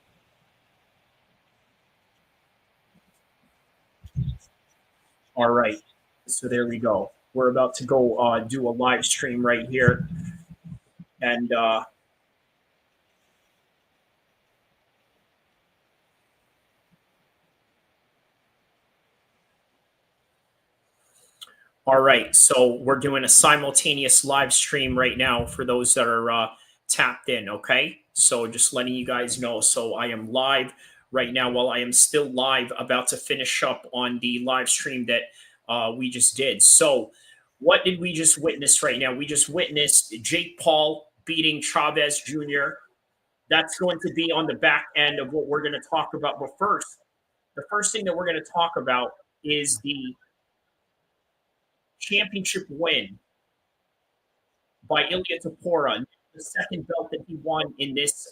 All right, so there we go. We're about to go do a live stream right here, and all right, so we're doing a simultaneous live stream right now for those that are tapped in, okay? So just letting you guys know. So I am live right now while I am still live, about to finish up on the live stream that we just did. So what did we just witness right now? We just witnessed Jake Paul beating Chavez Jr. That's going to be on the back end of what we're going to talk about. But first, the first thing that we're going to talk about is the championship win by Ilia Topuria, the second belt that he won in this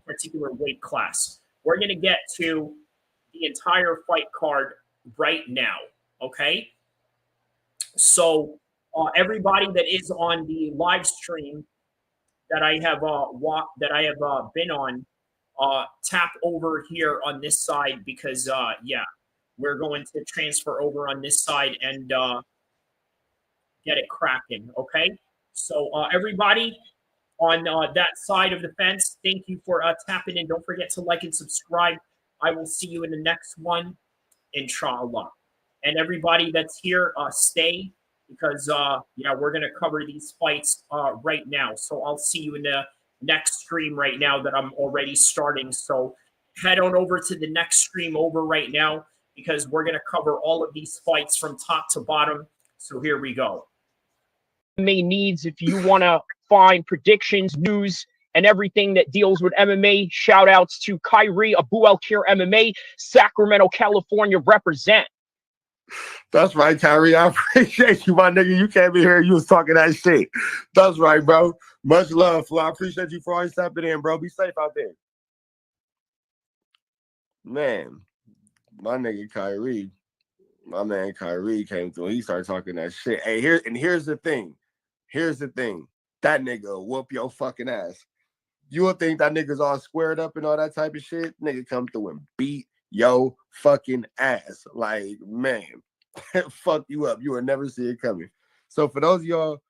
particular weight class. We're going to get to the entire fight card right now, okay? So everybody that is on the live stream that I have been on, tap over here on this side because yeah, we're going to transfer over on this side and get it cracking, okay? So everybody on that side of the fence, thank you for tapping in. Don't forget to like and subscribe. I will see you in the next one, inshallah. And everybody that's here, stay because, yeah, we're going to cover these fights right now. So I'll see you in the next stream right now that I'm already starting. So head on over to the next stream over right now because we're going to cover all of these fights from top to bottom. So here we go. MMA needs, if you want to find predictions, news, and everything that deals with MMA, shout outs to Kyrie Abu Al-Kir MMA, Sacramento, California, represent. That's right, Kyrie. I appreciate you, my nigga. You came in here, you was talking that shit. That's right, bro. Much love, Flo. I appreciate you for always stepping in, bro. Be safe out there. Man, my nigga Kyrie, my man Kyrie came through and he started talking that shit. Hey, here's the thing. Here's the thing. That nigga will whoop your fucking ass. You will think that nigga's all squared up and all that type of shit. Nigga come through and beat your fucking ass. Like, man, fuck you up. You will never see it coming. So for those of y'all